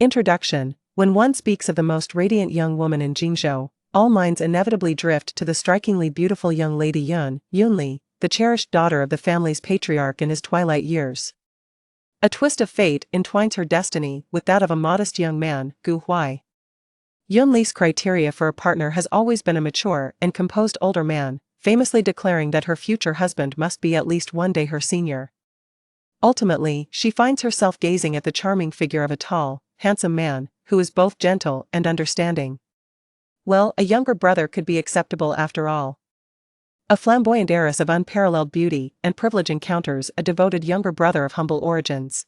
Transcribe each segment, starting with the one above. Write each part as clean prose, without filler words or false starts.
Introduction. When one speaks of the most radiant young woman in Jingzhou, all minds inevitably drift to the strikingly beautiful young lady Yunli, the cherished daughter of the family's patriarch in his twilight years. A twist of fate entwines her destiny with that of a modest young man, Huai. Yunli's criteria for a partner has always been a mature and composed older man, famously declaring that her future husband must be at least one day her senior. Ultimately, she finds herself gazing at the charming figure of a tall, handsome man, who is both gentle and understanding. Well, a younger brother could be acceptable after all. A flamboyant heiress of unparalleled beauty and privilege encounters a devoted younger brother of humble origins.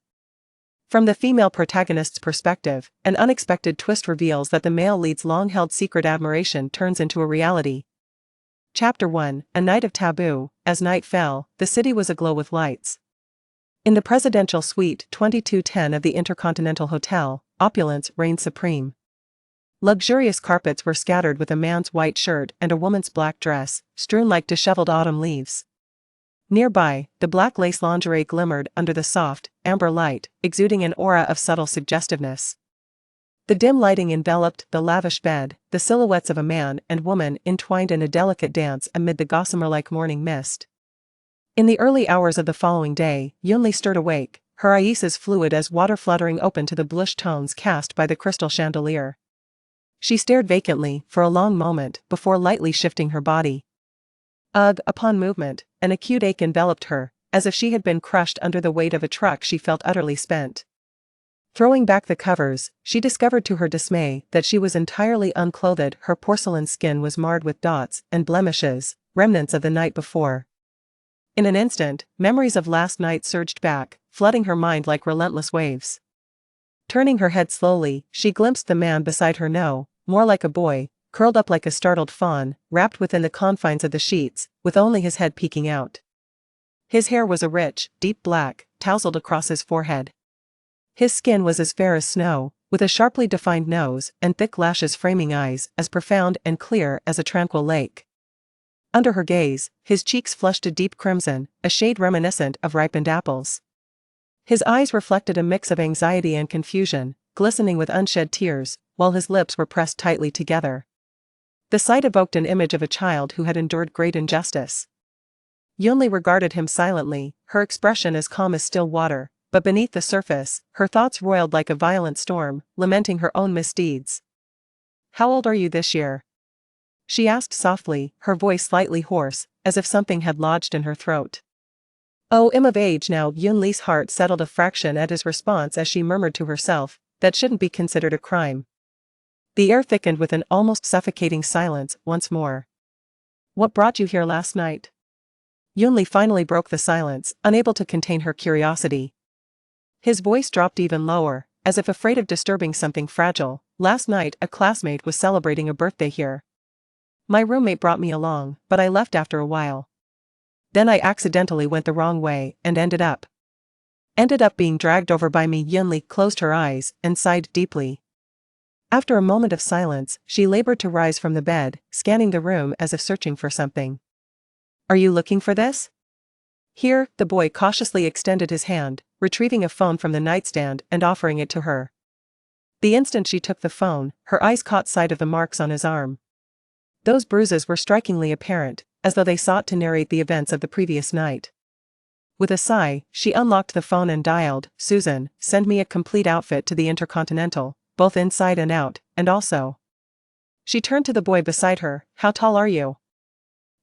From the female protagonist's perspective, an unexpected twist reveals that the male lead's long-held secret admiration turns into a reality. Chapter 1, A Night of Taboo. As night fell, the city was aglow with lights. In the presidential suite 2210 of the Intercontinental Hotel, opulence reigned supreme. Luxurious carpets were scattered with a man's white shirt and a woman's black dress, strewn like disheveled autumn leaves. Nearby, the black lace lingerie glimmered under the soft, amber light, exuding an aura of subtle suggestiveness. The dim lighting enveloped the lavish bed, the silhouettes of a man and woman entwined in a delicate dance amid the gossamer-like morning mist. In the early hours of the following day, Yunli stirred awake, her eyes as fluid as water fluttering open to the blush tones cast by the crystal chandelier. She stared vacantly for a long moment before lightly shifting her body. Upon movement, an acute ache enveloped her, as if she had been crushed under the weight of a truck. She felt utterly spent. Throwing back the covers, she discovered to her dismay that she was entirely unclothed. Her porcelain skin was marred with dots and blemishes, remnants of the night before. In an instant, memories of last night surged back, flooding her mind like relentless waves. Turning her head slowly, she glimpsed the man beside her, more like a boy, curled up like a startled fawn, wrapped within the confines of the sheets, with only his head peeking out. His hair was a rich, deep black, tousled across his forehead. His skin was as fair as snow, with a sharply defined nose and thick lashes framing eyes as profound and clear as a tranquil lake. Under her gaze, his cheeks flushed a deep crimson, a shade reminiscent of ripened apples. His eyes reflected a mix of anxiety and confusion, glistening with unshed tears, while his lips were pressed tightly together. The sight evoked an image of a child who had endured great injustice. Yunli regarded him silently, her expression as calm as still water, but beneath the surface, her thoughts roiled like a violent storm, lamenting her own misdeeds. "How old are you this year?" she asked softly, her voice slightly hoarse, as if something had lodged in her throat. "Oh, I'm of age now." Yunli's heart settled a fraction at his response as she murmured to herself, "That shouldn't be considered a crime." The air thickened with an almost suffocating silence once more. "What brought you here last night?" Yunli finally broke the silence, unable to contain her curiosity. His voice dropped even lower, as if afraid of disturbing something fragile. "Last night a classmate was celebrating a birthday here. My roommate brought me along, but I left after a while. Then I accidentally went the wrong way and ended up being dragged over by me." Yunli closed her eyes and sighed deeply. After a moment of silence, she labored to rise from the bed, scanning the room as if searching for something. "Are you looking for this?" "Here." The boy cautiously extended his hand, retrieving a phone from the nightstand and offering it to her. The instant she took the phone, her eyes caught sight of the marks on his arm. Those bruises were strikingly apparent, as though they sought to narrate the events of the previous night. With a sigh, she unlocked the phone and dialed, "Susan, send me a complete outfit to the Intercontinental, both inside and out, and also." She turned to the boy beside her. "How tall are you?"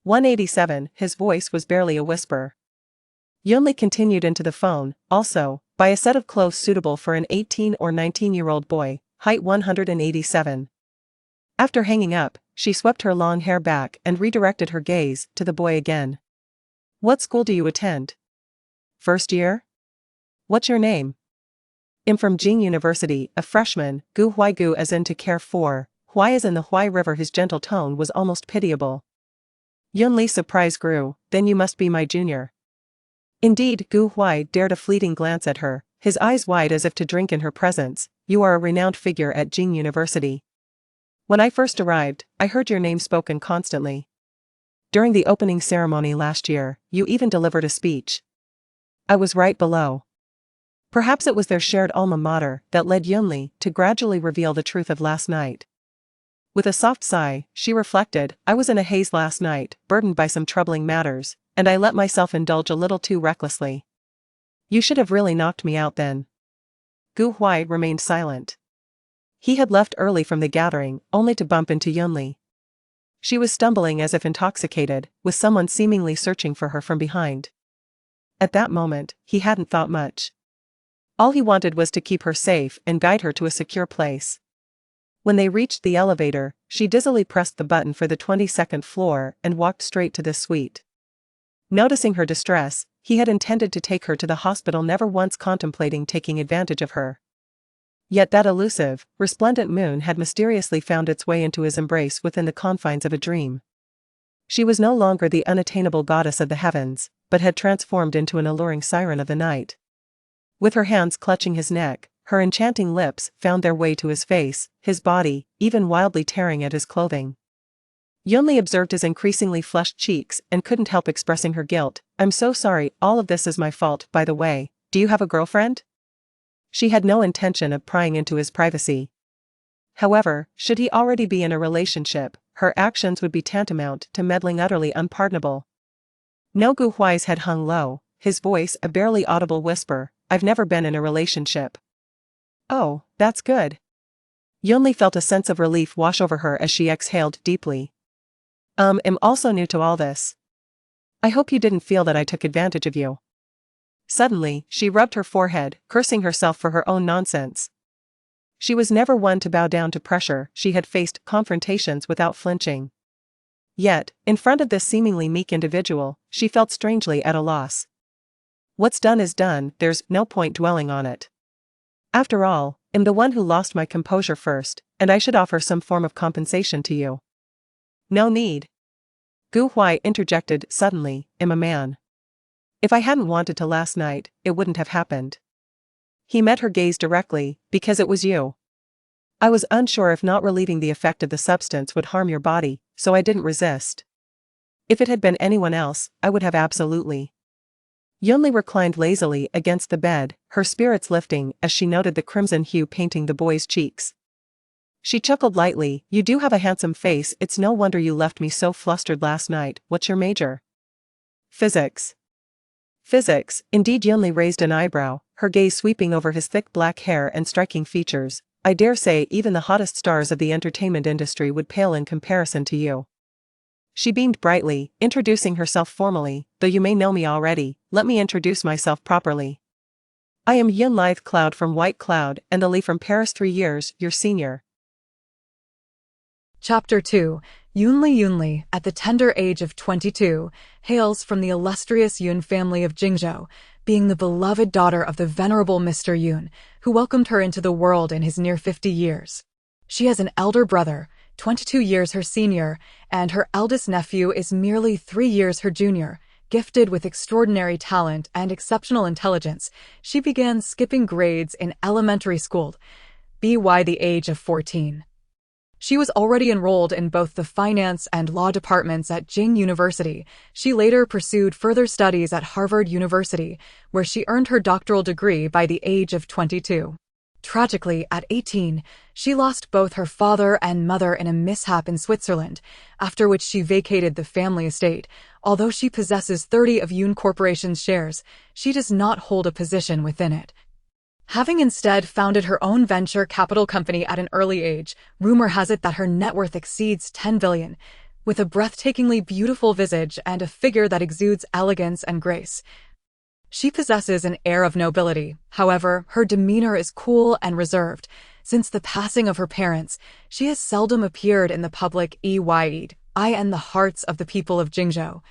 187, his voice was barely a whisper. Yunli continued into the phone, "Also, buy a set of clothes suitable for an 18 or 19-year-old boy, height 187. After hanging up, she swept her long hair back and redirected her gaze to the boy again. "What school do you attend?" "First year?" "What's your name?" "I'm from Jing University, a freshman." Huai, gu as in to care for, Huai as in the Huai River." His gentle tone was almost pitiable. Yunli's surprise grew. "Then you must be my junior." "Indeed." Huai dared a fleeting glance at her, his eyes wide as if to drink in her presence. "You are a renowned figure at Jing University. When I first arrived, I heard your name spoken constantly. During the opening ceremony last year, you even delivered a speech. I was right below." Perhaps it was their shared alma mater that led Yunli to gradually reveal the truth of last night. With a soft sigh, she reflected, I was in a haze last night, burdened by some troubling matters, and I let myself indulge a little too recklessly. You should have really knocked me out then. Huai remained silent. He had left early from the gathering, only to bump into Yunli. She was stumbling as if intoxicated, with someone seemingly searching for her from behind. At that moment, he hadn't thought much. All he wanted was to keep her safe and guide her to a secure place. When they reached the elevator, she dizzily pressed the button for the 22nd floor and walked straight to the suite. Noticing her distress, he had intended to take her to the hospital, never once contemplating taking advantage of her. Yet that elusive, resplendent moon had mysteriously found its way into his embrace within the confines of a dream. She was no longer the unattainable goddess of the heavens, but had transformed into an alluring siren of the night. With her hands clutching his neck, her enchanting lips found their way to his face, his body, even wildly tearing at his clothing. Yunli observed his increasingly flushed cheeks and couldn't help expressing her guilt. I'm so sorry, all of this is my fault, by the way. Do you have a girlfriend? She had no intention of prying into his privacy. However, should he already be in a relationship, her actions would be tantamount to meddling utterly unpardonable. No. Huai's head hung low, his voice a barely audible whisper, I've never been in a relationship. Oh, that's good. Yunli felt a sense of relief wash over her as she exhaled deeply. I'm also new to all this. I hope you didn't feel that I took advantage of you. Suddenly, she rubbed her forehead, cursing herself for her own nonsense. She was never one to bow down to pressure, she had faced confrontations without flinching. Yet, in front of this seemingly meek individual, she felt strangely at a loss. What's done is done, there's no point dwelling on it. After all, I'm the one who lost my composure first, and I should offer some form of compensation to you. No need. Huai interjected suddenly, I'm a man. If I hadn't wanted to last night, it wouldn't have happened. He met her gaze directly, because it was you. I was unsure if not relieving the effect of the substance would harm your body, so I didn't resist. If it had been anyone else, I would have absolutely. Yunli reclined lazily against the bed, her spirits lifting as she noted the crimson hue painting the boy's cheeks. She chuckled lightly, you do have a handsome face, it's no wonder you left me so flustered last night. What's your major? Physics. Physics, indeed. Yunli raised an eyebrow, her gaze sweeping over his thick black hair and striking features. I dare say even the hottest stars of the entertainment industry would pale in comparison to you. She beamed brightly, introducing herself formally, though you may know me already, let me introduce myself properly. I am Yun Lithe Cloud from White Cloud and Ali from Paris, 3 years, your senior. Chapter 2. Yunli, at the tender age of 22, hails from the illustrious Yun family of Jingzhou, being the beloved daughter of the venerable Mr. Yun, who welcomed her into the world in his near 50 years. She has an elder brother, 22 years her senior, and her eldest nephew is merely 3 years her junior. Gifted with extraordinary talent and exceptional intelligence, she began skipping grades in elementary school, by the age of 14. She was already enrolled in both the finance and law departments at Jing University. She later pursued further studies at Harvard University, where she earned her doctoral degree by the age of 22. Tragically, at 18, she lost both her father and mother in a mishap in Switzerland, after which she vacated the family estate. Although she possesses 30 of Yun Corporation's shares, she does not hold a position within it. Having instead founded her own venture capital company at an early age, rumor has it that her net worth exceeds 10 billion, with a breathtakingly beautiful visage and a figure that exudes elegance and grace. She possesses an air of nobility, however, her demeanor is cool and reserved. Since the passing of her parents, she has seldom appeared in the public eye and the hearts of the people of Jingzhou.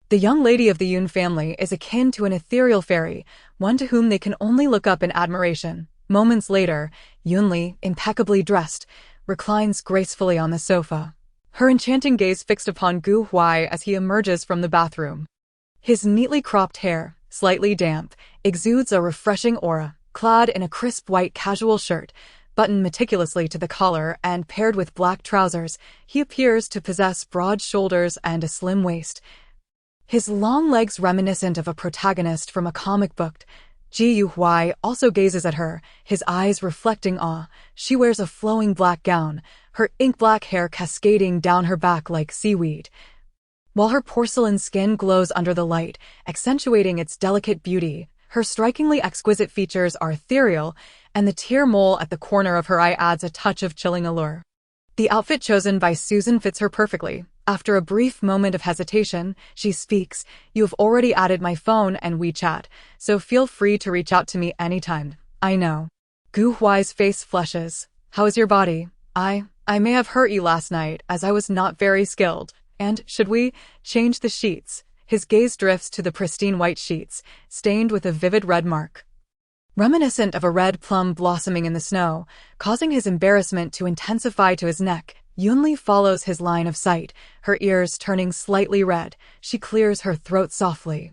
The young lady of the Yun family is akin to an ethereal fairy, one to whom they can only look up in admiration. Moments later, Yunli, impeccably dressed, reclines gracefully on the sofa, her enchanting gaze fixed upon Huai as he emerges from the bathroom. His neatly cropped hair, slightly damp, exudes a refreshing aura. Clad in a crisp white casual shirt, buttoned meticulously to the collar and paired with black trousers, he appears to possess broad shoulders and a slim waist. His long legs reminiscent of a protagonist from a comic book. Huai also gazes at her, his eyes reflecting awe. She wears a flowing black gown, her ink-black hair cascading down her back like seaweed, while her porcelain skin glows under the light, accentuating its delicate beauty. Her strikingly exquisite features are ethereal, and the tear mole at the corner of her eye adds a touch of chilling allure. The outfit chosen by Susan fits her perfectly. After a brief moment of hesitation, she speaks, "You have already added my phone and WeChat, so feel free to reach out to me anytime." "I know." Gu Huai's face flushes. "How is your body?" I may have hurt you last night, as I was not very skilled. And, should we change the sheets?" His gaze drifts to the pristine white sheets, stained with a vivid red mark, reminiscent of a red plum blossoming in the snow, causing his embarrassment to intensify to his neck. Yunli follows his line of sight, her ears turning slightly red. She clears her throat softly.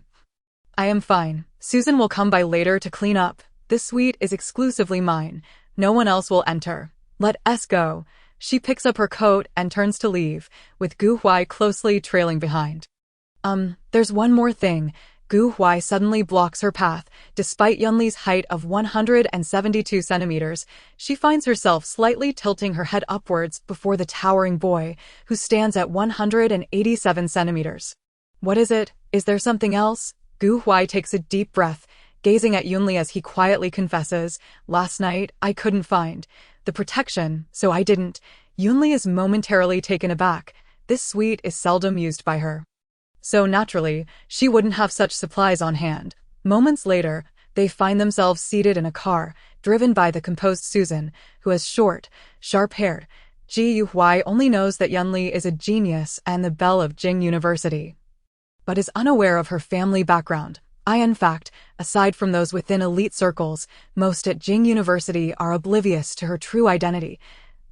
"I am fine. Susan will come by later to clean up. This suite is exclusively mine. No one else will enter. Let us go." She picks up her coat and turns to leave, with Gu Huai closely trailing behind. There's one more thing." Gu Huai suddenly blocks her path. Despite Yunli's height of 172 centimeters, she finds herself slightly tilting her head upwards before the towering boy, who stands at 187 centimeters. "What is it? Is there something else?" Gu Huai takes a deep breath, gazing at Yunli as he quietly confesses, "Last night, I couldn't find the protection, so I didn't." Yunli is momentarily taken aback. This suite is seldom used by her, so naturally, she wouldn't have such supplies on hand. Moments later, they find themselves seated in a car, driven by the composed Susan, who is short, sharp-haired. Ji Huai only knows that Yunli is a genius and the belle of Jing University, but is unaware of her family background. In fact, aside from those within elite circles, most at Jing University are oblivious to her true identity.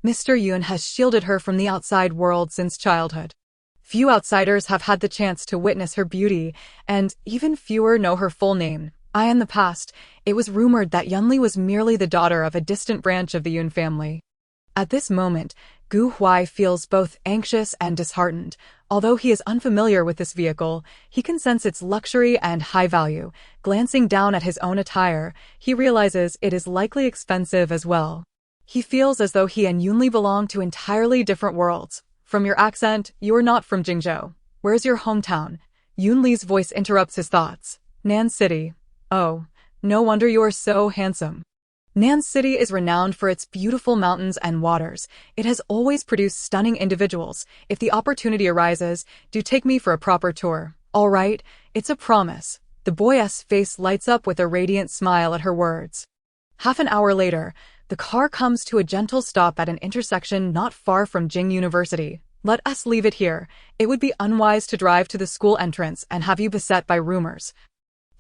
Mr. Yun has shielded her from the outside world since childhood. Few outsiders have had the chance to witness her beauty, and even fewer know her full name. In the past, it was rumored that Yunli was merely the daughter of a distant branch of the Yun family. At this moment, Gu Huai feels both anxious and disheartened. Although he is unfamiliar with this vehicle, he can sense its luxury and high value. Glancing down at his own attire, he realizes it is likely expensive as well. He feels as though he and Yunli belong to entirely different worlds. "From your accent, you are not from Jingzhou. Where's your hometown?" Yunli's voice interrupts his thoughts. "Nan City." "Oh, no wonder you are so handsome." Nan City is renowned for its beautiful mountains and waters. It has always produced stunning individuals. If the opportunity arises, do take me for a proper tour. "All right, it's a promise." The boy's face lights up with a radiant smile at her words. Half an hour later, the car comes to a gentle stop at an intersection not far from Jing University. "Let us leave it here. It would be unwise to drive to the school entrance and have you beset by rumors."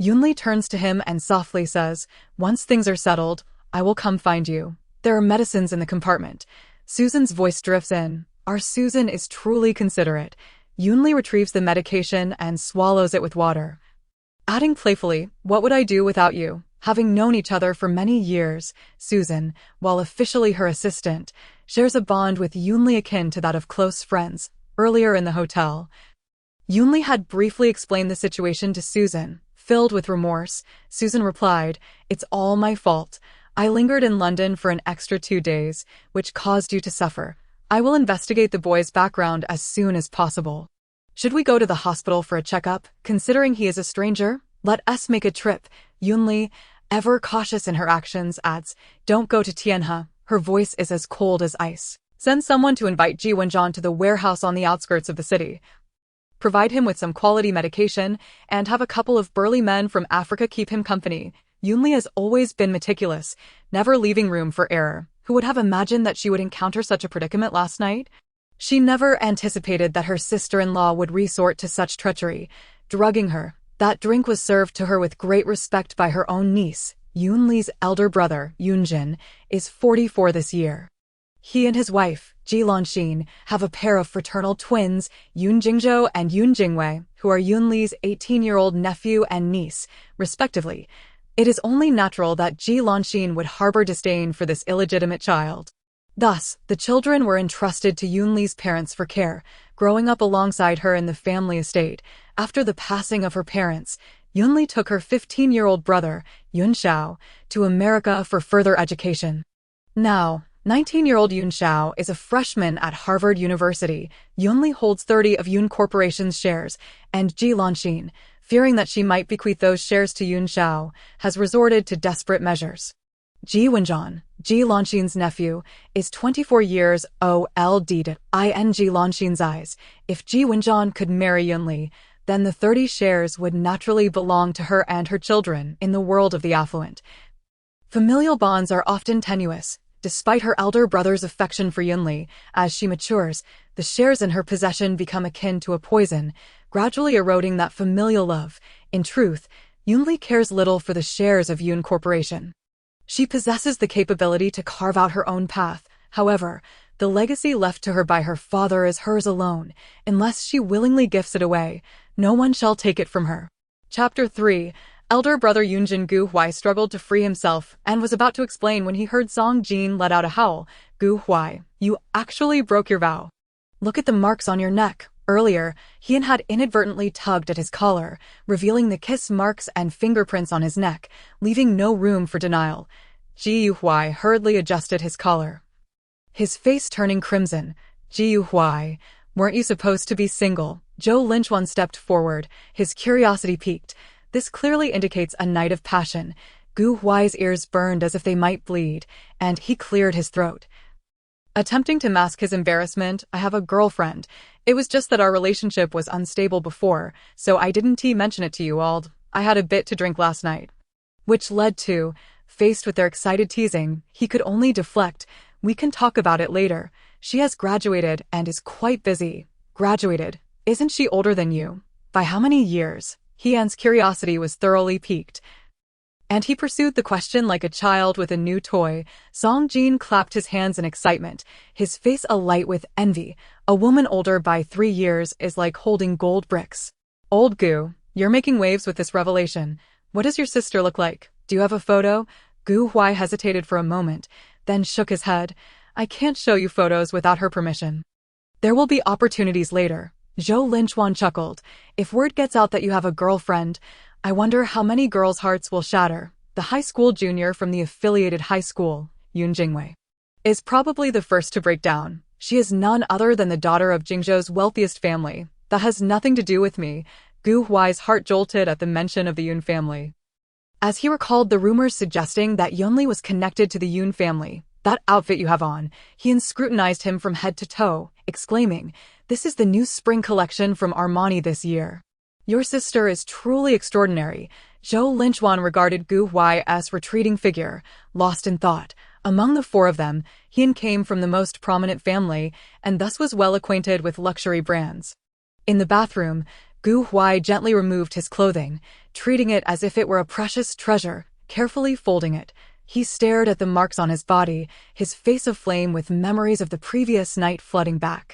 Yunli turns to him and softly says, "Once things are settled, I will come find you. There are medicines in the compartment." Susan's voice drifts in. Our Susan is truly considerate. Yunli retrieves the medication and swallows it with water, adding playfully, "What would I do without you?" Having known each other for many years, Susan, while officially her assistant, shares a bond with Yunli akin to that of close friends. Earlier in the hotel, Yunli had briefly explained the situation to Susan. Filled with remorse, Susan replied, "It's all my fault. I lingered in London for an extra 2 days, which caused you to suffer. I will investigate the boy's background as soon as possible. Should we go to the hospital for a checkup, considering he is a stranger? Let us make a trip." Yunli, ever cautious in her actions, adds, "Don't go to Tianhe." Her voice is as cold as ice. "Send someone to invite Ji Wenjian to the warehouse on the outskirts of the city. Provide him with some quality medication, and have a couple of burly men from Africa keep him company." Yunli has always been meticulous, never leaving room for error. Who would have imagined that she would encounter such a predicament last night? She never anticipated that her sister-in-law would resort to such treachery, drugging her. That drink was served to her with great respect by her own niece. Yunli's elder brother, Yunjin, is 44 this year. He and his wife, Ji Lanxin, have a pair of fraternal twins, Yun Jingzhou and Yun Jingwei, who are Yunli's 18-year-old nephew and niece, respectively. It is only natural that Ji Lanxin would harbor disdain for this illegitimate child. Thus, the children were entrusted to Yunli's parents for care, growing up alongside her in the family estate. After the passing of her parents, Yunli took her 15-year-old brother, Yun Xiao, to America for further education. Now, 19-year-old Yun Xiao is a freshman at Harvard University. Yunli holds 30 of Yun Corporation's shares, and Ji Lanxin, fearing that she might bequeath those shares to Yun Xiao, has resorted to desperate measures. Ji Wenjian, Ji Lanxin's nephew, is 24 years old in Ji Lanxin's eyes. If Ji Wenjian could marry Yunli, then the 30 shares would naturally belong to her and her children in the world of the affluent. Familial bonds are often tenuous. Despite her elder brother's affection for Yunli, as she matures, the shares in her possession become akin to a poison, gradually eroding that familial love. In truth, Yunli cares little for the shares of Yun Corporation. She possesses the capability to carve out her own path. However, the legacy left to her by her father is hers alone. Unless she willingly gifts it away, no one shall take it from her. Chapter 3. Elder brother Yunjin Gu Huai struggled to free himself and was about to explain when he heard Song Jin let out a howl. Gu Huai, you actually broke your vow. Look at the marks on your neck. Earlier, he had inadvertently tugged at his collar, revealing the kiss marks and fingerprints on his neck, leaving no room for denial. Ji Huai hurriedly adjusted his collar, his face turning crimson. Ji Huai, weren't you supposed to be single? Zhou Linchuan stepped forward, his curiosity piqued. This clearly indicates a night of passion. Gu Huai's ears burned as if they might bleed, and he cleared his throat. Attempting to mask his embarrassment, I have a girlfriend. It was just that our relationship was unstable before, so I didn't mention it to you all. I had a bit to drink last night. Which led to, faced with their excited teasing, he could only deflect. We can talk about it later. She has graduated and is quite busy. Graduated? Isn't she older than you? By how many years? Hian's curiosity was thoroughly piqued, and he pursued the question like a child with a new toy. Song Jin clapped his hands in excitement, his face alight with envy. A woman older by 3 years is like holding gold bricks. Old Gu, you're making waves with this revelation. What does your sister look like? Do you have a photo? Gu Huai hesitated for a moment, then shook his head. I can't show you photos without her permission. There will be opportunities later. Zhou Linchuan chuckled. If word gets out that you have a girlfriend, I wonder how many girls' hearts will shatter. The high school junior from the affiliated high school, Yun Jingwei, is probably the first to break down. She is none other than the daughter of Jingzhou's wealthiest family. That has nothing to do with me. Gu Huai's heart jolted at the mention of the Yun family, as he recalled the rumors suggesting that Yunli was connected to the Yun family. That outfit you have on, Hian scrutinized him from head to toe, exclaiming, this is the new spring collection from Armani this year. Your sister is truly extraordinary. Zhou Linchuan regarded Gu Huai's retreating figure, lost in thought. Among the 4 of them, Hian came from the most prominent family, and thus was well acquainted with luxury brands. In the bathroom, Gu Huai gently removed his clothing, treating it as if it were a precious treasure, carefully folding it. He stared at the marks on his body, his face aflame with memories of the previous night flooding back.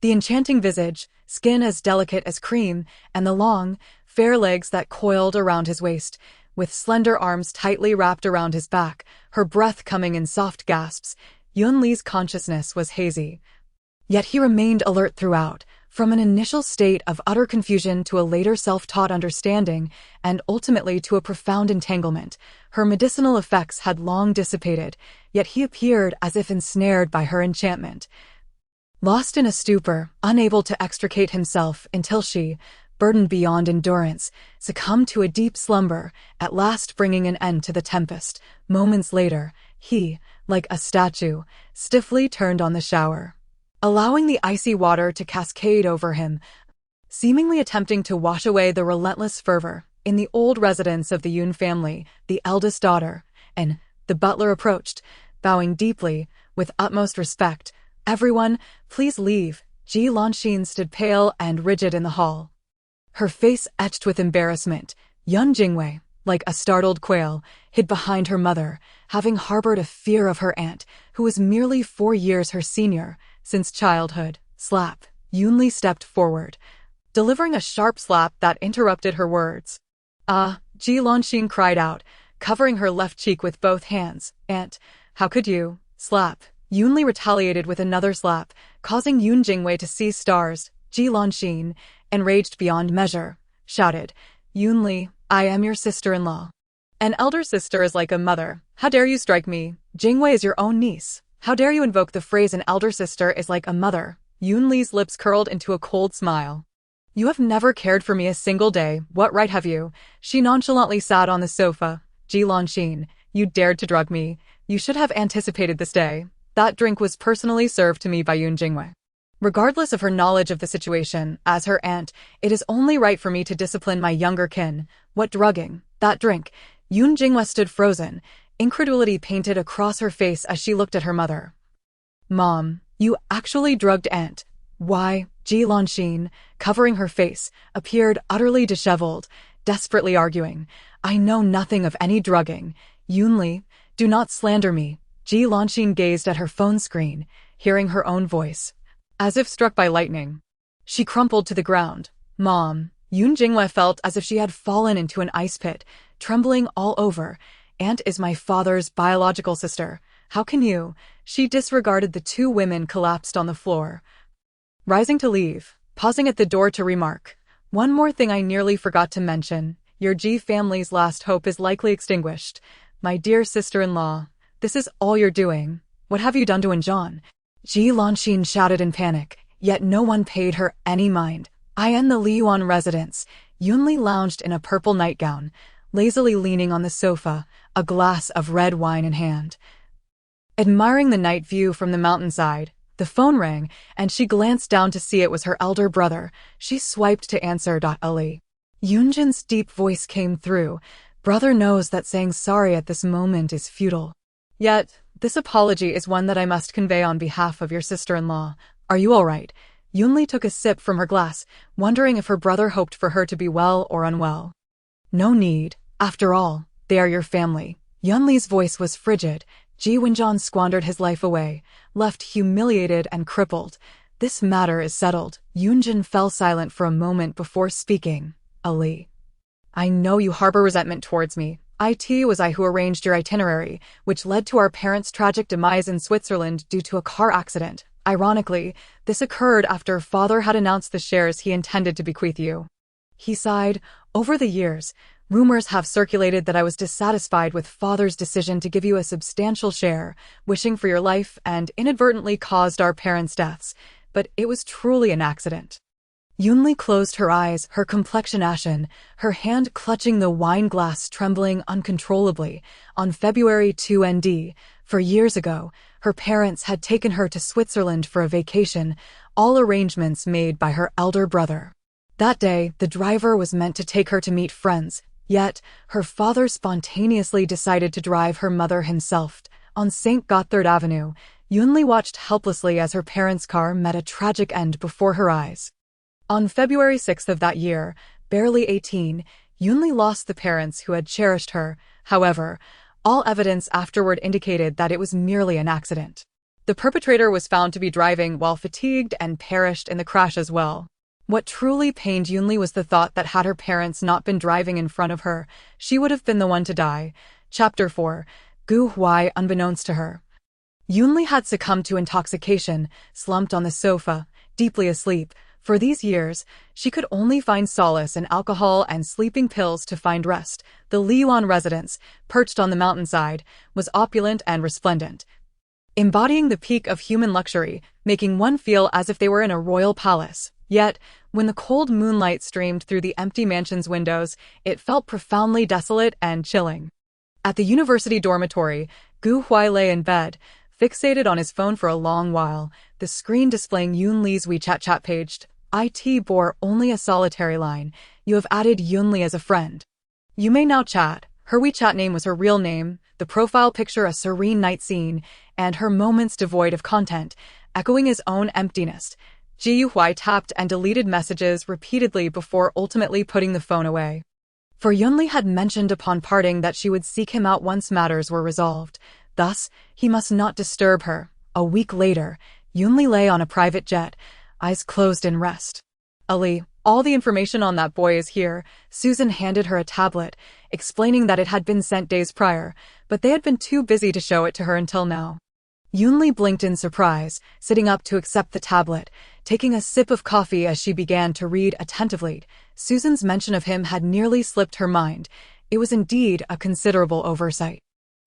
The enchanting visage, skin as delicate as cream, and the long, fair legs that coiled around his waist, with slender arms tightly wrapped around his back, her breath coming in soft gasps. Yunli's consciousness was hazy, yet he remained alert throughout, from an initial state of utter confusion to a later self-taught understanding, and ultimately to a profound entanglement. Her medicinal effects had long dissipated, yet he appeared as if ensnared by her enchantment, lost in a stupor, unable to extricate himself until she, burdened beyond endurance, succumbed to a deep slumber, at last bringing an end to the tempest. Moments later, he, like a statue, stiffly turned on the shower, allowing the icy water to cascade over him, seemingly attempting to wash away the relentless fervor. In the old residence of the Yun family, the eldest daughter, and the butler approached, bowing deeply, with utmost respect. Everyone, please leave. Ji Lanxin stood pale and rigid in the hall, her face etched with embarrassment. Yun Jingwei, like a startled quail, hid behind her mother, having harbored a fear of her aunt, who was merely 4 years her senior, since childhood. Slap. Yunli stepped forward, delivering a sharp slap that interrupted her words. Ah, Ji Lanxin cried out, covering her left cheek with both hands. Aunt, how could you? Slap. Yunli retaliated with another slap, causing Yun Jingwei to see stars. Ji Lanxin, enraged beyond measure, shouted, Yunli, I am your sister-in-law. An elder sister is like a mother. How dare you strike me? Jingwei is your own niece. How dare you invoke the phrase an elder sister is like a mother? Yunli's lips curled into a cold smile. You have never cared for me a single day. What right have you? She nonchalantly sat on the sofa. Ji Lanxin, you dared to drug me. You should have anticipated this day. That drink was personally served to me by Yun Jingwei. Regardless of her knowledge of the situation, as her aunt, it is only right for me to discipline my younger kin. What drugging? That drink. Yun Jingwei stood frozen, incredulity painted across her face as she looked at her mother. Mom, you actually drugged Aunt. Why? Ji Lanxin, covering her face, appeared utterly disheveled, desperately arguing. I know nothing of any drugging. Yunli, do not slander me. Ji Lanxin gazed at her phone screen, hearing her own voice. As if struck by lightning, she crumpled to the ground. Mom, Yun Jingwei felt as if she had fallen into an ice pit, trembling all over. Aunt is my father's biological sister. How can you? She disregarded the two women collapsed on the floor. Rising to leave, pausing at the door to remark. One more thing I nearly forgot to mention. Your Ji family's last hope is likely extinguished. My dear sister-in-law, this is all you're doing. What have you done to Enjan? Ji Lanxin shouted in panic, yet no one paid her any mind. I am the Liyuan residence. Yunli lounged in a purple nightgown, lazily leaning on the sofa, a glass of red wine in hand. Admiring the night view from the mountainside, the phone rang, and she glanced down to see it was her elder brother. She swiped to answer. Ali. Yunjin's deep voice came through. Brother knows that saying sorry at this moment is futile. Yet, this apology is one that I must convey on behalf of your sister-in-law. Are you all right? Yunli took a sip from her glass, wondering if her brother hoped for her to be well or unwell. No need. After all, they are your family. Yunli's voice was frigid. Ji Wenjian squandered his life away, left humiliated and crippled. This matter is settled. Yunjin fell silent for a moment before speaking. Ali. I know you harbor resentment towards me. It was I who arranged your itinerary, which led to our parents' tragic demise in Switzerland due to a car accident. Ironically, this occurred after father had announced the shares he intended to bequeath you. He sighed. Over the years, rumors have circulated that I was dissatisfied with father's decision to give you a substantial share, wishing for your life, and inadvertently caused our parents' deaths. But it was truly an accident. Yunli closed her eyes, her complexion ashen, her hand clutching the wine glass trembling uncontrollably. On February 2 ND, 4 years ago, her parents had taken her to Switzerland for a vacation, all arrangements made by her elder brother. That day, the driver was meant to take her to meet friends, yet her father spontaneously decided to drive her mother himself. On St. Gothard Avenue, Yunli watched helplessly as her parents' car met a tragic end before her eyes. On February 6th of that year, barely 18, Yunli lost the parents who had cherished her. However, all evidence afterward indicated that it was merely an accident. The perpetrator was found to be driving while fatigued and perished in the crash as well. What truly pained Yunli was the thought that had her parents not been driving in front of her, she would have been the one to die. Chapter 4. Gu Huai unbeknownst to her. Yunli had succumbed to intoxication, slumped on the sofa, deeply asleep. For these years, she could only find solace in alcohol and sleeping pills to find rest. The Liyuan residence, perched on the mountainside, was opulent and resplendent, embodying the peak of human luxury, making one feel as if they were in a royal palace. Yet, when the cold moonlight streamed through the empty mansion's windows, it felt profoundly desolate and chilling. At the university dormitory, Gu Huai lay in bed, fixated on his phone for a long while, the screen displaying Yunli's WeChat chat page. It bore only a solitary line. You have added Yunli as a friend. You may now chat. Her WeChat name was her real name, the profile picture a serene night scene, and her moments devoid of content, echoing his own emptiness. Ji Huai tapped and deleted messages repeatedly before ultimately putting the phone away. For Yunli had mentioned upon parting that she would seek him out once matters were resolved. Thus, he must not disturb her. A week later, Yunli lay on a private jet, eyes closed in rest. Ali, all the information on that boy is here. Susan handed her a tablet, explaining that it had been sent days prior, but they had been too busy to show it to her until now. Yunli blinked in surprise, sitting up to accept the tablet, taking a sip of coffee as she began to read attentively. Susan's mention of him had nearly slipped her mind. It was indeed a considerable oversight.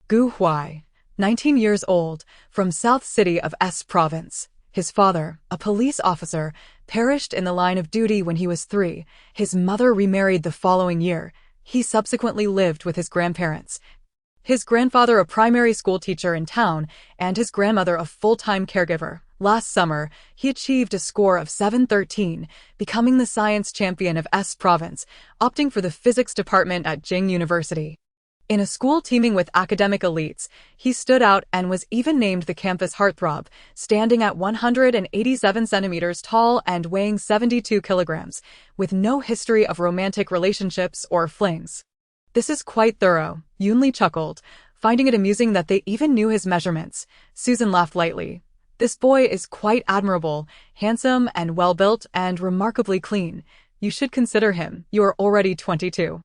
Gu Huai, 19 years old, from South City of S Province. His father, a police officer, perished in the line of duty when he was 3. His mother remarried the following year. He subsequently lived with his grandparents. His grandfather a primary school teacher in town, and his grandmother a full-time caregiver. Last summer, he achieved a score of 713, becoming the science champion of S Province, opting for the physics department at Jing University. In a school teeming with academic elites, he stood out and was even named the campus heartthrob, standing at 187 centimeters tall and weighing 72 kilograms, with no history of romantic relationships or flings. "This is quite thorough," Yunli chuckled, finding it amusing that they even knew his measurements. Susan laughed lightly. "This boy is quite admirable, handsome and well-built and remarkably clean. You should consider him. You are already 22.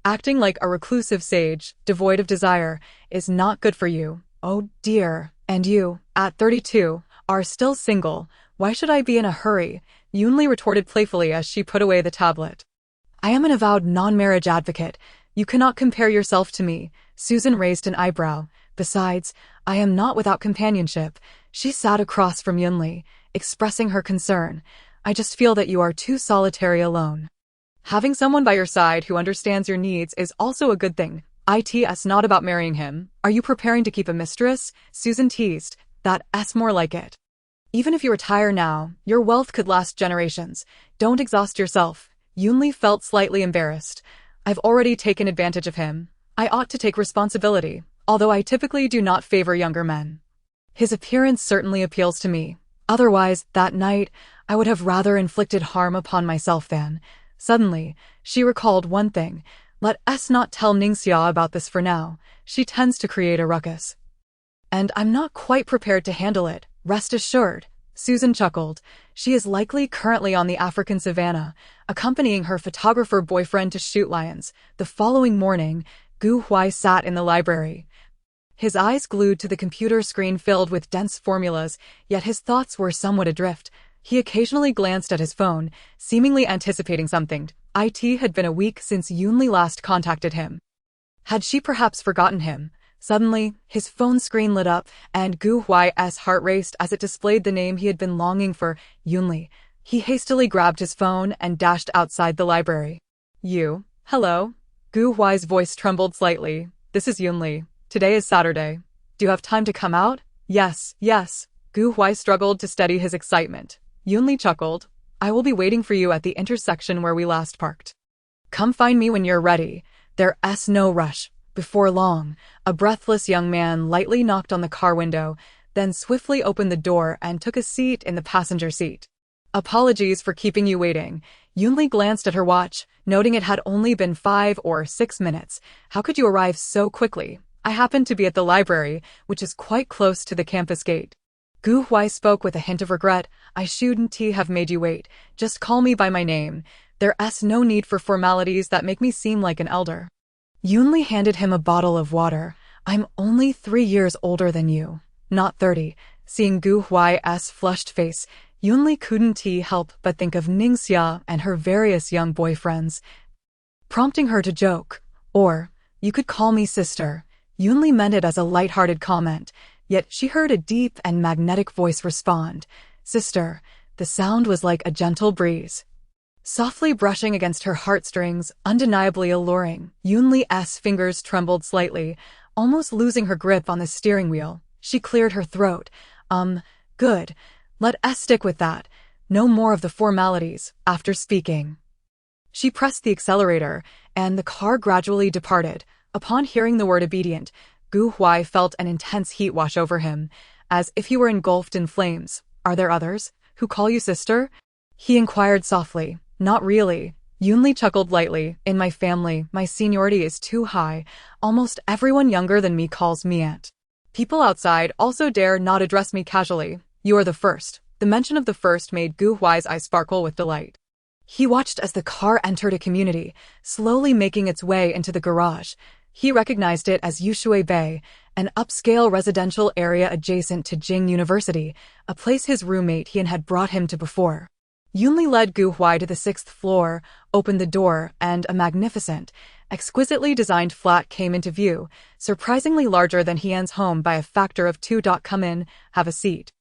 Acting like a reclusive sage, devoid of desire, is not good for you. Oh dear, and you, at 32, are still single. Why should I be in a hurry?" Yunli retorted playfully as she put away the tablet. "I am an avowed non-marriage advocate. You cannot compare yourself to me." Susan raised an eyebrow. "Besides, I am not without companionship." She sat across from Yunli, expressing her concern. "I just feel that you are too solitary alone. Having someone by your side who understands your needs is also a good thing. It's not about marrying him. Are you preparing to keep a mistress?" Susan teased. "That's more like it. Even if you retire now, your wealth could last generations. Don't exhaust yourself." Yunli felt slightly embarrassed. "I've already taken advantage of him. I ought to take responsibility, although I typically do not favor younger men. His appearance certainly appeals to me. Otherwise, that night, I would have rather inflicted harm upon myself than..." Suddenly, she recalled one thing. "Let us not tell Ningxia about this for now. She tends to create a ruckus. And I'm not quite prepared to handle it, rest assured." Susan chuckled. She is likely currently on the African savannah, accompanying her photographer boyfriend to shoot lions. The following morning, Gu Huai sat in the library, his eyes glued to the computer screen filled with dense formulas, yet his thoughts were somewhat adrift. He occasionally glanced at his phone, seemingly anticipating something. It had been a week since Yunli last contacted him. Had she perhaps forgotten him? Suddenly, his phone screen lit up, and Gu Huai's heart raced as it displayed the name he had been longing for, Yunli. He hastily grabbed his phone and dashed outside the library. "You? Hello?" Gu Huai's voice trembled slightly. "This is Yunli. Today is Saturday. Do you have time to come out?" Yes. Gu Huai struggled to steady his excitement. Yunli chuckled. "I will be waiting for you at the intersection where we last parked. Come find me when you're ready. There's no rush." Before long, a breathless young man lightly knocked on the car window, then swiftly opened the door and took a seat in the passenger seat. "Apologies for keeping you waiting." Yunli glanced at her watch, noting it had only been 5 or 6 minutes. "How could you arrive so quickly?" "I happened to be at the library, which is quite close to the campus gate." Gu Huai spoke with a hint of regret. "I shouldn't have made you wait. Just call me by my name. There's no need for formalities that make me seem like an elder." Yunli handed him a bottle of water. "I'm only 3 years older than you, not 30. Seeing Gu Huai's flushed face, Yunli couldn't help but think of Ningxia and her various young boyfriends, prompting her to joke. "Or, you could call me sister." Yunli meant it as a light-hearted comment, yet she heard a deep and magnetic voice respond. "Sister." The sound was like a gentle breeze, softly brushing against her heartstrings, undeniably alluring. Yunli's fingers trembled slightly, almost losing her grip on the steering wheel. She cleared her throat. Good. Let's stick with that. No more of the formalities." After speaking, she pressed the accelerator, and the car gradually departed. Upon hearing the word obedient, Gu Huai felt an intense heat wash over him, as if he were engulfed in flames. "Are there others who call you sister?" he inquired softly. "Not really." Yunli chuckled lightly. "In my family, my seniority is too high. Almost everyone younger than me calls me aunt. People outside also dare not address me casually. You are the first." The mention of the first made Gu Huai's eyes sparkle with delight. He watched as the car entered a community, slowly making its way into the garage. He recognized it as Yushui Bay, an upscale residential area adjacent to Jing University, a place his roommate Hian had brought him to before. Yunli led Gu Huai to the 6th floor, opened the door, and a magnificent, exquisitely designed flat came into view, surprisingly larger than Hian's home by a factor of 2. Come in, have a seat.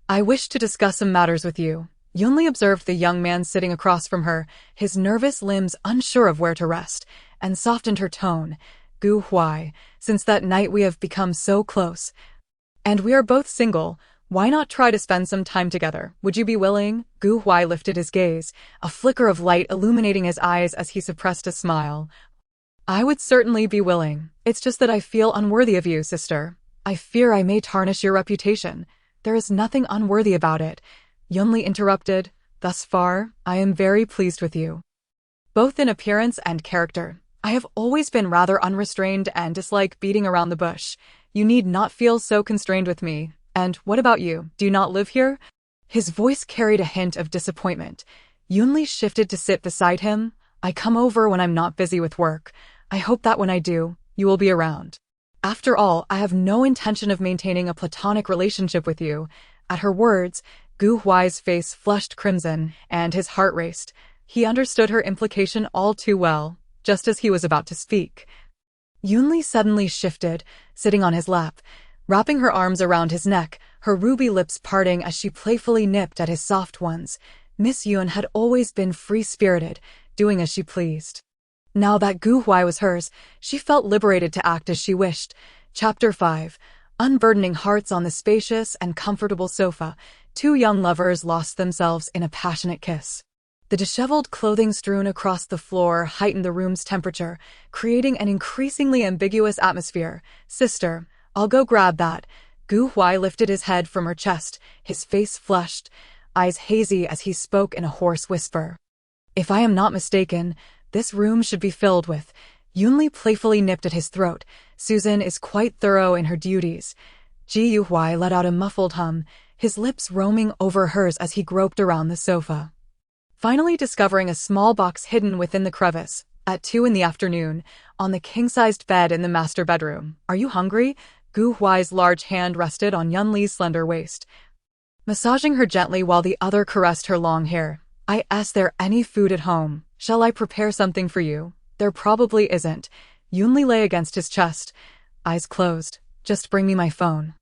I wish to discuss some matters with you. Yunli observed the young man sitting across from her, his nervous limbs unsure of where to rest, and softened her tone. Gu Huai, since that night we have become so close. And we are both single. Why not try to spend some time together? Would you be willing? Gu Huai lifted his gaze, a flicker of light illuminating his eyes as he suppressed a smile. I would certainly be willing. It's just that I feel unworthy of you, sister. I fear I may tarnish your reputation. There is nothing unworthy about it. Yunli interrupted. Thus far, I am very pleased with you. Both in appearance and character. I have always been rather unrestrained and dislike beating around the bush. You need not feel so constrained with me. And what about you? Do you not live here? His voice carried a hint of disappointment. Yunli shifted to sit beside him. I come over when I'm not busy with work. I hope that when I do, you will be around. After all, I have no intention of maintaining a platonic relationship with you. At her words, Gu Huai's face flushed crimson, and his heart raced. He understood her implication all too well, just as he was about to speak. Yunli suddenly shifted, sitting on his lap, wrapping her arms around his neck, her ruby lips parting as she playfully nipped at his soft ones. Miss Yun had always been free-spirited, doing as she pleased. Now that Gu Huai was hers, she felt liberated to act as she wished. Chapter 5. Unburdening hearts on the spacious and comfortable sofa, two young lovers lost themselves in a passionate kiss. The disheveled clothing strewn across the floor heightened the room's temperature, creating an increasingly ambiguous atmosphere. Sister, I'll go grab that. Gu Huai lifted his head from her chest, his face flushed, eyes hazy as he spoke in a hoarse whisper. If I am not mistaken, this room should be filled with. Yunli playfully nipped at his throat. Susan is quite thorough in her duties. Ji Huai let out a muffled hum, his lips roaming over hers as he groped around the sofa. Finally discovering a small box hidden within the crevice, at 2 in the afternoon, on the king-sized bed in the master bedroom. Are you hungry? Gu Huai's large hand rested on Yunli's slender waist, massaging her gently while the other caressed her long hair. Is there any food at home? Shall I prepare something for you? There probably isn't. Yunli lay against his chest, eyes closed. Just bring me my phone.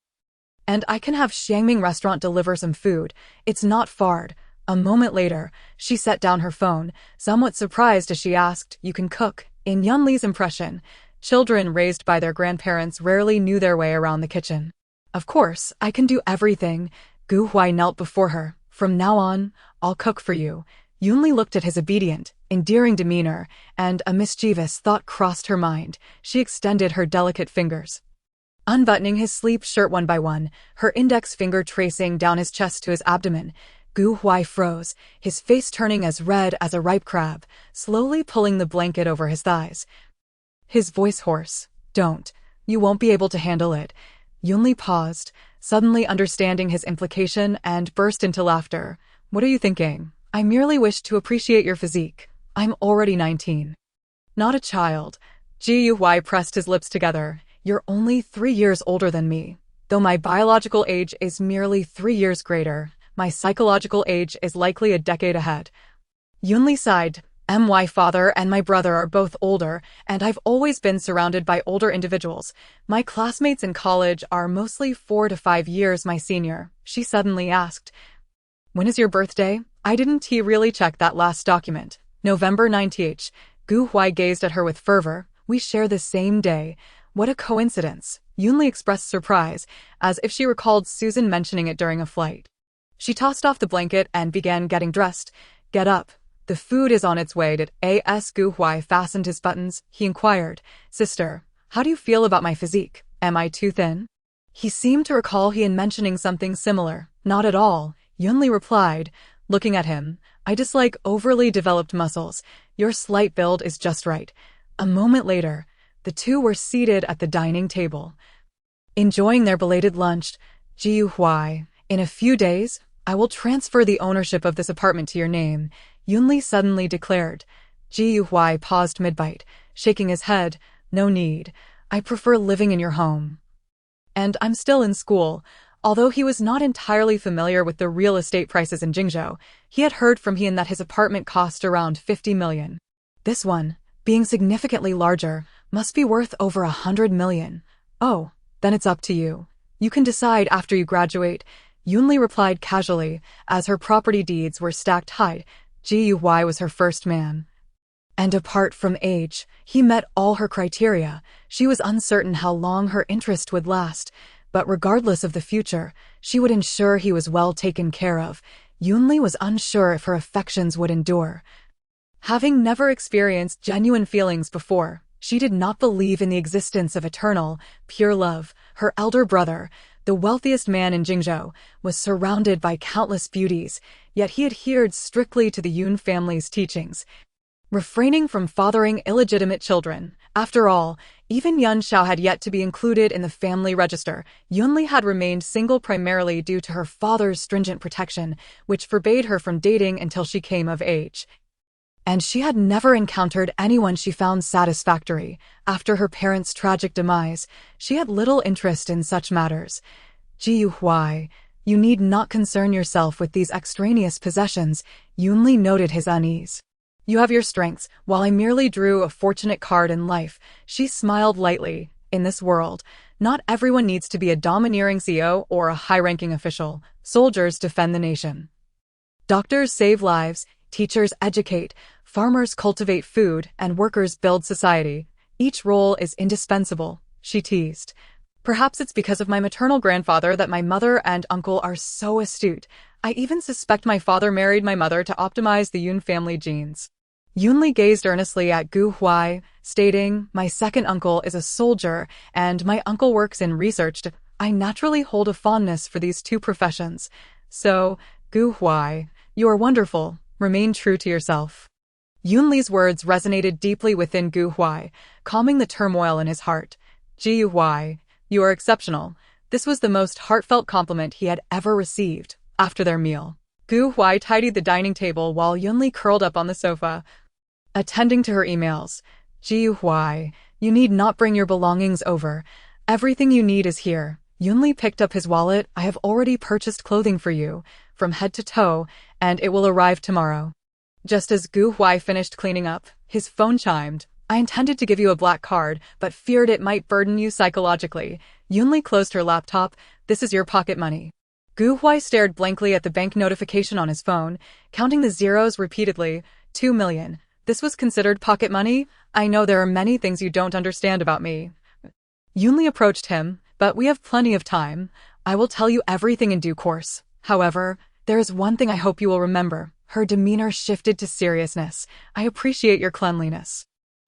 And I can have Xiangming restaurant deliver some food. It's not far. A moment later, she set down her phone, somewhat surprised as she asked, You can cook? In Yunli's impression, children raised by their grandparents rarely knew their way around the kitchen. Of course, I can do everything. Gu Huai knelt before her. From now on, I'll cook for you. Yunli looked at his obedient, endearing demeanor, and a mischievous thought crossed her mind. She extended her delicate fingers, unbuttoning his sleep shirt one by one, her index finger tracing down his chest to his abdomen. Gu Huai froze, his face turning as red as a ripe crab, slowly pulling the blanket over his thighs. His voice hoarse. Don't. You won't be able to handle it. Yunli paused, suddenly understanding his implication, and burst into laughter. What are you thinking? I merely wish to appreciate your physique. I'm already 19. Not a child. Ji Huai pressed his lips together. You're only 3 years older than me. Though my biological age is merely 3 years greater, my psychological age is likely a decade ahead. Yunli sighed. My father and my brother are both older, and I've always been surrounded by older individuals. My classmates in college are mostly 4 to 5 years my senior. She suddenly asked, When is your birthday? I didn't really check that last document. November 9th. Gu Huai gazed at her with fervor. We share the same day. What a coincidence. Yunli expressed surprise, as if she recalled Susan mentioning it during a flight. She tossed off the blanket and began getting dressed. Get up. The food is on its way. Did Gu Huai fastened his buttons? He inquired. Sister, how do you feel about my physique? Am I too thin? He seemed to recall Hian mentioning something similar. Not at all, Yunli replied, looking at him. I dislike overly developed muscles. Your slight build is just right. A moment later, the two were seated at the dining table, enjoying their belated lunch. Ji Huai, in a few days, I will transfer the ownership of this apartment to your name, Yunli suddenly declared. Ji Huai paused mid-bite, shaking his head. No need. I prefer living in your home. and I'm still in school. Although he was not entirely familiar with the real estate prices in Jingzhou, he had heard from Hyun that his apartment cost around 50 million. This one, being significantly larger, must be worth over 100 million. Oh, then it's up to you. You can decide after you graduate, Yunli replied casually, as her property deeds were stacked high. Huai was her first man. And apart from age, he met all her criteria. She was uncertain how long her interest would last, but regardless of the future, she would ensure he was well taken care of. Yunli was unsure if her affections would endure. Having never experienced genuine feelings before, she did not believe in the existence of eternal, pure love. Her elder brother, the wealthiest man in Jingzhou, was surrounded by countless beauties, yet he adhered strictly to the Yun family's teachings, refraining from fathering illegitimate children. After all, even Yun Xiao had yet to be included in the family register. Yunli had remained single primarily due to her father's stringent protection, which forbade her from dating until she came of age. And she had never encountered anyone she found satisfactory. After her parents' tragic demise, she had little interest in such matters. Huai, you need not concern yourself with these extraneous possessions. Yunli noted his unease. You have your strengths, while I merely drew a fortunate card in life. She smiled lightly. In this world, not everyone needs to be a domineering CEO or a high-ranking official. Soldiers defend the nation. Doctors save lives, teachers educate, farmers cultivate food, and workers build society. Each role is indispensable, she teased. Perhaps it's because of my maternal grandfather that my mother and uncle are so astute. I even suspect my father married my mother to optimize the Yun family genes. Yunli gazed earnestly at Huai, stating, my second uncle is a soldier, and my uncle works in research. I naturally hold a fondness for these two professions. So, Huai, you are wonderful. Remain true to yourself. Yunli's words resonated deeply within Huai, calming the turmoil in his heart. Huai, you are exceptional. This was the most heartfelt compliment he had ever received. After their meal, Huai tidied the dining table while Yunli curled up on the sofa, attending to her emails. Huai, you need not bring your belongings over. Everything you need is here. Yunli picked up his wallet. I have already purchased clothing for you, from head to toe, and it will arrive tomorrow. Just as Huai finished cleaning up, his phone chimed. I intended to give you a black card, but feared it might burden you psychologically. Yunli closed her laptop. This is your pocket money. Huai stared blankly at the bank notification on his phone, counting the zeros repeatedly. 2 million. This was considered pocket money? I know there are many things you don't understand about me. Yunli approached him, but we have plenty of time. I will tell you everything in due course. However, there is one thing I hope you will remember. Her demeanor shifted to seriousness. I appreciate your cleanliness.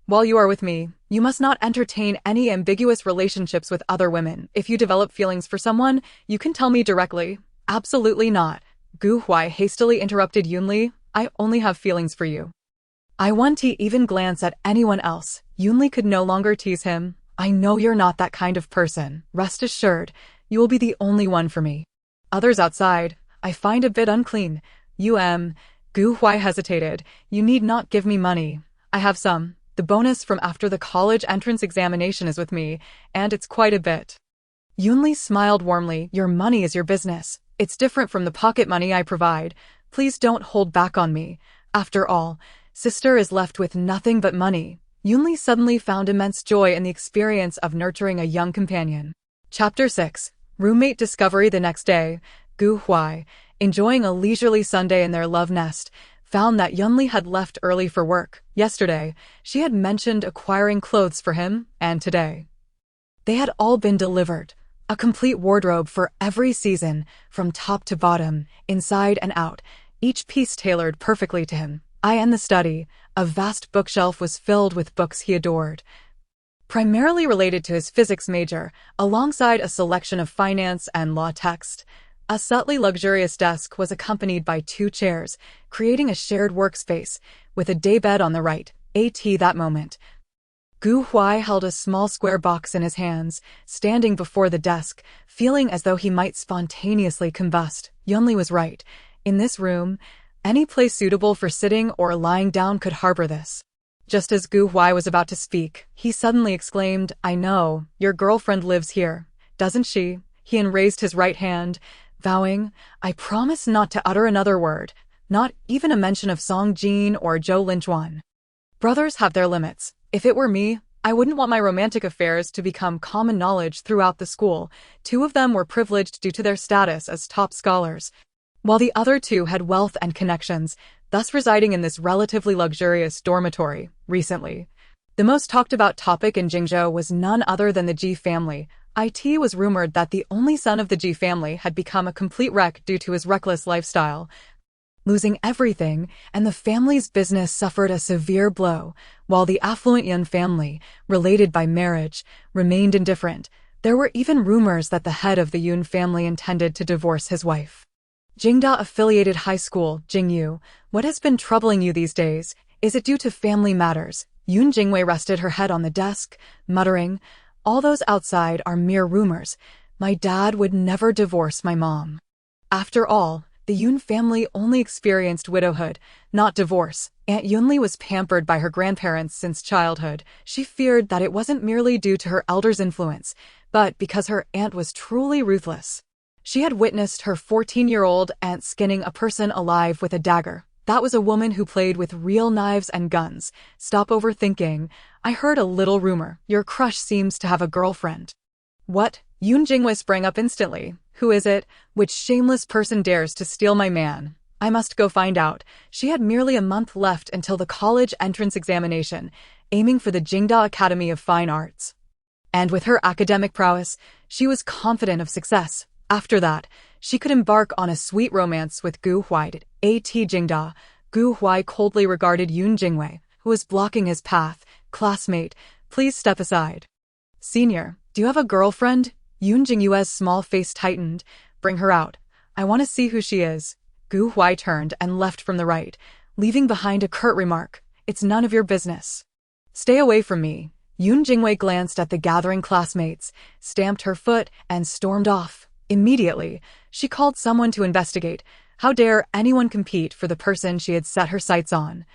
While you are with me, you must not entertain any ambiguous relationships with other women. If you develop feelings for someone, you can tell me directly. Absolutely not. Huai hastily interrupted Yunli. I only have feelings for you. I want to even glance at anyone else. Yunli could no longer tease him. I know you're not that kind of person. Rest assured, you will be the only one for me. Others outside, I find a bit unclean. Huai hesitated. You need not give me money. I have some. The bonus from after the college entrance examination is with me, and it's quite a bit. Yunli smiled warmly. Your money is your business. It's different from the pocket money I provide. Please don't hold back on me. After all, sister is left with nothing but money. Yunli suddenly found immense joy in the experience of nurturing a young companion. Chapter 6. Roommate discovery. The next day, Huai, enjoying a leisurely Sunday in their love nest, found that Yunli had left early for work. Yesterday, she had mentioned acquiring clothes for him, and today they had all been delivered. A complete wardrobe for every season, from top to bottom, inside and out, each piece tailored perfectly to him. In the study, a vast bookshelf was filled with books he adored, primarily related to his physics major, alongside a selection of finance and law text. A subtly luxurious desk was accompanied by 2 chairs, creating a shared workspace, with a daybed on the right. That moment, Huai held a small square box in his hands, standing before the desk, feeling as though he might spontaneously combust. Yunli was right. In this room, any place suitable for sitting or lying down could harbor this. Just as Huai was about to speak, he suddenly exclaimed, I know, your girlfriend lives here. doesn't she? He raised his right hand, vowing, I promise not to utter another word, not even a mention of Song Jin or Zhou Linchuan. Brothers have their limits. If it were me, I wouldn't want my romantic affairs to become common knowledge throughout the school. Two of them were privileged due to their status as top scholars, while the other two had wealth and connections, thus residing in this relatively luxurious dormitory recently. The most talked about topic in Jingzhou was none other than the Ji family. It was rumored that the only son of the Ji family had become a complete wreck due to his reckless lifestyle, losing everything, and the family's business suffered a severe blow, while the affluent Yun family, related by marriage, remained indifferent. There were even rumors that the head of the Yun family intended to divorce his wife. Jingda-affiliated high school, Jingyu, what has been troubling you these days? Is it due to family matters? Yun Jingwei rested her head on the desk, muttering, all those outside are mere rumors. My dad would never divorce my mom. After all, the Yun family only experienced widowhood, not divorce. Aunt Yunli was pampered by her grandparents since childhood. She feared that it wasn't merely due to her elders' influence, but because her aunt was truly ruthless. She had witnessed her 14-year-old aunt skinning a person alive with a dagger. That was a woman who played with real knives and guns. Stop overthinking. I heard a little rumor. Your crush seems to have a girlfriend. What? Yun Jingwei sprang up instantly. Who is it? Which shameless person dares to steal my man? I must go find out. She had merely a month left until the college entrance examination, aiming for the Jingda Academy of Fine Arts. And with her academic prowess, she was confident of success. After that, she could embark on a sweet romance with Gu Huai at Jingda. Gu Huai coldly regarded Yun Jingwei, who was blocking his path. Classmate, please step aside. Senior, do you have a girlfriend? Yun Jingyue's small face tightened. Bring her out. I want to see who she is. Gu Huai turned and left from the right, leaving behind a curt remark. It's none of your business. Stay away from me. Yun Jingwei glanced at the gathering classmates, stamped her foot, and stormed off. Immediately, she called someone to investigate. How dare anyone compete for the person she had set her sights on?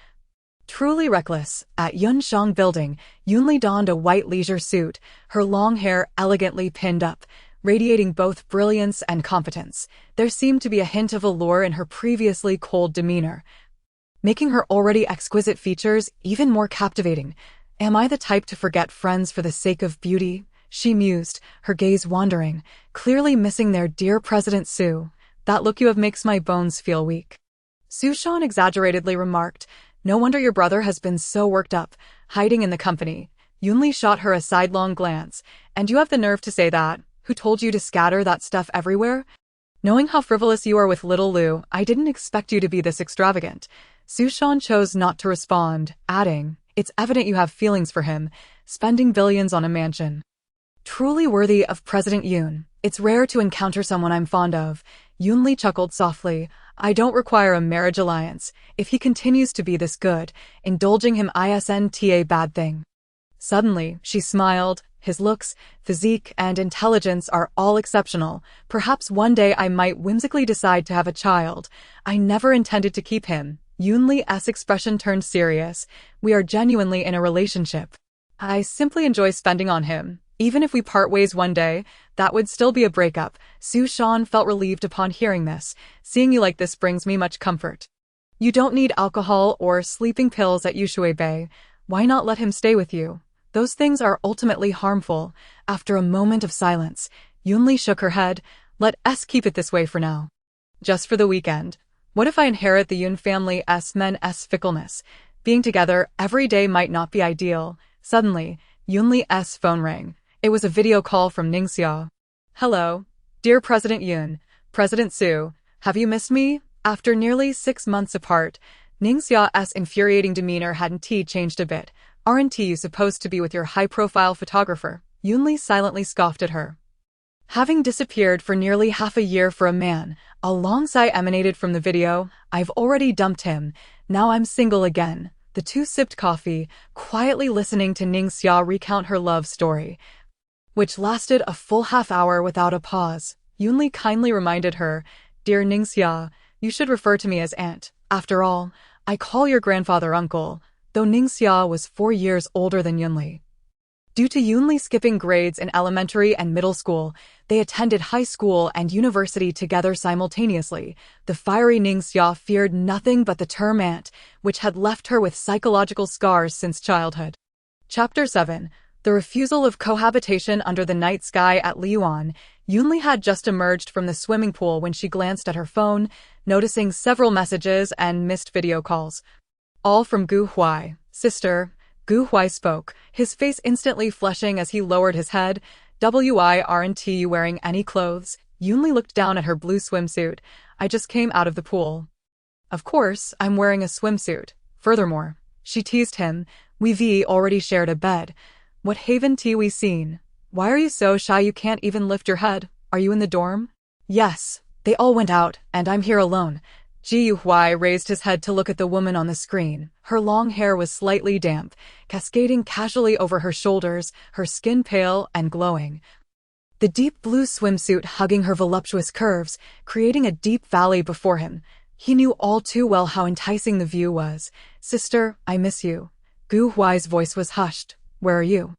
Truly reckless, at Yunshang Building, Yunli donned a white leisure suit, her long hair elegantly pinned up, radiating both brilliance and competence. There seemed to be a hint of allure in her previously cold demeanor, making her already exquisite features even more captivating. Am I the type to forget friends for the sake of beauty? She mused, her gaze wandering, clearly missing their dear President Su. That look you have makes my bones feel weak. Su Shan exaggeratedly remarked, no wonder your brother has been so worked up, hiding in the company. Yunli shot her a sidelong glance. And you have the nerve to say that? Who told you to scatter that stuff everywhere? Knowing how frivolous you are with little Lu, I didn't expect you to be this extravagant. Su Shan chose not to respond, adding, it's evident you have feelings for him, spending billions on a mansion. Truly worthy of President Yun. It's rare to encounter someone I'm fond of. Yunli chuckled softly. I don't require a marriage alliance. If he continues to be this good, indulging him isn't a bad thing. Suddenly, she smiled. His looks, physique, and intelligence are all exceptional. Perhaps one day I might whimsically decide to have a child. I never intended to keep him. Yunli's expression turned serious. We are genuinely in a relationship. I simply enjoy spending on him. Even if we part ways one day, that would still be a breakup. Su Shan felt relieved upon hearing this. Seeing you like this brings me much comfort. You don't need alcohol or sleeping pills at Yushui Bay. Why not let him stay with you? Those things are ultimately harmful. After a moment of silence, Yunli shook her head. Let us keep it this way for now. Just for the weekend. What if I inherit the Yun family's men's fickleness? Being together every day might not be ideal. Suddenly, Yunli's phone rang. It was a video call from Ningxia. Hello. Dear President Yun, President Su, have you missed me? After nearly 6 months apart, Ningxia's infuriating demeanor hadn't changed a bit. Aren't you supposed to be with your high-profile photographer? Yunli silently scoffed at her. Having disappeared for nearly half a year for a man, a long sigh emanated from the video. I've already dumped him. Now I'm single again. The two sipped coffee, quietly listening to Ningxia recount her love story, which lasted a full half-hour without a pause. Yunli kindly reminded her, Dear Ningxia, you should refer to me as aunt. After all, I call your grandfather uncle, though Ningxia was 4 years older than Yunli. Due to Yoonli skipping grades in elementary and middle school, they attended high school and university together simultaneously. The fiery Ningxia feared nothing but the term aunt, which had left her with psychological scars since childhood. Chapter 7. The refusal of cohabitation under the night sky at Liyuan. Yoonli had just emerged from the swimming pool when she glanced at her phone, noticing several messages and missed video calls. All from Gu Huai. Sister. Gu Huai spoke, his face instantly flushing as he lowered his head. Aren't you wearing any clothes? Yoonli looked down at her blue swimsuit. I just came out of the pool. Of course, I'm wearing a swimsuit. Furthermore, she teased him, we've already shared a bed. What haven't we seen? Why are you so shy you can't even lift your head? Are you in the dorm? Yes, they all went out, and I'm here alone. Huai raised his head to look at the woman on the screen. Her long hair was slightly damp, cascading casually over her shoulders, her skin pale and glowing. The deep blue swimsuit hugging her voluptuous curves, creating a deep valley before him. He knew all too well how enticing the view was. Sister, I miss you. Gu Huai's voice was hushed. Where are you?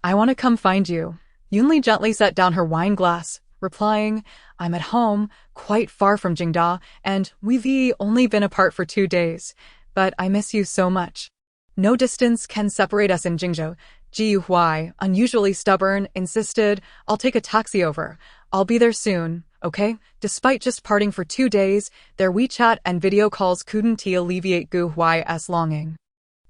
I want to come find you. Yoonli gently set down her wine glass, replying, I'm at home, quite far from Jingzhou, and we've only been apart for 2 days. But I miss you so much. No distance can separate us in Jingzhou. Huai, unusually stubborn, insisted, I'll take a taxi over. I'll be there soon, okay? Despite just parting for 2 days, their WeChat and video calls couldn't alleviate Gu Huai's longing.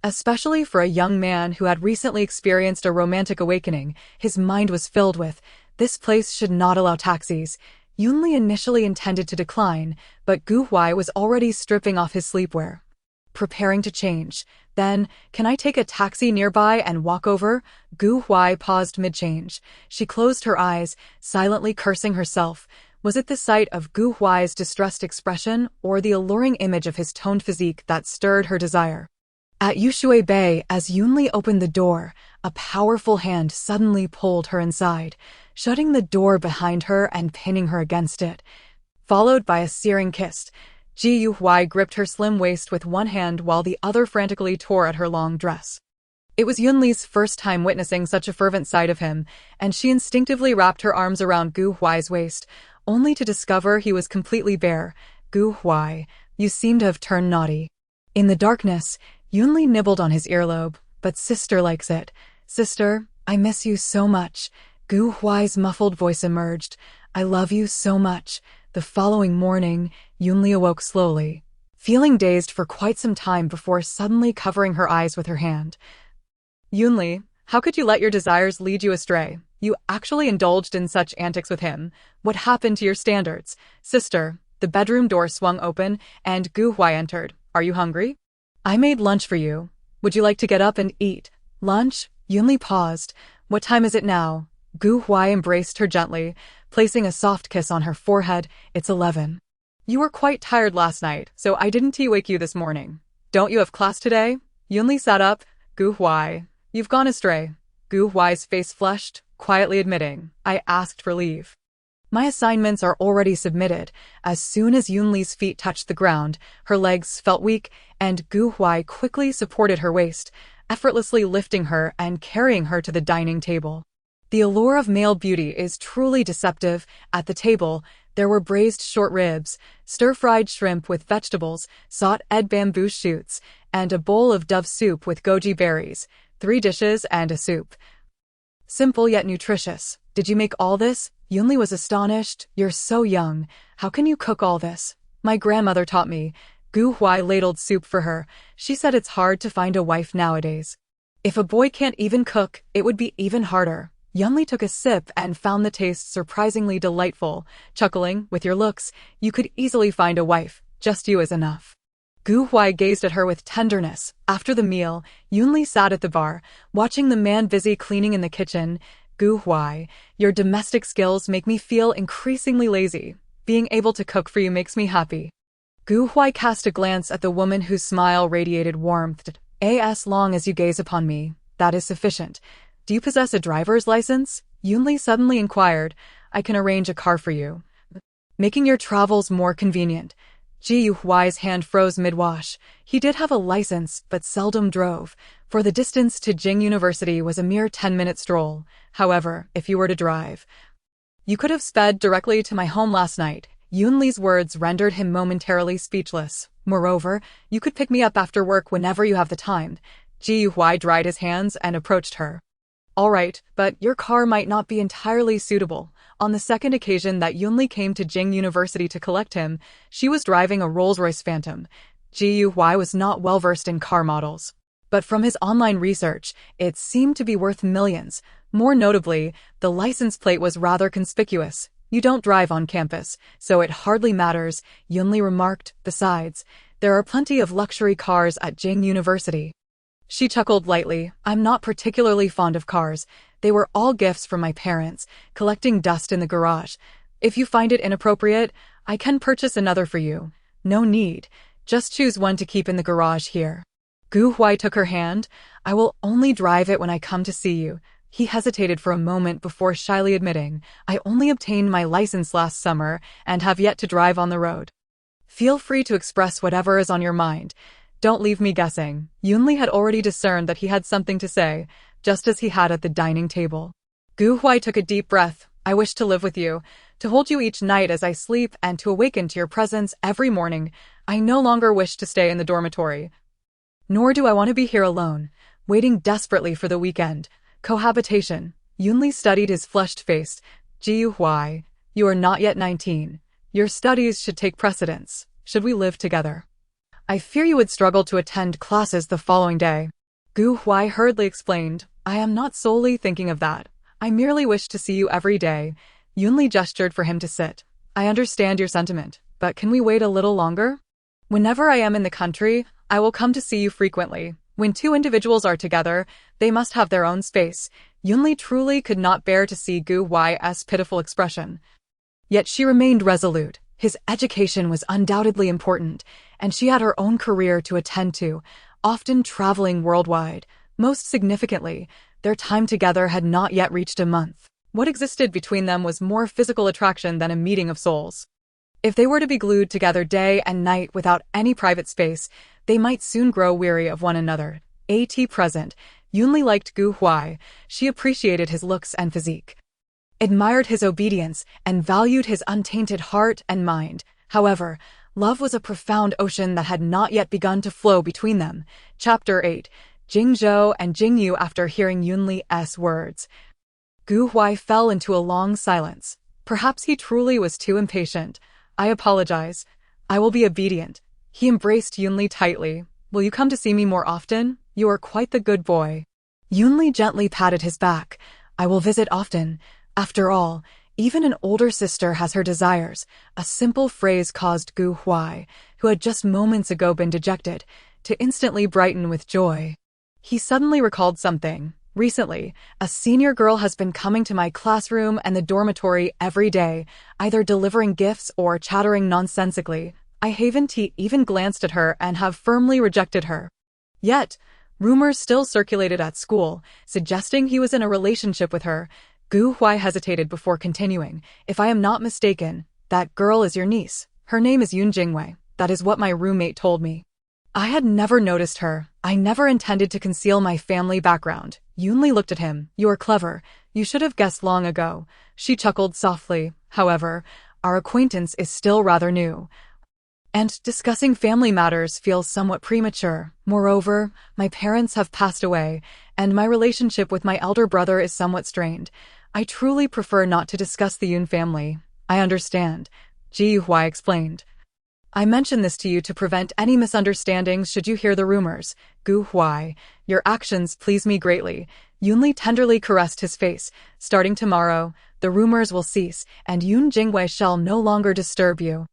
Especially for a young man who had recently experienced a romantic awakening, his mind was filled with, this place should not allow taxis. Yoonli initially intended to decline, but Gu Huai was already stripping off his sleepwear, preparing to change. Then, can I take a taxi nearby and walk over? Gu Huai paused mid-change. She closed her eyes, silently cursing herself. Was it the sight of Gu Huai's distressed expression or the alluring image of his toned physique that stirred her desire? At Yushui Bay, as Yoonli opened the door, a powerful hand suddenly pulled her inside, shutting the door behind her and pinning her against it. Followed by a searing kiss, Huai gripped her slim waist with one hand while the other frantically tore at her long dress. It was Yoonli's first time witnessing such a fervent sight of him, and she instinctively wrapped her arms around Gu Huai's waist, only to discover he was completely bare. Gu Huai, you seem to have turned naughty. In the darkness, Yoonli nibbled on his earlobe, but sister likes it. Sister, I miss you so much. Gu Huai's muffled voice emerged. I love you so much. The following morning, Yoonli awoke slowly, feeling dazed for quite some time before suddenly covering her eyes with her hand. Yoonli, how could you let your desires lead you astray? You actually indulged in such antics with him. What happened to your standards? Sister, the bedroom door swung open, and Gu Huai entered. Are you hungry? I made lunch for you. Would you like to get up and eat? Lunch? Yoonli paused. What time is it now? Gu Huai embraced her gently, placing a soft kiss on her forehead. It's 11. You were quite tired last night, so I didn't wake you this morning. Don't you have class today? Yoonli sat up. Gu Huai, you've gone astray. Gu Huai's face flushed, quietly admitting, I asked for leave. My assignments are already submitted. As soon as Yoonli's feet touched the ground, her legs felt weak, and Gu Huai quickly supported her waist, effortlessly lifting her and carrying her to the dining table. The allure of male beauty is truly deceptive. At the table, there were braised short ribs, stir-fried shrimp with vegetables, sauteed bamboo shoots, and a bowl of dove soup with goji berries, 3 dishes and a soup. Simple yet nutritious. Did you make all this? Yoonli was astonished. You're so young. How can you cook all this? My grandmother taught me. Gu Huai ladled soup for her. She said it's hard to find a wife nowadays. If a boy can't even cook, it would be even harder. Yoonli took a sip and found the taste surprisingly delightful, chuckling, with your looks, you could easily find a wife. Just you is enough. Gu Huai gazed at her with tenderness. After the meal, Yoonli sat at the bar, watching the man busy cleaning in the kitchen. Gu Huai, your domestic skills make me feel increasingly lazy. Being able to cook for you makes me happy. Gu Huai cast a glance at the woman whose smile radiated warmth. As long as you gaze upon me, that is sufficient. Do you possess a driver's license? Yoonli suddenly inquired. I can arrange a car for you, making your travels more convenient. Ji Huai's hand froze mid-wash. He did have a license, but seldom drove, for the distance to Jing University was a mere 10-minute stroll. However, if you were to drive, you could have sped directly to my home last night. Yunli's words rendered him momentarily speechless. Moreover, you could pick me up after work whenever you have the time. Ji Huai dried his hands and approached her. All right, but your car might not be entirely suitable. On the second occasion that Yunli came to Jing University to collect him, she was driving a Rolls-Royce Phantom. Ji Huai was not well-versed in car models, but from his online research, it seemed to be worth millions. More notably, the license plate was rather conspicuous. You don't drive on campus, so it hardly matters, Yunli remarked. Besides, there are plenty of luxury cars at Jing University. She chuckled lightly. I'm not particularly fond of cars. They were all gifts from my parents, collecting dust in the garage. If you find it inappropriate, I can purchase another for you. No need. Just choose one to keep in the garage here. Gu Huai took her hand. I will only drive it when I come to see you. He hesitated for a moment before shyly admitting, I only obtained my license last summer and have yet to drive on the road. Feel free to express whatever is on your mind. Don't leave me guessing. Yunli had already discerned that he had something to say, just as he had at the dining table. Gu Huai took a deep breath. I wish to live with you, to hold you each night as I sleep and to awaken to your presence every morning. I no longer wish to stay in the dormitory. Nor do I want to be here alone, waiting desperately for the weekend. Cohabitation. Yunli studied his flushed face. Ji Huai, you are not yet 19. Your studies should take precedence. Should we live together? I fear you would struggle to attend classes the following day. Gu Huai hurriedly explained, I am not solely thinking of that. I merely wish to see you every day. Yunli gestured for him to sit. I understand your sentiment, but can we wait a little longer? Whenever I am in the country, I will come to see you frequently. When two individuals are together, they must have their own space. Yunli truly could not bear to see Gu Huai's pitiful expression. Yet she remained resolute. His education was undoubtedly important, and she had her own career to attend to, often traveling worldwide. Most significantly, their time together had not yet reached a month. What existed between them was more physical attraction than a meeting of souls. If they were to be glued together day and night without any private space, they might soon grow weary of one another. At present, Yunli liked Gu Huai. She appreciated his looks and physique, admired his obedience, and valued his untainted heart and mind. However, love was a profound ocean that had not yet begun to flow between them. Chapter 8. Jingzhou and Jingyu. After hearing Yunli's words, Gu Huai fell into a long silence. Perhaps he truly was too impatient. I apologize. I will be obedient. He embraced Yunli tightly. Will you come to see me more often? You are quite the good boy. Yunli gently patted his back. I will visit often. After all, even an older sister has her desires. A simple phrase caused Gu Huai, who had just moments ago been dejected, to instantly brighten with joy. He suddenly recalled something. Recently, a senior girl has been coming to my classroom and the dormitory every day, either delivering gifts or chattering nonsensically. I haven't even glanced at her and have firmly rejected her. Yet, rumors still circulated at school, suggesting he was in a relationship with her. Gu Huai hesitated before continuing. If I am not mistaken, that girl is your niece. Her name is Jingzhou. That is what my roommate told me. I had never noticed her. I never intended to conceal my family background. Yunli looked at him. You are clever. You should have guessed long ago. She chuckled softly. However, our acquaintance is still rather new, and discussing family matters feels somewhat premature. Moreover, my parents have passed away, and my relationship with my elder brother is somewhat strained. I truly prefer not to discuss the Yun family. I understand, Ji Huai explained. I mention this to you to prevent any misunderstandings should you hear the rumors. Gu Huai, your actions please me greatly. Yunli tenderly caressed his face. Starting tomorrow, the rumors will cease, and Yun Jingwei shall no longer disturb you.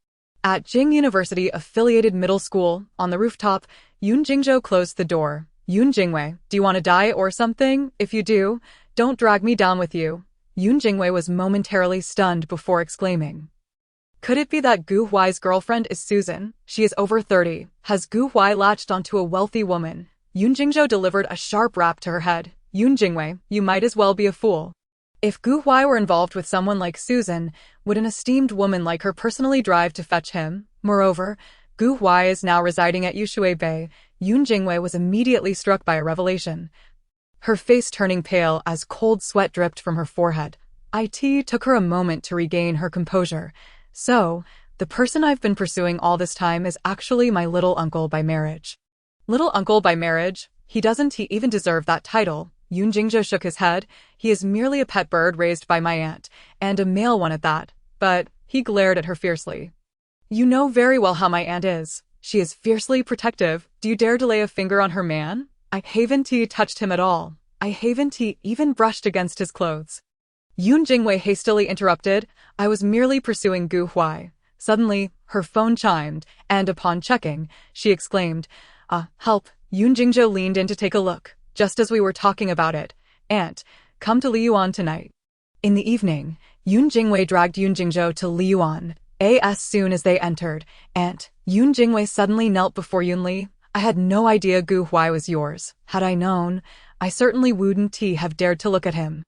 At Jing University Affiliated Middle School, on the rooftop, Yun Jingzhou closed the door. Yun Jingwei, do you want to die or something? If you do, don't drag me down with you. Yun Jingwei was momentarily stunned before exclaiming. Could it be that Gu Huai's girlfriend is Susan? She is over 30. Has Gu Huai latched onto a wealthy woman? Yun Jingzhou delivered a sharp rap to her head. Yun Jingwei, you might as well be a fool. If Gu Huai were involved with someone like Susan, would an esteemed woman like her personally drive to fetch him? Moreover, Gu Huai is now residing at Yushui Bay. Yun Jingwei was immediately struck by a revelation, her face turning pale as cold sweat dripped from her forehead. It took her a moment to regain her composure. So, the person I've been pursuing all this time is actually my little uncle by marriage. Little uncle by marriage? He even deserve that title. Yun Jingzhou shook his head. He is merely a pet bird raised by my aunt, and a male one at that. But, he glared at her fiercely. You know very well how my aunt is. She is fiercely protective. Do you dare to lay a finger on her man? I haven't touched him at all. I haven't even brushed against his clothes. Yun Jingwei hastily interrupted. I was merely pursuing Gu Huai. Suddenly, her phone chimed, and upon checking, she exclaimed, help. Yun Jingzhou leaned in to take a look, just as we were talking about it. Aunt, come to Liyuan tonight. In the evening, Yun Jingwei dragged Yun Jingzhou to Liyuan. As soon as they entered, Aunt, Yun Jingwei suddenly knelt before Yunli. I had no idea Gu Huai was yours. Had I known, I certainly wouldn't have dared to look at him.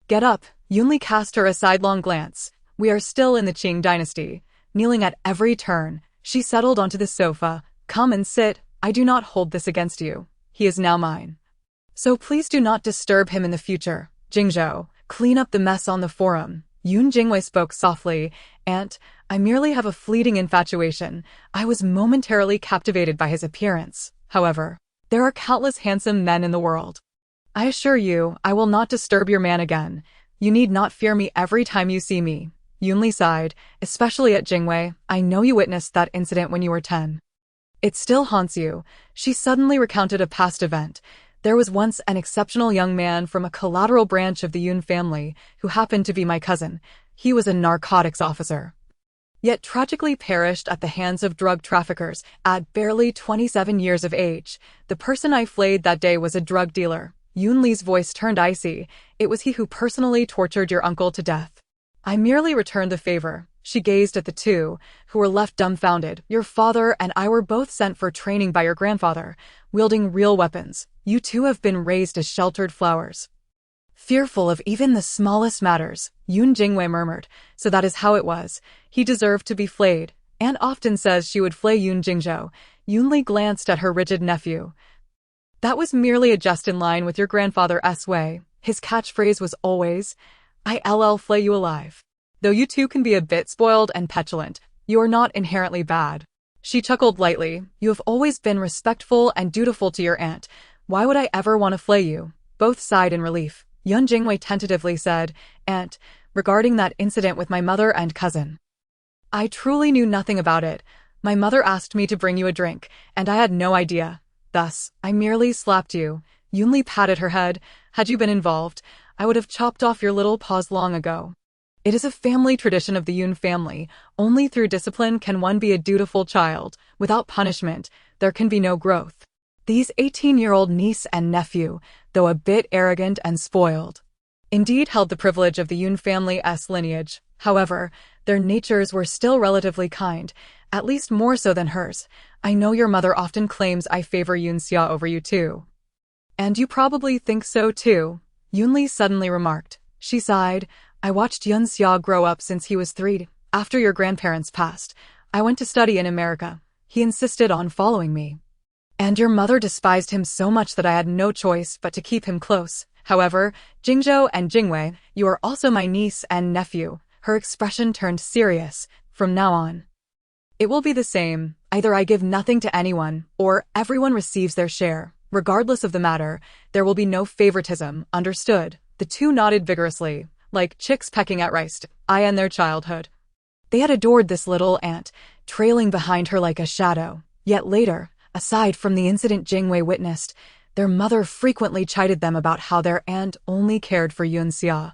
Get up. Yunli cast her a sidelong glance. We are still in the Qing dynasty. Kneeling at every turn, she settled onto the sofa. Come and sit. I do not hold this against you. He is now mine. So please do not disturb him in the future. Jingzhou, clean up the mess on the forum. Yun Jingwei spoke softly. Aunt, I merely have a fleeting infatuation. I was momentarily captivated by his appearance. However, there are countless handsome men in the world. I assure you, I will not disturb your man again. You need not fear me every time you see me. Yunli sighed, especially at Jingwei. I know you witnessed that incident when you were 10. It still haunts you. She suddenly recounted a past event. There was once an exceptional young man from a collateral branch of the Yun family who happened to be my cousin. He was a narcotics officer, yet tragically perished at the hands of drug traffickers at barely 27 years of age. The person I flayed that day was a drug dealer. Yun Li's voice turned icy. It was he who personally tortured your uncle to death. I merely returned the favor. She gazed at the two, who were left dumbfounded. Your father and I were both sent for training by your grandfather, wielding real weapons. You two have been raised as sheltered flowers, fearful of even the smallest matters. Yun Jingwei murmured. So that is how it was. He deserved to be flayed. Aunt often says she would flay Yun Jingzhou. Yunli glanced at her rigid nephew. That was merely a jest in line with your grandfather's way. His catchphrase was always, I'll flay you alive. Though you two can be a bit spoiled and petulant, you are not inherently bad. She chuckled lightly. You have always been respectful and dutiful to your aunt. Why would I ever want to flay you? Both sighed in relief. Yun Jingwei tentatively said, Aunt, regarding that incident with my mother and cousin, I truly knew nothing about it. My mother asked me to bring you a drink, and I had no idea. Thus, I merely slapped you. Yunli patted her head. Had you been involved, I would have chopped off your little paws long ago. It is a family tradition of the Yun family. Only through discipline can one be a dutiful child. Without punishment, there can be no growth. These 18-year-old niece and nephew, though a bit arrogant and spoiled, indeed held the privilege of the Yun family's lineage. However, their natures were still relatively kind, at least more so than hers. I know your mother often claims I favor Yunxia over you too. And you probably think so too, Yunli suddenly remarked. She sighed. I watched Yunxia grow up since he was 3. After your grandparents passed, I went to study in America. He insisted on following me. And your mother despised him so much that I had no choice but to keep him close. However, Jingzhou and Jingwei, you are also my niece and nephew. Her expression turned serious. From now on, it will be the same. Either I give nothing to anyone, or everyone receives their share. Regardless of the matter, there will be no favoritism. Understood? The two nodded vigorously, like chicks pecking at rice. I and their childhood. They had adored this little aunt, trailing behind her like a shadow. Yet later, aside from the incident Jingwei witnessed, their mother frequently chided them about how their aunt only cared for Yunxia,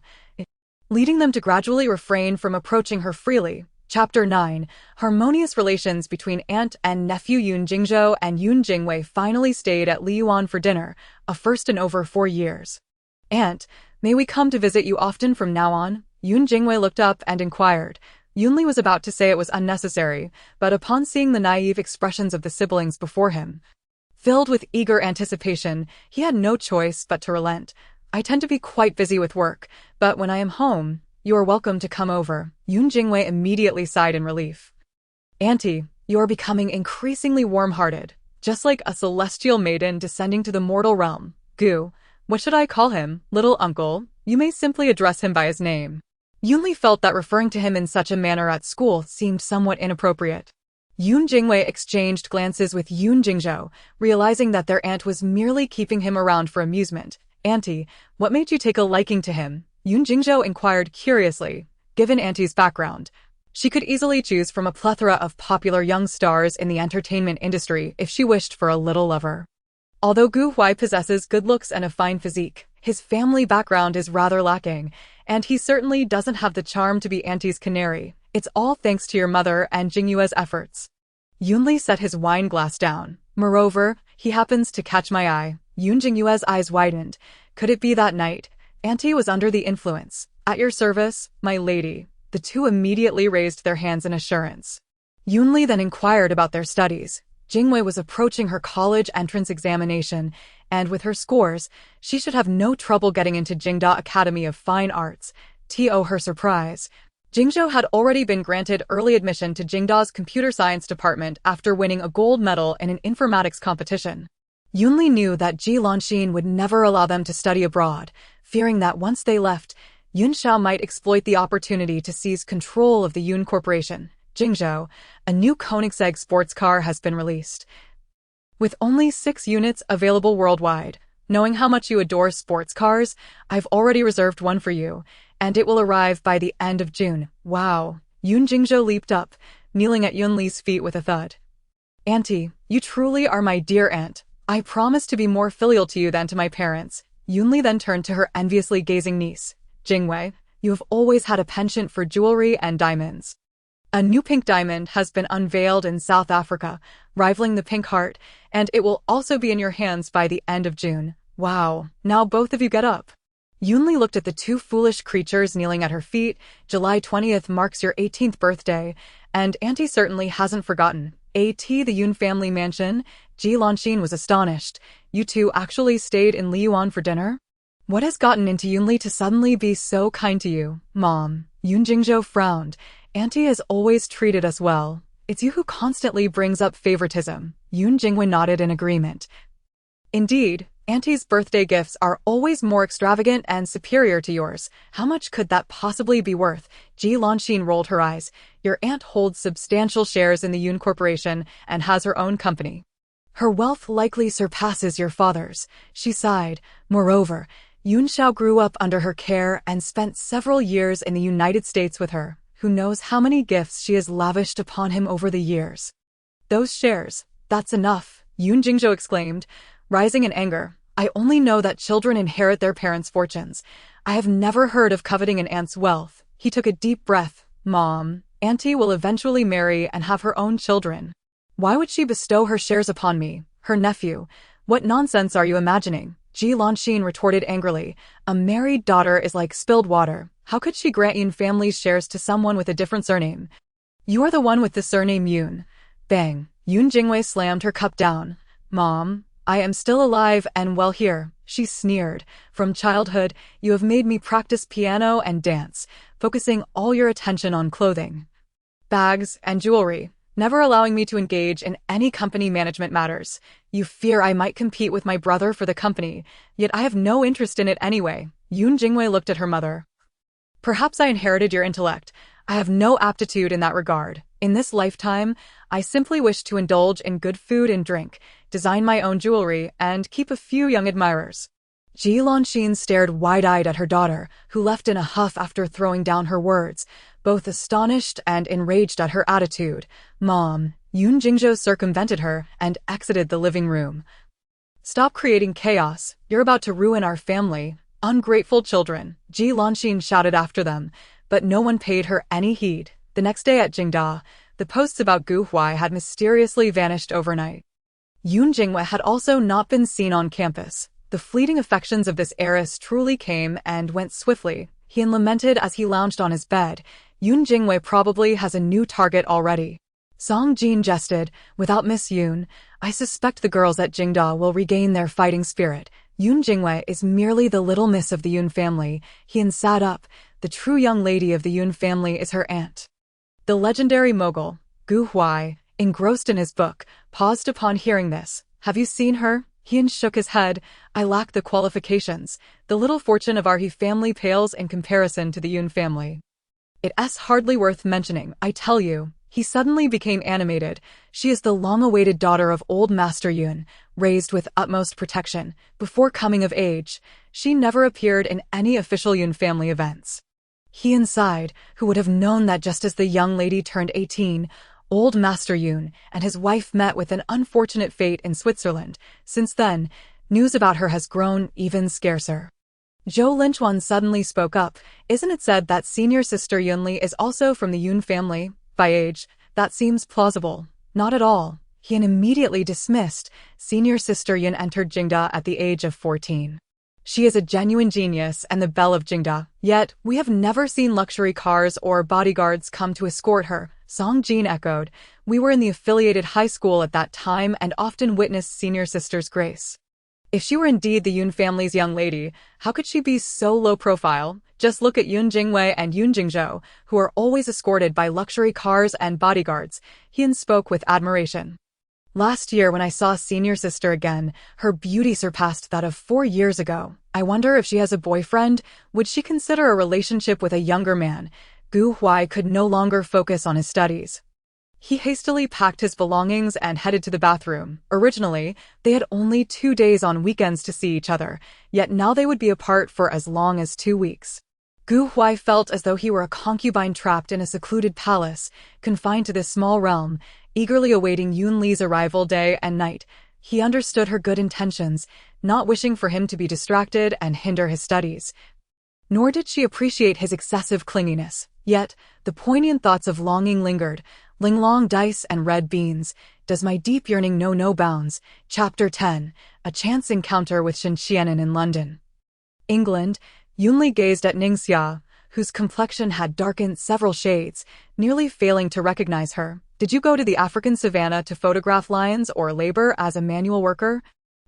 leading them to gradually refrain from approaching her freely. Chapter 9. Harmonious relations between aunt and nephew. Yun Jingzhou and Yun Jingwei finally stayed at Liyuan for dinner, a first in over 4 years. Aunt, may we come to visit you often from now on? Yun Jingwei looked up and inquired. Yunli was about to say it was unnecessary, but upon seeing the naive expressions of the siblings before him, filled with eager anticipation, he had no choice but to relent. I tend to be quite busy with work, but when I am home, you are welcome to come over. Yun Jingwei immediately sighed in relief. Auntie, You're becoming increasingly warm-hearted, just like a celestial maiden descending to the mortal realm. Gu, what should I call him? Little uncle? You may simply address him by his name. Yunli felt that referring to him in such a manner at school seemed somewhat inappropriate. Yun Jingwei exchanged glances with Yun Jingzhou, realizing that their aunt was merely keeping him around for amusement. Auntie, what made you take a liking to him? Yun Jingzhou inquired curiously. Given Auntie's background, she could easily choose from a plethora of popular young stars in the entertainment industry if she wished for a little lover. Although Gu Huai possesses good looks and a fine physique, his family background is rather lacking, and he certainly doesn't have the charm to be Auntie's canary. It's all thanks to your mother and Jingyue's efforts. Yunli set his wine glass down. Moreover, he happens to catch my eye. Yun Jingyue's eyes widened. Could it be that night? Auntie was under the influence. At your service, my lady. The two immediately raised their hands in assurance. Yunli then inquired about their studies. Jingwei was approaching her college entrance examination, and with her scores, she should have no trouble getting into Jingda Academy of Fine Arts. To her surprise, Jingzhou had already been granted early admission to Jingda's computer science department after winning a gold medal in an informatics competition. Yunli knew that Ji Lanxin would never allow them to study abroad, fearing that once they left, Yun Xiao might exploit the opportunity to seize control of the Yun Corporation. Jingzhou, a new Koenigsegg sports car has been released. With only 6 units available worldwide, knowing how much you adore sports cars, I've already reserved one for you, and it will arrive by the end of June. Wow! Yun Jingzhou leaped up, kneeling at Yun Li's feet with a thud. Auntie, you truly are my dear aunt. I promise to be more filial to you than to my parents. Yun Li then turned to her enviously gazing niece. Jingwei, you have always had a penchant for jewelry and diamonds. A new pink diamond has been unveiled in South Africa, rivaling the pink heart, and it will also be in your hands by the end of June. Wow, now both of you get up. Yunli looked at the two foolish creatures kneeling at her feet. July 20th marks your 18th birthday, and Auntie certainly hasn't forgotten. The Yun family mansion? Ji Lanxin was astonished. You two actually stayed in Liyuan for dinner? What has gotten into Yunli to suddenly be so kind to you, Mom? Yun Jingzhou frowned. Auntie has always treated us well. It's you who constantly brings up favoritism. Yun Jingwen nodded in agreement. Indeed, Auntie's birthday gifts are always more extravagant and superior to yours. How much could that possibly be worth? Ji Lanxin rolled her eyes. Your aunt holds substantial shares in the Yun Corporation and has her own company. Her wealth likely surpasses your father's. She sighed. Moreover, Yun Xiao grew up under her care and spent several years in the United States with her. Who knows how many gifts she has lavished upon him over the years. Those shares, that's enough, Yun Jingzhou exclaimed, rising in anger. I only know that children inherit their parents' fortunes. I have never heard of coveting an aunt's wealth. He took a deep breath. Mom, Auntie will eventually marry and have her own children. Why would she bestow her shares upon me, her nephew? What nonsense are you imagining? Ji Lanxin retorted angrily. A married daughter is like spilled water. How could she grant Yun family's shares to someone with a different surname? You are the one with the surname Yun. Bang. Yun Jingwei slammed her cup down. Mom, I am still alive and well here, she sneered. From childhood, you have made me practice piano and dance, focusing all your attention on clothing, bags, and jewelry, never allowing me to engage in any company management matters. You fear I might compete with my brother for the company, yet I have no interest in it anyway. Yun Jingwei looked at her mother. Perhaps I inherited your intellect. I have no aptitude in that regard. In this lifetime, I simply wish to indulge in good food and drink, design my own jewelry, and keep a few young admirers. Ji Lanxin stared wide-eyed at her daughter, who left in a huff after throwing down her words, both astonished and enraged at her attitude. Mom, Yun Jingzhou circumvented her and exited the living room. Stop creating chaos. You're about to ruin our family. Ungrateful children, Ji Lanxin shouted after them, but no one paid her any heed. The next day at Jingda, the posts about Gu Huai had mysteriously vanished overnight. Yun Jingwei had also not been seen on campus. The fleeting affections of this heiress truly came and went swiftly. He lamented as he lounged on his bed. Yun Jingwei probably has a new target already. Song Jin jested, without Miss Yun, I suspect the girls at Jingda will regain their fighting spirit. Yun Jingwei is merely the little miss of the Yun family. He sat up. The true young lady of the Yun family is her aunt. The legendary mogul, Gu Huai, engrossed in his book, paused upon hearing this. Have you seen her? Hyun shook his head. I lack the qualifications. The little fortune of our He family pales in comparison to the Yoon family. It's hardly worth mentioning, I tell you. He suddenly became animated. She is the long-awaited daughter of old Master Yoon, raised with utmost protection. Before coming of age, she never appeared in any official Yoon family events. Hyun sighed, who would have known that just as the young lady turned 18, old Master Yoon and his wife met with an unfortunate fate in Switzerland. Since then, news about her has grown even scarcer. Zhou Linchuan suddenly spoke up. Isn't it said that senior sister Yunli is also from the Yoon family? By age, that seems plausible. Not at all. Hyun immediately dismissed. Senior sister Yun entered Jingda at the age of 14. She is a genuine genius and the belle of Jingda. Yet, we have never seen luxury cars or bodyguards come to escort her. Song Jin echoed. We were in the affiliated high school at that time and often witnessed senior sister's grace. If she were indeed the Yoon family's young lady, how could she be so low profile? Just look at Yoon Jingwei and Yoon Jingzhou, who are always escorted by luxury cars and bodyguards. Hyun spoke with admiration. Last year when I saw senior sister again, her beauty surpassed that of 4 years ago. I wonder if she has a boyfriend. Would she consider a relationship with a younger man? Huai could no longer focus on his studies. He hastily packed his belongings and headed to the bathroom. Originally, they had only 2 days on weekends to see each other, yet now they would be apart for as long as 2 weeks. Huai felt as though he were a concubine trapped in a secluded palace, confined to this small realm, eagerly awaiting Yoon Lee's arrival day and night. He understood her good intentions, not wishing for him to be distracted and hinder his studies. Nor did she appreciate his excessive clinginess. Yet, the poignant thoughts of longing lingered. Linglong dice and red beans. Does my deep yearning know no bounds? Chapter 10. A chance encounter with Shen Qianan in London. England. Yunli gazed at Ningxia, whose complexion had darkened several shades, nearly failing to recognize her. Did you go to the African savannah to photograph lions or labor as a manual worker?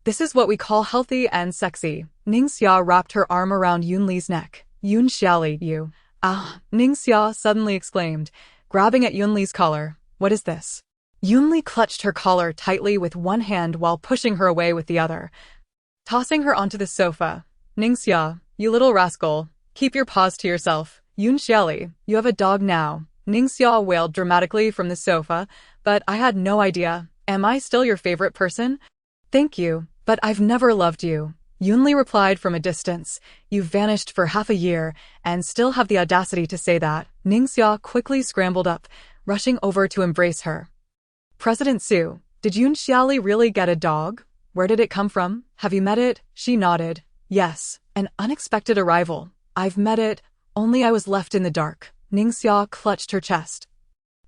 This is what we call healthy and sexy. Ningxia wrapped her arm around Yunli's neck. Yun Xiali, you. Ah, Ningxia suddenly exclaimed, grabbing at Yunli's collar. What is this? Yunli clutched her collar tightly with one hand while pushing her away with the other, tossing her onto the sofa. Ningxia, you little rascal, keep your paws to yourself. Yun Xiali, you have a dog now. Ningxia wailed dramatically from the sofa, but I had no idea. Am I still your favorite person? Thank you, but I've never loved you. Yunli replied from a distance. You vanished for half a year, and still have the audacity to say that. Ningxia quickly scrambled up, rushing over to embrace her. President Su, did Yun Xiali really get a dog? Where did it come from? Have you met it? She nodded. Yes, an unexpected arrival. I've met it, only I was left in the dark. Ningxia clutched her chest.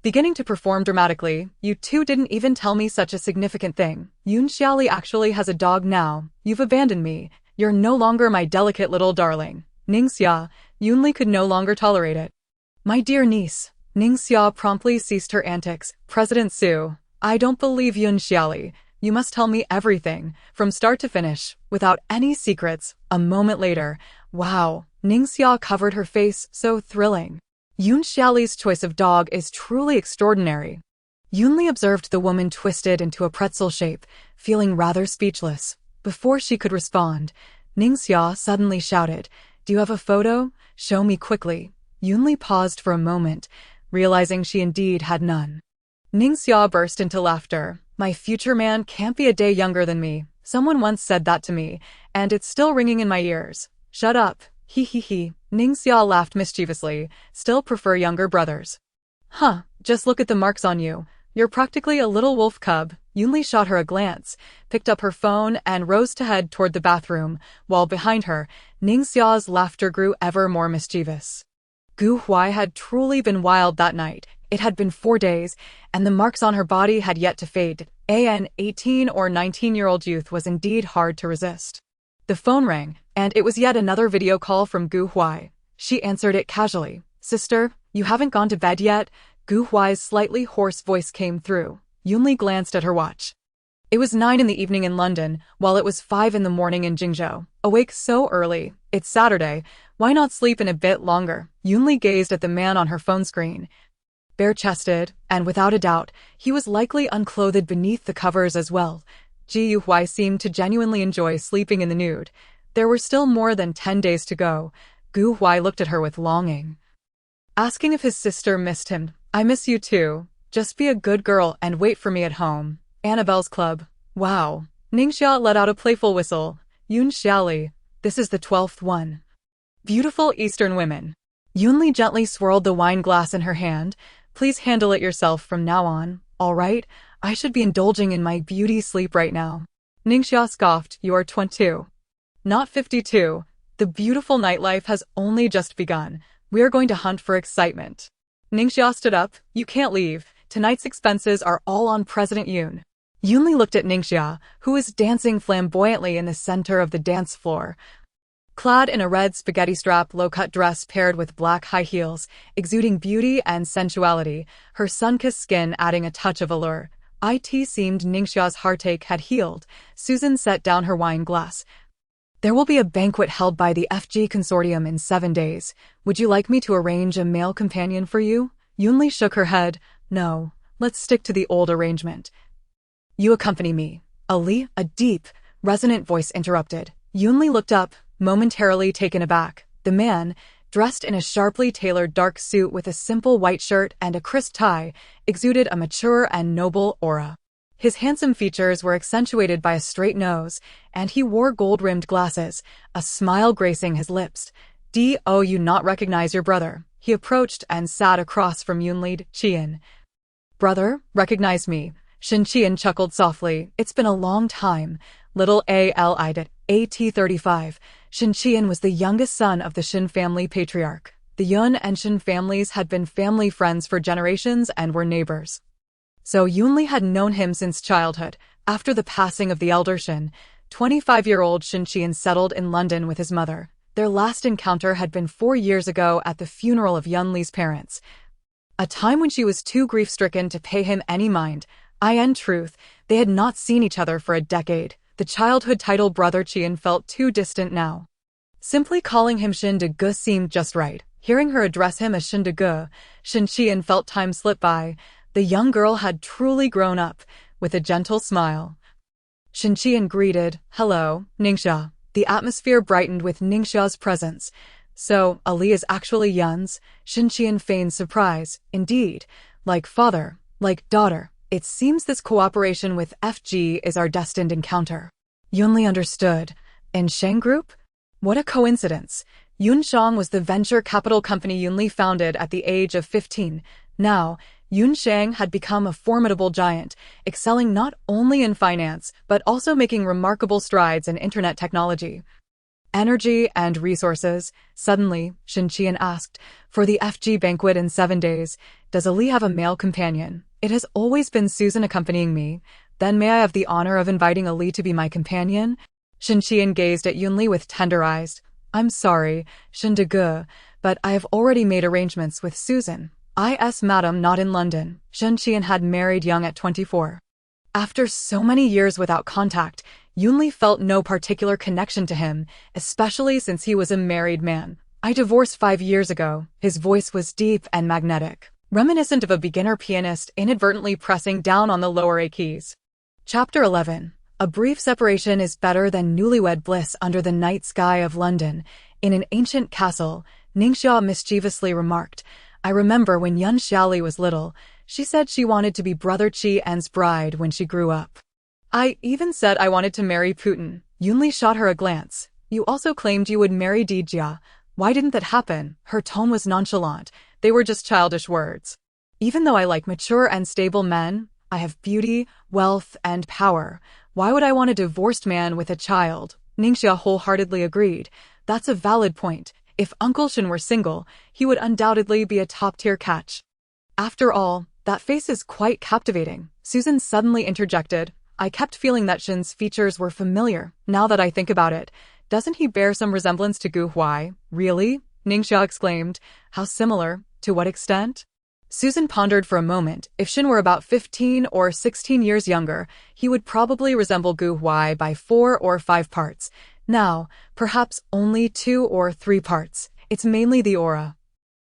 Beginning to perform dramatically, you two didn't even tell me such a significant thing. Yun Xiali actually has a dog now. You've abandoned me. You're no longer my delicate little darling. Ningxia, Yunli could no longer tolerate it. My dear niece. Ningxia promptly ceased her antics. President Su, I don't believe Yun Xiali. You must tell me everything, from start to finish, without any secrets. A moment later, wow, Ningxia covered her face, so thrilling. Yun Xiali's choice of dog is truly extraordinary. Yunli observed the woman twisted into a pretzel shape, feeling rather speechless. Before she could respond, Ningxia suddenly shouted, Do you have a photo? Show me quickly. Yunli paused for a moment, realizing she indeed had none. Ningxia burst into laughter. My future man can't be a day younger than me. Someone once said that to me, and it's still ringing in my ears. Shut up. He. Ningxia laughed mischievously. Still prefer younger brothers. Huh, just look at the marks on you. You're practically a little wolf cub. Yunli shot her a glance, picked up her phone, and rose to head toward the bathroom, while behind her, Ningxia's laughter grew ever more mischievous. Huai had truly been wild that night. It had been 4 days, and the marks on her body had yet to fade. An 18 or 19-year-old youth was indeed hard to resist. The phone rang, and it was yet another video call from Huai. She answered it casually. Sister, you haven't gone to bed yet? Huai's slightly hoarse voice came through. Yunli glanced at her watch. It was 9 in the evening in London, while it was 5 in the morning in Jingzhou. Awake so early. It's Saturday. Why not sleep in a bit longer? Yunli gazed at the man on her phone screen. bare-chested, and without a doubt, he was likely unclothed beneath the covers as well. Huai seemed to genuinely enjoy sleeping in the nude. There were still more than 10 days to go. Huai looked at her with longing, asking if his sister missed him. "I miss you too. Just be a good girl and wait for me at home." Annabelle's club. Wow. Ningxia let out a playful whistle. Yun Xiaoli. This is the 12th one. Beautiful Eastern women. Yunli gently swirled the wine glass in her hand. "Please handle it yourself from now on, all right? I should be indulging in my beauty sleep right now." Ningxia scoffed. "You are 22. Not 52. The beautiful nightlife has only just begun. We are going to hunt for excitement." Ningxia stood up. "You can't leave. Tonight's expenses are all on President Yun." Yunli looked at Ningxia, who was dancing flamboyantly in the center of the dance floor. Clad in a red spaghetti-strap low-cut dress paired with black high heels, exuding beauty and sensuality, her sun-kissed skin adding a touch of allure. It seemed Ningxia's heartache had healed. Susan set down her wine glass. "There will be a banquet held by the FG Consortium in 7 days. Would you like me to arrange a male companion for you?" Yunli shook her head. "No, let's stick to the old arrangement. You accompany me." "Ali," a deep, resonant voice interrupted. Yunli looked up, momentarily taken aback. The man, dressed in a sharply tailored dark suit with a simple white shirt and a crisp tie, exuded a mature and noble aura. His handsome features were accentuated by a straight nose, and he wore gold-rimmed glasses, a smile gracing his lips. "Do you not recognize your brother?" He approached and sat across from Yunli Qian. "Brother, recognize me." Shin Qian chuckled softly. "It's been a long time. Little Ali AT-35. Shin Qian was the youngest son of the Shin family patriarch. The Yun and Shin families had been family friends for generations and were neighbors. So Yunli had known him since childhood. After the passing of the elder Shin, 25-year-old Shin Qian settled in London with his mother. Their last encounter had been 4 years ago at the funeral of Yunli's parents, a time when she was too grief-stricken to pay him any mind. In truth, they had not seen each other for a decade. The childhood title Brother Qian felt too distant now. Simply calling him Shin De Gu seemed just right. Hearing her address him as Shin De Gu, Shin Qian felt time slip by. The young girl had truly grown up. With a gentle smile, Shin Qian greeted, "Hello, Ningxia." The atmosphere brightened with Ningxia's presence. "So, Ali is actually Yun's?" Shin Qian feigned surprise. "Indeed. Like father, like daughter. It seems this cooperation with FG is our destined encounter." Yunli understood. "And Sheng Group? What a coincidence." Yunsheng was the venture capital company Yunli founded at the age of 15. Now, Yunsheng had become a formidable giant, excelling not only in finance, but also making remarkable strides in internet technology, energy, and resources. Suddenly, Shin Qian asked, "For the FG banquet in 7 days, does Ali have a male companion?" "It has always been Susan accompanying me." "Then may I have the honor of inviting Ali to be my companion?" Shin Qian gazed at Yunli with tender eyes. "I'm sorry, Shin De Gu, but I have already made arrangements with Susan. Madam, not in London." Shin Qian had married young at 24. After so many years without contact, Yunli felt no particular connection to him, especially since he was a married man. "I divorced 5 years ago." His voice was deep and magnetic, reminiscent of a beginner pianist inadvertently pressing down on the lower A keys. Chapter 11. A brief separation is better than newlywed bliss. Under the night sky of London, in an ancient castle, Ningxia mischievously remarked, "I remember when Yun Xiaoli was little, she said she wanted to be Brother Qian's bride when she grew up. I even said I wanted to marry Putin." Yunli shot her a glance. "You also claimed you would marry Dijia. Why didn't that happen?" Her tone was nonchalant. "They were just childish words. Even though I like mature and stable men, I have beauty, wealth, and power. Why would I want a divorced man with a child?" Ningxia wholeheartedly agreed. "That's a valid point. If Uncle Shin were single, he would undoubtedly be a top-tier catch. After all, that face is quite captivating." Susan suddenly interjected, "I kept feeling that Shin's features were familiar. Now that I think about it, doesn't he bear some resemblance to Gu Huai?" "Really?" Ningxia exclaimed. "How similar? To what extent?" Susan pondered for a moment. If Shin were about 15 or 16 years younger, he would probably resemble Gu Huai by 4 or 5 parts. Now, perhaps only 2 or 3 parts. It's mainly the aura.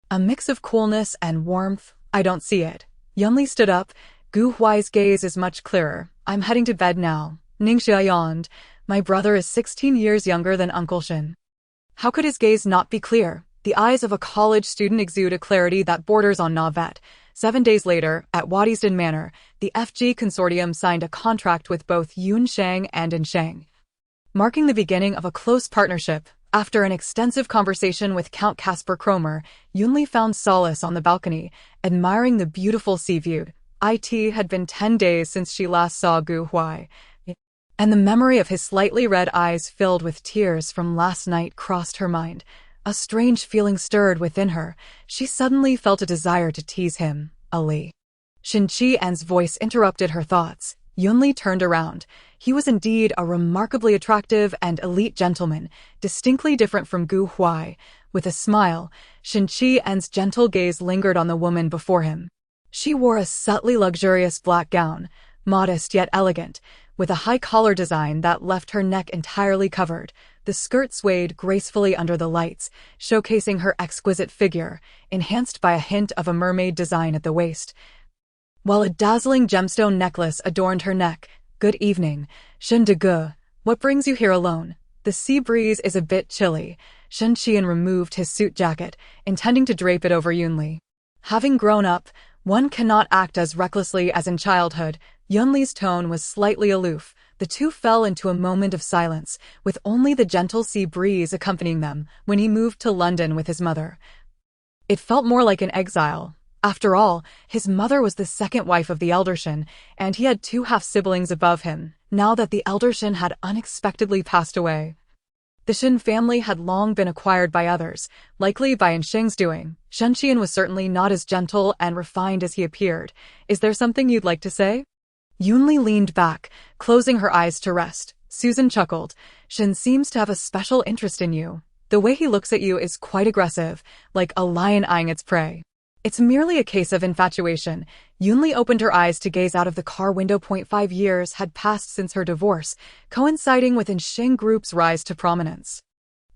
A mix of coolness and warmth. I don't see it. Yunli stood up. Gu Huai's gaze is much clearer. I'm heading to bed now. Ningxia yawned. My brother is 16 years younger than Uncle Shen. How could his gaze not be clear? The eyes of a college student exude a clarity that borders on navet. 7 days later, at Wadisden Manor, the FG consortium signed a contract with both Yun Shang and In Shang, marking the beginning of a close partnership. After an extensive conversation with Count Caspar Cromer, Yunli found solace on the balcony, admiring the beautiful sea view. It had been 10 days since she last saw Gu Huai, and the memory of his slightly red eyes filled with tears from last night crossed her mind. A strange feeling stirred within her. She suddenly felt a desire to tease him. Ali. Shin Chi-en's voice interrupted her thoughts. Yunli turned around. He was indeed a remarkably attractive and elite gentleman, distinctly different from Gu Huai. With a smile, Shin Chi-en's gentle gaze lingered on the woman before him. She wore a subtly luxurious black gown, modest yet elegant, with a high collar design that left her neck entirely covered. The skirt swayed gracefully under the lights, showcasing her exquisite figure, enhanced by a hint of a mermaid design at the waist, while a dazzling gemstone necklace adorned her neck. Good evening, Shen de Gu. What brings you here alone? The sea breeze is a bit chilly. Shen Qian removed his suit jacket, intending to drape it over Yunli. Having grown up, one cannot act as recklessly as in childhood. Yunli's tone was slightly aloof. The two fell into a moment of silence, with only the gentle sea breeze accompanying them when he moved to London with his mother. It felt more like an exile. After all, his mother was the second wife of the elder Shen, and he had 2 half-siblings above him, now that the elder Shen had unexpectedly passed away. The Shen family had long been acquired by others, likely by In Sheng's doing. Shen Qian was certainly not as gentle and refined as he appeared. Is there something you'd like to say? Yunli leaned back, closing her eyes to rest. Susan chuckled. Shen seems to have a special interest in you. The way he looks at you is quite aggressive, like a lion eyeing its prey. It's merely a case of infatuation. Yunli opened her eyes to gaze out of the car window. 5 years had passed since her divorce, coinciding with In Sheng Group's rise to prominence.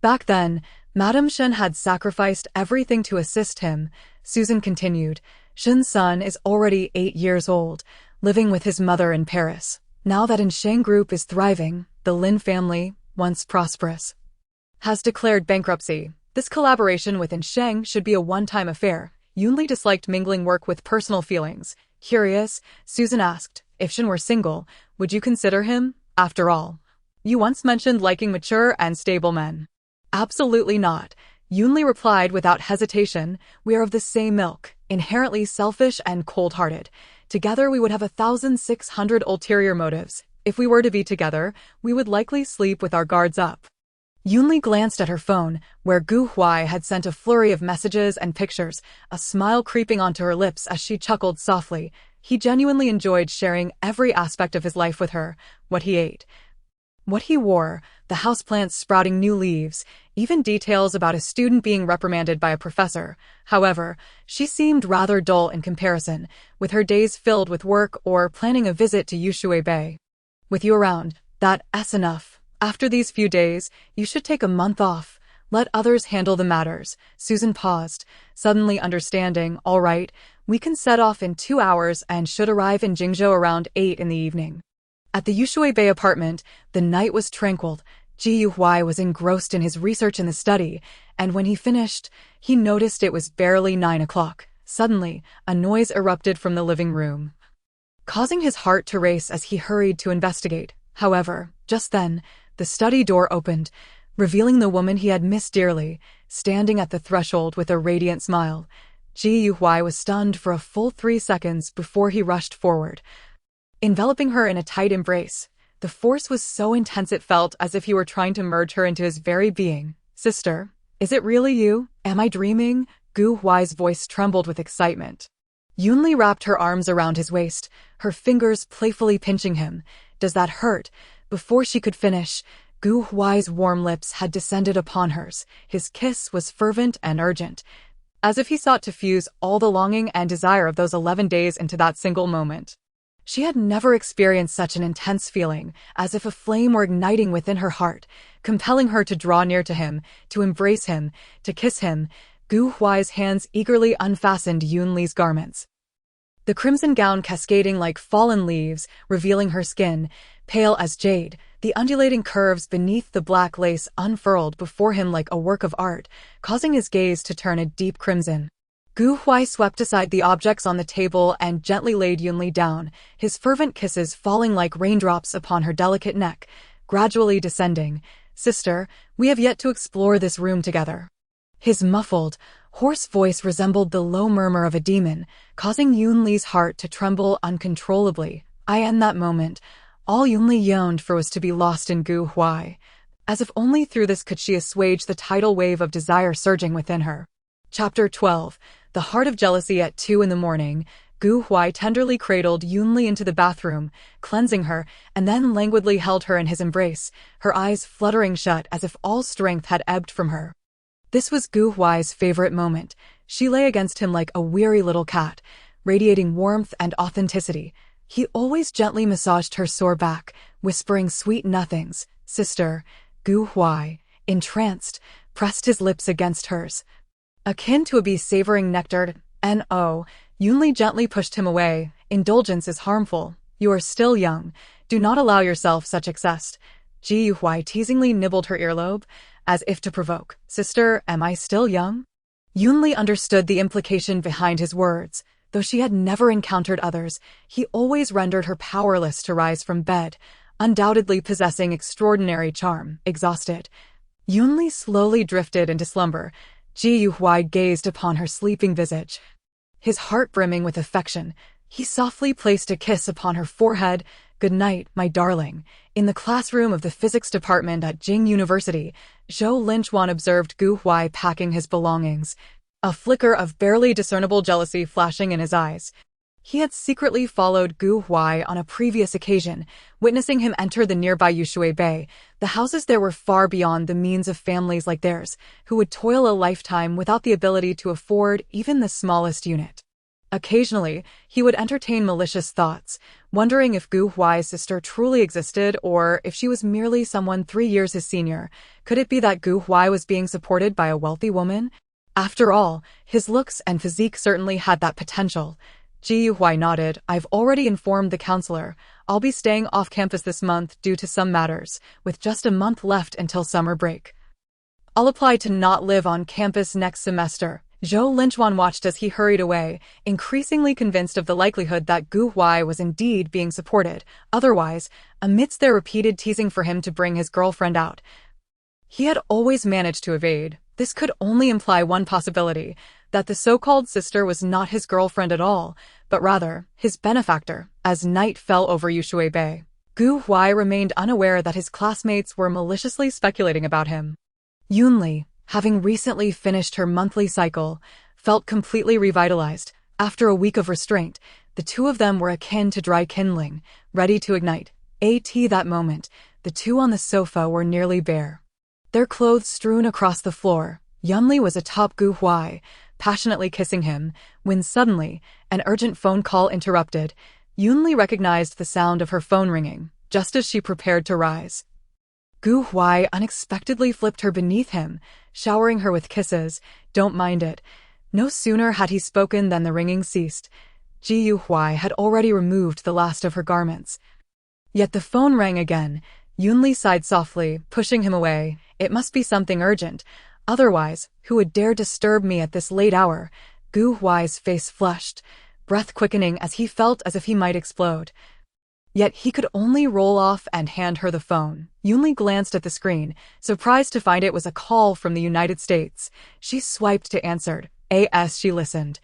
Back then, Madame Shen had sacrificed everything to assist him. Susan continued. Shen's son is already 8 years old, living with his mother in Paris. Now that In Sheng Group is thriving, the Lin family, once prosperous, has declared bankruptcy. This collaboration with In Sheng should be a one-time affair. Yunli disliked mingling work with personal feelings. Curious, Susan asked, if Shen were single, would you consider him? After all, you once mentioned liking mature and stable men. Absolutely not. Yunli replied without hesitation. We are of the same milk, inherently selfish and cold-hearted. Together we would have 1,600 ulterior motives. If we were to be together, we would likely sleep with our guards up. Yunli glanced at her phone, where Gu Huai had sent a flurry of messages and pictures, a smile creeping onto her lips as she chuckled softly. He genuinely enjoyed sharing every aspect of his life with her, what he ate, what he wore, the houseplants sprouting new leaves, even details about a student being reprimanded by a professor. However, she seemed rather dull in comparison, with her days filled with work or planning a visit to Yushui Bay. With you around, that's enough. After these few days, you should take a month off. Let others handle the matters. Susan paused, suddenly understanding. All right, we can set off in 2 hours and should arrive in Jingzhou around 8 in the evening. At the Yushui Bay apartment, the night was tranquil. Ji Huai was engrossed in his research in the study, and when he finished, he noticed it was barely 9 o'clock. Suddenly, a noise erupted from the living room, causing his heart to race as he hurried to investigate. However, just then, the study door opened, revealing the woman he had missed dearly, standing at the threshold with a radiant smile. Ji Huai was stunned for a full 3 seconds before he rushed forward, enveloping her in a tight embrace. The force was so intense it felt as if he were trying to merge her into his very being. Sister, is it really you? Am I dreaming? Gu Huai's voice trembled with excitement. Yunli wrapped her arms around his waist, her fingers playfully pinching him. Does that hurt? Before she could finish, Gu Huai's warm lips had descended upon hers. His kiss was fervent and urgent, as if he sought to fuse all the longing and desire of those 11 days into that single moment. She had never experienced such an intense feeling, as if a flame were igniting within her heart, compelling her to draw near to him, to embrace him, to kiss him. Gu Huai's hands eagerly unfastened Yunli's garments. The crimson gown cascading like fallen leaves, revealing her skin, pale as jade, the undulating curves beneath the black lace unfurled before him like a work of art, causing his gaze to turn a deep crimson. Gu Huai swept aside the objects on the table and gently laid Yunli down, his fervent kisses falling like raindrops upon her delicate neck, gradually descending. "Sister, we have yet to explore this room together." His muffled, hoarse voice resembled the low murmur of a demon, causing Yunli's heart to tremble uncontrollably. In that moment, all Yunli yearned for was to be lost in Gu Huai. As if only through this could she assuage the tidal wave of desire surging within her. Chapter 12. The Heart of Jealousy. At 2 a.m, Gu Huai tenderly cradled Yunli into the bathroom, cleansing her, and then languidly held her in his embrace, her eyes fluttering shut as if all strength had ebbed from her. This was Gu Huai's favorite moment. She lay against him like a weary little cat, radiating warmth and authenticity. He always gently massaged her sore back, whispering sweet nothings. "Sister," Gu Huai, entranced, pressed his lips against hers. Akin to a bee savoring nectar, N.O., Yunli gently pushed him away. "Indulgence is harmful. You are still young. Do not allow yourself such excess." Gu Huai teasingly nibbled her earlobe, as if to provoke. "Sister, am I still young?" Yunli understood the implication behind his words. Though she had never encountered others, he always rendered her powerless to rise from bed, undoubtedly possessing extraordinary charm. Exhausted, Yunli slowly drifted into slumber. Gu Huai gazed upon her sleeping visage. His heart brimming with affection, he softly placed a kiss upon her forehead. "Good night, my darling." In the classroom of the physics department at Jing University, Zhou Linchuan observed Gu Huai packing his belongings, a flicker of barely discernible jealousy flashing in his eyes. He had secretly followed Gu Huai on a previous occasion, witnessing him enter the nearby Yushui Bay. The houses there were far beyond the means of families like theirs, who would toil a lifetime without the ability to afford even the smallest unit. Occasionally, he would entertain malicious thoughts, wondering if Gu Huai's sister truly existed or if she was merely someone 3 years his senior. Could it be that Gu Huai was being supported by a wealthy woman? After all, his looks and physique certainly had that potential. Gu Huai nodded. "I've already informed the counselor. I'll be staying off campus this month due to some matters, with just a month left until summer break. I'll apply to not live on campus next semester." Zhou Linchuan watched as he hurried away, increasingly convinced of the likelihood that Gu Huai was indeed being supported. Otherwise, amidst their repeated teasing for him to bring his girlfriend out, he had always managed to evade. This could only imply one possibility, that the so-called sister was not his girlfriend at all, but rather his benefactor. As night fell over Yushui Bay, Gu Huai remained unaware that his classmates were maliciously speculating about him. Yunli, having recently finished her monthly cycle, felt completely revitalized. After a week of restraint, the two of them were akin to dry kindling, ready to ignite. That moment, the two on the sofa were nearly bare, their clothes strewn across the floor. Yunli was atop Gu Huai, passionately kissing him, when suddenly, an urgent phone call interrupted. Yunli recognized the sound of her phone ringing, just as she prepared to rise. Gu Huai unexpectedly flipped her beneath him, showering her with kisses. "Don't mind it." No sooner had he spoken than the ringing ceased. Gu Huai had already removed the last of her garments. Yet the phone rang again. Yunli sighed softly, pushing him away. "It must be something urgent. Otherwise, who would dare disturb me at this late hour?" Gu Huai's face flushed, breath quickening as he felt as if he might explode. Yet he could only roll off and hand her the phone. Yunli glanced at the screen, surprised to find it was a call from the United States. She swiped to answer. As she listened,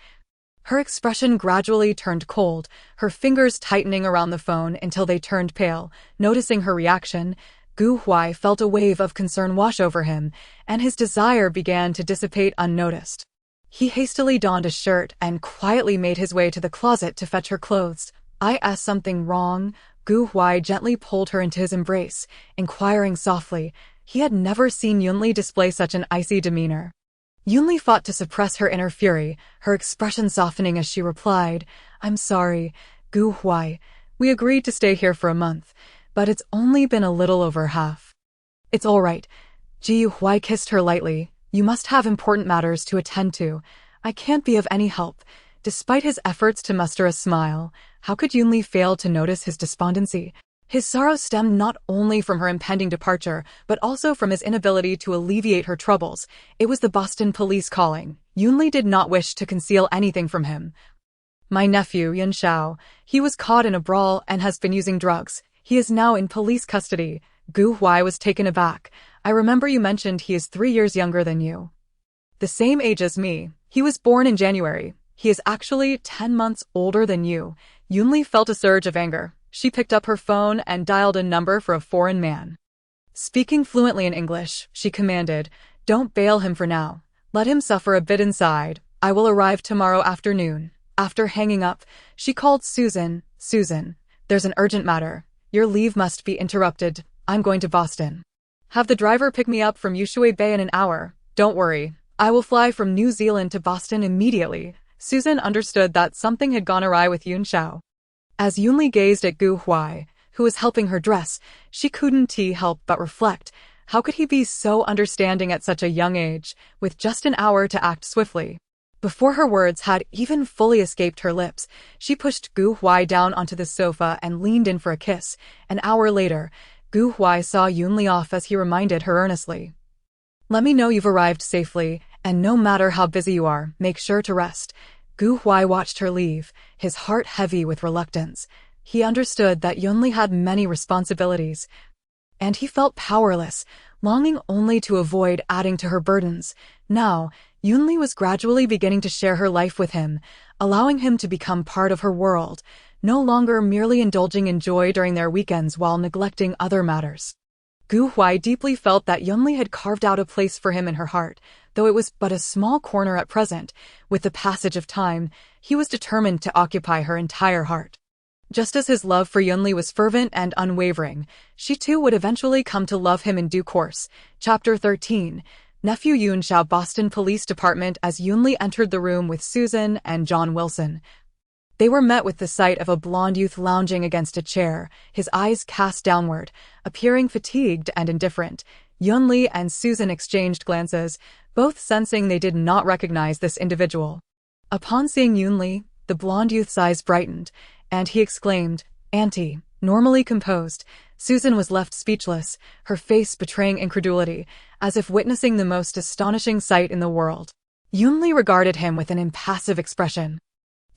her expression gradually turned cold, her fingers tightening around the phone until they turned pale. Noticing her reaction, Gu Huai felt a wave of concern wash over him, and his desire began to dissipate unnoticed. He hastily donned a shirt and quietly made his way to the closet to fetch her clothes. "Is something wrong?" Gu Huai gently pulled her into his embrace, inquiring softly. He had never seen Yunli display such an icy demeanor. Yunli fought to suppress her inner fury, her expression softening as she replied, "I'm sorry, Gu Huai. We agreed to stay here for a month, but it's only been a little over half." "It's all right." Gu Huai kissed her lightly. You must have important matters to attend to. I can't be of any help." Despite his efforts to muster a smile, how could Yoonli fail to notice his despondency? His sorrow stemmed not only from her impending departure, but also from his inability to alleviate her troubles. It was the Boston police calling. Yoonli did not wish to conceal anything from him. "My nephew, Yunxiao. He was caught in a brawl and has been using drugs. He is now in police custody." Huai was taken aback. "I remember you mentioned he is 3 years younger than you." "The same age as me. He was born in January. He is actually 10 months older than you." Yoonli felt a surge of anger. She picked up her phone and dialed a number for a foreign man. Speaking fluently in English, she commanded, "Don't bail him for now. Let him suffer a bit inside. I will arrive tomorrow afternoon." After hanging up, she called Susan. "Susan, there's an urgent matter. Your leave must be interrupted. I'm going to Boston. Have the driver pick me up from Ushui Bay in an hour. Don't worry. I will fly from New Zealand to Boston immediately." Susan understood that something had gone awry with Yunxiao. As Yoonli gazed at Huai, who was helping her dress, she couldn't help but reflect. How could he be so understanding at such a young age, with just an hour to act swiftly? Before her words had even fully escaped her lips, she pushed Huai down onto the sofa and leaned in for a kiss. An hour later, Huai saw Yoonli off as he reminded her earnestly. "Let me know you've arrived safely, and no matter how busy you are, make sure to rest." Huai watched her leave, his heart heavy with reluctance. He understood that Yoonli had many responsibilities, and he felt powerless, longing only to avoid adding to her burdens. Now, Yoonli was gradually beginning to share her life with him, allowing him to become part of her world, no longer merely indulging in joy during their weekends while neglecting other matters. Huai deeply felt that Yoonli had carved out a place for him in her heart, though it was but a small corner at present. With the passage of time, he was determined to occupy her entire heart. Just as his love for Yoonli was fervent and unwavering, she too would eventually come to love him in due course. Chapter 13. Nephew Yunxiao. Boston Police Department. As Yoonli entered the room with Susan and John Wilson, they were met with the sight of a blonde youth lounging against a chair, his eyes cast downward, appearing fatigued and indifferent. Yoonli and Susan exchanged glances, both sensing they did not recognize this individual. Upon seeing Yoonli, the blonde youth's eyes brightened, and he exclaimed, "Auntie." Normally composed, Susan was left speechless, her face betraying incredulity, as if witnessing the most astonishing sight in the world. Yoonli regarded him with an impassive expression.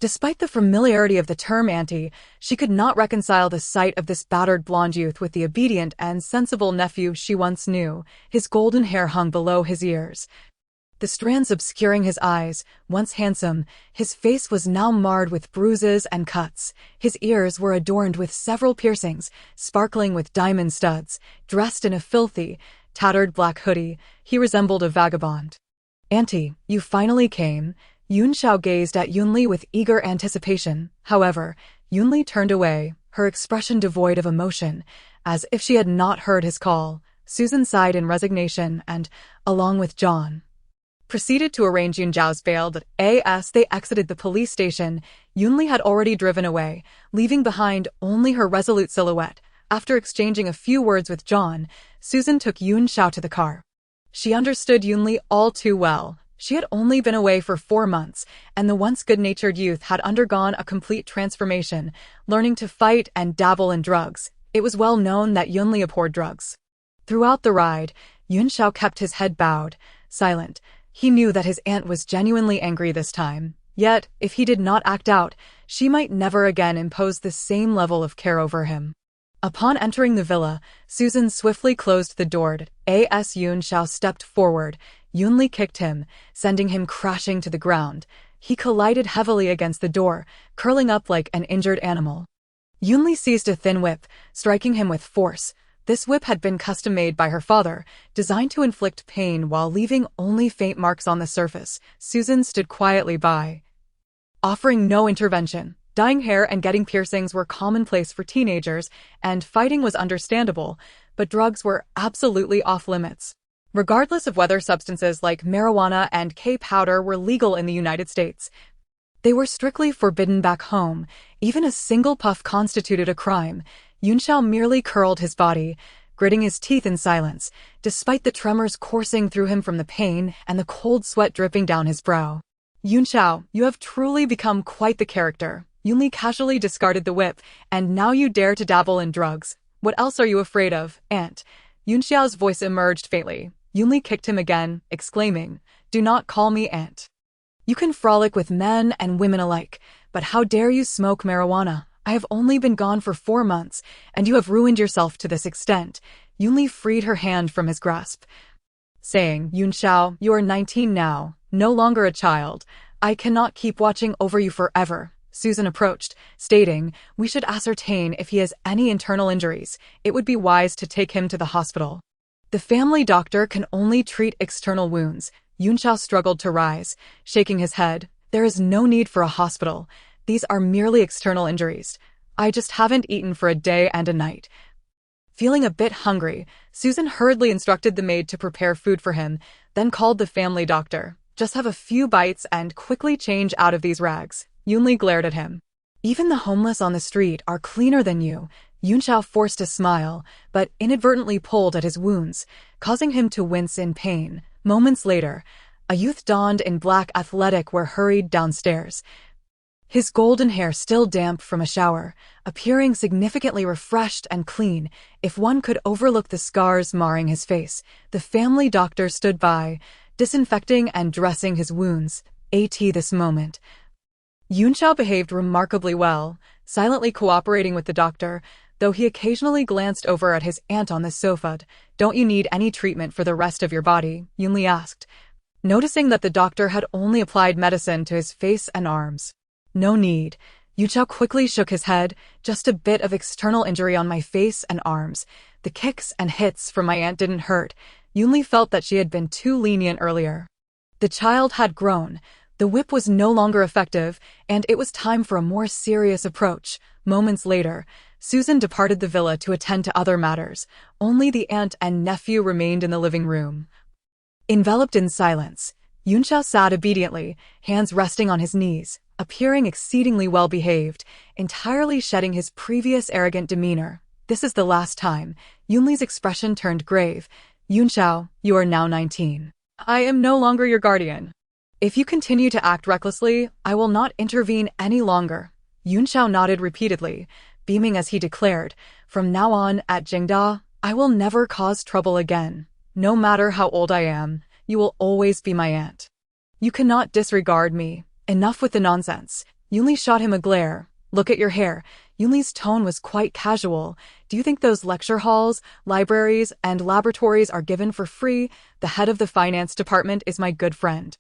Despite the familiarity of the term auntie, she could not reconcile the sight of this battered blonde youth with the obedient and sensible nephew she once knew. His golden hair hung below his ears, the strands obscuring his eyes. Once handsome, his face was now marred with bruises and cuts. His ears were adorned with several piercings, sparkling with diamond studs. Dressed in a filthy, tattered black hoodie, he resembled a vagabond. "Auntie, you finally came." Yunxiao gazed at Yoonli with eager anticipation. However, Yoonli turned away, her expression devoid of emotion, as if she had not heard his call. Susan sighed in resignation and, along with John, proceeded to arrange Yunxiao's bail. As they exited the police station, Yoonli had already driven away, leaving behind only her resolute silhouette. After exchanging a few words with John, Susan took Yunxiao to the car. She understood Yoonli all too well. She had only been away for 4 months, and the once good-natured youth had undergone a complete transformation, learning to fight and dabble in drugs. It was well known that Yoonli abhorred drugs. Throughout the ride, Yunxiao kept his head bowed, silent. He knew that his aunt was genuinely angry this time. Yet, if he did not act out, she might never again impose the same level of care over him. Upon entering the villa, Susan swiftly closed the door. As Yunxiao stepped forward, Yoonli kicked him, sending him crashing to the ground. He collided heavily against the door, curling up like an injured animal. Yoonli seized a thin whip, striking him with force. This whip had been custom-made by her father, designed to inflict pain while leaving only faint marks on the surface. Susan stood quietly by, offering no intervention. Dyeing hair and getting piercings were commonplace for teenagers, and fighting was understandable, but drugs were absolutely off-limits. Regardless of whether substances like marijuana and K-powder were legal in the United States, they were strictly forbidden back home. Even a single puff constituted a crime. Yunxiao merely curled his body, gritting his teeth in silence, despite the tremors coursing through him from the pain and the cold sweat dripping down his brow. Yunxiao, you have truly become quite the character. Yunli casually discarded the whip, and now you dare to dabble in drugs. What else are you afraid of, aunt? Yunxiao's voice emerged faintly. Yunli kicked him again, exclaiming, "Do not call me aunt. You can frolic with men and women alike, but how dare you smoke marijuana? I have only been gone for 4 months, and you have ruined yourself to this extent." Yunli freed her hand from his grasp, saying, "Yunxiao, you are 19 now, no longer a child. I cannot keep watching over you forever." Susan approached, stating, "We should ascertain if he has any internal injuries. It would be wise to take him to the hospital." The family doctor can only treat external wounds. Yunxiao struggled to rise, shaking his head. "There is no need for a hospital. These are merely external injuries. I just haven't eaten for a day and a night." Feeling a bit hungry, Susan hurriedly instructed the maid to prepare food for him, then called the family doctor. "Just have a few bites and quickly change out of these rags." Yunli glared at him. "Even the homeless on the street are cleaner than you." Yunxiao forced a smile, but inadvertently pulled at his wounds, causing him to wince in pain. Moments later, a youth donned in black athletic wear hurried downstairs, his golden hair still damp from a shower, appearing significantly refreshed and clean, if one could overlook the scars marring his face. The family doctor stood by, disinfecting and dressing his wounds. This moment, Yunxiao behaved remarkably well, silently cooperating with the doctor, though he occasionally glanced over at his aunt on the sofa. "Don't you need any treatment for the rest of your body?" Yunli asked, noticing that the doctor had only applied medicine to his face and arms. "No need." Yunxiao quickly shook his head. "Just a bit of external injury on my face and arms. The kicks and hits from my aunt didn't hurt." Yunli felt that she had been too lenient earlier. The child had grown. The whip was no longer effective, and it was time for a more serious approach. Moments later, Susan departed the villa to attend to other matters. Only the aunt and nephew remained in the living room. Enveloped in silence, Yunxiao sat obediently, hands resting on his knees, appearing exceedingly well-behaved, entirely shedding his previous arrogant demeanor. "This is the last time." Yunli's expression turned grave. "Yunxiao, you are now 19. I am no longer your guardian. If you continue to act recklessly, I will not intervene any longer." Yunxiao nodded repeatedly, beaming as he declared, "From now on, at Jingzhou, I will never cause trouble again. No matter how old I am, you will always be my aunt. You cannot disregard me. Enough with the nonsense." Yunli shot him a glare. "Look at your hair." Yunli's tone was quite casual. "Do you think those lecture halls, libraries, and laboratories are given for free? The head of the finance department is my good friend.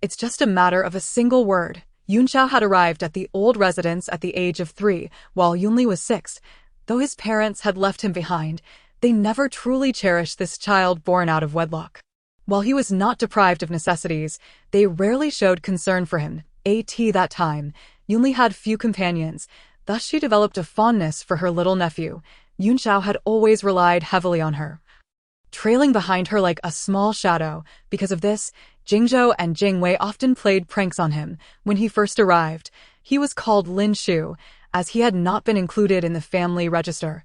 It's just a matter of a single word." Yunxiao had arrived at the old residence at the age of 3, while Yunli was 6. Though his parents had left him behind, they never truly cherished this child born out of wedlock. While he was not deprived of necessities, they rarely showed concern for him. That time, Yunli had few companions, thus she developed a fondness for her little nephew. Yunxiao had always relied heavily on her, trailing behind her like a small shadow. Because of this, Jingzhou and Jingwei often played pranks on him. When he first arrived, he was called Lin Shu, as he had not been included in the family register.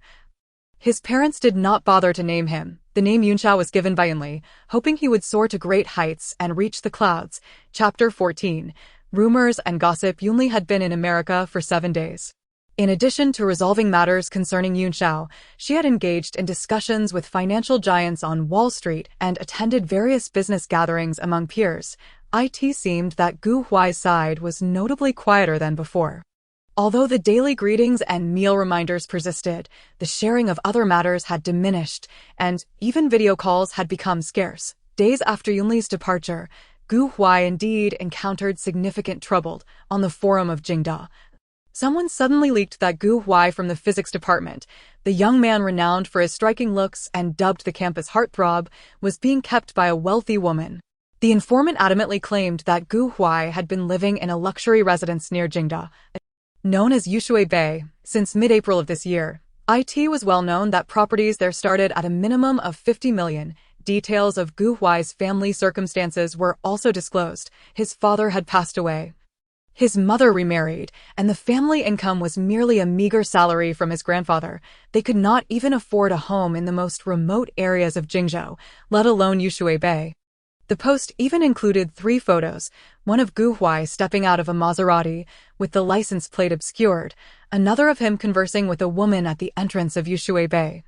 His parents did not bother to name him. The name Yunxiao was given by Yunli, hoping he would soar to great heights and reach the clouds. Chapter 14. Rumors and gossip. Yunli had been in America for 7 days. In addition to resolving matters concerning Yunxiao, she had engaged in discussions with financial giants on Wall Street and attended various business gatherings among peers. It seemed that Huai's side was notably quieter than before. Although the daily greetings and meal reminders persisted, the sharing of other matters had diminished, and even video calls had become scarce. Days after Yunli's departure, Huai indeed encountered significant trouble. On the forum of Jingzhou, someone suddenly leaked that Huai from the physics department, the young man renowned for his striking looks and dubbed the campus heartthrob, was being kept by a wealthy woman. The informant adamantly claimed that Huai had been living in a luxury residence near Jingzhou, known as Yushui Bay, since mid-April of this year. It was well known that properties there started at a minimum of 50 million. Details of Huai's family circumstances were also disclosed. His father had passed away, His mother remarried, and the family income was merely a meager salary from his grandfather. They could not even afford a home in the most remote areas of Jingzhou, let alone Yushui Bay. The post even included 3 photos, one of Gu Huai stepping out of a Maserati, with the license plate obscured, another of him conversing with a woman at the entrance of Yushui Bay.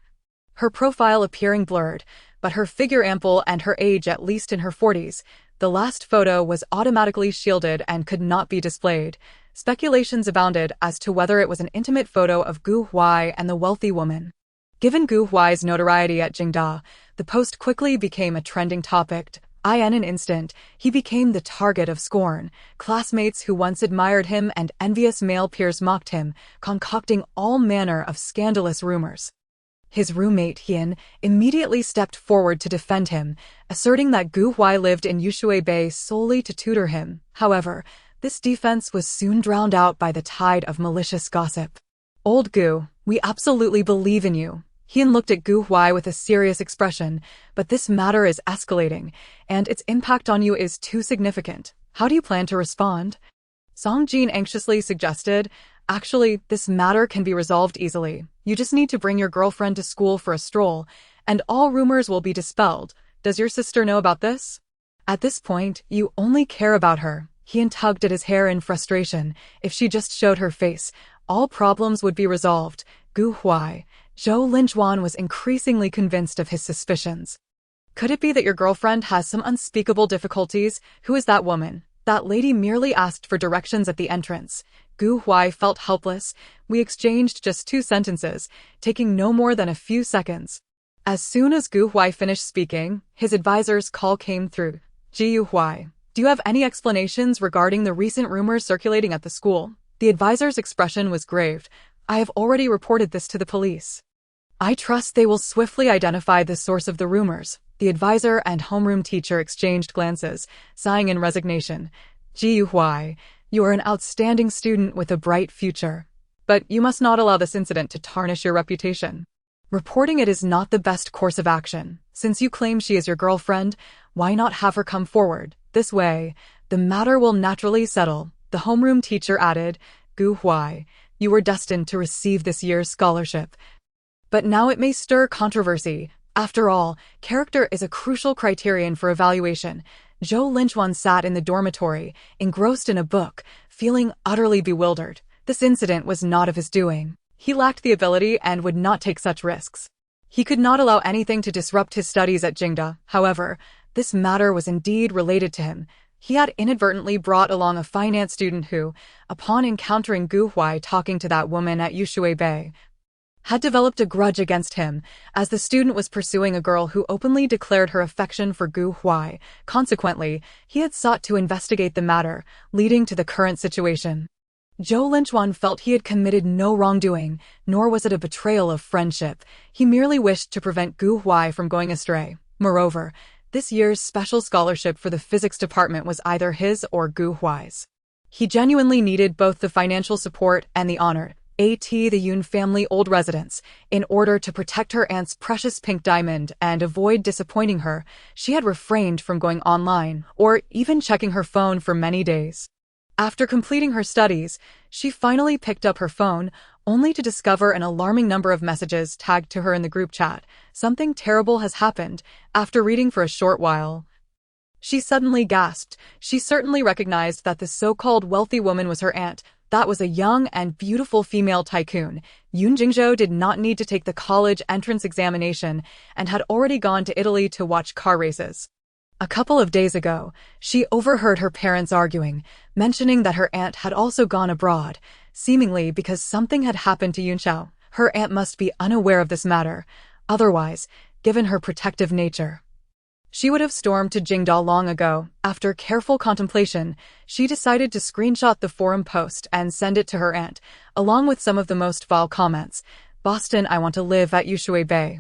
Her profile appearing blurred, but her figure ample and her age at least in her 40s. The last photo was automatically shielded and could not be displayed. Speculations abounded as to whether it was an intimate photo of Gu Huai and the wealthy woman. Given Gu Huai's notoriety at Jingda, the post quickly became a trending topic. In an instant, he became the target of scorn. Classmates who once admired him and envious male peers mocked him, concocting all manner of scandalous rumors. His roommate Hien immediately stepped forward to defend him, asserting that Gu Huai lived in Yushui Bay solely to tutor him. However, this defense was soon drowned out by the tide of malicious gossip. "Old Gu, we absolutely believe in you." Hien looked at Gu Huai with a serious expression, "but this matter is escalating, and its impact on you is too significant. How do you plan to respond?" Song Jin anxiously suggested, "Actually, this matter can be resolved easily. You just need to bring your girlfriend to school for a stroll, and all rumors will be dispelled. Does your sister know about this?" "At this point, you only care about her." Hien tugged at his hair in frustration. If she just showed her face, all problems would be resolved. Gu Huai. Zhou Linjuan was increasingly convinced of his suspicions. "Could it be that your girlfriend has some unspeakable difficulties? Who is that woman?" "That lady merely asked for directions at the entrance." Gu Huai felt helpless. We exchanged just 2 sentences, taking no more than a few seconds. As soon as Gu Huai finished speaking, his advisor's call came through. "Ji Huai, do you have any explanations regarding the recent rumors circulating at the school?" The advisor's expression was grave. "I have already reported this to the police. I trust they will swiftly identify the source of the rumors." The advisor and homeroom teacher exchanged glances, sighing in resignation. "Ji Huai, you are an outstanding student with a bright future. But you must not allow this incident to tarnish your reputation. Reporting it is not the best course of action. Since you claim she is your girlfriend, why not have her come forward? This way, the matter will naturally settle." The homeroom teacher added, "Gu Huai, you were destined to receive this year's scholarship. But now it may stir controversy. After all, character is a crucial criterion for evaluation." Zhou Linjuan sat in the dormitory, engrossed in a book, feeling utterly bewildered. This incident was not of his doing. He lacked the ability and would not take such risks. He could not allow anything to disrupt his studies at Jingda. However, this matter was indeed related to him. He had inadvertently brought along a finance student who, upon encountering Gu Huai talking to that woman at Yushui Bay, had developed a grudge against him, as the student was pursuing a girl who openly declared her affection for Gu Huai. Consequently, he had sought to investigate the matter, leading to the current situation. Zhou Linjuan felt he had committed no wrongdoing, nor was it a betrayal of friendship. He merely wished to prevent Gu Huai from going astray. Moreover, this year's special scholarship for the physics department was either his or Gu Huai's. He genuinely needed both the financial support and the honor. The Yun family old residence. In order to protect her aunt's precious pink diamond and avoid disappointing her, she had refrained from going online or even checking her phone for many days. After completing her studies, she finally picked up her phone, only to discover an alarming number of messages tagged to her in the group chat. Something terrible has happened. After reading for a short while, she suddenly gasped. She certainly recognized that the so-called wealthy woman was her aunt. That was a young and beautiful female tycoon. Jingzhou did not need to take the college entrance examination and had already gone to Italy to watch car races. A couple of days ago, she overheard her parents arguing, mentioning that her aunt had also gone abroad, seemingly because something had happened to Yunxiao. Her aunt must be unaware of this matter. Otherwise, given her protective nature, she would have stormed to Jingda long ago. After careful contemplation, she decided to screenshot the forum post and send it to her aunt, along with some of the most vile comments. "Boston, I want to live at Yushui Bay.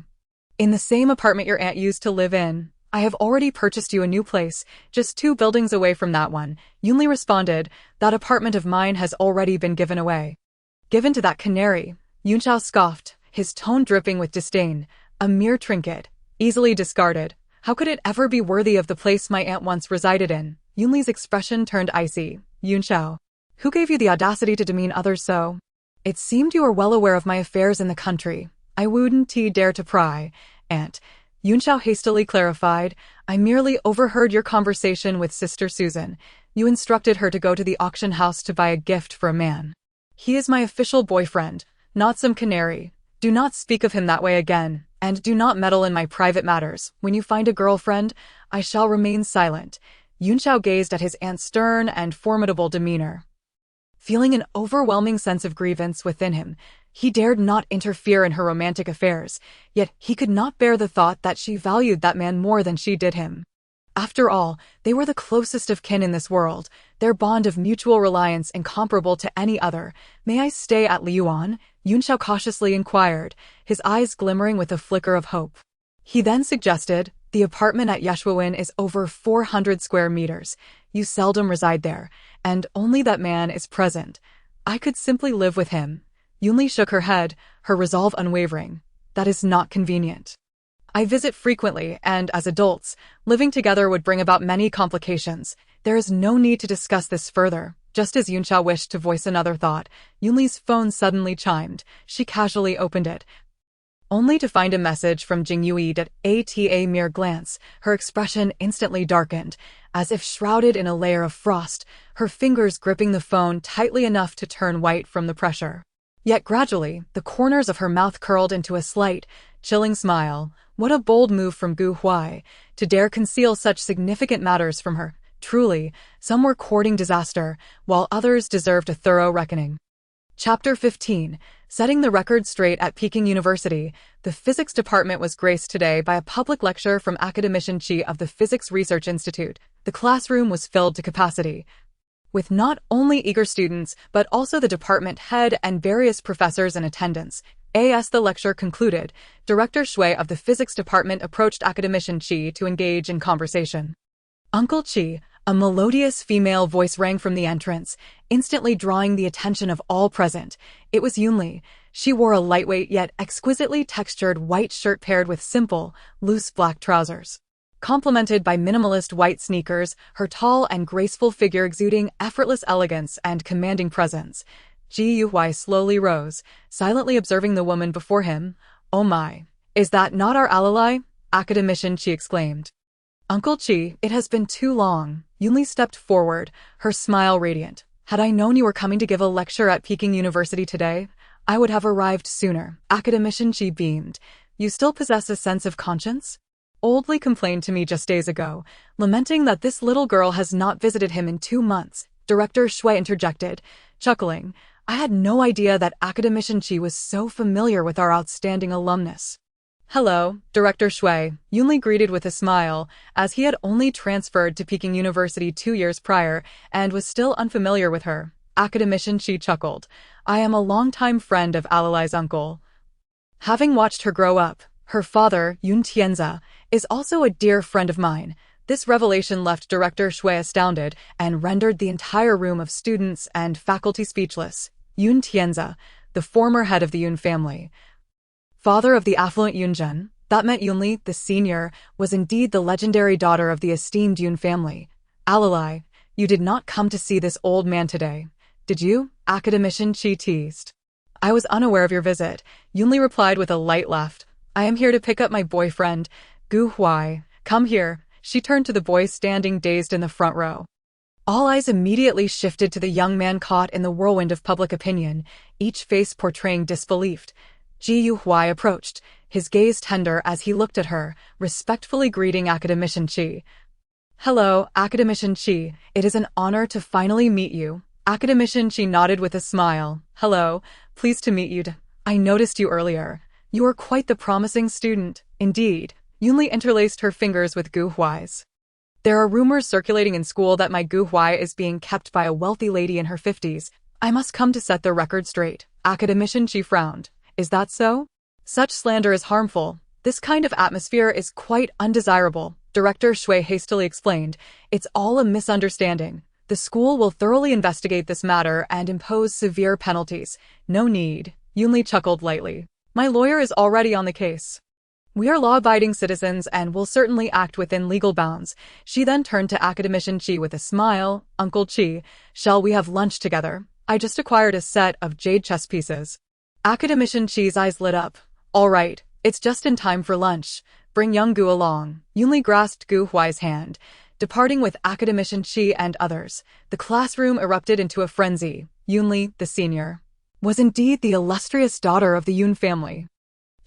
In the same apartment your aunt used to live in. I have already purchased you a new place, just 2 buildings away from that one." Yunli responded, "That apartment of mine has already been given away." "Given to that canary?" Yunxiao scoffed, his tone dripping with disdain. "A mere trinket, easily discarded. How could it ever be worthy of the place my aunt once resided in?" Yunli's expression turned icy. "Yunxiao, Who gave you the audacity to demean others so? It seemed you were well aware of my affairs in the country. I wouldn't dare to pry, Aunt. Yunxiao hastily clarified. I merely overheard your conversation with Sister Susan. You instructed her to go to the auction house to buy a gift for a man. He is my official boyfriend, not some canary. Do not speak of him that way again, and do not meddle in my private matters. When you find a girlfriend, I shall remain silent. Yunxiao gazed at his aunt's stern and formidable demeanor. Feeling an overwhelming sense of grievance within him, he dared not interfere in her romantic affairs, yet he could not bear the thought that she valued that man more than she did him. After all, they were the closest of kin in this world, their bond of mutual reliance incomparable to any other. May I stay at Liyuan? Yunxiao cautiously inquired, his eyes glimmering with a flicker of hope. He then suggested, the apartment at Yeshuawen is over 400 square meters. You seldom reside there, and only that man is present. I could simply live with him. Yunli shook her head, her resolve unwavering. That is not convenient. I visit frequently, and as adults, living together would bring about many complications. There is no need to discuss this further. Just as Yunxiao wished to voice another thought, Yunli's phone suddenly chimed. She casually opened it, only to find a message from Jingyue. At a mere glance, her expression instantly darkened, as if shrouded in a layer of frost, her fingers gripping the phone tightly enough to turn white from the pressure. Yet gradually, the corners of her mouth curled into a slight, chilling smile. What a bold move from Huai, to dare conceal such significant matters from her. Truly, some were courting disaster, while others deserved a thorough reckoning. Chapter 15. Setting the record straight at Peking University, the physics department was graced today by a public lecture from Academician Qi of the Physics Research Institute. The classroom was filled to capacity, with not only eager students, but also the department head and various professors in attendance. As the lecture concluded, Director Shui of the physics department approached Academician Qi to engage in conversation. Uncle Qi, a melodious female voice rang from the entrance, instantly drawing the attention of all present. It was Yunli. She wore a lightweight yet exquisitely textured white shirt paired with simple, loose black trousers. Complemented by minimalist white sneakers, her tall and graceful figure exuding effortless elegance and commanding presence. Huai slowly rose, silently observing the woman before him. Oh my, is that not our ally? Academician Qi exclaimed. Uncle Qi, it has been too long. Yunli stepped forward, her smile radiant. Had I known you were coming to give a lecture at Peking University today, I would have arrived sooner. Academician Qi beamed. You still possess a sense of conscience? Oldly complained to me just days ago, lamenting that this little girl has not visited him in 2 months. Director Shui interjected, chuckling. I had no idea that Academician Qi was so familiar with our outstanding alumnus. Hello, Director Shui, Yunli greeted with a smile, as he had only transferred to Peking University 2 years prior and was still unfamiliar with her. Academician Qi chuckled. I am a longtime friend of Alalai's uncle. Having watched her grow up, her father, Yun Tianza, is also a dear friend of mine. This revelation left Director Shui astounded and rendered the entire room of students and faculty speechless. Yun Tianza, the former head of the Yun family, father of the affluent Yunjun, that meant Yunli, the senior, was indeed the legendary daughter of the esteemed Yun family. Alalai, you did not come to see this old man today, did you? Academician Qi teased. I was unaware of your visit, Yunli replied with a light laugh. I am here to pick up my boyfriend, Gu Huai. Come here. She turned to the boy standing dazed in the front row. All eyes immediately shifted to the young man caught in the whirlwind of public opinion, each face portraying disbelief. Ji Huai approached, his gaze tender as he looked at her, respectfully greeting Academician Qi. Hello, Academician Qi. It is an honor to finally meet you. Academician Qi nodded with a smile. Hello, pleased to meet you. I noticed you earlier. You are quite the promising student. Indeed. Yunli interlaced her fingers with Gu Huai's. There are rumors circulating in school that my Gu Huai is being kept by a wealthy lady in her 50s. I must come to set the record straight. Academician Qi frowned. Is that so? Such slander is harmful. This kind of atmosphere is quite undesirable. Director Shui hastily explained. It's all a misunderstanding. The school will thoroughly investigate this matter and impose severe penalties. No need. Yunli chuckled lightly. My lawyer is already on the case. We are law-abiding citizens and will certainly act within legal bounds. She then turned to Academician Chi with a smile. Uncle Chi, shall we have lunch together? I just acquired a set of jade chess pieces. Academician Chi's eyes lit up. All right, it's just in time for lunch. Bring young Gu along. Yunli grasped Gu Huai's hand. Departing with Academician Chi and others, the classroom erupted into a frenzy. Yunli, the senior, was indeed the illustrious daughter of the Yun family.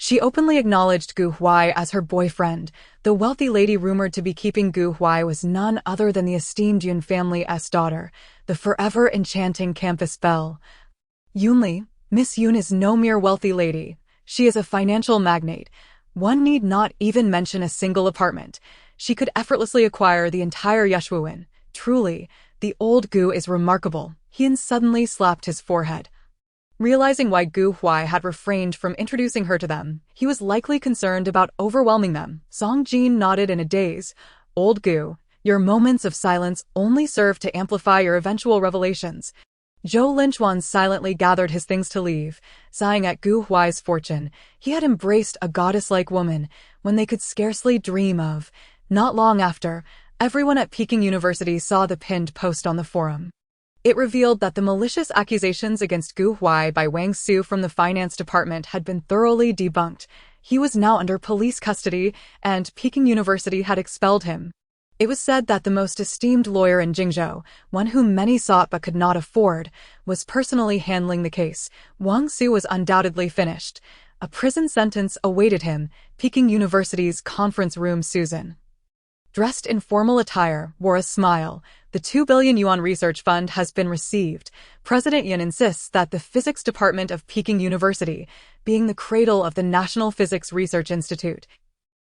She openly acknowledged Gu Huai as her boyfriend. The wealthy lady rumored to be keeping Gu Huai was none other than the esteemed Yun family's daughter, the forever enchanting campus belle. Yunli, Miss Yun is no mere wealthy lady. She is a financial magnate. One need not even mention a single apartment. She could effortlessly acquire the entire Yeshuan. Truly, the old Gu is remarkable. Hien suddenly slapped his forehead. Realizing why Gu Huai had refrained from introducing her to them, he was likely concerned about overwhelming them. Song Jin nodded in a daze. Old Gu, your moments of silence only serve to amplify your eventual revelations. Zhou Linchuan silently gathered his things to leave, sighing at Gu Huai's fortune. He had embraced a goddess-like woman when they could scarcely dream of. Not long after, everyone at Peking University saw the pinned post on the forum. It revealed that the malicious accusations against Gu Huai by Wang Su from the finance department had been thoroughly debunked. He was now under police custody, and Peking University had expelled him. It was said that the most esteemed lawyer in Jingzhou, one whom many sought but could not afford, was personally handling the case. Wang Su was undoubtedly finished. A prison sentence awaited him. Peking University's conference room Susan, dressed in formal attire, wore a smile. The 2 billion yuan research fund has been received. President Yin insists that the physics department of Peking University, being the cradle of the National Physics Research Institute,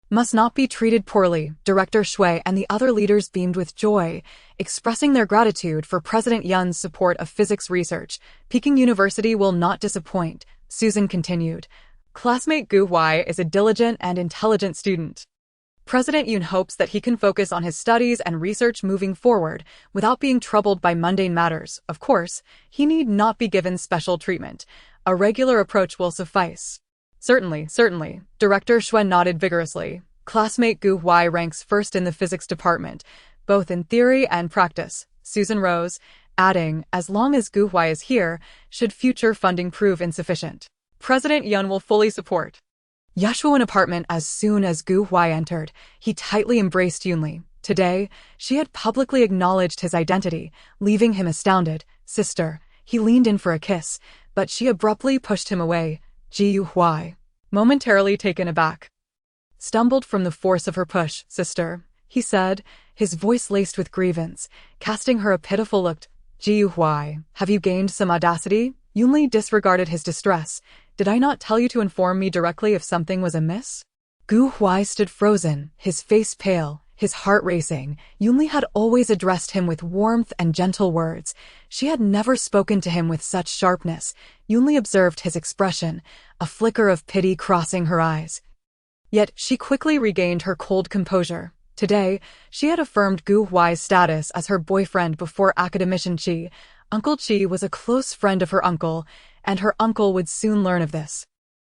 must not be treated poorly. Director Shui and the other leaders beamed with joy, expressing their gratitude for President Yun's support of physics research. Peking University will not disappoint, Susan continued. Classmate Gu Huai is a diligent and intelligent student. President Yun hopes that he can focus on his studies and research moving forward without being troubled by mundane matters. Of course, he need not be given special treatment. A regular approach will suffice. Certainly, certainly. Director Shui nodded vigorously. Classmate Gu Huai ranks first in the physics department, both in theory and practice. Susan rose, adding, as long as Gu Huai is here, should future funding prove insufficient, President Yun will fully support. Yeshuan apartment. As soon as Gu Huai entered, he tightly embraced Yunli. Today, she had publicly acknowledged his identity, leaving him astounded. Sister, he leaned in for a kiss, but she abruptly pushed him away. Ji Huai, momentarily taken aback, stumbled from the force of her push. Sister, he said, his voice laced with grievance, casting her a pitiful look. Ji Huai, have you gained some audacity? Yunli disregarded his distress. Did I not tell you to inform me directly if something was amiss? Gu Huai stood frozen, his face pale, his heart racing. Yunli had always addressed him with warmth and gentle words. She had never spoken to him with such sharpness. Yunli observed his expression, a flicker of pity crossing her eyes. Yet she quickly regained her cold composure. Today, she had affirmed Gu Huai's status as her boyfriend before Academician Chi. Uncle Chi was a close friend of her uncle, and her uncle would soon learn of this.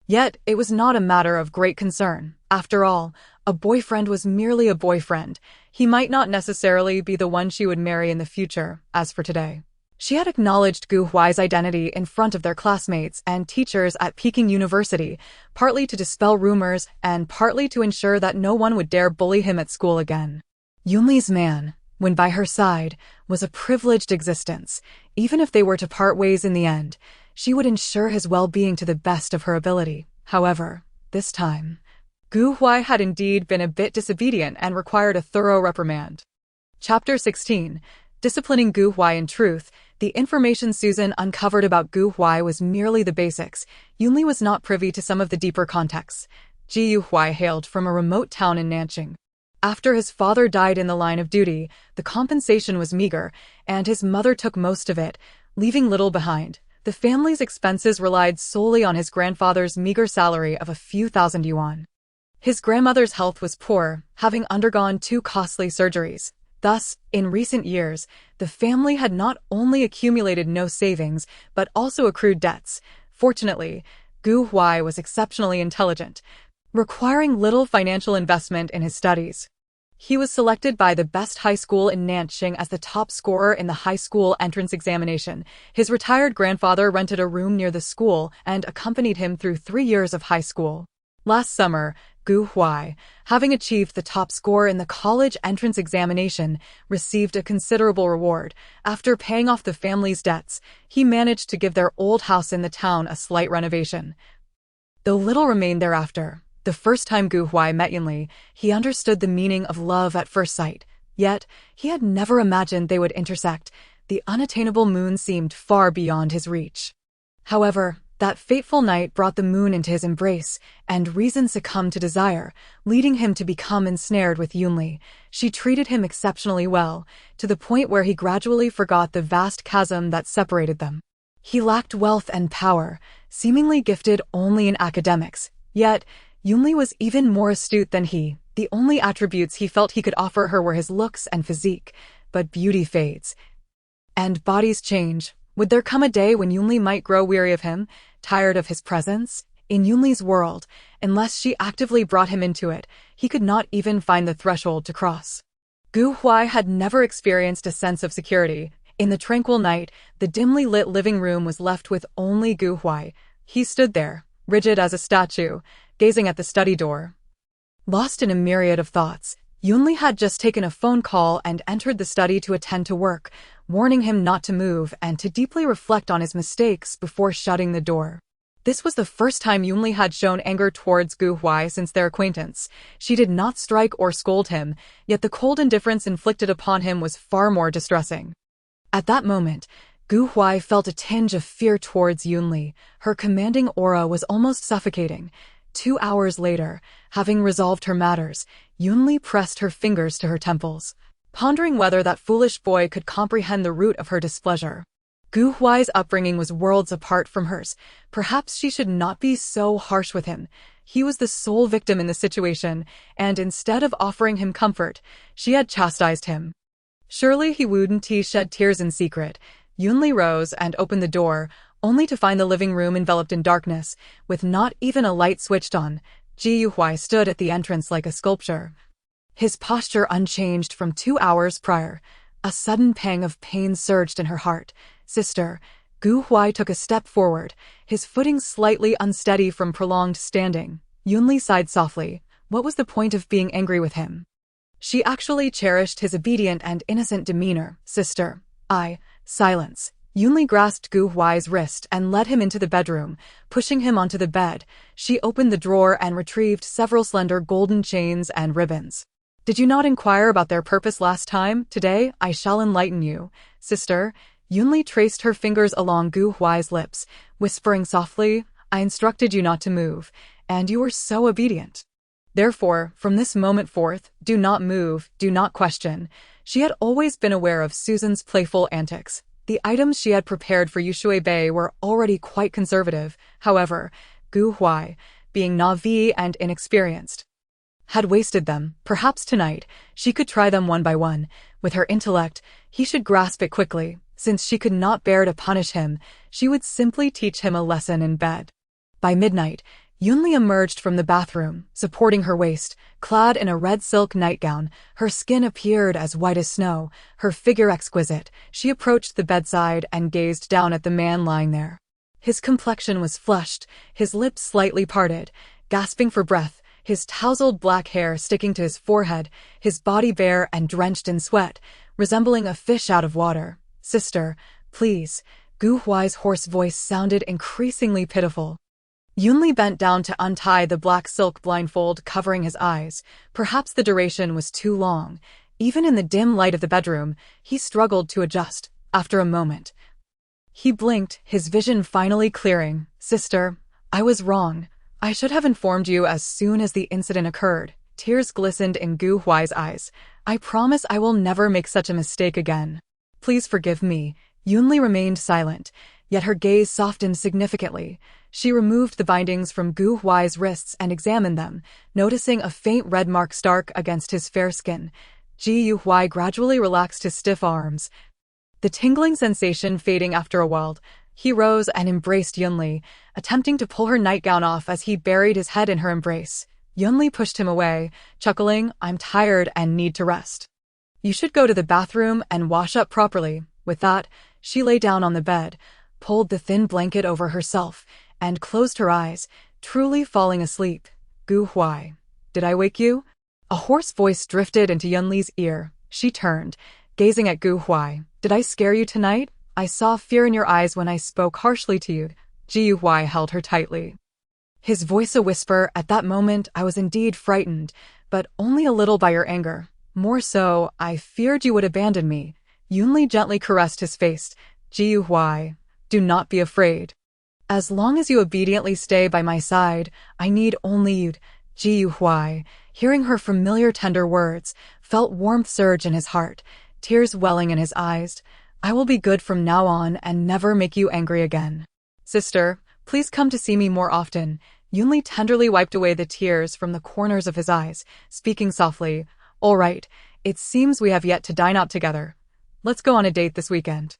Yet, it was not a matter of great concern. After all, a boyfriend was merely a boyfriend. He might not necessarily be the one she would marry in the future. As for today, she had acknowledged Gu Huai's identity in front of their classmates and teachers at Peking University, partly to dispel rumors and partly to ensure that no one would dare bully him at school again. Yunli's man, when by her side, was a privileged existence. Even if they were to part ways in the end, she would ensure his well-being to the best of her ability. However, this time, Gu Huai had indeed been a bit disobedient and required a thorough reprimand. Chapter 16. Disciplining Gu Huai. In truth, the information Susan uncovered about Gu Huai was merely the basics. Yunli was not privy to some of the deeper contexts. Ji Huai hailed from a remote town in Nanjing. After his father died in the line of duty, the compensation was meager, and his mother took most of it, leaving little behind. The family's expenses relied solely on his grandfather's meager salary of a few thousand yuan. His grandmother's health was poor, having undergone 2 costly surgeries. Thus, in recent years, the family had not only accumulated no savings, but also accrued debts. Fortunately, Gu Huai was exceptionally intelligent. requiring little financial investment in his studies. He was selected by the best high school in Nanjing as the top scorer in the high school entrance examination. His retired grandfather rented a room near the school and accompanied him through 3 years of high school. Last summer, Huai, having achieved the top score in the college entrance examination, received a considerable reward. After paying off the family's debts, he managed to give their old house in the town a slight renovation. Though little remained thereafter, the first time Huai met Yunli, he understood the meaning of love at first sight. Yet, he had never imagined they would intersect. The unattainable moon seemed far beyond his reach. However, that fateful night brought the moon into his embrace, and reason succumbed to desire, leading him to become ensnared with Yunli. She treated him exceptionally well, to the point where he gradually forgot the vast chasm that separated them. He lacked wealth and power, seemingly gifted only in academics. Yet, Yunli was even more astute than he. The only attributes he felt he could offer her were his looks and physique. But beauty fades, and bodies change. Would there come a day when Yunli might grow weary of him, tired of his presence? In Yunli's world, unless she actively brought him into it, he could not even find the threshold to cross. Huai had never experienced a sense of security. In the tranquil night, the dimly lit living room was left with only Huai. He stood there, rigid as a statue, gazing at the study door. Lost in a myriad of thoughts, Yunli had just taken a phone call and entered the study to attend to work, warning him not to move and to deeply reflect on his mistakes before shutting the door. This was the first time Yunli had shown anger towards Huai since their acquaintance. She did not strike or scold him, yet the cold indifference inflicted upon him was far more distressing. At that moment, Huai felt a tinge of fear towards Yunli. Her commanding aura was almost suffocating. 2 hours later, having resolved her matters, Yunli pressed her fingers to her temples, pondering whether that foolish boy could comprehend the root of her displeasure. Huai's upbringing was worlds apart from hers. Perhaps she should not be so harsh with him. He was the sole victim in the situation, and instead of offering him comfort, she had chastised him. Surely he wouldn't shed tears in secret. Yunli rose and opened the door, only to find the living room enveloped in darkness, with not even a light switched on. Huai stood at the entrance like a sculpture, his posture unchanged from 2 hours prior. A sudden pang of pain surged in her heart. "Sister." Huai took a step forward, his footing slightly unsteady from prolonged standing. Yunli sighed softly. What was the point of being angry with him? She actually cherished his obedient and innocent demeanor. "Sister." Silence. Yunli grasped Huai's wrist and led him into the bedroom, pushing him onto the bed. She opened the drawer and retrieved several slender golden chains and ribbons. "Did you not inquire about their purpose last time? Today, I shall enlighten you, sister." Yunli traced her fingers along Huai's lips, whispering softly, "I instructed you not to move, and you were so obedient. Therefore, from this moment forth, do not move, do not question." She had always been aware of Susan's playful antics. The items she had prepared for Yushui Bei were already quite conservative. However, Huai, being naive and inexperienced, had wasted them. Perhaps tonight, she could try them one by one. With her intellect, he should grasp it quickly. Since she could not bear to punish him, she would simply teach him a lesson in bed. By midnight, Yunli emerged from the bathroom, supporting her waist, clad in a red silk nightgown. Her skin appeared as white as snow, her figure exquisite. She approached the bedside and gazed down at the man lying there. His complexion was flushed, his lips slightly parted, gasping for breath, his tousled black hair sticking to his forehead, his body bare and drenched in sweat, resembling a fish out of water. "Sister, please." Huai's hoarse voice sounded increasingly pitiful. Yunli bent down to untie the black silk blindfold covering his eyes. Perhaps the duration was too long. Even in the dim light of the bedroom, he struggled to adjust. After a moment, he blinked, his vision finally clearing. "Sister, I was wrong. I should have informed you as soon as the incident occurred." Tears glistened in Huai's eyes. "I promise I will never make such a mistake again. Please forgive me." Yunli remained silent, yet her gaze softened significantly. She removed the bindings from Huai's wrists and examined them, noticing a faint red mark stark against his fair skin. Huai gradually relaxed his stiff arms, the tingling sensation fading after a while. He rose and embraced Yunli, attempting to pull her nightgown off as he buried his head in her embrace. Yunli pushed him away, chuckling, I'm tired and need to rest. You should go to the bathroom and wash up properly. With that, she lay down on the bed, pulled the thin blanket over herself, and closed her eyes, truly falling asleep. Gu Huai. Did I wake you? A hoarse voice drifted into Yunli's ear. She turned, gazing at Gu Huai. Did I scare you tonight? I saw fear in your eyes when I spoke harshly to you. Ji Huai held her tightly. His voice a whisper. At that moment, I was indeed frightened, but only a little by your anger. More so, I feared you would abandon me. Yunli gently caressed his face. Ji Huai, do not be afraid. As long as you obediently stay by my side, I need only you. Ji Huai, hearing her familiar tender words, felt warmth surge in his heart, tears welling in his eyes. I will be good from now on and never make you angry again. Sister, please come to see me more often. Yunli tenderly wiped away the tears from the corners of his eyes, speaking softly. All right, it seems we have yet to dine out together. Let's go on a date this weekend.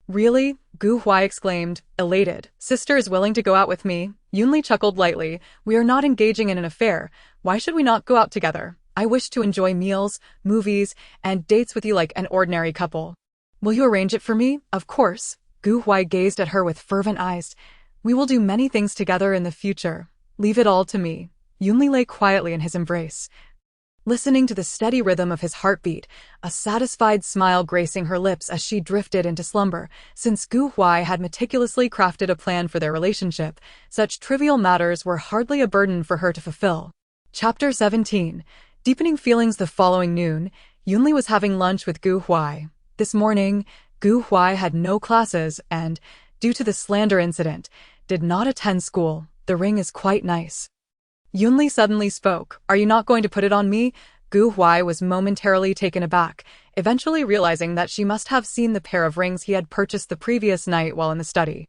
Really? Gu Huai exclaimed, elated. Sister is willing to go out with me? Yunli chuckled lightly. We are not engaging in an affair. Why should we not go out together? I wish to enjoy meals, movies, and dates with you like an ordinary couple. Will you arrange it for me? Of course. Gu Huai gazed at her with fervent eyes. We will do many things together in the future. Leave it all to me. Yunli lay quietly in his embrace, listening to the steady rhythm of his heartbeat, a satisfied smile gracing her lips as she drifted into slumber. Since Gu Huai had meticulously crafted a plan for their relationship, such trivial matters were hardly a burden for her to fulfill. Chapter 17. Deepening feelings. The following noon, Yunli was having lunch with Gu Huai. This morning, Gu Huai had no classes and, due to the slander incident, did not attend school. The ring is quite nice. Yunli suddenly spoke. Are you not going to put it on me? Gu Huai was momentarily taken aback, eventually realizing that she must have seen the pair of rings he had purchased the previous night while in the study.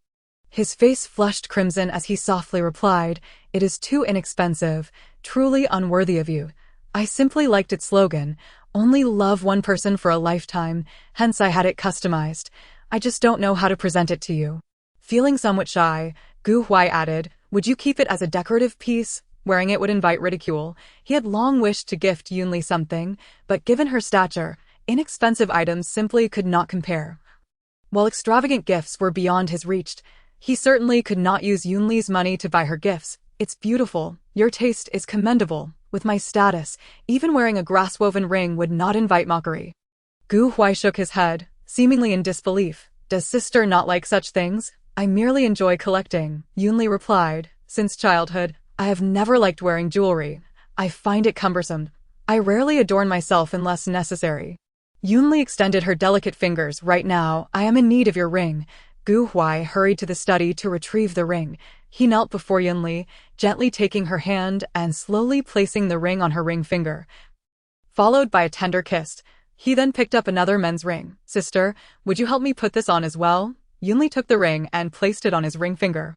His face flushed crimson as he softly replied, It is too inexpensive, truly unworthy of you. I simply liked its slogan, only love one person for a lifetime, hence I had it customized. I just don't know how to present it to you. Feeling somewhat shy, Gu Huai added, Would you keep it as a decorative piece? Wearing it would invite ridicule. He had long wished to gift Yunli something, but given her stature, inexpensive items simply could not compare. While extravagant gifts were beyond his reach, he certainly could not use Yunli's money to buy her gifts. It's beautiful. Your taste is commendable. With my status, even wearing a grass-woven ring would not invite mockery. Gu Huai shook his head, seemingly in disbelief. Does sister not like such things? I merely enjoy collecting, Yunli replied. Since childhood, I have never liked wearing jewelry. I find it cumbersome. I rarely adorn myself unless necessary. Yunli extended her delicate fingers. Right now, I am in need of your ring. Gu Huai hurried to the study to retrieve the ring. He knelt before Yunli, gently taking her hand and slowly placing the ring on her ring finger, followed by a tender kiss. He then picked up another men's ring. Sister, would you help me put this on as well? Yunli took the ring and placed it on his ring finger.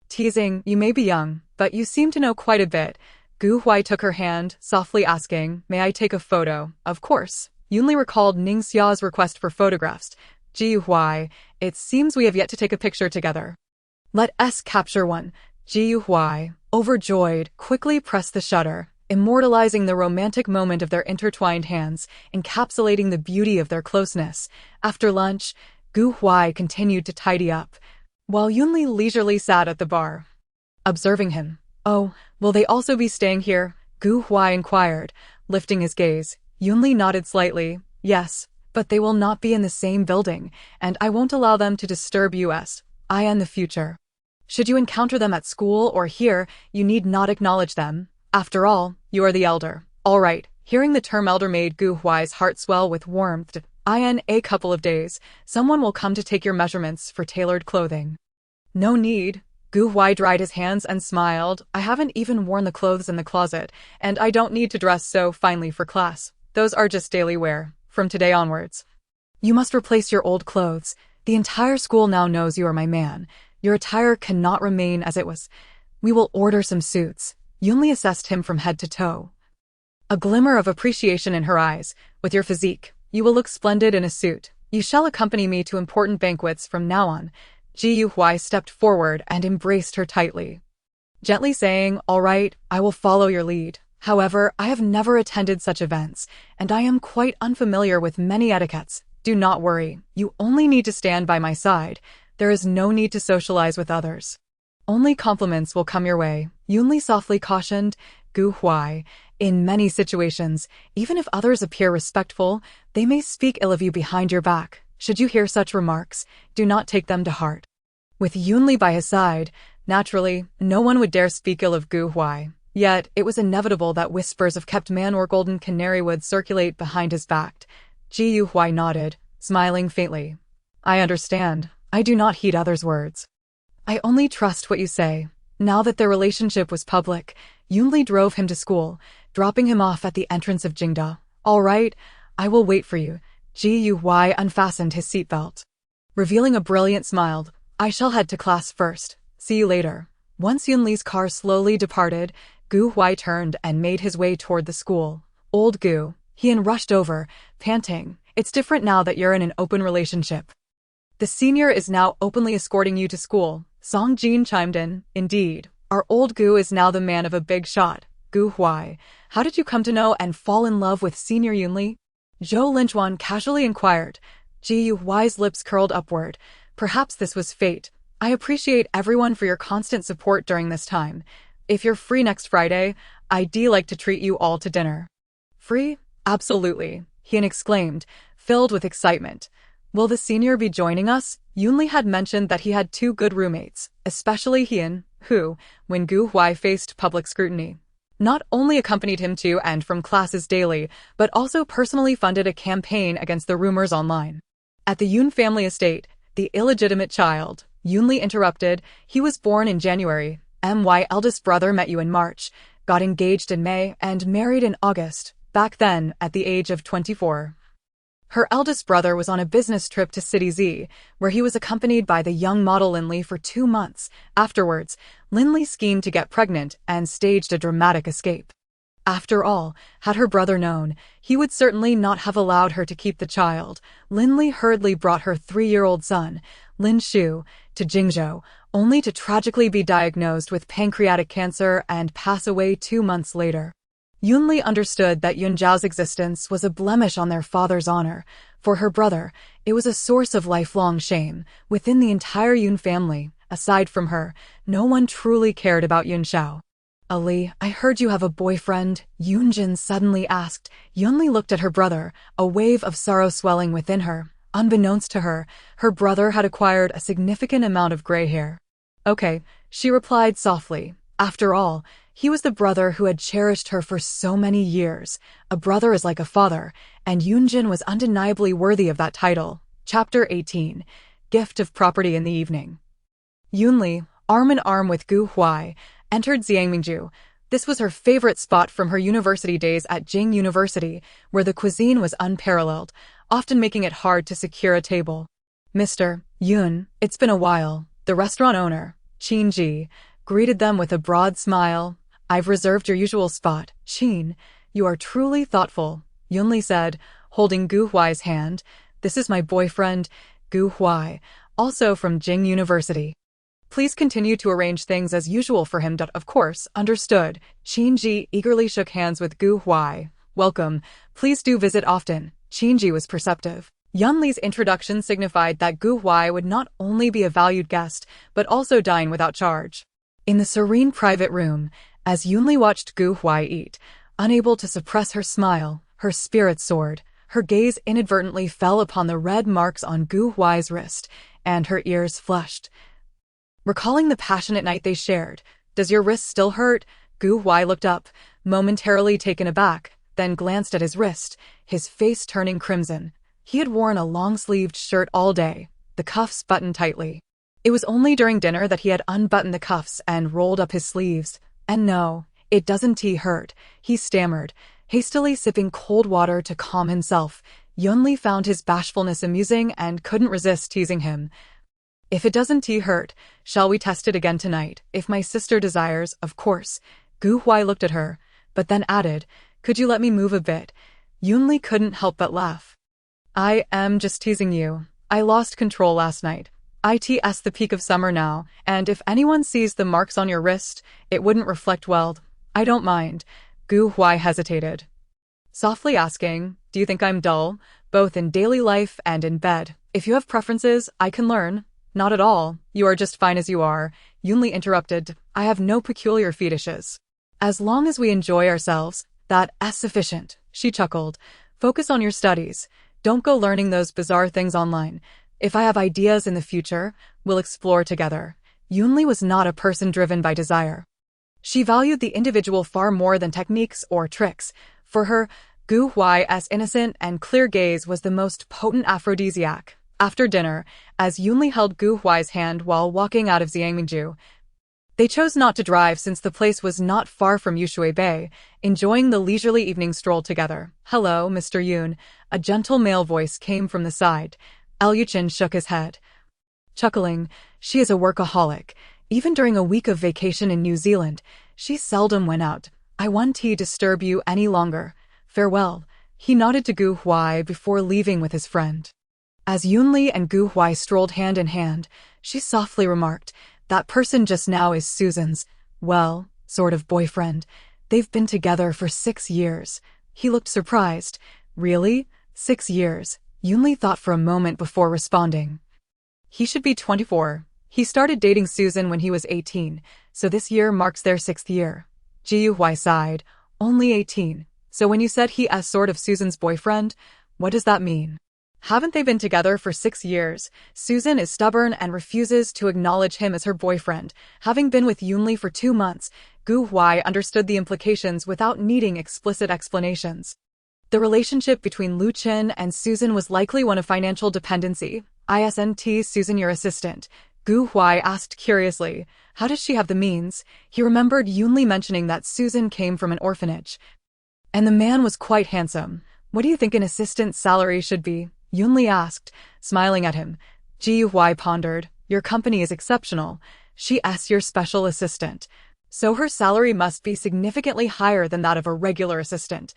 Teasing, you may be young, but you seem to know quite a bit. Gu Huai took her hand, softly asking, May I take a photo? Of course. Yunli recalled Ning Xia's request for photographs. Ji Huai, it seems we have yet to take a picture together. Let us capture one. Ji Huai, overjoyed, quickly pressed the shutter, immortalizing the romantic moment of their intertwined hands, encapsulating the beauty of their closeness. After lunch, Gu Huai continued to tidy up, while Yunli leisurely sat at the bar, observing him. Oh, will they also be staying here? Gu Huai inquired, lifting his gaze. Yunli nodded slightly. Yes, but they will not be in the same building, and I won't allow them to disturb us. I am the future. Should you encounter them at school or here, you need not acknowledge them. After all, you are the elder. All right. Hearing the term elder made Gu Huai's heart swell with warmth. In a couple of days, someone will come to take your measurements for tailored clothing. No need. Gu Huai dried his hands and smiled. I haven't even worn the clothes in the closet, and I don't need to dress so finely for class. Those are just daily wear, from today onwards. You must replace your old clothes. The entire school now knows you are my man. Your attire cannot remain as it was. We will order some suits. Yunli assessed him from head to toe, a glimmer of appreciation in her eyes. With your physique, you will look splendid in a suit. You shall accompany me to important banquets from now on. Ji Huai stepped forward and embraced her tightly. gently saying, "All right, I will follow your lead. However, I have never attended such events, and I am quite unfamiliar with many etiquettes. Do not worry, you only need to stand by my side. There is no need to socialize with others. Only compliments will come your way," Yunli softly cautioned Gu Huai. "In many situations, even if others appear respectful, they may speak ill of you behind your back. Should you hear such remarks, do not take them to heart." With Yunli by his side, naturally, no one would dare speak ill of Gu Huai. Yet, it was inevitable that whispers of kept man or golden canary would circulate behind his back. Ji Huai nodded, smiling faintly. "I understand. I do not heed others' words. I only trust what you say." Now that their relationship was public, Yunli drove him to school, dropping him off at the entrance of Jingzhou. "All right, I will wait for you." Ji Huai unfastened his seatbelt. Revealing a brilliant smile, "I shall head to class first. See you later." Once Yunli's car slowly departed, Gu Huai turned and made his way toward the school. "Old Gu," Hien rushed over, panting. "It's different now that you're in an open relationship. The senior is now openly escorting you to school." Song Jin chimed in. "Indeed, our old Gu is now the man of a big shot." "Gu Huai, how did you come to know and fall in love with Senior Yunli?" Zhou Linchuan casually inquired. Ji Huai's lips curled upward. "Perhaps this was fate. I appreciate everyone for your constant support during this time. If you're free next Friday, I'd like to treat you all to dinner." "Free? Absolutely," Hien exclaimed, filled with excitement. "Will the senior be joining us?" Yunli had mentioned that he had two good roommates, especially Hien, who, when Gu Huai faced public scrutiny, not only accompanied him to and from classes daily, but also personally funded a campaign against the rumors online. At the Yun family estate, the illegitimate child, Yunli interrupted, "He was born in January. My eldest brother met you in March, got engaged in May, and married in August, back then at the age of 24. Her eldest brother was on a business trip to City Z, where he was accompanied by the young model Linli for 2 months. Afterwards, Linli schemed to get pregnant and staged a dramatic escape. After all, had her brother known, he would certainly not have allowed her to keep the child. Linli hurriedly brought her 3-year-old son, Lin Shu, to Jingzhou, only to tragically be diagnosed with pancreatic cancer and pass away 2 months later. Yunli understood that Yunzhao's existence was a blemish on their father's honor. For her brother, it was a source of lifelong shame. Within the entire Yun family, aside from her, no one truly cared about Yunzhao. "Ali, I heard you have a boyfriend," Yunjin suddenly asked. Yunli looked at her brother, a wave of sorrow swelling within her. Unbeknownst to her, her brother had acquired a significant amount of gray hair. "Okay," she replied softly. After all, he was the brother who had cherished her for so many years. A brother is like a father, and Yunjin was undeniably worthy of that title. Chapter 18. Gift of Property in the Evening. Yunli, arm in arm with Gu Huai, entered Xiangmingju. This was her favorite spot from her university days at Jing University, where the cuisine was unparalleled, often making it hard to secure a table. "Mr. Yun, it's been a while," the restaurant owner, Qin Ji, greeted them with a broad smile. "I've reserved your usual spot." "Qin, you are truly thoughtful," Yunli said, holding Gu Huai's hand. "This is my boyfriend, Gu Huai, also from Jing University. Please continue to arrange things as usual for him." "Of course, understood." Qin Ji eagerly shook hands with Gu Huai. "Welcome. Please do visit often." Qin Ji was perceptive. Yunli's introduction signified that Gu Huai would not only be a valued guest, but also dine without charge. In the serene private room, as Yunli watched Gu Huai eat, unable to suppress her smile, her spirit soared. Her gaze inadvertently fell upon the red marks on Gu Huai's wrist, and her ears flushed. Recalling the passionate night they shared, "Does your wrist still hurt?" Gu Huai looked up, momentarily taken aback, then glanced at his wrist, his face turning crimson. He had worn a long-sleeved shirt all day, the cuffs buttoned tightly. It was only during dinner that he had unbuttoned the cuffs and rolled up his sleeves. "And no, it doesn't hurt," he stammered, hastily sipping cold water to calm himself. Yunli found his bashfulness amusing and couldn't resist teasing him. "If it doesn't hurt, shall we test it again tonight? If my sister desires, of course." Gu Huai looked at her, but then added, "Could you let me move a bit?" Yunli couldn't help but laugh. "I am just teasing you. I lost control last night." It's the peak of summer now, and if anyone sees the marks on your wrist, it wouldn't reflect well. I don't mind. Gu Huai hesitated, softly asking, do you think I'm dull, both in daily life and in bed? If you have preferences, I can learn. Not at all. You are just fine as you are, Yunli interrupted. I have no peculiar fetishes. As long as we enjoy ourselves, that's sufficient, she chuckled. Focus on your studies. Don't go learning those bizarre things online. If I have ideas in the future, we'll explore together. Yunli was not a person driven by desire. She valued the individual far more than techniques or tricks. For her, Gu Huai's innocent and clear gaze was the most potent aphrodisiac. After dinner, as Yunli held Gu Huai's hand while walking out of Jingzhou, they chose not to drive since the place was not far from Yushui Bay, enjoying the leisurely evening stroll together. Hello, Mr. Yun. A gentle male voice came from the side. Yuchen shook his head, chuckling. She is a workaholic. Even during a week of vacation in New Zealand, she seldom went out. I won't disturb you any longer. Farewell. He nodded to Gu Huai before leaving with his friend. As Yunli and Gu Huai strolled hand in hand, she softly remarked, that person just now is Susan's, well, sort of boyfriend. They've been together for 6 years. He looked surprised. Really? 6 years? Yunli thought for a moment before responding. He should be 24. He started dating Susan when he was 18, so this year marks their 6th year. Ji Huai sighed. Only 18. So when you said he's sort of Susan's boyfriend, what does that mean? Haven't they been together for 6 years? Susan is stubborn and refuses to acknowledge him as her boyfriend. Having been with Yunli for 2 months, Gu Huai understood the implications without needing explicit explanations. The relationship between Lu Chen and Susan was likely one of financial dependency. Isn't Susan your assistant? Gu Huai asked curiously. How does she have the means? He remembered Yunli mentioning that Susan came from an orphanage. And the man was quite handsome. What do you think an assistant's salary should be? Yunli asked, smiling at him. Ji Huai pondered. Your company is exceptional. She's your special assistant. So her salary must be significantly higher than that of a regular assistant.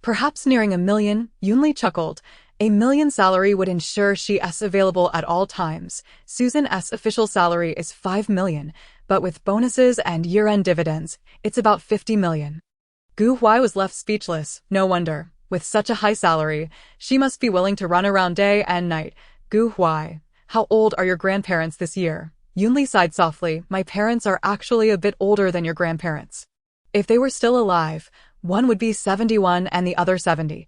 Perhaps nearing $1 million, Yunli chuckled. $1 million salary would ensure she's available at all times. Susan's official salary is $5 million, but with bonuses and year-end dividends, it's about $50 million. Gu Huai was left speechless. No wonder. With such a high salary, she must be willing to run around day and night. Gu Huai, how old are your grandparents this year? Yunli sighed softly. My parents are actually a bit older than your grandparents. If they were still alive, one would be 71 and the other 70.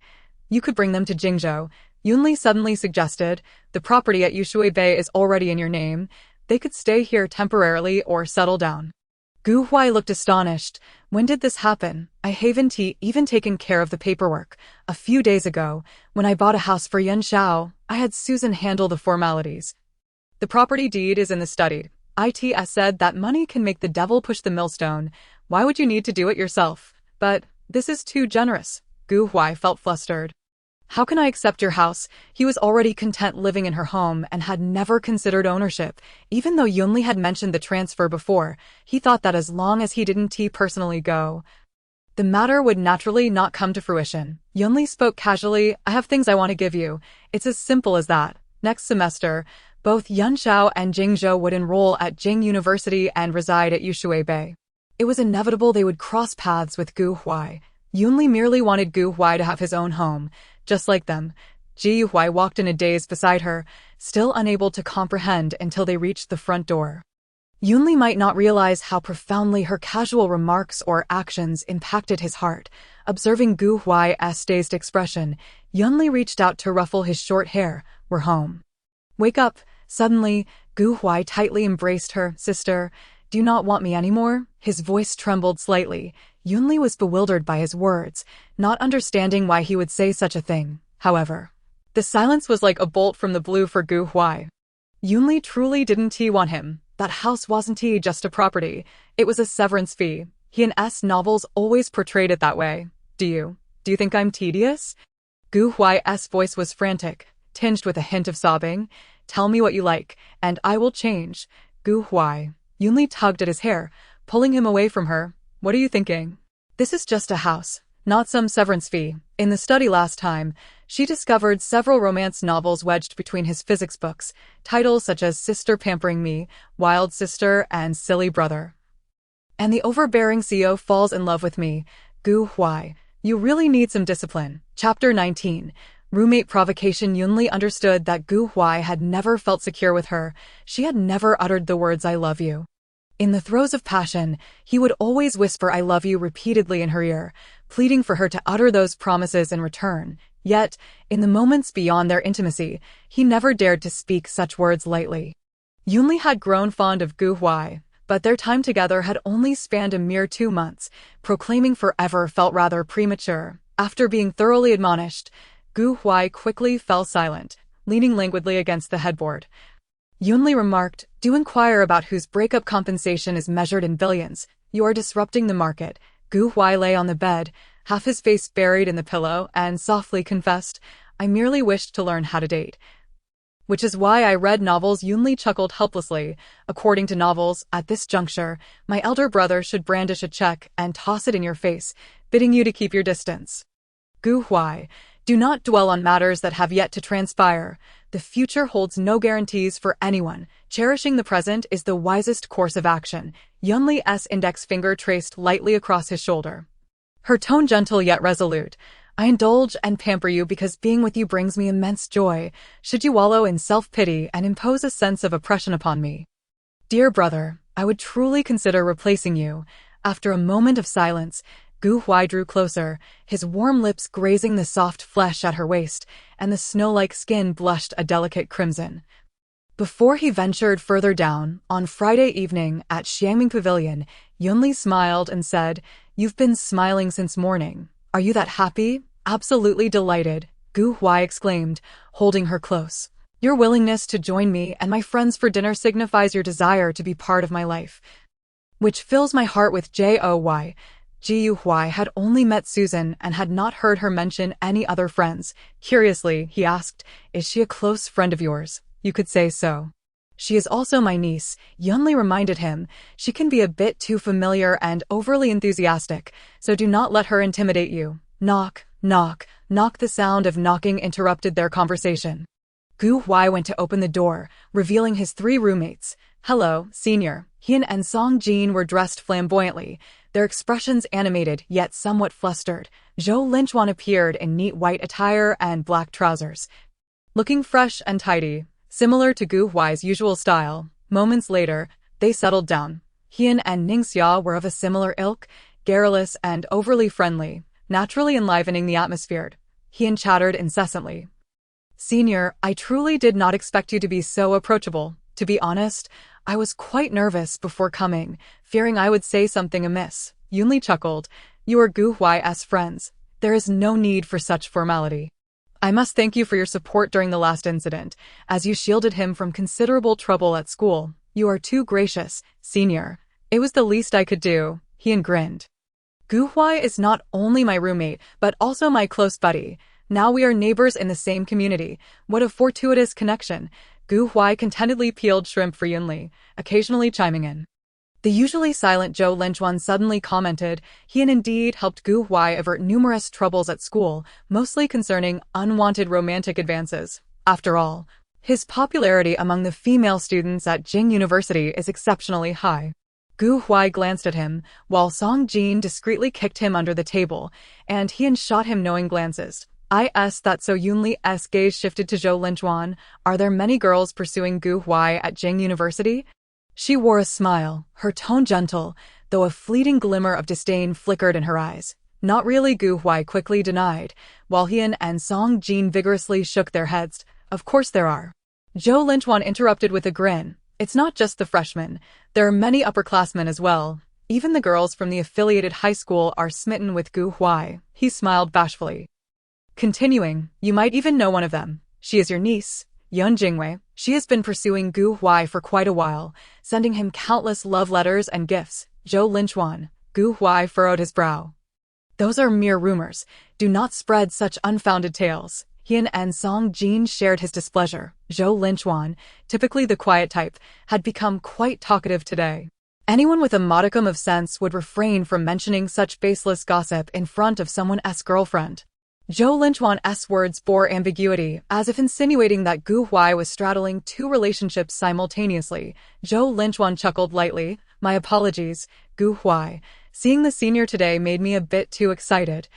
You could bring them to Jingzhou. Yunli suddenly suggested. The property at Yushui Bay is already in your name. They could stay here temporarily or settle down. Gu Huai looked astonished. When did this happen? I haven't even taken care of the paperwork. A few days ago, when I bought a house for Yan Xiao, I had Susan handle the formalities. The property deed is in the study. It's said that money can make the devil push the millstone. Why would you need to do it yourself? But this is too generous. Gu Huai felt flustered. How can I accept your house? He was already content living in her home and had never considered ownership. Even though Yunli had mentioned the transfer before, he thought that as long as he didn't personally go, the matter would naturally not come to fruition. Yunli spoke casually. I have things I want to give you. It's as simple as that. Next semester, both Yan Xiao and Jingzhou would enroll at Jing University and reside at Yushui Bay. It was inevitable they would cross paths with Gu Huai. Yunli merely wanted Gu Huai to have his own home, just like them. Ji Huai walked in a daze beside her, still unable to comprehend until they reached the front door. Yunli might not realize how profoundly her casual remarks or actions impacted his heart. Observing Gu Huai's dazed expression, Yunli reached out to ruffle his short hair. We're home. Wake up. Suddenly, Gu Huai tightly embraced her. Sister, do you not want me anymore? His voice trembled slightly. Yunli was bewildered by his words, not understanding why he would say such a thing. However, the silence was like a bolt from the blue for Gu Huai. Yunli truly didn't want him. That house wasn't just a property. It was a severance fee. He and novels always portrayed it that way. Do you think I'm tedious? Gu Huai's voice was frantic, tinged with a hint of sobbing. Tell me what you like, and I will change. Gu Huai. Yunli tugged at his hair, pulling him away from her. What are you thinking? This is just a house, not some severance fee. In the study last time, She discovered several romance novels wedged between his physics books, titles such as Sister Pampering Me, Wild Sister, and Silly Brother. And the overbearing CEO falls in love with me. Gu Huai. You really need some discipline. Chapter 19. Roommate provocation. Yunli understood that Gu Huai had never felt secure with her. She had never uttered the words "I love you." In the throes of passion, he would always whisper "I love you" repeatedly in her ear, pleading for her to utter those promises in return. Yet, in the moments beyond their intimacy, he never dared to speak such words lightly. Yunli had grown fond of Gu Huai, but their time together had only spanned a mere 2 months. Proclaiming forever felt rather premature. After being thoroughly admonished, Gu Huai quickly fell silent, leaning languidly against the headboard. Yunli remarked, "Do inquire about whose breakup compensation is measured in billions. You are disrupting the market." Gu Huai lay on the bed, half his face buried in the pillow, and softly confessed, "I merely wished to learn how to date. Which is why I read novels." Yunli chuckled helplessly. According to novels, at this juncture, my elder brother should brandish a check and toss it in your face, bidding you to keep your distance. Gu Huai, do not dwell on matters that have yet to transpire. The future holds no guarantees for anyone. Cherishing the present is the wisest course of action. Yunli's index finger traced lightly across his shoulder. Her tone gentle yet resolute. "I indulge and pamper you because being with you brings me immense joy. Should you wallow in self-pity and impose a sense of oppression upon me, dear brother, I would truly consider replacing you." After a moment of silence, Gu Huai drew closer, his warm lips grazing the soft flesh at her waist, and the snow-like skin blushed a delicate crimson. Before he ventured further down, on Friday evening at Xiangming Pavilion, Yunli smiled and said, "You've been smiling since morning. Are you that happy?" "Absolutely delighted," Gu Huai exclaimed, holding her close. "Your willingness to join me and my friends for dinner signifies your desire to be part of my life, which fills my heart with joy." Gu Huai had only met Susan and had not heard her mention any other friends. Curiously, he asked, "Is she a close friend of yours?" "You could say so. She is also my niece," Yunli reminded him. "She can be a bit too familiar and overly enthusiastic, so do not let her intimidate you." Knock, knock, knock. The sound of knocking interrupted their conversation. Gu Huai went to open the door, revealing his 3 roommates. "Hello, senior." Hian and Song Jin were dressed flamboyantly, their expressions animated yet somewhat flustered. Zhou Linchuan appeared in neat white attire and black trousers, looking fresh and tidy, similar to Gu Huai's usual style. Moments later, they settled down. Hian and Ningxia were of a similar ilk, garrulous and overly friendly, naturally enlivening the atmosphere. Hian chattered incessantly. "Senior, I truly did not expect you to be so approachable. To be honest, I was quite nervous before coming, fearing I would say something amiss." Yunli chuckled. "You are Gu Huai's friends. There is no need for such formality. I must thank you for your support during the last incident, as you shielded him from considerable trouble at school. You are too gracious, senior." "It was the least I could do," Hian grinned. "Gu Huai is not only my roommate, but also my close buddy. Now we are neighbors in the same community. What a fortuitous connection." Gu Huai contentedly peeled shrimp for Yunli, occasionally chiming in. The usually silent Zhou Linchuan suddenly commented, Hian indeed helped Gu Huai avert numerous troubles at school, mostly concerning unwanted romantic advances. After all, his popularity among the female students at Jing University is exceptionally high. Gu Huai glanced at him, while Song Jin discreetly kicked him under the table, and Hian shot him knowing glances. That so Yunli's gaze shifted to Zhou Linchuan. "Are there many girls pursuing Gu Huai at Jing University?" She wore a smile, her tone gentle, though a fleeting glimmer of disdain flickered in her eyes. "Not really," Gu Huai quickly denied, while Hian and Song Jin vigorously shook their heads. "Of course there are." Zhou Linchuan interrupted with a grin. "It's not just the freshmen. There are many upperclassmen as well. Even the girls from the affiliated high school are smitten with Gu Huai." He smiled bashfully. Continuing, "You might even know one of them. She is your niece, Yun Jingwei. She has been pursuing Gu Huai for quite a while, sending him countless love letters and gifts." Zhou Linchuan. Gu Huai furrowed his brow. "Those are mere rumors. Do not spread such unfounded tales." Hian and Song Jin shared his displeasure. Zhou Linchuan, typically the quiet type, had become quite talkative today. Anyone with a modicum of sense would refrain from mentioning such baseless gossip in front of someone's girlfriend. Zhou Linchuan's words bore ambiguity, as if insinuating that Gu Huai was straddling two relationships simultaneously. Zhou Linchuan chuckled lightly. My apologies, Gu Huai. Seeing the senior today made me a bit too excited.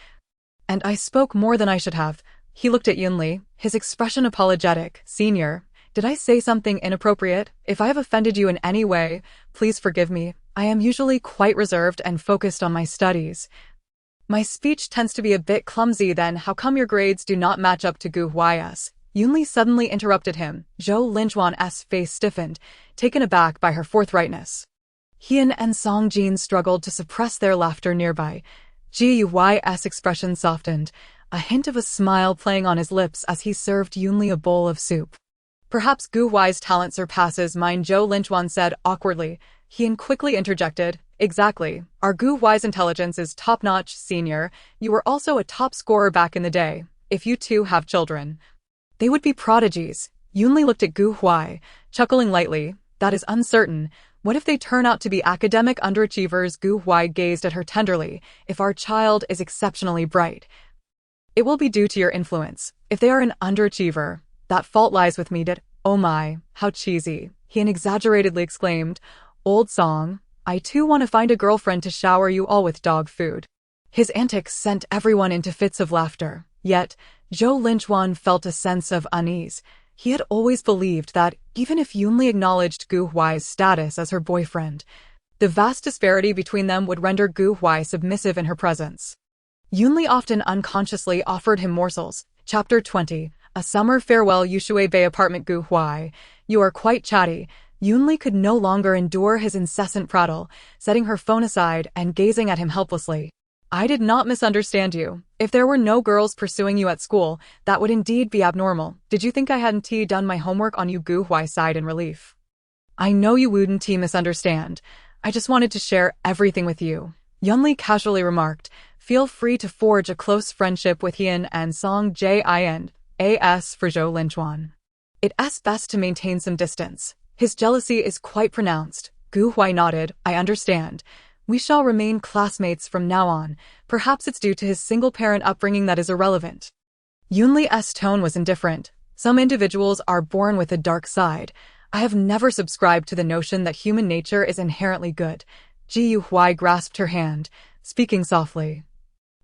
And I spoke more than I should have. He looked at Yunli, his expression apologetic. Senior, did I say something inappropriate? If I have offended you in any way, please forgive me. I am usually quite reserved and focused on my studies. My speech tends to be a bit clumsy. Then how come your grades do not match up to Gu Huai's? Yunli suddenly interrupted him. Zhou Linchuan's face stiffened, taken aback by her forthrightness. Hian and Song Jin struggled to suppress their laughter nearby. Gu Huai's expression softened, a hint of a smile playing on his lips as he served Yunli a bowl of soup. Perhaps Gu Huai's talent surpasses mine, Zhou Linchuan said awkwardly. Hian quickly interjected. Exactly. Our Gu Huai's intelligence is top-notch, senior. You were also a top scorer back in the day. If you two have children, they would be prodigies. Yunli looked at Gu Huai, chuckling lightly. That is uncertain. What if they turn out to be academic underachievers? Gu Huai gazed at her tenderly. If our child is exceptionally bright, it will be due to your influence. If they are an underachiever, that fault lies with me. Oh my, how cheesy, Hian exaggeratedly exclaimed. Old song. I too want to find a girlfriend to shower you all with dog food. His antics sent everyone into fits of laughter. Yet, Zhou Linchuan felt a sense of unease. He had always believed that, even if Yunli acknowledged Gu Huai's status as her boyfriend, the vast disparity between them would render Gu Huai submissive in her presence. Yunli often unconsciously offered him morsels. Chapter 20. A Summer Farewell. Yushui Bay Apartment. Gu Huai, you are quite chatty. Yunli could no longer endure his incessant prattle, setting her phone aside and gazing at him helplessly. I did not misunderstand you. If there were no girls pursuing you at school, that would indeed be abnormal. Did you think I hadn't done my homework on you? Gu Huai sighed in relief. I know you wouldn't misunderstand. I just wanted to share everything with you. Yunli casually remarked. Feel free to forge a close friendship with Hian and Song Jin as for Zhou Linchuan. It's best to maintain some distance. His jealousy is quite pronounced. Gu Huai nodded. I understand. We shall remain classmates from now on. Perhaps it's due to his single-parent upbringing that is irrelevant. Yunli's tone was indifferent. Some individuals are born with a dark side. I have never subscribed to the notion that human nature is inherently good. Gu Huai grasped her hand, speaking softly.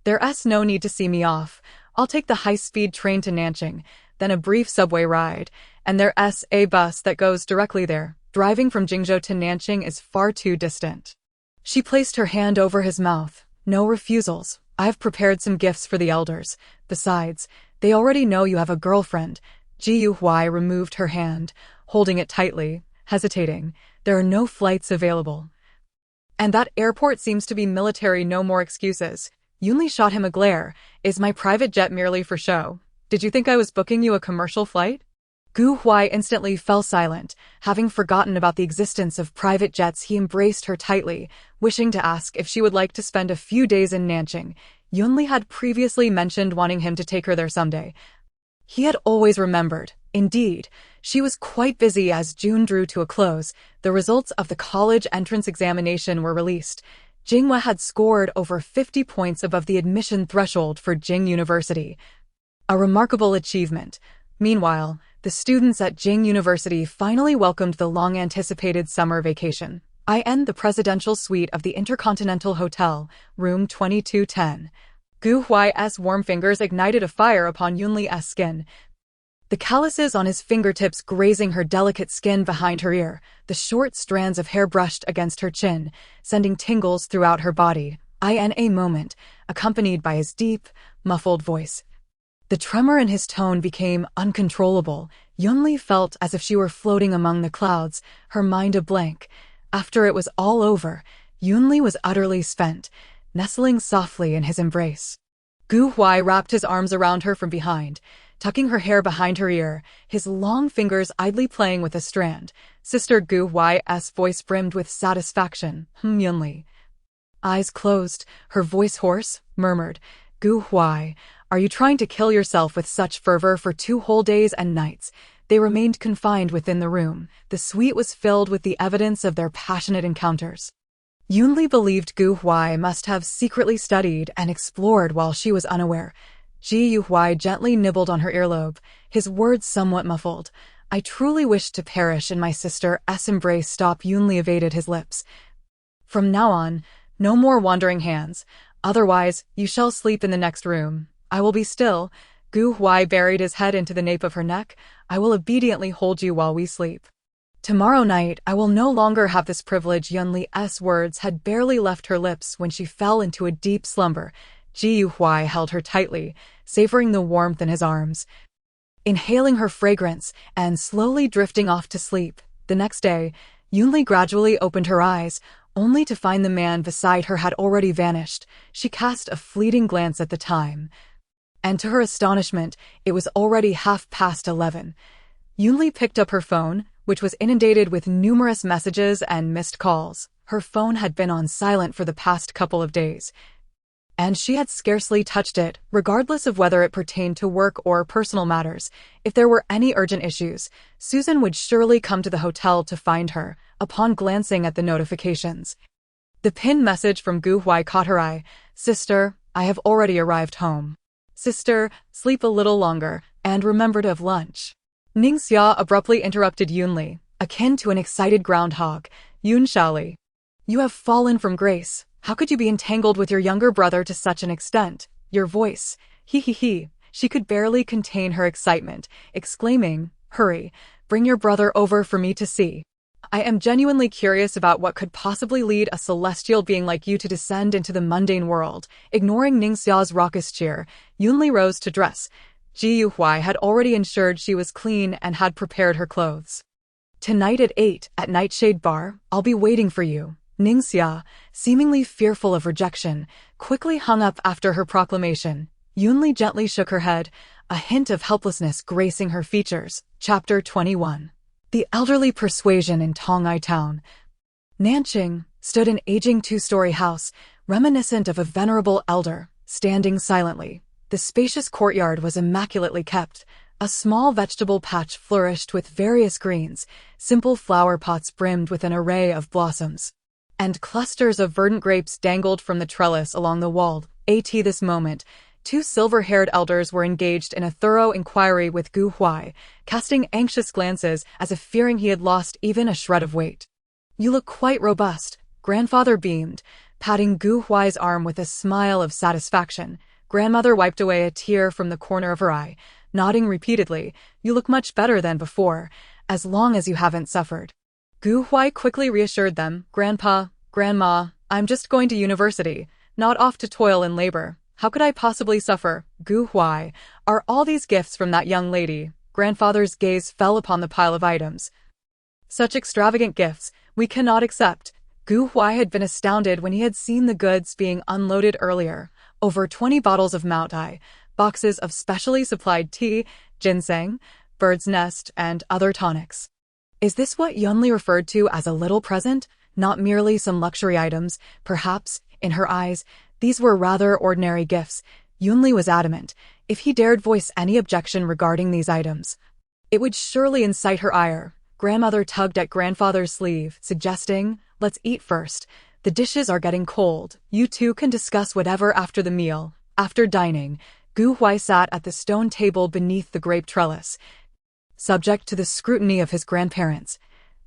There's no need to see me off. I'll take the high-speed train to Nanjing, then a brief subway ride, and there's a bus that goes directly there. Driving from Jingzhou to Nanjing is far too distant. She placed her hand over his mouth. No refusals. I've prepared some gifts for the elders. Besides, they already know you have a girlfriend. Gu Huai removed her hand, holding it tightly, hesitating. There are no flights available. And that airport seems to be military. No more excuses. Yunli shot him a glare. Is my private jet merely for show? Did you think I was booking you a commercial flight? Gu Huai instantly fell silent. Having forgotten about the existence of private jets, he embraced her tightly, wishing to ask if she would like to spend a few days in Nanjing. Yunli had previously mentioned wanting him to take her there someday. He had always remembered. Indeed, she was quite busy as June drew to a close. The results of the college entrance examination were released. Jingwa had scored over 50 points above the admission threshold for Jing University. A remarkable achievement. Meanwhile, the students at Jing University finally welcomed the long-anticipated summer vacation. The presidential suite of the Intercontinental Hotel, room 2210. Gu Huai's warm fingers ignited a fire upon Yunli's skin, the calluses on his fingertips grazing her delicate skin behind her ear, the short strands of hair brushed against her chin, sending tingles throughout her body. In a moment, accompanied by his deep, muffled voice. The tremor in his tone became uncontrollable. Yunli felt as if she were floating among the clouds, her mind a blank. After it was all over, Yunli was utterly spent, nestling softly in his embrace. Gu Huai wrapped his arms around her from behind, tucking her hair behind her ear, his long fingers idly playing with a strand. Sister Gu Huai's voice brimmed with satisfaction. Yunli. Eyes closed, her voice hoarse, murmured, Gu Huai, are you trying to kill yourself with such fervor for 2 whole days and nights? They remained confined within the room. The suite was filled with the evidence of their passionate encounters. Yunli believed Gu Huai must have secretly studied and explored while she was unaware. Huai gently nibbled on her earlobe, his words somewhat muffled. I truly wish to perish in my sister's embrace. Stop. Yunli evaded his lips. From now on, no more wandering hands. Otherwise, you shall sleep in the next room. I will be still. Huai buried his head into the nape of her neck. I will obediently hold you while we sleep. Tomorrow night, I will no longer have this privilege. Yunli's words had barely left her lips when she fell into a deep slumber. Huai held her tightly, savoring the warmth in his arms, inhaling her fragrance, and slowly drifting off to sleep. The next day, Yunli gradually opened her eyes, only to find the man beside her had already vanished. She cast a fleeting glance at the time, and to her astonishment, it was already 11:30. Yunli picked up her phone, which was inundated with numerous messages and missed calls. Her phone had been on silent for the past couple of days, and she had scarcely touched it, regardless of whether it pertained to work or personal matters. If there were any urgent issues, Susan would surely come to the hotel to find her. Upon glancing at the notifications, the pinned message from Huai caught her eye. Sister, I have already arrived home. Sister, sleep a little longer, and remember to have lunch. Ningxia abruptly interrupted Yunli, akin to an excited groundhog. Yun Shaoli, you have fallen from grace. How could you be entangled with your younger brother to such an extent? Your voice, he. She could barely contain her excitement, exclaiming, hurry, bring your brother over for me to see. I am genuinely curious about what could possibly lead a celestial being like you to descend into the mundane world. Ignoring Ningxia's raucous cheer, Yunli rose to dress. Huai had already ensured she was clean and had prepared her clothes. Tonight at 8, at Nightshade Bar, I'll be waiting for you. Ningxia, seemingly fearful of rejection, quickly hung up after her proclamation. Yunli gently shook her head, a hint of helplessness gracing her features. Chapter 21. The elderly persuasion in Tonghai Town. Nanqing stood an aging two-story house, reminiscent of a venerable elder, standing silently. The spacious courtyard was immaculately kept. A small vegetable patch flourished with various greens, simple flower pots brimmed with an array of blossoms, and clusters of verdant grapes dangled from the trellis along the wall. At this moment, two silver-haired elders were engaged in a thorough inquiry with Huai, casting anxious glances as if fearing he had lost even a shred of weight. You look quite robust, grandfather beamed, patting Huai's arm with a smile of satisfaction. Grandmother wiped away a tear from the corner of her eye, nodding repeatedly. You look much better than before, as long as you haven't suffered. Huai quickly reassured them. Grandpa, Grandma, I'm just going to university, not off to toil and labor. How could I possibly suffer? Huai, are all these gifts from that young lady? Grandfather's gaze fell upon the pile of items. Such extravagant gifts, we cannot accept. Huai had been astounded when he had seen the goods being unloaded earlier. Over 20 bottles of Mount Ai, boxes of specially supplied tea, ginseng, bird's nest, and other tonics. Is this what Yunli referred to as a little present? Not merely some luxury items, perhaps, in her eyes, these were rather ordinary gifts. Yunli was adamant. If he dared voice any objection regarding these items, it would surely incite her ire. Grandmother tugged at grandfather's sleeve, suggesting, let's eat first. The dishes are getting cold. You two can discuss whatever after the meal. After dining, Huai sat at the stone table beneath the grape trellis, subject to the scrutiny of his grandparents.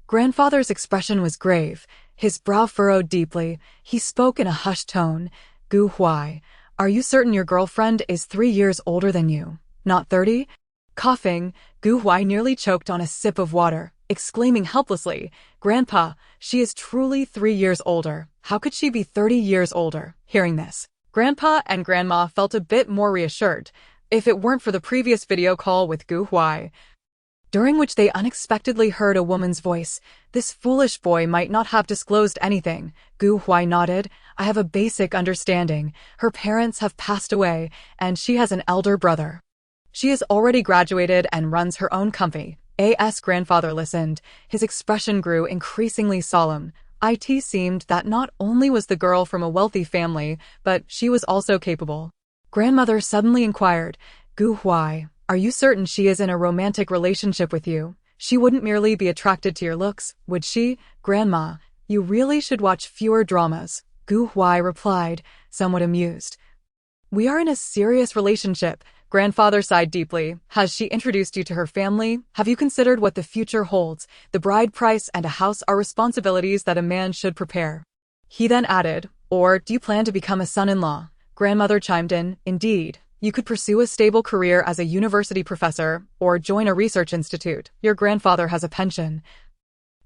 Grandfather's expression was grave, his brow furrowed deeply. He spoke in a hushed tone. Huai, are you certain your girlfriend is 3 years older than you, not 30? Coughing, Huai nearly choked on a sip of water, exclaiming helplessly, Grandpa, she is truly 3 years older. How could she be 30 years older? Hearing this, Grandpa and Grandma felt a bit more reassured, if it weren't for the previous video call with Huai, during which they unexpectedly heard a woman's voice. This foolish boy might not have disclosed anything. Huai nodded. I have a basic understanding. Her parents have passed away, and she has an elder brother. She has already graduated and runs her own company. A.S. grandfather listened. His expression grew increasingly solemn. It seemed that not only was the girl from a wealthy family, but she was also capable. Grandmother suddenly inquired, Huai, are you certain she is in a romantic relationship with you? She wouldn't merely be attracted to your looks, would she? Grandma, you really should watch fewer dramas. Huai replied, somewhat amused. We are in a serious relationship. Grandfather sighed deeply. Has she introduced you to her family? Have you considered what the future holds? The bride price and a house are responsibilities that a man should prepare. He then added, or do you plan to become a son-in-law? Grandmother chimed in, indeed. You could pursue a stable career as a university professor or join a research institute. Your grandfather has a pension.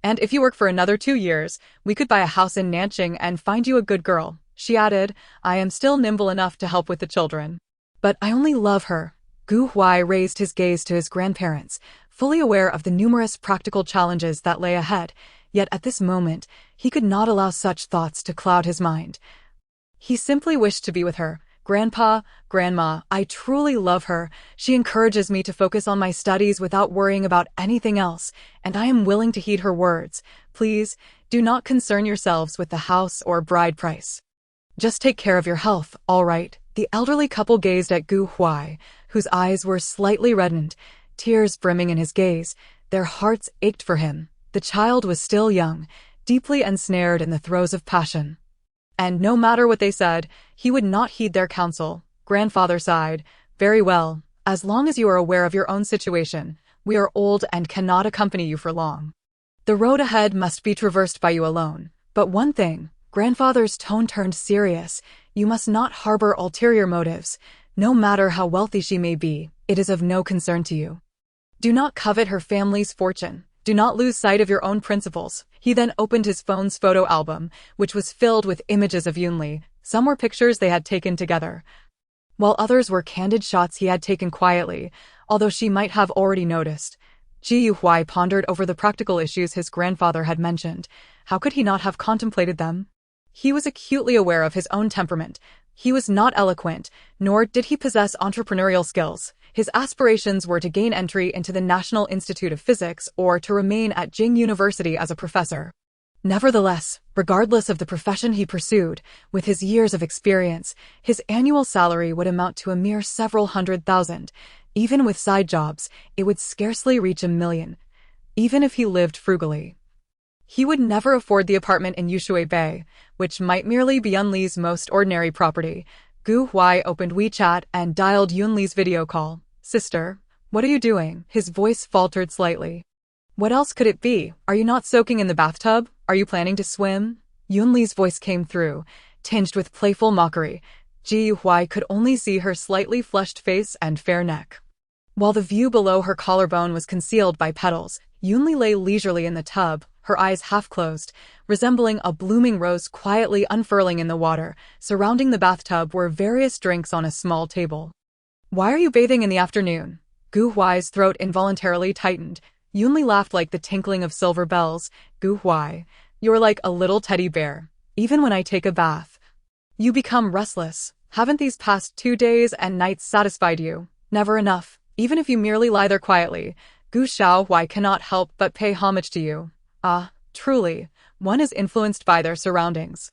And if you work for another 2 years, we could buy a house in Nanjing and find you a good girl. She added, I am still nimble enough to help with the children. But I only love her. Gu Huai raised his gaze to his grandparents, fully aware of the numerous practical challenges that lay ahead, yet at this moment, he could not allow such thoughts to cloud his mind. He simply wished to be with her. Grandpa, Grandma, I truly love her. She encourages me to focus on my studies without worrying about anything else, and I am willing to heed her words. Please, do not concern yourselves with the house or bride price. Just take care of your health, all right? The elderly couple gazed at Gu Huai, whose eyes were slightly reddened, tears brimming in his gaze. Their hearts ached for him. The child was still young, deeply ensnared in the throes of passion. And no matter what they said, he would not heed their counsel. Grandfather sighed. Very well, as long as you are aware of your own situation. We are old and cannot accompany you for long. The road ahead must be traversed by you alone. But one thing, Grandfather's tone turned serious. You must not harbor ulterior motives. No matter how wealthy she may be, it is of no concern to you. Do not covet her family's fortune. Do not lose sight of your own principles. He then opened his phone's photo album, which was filled with images of Yunli. Some were pictures they had taken together, while others were candid shots he had taken quietly, although she might have already noticed. Ji Huai pondered over the practical issues his grandfather had mentioned. How could he not have contemplated them? He was acutely aware of his own temperament. He was not eloquent, nor did he possess entrepreneurial skills. His aspirations were to gain entry into the National Institute of Physics or to remain at Jing University as a professor. Nevertheless, regardless of the profession he pursued, with his years of experience, his annual salary would amount to a mere several $100,000. Even with side jobs, it would scarcely reach $1 million, even if he lived frugally. He would never afford the apartment in Yushui Bay, which might merely be Yunli's most ordinary property. Gu Huai opened WeChat and dialed Yunli's video call. Sister, what are you doing? His voice faltered slightly. What else could it be? Are you not soaking in the bathtub? Are you planning to swim? Yunli's voice came through, tinged with playful mockery. Ji Huai could only see her slightly flushed face and fair neck. While the view below her collarbone was concealed by petals, Yunli lay leisurely in the tub, her eyes half-closed, resembling a blooming rose quietly unfurling in the water. Surrounding the bathtub were various drinks on a small table. Why are you bathing in the afternoon? Gu Huai's throat involuntarily tightened. Yunli laughed like the tinkling of silver bells. Gu Huai, you're like a little teddy bear. Even when I take a bath, you become restless. Haven't these past 2 days and nights satisfied you? Never enough. Even if you merely lie there quietly, Gu Huai cannot help but pay homage to you. Ah, truly, one is influenced by their surroundings.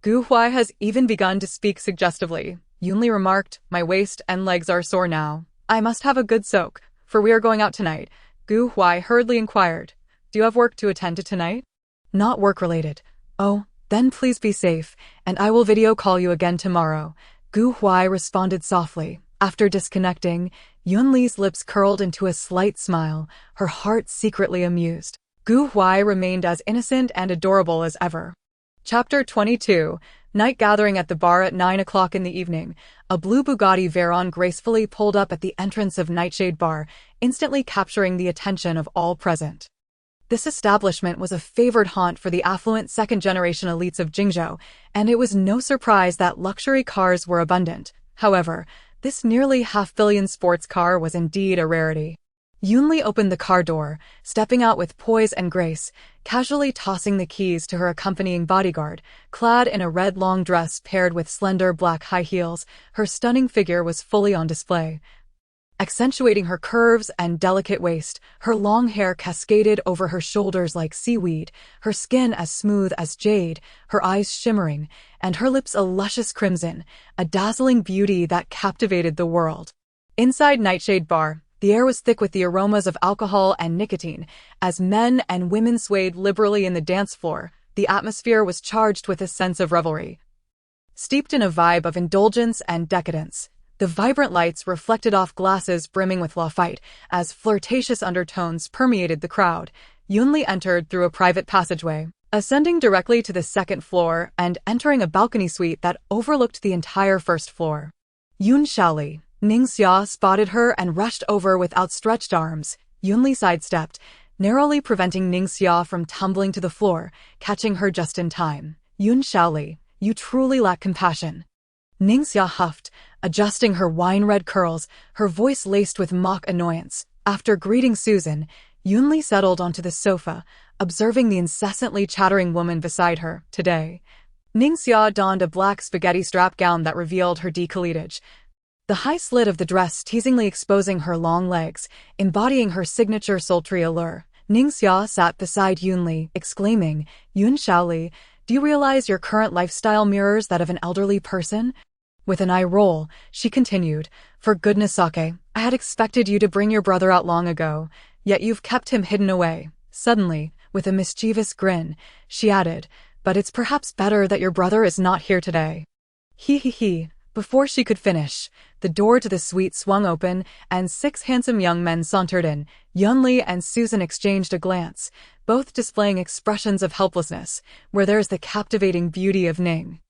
Gu Huai has even begun to speak suggestively. Yunli remarked, my waist and legs are sore now. I must have a good soak, for we are going out tonight. Gu Huai hurriedly inquired, do you have work to attend to tonight? Not work-related. Oh, then please be safe, and I will video call you again tomorrow. Gu Huai responded softly. After disconnecting, Yunli's lips curled into a slight smile, her heart secretly amused. Gu Huai remained as innocent and adorable as ever. Chapter 22. Night gathering at the bar at 9 o'clock in the evening. A blue Bugatti Veyron gracefully pulled up at the entrance of Nightshade Bar, instantly capturing the attention of all present. This establishment was a favored haunt for the affluent second-generation elites of Jingzhou, and it was no surprise that luxury cars were abundant. However, this nearly half-billion sports car was indeed a rarity. Yunli opened the car door, stepping out with poise and grace, casually tossing the keys to her accompanying bodyguard. Clad in a red long dress paired with slender black high heels, her stunning figure was fully on display. Accentuating her curves and delicate waist, her long hair cascaded over her shoulders like seaweed, her skin as smooth as jade, her eyes shimmering, and her lips a luscious crimson, a dazzling beauty that captivated the world. Inside Nightshade Bar, the air was thick with the aromas of alcohol and nicotine. As men and women swayed liberally in the dance floor, the atmosphere was charged with a sense of revelry. steeped in a vibe of indulgence and decadence. The vibrant lights reflected off glasses brimming with Lafite as flirtatious undertones permeated the crowd. Yunli entered through a private passageway, ascending directly to the second floor and entering a balcony suite that overlooked the entire first floor. Yun Shaoli. Ningxia spotted her and rushed over with outstretched arms. Yunli sidestepped, narrowly preventing Ningxia from tumbling to the floor, catching her just in time. Yun Shaoli, you truly lack compassion. Ningxia huffed, adjusting her wine-red curls, her voice laced with mock annoyance. After greeting Susan, Yunli settled onto the sofa, observing the incessantly chattering woman beside her. Today, Ningxia donned a black spaghetti strap gown that revealed her décolletage, the high slit of the dress teasingly exposing her long legs, embodying her signature sultry allure. Ningxia sat beside Yunli, exclaiming, Yun Shaoli, do you realize your current lifestyle mirrors that of an elderly person? With an eye roll, she continued, for goodness sake, I had expected you to bring your brother out long ago, yet you've kept him hidden away. Suddenly, with a mischievous grin, she added, but it's perhaps better that your brother is not here today. He. Before she could finish, the door to the suite swung open and 6 handsome young men sauntered in. Yunli and Susan exchanged a glance, both displaying expressions of helplessness, where there's the captivating beauty of Ning.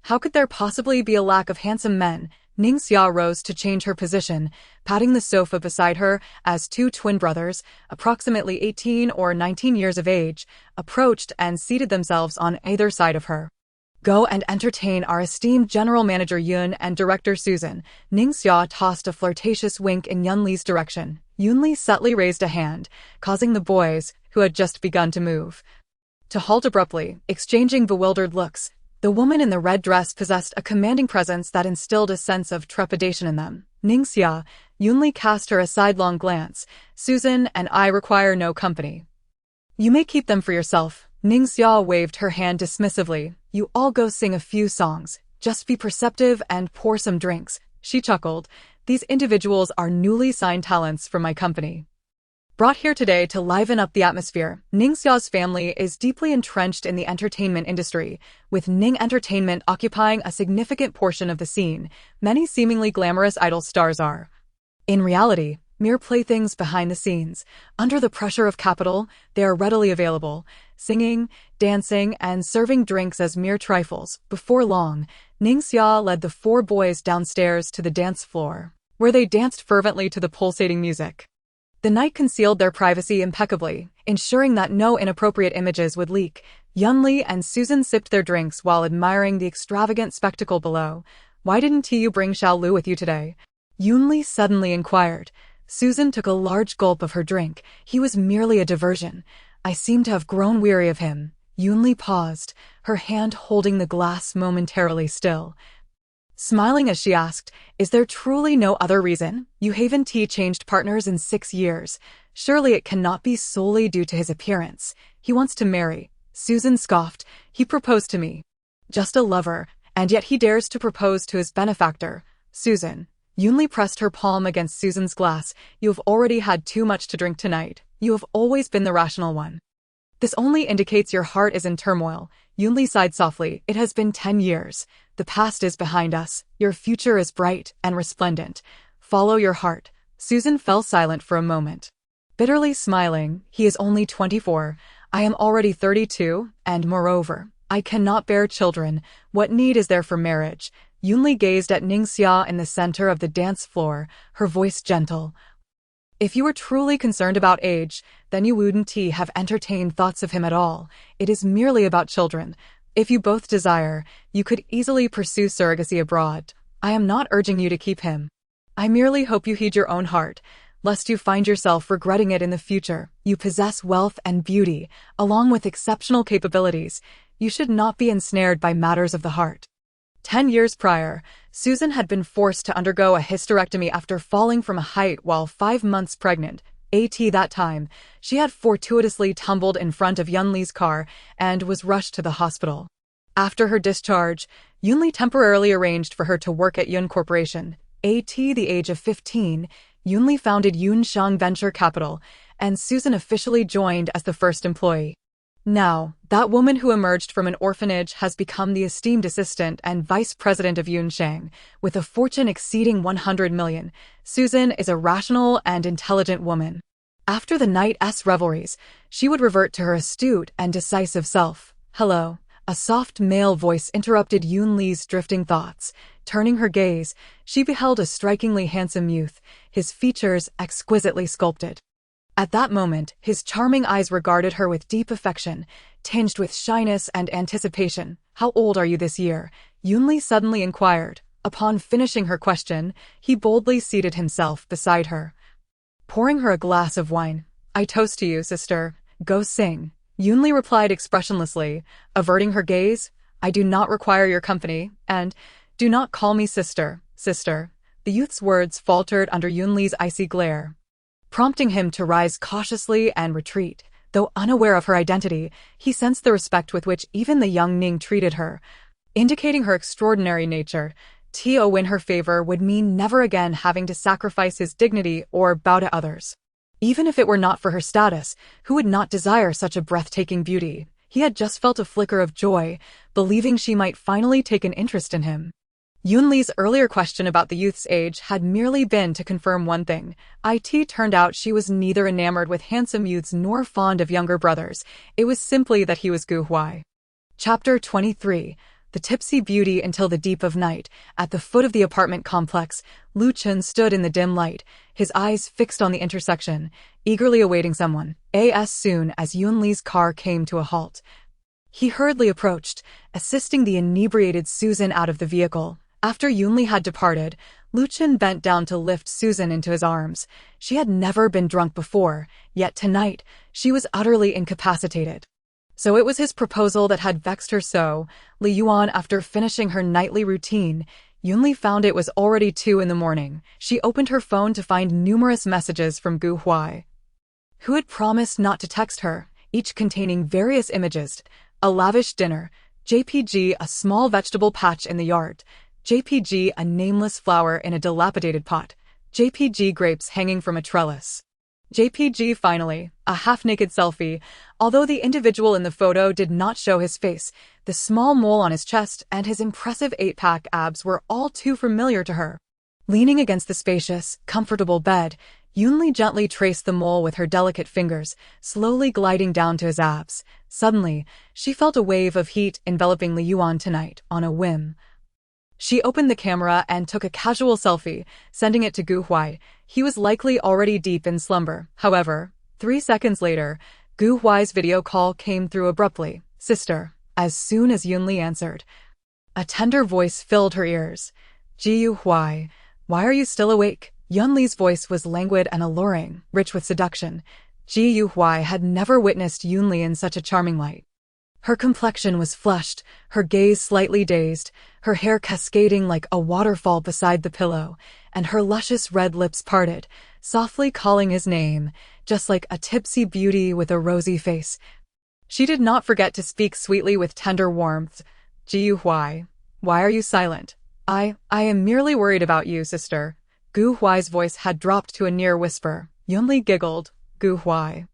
How could there possibly be a lack of handsome men? Ningxia rose to change her position, patting the sofa beside her as 2 twin brothers, approximately 18 or 19 years of age, approached and seated themselves on either side of her. Go and entertain our esteemed General Manager Yun and Director Susan. Ningxia tossed a flirtatious wink in Yunli's direction. Yunli subtly raised a hand, causing the boys, who had just begun to move, to halt abruptly, exchanging bewildered looks. The woman in the red dress possessed a commanding presence that instilled a sense of trepidation in them. Ningxia, Yunli cast her a sidelong glance. Susan and I require no company. You may keep them for yourself. Ningxia waved her hand dismissively. You all go sing a few songs. Just be perceptive and pour some drinks. She chuckled. These individuals are newly signed talents from my company, brought here today to liven up the atmosphere. Ningxia's family is deeply entrenched in the entertainment industry, with Ning Entertainment occupying a significant portion of the scene. Many seemingly glamorous idol stars are, in reality, mere playthings behind the scenes. Under the pressure of capital, they are readily available, singing, dancing, and serving drinks as mere trifles. Before long, Ningxia led the 4 boys downstairs to the dance floor, where they danced fervently to the pulsating music. The night concealed their privacy impeccably, ensuring that no inappropriate images would leak. Yunli and Susan sipped their drinks while admiring the extravagant spectacle below. Why didn't you bring Xiaolu with you today? Yunli suddenly inquired. Susan took a large gulp of her drink. He was merely a diversion. I seem to have grown weary of him. Yunli paused, her hand holding the glass momentarily still, smiling as she asked, is there truly no other reason? You haven't changed partners in 6 years. Surely it cannot be solely due to his appearance. He wants to marry. Susan scoffed. He proposed to me. Just a lover, and yet he dares to propose to his benefactor. Susan. Yunli pressed her palm against Susan's glass. You have already had too much to drink tonight. You have always been the rational one. This only indicates your heart is in turmoil. Yunli sighed softly. It has been 10 years. The past is behind us. Your future is bright and resplendent. Follow your heart. Susan fell silent for a moment, bitterly smiling. He is only 24. I am already 32, and moreover, I cannot bear children. What need is there for marriage? Yunli gazed at Ningxia in the center of the dance floor, her voice gentle. If you were truly concerned about age, then you wouldn't have entertained thoughts of him at all. It is merely about children. If you both desire, you could easily pursue surrogacy abroad. I am not urging you to keep him. I merely hope you heed your own heart, lest you find yourself regretting it in the future. You possess wealth and beauty, along with exceptional capabilities. You should not be ensnared by matters of the heart. 10 years prior, Susan had been forced to undergo a hysterectomy after falling from a height while 5 months pregnant. That time, she had fortuitously tumbled in front of Yunli's car and was rushed to the hospital. After her discharge, Yunli temporarily arranged for her to work at Yun Corporation. The age of 15, Yunli founded Yunshang Venture Capital, and Susan officially joined as the first employee. Now, that woman who emerged from an orphanage has become the esteemed assistant and vice president of Yunsheng, with a fortune exceeding 100 million. Susan is a rational and intelligent woman. After the night's revelries, she would revert to her astute and decisive self. Hello. A soft male voice interrupted Yunli's drifting thoughts. Turning her gaze, she beheld a strikingly handsome youth, his features exquisitely sculpted. At that moment, his charming eyes regarded her with deep affection, tinged with shyness and anticipation. How old are you this year? Yunli suddenly inquired. Upon finishing her question, he boldly seated himself beside her, pouring her a glass of wine. I toast to you, sister. Go sing. Yunli replied expressionlessly, averting her gaze. I do not require your company, and do not call me sister, sister. The youth's words faltered under Yunli's icy glare, prompting him to rise cautiously and retreat. Though unaware of her identity, he sensed the respect with which even the young Ning treated her, indicating her extraordinary nature. To win her favor would mean never again having to sacrifice his dignity or bow to others. Even if it were not for her status, who would not desire such a breathtaking beauty? He had just felt a flicker of joy, believing she might finally take an interest in him. Yunli's earlier question about the youth's age had merely been to confirm one thing. It turned out she was neither enamored with handsome youths nor fond of younger brothers. It was simply that he was Gu Huai. Chapter 23. The tipsy beauty until the deep of night. At the foot of the apartment complex, Lu Chen stood in the dim light, his eyes fixed on the intersection, eagerly awaiting someone. As soon as Yunli's car came to a halt, he hurriedly approached, assisting the inebriated Susan out of the vehicle. After Yunli had departed, Lu Chen bent down to lift Susan into his arms. She had never been drunk before, yet tonight, she was utterly incapacitated. So it was his proposal that had vexed her so. Li Yuan, after finishing her nightly routine, Yunli found it was already 2 a.m. She opened her phone to find numerous messages from Gu Huai, who had promised not to text her, each containing various images: a lavish dinner, JPG a small vegetable patch in the yard, JPG a nameless flower in a dilapidated pot, JPG grapes hanging from a trellis. JPG finally, a half-naked selfie. Although the individual in the photo did not show his face, the small mole on his chest and his impressive 8-pack abs were all too familiar to her. Leaning against the spacious, comfortable bed, Yunli gently traced the mole with her delicate fingers, slowly gliding down to his abs. Suddenly, she felt a wave of heat enveloping Li Yuan tonight, on a whim. She opened the camera and took a casual selfie, sending it to Gu Huai. He was likely already deep in slumber. However, 3 seconds later, Gu Huai's video call came through abruptly. Sister. As soon as Yunli answered, a tender voice filled her ears. Gu Huai, why are you still awake? Yunli's voice was languid and alluring, rich with seduction. Gu Huai had never witnessed Yunli in such a charming light. Her complexion was flushed, her gaze slightly dazed, her hair cascading like a waterfall beside the pillow, and her luscious red lips parted, softly calling his name, just like a tipsy beauty with a rosy face. She did not forget to speak sweetly with tender warmth. Gu Huai, why are you silent? I am merely worried about you, sister. Gu Huai's voice had dropped to a near whisper. Yunli giggled. Gu Huai,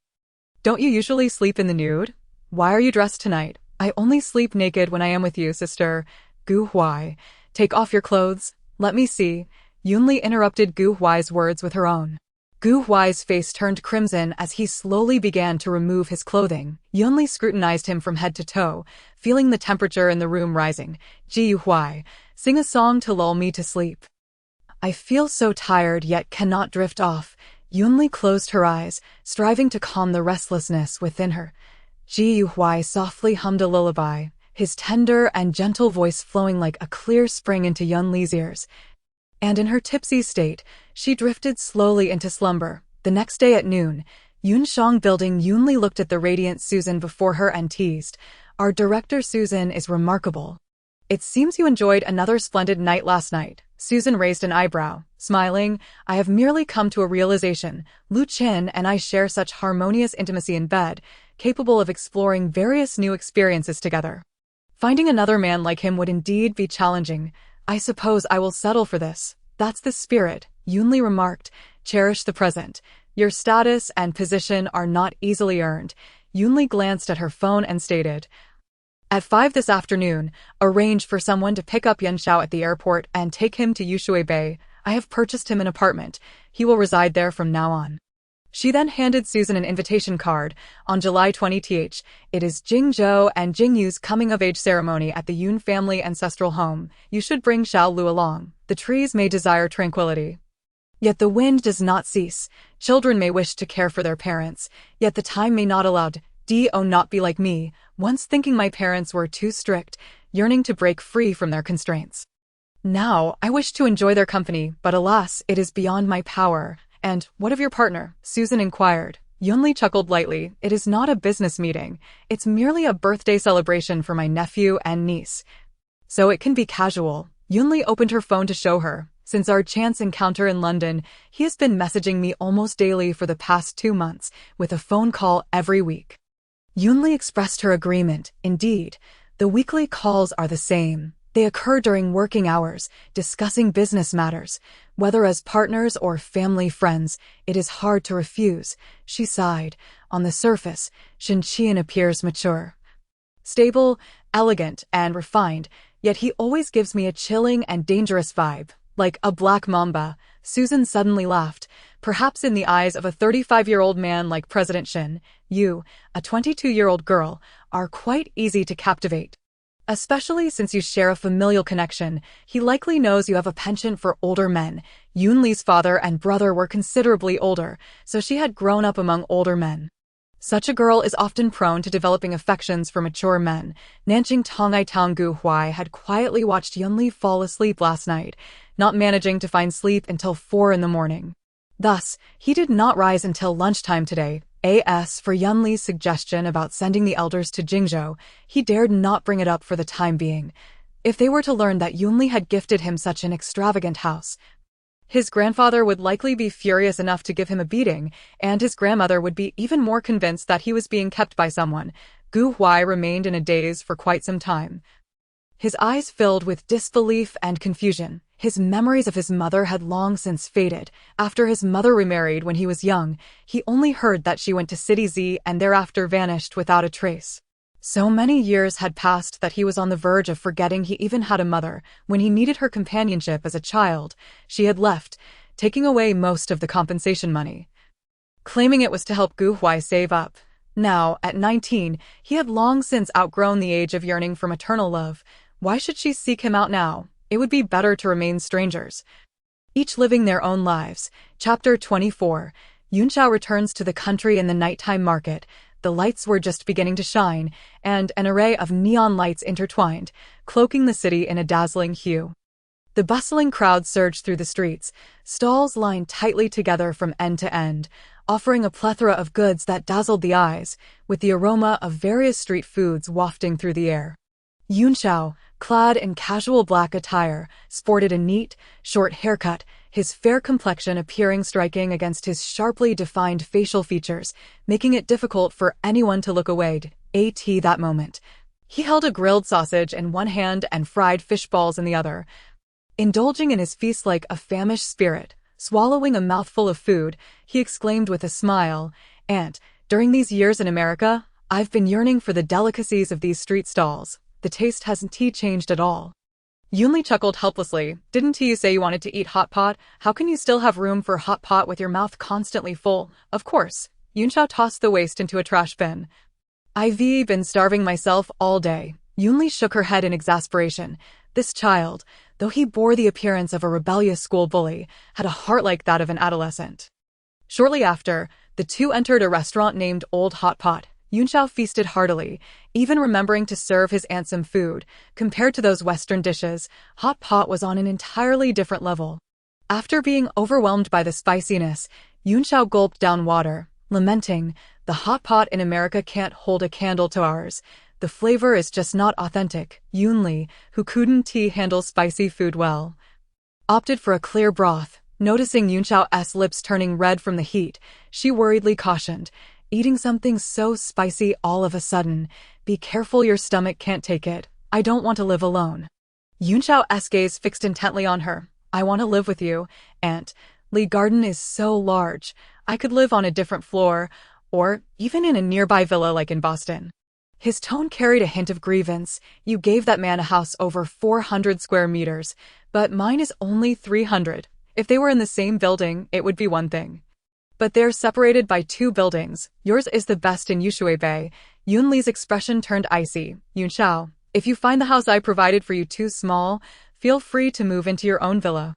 don't you usually sleep in the nude? Why are you dressed tonight? I only sleep naked when I am with you, sister. Gu Huai, take off your clothes. Let me see. Yunli interrupted Gu Huai's words with her own. Gu Huai's face turned crimson as he slowly began to remove his clothing. Yunli scrutinized him from head to toe, feeling the temperature in the room rising. Gu Huai, sing a song to lull me to sleep. I feel so tired yet cannot drift off. Yunli closed her eyes, striving to calm the restlessness within her. Gu Huai softly hummed a lullaby, his tender and gentle voice flowing like a clear spring into Yunli's ears. And in her tipsy state, she drifted slowly into slumber. The next day at noon, Yunshang building, Yunli looked at the radiant Susan before her and teased. Our director Susan is remarkable. It seems you enjoyed another splendid night last night. Susan raised an eyebrow, smiling. I have merely come to a realization. Lu Chen and I share such harmonious intimacy in bed, capable of exploring various new experiences together. Finding another man like him would indeed be challenging. I suppose I will settle for this. That's the spirit, Yunli remarked. Cherish the present. Your status and position are not easily earned. Yoonli glanced at her phone and stated, "At 5 this afternoon, arrange for someone to pick up Yuanxiao at the airport and take him to Yushui Bay. I have purchased him an apartment. He will reside there from now on." She then handed Susan an invitation card. On July 20th, it is Jingzhou and Jingyu's coming-of-age ceremony at the Yun family ancestral home. You should bring Xiao Lu along. The trees may desire tranquility, yet the wind does not cease. Children may wish to care for their parents, yet the time may not allow. Do not be like me, once thinking my parents were too strict, yearning to break free from their constraints. Now, I wish to enjoy their company, but alas, it is beyond my power. And what of your partner? Susan inquired. Yoonli chuckled lightly. It is not a business meeting. It's merely a birthday celebration for my nephew and niece. So it can be casual. Yoonli opened her phone to show her. Since our chance encounter in London, he has been messaging me almost daily for the past 2 months, with a phone call every week. Yoonli expressed her agreement. Indeed, the weekly calls are the same. They occur during working hours, discussing business matters. Whether as partners or family friends, it is hard to refuse. She sighed. On the surface, Shin Qian appears mature, stable, elegant, and refined, yet he always gives me a chilling and dangerous vibe, like a black mamba. Susan suddenly laughed. Perhaps in the eyes of a 35-year-old man like President Shin, you, a 22-year-old girl, are quite easy to captivate. Especially since you share a familial connection, he likely knows you have a penchant for older men. Yoonli's father and brother were considerably older, so she had grown up among older men. Such a girl is often prone to developing affections for mature men. Nanjing Tongai Gu Huai had quietly watched Yoonli fall asleep last night, not managing to find sleep until 4 in the morning. Thus, he did not rise until lunchtime today. As for Yoonli's suggestion about sending the elders to Jingzhou, he dared not bring it up for the time being. If they were to learn that Yoonli had gifted him such an extravagant house, his grandfather would likely be furious enough to give him a beating, and his grandmother would be even more convinced that he was being kept by someone. Gu Huai remained in a daze for quite some time, his eyes filled with disbelief and confusion. His memories of his mother had long since faded. After his mother remarried when he was young, he only heard that she went to City Z and thereafter vanished without a trace. So many years had passed that he was on the verge of forgetting he even had a mother. When he needed her companionship as a child, she had left, taking away most of the compensation money, claiming it was to help Gu Huai save up. Now, at 19, he had long since outgrown the age of yearning for maternal love. Why should she seek him out now? It would be better to remain strangers, each living their own lives. Chapter 24. Yuanxiao returns to the country in the nighttime market. The lights were just beginning to shine, and an array of neon lights intertwined, cloaking the city in a dazzling hue. The bustling crowd surged through the streets, stalls lined tightly together from end to end, offering a plethora of goods that dazzled the eyes, with the aroma of various street foods wafting through the air. Yuanxiao, clad in casual black attire, sported a neat, short haircut, his fair complexion appearing striking against his sharply defined facial features, making it difficult for anyone to look away. That moment, he held a grilled sausage in one hand and fried fish balls in the other, indulging in his feast like a famished spirit. Swallowing a mouthful of food, he exclaimed with a smile, "And, during these years in America, I've been yearning for the delicacies of these street stalls. The taste hasn't changed at all." Yoonli chuckled helplessly. "Didn't you say you wanted to eat hot pot? How can you still have room for hot pot with your mouth constantly full?" "Of course." Yuanxiao tossed the waste into a trash bin. "I've been starving myself all day." Yoonli shook her head in exasperation. This child, though he bore the appearance of a rebellious school bully, had a heart like that of an adolescent. Shortly after, the two entered a restaurant named Old Hot Pot. Yuanxiao feasted heartily, even remembering to serve his aunt some food. Compared to those Western dishes, Hot Pot was on an entirely different level. After being overwhelmed by the spiciness, Yuanxiao gulped down water, lamenting, "The hot pot in America can't hold a candle to ours. The flavor is just not authentic." Yoonli, who couldn't handle spicy food well, opted for a clear broth. Noticing Yuanxiao's lips turning red from the heat, she worriedly cautioned, "Eating something so spicy all of a sudden, be careful your stomach can't take it. I don't want to live alone." Yuanxiao's gaze fixed intently on her. "I want to live with you, Aunt. Lee Garden is so large. I could live on a different floor, or even in a nearby villa like in Boston. His tone carried a hint of grievance. You gave that man a house over 400 square meters, but mine is only 300. If they were in the same building, it would be one thing. But they're separated by 2 buildings. Yours is the best in Ushui Bay. Yunli's expression turned icy. Yunxiao, if you find the house I provided for you too small, feel free to move into your own villa.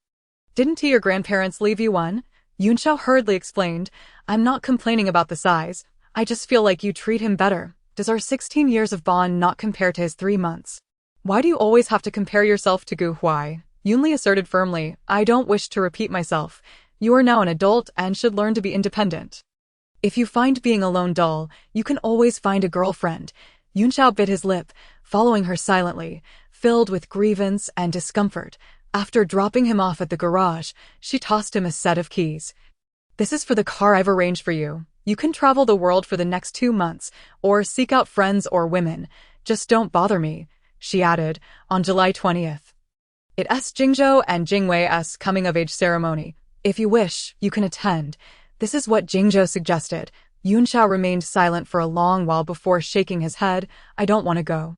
Didn't your grandparents leave you one? Yunxiao hurriedly explained. I'm not complaining about the size. I just feel like you treat him better. Does our 16 years of bond not compare to his 3 months? Why do you always have to compare yourself to Gu Huai? Yunli asserted firmly. I don't wish to repeat myself. You are now an adult and should learn to be independent. If you find being alone dull, you can always find a girlfriend. Yunxiao bit his lip, following her silently, filled with grievance and discomfort. After dropping him off at the garage, she tossed him a set of keys. This is for the car I've arranged for you. You can travel the world for the next 2 months, or seek out friends or women. Just don't bother me, she added, on July 20th. It's Jingzhou and Jingwei's coming-of-age ceremony. If you wish, you can attend. This is what Jingzhou suggested. Yunxiao remained silent for a long while before shaking his head. I don't want to go.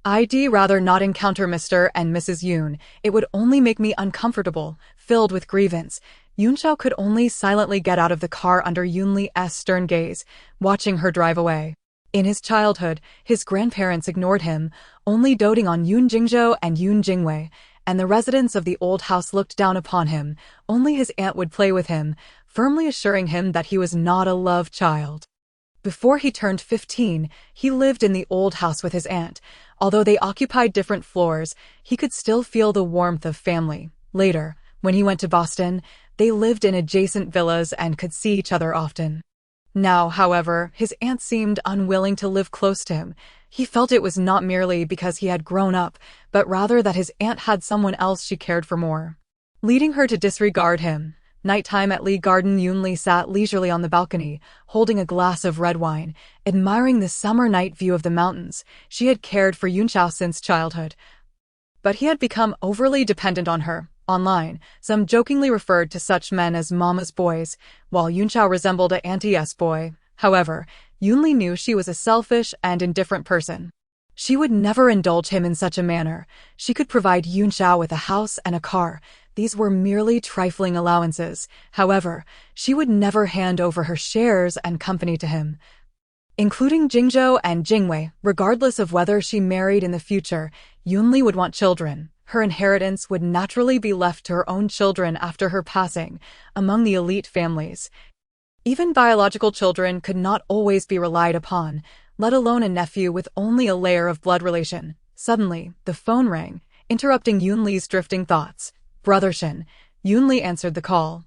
I'd rather not encounter Mr. and Mrs. Yun. It would only make me uncomfortable, filled with grievance. Yunxiao could only silently get out of the car under Yunli's stern gaze, watching her drive away. In his childhood, his grandparents ignored him, only doting on Yun Jingzhou and Yun Jingwei, and the residents of the old house looked down upon him. Only his aunt would play with him, firmly assuring him that he was not a love child. Before he turned 15, he lived in the old house with his aunt. Although they occupied different floors, he could still feel the warmth of family. Later, when he went to Boston, they lived in adjacent villas and could see each other often. Now, however, his aunt seemed unwilling to live close to him. He felt it was not merely because he had grown up, but rather that his aunt had someone else she cared for more, leading her to disregard him. Nighttime at Lee Garden, Yunli sat leisurely on the balcony, holding a glass of red wine, admiring the summer night view of the mountains. She had cared for Yunxiao since childhood, but he had become overly dependent on her. Online, some jokingly referred to such men as mama's boys, while Yunxiao resembled a auntie's boy. However, Yunli knew she was a selfish and indifferent person. She would never indulge him in such a manner. She could provide Yunxiao with a house and a car. These were merely trifling allowances. However, she would never hand over her shares and company to him, including Jingzhou and Jingwei. Regardless of whether she married in the future, Yunli would want children. Her inheritance would naturally be left to her own children after her passing, among the elite families. Even biological children could not always be relied upon, let alone a nephew with only a layer of blood relation. Suddenly, the phone rang, interrupting Yunli's drifting thoughts. Brother Shin. Yunli answered the call,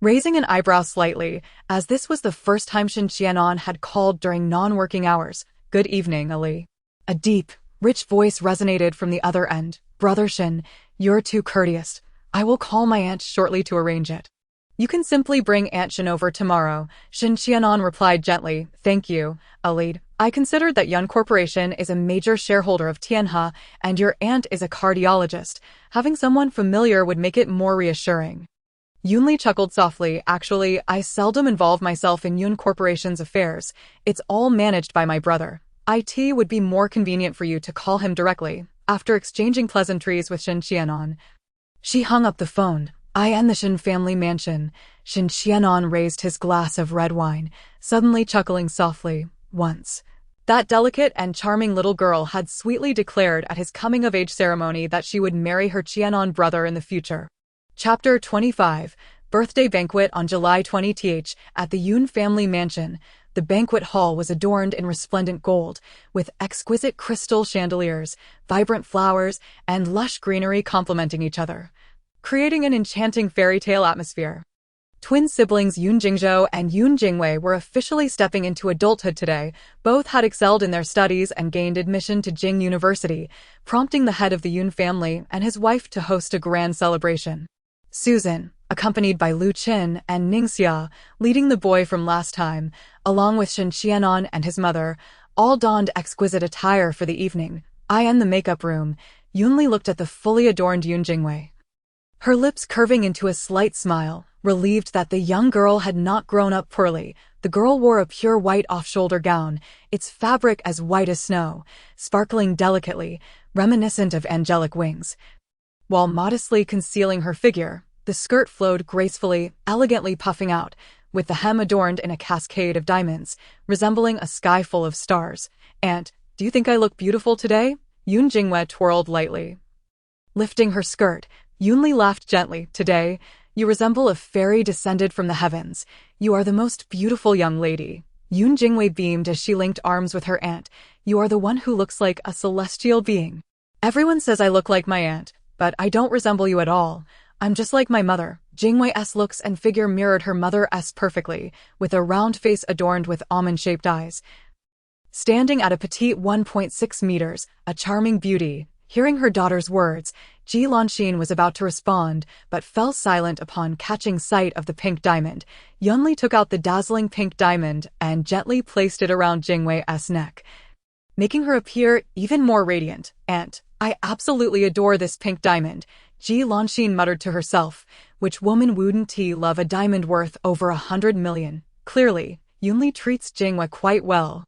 raising an eyebrow slightly, as this was the first time Shin Qianan had called during non-working hours. Good evening, Ali. A deep, rich voice resonated from the other end. Brother Shin, you're too courteous. I will call my aunt shortly to arrange it. You can simply bring Aunt Shin over tomorrow. Shin Qianan replied gently. Thank you, Ali. I considered that Yun Corporation is a major shareholder of Tianhe, and your aunt is a cardiologist. Having someone familiar would make it more reassuring. Yunli chuckled softly. Actually, I seldom involve myself in Yun Corporation's affairs. It's all managed by my brother. It would be more convenient for you to call him directly. After exchanging pleasantries with Shin Qianan, she hung up the phone. I and the Shin family mansion. Shin Qianan raised his glass of red wine, suddenly chuckling softly. Once, that delicate and charming little girl had sweetly declared at his coming-of-age ceremony that she would marry her Qianan brother in the future. Chapter 25. Birthday Banquet on July 20th at the Yun family mansion. The banquet hall was adorned in resplendent gold, with exquisite crystal chandeliers, vibrant flowers, and lush greenery complementing each other, creating an enchanting fairy tale atmosphere. Twin siblings Yun Jingzhou and Yun Jingwei were officially stepping into adulthood today. Both had excelled in their studies and gained admission to Jing University, prompting the head of the Yun family and his wife to host a grand celebration. Susan, accompanied by Lu Qin and Ningxia, leading the boy from last time, along with Shin Qianan and his mother, all donned exquisite attire for the evening. In the makeup room, Yunli looked at the fully adorned Yun Jingwei, her lips curving into a slight smile. relieved that the young girl had not grown up poorly. The girl wore a pure white off-shoulder gown, its fabric as white as snow, sparkling delicately, reminiscent of angelic wings. While modestly concealing her figure, the skirt flowed gracefully, elegantly puffing out, with the hem adorned in a cascade of diamonds, resembling a sky full of stars. "And, do you think I look beautiful today?" Yun Jingwei twirled lightly. Lifting her skirt, Yunli laughed gently. "Today, you resemble a fairy descended from the heavens. You are the most beautiful young lady." Yun Jingwei beamed as she linked arms with her aunt. "You are the one who looks like a celestial being." "Everyone says I look like my aunt, but I don't resemble you at all. I'm just like my mother." Jingwei's looks and figure mirrored her mother's perfectly, with a round face adorned with almond-shaped eyes. Standing at a petite 1.6 meters, a charming beauty, hearing her daughter's words, Ji Lanxin was about to respond, but fell silent upon catching sight of the pink diamond. Yunli took out the dazzling pink diamond and gently placed it around Jingwei's neck, making her appear even more radiant. "Aunt, I absolutely adore this pink diamond," Ji Lanxin muttered to herself. Which woman wouldn't love a diamond worth over 100 million? Clearly, Yunli treats Jingwei quite well.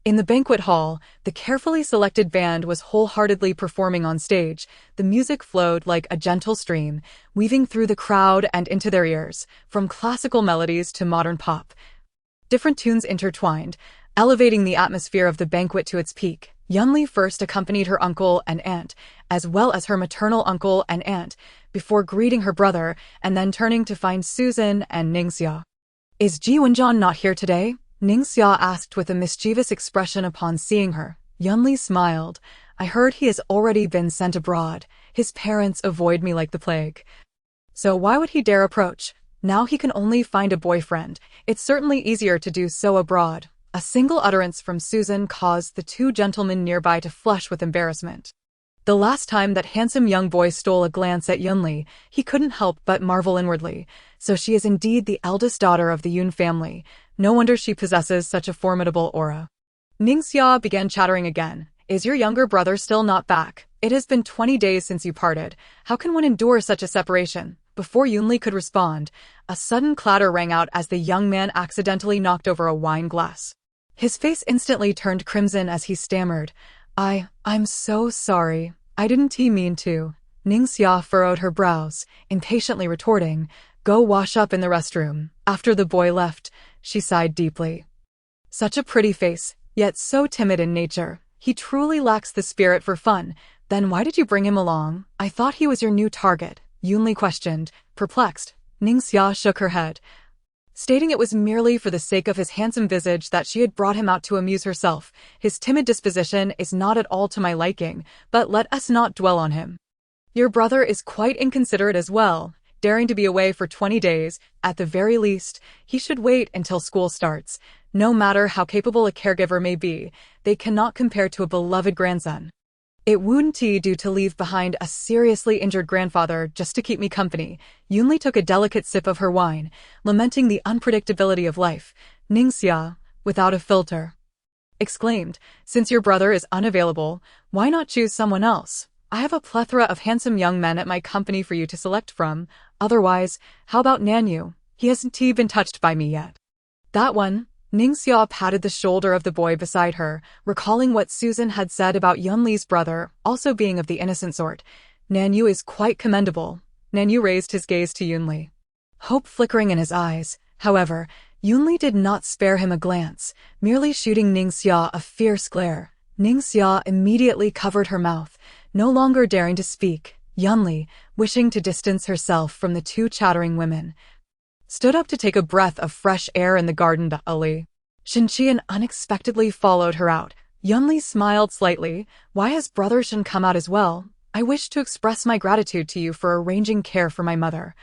In the banquet hall, the carefully selected band was wholeheartedly performing on stage. The music flowed like a gentle stream, weaving through the crowd and into their ears, from classical melodies to modern pop. Different tunes intertwined, elevating the atmosphere of the banquet to its peak. Yunli first accompanied her uncle and aunt, as well as her maternal uncle and aunt, before greeting her brother and then turning to find Susan and Ningxia. "Is Ji Wenjian not here today?" Ningxia asked with a mischievous expression upon seeing her. Yunli smiled. "I heard he has already been sent abroad. His parents avoid me like the plague. So why would he dare approach? Now he can only find a boyfriend. It's certainly easier to do so abroad." A single utterance from Susan caused the two gentlemen nearby to flush with embarrassment. The last time that handsome young boy stole a glance at Yunli, he couldn't help but marvel inwardly. So she is indeed the eldest daughter of the Yun family. No wonder she possesses such a formidable aura. Ningxia began chattering again. "Is your younger brother still not back? It has been 20 days since you parted. How can one endure such a separation?" Before Yunli could respond, a sudden clatter rang out as the young man accidentally knocked over a wine glass. His face instantly turned crimson as he stammered, I'm so sorry. I didn't mean to." Ningxia furrowed her brows, impatiently retorting, "Go wash up in the restroom." After the boy left, she sighed deeply. Such a pretty face, yet so timid in nature. He truly lacks the spirit for fun. Then why did you bring him along? I thought he was your new target, Yunli questioned, perplexed. Ningxia shook her head, stating it was merely for the sake of his handsome visage that she had brought him out to amuse herself. His timid disposition is not at all to my liking, but let us not dwell on him. Your brother is quite inconsiderate as well, daring to be away for 20 days. At the very least, he should wait until school starts. No matter how capable a caregiver may be, they cannot compare to a beloved grandson. It wouldn't do to leave behind a seriously injured grandfather just to keep me company. Yunli took a delicate sip of her wine, lamenting the unpredictability of life. Ningxia, without a filter, exclaimed, "Since your brother is unavailable, why not choose someone else? I have a plethora of handsome young men at my company for you to select from. Otherwise, how about Nanyu? He hasn't been touched by me yet." "That one." Ningxia patted the shoulder of the boy beside her, recalling what Susan had said about Yunli's brother, also being of the innocent sort. "Nanyu is quite commendable." Nanyu raised his gaze to Yunli, hope flickering in his eyes. However, Yunli did not spare him a glance, merely shooting Ningxia a fierce glare. Ningxia immediately covered her mouth, no longer daring to speak. Yunli, wishing to distance herself from the two chattering women, stood up to take a breath of fresh air in the garden. Ali Shinqian unexpectedly followed her out. Yunli smiled slightly. "Why has brother Shin come out as well? I wish to express my gratitude to you for arranging care for my mother.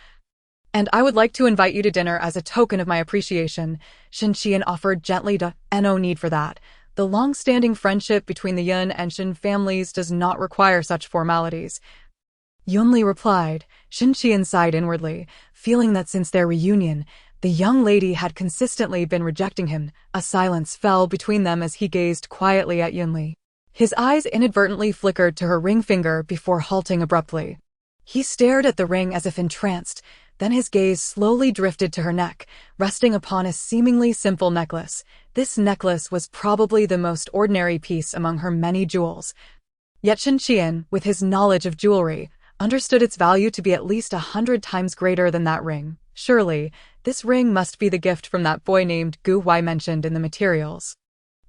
And I would like to invite you to dinner as a token of my appreciation," Shinqian offered gently. No need for that. The long-standing friendship between the Yun and Shin families does not require such formalities, Yunli replied. Shinqian sighed inwardly, feeling that since their reunion, the young lady had consistently been rejecting him. A silence fell between them as he gazed quietly at Yunli. His eyes inadvertently flickered to her ring finger before halting abruptly. He stared at the ring as if entranced, Then his gaze slowly drifted to her neck, resting upon a seemingly simple necklace. This necklace was probably the most ordinary piece among her many jewels. Yet Shen Qian, with his knowledge of jewelry, understood its value to be at least 100 times greater than that ring. Surely, this ring must be the gift from that boy named Gu Huai mentioned in the materials.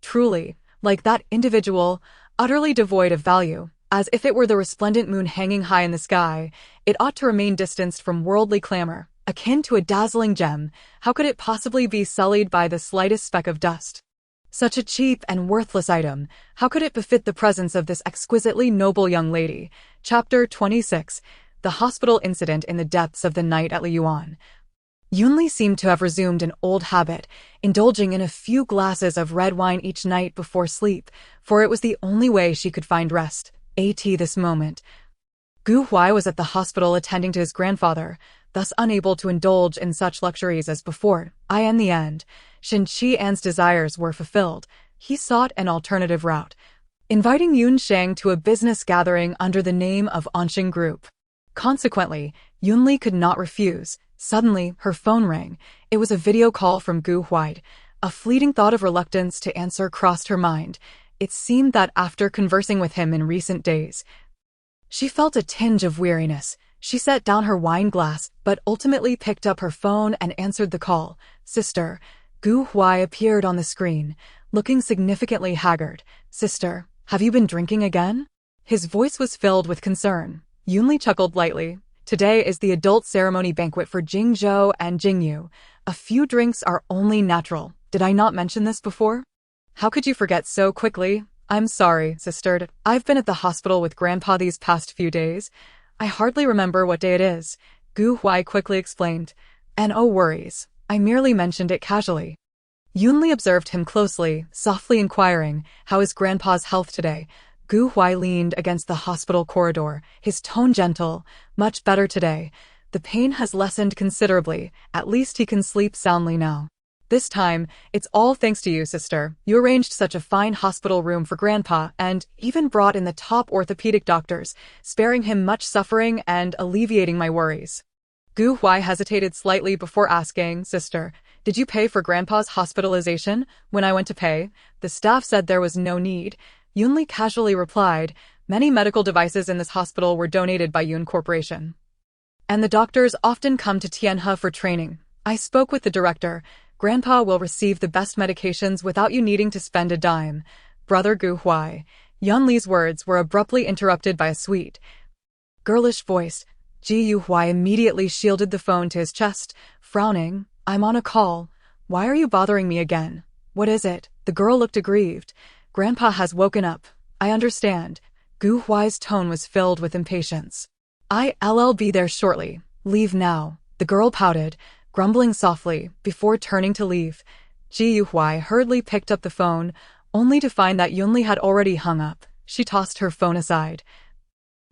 Truly, like that individual, utterly devoid of value, as if it were the resplendent moon hanging high in the sky, it ought to remain distanced from worldly clamor, akin to a dazzling gem. How could it possibly be sullied by the slightest speck of dust? Such a cheap and worthless item, how could it befit the presence of this exquisitely noble young lady? Chapter 26. The Hospital Incident in the Depths of the Night at Liyuan. Yunli seemed to have resumed an old habit, indulging in a few glasses of red wine each night before sleep, for it was the only way she could find rest. This moment. Gu Huai was at the hospital attending to his grandfather, thus unable to indulge in such luxuries as before. In the end, Shen Qian's desires were fulfilled. He sought an alternative route, inviting Yun Sheng to a business gathering under the name of Anxing Group. Consequently, Yunli could not refuse. Suddenly, her phone rang. It was a video call from Gu Huai. A fleeting thought of reluctance to answer crossed her mind. It seemed that after conversing with him in recent days, she felt a tinge of weariness. She set down her wine glass, but ultimately picked up her phone and answered the call. Sister. Gu Huai appeared on the screen, looking significantly haggard. Sister, have you been drinking again? His voice was filled with concern. Yunli chuckled lightly. Today is the adult ceremony banquet for Jingzhou and Jingyu. A few drinks are only natural. Did I not mention this before? How could you forget so quickly? I'm sorry, sister. I've been at the hospital with Grandpa these past few days. I hardly remember what day it is. Gu Huai quickly explained. And oh worries. I merely mentioned it casually. Yunli observed him closely, softly inquiring, how is Grandpa's health today? Gu Huai leaned against the hospital corridor, his tone gentle. Much better today. The pain has lessened considerably. At least he can sleep soundly now. This time, it's all thanks to you, sister. You arranged such a fine hospital room for Grandpa and even brought in the top orthopedic doctors, sparing him much suffering and alleviating my worries. Gu Huai hesitated slightly before asking, Sister, did you pay for Grandpa's hospitalization? When I went to pay, the staff said there was no need. Yunli casually replied, many medical devices in this hospital were donated by Yun Corporation. And the doctors often come to Tianhe for training. I spoke with the director. Grandpa will receive the best medications without you needing to spend a dime. Brother Gu Huai. Yunli's words were abruptly interrupted by a sweet, girlish voice. Ji Huai immediately shielded the phone to his chest, frowning. I'm on a call. Why are you bothering me again? What is it? The girl looked aggrieved. Grandpa has woken up. I understand. Gu Huai's tone was filled with impatience. I'll be there shortly. Leave now. The girl pouted, grumbling softly, before turning to leave. Ji Huai hurriedly picked up the phone, only to find that Yunli had already hung up. She tossed her phone aside,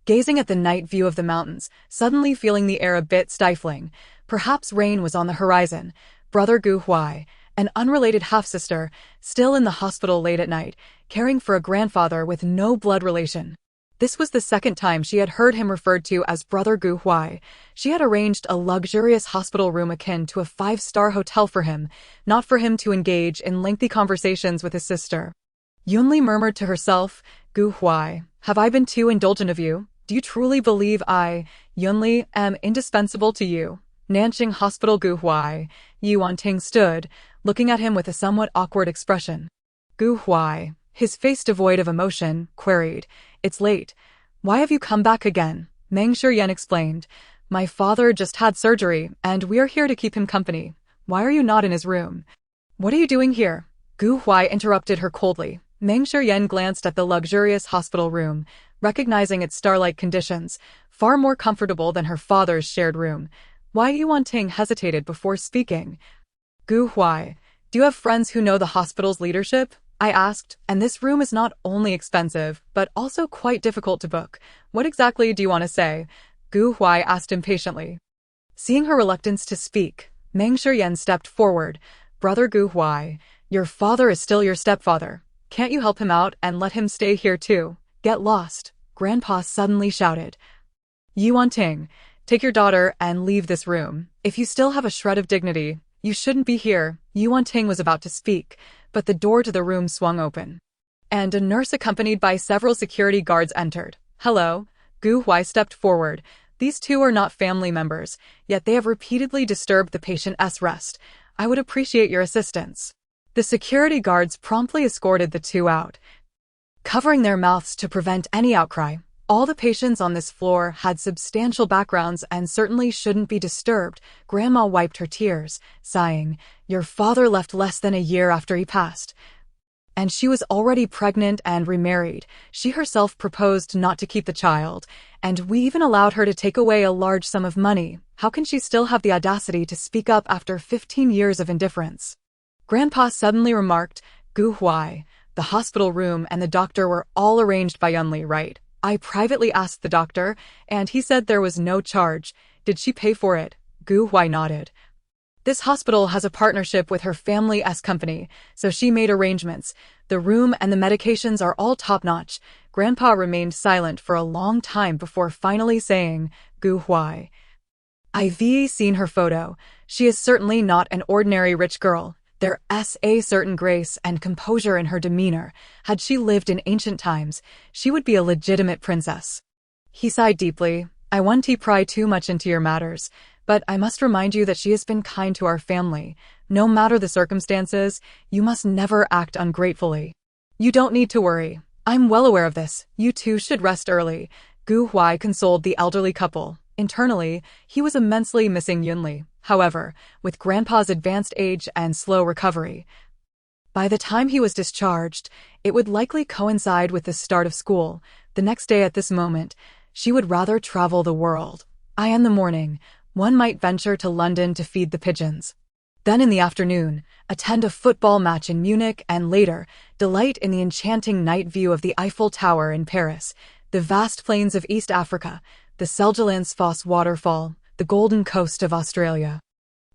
gazing at the night view of the mountains, suddenly feeling the air a bit stifling. Perhaps rain was on the horizon. Brother Gu Huai, an unrelated half-sister, still in the hospital late at night, caring for a grandfather with no blood relation. This was the second time she had heard him referred to as Brother Gu Huai. She had arranged a luxurious hospital room akin to a 5-star hotel for him, not for him to engage in lengthy conversations with his sister. Yunli murmured to herself, Gu Huai, have I been too indulgent of you? Do you truly believe I, Yunli, am indispensable to you? Nanxing Hospital. Gu Huai. Yuan Ting stood, looking at him with a somewhat awkward expression. Gu Huai, his face devoid of emotion, queried, It's late. Why have you come back again? Meng Shiyan explained, My father just had surgery, and we're here to keep him company. Why are you not in his room? What are you doing here? Gu Huai interrupted her coldly. Meng Shiyan glanced at the luxurious hospital room, recognizing its star-like conditions, far more comfortable than her father's shared room. Why Yuan Ting hesitated before speaking. Gu Huai, do you have friends who know the hospital's leadership? I asked, and this room is not only expensive, but also quite difficult to book. What exactly do you want to say? Gu Huai asked impatiently. Seeing her reluctance to speak, Meng Shiyan stepped forward. Brother Gu Huai, your father is still your stepfather. Can't you help him out and let him stay here too? Get lost, Grandpa suddenly shouted. Yuan Ting, Take your daughter and leave this room. If you still have a shred of dignity, you shouldn't be here. Yuan Ting was about to speak, but the door to the room swung open, and a nurse accompanied by several security guards entered. Hello. Gu Huai stepped forward. These two are not family members, yet they have repeatedly disturbed the patient's rest. I would appreciate your assistance. The security guards promptly escorted the two out, covering their mouths to prevent any outcry. All the patients on this floor had substantial backgrounds and certainly shouldn't be disturbed. Grandma wiped her tears, sighing. Your father left less than a year after he passed, and she was already pregnant and remarried. She herself proposed not to keep the child, and we even allowed her to take away a large sum of money. How can she still have the audacity to speak up after 15 years of indifference? Grandpa suddenly remarked. Gu Huai, the hospital room and the doctor were all arranged by Yunli, right? I privately asked the doctor, and he said there was no charge. Did she pay for it? Gu Huai nodded. This hospital has a partnership with her family's company, so she made arrangements. The room and the medications are all top-notch. Grandpa remained silent for a long time before finally saying, Gu Huai, I've seen her photo. She is certainly not an ordinary rich girl. There's a certain grace and composure in her demeanor. Had she lived in ancient times, she would be a legitimate princess. He sighed deeply. I want to pry too much into your matters, but I must remind you that she has been kind to our family. No matter the circumstances, you must never act ungratefully. You don't need to worry. I'm well aware of this. You two should rest early. Gu Huai consoled the elderly couple. Internally, he was immensely missing Yunli. However, with Grandpa's advanced age and slow recovery, by the time he was discharged, it would likely coincide with the start of school. The next day at this moment, she would rather travel the world. In the morning, one might venture to London to feed the pigeons. Then in the afternoon, attend a football match in Munich and later, delight in the enchanting night view of the Eiffel Tower in Paris, the vast plains of East Africa, the Seljalands Foss waterfall, the Golden Coast of Australia.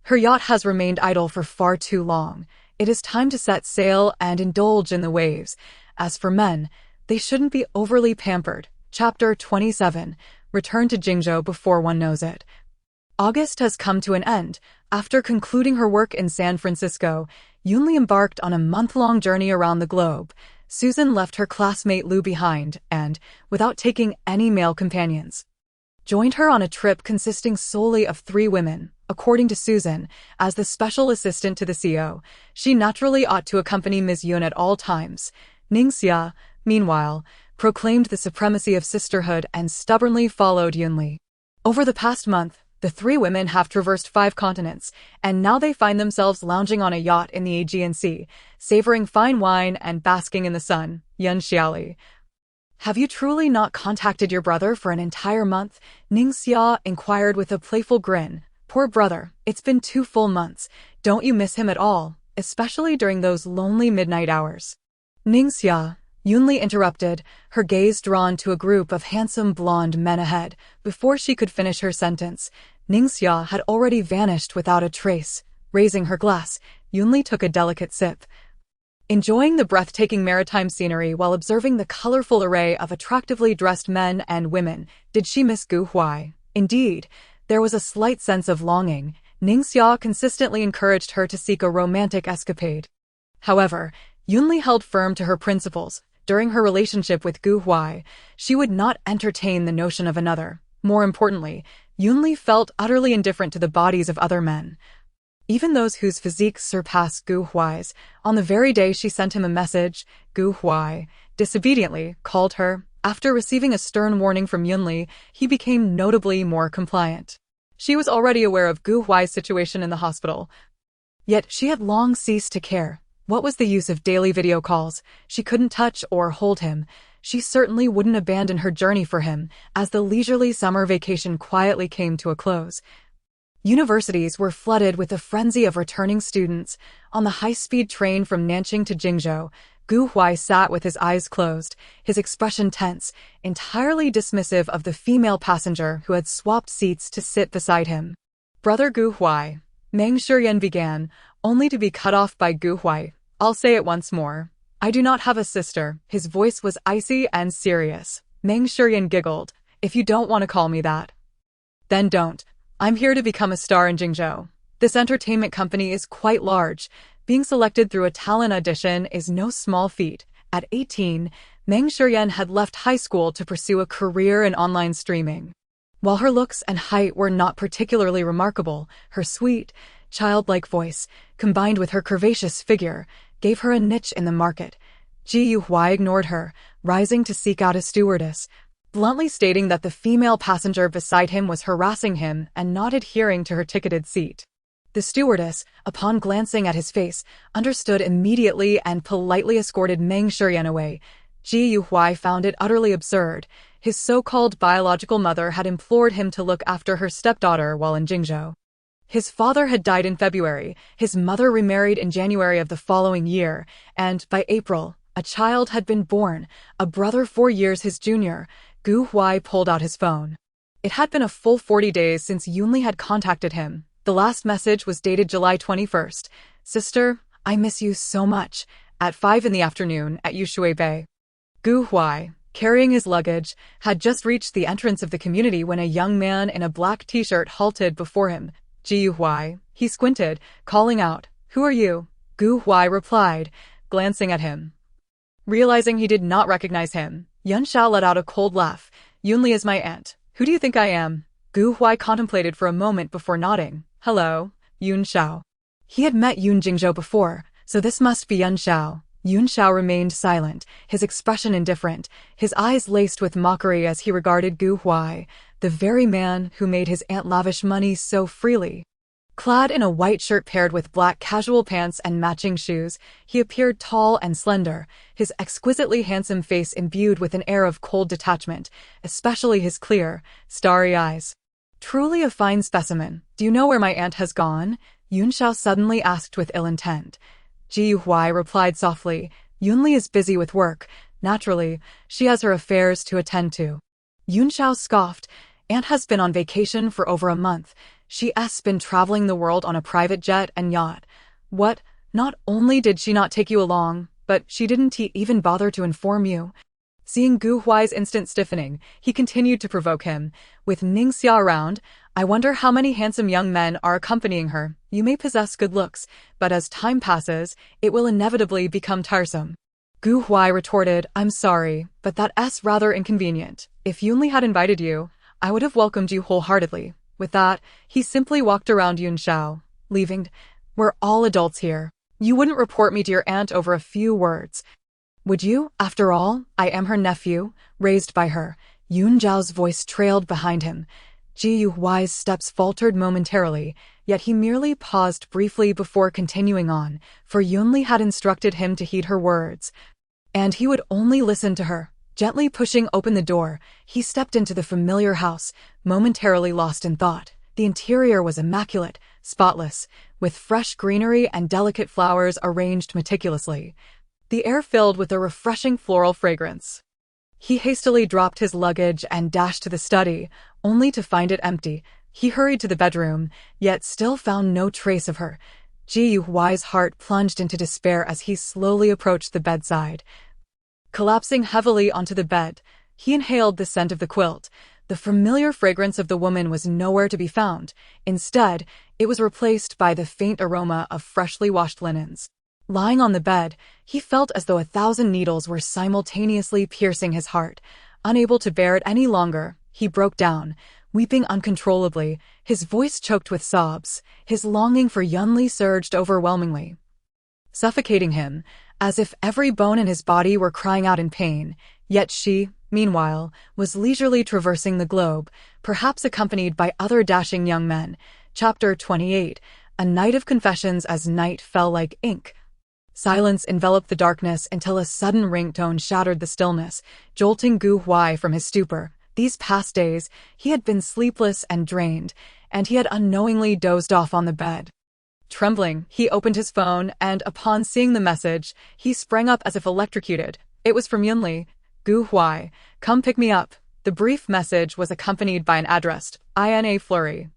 Her yacht has remained idle for far too long. It is time to set sail and indulge in the waves. As for men, they shouldn't be overly pampered. Chapter 27. Return to Jingzhou before one knows it. August has come to an end. After concluding her work in San Francisco, Yunli embarked on a month-long journey around the globe. Susan left her classmate Lu behind and, without taking any male companions, joined her on a trip consisting solely of 3 women. According to Susan, as the special assistant to the CEO, she naturally ought to accompany Ms. Yun at all times. Ningxia, meanwhile, proclaimed the supremacy of sisterhood and stubbornly followed Yunli. Over the past month, the 3 women have traversed 5 continents, and now they find themselves lounging on a yacht in the Aegean Sea, savoring fine wine and basking in the sun. Yun Xiaoli. Have you truly not contacted your brother for an entire month? Ningxia inquired with a playful grin. Poor brother, it's been 2 full months. Don't you miss him at all, especially during those lonely midnight hours? Ningxia, Yunli interrupted, her gaze drawn to a group of handsome blonde men ahead. Before she could finish her sentence, Ningxia had already vanished without a trace. Raising her glass, Yunli took a delicate sip, enjoying the breathtaking maritime scenery while observing the colorful array of attractively dressed men and women. Did she miss Gu Huai? Indeed, there was a slight sense of longing. Ningxia consistently encouraged her to seek a romantic escapade. However, Yunli held firm to her principles. During her relationship with Gu Huai, she would not entertain the notion of another. More importantly, Yunli felt utterly indifferent to the bodies of other men, even those whose physiques surpassed Gu Huai's. On the very day she sent him a message, Gu Huai disobediently called her. After receiving a stern warning from Yunli, he became notably more compliant. She was already aware of Gu Huai's situation in the hospital, yet she had long ceased to care. What was the use of daily video calls? She couldn't touch or hold him. She certainly wouldn't abandon her journey for him. As the leisurely summer vacation quietly came to a close, universities were flooded with a frenzy of returning students. On the high-speed train from Nanjing to Jingzhou, Gu Huai sat with his eyes closed, his expression tense, entirely dismissive of the female passenger who had swapped seats to sit beside him. Brother Gu Huai, Meng Shiyan began, only to be cut off by Gu Huai. I'll say it once more. I do not have a sister. His voice was icy and serious. Meng Shiyan giggled. If you don't want to call me that, Then don't. I'm here to become a star in Jingzhou. This entertainment company is quite large. Being selected through a talent audition is no small feat. At 18, Meng Shiyan had left high school to pursue a career in online streaming. While her looks and height were not particularly remarkable, her sweet, childlike voice, combined with her curvaceous figure, gave her a niche in the market. Huai ignored her, rising to seek out a stewardess, bluntly stating that the female passenger beside him was harassing him and not adhering to her ticketed seat. The stewardess, upon glancing at his face, understood immediately and politely escorted Meng Shiyan away. Huai found it utterly absurd. His so-called biological mother had implored him to look after her stepdaughter while in Jingzhou. His father had died in February, his mother remarried in January of the following year, and by April, a child had been born, a brother 4 years his junior. Huai pulled out his phone. It had been a full 40 days since Yunli had contacted him. The last message was dated July 21st. Sister, I miss you so much. At 5 in the afternoon at Yushui Bay. Huai, carrying his luggage, had just reached the entrance of the community when a young man in a black t-shirt halted before him. Huai, he squinted, calling out, "Who are you?" Huai replied, glancing at him. Realizing he did not recognize him, Yun Xiao let out a cold laugh. "Yunli is my aunt. Who do you think I am?" Huai contemplated for a moment before nodding. "Hello, Yun Xiao." He had met Yun Jingzhou before, so this must be Yun Xiao. Yun Xiao remained silent, his expression indifferent, his eyes laced with mockery as he regarded Huai, the very man who made his aunt lavish money so freely. Clad in a white shirt paired with black casual pants and matching shoes, he appeared tall and slender, his exquisitely handsome face imbued with an air of cold detachment, especially his clear, starry eyes. "Truly a fine specimen. Do you know where my aunt has gone?" Yun Xiao suddenly asked with ill intent. Huai replied softly, "Yunli is busy with work. Naturally, she has her affairs to attend to." Yun Xiao scoffed. "Aunt has been on vacation for over a month. She's been traveling the world on a private jet and yacht." "What? Not only did she not take you along, but she didn't even bother to inform you?" Seeing Huai's instant stiffening, he continued to provoke him. "With Ningxia around, I wonder how many handsome young men are accompanying her. You may possess good looks, but as time passes, it will inevitably become tiresome." Huai retorted, "I'm sorry, but that's rather inconvenient. If Yunli had invited you, I would have welcomed you wholeheartedly." With that, he simply walked around Yun Xiao, leaving, "We're all adults here. You wouldn't report me to your aunt over a few words. Would you? After all, I am her nephew, raised by her." Yun Zhao's voice trailed behind him. Huai's steps faltered momentarily, yet he merely paused briefly before continuing on, for Yunli had instructed him to heed her words. And he would only listen to her. Gently pushing open the door, he stepped into the familiar house, momentarily lost in thought. The interior was immaculate, spotless, with fresh greenery and delicate flowers arranged meticulously. The air filled with a refreshing floral fragrance. He hastily dropped his luggage and dashed to the study, only to find it empty. He hurried to the bedroom, yet still found no trace of her. Huai's heart plunged into despair as he slowly approached the bedside. Collapsing heavily onto the bed, he inhaled the scent of the quilt. The familiar fragrance of the woman was nowhere to be found. Instead, it was replaced by the faint aroma of freshly washed linens. Lying on the bed, he felt as though 1,000 needles were simultaneously piercing his heart. Unable to bear it any longer, he broke down, weeping uncontrollably, his voice choked with sobs. His longing for Yunli surged overwhelmingly, suffocating him, as if every bone in his body were crying out in pain. Yet she, meanwhile, was leisurely traversing the globe, perhaps accompanied by other dashing young men. Chapter 28. A night of confessions. As night fell like ink, silence enveloped the darkness until a sudden ringtone shattered the stillness, jolting Huai from his stupor. These past days, he had been sleepless and drained, and he had unknowingly dozed off on the bed. Trembling, he opened his phone, and upon seeing the message, he sprang up as if electrocuted. It was from Yunli. "Huai, come pick me up." The brief message was accompanied by an addressed INA flurry.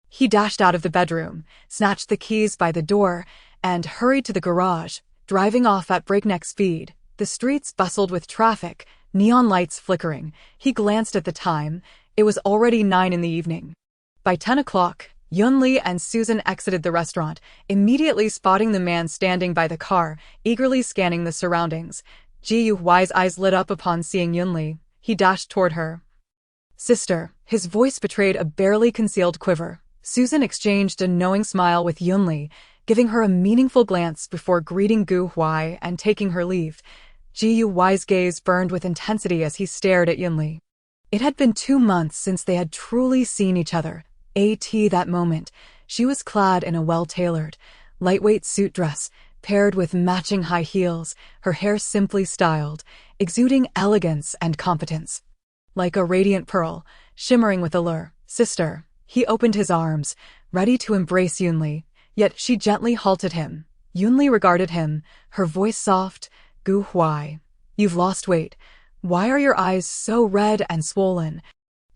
He dashed out of the bedroom, snatched the keys by the door, and hurried to the garage, driving off at breakneck speed. The streets bustled with traffic, neon lights flickering. He glanced at the time. It was already 9 in the evening. By 10 o'clock, Yunli and Susan exited the restaurant, immediately spotting the man standing by the car, eagerly scanning the surroundings. Huai's eyes lit up upon seeing Yunli. He dashed toward her. "Sister," his voice betrayed a barely concealed quiver. Susan exchanged a knowing smile with Yunli, giving her a meaningful glance before greeting Huai and taking her leave. Huai's gaze burned with intensity as he stared at Yunli. It had been 2 months since they had truly seen each other. That moment, she was clad in a well-tailored, lightweight suit dress, paired with matching high heels, her hair simply styled, exuding elegance and competence. Like a radiant pearl, shimmering with allure. "Sister." He opened his arms, ready to embrace Yunli, yet she gently halted him. Yunli regarded him, her voice soft. "Huai, you've lost weight. Why are your eyes so red and swollen?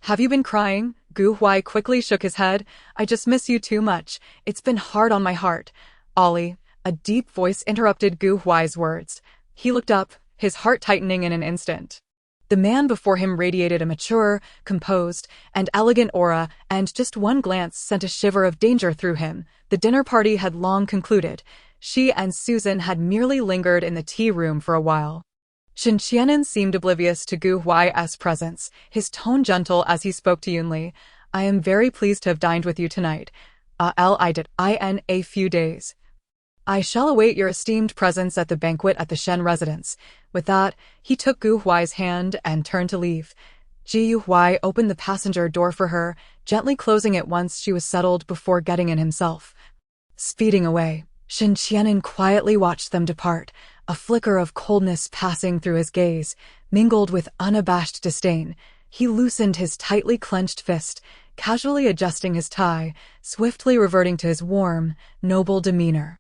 Have you been crying?" Huai quickly shook his head. "I just miss you too much. It's been hard on my heart." "Ollie," a deep voice interrupted Huai's words. He looked up, his heart tightening in an instant. The man before him radiated a mature, composed, and elegant aura, and just one glance sent a shiver of danger through him. The dinner party had long concluded. She and Susan had merely lingered in the tea room for a while. Shen Qianan seemed oblivious to Huai's presence, his tone gentle as he spoke to Yunli. "I am very pleased to have dined with you tonight. In a few days. I shall await your esteemed presence at the banquet at the Shen residence." With that, he took Huai's hand and turned to leave. Huai opened the passenger door for her, gently closing it once she was settled before getting in himself. Speeding away, Shen Qianan quietly watched them depart, a flicker of coldness passing through his gaze, mingled with unabashed disdain. He loosened his tightly clenched fist, casually adjusting his tie, swiftly reverting to his warm, noble demeanor.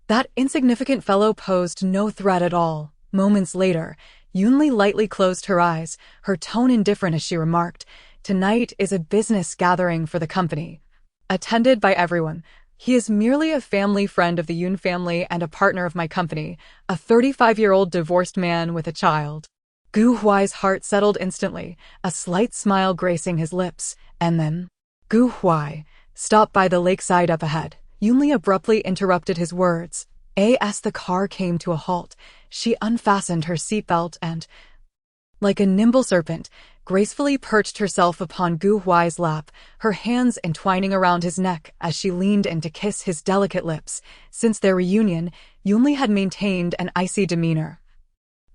That insignificant fellow posed no threat at all. Moments later, Yunli lightly closed her eyes, her tone indifferent as she remarked, "Tonight is a business gathering for the company. Attended by everyone. He is merely a family friend of the Yun family and a partner of my company, a 35-year-old divorced man with a child." Huai's heart settled instantly, a slight smile gracing his lips, and then, "Huai, stop by the lakeside up ahead." Yunli abruptly interrupted his words. As the car came to a halt, she unfastened her seatbelt and, like a nimble serpent, gracefully perched herself upon Huai's lap, her hands entwining around his neck as she leaned in to kiss his delicate lips. Since their reunion, Yunli had maintained an icy demeanor,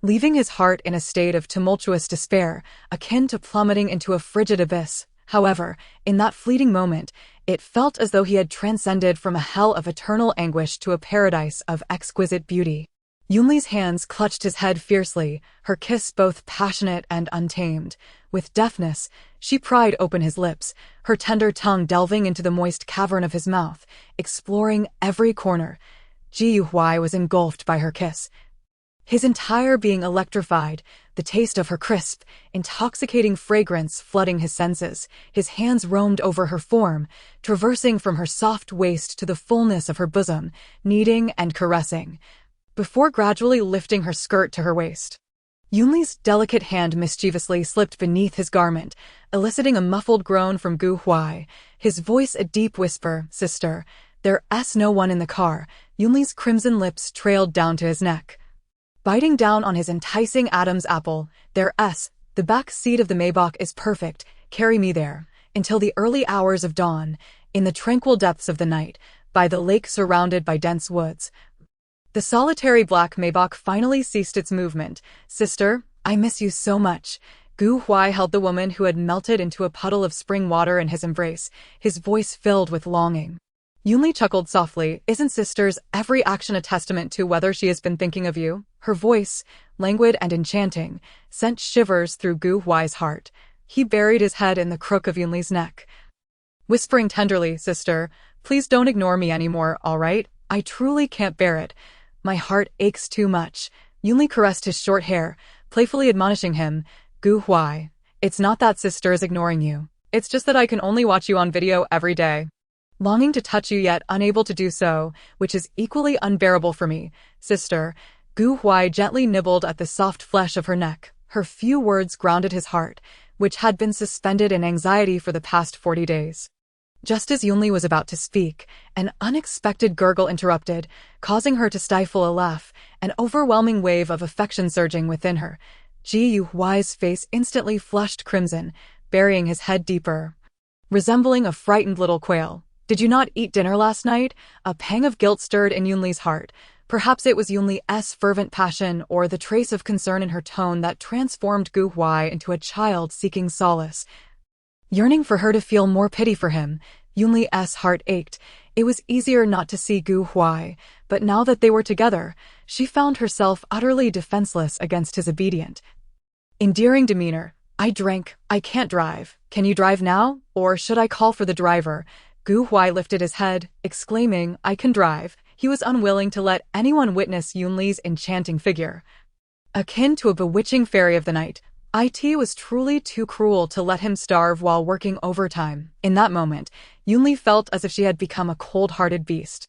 leaving his heart in a state of tumultuous despair, akin to plummeting into a frigid abyss. However, in that fleeting moment, it felt as though he had transcended from a hell of eternal anguish to a paradise of exquisite beauty. Yunli's hands clutched his head fiercely, her kiss both passionate and untamed. With deftness, she pried open his lips, her tender tongue delving into the moist cavern of his mouth, exploring every corner. Huai was engulfed by her kiss, his entire being electrified, the taste of her crisp, intoxicating fragrance flooding his senses. His hands roamed over her form, traversing from her soft waist to the fullness of her bosom, kneading and caressing, before gradually lifting her skirt to her waist. Yunli's delicate hand mischievously slipped beneath his garment, eliciting a muffled groan from Huai, his voice a deep whisper. "Sister, there's no one in the car." Yunli's crimson lips trailed down to his neck, biting down on his enticing Adam's apple. "The back seat of the Maybach is perfect. Carry me there." Until the early hours of dawn, in the tranquil depths of the night, by the lake surrounded by dense woods, the solitary black Maybach finally ceased its movement. "Sister, I miss you so much." Huai held the woman who had melted into a puddle of spring water in his embrace, his voice filled with longing. Yunli chuckled softly. "Isn't sister's every action a testament to whether she has been thinking of you?" Her voice, languid and enchanting, sent shivers through Huai's heart. He buried his head in the crook of Yunli's neck, whispering tenderly, "Sister, please don't ignore me anymore, all right? I truly can't bear it. My heart aches too much." Yunli caressed his short hair, playfully admonishing him. "Huai, it's not that sister is ignoring you. It's just that I can only watch you on video every day, longing to touch you yet unable to do so, which is equally unbearable for me. Sister." Huai gently nibbled at the soft flesh of her neck. Her few words grounded his heart, which had been suspended in anxiety for the past 40 days. Just as Yunli was about to speak, an unexpected gurgle interrupted, causing her to stifle a laugh, an overwhelming wave of affection surging within her. Huai's face instantly flushed crimson, burying his head deeper. Resembling a frightened little quail. "Did you not eat dinner last night?" A pang of guilt stirred in Yunli's heart. Perhaps it was Yunli's fervent passion or the trace of concern in her tone that transformed Huai into a child seeking solace. Yearning for her to feel more pity for him, Yunli's heart ached. It was easier not to see Huai, but now that they were together, she found herself utterly defenseless against his obedient, endearing demeanor. "I drank. I can't drive. Can you drive now? Or should I call for the driver?" Huai lifted his head, exclaiming, "I can drive." He was unwilling to let anyone witness Yunli's enchanting figure. Akin to a bewitching fairy of the night, it was truly too cruel to let him starve while working overtime. In that moment, Yunli felt as if she had become a cold-hearted beast.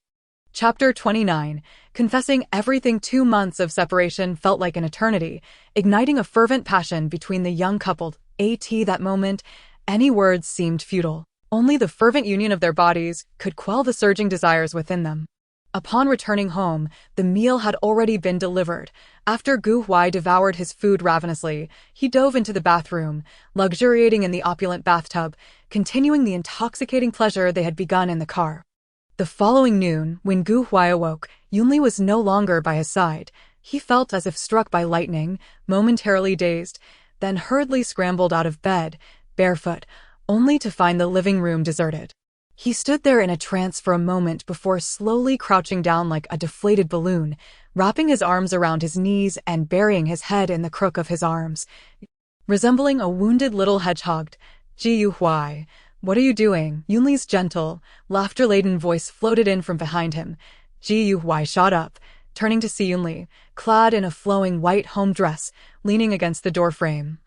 Chapter 29. Confessing everything. 2 months of separation felt like an eternity, igniting a fervent passion between the young couple. That moment, any words seemed futile. Only the fervent union of their bodies could quell the surging desires within them. Upon returning home, the meal had already been delivered. After Huai devoured his food ravenously, he dove into the bathroom, luxuriating in the opulent bathtub, continuing the intoxicating pleasure they had begun in the car. The following noon, when Huai awoke, Yunli was no longer by his side. He felt as if struck by lightning, momentarily dazed, then hurriedly scrambled out of bed, barefoot, only to find the living room deserted. He stood there in a trance for a moment before slowly crouching down like a deflated balloon, wrapping his arms around his knees and burying his head in the crook of his arms. Resembling a wounded little hedgehog, "Huai, what are you doing?" Yunli's gentle, laughter-laden voice floated in from behind him. Huai shot up, turning to see Yunli, clad in a flowing white home dress, leaning against the doorframe.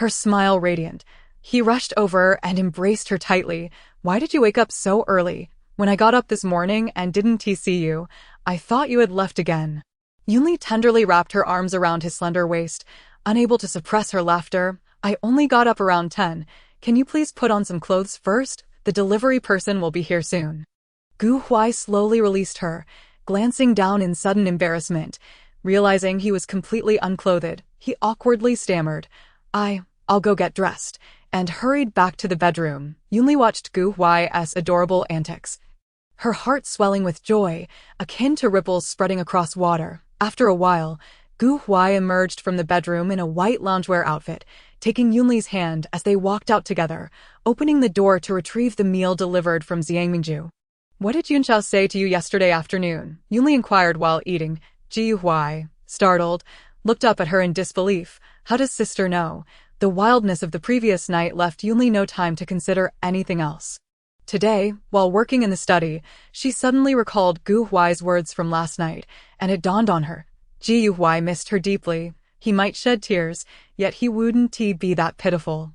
Her smile radiant. He rushed over and embraced her tightly. "Why did you wake up so early? When I got up this morning and didn't see you, I thought you had left again." Yunli tenderly wrapped her arms around his slender waist, unable to suppress her laughter. "I only got up around 10. Can you please put on some clothes first? The delivery person will be here soon." Huai slowly released her, glancing down in sudden embarrassment. Realizing he was completely unclothed, he awkwardly stammered, I'll go get dressed," and hurried back to the bedroom. Yunli watched Huai's adorable antics, her heart swelling with joy, akin to ripples spreading across water. After a while, Huai emerged from the bedroom in a white loungewear outfit, taking Yunli's hand as they walked out together, opening the door to retrieve the meal delivered from Jingzhou. "What did Yunxiao say to you yesterday afternoon?" Yunli inquired while eating. Huai, startled, looked up at her in disbelief. How does sister know? The wildness of the previous night left Yunli no time to consider anything else. Today, while working in the study, she suddenly recalled Huai's words from last night, and it dawned on her. Huai missed her deeply. He might shed tears, yet he wouldn't be that pitiful.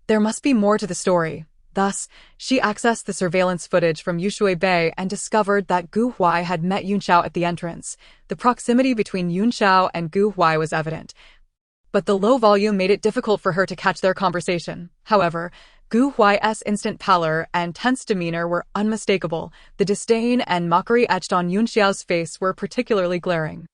There must be more to the story. Thus, she accessed the surveillance footage from Yushui Bay and discovered that Huai had met Yunxiao at the entrance. The proximity between Yunxiao and Huai was evident, but the low volume made it difficult for her to catch their conversation. However, Huai's instant pallor and tense demeanor were unmistakable. The disdain and mockery etched on Yunxiao's face were particularly glaring.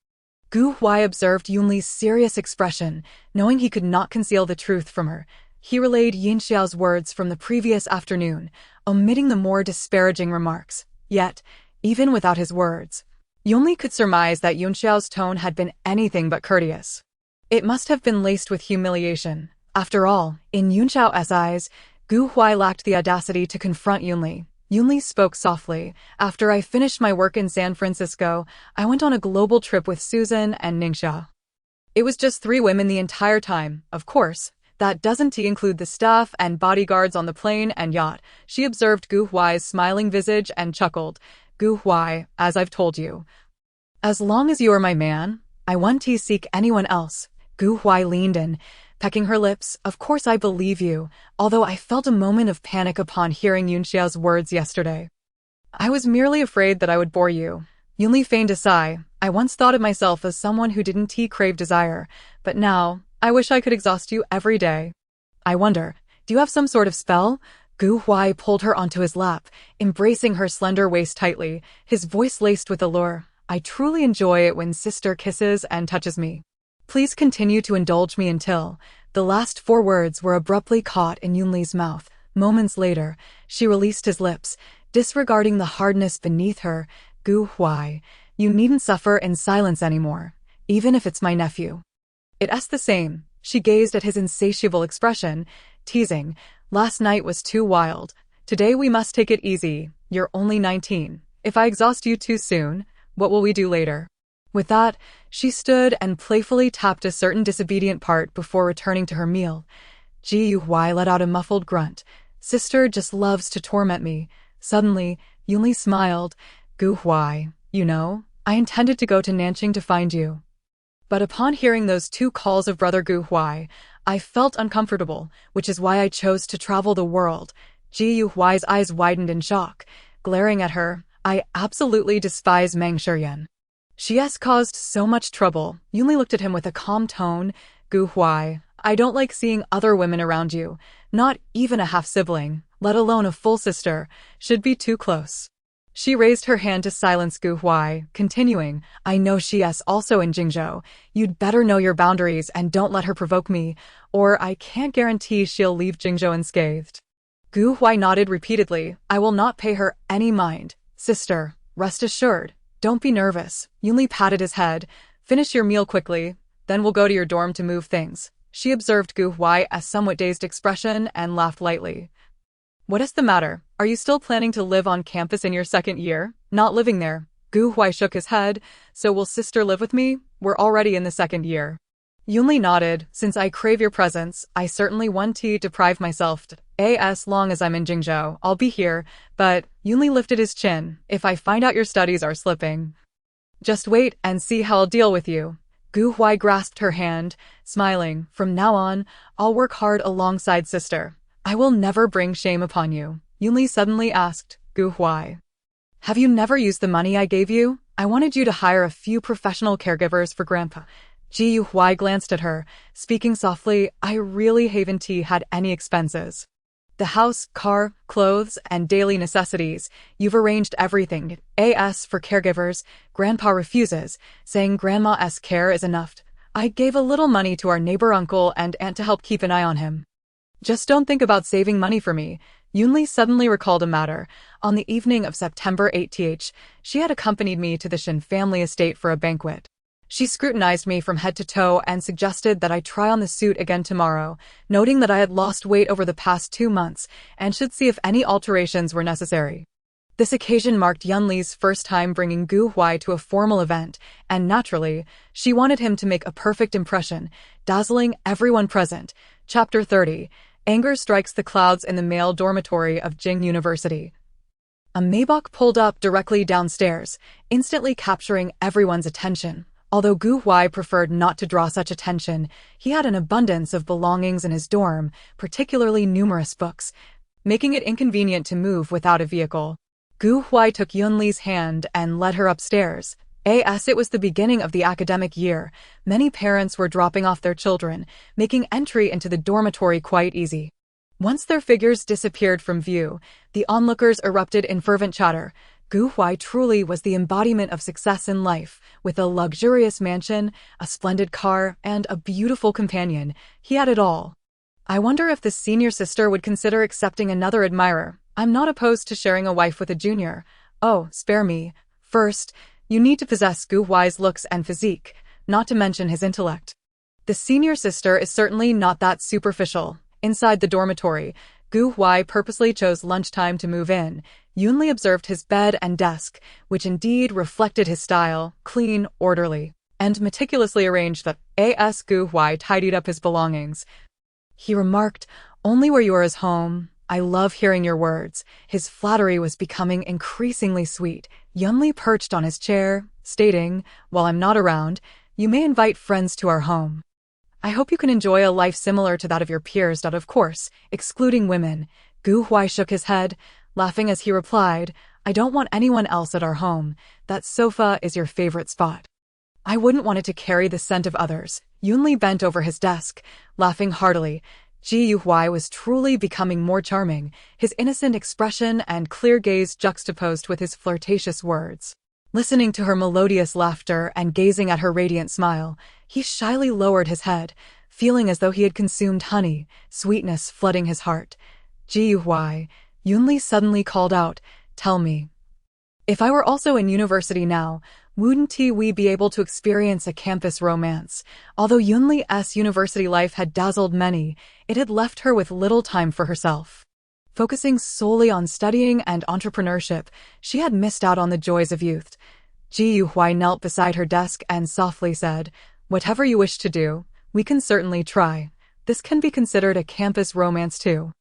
Huai observed Yunli's serious expression, knowing he could not conceal the truth from her. He relayed Yunxiao's words from the previous afternoon, omitting the more disparaging remarks. Yet, even without his words, Yunli could surmise that Yunxiao's tone had been anything but courteous. It must have been laced with humiliation. After all, in Yunxiao's eyes, Huai lacked the audacity to confront Yunli. Yunli spoke softly. "After I finished my work in San Francisco, I went on a global trip with Susan and Ningxia. It was just 3 women the entire time, of course. That doesn't include the staff and bodyguards on the plane and yacht." She observed Huai's smiling visage and chuckled. "Huai, as I've told you, as long as you are my man, I won't seek anyone else." Huai leaned in, pecking her lips. "Of course I believe you, although I felt a moment of panic upon hearing Yunxiao's words yesterday. I was merely afraid that I would bore you." Yunli feigned a sigh. "I once thought of myself as someone who didn't crave desire, but now, I wish I could exhaust you every day." "I wonder, do you have some sort of spell?" Gu Huai pulled her onto his lap, embracing her slender waist tightly, his voice laced with allure. I truly enjoy it when sister kisses and touches me. Please continue to indulge me until... The last 4 words were abruptly caught in Yunli's mouth. Moments later, she released his lips, disregarding the hardness beneath her. Gu Huai, you needn't suffer in silence anymore, even if it's my nephew. It's the same. She gazed at his insatiable expression, teasing. Last night was too wild. Today we must take it easy. You're only 19. If I exhaust you too soon, what will we do later? With that, she stood and playfully tapped a certain disobedient part before returning to her meal. Ji Huai let out a muffled grunt. Sister just loves to torment me. Suddenly, Yunli smiled. Gu Huai, you know, I intended to go to Nanqing to find you. But upon hearing those 2 calls of brother Gu Huai, I felt uncomfortable, which is why I chose to travel the world. Ji Huai's eyes widened in shock. Glaring at her, I absolutely despise Meng Shiyan. She has caused so much trouble. Yunli looked at him with a calm tone. Gu Huai, I don't like seeing other women around you. Not even a half-sibling, let alone a full sister, should be too close. She raised her hand to silence Gu Huai, continuing, I know she is also in Jingzhou. You'd better know your boundaries and don't let her provoke me, or I can't guarantee she'll leave Jingzhou unscathed. Gu Huai nodded repeatedly. I will not pay her any mind. Sister, rest assured. Don't be nervous. Yunli patted his head. Finish your meal quickly, then we'll go to your dorm to move things. She observed Gu Huai a somewhat dazed expression and laughed lightly. What is the matter? Are you still planning to live on campus in your 2nd year? Not living there. Gu Huai shook his head. So will sister live with me? We're already in the 2nd year. Yunli nodded. Since I crave your presence, I certainly want to deprive myself. As long as I'm in Jingzhou, I'll be here. But, Yunli lifted his chin, if I find out your studies are slipping. Just wait and see how I'll deal with you. Gu Huai grasped her hand, smiling. From now on, I'll work hard alongside sister. I will never bring shame upon you. Yunli suddenly asked, Gu Huai, have you never used the money I gave you? I wanted you to hire a few professional caregivers for Grandpa. Ji Huai glanced at her, speaking softly. I really haven't had any expenses. The house, car, clothes, and daily necessities. You've arranged everything. As for caregivers, Grandpa refuses, saying Grandma's care is enough. I gave a little money to our neighbor uncle and aunt to help keep an eye on him. Just don't think about saving money for me. Yunli suddenly recalled a matter. On the evening of September 8th, she had accompanied me to the Shin family estate for a banquet. She scrutinized me from head to toe and suggested that I try on the suit again tomorrow, noting that I had lost weight over the past 2 months and should see if any alterations were necessary. This occasion marked Yunli's first time bringing Gu Huai to a formal event, and naturally, she wanted him to make a perfect impression, dazzling everyone present. Chapter 30. Anger strikes the clouds in the male dormitory of Jing University. A Maybach pulled up directly downstairs, instantly capturing everyone's attention. Although Gu Huai preferred not to draw such attention, he had an abundance of belongings in his dorm, particularly numerous books, making it inconvenient to move without a vehicle. Gu Huai took Yunli's hand and led her upstairs. As it was the beginning of the academic year, many parents were dropping off their children, making entry into the dormitory quite easy. Once their figures disappeared from view, the onlookers erupted in fervent chatter. Gu Huai truly was the embodiment of success in life, with a luxurious mansion, a splendid car, and a beautiful companion. He had it all. I wonder if the senior sister would consider accepting another admirer. I'm not opposed to sharing a wife with a junior. Oh, spare me. First, you need to possess Gu Huai's looks and physique, not to mention his intellect. The senior sister is certainly not that superficial. Inside the dormitory, Gu Huai purposely chose lunchtime to move in. Yunli observed his bed and desk, which indeed reflected his style, clean, orderly, and meticulously arranged. That As Gu Huai tidied up his belongings. He remarked, only where yours is home. I love hearing your words. His flattery was becoming increasingly sweet. Yunli perched on his chair, stating, while I'm not around, you may invite friends to our home. I hope you can enjoy a life similar to that of your peers. Of course, excluding women. Gu Huai shook his head, laughing as he replied, I don't want anyone else at our home. That sofa is your favorite spot. I wouldn't want it to carry the scent of others. Yunli bent over his desk, laughing heartily. Huai was truly becoming more charming, his innocent expression and clear gaze juxtaposed with his flirtatious words. Listening to her melodious laughter and gazing at her radiant smile, he shyly lowered his head, feeling as though he had consumed honey, sweetness flooding his heart. Huai, Yunli suddenly called out, "Tell me. If I were also in university now, wouldn't we be able to experience a campus romance?" Although Yunli's university life had dazzled many, it had left her with little time for herself. Focusing solely on studying and entrepreneurship, she had missed out on the joys of youth. Huai knelt beside her desk and softly said, "Whatever you wish to do, we can certainly try. This can be considered a campus romance too."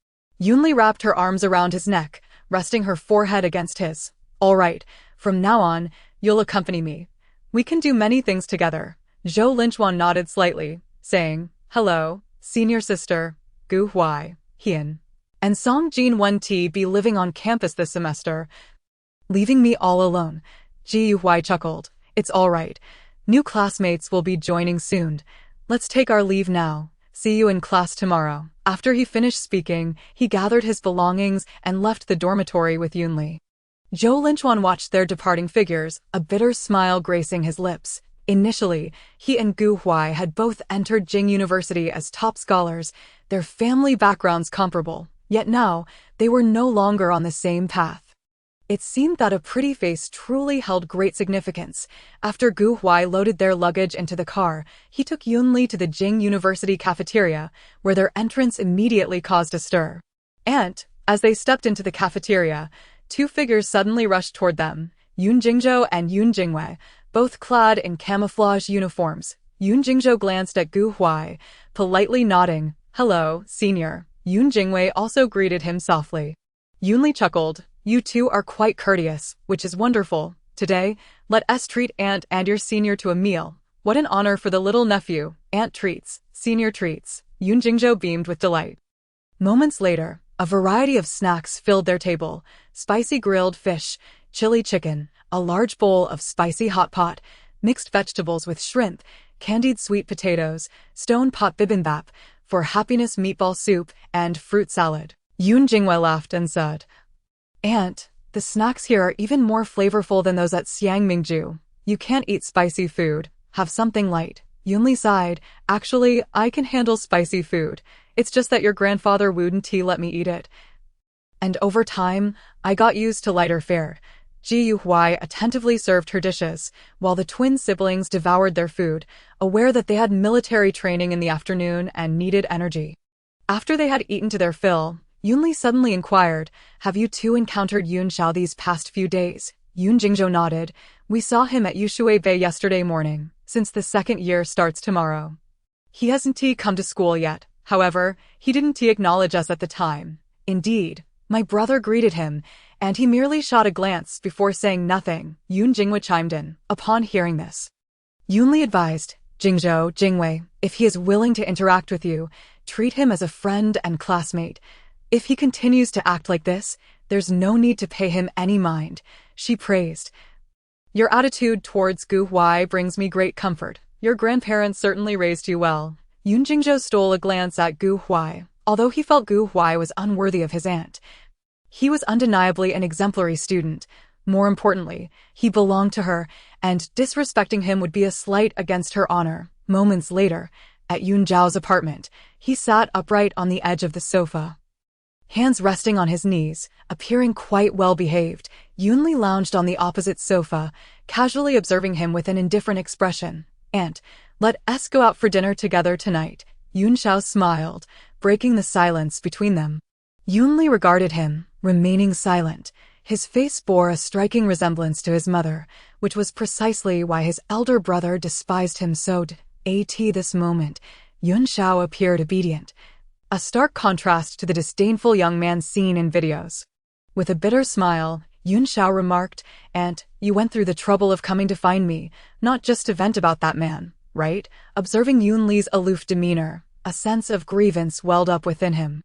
Yunli wrapped her arms around his neck, resting her forehead against his. "All right, from now on, you'll accompany me. We can do many things together." Zhou Linchuan nodded slightly, saying, "Hello, senior sister, Gu Huai, Hian. And Song Jin 1T be living on campus this semester. Leaving me all alone." Ji Huai chuckled. "It's all right. New classmates will be joining soon. Let's take our leave now. See you in class tomorrow." After he finished speaking, he gathered his belongings and left the dormitory with Yunli. Zhou Linchuan watched their departing figures, a bitter smile gracing his lips. Initially, he and Gu Huai had both entered Jing University as top scholars, their family backgrounds comparable. Yet now, they were no longer on the same path. It seemed that a pretty face truly held great significance. After Gu Huai loaded their luggage into the car, he took Yunli to the Jing University cafeteria, where their entrance immediately caused a stir. And, as they stepped into the cafeteria, two figures suddenly rushed toward them, Yun Jingzhou and Yun Jingwei, both clad in camouflage uniforms. Yun Jingzhou glanced at Gu Huai, politely nodding. "Hello, senior." Yun Jingwei also greeted him softly. Yunli chuckled. "You two are quite courteous, which is wonderful. Today, let us treat Aunt and your senior to a meal. What an honor for the little nephew. Aunt treats, senior treats." Yun Jingzhou beamed with delight. Moments later, a variety of snacks filled their table: spicy grilled fish, chili chicken, a large bowl of spicy hot pot, mixed vegetables with shrimp, candied sweet potatoes, stone pot bibimbap, for happiness meatball soup, and fruit salad. Yun Jingwei laughed and said, "Aunt, the snacks here are even more flavorful than those at Xiangmingju. You can't eat spicy food. Have something light." Yunli sighed. "Actually, I can handle spicy food. It's just that your grandfather wouldn't let me eat it. And over time, I got used to lighter fare." Ji Huai attentively served her dishes, while the twin siblings devoured their food, aware that they had military training in the afternoon and needed energy. After they had eaten to their fill, Yunli suddenly inquired, "Have you two encountered Yun Xiao these past few days?" Yun Jingzhou nodded. "We saw him at Yushui Bay yesterday morning, since the second year starts tomorrow. He hasn't come to school yet. However, he didn't acknowledge us at the time. Indeed, my brother greeted him, and he merely shot a glance before saying nothing." Yun Jingwei chimed in. Upon hearing this, Yunli advised, "Jingzhou, Jingwei, if he is willing to interact with you, treat him as a friend and classmate. If he continues to act like this, there's no need to pay him any mind." She praised. "Your attitude towards Gu Huai brings me great comfort. Your grandparents certainly raised you well." Yun Jingzhou stole a glance at Gu Huai. Although he felt Gu Huai was unworthy of his aunt, he was undeniably an exemplary student. More importantly, he belonged to her, and disrespecting him would be a slight against her honor. Moments later, at Yun Zhao's apartment, he sat upright on the edge of the sofa. Hands resting on his knees, appearing quite well-behaved, Yunli lounged on the opposite sofa, casually observing him with an indifferent expression. "Aunt, let us go out for dinner together tonight." Yun Xiao smiled, breaking the silence between them. Yunli regarded him, remaining silent. His face bore a striking resemblance to his mother, which was precisely why his elder brother despised him so. At this moment, Yun Xiao appeared obedient, a stark contrast to the disdainful young man seen in videos. With a bitter smile, Yun Xiao remarked, "Aunt, you went through the trouble of coming to find me, not just to vent about that man, right?" Observing Yunli's aloof demeanor, a sense of grievance welled up within him.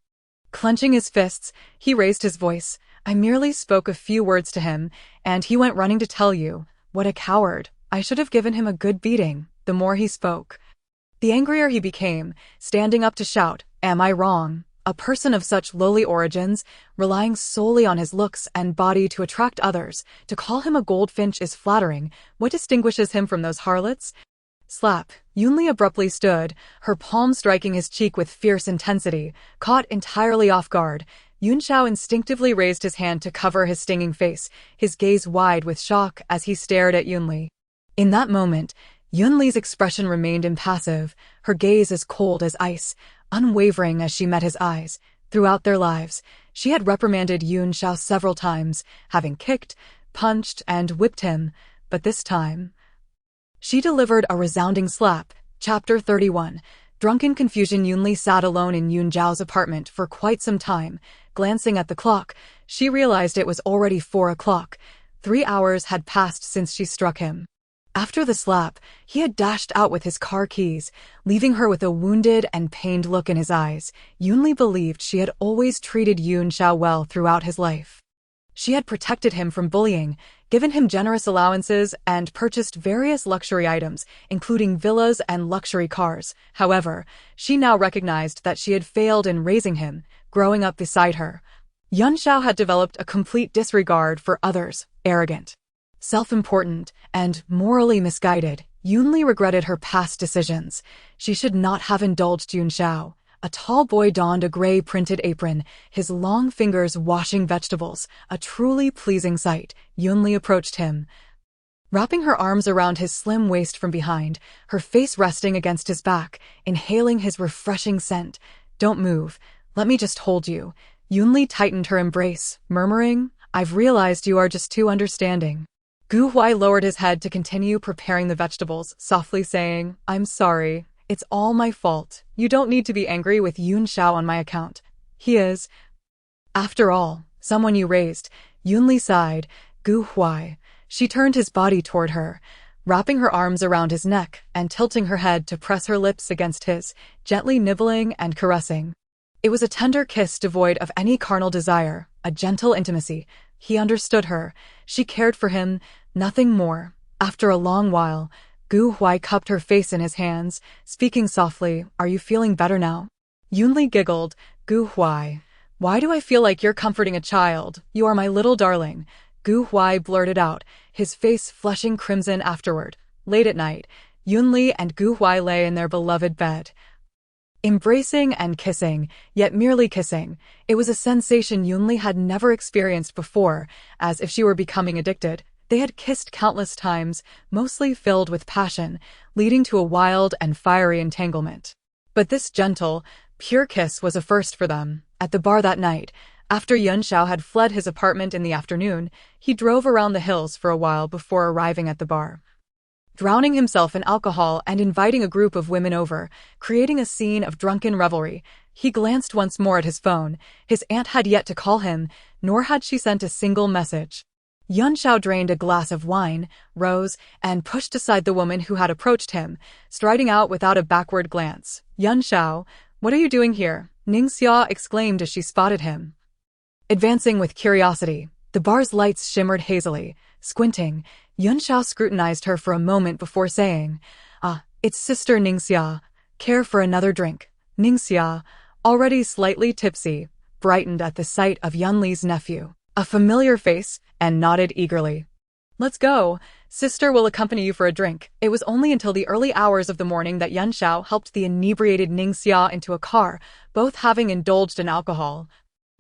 Clenching his fists, he raised his voice. "I merely spoke a few words to him, and he went running to tell you. What a coward. I should have given him a good beating." The more he spoke, the angrier he became, standing up to shout, Am I wrong? A person of such lowly origins, relying solely on his looks and body to attract others, to call him a goldfinch is flattering. What distinguishes him from those harlots? Slap. Yunli abruptly stood, her palm striking his cheek with fierce intensity. Caught entirely off guard, Yunxiao instinctively raised his hand to cover his stinging face, his gaze wide with shock as he stared at Yunli. In that moment, Yunli's expression remained impassive, her gaze as cold as ice, unwavering as she met his eyes. Throughout their lives, she had reprimanded Yunxiao several times, having kicked, punched, and whipped him, but this time she delivered a resounding slap. Chapter 31. Drunken confusion. Yunli sat alone in Yunxiao's apartment for quite some time. Glancing at the clock, she realized it was already 4 o'clock. 3 hours had passed since she struck him. After the slap, he had dashed out with his car keys, leaving her with a wounded and pained look in his eyes. Yunli believed she had always treated Yunxiao well throughout his life. She had protected him from bullying, given him generous allowances, and purchased various luxury items, including villas and luxury cars. However, she now recognized that she had failed in raising him, growing up beside her. Yunxiao had developed a complete disregard for others, arrogant, self-important, and morally misguided. Yunli regretted her past decisions. She should not have indulged Yunxiao. A tall boy donned a gray printed apron, his long fingers washing vegetables, a truly pleasing sight. Yunli approached him, wrapping her arms around his slim waist from behind, her face resting against his back, inhaling his refreshing scent. Don't move. Let me just hold you. Yunli tightened her embrace, murmuring, I've realized you are just too understanding. Huai lowered his head to continue preparing the vegetables, softly saying, I'm sorry. It's all my fault. You don't need to be angry with Yunxiao on my account. He is, after all, someone you raised. Yunli sighed. Huai. She turned his body toward her, wrapping her arms around his neck and tilting her head to press her lips against his, gently nibbling and caressing. It was a tender kiss devoid of any carnal desire, a gentle intimacy. He understood her. She cared for him, nothing more. After a long while, Huai cupped her face in his hands, speaking softly, Are you feeling better now? Yunli giggled. Huai. Why do I feel like you're comforting a child? You are my little darling. Huai blurted out, his face flushing crimson afterward. Late at night, Yunli and Huai lay in their beloved bed, embracing and kissing, yet merely kissing. It was a sensation Yunli had never experienced before, as if she were becoming addicted. They had kissed countless times, mostly filled with passion, leading to a wild and fiery entanglement. But this gentle, pure kiss was a first for them. At the bar that night, after Yunxiao had fled his apartment in the afternoon, he drove around the hills for a while before arriving at the bar, drowning himself in alcohol and inviting a group of women over, creating a scene of drunken revelry. He glanced once more at his phone. His aunt had yet to call him, nor had she sent a single message. Yunxiao drained a glass of wine, rose, and pushed aside the woman who had approached him, striding out without a backward glance. Yunxiao, what are you doing here? Ningxia exclaimed as she spotted him, advancing with curiosity. The bar's lights shimmered hazily. Squinting, Yunxiao scrutinized her for a moment before saying, it's Sister Ningxia. Care for another drink? Ningxia, already slightly tipsy, brightened at the sight of Yunli's nephew, a familiar face, and nodded eagerly. Let's go. Sister will accompany you for a drink. It was only until the early hours of the morning that Yunxiao helped the inebriated Ningxia into a car, both having indulged in alcohol.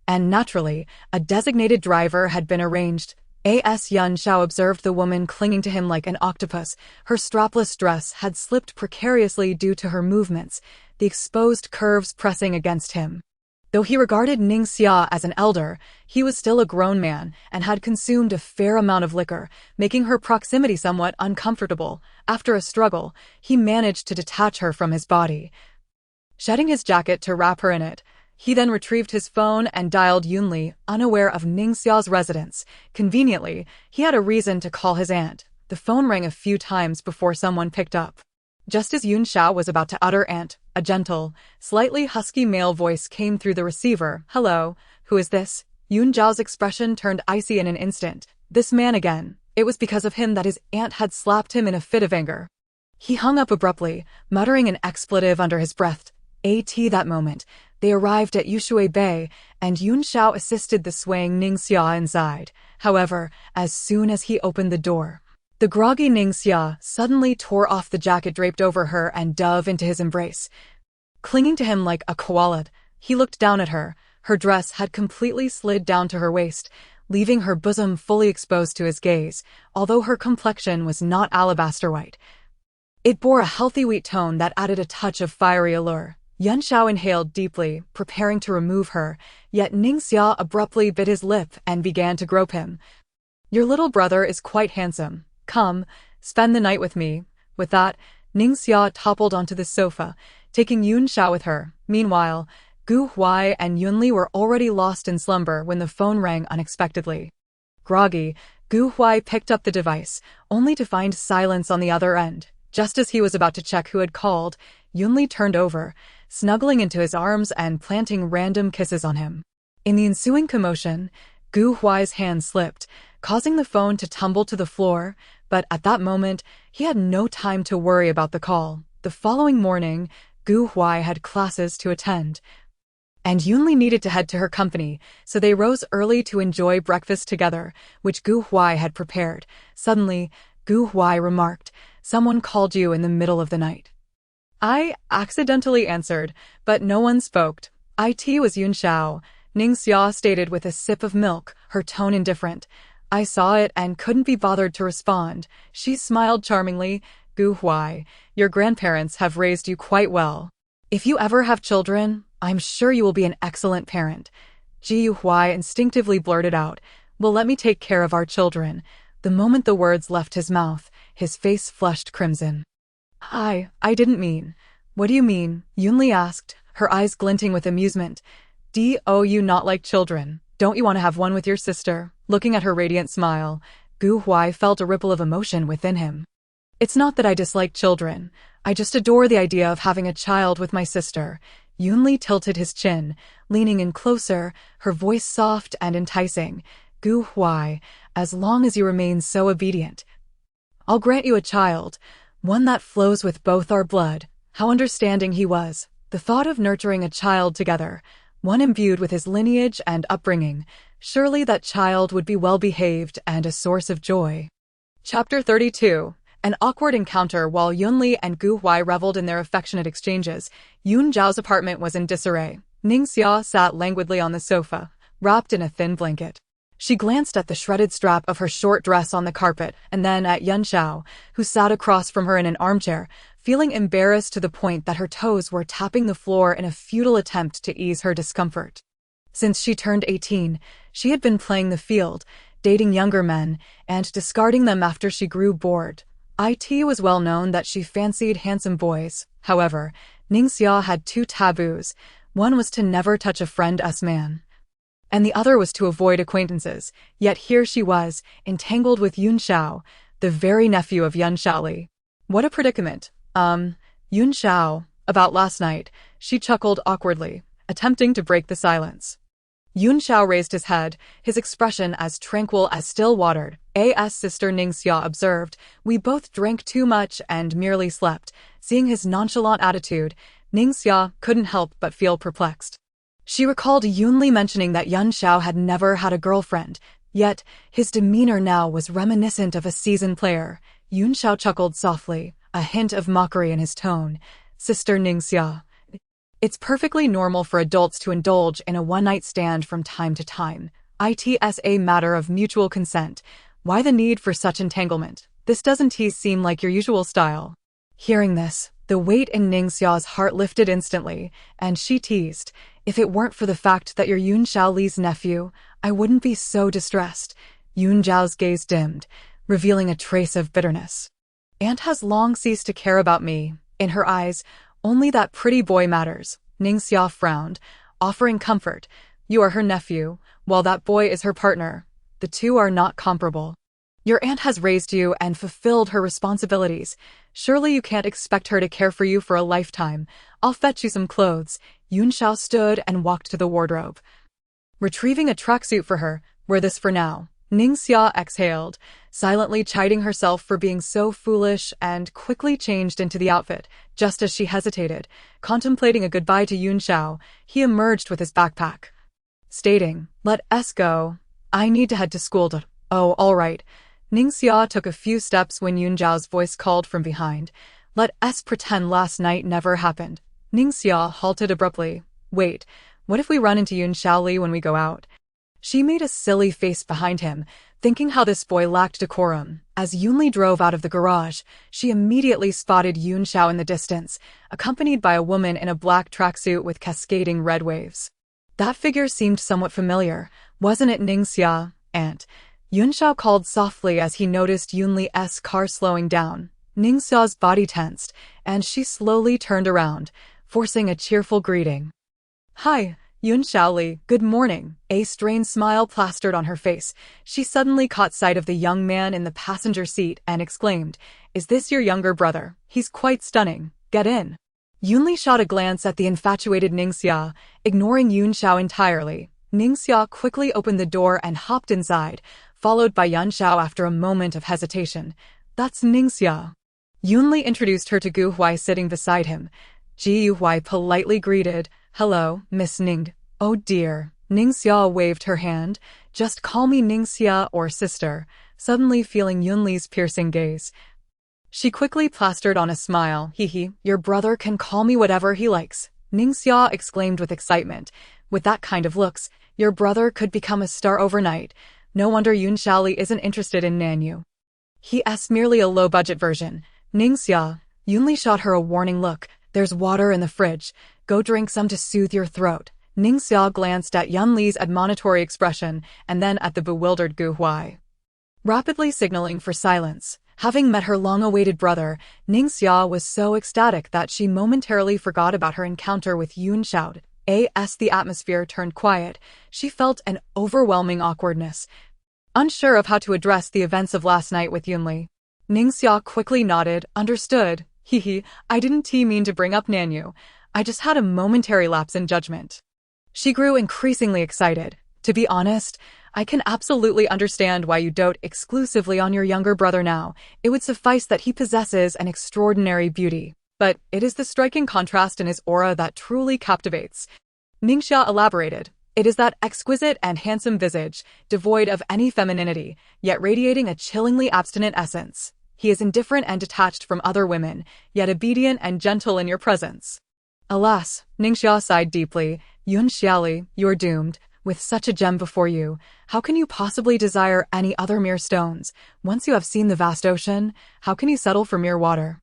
And naturally, a designated driver had been arranged. As Yunxiao observed the woman clinging to him like an octopus. Her strapless dress had slipped precariously due to her movements, the exposed curves pressing against him. Though he regarded Ningxia as an elder, he was still a grown man and had consumed a fair amount of liquor, making her proximity somewhat uncomfortable. After a struggle, he managed to detach her from his body, shedding his jacket to wrap her in it. He then retrieved his phone and dialed Yunli, unaware of Ningxia's residence. Conveniently, he had a reason to call his aunt. The phone rang a few times before someone picked up. Just as Yunxiao was about to utter aunt, a gentle, slightly husky male voice came through the receiver. Hello, who is this? Yunxiao's expression turned icy in an instant. This man again. It was because of him that his aunt had slapped him in a fit of anger. He hung up abruptly, muttering an expletive under his breath. That moment, They arrived at Yushui Bay, and Yun Xiao assisted the swaying Ningxia inside. However, as soon as he opened the door, the groggy Ningxia suddenly tore off the jacket draped over her and dove into his embrace. Clinging to him like a koala, he looked down at her. Her dress had completely slid down to her waist, leaving her bosom fully exposed to his gaze, although her complexion was not alabaster white. It bore a healthy wheat tone that added a touch of fiery allure. Yun Xiao inhaled deeply, preparing to remove her, yet Ningxia abruptly bit his lip and began to grope him. "Your little brother is quite handsome. Come, spend the night with me." With that, Ningxia toppled onto the sofa, taking Yun Xiao with her. Meanwhile, Gu Huai and Yunli were already lost in slumber when the phone rang unexpectedly. Groggy, Gu Huai picked up the device, only to find silence on the other end. Just as he was about to check who had called, Yunli turned over, snuggling into his arms and planting random kisses on him. In the ensuing commotion, Gu Huai's hand slipped, causing the phone to tumble to the floor, but at that moment, he had no time to worry about the call. The following morning, Gu Huai had classes to attend, and Yunli needed to head to her company, so they rose early to enjoy breakfast together, which Gu Huai had prepared. Suddenly, Gu Huai remarked, "Someone called you in the middle of the night." I accidentally answered, but no one spoke. It was Yun Xiao, Ningxia stated with a sip of milk, her tone indifferent. I saw it and couldn't be bothered to respond. She smiled charmingly. "Gu Huai, your grandparents have raised you quite well. If you ever have children, I'm sure you will be an excellent parent." Ji Huai instinctively blurted out, "Well, let me take care of our children." The moment the words left his mouth, his face flushed crimson. I didn't mean." "What do you mean?" Yunli asked, her eyes glinting with amusement. "Do you not like children? Don't you want to have one with your sister?" Looking at her radiant smile, Gu Huai felt a ripple of emotion within him. "It's not that I dislike children. I just adore the idea of having a child with my sister." Yunli tilted his chin, leaning in closer, her voice soft and enticing. "Gu Huai, as long as you remain so obedient, I'll grant you a child, one that flows with both our blood." How understanding he was. The thought of nurturing a child together, one imbued with his lineage and upbringing, surely that child would be well-behaved and a source of joy. Chapter 32. An awkward encounter. While Yunli and Gu Huai reveled in their affectionate exchanges, Yun Zhao's apartment was in disarray. Ningxia sat languidly on the sofa, wrapped in a thin blanket. She glanced at the shredded strap of her short dress on the carpet, and then at Yun Xiao, who sat across from her in an armchair, feeling embarrassed to the point that her toes were tapping the floor in a futile attempt to ease her discomfort. Since she turned 18, she had been playing the field, dating younger men, and discarding them after she grew bored. It was well known that she fancied handsome boys. However, Ningxia had two taboos. One was to never touch a friend's man, and the other was to avoid acquaintances. Yet here she was, entangled with Yun Xiao, the very nephew of Yun Xiaoli. What a predicament. Yun Xiao, about last night, she chuckled awkwardly, attempting to break the silence. Yun Xiao raised his head, his expression as tranquil as still water. As sister Ningxia observed, "We both drank too much and merely slept." Seeing his nonchalant attitude, Ningxia couldn't help but feel perplexed. She recalled Yunli mentioning that Yun Xiao had never had a girlfriend, yet his demeanor now was reminiscent of a seasoned player. Yun Xiao chuckled softly, a hint of mockery in his tone. "Sister Ningxia, it's perfectly normal for adults to indulge in a one-night stand from time to time. It's a matter of mutual consent. Why the need for such entanglement? This doesn't seem like your usual style." Hearing this, the weight in Ningxia's heart lifted instantly, and she teased, "If it weren't for the fact that you're Yun Xiaoli's nephew, I wouldn't be so distressed." Yun Zhao's gaze dimmed, revealing a trace of bitterness. "Aunt has long ceased to care about me. In her eyes, only that pretty boy matters." Ningxia frowned, offering comfort. "You are her nephew, while that boy is her partner. The two are not comparable. Your aunt has raised you and fulfilled her responsibilities. Surely you can't expect her to care for you for a lifetime. I'll fetch you some clothes." Yun Xiao stood and walked to the wardrobe, retrieving a tracksuit for her. "Wear this for now. Ningxia exhaled, silently chiding herself for being so foolish, and quickly changed into the outfit. Just as she hesitated, contemplating a goodbye to Yunxiao, he emerged with his backpack, stating, "Let us go. I need to head to school to—" "Oh, all right." Ningxia took a few steps when Yunxiao's voice called from behind, "Let us pretend last night never happened." Ningxia halted abruptly. "Wait, what if we run into Yunxiao when we go out?" She made a silly face behind him, thinking how this boy lacked decorum. As Yunli drove out of the garage, she immediately spotted Yunxiao in the distance, accompanied by a woman in a black tracksuit with cascading red waves. That figure seemed somewhat familiar. "Wasn't it Ningxia, aunt?" Yunxiao called softly as he noticed Yunli's car slowing down. Ningxia's body tensed, and she slowly turned around, forcing a cheerful greeting. "Hi, Yunxiao, good morning." A strained smile plastered on her face. She suddenly caught sight of the young man in the passenger seat and exclaimed, "Is this your younger brother? He's quite stunning. Get in." Yunli shot a glance at the infatuated Ningxia, ignoring Yunxiao entirely. Ningxia quickly opened the door and hopped inside, followed by Yunxiao after a moment of hesitation. "That's Ningxia." Yunli introduced her to Gu Huai sitting beside him. Gu Huai politely greeted, "Hello, Miss Ning." "Oh dear." Ningxia waved her hand. "Just call me Ningxia or sister," suddenly feeling Yunli's piercing gaze. She quickly plastered on a smile. "Hee, your brother can call me whatever he likes." Ningxia exclaimed with excitement. "With that kind of looks, your brother could become a star overnight. No wonder Yunxiao isn't interested in Nanyu. He's merely a low-budget version." "Ningxia." Yunli shot her a warning look. "There's water in the fridge. Go drink some to soothe your throat." Ningxia glanced at Yunli's admonitory expression and then at the bewildered Gu Huai, rapidly signaling for silence. Having met her long-awaited brother, Ningxia was so ecstatic that she momentarily forgot about her encounter with Yunxiao. As the atmosphere turned quiet, she felt an overwhelming awkwardness, unsure of how to address the events of last night with Yunli. Ningxia quickly nodded, "Understood. Hee, I didn't mean to bring up Nanyu. I just had a momentary lapse in judgment." She grew increasingly excited. "To be honest, I can absolutely understand why you dote exclusively on your younger brother now. It would suffice that he possesses an extraordinary beauty. But it is the striking contrast in his aura that truly captivates." Ningxia elaborated. "It is that exquisite and handsome visage, devoid of any femininity, yet radiating a chillingly abstinent essence. He is indifferent and detached from other women, yet obedient and gentle in your presence." Alas, Ningxia sighed deeply. "Yunxiao, you are doomed. With such a gem before you, how can you possibly desire any other mere stones? Once you have seen the vast ocean, how can you settle for mere water?"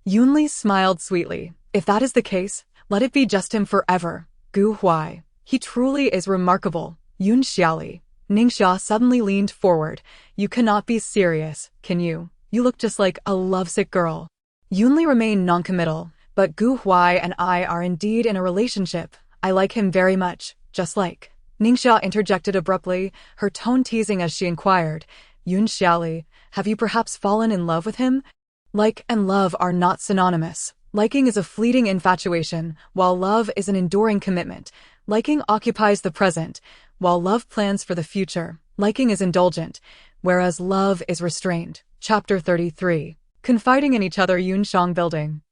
Yunli smiled sweetly. "If that is the case, let it be just him forever. Gu Huai. He truly is remarkable." "Yunxiao." Ningxia suddenly leaned forward. "You cannot be serious, can you? You look just like a lovesick girl." Yunli remained noncommittal. "But Gu Huai and I are indeed in a relationship. I like him very much, just like—" Ningxia interjected abruptly, her tone teasing as she inquired, "Yunxiao, have you perhaps fallen in love with him?" Like and love are not synonymous. Liking is a fleeting infatuation, while love is an enduring commitment. Liking occupies the present, while love plans for the future. Liking is indulgent, whereas love is restrained. Chapter 33. Confiding in each other. Yunxiang Building.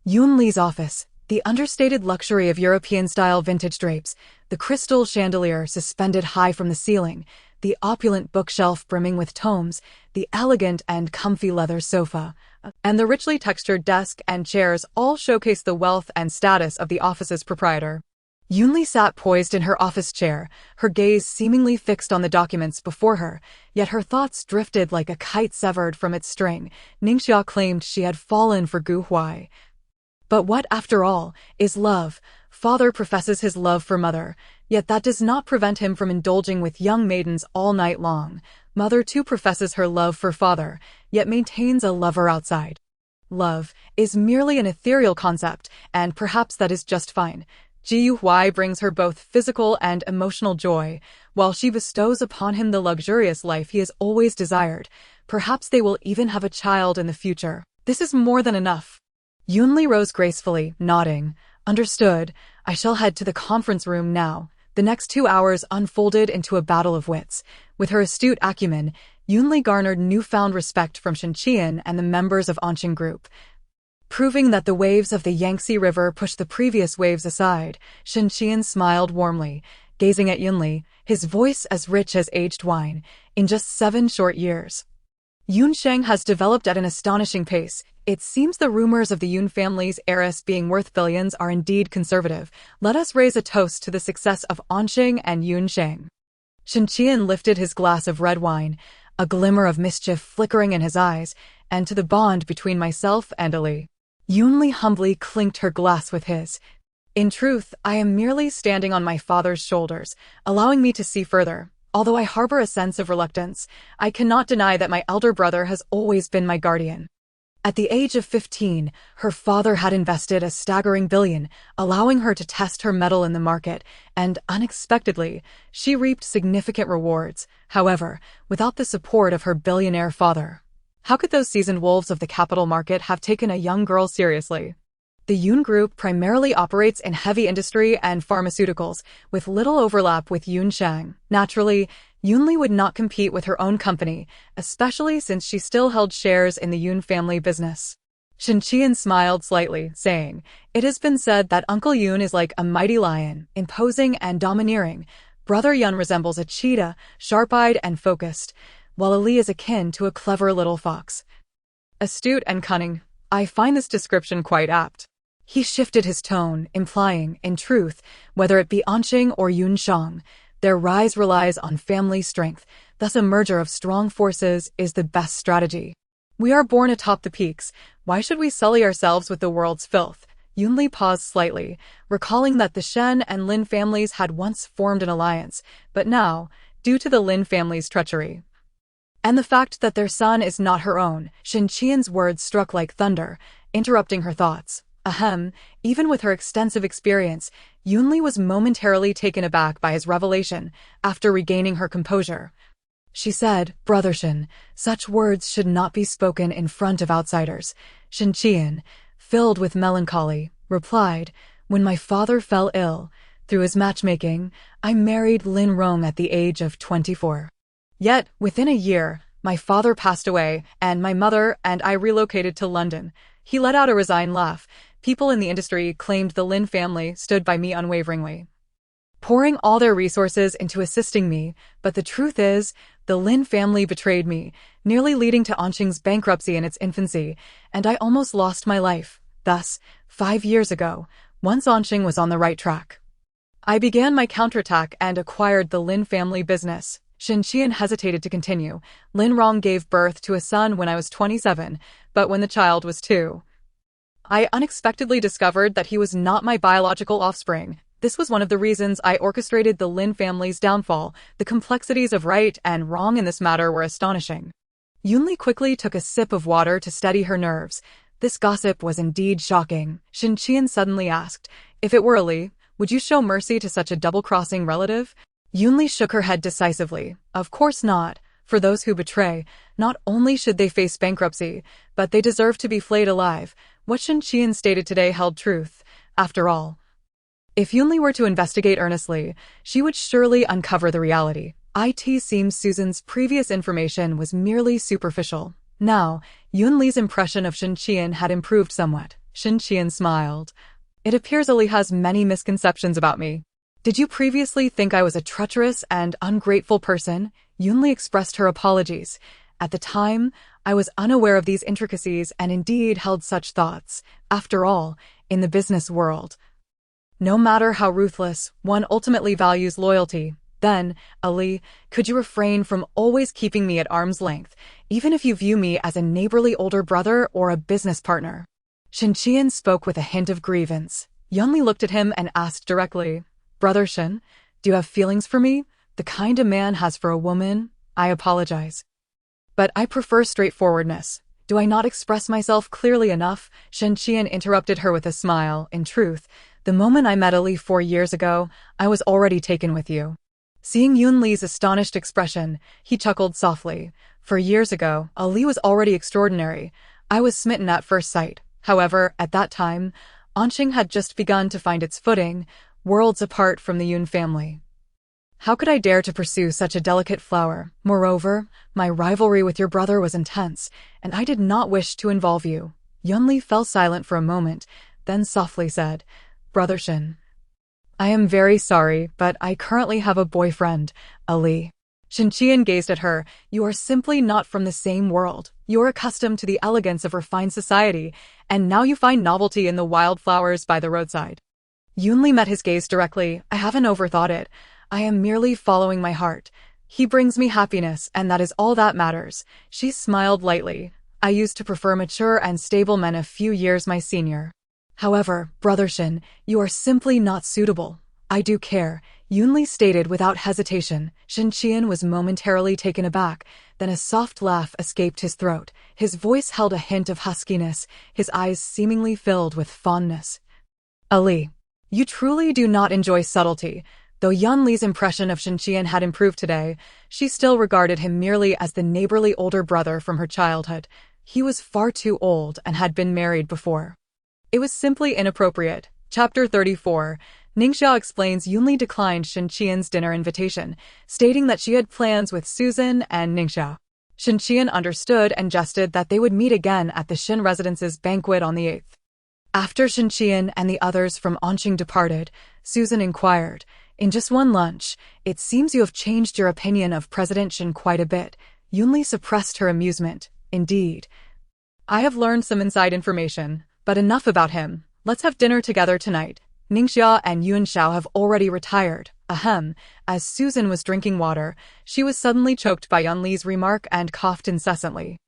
Yunli's office. The understated luxury of European-style vintage drapes, the crystal chandelier suspended high from the ceiling, the opulent bookshelf brimming with tomes, the elegant and comfy leather sofa, and the richly textured desk and chairs all showcase the wealth and status of the office's proprietor. Yunli sat poised in her office chair, her gaze seemingly fixed on the documents before her, yet her thoughts drifted like a kite severed from its string. Ningxia claimed she had fallen for Gu Huai. But what, after all, is love? Father professes his love for mother, yet that does not prevent him from indulging with young maidens all night long. Mother too professes her love for father, yet maintains a lover outside. Love is merely an ethereal concept, and perhaps that is just fine. Gu Huai brings her both physical and emotional joy, while she bestows upon him the luxurious life he has always desired. Perhaps they will even have a child in the future. This is more than enough. Yunli rose gracefully, nodding. "Understood. I shall head to the conference room now." The next 2 hours unfolded into a battle of wits. With her astute acumen, Yunli garnered newfound respect from Shenqian and the members of Anqing Group. Proving that the waves of the Yangtze River pushed the previous waves aside, Shenqian smiled warmly, gazing at Yunli, his voice as rich as aged wine. In just 7 short years, Yunsheng has developed at an astonishing pace. It seems the rumors of the Yun family's heiress being worth billions are indeed conservative. Let us raise a toast to the success of Anqing and Yunsheng. Shenqian lifted his glass of red wine, a glimmer of mischief flickering in his eyes, and to the bond between myself and Ali. Yunli humbly clinked her glass with his. In truth, I am merely standing on my father's shoulders, allowing me to see further. Although I harbor a sense of reluctance, I cannot deny that my elder brother has always been my guardian. At the age of 15, her father had invested a staggering billion, allowing her to test her mettle in the market, and unexpectedly, she reaped significant rewards. However, without the support of her billionaire father, how could those seasoned wolves of the capital market have taken a young girl seriously? The Yun Group primarily operates in heavy industry and pharmaceuticals, with little overlap with Yunsheng. Naturally, Yunli would not compete with her own company, especially since she still held shares in the Yun family business. Shenqian smiled slightly, saying, "It has been said that Uncle Yun is like a mighty lion, imposing and domineering. Brother Yun resembles a cheetah, sharp-eyed and focused, while Ali is akin to a clever little fox. Astute and cunning. I find this description quite apt." He shifted his tone, implying, in truth, whether it be Anqing or Yunsheng, their rise relies on family strength, thus a merger of strong forces is the best strategy. We are born atop the peaks, why should we sully ourselves with the world's filth? Yunli paused slightly, recalling that the Shen and Lin families had once formed an alliance, but now, due to the Lin family's treachery, and the fact that their son is not her own, Shenqian's words struck like thunder, interrupting her thoughts. Ahem, even with her extensive experience, Yunli was momentarily taken aback by his revelation. After regaining her composure, she said, "Brother Shen, such words should not be spoken in front of outsiders." Shenqian, filled with melancholy, replied, "When my father fell ill, through his matchmaking, I married Lin Rong at the age of 24. Yet, within a year, my father passed away, and my mother and I relocated to London." He let out a resigned laugh. People in the industry claimed the Lin family stood by me unwaveringly, pouring all their resources into assisting me, but the truth is, the Lin family betrayed me, nearly leading to Anqing's bankruptcy in its infancy, and I almost lost my life. Thus, 5 years ago, once Anqing was on the right track, I began my counterattack and acquired the Lin family business. Shenqian hesitated to continue. Lin Rong gave birth to a son when I was 27, but when the child was 2, I unexpectedly discovered that he was not my biological offspring. This was one of the reasons I orchestrated the Lin family's downfall. The complexities of right and wrong in this matter were astonishing. Yunli quickly took a sip of water to steady her nerves. This gossip was indeed shocking. Shenqian suddenly asked, "If it were Ali, would you show mercy to such a double-crossing relative?" Yunli shook her head decisively. "Of course not. For those who betray, not only should they face bankruptcy, but they deserve to be flayed alive." What Shenqian stated today held truth. After all, if Yunli were to investigate earnestly, she would surely uncover the reality. It seems Susan's previous information was merely superficial. Now, Yunli's impression of Shenqian had improved somewhat. Shenqian smiled. "It appears Ali has many misconceptions about me. Did you previously think I was a treacherous and ungrateful person?" Yunli expressed her apologies. "At the time, I was unaware of these intricacies and indeed held such thoughts. After all, in the business world, no matter how ruthless, one ultimately values loyalty. Then, Ali, could you refrain from always keeping me at arm's length, even if you view me as a neighborly older brother or a business partner?" Shenqian spoke with a hint of grievance. Yunli looked at him and asked directly, "Brother Shen, do you have feelings for me? The kind a man has for a woman? I apologize, but I prefer straightforwardness. Do I not express myself clearly enough?" Shenqian interrupted her with a smile. "In truth, the moment I met Ali 4 years ago, I was already taken with you." Seeing Yunli's astonished expression, he chuckled softly. "For years ago, Ali was already extraordinary. I was smitten at first sight. However, at that time, Anqing had just begun to find its footing, worlds apart from the Yun family. How could I dare to pursue such a delicate flower? Moreover, my rivalry with your brother was intense, and I did not wish to involve you. Yunli fell silent for a moment, then softly said, Brother Shin, I am very sorry, but I currently have a boyfriend, Ali. Shinqian gazed at her. You are simply not from the same world. You are accustomed to the elegance of refined society, and now you find novelty in the wildflowers by the roadside. Yunli met his gaze directly. I haven't overthought it. I am merely following my heart. He brings me happiness, and that is all that matters. She smiled lightly. I used to prefer mature and stable men a few years my senior. However, Brother Shin, you are simply not suitable. I do care, Yunli stated without hesitation. Shinqian was momentarily taken aback, then a soft laugh escaped his throat. His voice held a hint of huskiness, his eyes seemingly filled with fondness. Ali, you truly do not enjoy subtlety. Though Yunli's impression of Shinqian had improved today, she still regarded him merely as the neighborly older brother from her childhood. He was far too old and had been married before. It was simply inappropriate. Chapter 34. Ningxia explains Yunli declined Shinqian's dinner invitation, stating that she had plans with Susan and Ningxia. Shinqian understood and jested that they would meet again at the Shin residence's banquet on the 8th. After Shinqian and the others from Anqing departed, Susan inquired, In just one lunch, it seems you have changed your opinion of President Shin quite a bit. Yunli suppressed her amusement. Indeed. I have learned some inside information, but enough about him. Let's have dinner together tonight. Ningxia and Yunxiao have already retired. Ahem. As Susan was drinking water, she was suddenly choked by Yunli's remark and coughed incessantly.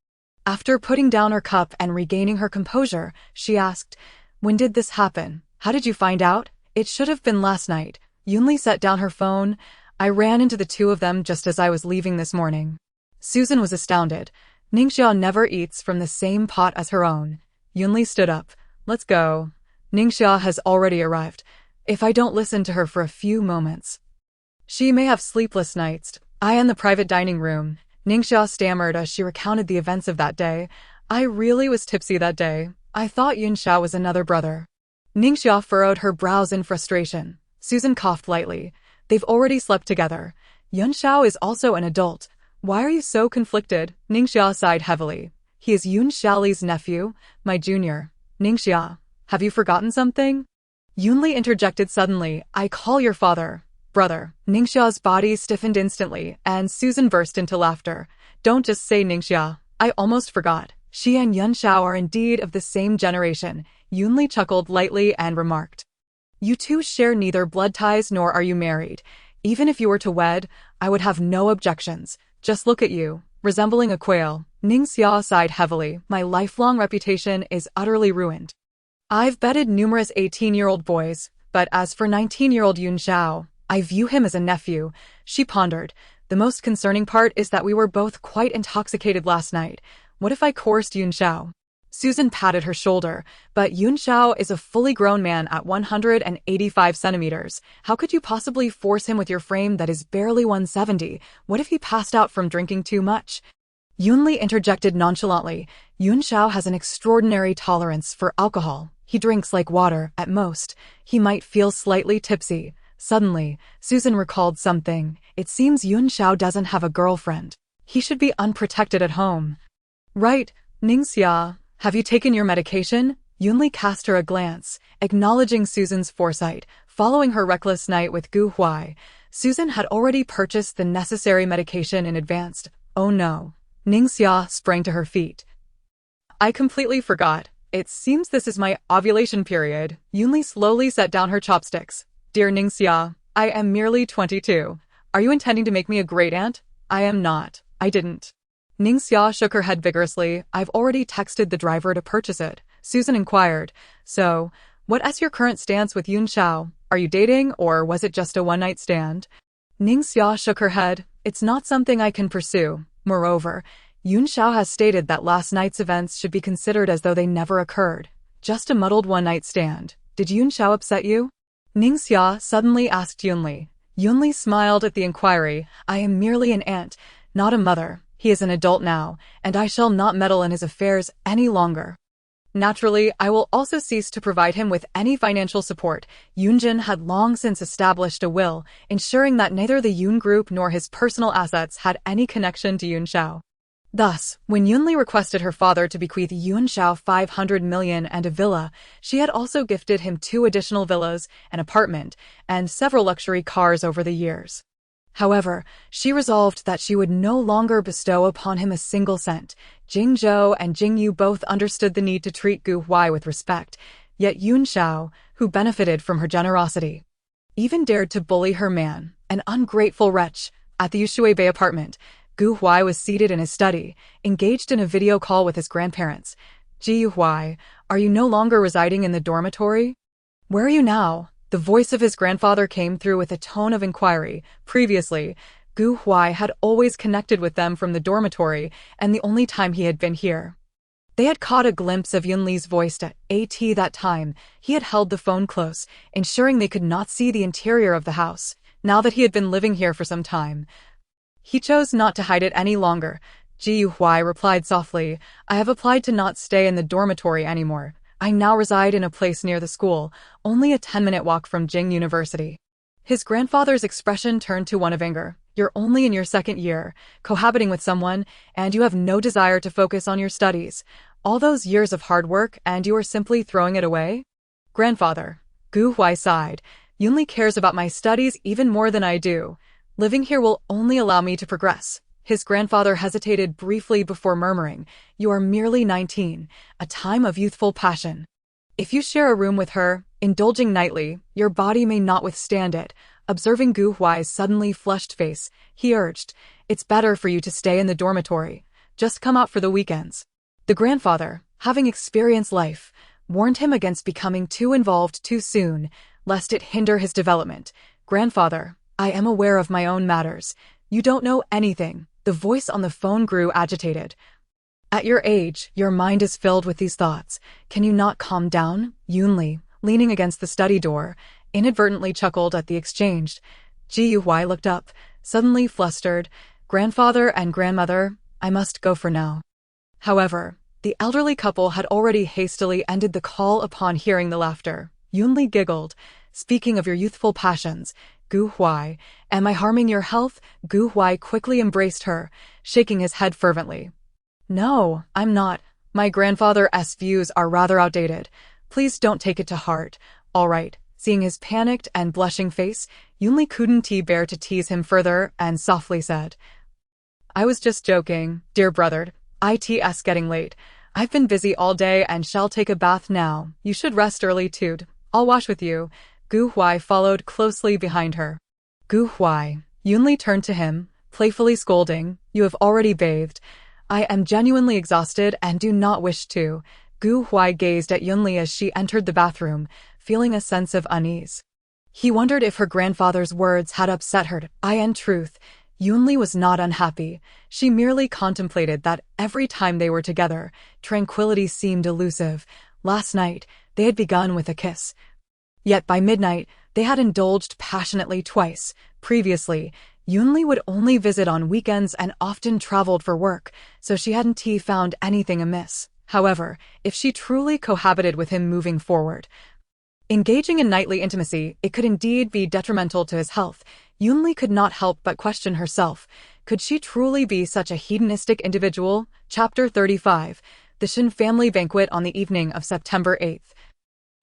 After putting down her cup and regaining her composure, she asked, When did this happen? How did you find out? It should have been last night. Yunli set down her phone. I ran into the two of them just as I was leaving this morning. Susan was astounded. Ningxia never eats from the same pot as her own. Yunli stood up. Let's go. Ningxia has already arrived. If I don't listen to her for a few moments, she may have sleepless nights. I in the private dining room. Ningxia stammered as she recounted the events of that day. I really was tipsy that day. I thought Yunxiao was another brother. Ningxia furrowed her brows in frustration. Susan coughed lightly. They've already slept together. Yunxiao is also an adult. Why are you so conflicted? Ningxia sighed heavily. He is Yun Xiaoli's nephew, my junior. Ningxia, have you forgotten something? Yunli interjected suddenly. I call your father brother. Ningxia's body stiffened instantly, and Susan burst into laughter. Don't just say Ningxia. I almost forgot. She and Yunxiao are indeed of the same generation. Yunli chuckled lightly and remarked. You two share neither blood ties nor are you married. Even if you were to wed, I would have no objections. Just look at you, resembling a quail. Ningxia sighed heavily. My lifelong reputation is utterly ruined. I've bedded numerous 18-year-old boys, but as for 19-year-old Yunxiao, I view him as a nephew. She pondered. The most concerning part is that we were both quite intoxicated last night. What if I coerced Yunxiao? Susan patted her shoulder. But Yunxiao is a fully grown man at 185 centimeters. How could you possibly force him with your frame that is barely 170? What if he passed out from drinking too much? Yunli interjected nonchalantly. Yunxiao has an extraordinary tolerance for alcohol. He drinks like water, at most. He might feel slightly tipsy. Suddenly, Susan recalled something. It seems Yunxiao doesn't have a girlfriend. He should be unprotected at home. Right, Ningxia. Have you taken your medication? Yunli cast her a glance, acknowledging Susan's foresight. Following her reckless night with Gu Huai, Susan had already purchased the necessary medication in advance. Oh no. Ningxia sprang to her feet. I completely forgot. It seems this is my ovulation period. Yunli slowly set down her chopsticks. Dear Ningxia, I am merely 22. Are you intending to make me a great aunt? I am not. I didn't. Ningxia shook her head vigorously. I've already texted the driver to purchase it. Susan inquired. So, what is your current stance with Yunxiao? Are you dating, or was it just a one-night stand? Ningxia shook her head. It's not something I can pursue. Moreover, Yunxiao has stated that last night's events should be considered as though they never occurred. Just a muddled one-night stand. Did Yunxiao upset you? Ningxia suddenly asked Yunli. Yunli smiled at the inquiry. I am merely an aunt, not a mother. He is an adult now, and I shall not meddle in his affairs any longer. Naturally, I will also cease to provide him with any financial support. Yunjin had long since established a will, ensuring that neither the Yun Group nor his personal assets had any connection to Yunxiao. Thus, when Yunli requested her father to bequeath Yunxiao 500 million and a villa, she had also gifted him 2 additional villas, an apartment, and several luxury cars over the years. However, she resolved that she would no longer bestow upon him a single cent. Jingzhou and Jingyu both understood the need to treat Gu Huai with respect, yet Yunxiao, who benefited from her generosity, even dared to bully her man, an ungrateful wretch. At the Yushui Bay apartment, Gu Huai was seated in his study, engaged in a video call with his grandparents. Ji Huai, are you no longer residing in the dormitory? Where are you now? The voice of his grandfather came through with a tone of inquiry. Previously, Gu Huai had always connected with them from the dormitory, and the only time he had been here. They had caught a glimpse of Yunli's voice at that time. He had held the phone close, ensuring they could not see the interior of the house. Now that he had been living here for some time, he chose not to hide it any longer. Ji Huai replied softly, I have applied to not stay in the dormitory anymore. I now reside in a place near the school, only a 10-minute walk from Jing University. His grandfather's expression turned to one of anger. You're only in your 2nd year, cohabiting with someone, and you have no desire to focus on your studies. All those years of hard work, and you are simply throwing it away? Grandfather, Gu Huai sighed, Yunli cares about my studies even more than I do. Living here will only allow me to progress. His grandfather hesitated briefly before murmuring, you are merely 19, a time of youthful passion. If you share a room with her, indulging nightly, your body may not withstand it. Observing Gu Huai's suddenly flushed face, he urged, it's better for you to stay in the dormitory. Just come out for the weekends. The grandfather, having experienced life, warned him against becoming too involved too soon, lest it hinder his development. Grandfather, I am aware of my own matters. You don't know anything. The voice on the phone grew agitated. At your age, your mind is filled with these thoughts. Can you not calm down? Yunli, leaning against the study door, inadvertently chuckled at the exchange. Ji Huai looked up, suddenly flustered. Grandfather and grandmother, I must go for now. However, the elderly couple had already hastily ended the call upon hearing the laughter. Yunli giggled. Speaking of your youthful passions, Gu Huai, am I harming your health? Gu Huai quickly embraced her, shaking his head fervently. No, I'm not. My grandfather's views are rather outdated. Please don't take it to heart. All right. Seeing his panicked and blushing face, Yunli couldn't bear to tease him further and softly said, I was just joking, dear brother. It's getting late. I've been busy all day and shall take a bath now. You should rest early too. I'll wash with you. Gu Huai followed closely behind her. Gu Huai, Yunli turned to him, playfully scolding, you have already bathed. I am genuinely exhausted and do not wish to. Gu Huai gazed at Yunli as she entered the bathroom, feeling a sense of unease. He wondered if her grandfather's words had upset her. In truth, Yunli was not unhappy. She merely contemplated that every time they were together, tranquility seemed elusive. Last night, they had begun with a kiss. Yet by midnight, they had indulged passionately twice. Previously, Yunli would only visit on weekends and often traveled for work, so she hadn't found anything amiss. However, if she truly cohabited with him moving forward, engaging in nightly intimacy, it could indeed be detrimental to his health. Yunli could not help but question herself. Could she truly be such a hedonistic individual? Chapter 35. The Shin family banquet on the evening of September 8th.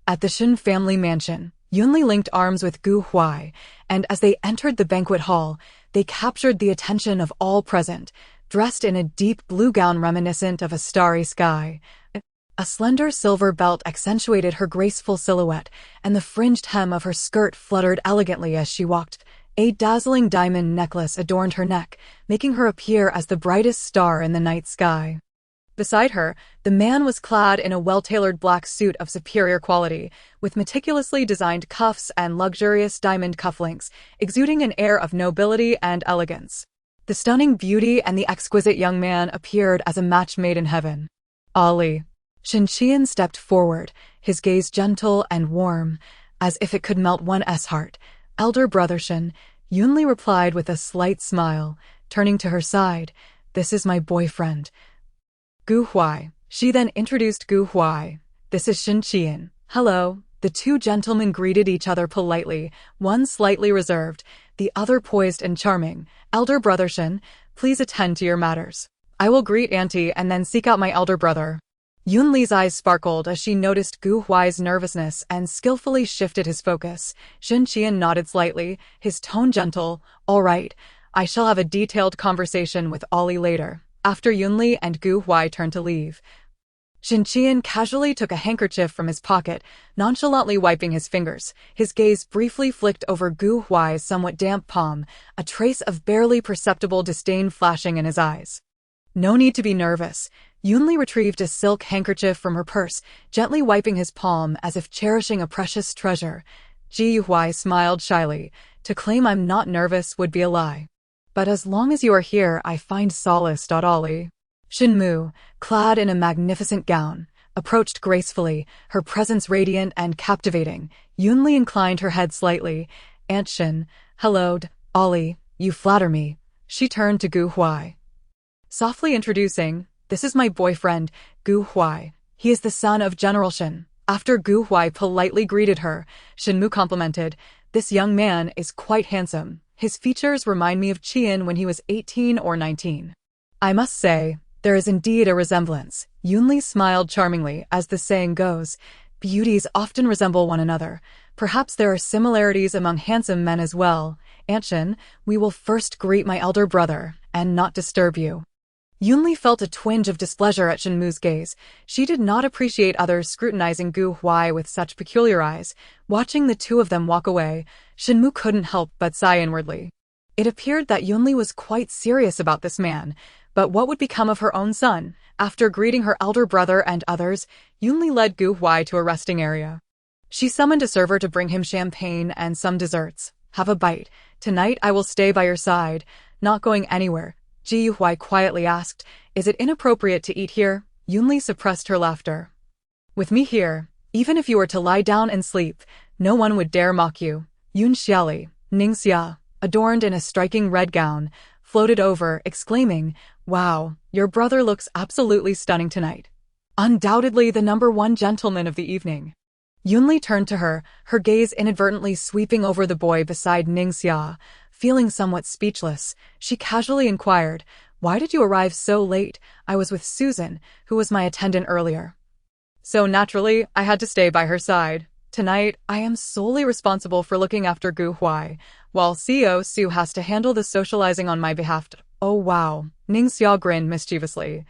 At the Shin family mansion, Yunli linked arms with Gu Huai, and as they entered the banquet hall, they captured the attention of all present, dressed in a deep blue gown reminiscent of a starry sky. A slender silver belt accentuated her graceful silhouette, and the fringed hem of her skirt fluttered elegantly as she walked. A dazzling diamond necklace adorned her neck, making her appear as the brightest star in the night sky. Beside her, the man was clad in a well-tailored black suit of superior quality, with meticulously designed cuffs and luxurious diamond cufflinks, exuding an air of nobility and elegance. The stunning beauty and the exquisite young man appeared as a match made in heaven. Ali. Shin Qian stepped forward, his gaze gentle and warm, as if it could melt one's heart. Elder brother Shin, Yunli replied with a slight smile, turning to her side, this is my boyfriend. Gu Huai, She then introduced Gu Huai. This is Shen Qian. Hello. The two gentlemen greeted each other politely, one slightly reserved, the other poised and charming. Elder brother Shen, please attend to your matters. I will greet auntie and then seek out my elder brother. Yunli's eyes sparkled as she noticed Gu Huai's nervousness and skillfully shifted his focus. Shen Qian nodded slightly, his tone gentle. All right, I shall have a detailed conversation with Ollie later. After Yunli and Gu Huai turned to leave, Shen Qian casually took a handkerchief from his pocket, nonchalantly wiping his fingers. His gaze briefly flicked over Gu Huai's somewhat damp palm, a trace of barely perceptible disdain flashing in his eyes. No need to be nervous. Yunli retrieved a silk handkerchief from her purse, gently wiping his palm as if cherishing a precious treasure. Ji Huai smiled shyly. To claim I'm not nervous would be a lie. But as long as you are here, I find solace. Ollie. Shen Mu, clad in a magnificent gown, approached gracefully, her presence radiant and captivating. Yunli inclined her head slightly. Aunt Shen, hello, Ollie, you flatter me. She turned to Gu Huai, softly introducing, this is my boyfriend, Gu Huai. He is the son of General Shen. After Gu Huai politely greeted her, Shen Mu complimented, this young man is quite handsome. His features remind me of Qian when he was 18 or 19. I must say, there is indeed a resemblance. Yunli smiled charmingly, as the saying goes, beauties often resemble one another. Perhaps there are similarities among handsome men as well. Aunt Shen, we will first greet my elder brother, and not disturb you. Yunli felt a twinge of displeasure at Shen Mu's gaze. She did not appreciate others scrutinizing Gu Huai with such peculiar eyes. Watching the two of them walk away, Shen Mu couldn't help but sigh inwardly. It appeared that Yunli was quite serious about this man, but what would become of her own son? After greeting her elder brother and others, Yunli led Gu Huai to a resting area. She summoned a server to bring him champagne and some desserts. Have a bite. Tonight I will stay by your side, not going anywhere. Ji Huai quietly asked, is it inappropriate to eat here? Yunli suppressed her laughter. With me here, even if you were to lie down and sleep, no one would dare mock you. Yun Xiali, Ningxia, adorned in a striking red gown, floated over, exclaiming, wow, your brother looks absolutely stunning tonight. Undoubtedly the #1 gentleman of the evening. Yunli turned to her, her gaze inadvertently sweeping over the boy beside Ningxia. Feeling somewhat speechless, she casually inquired, why did you arrive so late? I was with Susan, who was my attendant earlier. So naturally, I had to stay by her side. Tonight, I am solely responsible for looking after Gu Huai, while CEO Su has to handle the socializing on my behalf. Oh wow, Ningxia grinned mischievously.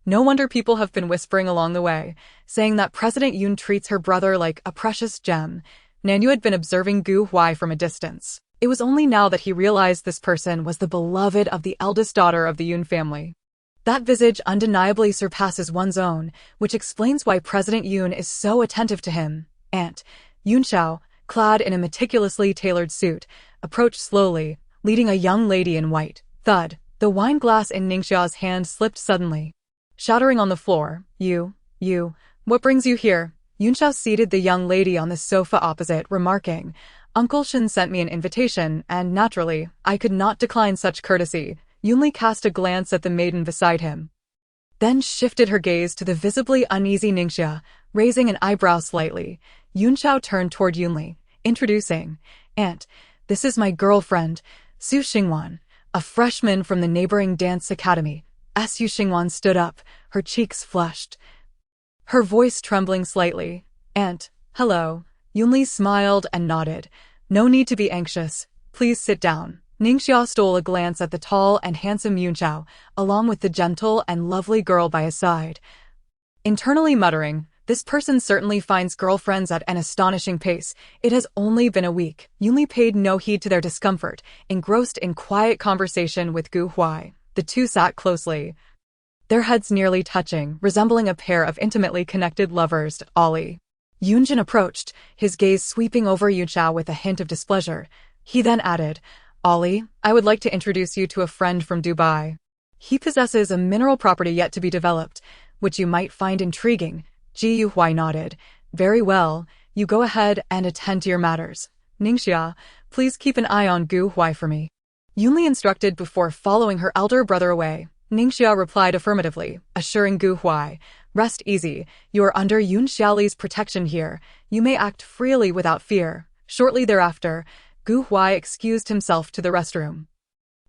No wonder people have been whispering along the way, saying that President Yun treats her brother like a precious gem. Nanyu had been observing Gu Huai from a distance. It was only now that he realized this person was the beloved of the eldest daughter of the Yun family. That visage undeniably surpasses one's own, which explains why President Yun is so attentive to him. Aunt Yun Xiao, clad in a meticulously tailored suit, approached slowly, leading a young lady in white. Thud, the wine glass in Ningxia's hand slipped suddenly, shattering on the floor. You, what brings you here? Yun Xiao seated the young lady on the sofa opposite, remarking, Uncle Shen sent me an invitation, and naturally, I could not decline such courtesy. Yunli cast a glance at the maiden beside him, then shifted her gaze to the visibly uneasy Ningxia, raising an eyebrow slightly. Yun Xiao turned toward Yunli, introducing, Aunt, this is my girlfriend, Su Xingwan, a freshman from the neighboring dance academy. Su Xingwan stood up, her cheeks flushed, her voice trembling slightly. Aunt, hello. Yunli smiled and nodded. No need to be anxious. Please sit down. Ningxia stole a glance at the tall and handsome Yun Xiao, along with the gentle and lovely girl by his side, internally muttering, this person certainly finds girlfriends at an astonishing pace. It has only been a week. Yunli paid no heed to their discomfort, engrossed in quiet conversation with Gu Huai. The two sat closely, their heads nearly touching, resembling a pair of intimately connected lovers. Ollie. Yunjin approached, his gaze sweeping over Yun Xiao with a hint of displeasure. He then added, Ollie, I would like to introduce you to a friend from Dubai. He possesses a mineral property yet to be developed, which you might find intriguing. Ji Huai nodded. Very well, you go ahead and attend to your matters. Ningxia, please keep an eye on Gu Huai for me. Yunli instructed before following her elder brother away. Ningxia replied affirmatively, assuring Gu Huai, "Rest easy, you are under Yun Xiaoli's protection here. You may act freely without fear." Shortly thereafter, Gu Huai excused himself to the restroom,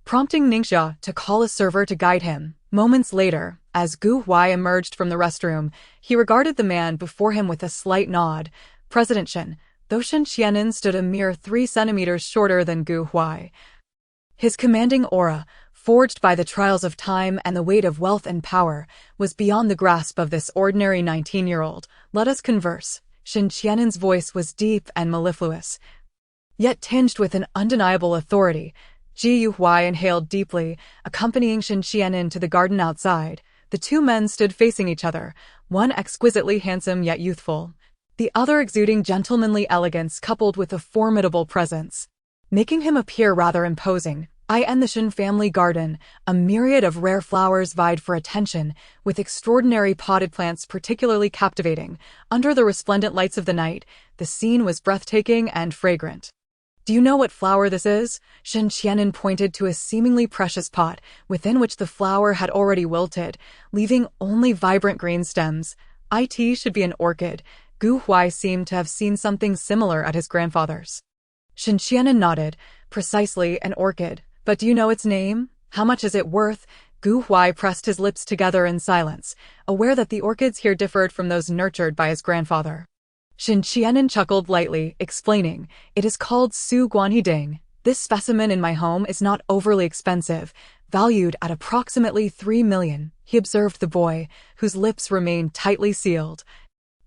prompting Ningxia to call a server to guide him. Moments later, as Gu Huai emerged from the restroom, he regarded the man before him with a slight nod. President Shen, though Shen Qianan stood a mere 3 centimeters shorter than Gu Huai. His commanding aura, forged by the trials of time and the weight of wealth and power, was beyond the grasp of this ordinary 19-year-old. "Let us converse." Shen Qianan's voice was deep and mellifluous, yet tinged with an undeniable authority. Ji Huai inhaled deeply, accompanying Shen Qianan to the garden outside. The two men stood facing each other, one exquisitely handsome yet youthful, the other exuding gentlemanly elegance coupled with a formidable presence, making him appear rather imposing. In the Shen family garden, a myriad of rare flowers vied for attention, with extraordinary potted plants particularly captivating. Under the resplendent lights of the night, the scene was breathtaking and fragrant. "Do you know what flower this is?" Shen Qianan pointed to a seemingly precious pot, within which the flower had already wilted, leaving only vibrant green stems. "It should be an orchid." Gu Huai seemed to have seen something similar at his grandfather's. Shen Qianan nodded. "Precisely, an orchid. But do you know its name? How much is it worth?" Gu Huai pressed his lips together in silence, aware that the orchids here differed from those nurtured by his grandfather. Shen Qianan chuckled lightly, explaining, "It is called Su Guanhiding. This specimen in my home is not overly expensive, valued at approximately 3 million. He observed the boy, whose lips remained tightly sealed.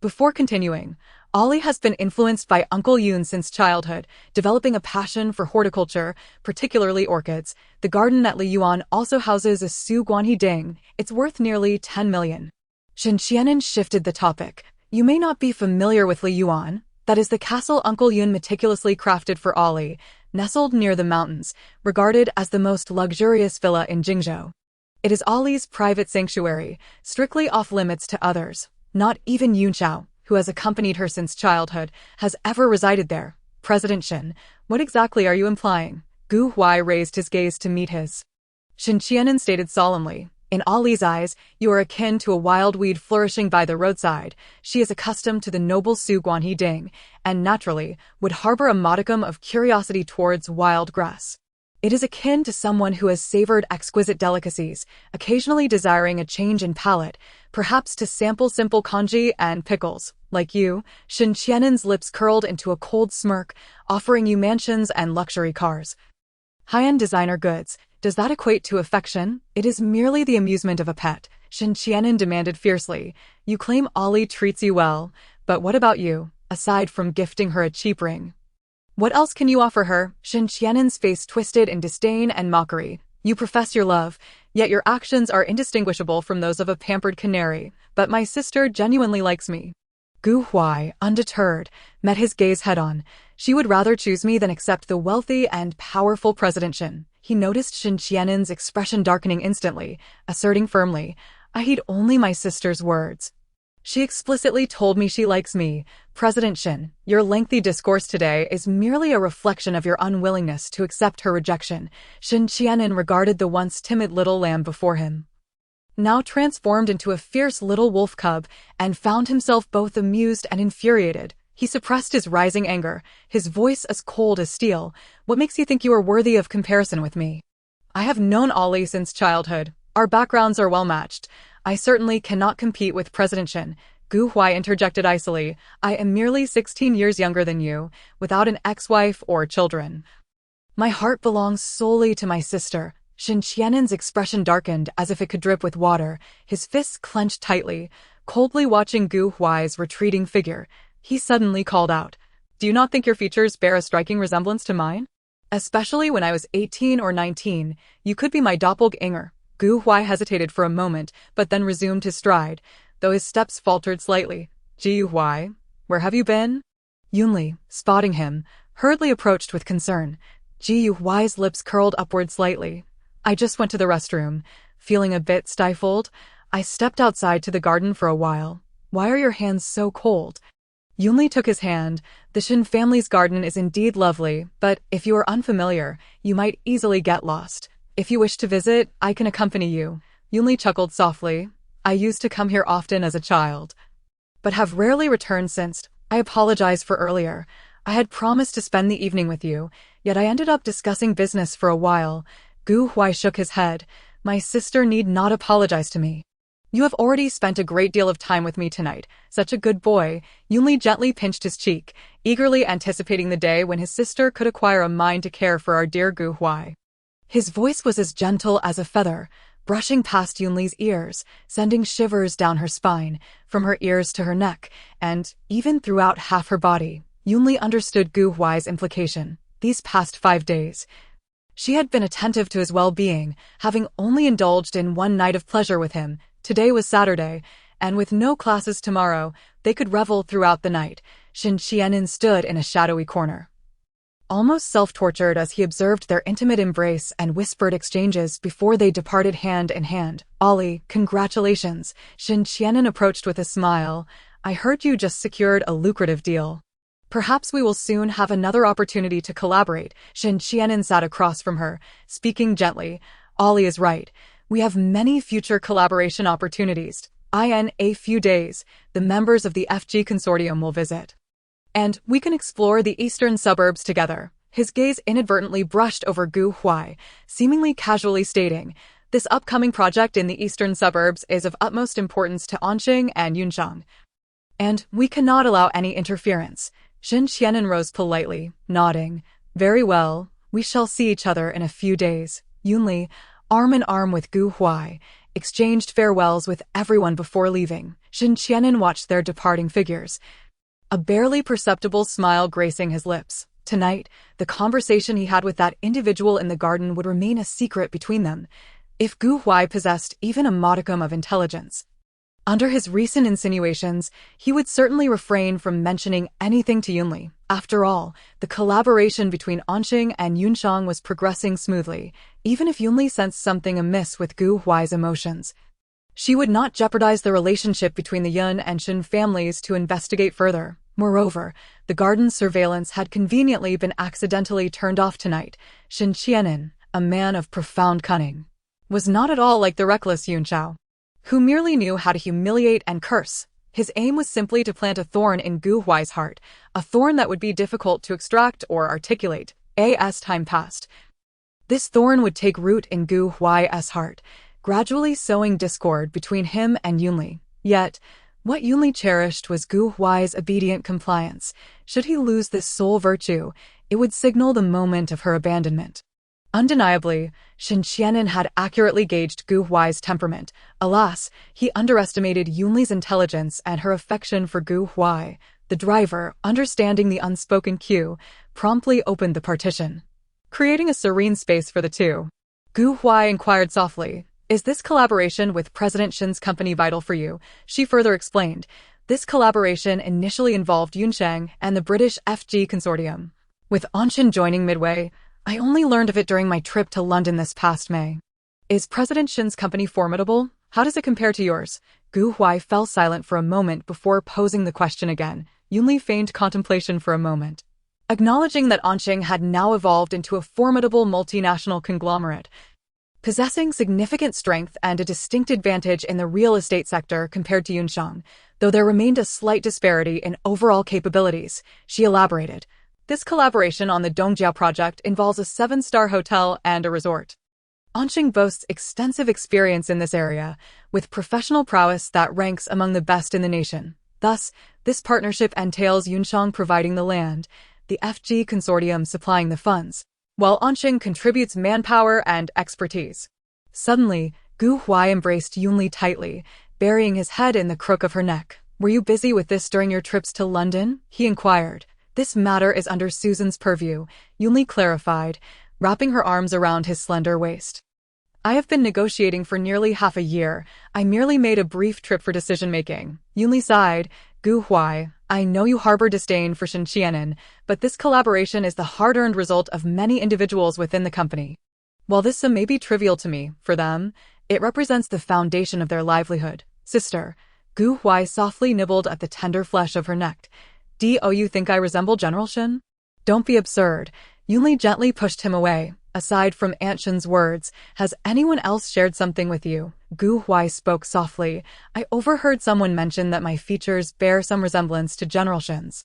Before continuing, Ollie has been influenced by Uncle Yun since childhood, developing a passion for horticulture, particularly orchids. The garden at Liyuan also houses a Su Guanhiding. It's worth nearly 10 million. Shen Qianan shifted the topic. "You may not be familiar with Liyuan. That is the castle Uncle Yun meticulously crafted for Ollie, nestled near the mountains, regarded as the most luxurious villa in Jingzhou. It is Ollie's private sanctuary, strictly off-limits to others. Not even Yunxiao, who has accompanied her since childhood, has ever resided there." "President Shen, what exactly are you implying?" Gu Huai raised his gaze to meet his. Shen Qianan stated solemnly, "In Ollie's eyes, you are akin to a wild weed flourishing by the roadside. She is accustomed to the noble Su Guanhiding, and naturally, would harbor a modicum of curiosity towards wild grass. It is akin to someone who has savored exquisite delicacies, occasionally desiring a change in palate, perhaps to sample simple congee and pickles. Like you." Shen Qianan's lips curled into a cold smirk, "offering you mansions and luxury cars. High-end designer goods. Does that equate to affection? It is merely the amusement of a pet." Shen Qianan demanded fiercely. "You claim Ollie treats you well, but what about you, aside from gifting her a cheap ring? What else can you offer her?" Shen Qianan's face twisted in disdain and mockery. "You profess your love, yet your actions are indistinguishable from those of a pampered canary. But my sister genuinely likes me." Gu Huai, undeterred, met his gaze head-on. "She would rather choose me than accept the wealthy and powerful President Shen." He noticed Shen Qianan's expression darkening instantly, asserting firmly, "I heed only my sister's words. She explicitly told me she likes me." "President Shen, your lengthy discourse today is merely a reflection of your unwillingness to accept her rejection." Shen Qianan regarded the once timid little lamb before him, now transformed into a fierce little wolf cub, and found himself both amused and infuriated. He suppressed his rising anger, his voice as cold as steel. "What makes you think you are worthy of comparison with me? I have known Ollie since childhood. Our backgrounds are well matched. I certainly cannot compete with President Shen." Gu Huai interjected icily, "I am merely 16 years younger than you, without an ex-wife or children. My heart belongs solely to my sister." Shen Qianan's expression darkened as if it could drip with water, his fists clenched tightly. Coldly watching Gu Huai's retreating figure, he suddenly called out, "Do you not think your features bear a striking resemblance to mine? Especially when I was 18 or 19, you could be my doppelganger." Gu Huai hesitated for a moment, but then resumed his stride, though his steps faltered slightly. "Ji Huai, where have you been?" Yunli, spotting him, hurriedly approached with concern. Ji Huai's lips curled upward slightly. "I just went to the restroom, feeling a bit stifled. I stepped outside to the garden for a while." "Why are your hands so cold?" Yunli took his hand. "The Shen family's garden is indeed lovely, but if you are unfamiliar, you might easily get lost. If you wish to visit, I can accompany you." Yunli chuckled softly. I used to come here often as a child, but have rarely returned since. I apologize for earlier. I had promised to spend the evening with you, yet I ended up discussing business for a while. Gu Huai shook his head. My sister need not apologize to me. You have already spent a great deal of time with me tonight. Such a good boy. Yunli gently pinched his cheek, eagerly anticipating the day when his sister could acquire a mind to care for our dear Gu Huai. His voice was as gentle as a feather, brushing past Yunli's ears, sending shivers down her spine, from her ears to her neck, and even throughout half her body. Yunli understood Gu Huai's implication. These past 5 days, she had been attentive to his well-being, having only indulged in one night of pleasure with him. Today was Saturday, and with no classes tomorrow, they could revel throughout the night. Shen Qianin stood in a shadowy corner, almost self-tortured as he observed their intimate embrace and whispered exchanges before they departed hand in hand. Ollie, congratulations. Shen Qianin approached with a smile. I heard you just secured a lucrative deal. Perhaps we will soon have another opportunity to collaborate. Shen Qianin sat across from her, speaking gently. Ollie is right. We have many future collaboration opportunities. In a few days, the members of the FG consortium will visit, and we can explore the eastern suburbs together. His gaze inadvertently brushed over Gu Huai, seemingly casually stating, this upcoming project in the eastern suburbs is of utmost importance to Anqing and Yunshang, and we cannot allow any interference. Shen Qianin rose politely, nodding. Very well, we shall see each other in a few days. Yunli, arm in arm with Gu Huai, exchanged farewells with everyone before leaving. Shen Qianin watched their departing figures, a barely perceptible smile gracing his lips. Tonight, the conversation he had with that individual in the garden would remain a secret between them. If Gu Huai possessed even a modicum of intelligence, under his recent insinuations, he would certainly refrain from mentioning anything to Yunli. After all, the collaboration between Anqing and Yunshang was progressing smoothly. Even if Yunli sensed something amiss with Gu Huai's emotions, she would not jeopardize the relationship between the Yun and Shen families to investigate further. Moreover, the garden's surveillance had conveniently been accidentally turned off tonight. Shen Qianin, a man of profound cunning, was not at all like the reckless Yunshao, who merely knew how to humiliate and curse. His aim was simply to plant a thorn in Gu Huai's heart, a thorn that would be difficult to extract or articulate. As time passed, this thorn would take root in Gu Huai's heart, gradually sowing discord between him and Yunli. Yet, what Yunli cherished was Gu Huai's obedient compliance. Should he lose this sole virtue, it would signal the moment of her abandonment. Undeniably, Shen Qianin had accurately gauged Gu Huai's temperament. Alas, he underestimated Yunli's intelligence and her affection for Gu Huai. The driver, understanding the unspoken cue, promptly opened the partition, creating a serene space for the two. Gu Huai inquired softly, is this collaboration with President Shen's company vital for you? She further explained, this collaboration initially involved Yunshang and the British FG consortium, with Anqing joining midway. I only learned of it during my trip to London this past May. Is President Shen's company formidable? How does it compare to yours? Gu Huai fell silent for a moment before posing the question again. Yunli feigned contemplation for a moment, acknowledging that Anqing had now evolved into a formidable multinational conglomerate, possessing significant strength and a distinct advantage in the real estate sector compared to Yunshang, though there remained a slight disparity in overall capabilities. She elaborated. This collaboration on the Dongjiao project involves a 7-star hotel and a resort. Anqing boasts extensive experience in this area, with professional prowess that ranks among the best in the nation. Thus, this partnership entails Yunshang providing the land, the FG consortium supplying the funds, while Anqing contributes manpower and expertise. Suddenly, Gu Huai embraced Yunli tightly, burying his head in the crook of her neck. Were you busy with this during your trips to London? He inquired. This matter is under Susan's purview, Yunli clarified, wrapping her arms around his slender waist. I have been negotiating for nearly half a year. I merely made a brief trip for decision-making. Yunli sighed. Gu Huai, I know you harbor disdain for Shen Qianin, but this collaboration is the hard-earned result of many individuals within the company. While this sum may be trivial to me, for them, it represents the foundation of their livelihood. Sister, Gu Huai softly nibbled at the tender flesh of her neck. Do you think I resemble General Shen? Don't be absurd. Yunli gently pushed him away. Aside from Aunt Shen's words, has anyone else shared something with you? Gu Huai spoke softly. I overheard someone mention that my features bear some resemblance to General Shen's.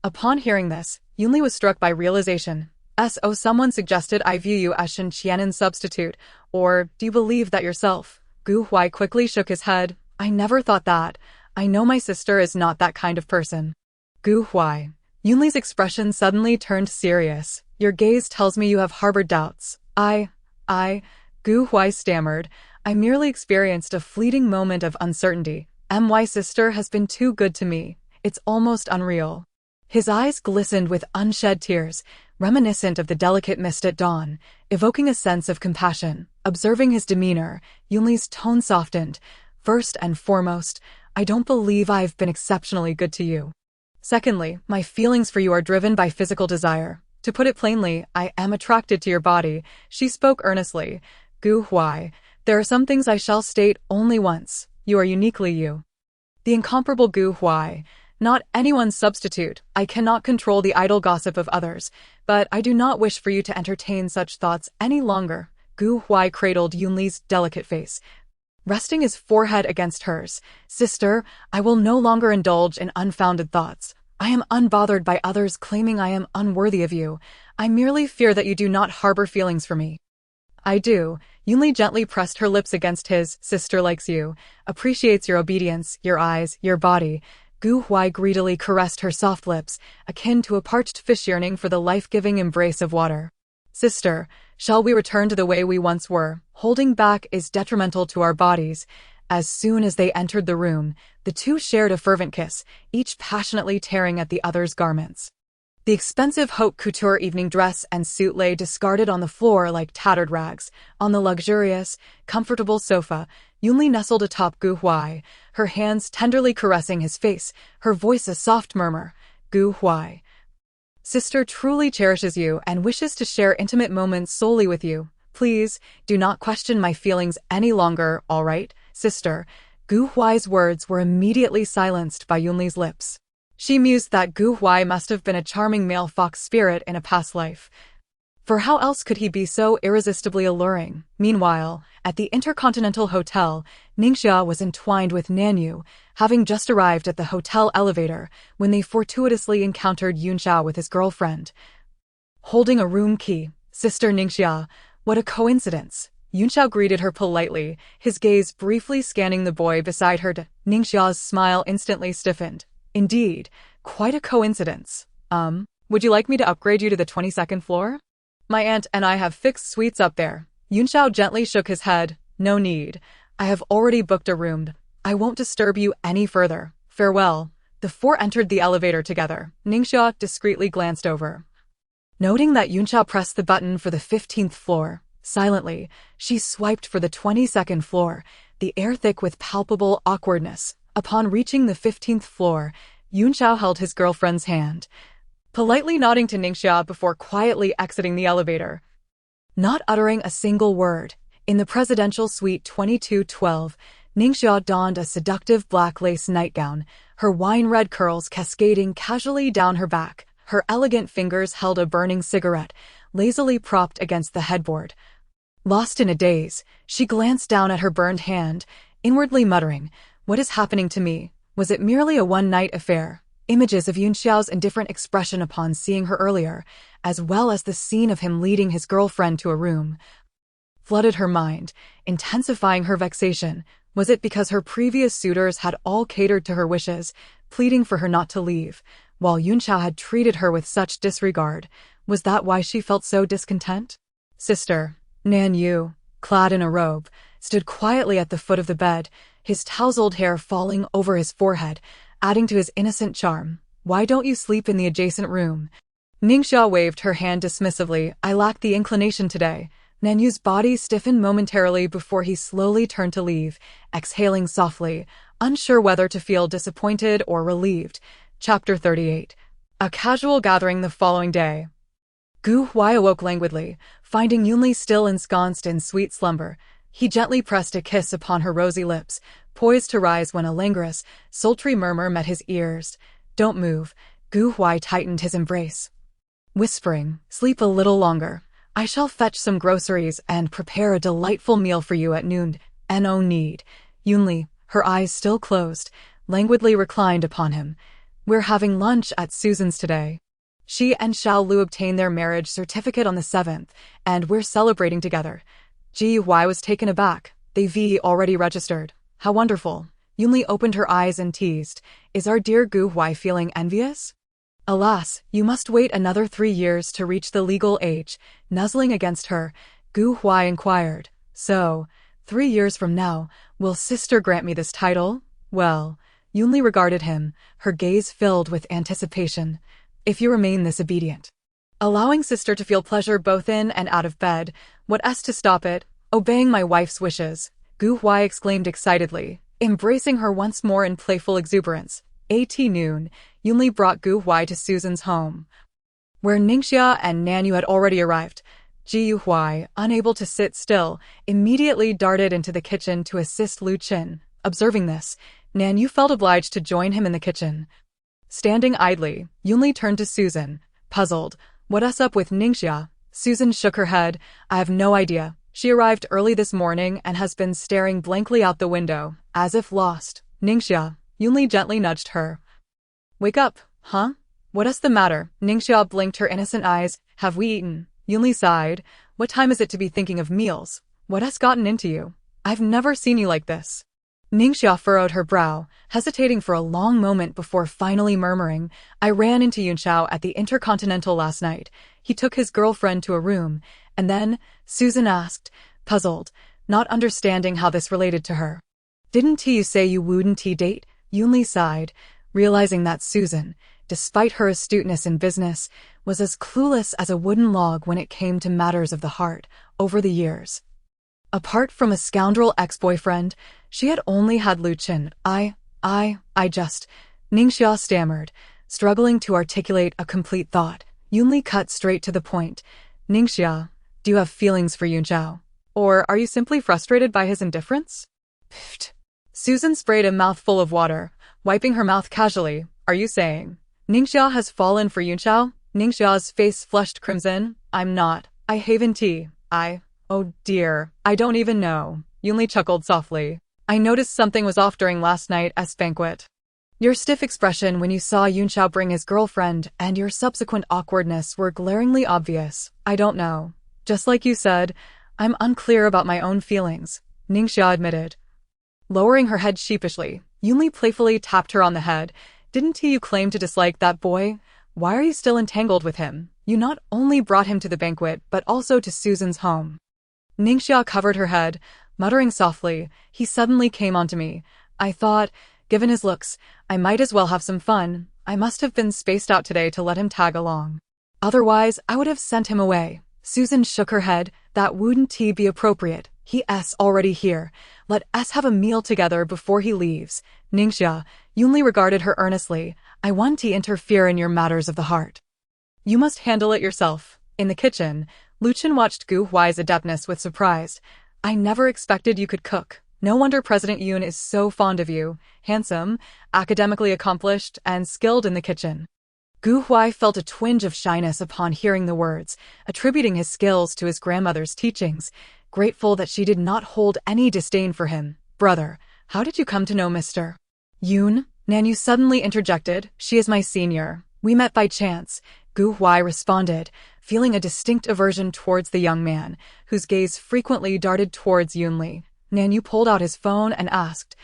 Upon hearing this, Yunli was struck by realization. So someone suggested I view you as Shen Qian'an's substitute, or do you believe that yourself? Gu Huai quickly shook his head. I never thought that. I know my sister is not that kind of person. Gu Huai. Yunli's expression suddenly turned serious. Your gaze tells me you have harbored doubts. Gu Huai stammered. I merely experienced a fleeting moment of uncertainty. My sister has been too good to me. It's almost unreal. His eyes glistened with unshed tears, reminiscent of the delicate mist at dawn, evoking a sense of compassion. Observing his demeanor, Yunli's tone softened. First and foremost, I don't believe I've been exceptionally good to you. Secondly, my feelings for you are driven by physical desire. To put it plainly, I am attracted to your body. She spoke earnestly. Gu Huai, there are some things I shall state only once. You are uniquely you. The incomparable Gu Huai. Not anyone's substitute. I cannot control the idle gossip of others, but I do not wish for you to entertain such thoughts any longer. Gu Huai cradled Yunli's delicate face, resting his forehead against hers. Sister, I will no longer indulge in unfounded thoughts. I am unbothered by others claiming I am unworthy of you. I merely fear that you do not harbor feelings for me. I do. Yunli gently pressed her lips against his. Sister likes you, appreciates your obedience, your eyes, your body. Gu Huai greedily caressed her soft lips, akin to a parched fish yearning for the life-giving embrace of water. Sister, shall we return to the way we once were? Holding back is detrimental to our bodies. As soon as they entered the room, the two shared a fervent kiss, each passionately tearing at the other's garments. The expensive haute couture evening dress and suit lay discarded on the floor like tattered rags. On the luxurious, comfortable sofa, Yunli nestled atop Gu Huai, her hands tenderly caressing his face, her voice a soft murmur. Gu Huai. Sister truly cherishes you and wishes to share intimate moments solely with you. Please, do not question my feelings any longer, all right, sister? Gu Huai's words were immediately silenced by Yunli's lips. She mused that Gu Huai must have been a charming male fox spirit in a past life. For how else could he be so irresistibly alluring? Meanwhile, at the Intercontinental Hotel, Ningxia was entwined with Nanyu, having just arrived at the hotel elevator when they fortuitously encountered Yunxiao with his girlfriend. Holding a room key, Sister Ningxia, what a coincidence. Yunxiao greeted her politely, his gaze briefly scanning the boy beside her. Ningxia's smile instantly stiffened. Indeed, quite a coincidence. Would you like me to upgrade you to the 22nd floor? My aunt and I have fixed suites up there. Yunxiao gently shook his head. No need. I have already booked a room. I won't disturb you any further. Farewell. The four entered the elevator together. Ningxia discreetly glanced over. Noting that Yunxiao pressed the button for the 15th floor, silently, she swiped for the 22nd floor, the air thick with palpable awkwardness. Upon reaching the 15th floor, Yunxiao held his girlfriend's hand, politely nodding to Ningxia before quietly exiting the elevator. Not uttering a single word, in the presidential suite 2212, Ningxia donned a seductive black lace nightgown, her wine-red curls cascading casually down her back. Her elegant fingers held a burning cigarette, lazily propped against the headboard. Lost in a daze, she glanced down at her burned hand, inwardly muttering, "What is happening to me? Was it merely a one-night affair?" Images of Yunxiao's indifferent expression upon seeing her earlier, as well as the scene of him leading his girlfriend to a room, flooded her mind, intensifying her vexation. Was it because her previous suitors had all catered to her wishes, pleading for her not to leave, while Yunxiao had treated her with such disregard? Was that why she felt so discontent? Sister, Nanyu, clad in a robe, stood quietly at the foot of the bed, his tousled hair falling over his forehead, adding to his innocent charm. Why don't you sleep in the adjacent room? Ningxia waved her hand dismissively. I lack the inclination today. Nanyu's body stiffened momentarily before he slowly turned to leave, exhaling softly, unsure whether to feel disappointed or relieved. Chapter 38. A casual gathering the following day. Gu Huai awoke languidly, finding Yunli still ensconced in sweet slumber. He gently pressed a kiss upon her rosy lips, poised to rise when a languorous, sultry murmur met his ears. Don't move. Gu Huai tightened his embrace, whispering, sleep a little longer. I shall fetch some groceries and prepare a delightful meal for you at noon. No need. Yunli, her eyes still closed, languidly reclined upon him. We're having lunch at Susan's today. She and Xiao Lu obtained their marriage certificate on the 7th, and we're celebrating together. Huai was taken aback. They've already registered. How wonderful. Yunli opened her eyes and teased. Is our dear Huai feeling envious? Alas, you must wait another 3 years to reach the legal age. Nuzzling against her, Huai inquired. So, 3 years from now, will sister grant me this title? Well, Yunli regarded him, her gaze filled with anticipation. If you remain this obedient. Allowing sister to feel pleasure both in and out of bed, what's to stop it? Obeying my wife's wishes, Huai exclaimed excitedly, embracing her once more in playful exuberance. At noon, Yunli brought Huai to Susan's home, where Ningxia and Nanyu had already arrived. Huai, unable to sit still, immediately darted into the kitchen to assist Lu Qin. Observing this, Nanyu felt obliged to join him in the kitchen. Standing idly, Yunli turned to Susan, puzzled. What's up with Ningxia? Susan shook her head. I have no idea. She arrived early this morning and has been staring blankly out the window, as if lost. Ningxia, Yunli gently nudged her. Wake up, huh? What's the matter? Ningxia blinked her innocent eyes. Have we eaten? Yunli sighed. What time is it to be thinking of meals? What has gotten into you? I've never seen you like this. Ningxia furrowed her brow, hesitating for a long moment before finally murmuring, I ran into Yunxiao at the Intercontinental last night. He took his girlfriend to a room, and then, Susan asked, puzzled, not understanding how this related to her. Didn't you say you wouldn't date? Yunli sighed, realizing that Susan, despite her astuteness in business, was as clueless as a wooden log when it came to matters of the heart. Over the years, apart from a scoundrel ex-boyfriend, she had only had Lu Qin. Ningxia stammered, struggling to articulate a complete thought. Yunli cut straight to the point. Ningxia, do you have feelings for Yunxiao? Or are you simply frustrated by his indifference? Pfft. Susan sprayed a mouthful of water, wiping her mouth casually. Are you saying Ningxia has fallen for Yunxiao? Ningxia's face flushed crimson. I'm not. I haven't tea. Oh dear, I don't even know. Yunli chuckled softly. I noticed something was off during last night's banquet. Your stiff expression when you saw Yunxiao bring his girlfriend and your subsequent awkwardness were glaringly obvious. I don't know. Just like you said, I'm unclear about my own feelings, Ningxia admitted. Lowering her head sheepishly, Yunli playfully tapped her on the head. Didn't you claim to dislike that boy? Why are you still entangled with him? You not only brought him to the banquet but also to Susan's home. Ningxia covered her head, muttering softly, he suddenly came onto me. I thought, given his looks, I might as well have some fun. I must have been spaced out today to let him tag along. Otherwise, I would have sent him away. Susan shook her head. That wouldn't be appropriate. He's already here. Let us have a meal together before he leaves. Ningxia, Yunli regarded her earnestly. I want to interfere in your matters of the heart. You must handle it yourself. In the kitchen, Lu Qin watched Huai's adeptness with surprise. I never expected you could cook. No wonder President Yun is so fond of you. Handsome, academically accomplished, and skilled in the kitchen. Huai felt a twinge of shyness upon hearing the words, attributing his skills to his grandmother's teachings, grateful that she did not hold any disdain for him. Brother, how did you come to know Mr. Yun? Nanyu suddenly interjected. She is my senior. We met by chance. Huai responded, feeling a distinct aversion towards the young man, whose gaze frequently darted towards Yunli. Nanyu pulled out his phone and asked,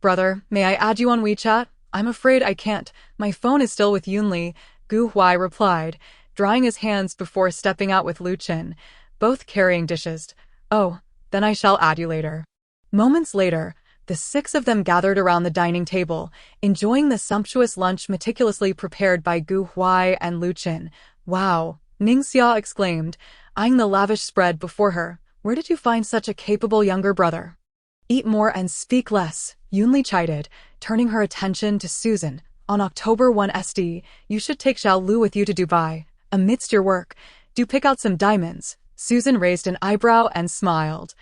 Brother, may I add you on WeChat? I'm afraid I can't. My phone is still with Yunli, Huai replied, drying his hands before stepping out with Lu Qin, both carrying dishes. Oh, then I shall add you later. Moments later, the 6 of them gathered around the dining table, enjoying the sumptuous lunch meticulously prepared by Huai and Lu Qin. Wow, Ningxia exclaimed, eyeing the lavish spread before her. Where did you find such a capable younger brother? Eat more and speak less, Yunli chided, turning her attention to Susan. On October 1 SD, you should take Xiao Lu with you to Dubai. Amidst your work, do pick out some diamonds. Susan raised an eyebrow and smiled.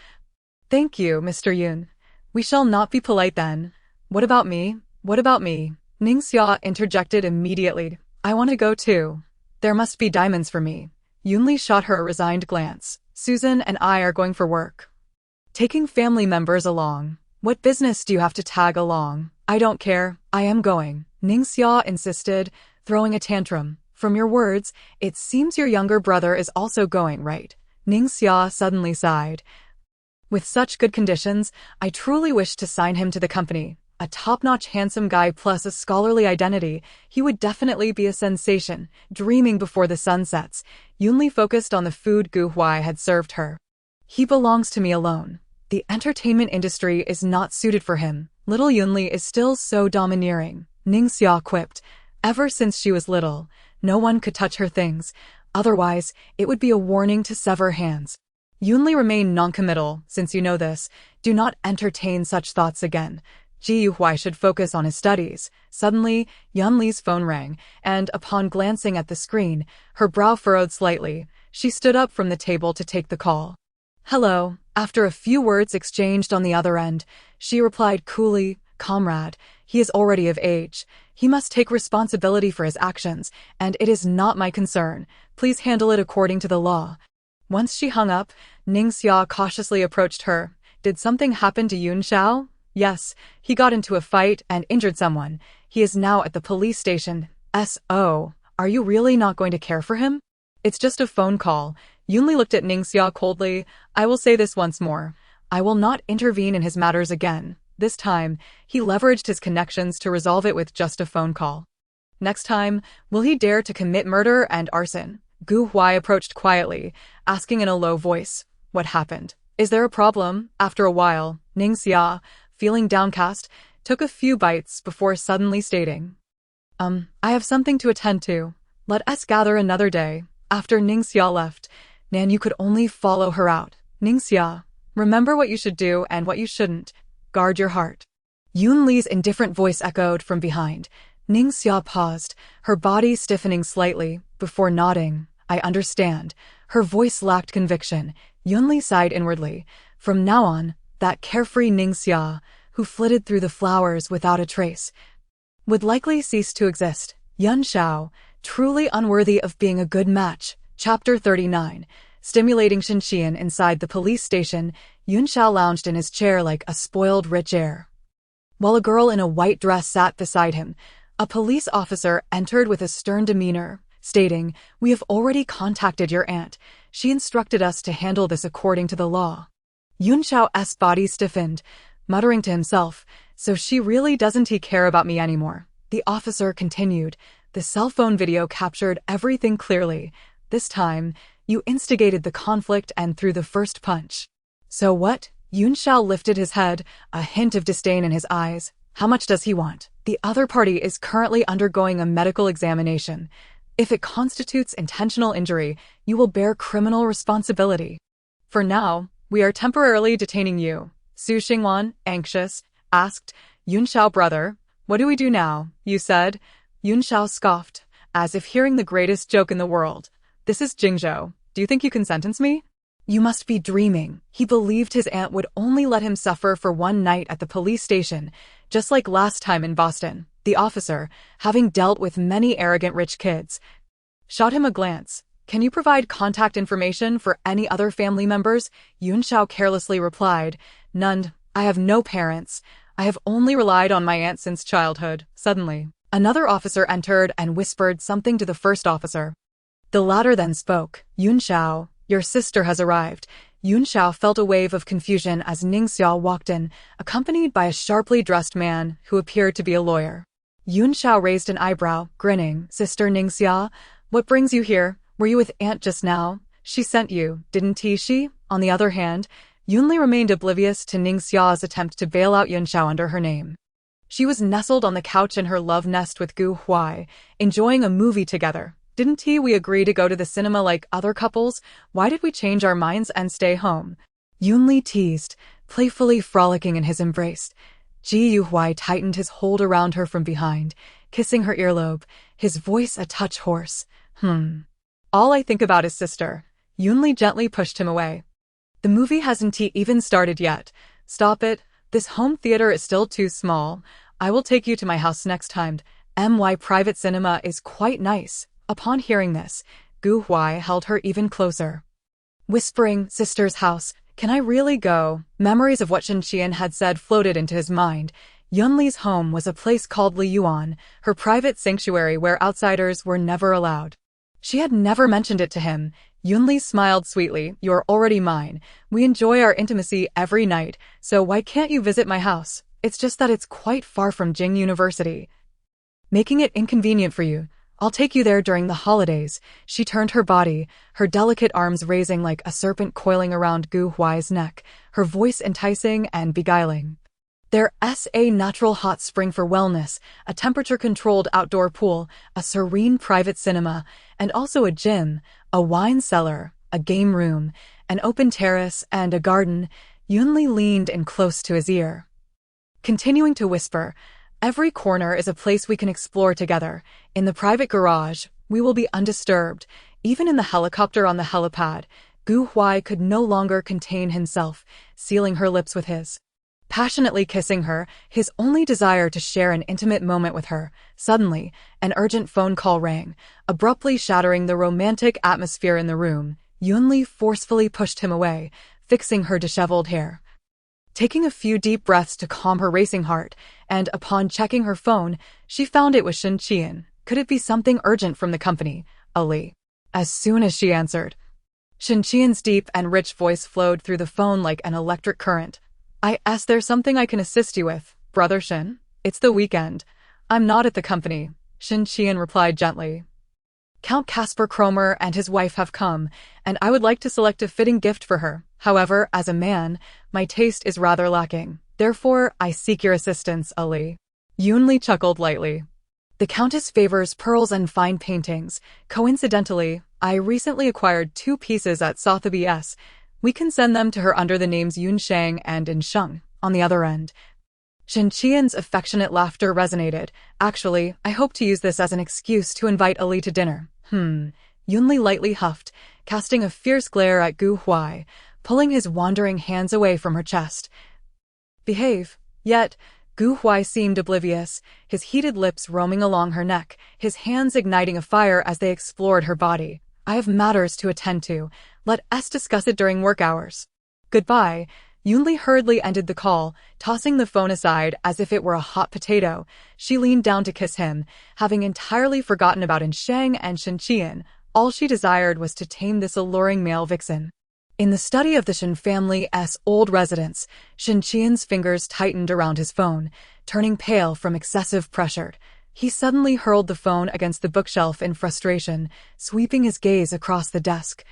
Thank you, Mr. Yun. We shall not be polite then. What about me? What about me? Ningxia interjected immediately. I want to go too. There must be diamonds for me. Yunli shot her a resigned glance. Susan and I are going for work. Taking family members along. What business do you have to tag along? I don't care. I am going. Ningxia insisted, throwing a tantrum. From your words, it seems your younger brother is also going, right? Ningxia suddenly sighed. With such good conditions, I truly wish to sign him to the company. A top-notch handsome guy plus a scholarly identity, he would definitely be a sensation. Dreaming before the sun sets, Yunli focused on the food Gu Huai had served her. He belongs to me alone. The entertainment industry is not suited for him. Little Yunli is still so domineering. Ningxia quipped. Ever since she was little, no one could touch her things. Otherwise, it would be a warning to sever hands. Yunli remained noncommittal. Since you know this, do not entertain such thoughts again. Ji Huai should focus on his studies. Suddenly, Yunli's phone rang, and upon glancing at the screen, her brow furrowed slightly. She stood up from the table to take the call. Hello. After a few words exchanged on the other end, she replied coolly, Comrade, he is already of age. He must take responsibility for his actions, and it is not my concern. Please handle it according to the law. Once she hung up, Ningxia cautiously approached her. Did something happen to Yunxiao? Yes, he got into a fight and injured someone. He is now at the police station. S.O. Are you really not going to care for him? It's just a phone call. Yunli looked at Ningxia coldly. I will say this once more. I will not intervene in his matters again. This time, he leveraged his connections to resolve it with just a phone call. Next time, will he dare to commit murder and arson? Gu Huai approached quietly, asking in a low voice, What happened? Is there a problem? After a while, Ningxia, feeling downcast, took a few bites before suddenly stating, I have something to attend to. Let us gather another day. After Ningxia left, Nan, you could only follow her out. Ningxia, remember what you should do and what you shouldn't. Guard your heart. Yunli's indifferent voice echoed from behind. Ningxia paused, her body stiffening slightly, before nodding. I understand. Her voice lacked conviction. Yunli sighed inwardly. From now on, that carefree Ningxia, who flitted through the flowers without a trace, would likely cease to exist. Yunxiao, truly unworthy of being a good match. Chapter 39. Stimulating Shinxian inside the police station, Yunxiao lounged in his chair like a spoiled rich heir. While a girl in a white dress sat beside him, a police officer entered with a stern demeanor, stating, We have already contacted your aunt. She instructed us to handle this according to the law. Yunxiao's body stiffened, muttering to himself, So she really doesn't care about me anymore. The officer continued, The cell phone video captured everything clearly. This time, you instigated the conflict and threw the first punch. So what? Yunxiao lifted his head, a hint of disdain in his eyes. How much does he want? The other party is currently undergoing a medical examination. If it constitutes intentional injury, you will bear criminal responsibility. For now, we are temporarily detaining you. Su Xingwan, anxious, asked, Yunxiao brother, what do we do now? You said. Yunxiao scoffed, as if hearing the greatest joke in the world. This is Jingzhou. Do you think you can sentence me? You must be dreaming. He believed his aunt would only let him suffer for one night at the police station, just like last time in Boston. The officer, having dealt with many arrogant rich kids, shot him a glance. Can you provide contact information for any other family members? Yunxiao carelessly replied, None. I have no parents. I have only relied on my aunt since childhood. Suddenly, another officer entered and whispered something to the first officer. The latter then spoke. Yunxiao, your sister has arrived. Yunxiao felt a wave of confusion as Ningxia walked in, accompanied by a sharply dressed man who appeared to be a lawyer. Yunxiao raised an eyebrow, grinning. Sister Ningxia, what brings you here? Were you with Aunt just now? She sent you, didn't she? On the other hand, Yunli remained oblivious to Ningxia's attempt to bail out Yunxiao under her name. She was nestled on the couch in her love nest with Gu Huai, enjoying a movie together. Didn't we agree to go to the cinema like other couples? Why did we change our minds and stay home? Yunli teased, playfully frolicking in his embrace. Ji Huai tightened his hold around her from behind, kissing her earlobe, his voice a touch hoarse. All I think about is sister. Yunli gently pushed him away. The movie hasn't even started yet. Stop it. This home theater is still too small. I will take you to my house next time. My private cinema is quite nice. Upon hearing this, Gu Huai held her even closer. Whispering, "Sister's house, can I really go?" Memories of what Shen Qian had said floated into his mind. Yunli's home was a place called Liyuan, her private sanctuary where outsiders were never allowed. She had never mentioned it to him. Yunli smiled sweetly. "You're already mine. We enjoy our intimacy every night, so why can't you visit my house? It's just that it's quite far from Jing University, making it inconvenient for you. I'll take you there during the holidays." She turned her body, her delicate arms raising like a serpent coiling around Gu Huai's neck, her voice enticing and beguiling. There's a natural hot spring for wellness, a temperature-controlled outdoor pool, a serene private cinema, and also a gym, a wine cellar, a game room, an open terrace, and a garden. Yunli leaned in close to his ear, continuing to whisper, "Every corner is a place we can explore together. In the private garage, we will be undisturbed. Even in the helicopter on the helipad." Gu Huai could no longer contain himself, sealing her lips with his, passionately kissing her, his only desire to share an intimate moment with her. Suddenly, an urgent phone call rang, abruptly shattering the romantic atmosphere in the room. Yunli forcefully pushed him away, fixing her disheveled hair, taking a few deep breaths to calm her racing heart, and upon checking her phone, she found it was Shen Qian. Could it be something urgent from the company? Ali. As soon as she answered, Shen Qian's deep and rich voice flowed through the phone like an electric current. There's something I can assist you with, Brother Shen? It's the weekend. I'm not at the company," Shen Qian replied gently. "Count Caspar Cromer and his wife have come, and I would like to select a fitting gift for her. However, as a man, my taste is rather lacking. Therefore, I seek your assistance, Ali." Yunli chuckled lightly. "The Countess favors pearls and fine paintings. Coincidentally, I recently acquired 2 pieces at Sotheby's. We can send them to her under the names Yunsheng and Insheng." On the other end, Shen Qian's affectionate laughter resonated. "Actually, I hope to use this as an excuse to invite Ali to dinner." Yunli lightly huffed, casting a fierce glare at Gu Huai, pulling his wandering hands away from her chest. "Behave." Yet, Gu Huai seemed oblivious, his heated lips roaming along her neck, his hands igniting a fire as they explored her body. "I have matters to attend to. Let us discuss it during work hours. Goodbye." Yunli hurriedly ended the call, tossing the phone aside as if it were a hot potato. She leaned down to kiss him, having entirely forgotten about Insheng and Shen Qian. All she desired was to tame this alluring male vixen. In the study of the Shen family's old residence, Shen Qian's fingers tightened around his phone, turning pale from excessive pressure. He suddenly hurled the phone against the bookshelf in frustration, sweeping his gaze across the desk,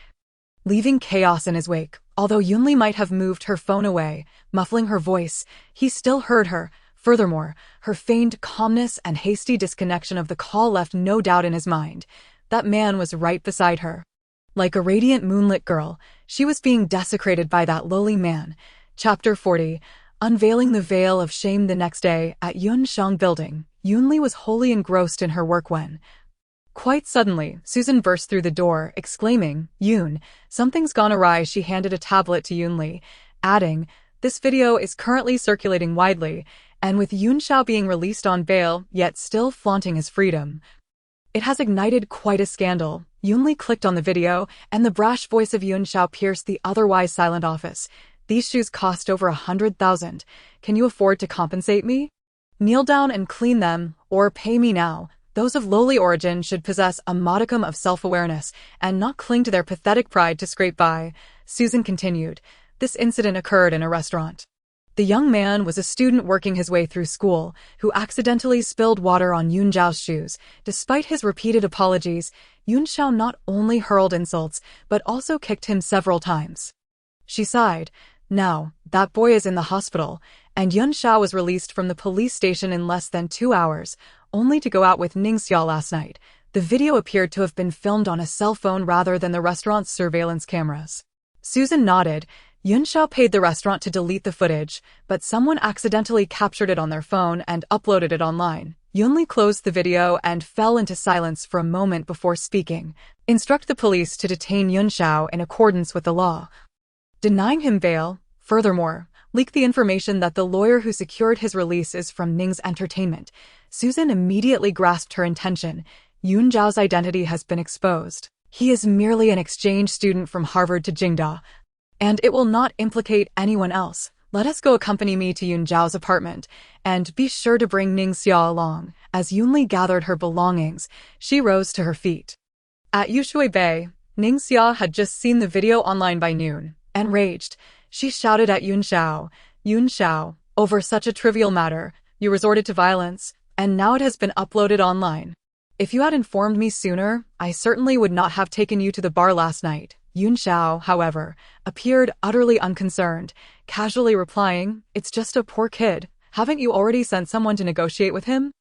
leaving chaos in his wake. Although Yunli might have moved her phone away, muffling her voice, he still heard her. Furthermore, her feigned calmness and hasty disconnection of the call left no doubt in his mind. That man was right beside her. Like a radiant moonlit girl, she was being desecrated by that lowly man. Chapter 40. Unveiling the veil of shame. The next day, at Yunsheng Building, Yunli was wholly engrossed in her work when, quite suddenly, Susan burst through the door, exclaiming, "Yun, something's gone awry." She handed a tablet to Yunli, adding, "This video is currently circulating widely, and with Yunshao being released on bail, yet still flaunting his freedom, it has ignited quite a scandal." Yunli clicked on the video, and the brash voice of Yunshao pierced the otherwise silent office. "These shoes cost over 100,000. Can you afford to compensate me? Kneel down and clean them, or pay me now." Those of lowly origin should possess a modicum of self-awareness and not cling to their pathetic pride to scrape by, Susan continued. This incident occurred in a restaurant. The young man was a student working his way through school who accidentally spilled water on Yunzhao's shoes. Despite his repeated apologies, Yunzhao not only hurled insults but also kicked him several times. She sighed. Now, that boy is in the hospital, and Yunzhao was released from the police station in less than 2 hours, only to go out with Ningxiao last night. The video appeared to have been filmed on a cell phone rather than the restaurant's surveillance cameras. Susan nodded. Yunzhao paid the restaurant to delete the footage, but someone accidentally captured it on their phone and uploaded it online. Yunli closed the video and fell into silence for a moment before speaking. Instruct the police to detain Yunzhao in accordance with the law, denying him bail. Furthermore, leak the information that the lawyer who secured his release is from Ning's Entertainment. Susan immediately grasped her intention. Yunzhao's identity has been exposed. He is merely an exchange student from Harvard to Jingda, and it will not implicate anyone else. Let us go. Accompany me to Yunzhao's apartment, and be sure to bring Ningxia along. As Yunli gathered her belongings, she rose to her feet. At Yushui Bay, Ningxia had just seen the video online by noon. Enraged, she shouted at Yunxiao, "Yunxiao, over such a trivial matter, you resorted to violence, and now it has been uploaded online. If you had informed me sooner, I certainly would not have taken you to the bar last night." Yunxiao, however, appeared utterly unconcerned, casually replying, "It's just a poor kid. Haven't you already sent someone to negotiate with him?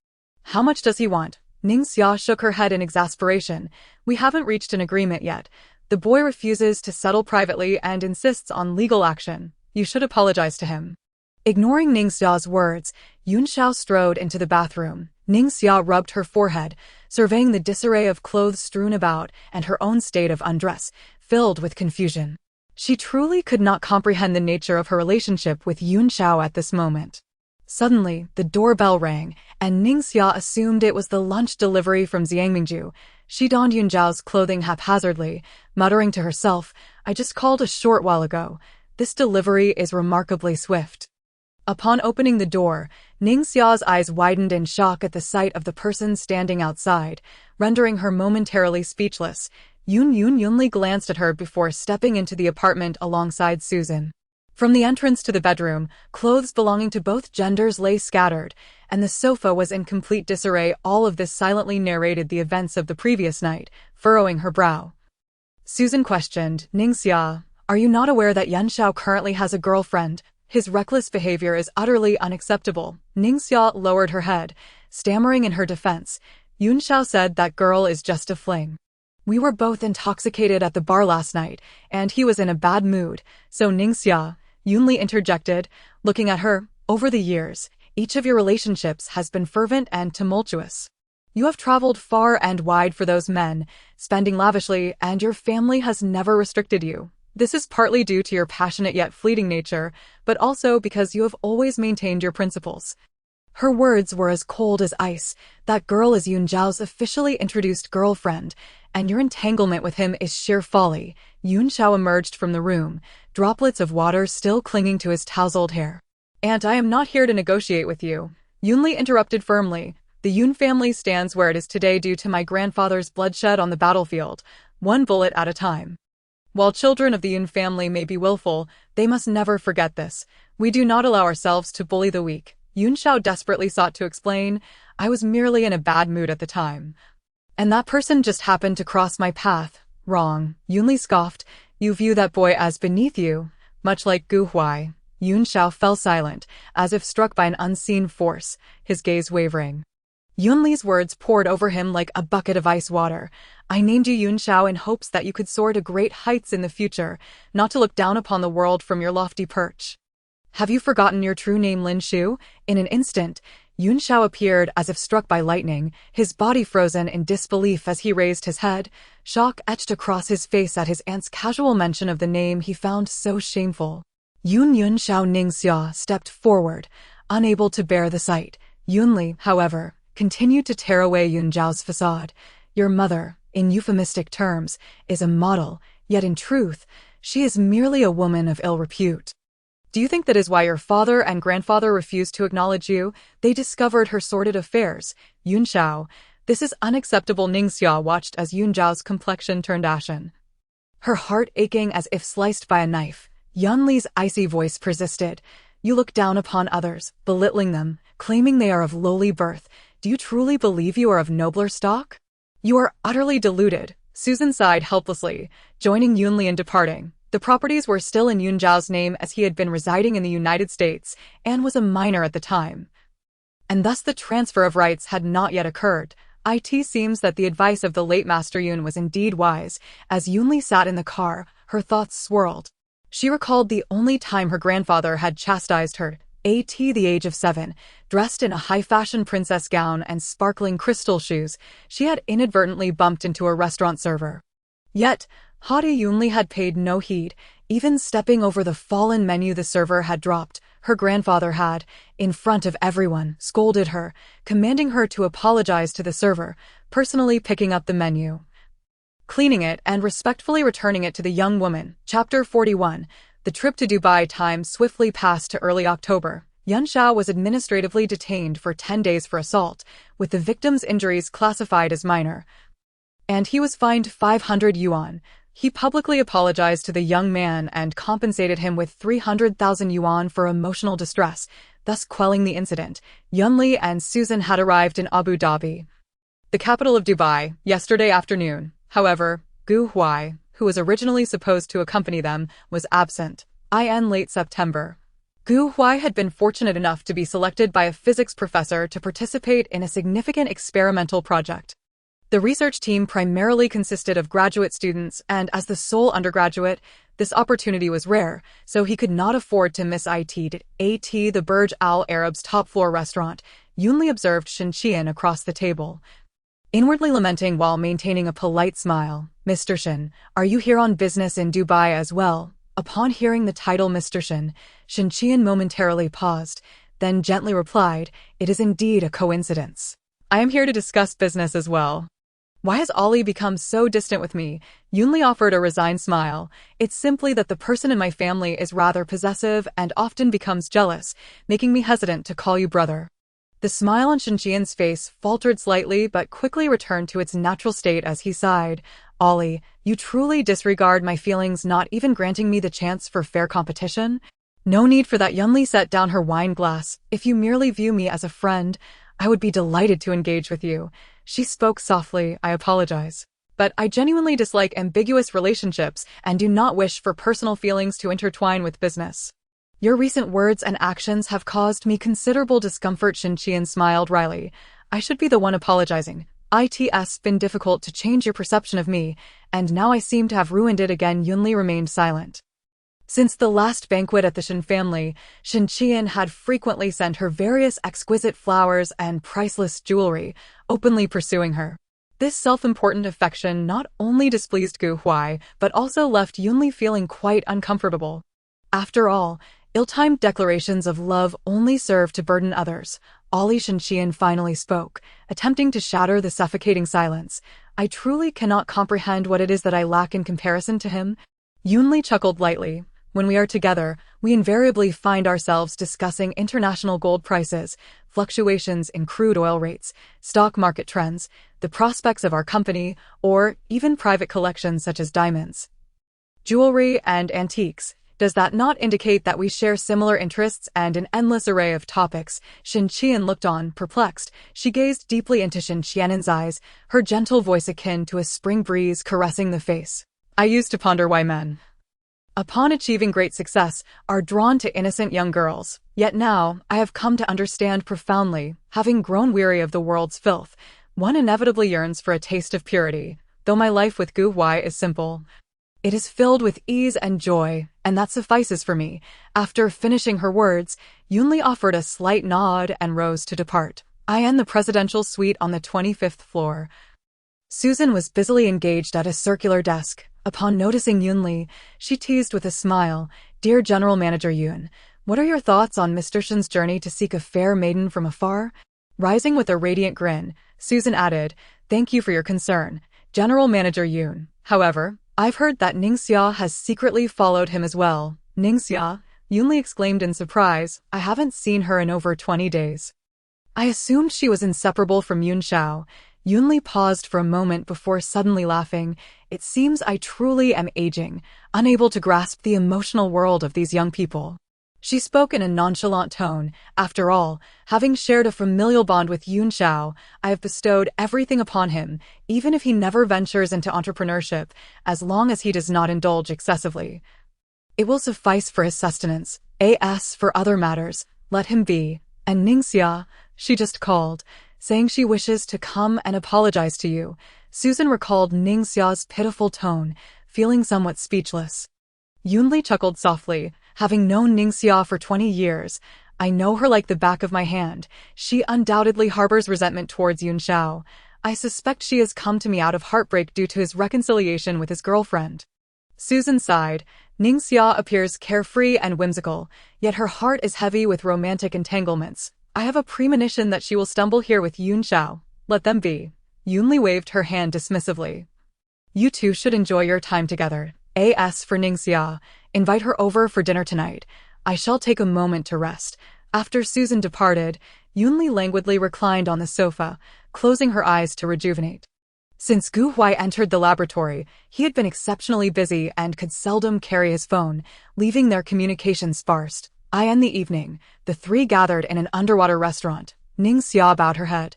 How much does he want?" Ningxia shook her head in exasperation. "We haven't reached an agreement yet. The boy refuses to settle privately and insists on legal action. You should apologize to him." Ignoring Ningxia's words, Yunxiao strode into the bathroom. Ningxia rubbed her forehead, surveying the disarray of clothes strewn about and her own state of undress, filled with confusion. She truly could not comprehend the nature of her relationship with Yunxiao at this moment. Suddenly, the doorbell rang, and Ningxia assumed it was the lunch delivery from Xiangmingju. She donned Yunzhao's clothing haphazardly, muttering to herself, "I just called a short while ago. This delivery is remarkably swift." Upon opening the door, Ningxia's eyes widened in shock at the sight of the person standing outside, rendering her momentarily speechless. Yunli glanced at her before stepping into the apartment alongside Susan. From the entrance to the bedroom, clothes belonging to both genders lay scattered, and the sofa was in complete disarray. All of this silently narrated the events of the previous night, furrowing her brow. Susan questioned, "Ningxia, are you not aware that Yunxiao currently has a girlfriend? His reckless behavior is utterly unacceptable." Ningxia lowered her head, stammering in her defense. "Yunxiao said that girl is just a fling. We were both intoxicated at the bar last night, and he was in a bad mood, so Ningxia," Yunli interjected, looking at her, "over the years, each of your relationships has been fervent and tumultuous. You have traveled far and wide for those men, spending lavishly, and your family has never restricted you. This is partly due to your passionate yet fleeting nature, but also because you have always maintained your principles." Her words were as cold as ice. "That girl is Yunzhao's officially introduced girlfriend, and your entanglement with him is sheer folly." Yunxiao emerged from the room, droplets of water still clinging to his tousled hair. "And I am not here to negotiate with you," Yunli interrupted firmly. "The Yun family stands where it is today due to my grandfather's bloodshed on the battlefield, one bullet at a time. While children of the Yun family may be willful, they must never forget this. We do not allow ourselves to bully the weak." Yunxiao desperately sought to explain, "I was merely in a bad mood at the time, and that person just happened to cross my path." "Wrong," Yunli scoffed. "You view that boy as beneath you, much like Huai." Yunxiao fell silent, as if struck by an unseen force, his gaze wavering. Yunli's words poured over him like a bucket of ice water. "I named you Yunxiao in hopes that you could soar to great heights in the future, not to look down upon the world from your lofty perch. Have you forgotten your true name, Lin Shu?" In an instant, Yunxiao appeared as if struck by lightning, his body frozen in disbelief as he raised his head, shock etched across his face at his aunt's casual mention of the name he found so shameful. Yunxiao Ningxia stepped forward, unable to bear the sight. Yunli, however, continued to tear away Yunzhao's facade. "Your mother, in euphemistic terms, is a model, yet in truth, she is merely a woman of ill repute. Do you think that is why your father and grandfather refused to acknowledge you? They discovered her sordid affairs." "Yunxiao, this is unacceptable." Ningxia watched as Yunzhao's complexion turned ashen, her heart aching as if sliced by a knife. Yunli's icy voice persisted. "You look down upon others, belittling them, claiming they are of lowly birth. Do you truly believe you are of nobler stock? You are utterly deluded." Susan sighed helplessly, joining Yunli in departing. The properties were still in Yunzhao's name as he had been residing in the United States and was a minor at the time, and thus the transfer of rights had not yet occurred. It seems that the advice of the late Master Yun was indeed wise. As Yunli sat in the car, her thoughts swirled. She recalled the only time her grandfather had chastised her, at the age of 7, dressed in a high-fashion princess gown and sparkling crystal shoes, she had inadvertently bumped into a restaurant server. Yet, haughty Yunli had paid no heed, even stepping over the fallen menu the server had dropped. Her grandfather had, in front of everyone, scolded her, commanding her to apologize to the server, personally picking up the menu. cleaning it and respectfully returning it to the young woman. Chapter 41. The trip to Dubai time swiftly passed to early October. Yunxiao was administratively detained for 10 days for assault, with the victim's injuries classified as minor, and he was fined 500 yuan. He publicly apologized to the young man and compensated him with 300,000 yuan for emotional distress, thus quelling the incident. Yunli and Susan had arrived in Abu Dhabi, the capital of Dubai, yesterday afternoon. However, Huai, who was originally supposed to accompany them, was absent. In late September. Huai had been fortunate enough to be selected by a physics professor to participate in a significant experimental project. The research team primarily consisted of graduate students, and as the sole undergraduate, this opportunity was rare, so he could not afford to miss it. At the Burj Al Arab's top-floor restaurant, Yunli observed Shin across the table, inwardly lamenting while maintaining a polite smile. "Mr. Shin, are you here on business in Dubai as well?" Upon hearing the title Mr. Shin momentarily paused, then gently replied, "It is indeed a coincidence. I am here to discuss business as well." "Why has Ollie become so distant with me?" Yunli offered a resigned smile. "It's simply that the person in my family is rather possessive and often becomes jealous, making me hesitant to call you brother." The smile on Shinqian's face faltered slightly but quickly returned to its natural state as he sighed. "Ollie, you truly disregard my feelings, not even granting me the chance for fair competition?" "No need for that." Yunli set down her wine glass. "If you merely view me as a friend, I would be delighted to engage with you." She spoke softly. "I apologize, but I genuinely dislike ambiguous relationships and do not wish for personal feelings to intertwine with business. Your recent words and actions have caused me considerable discomfort." Shinqian smiled wryly. "I should be the one apologizing. It's been difficult to change your perception of me, and now I seem to have ruined it again." Yunli remained silent. Since the last banquet at the Shin family, Shinqian had frequently sent her various exquisite flowers and priceless jewelry, openly pursuing her. This self-important affection not only displeased Huai, but also left Yunli feeling quite uncomfortable. After all, ill-timed declarations of love only serve to burden others. Ollie, Shinqian finally spoke, attempting to shatter the suffocating silence. "I truly cannot comprehend what it is that I lack in comparison to him." Yunli chuckled lightly. "When we are together, we invariably find ourselves discussing international gold prices, fluctuations in crude oil rates, stock market trends, the prospects of our company, or even private collections such as diamonds, jewelry, and antiques. Does that not indicate that we share similar interests and an endless array of topics?" Shinqian looked on, perplexed. She gazed deeply into Shinqian's eyes, her gentle voice akin to a spring breeze caressing the face. "I used to ponder why men, upon achieving great success, are drawn to innocent young girls. Yet now, I have come to understand profoundly, having grown weary of the world's filth, one inevitably yearns for a taste of purity. Though my life with Huai is simple, it is filled with ease and joy, and that suffices for me." After finishing her words, Yunli offered a slight nod and rose to depart. In the presidential suite on the 25th floor, Susan was busily engaged at a circular desk. Upon noticing Yunli, she teased with a smile, "Dear General Manager Yun, what are your thoughts on Mr. Shin's journey to seek a fair maiden from afar?" Rising with a radiant grin, Susan added, "Thank you for your concern, General Manager Yun. However, I've heard that Ningxia has secretly followed him as well." "Ningxia?" Yunli exclaimed in surprise. "I haven't seen her in over 20 days. I assumed she was inseparable from Yunxiao." Yunli paused for a moment before suddenly laughing. "It seems I truly am aging, unable to grasp the emotional world of these young people." She spoke in a nonchalant tone. "After all, having shared a familial bond with Yunxiao, I have bestowed everything upon him, even if he never ventures into entrepreneurship, as long as he does not indulge excessively. It will suffice for his sustenance. As for other matters, let him be." "And Ningxia," she just called, saying she wishes to come and apologize to you. Susan recalled Ningxia's pitiful tone, feeling somewhat speechless. Yunli chuckled softly. "Having known Ningxia for 20 years, I know her like the back of my hand. She undoubtedly harbors resentment towards Yunxiao. I suspect she has come to me out of heartbreak due to his reconciliation with his girlfriend." Susan sighed. "Ningxia appears carefree and whimsical, yet her heart is heavy with romantic entanglements. I have a premonition that she will stumble here with Yunxiao. Let them be." Yunli waved her hand dismissively. You two should enjoy your time together. As for Ningxia, invite her over for dinner tonight. I shall take a moment to rest. After Susan departed, Yunli languidly reclined on the sofa, closing her eyes to rejuvenate. Since Gu Huai entered the laboratory, he had been exceptionally busy and could seldom carry his phone, leaving their communication sparse. In the evening, the three gathered in an underwater restaurant. Ningxia bowed her head,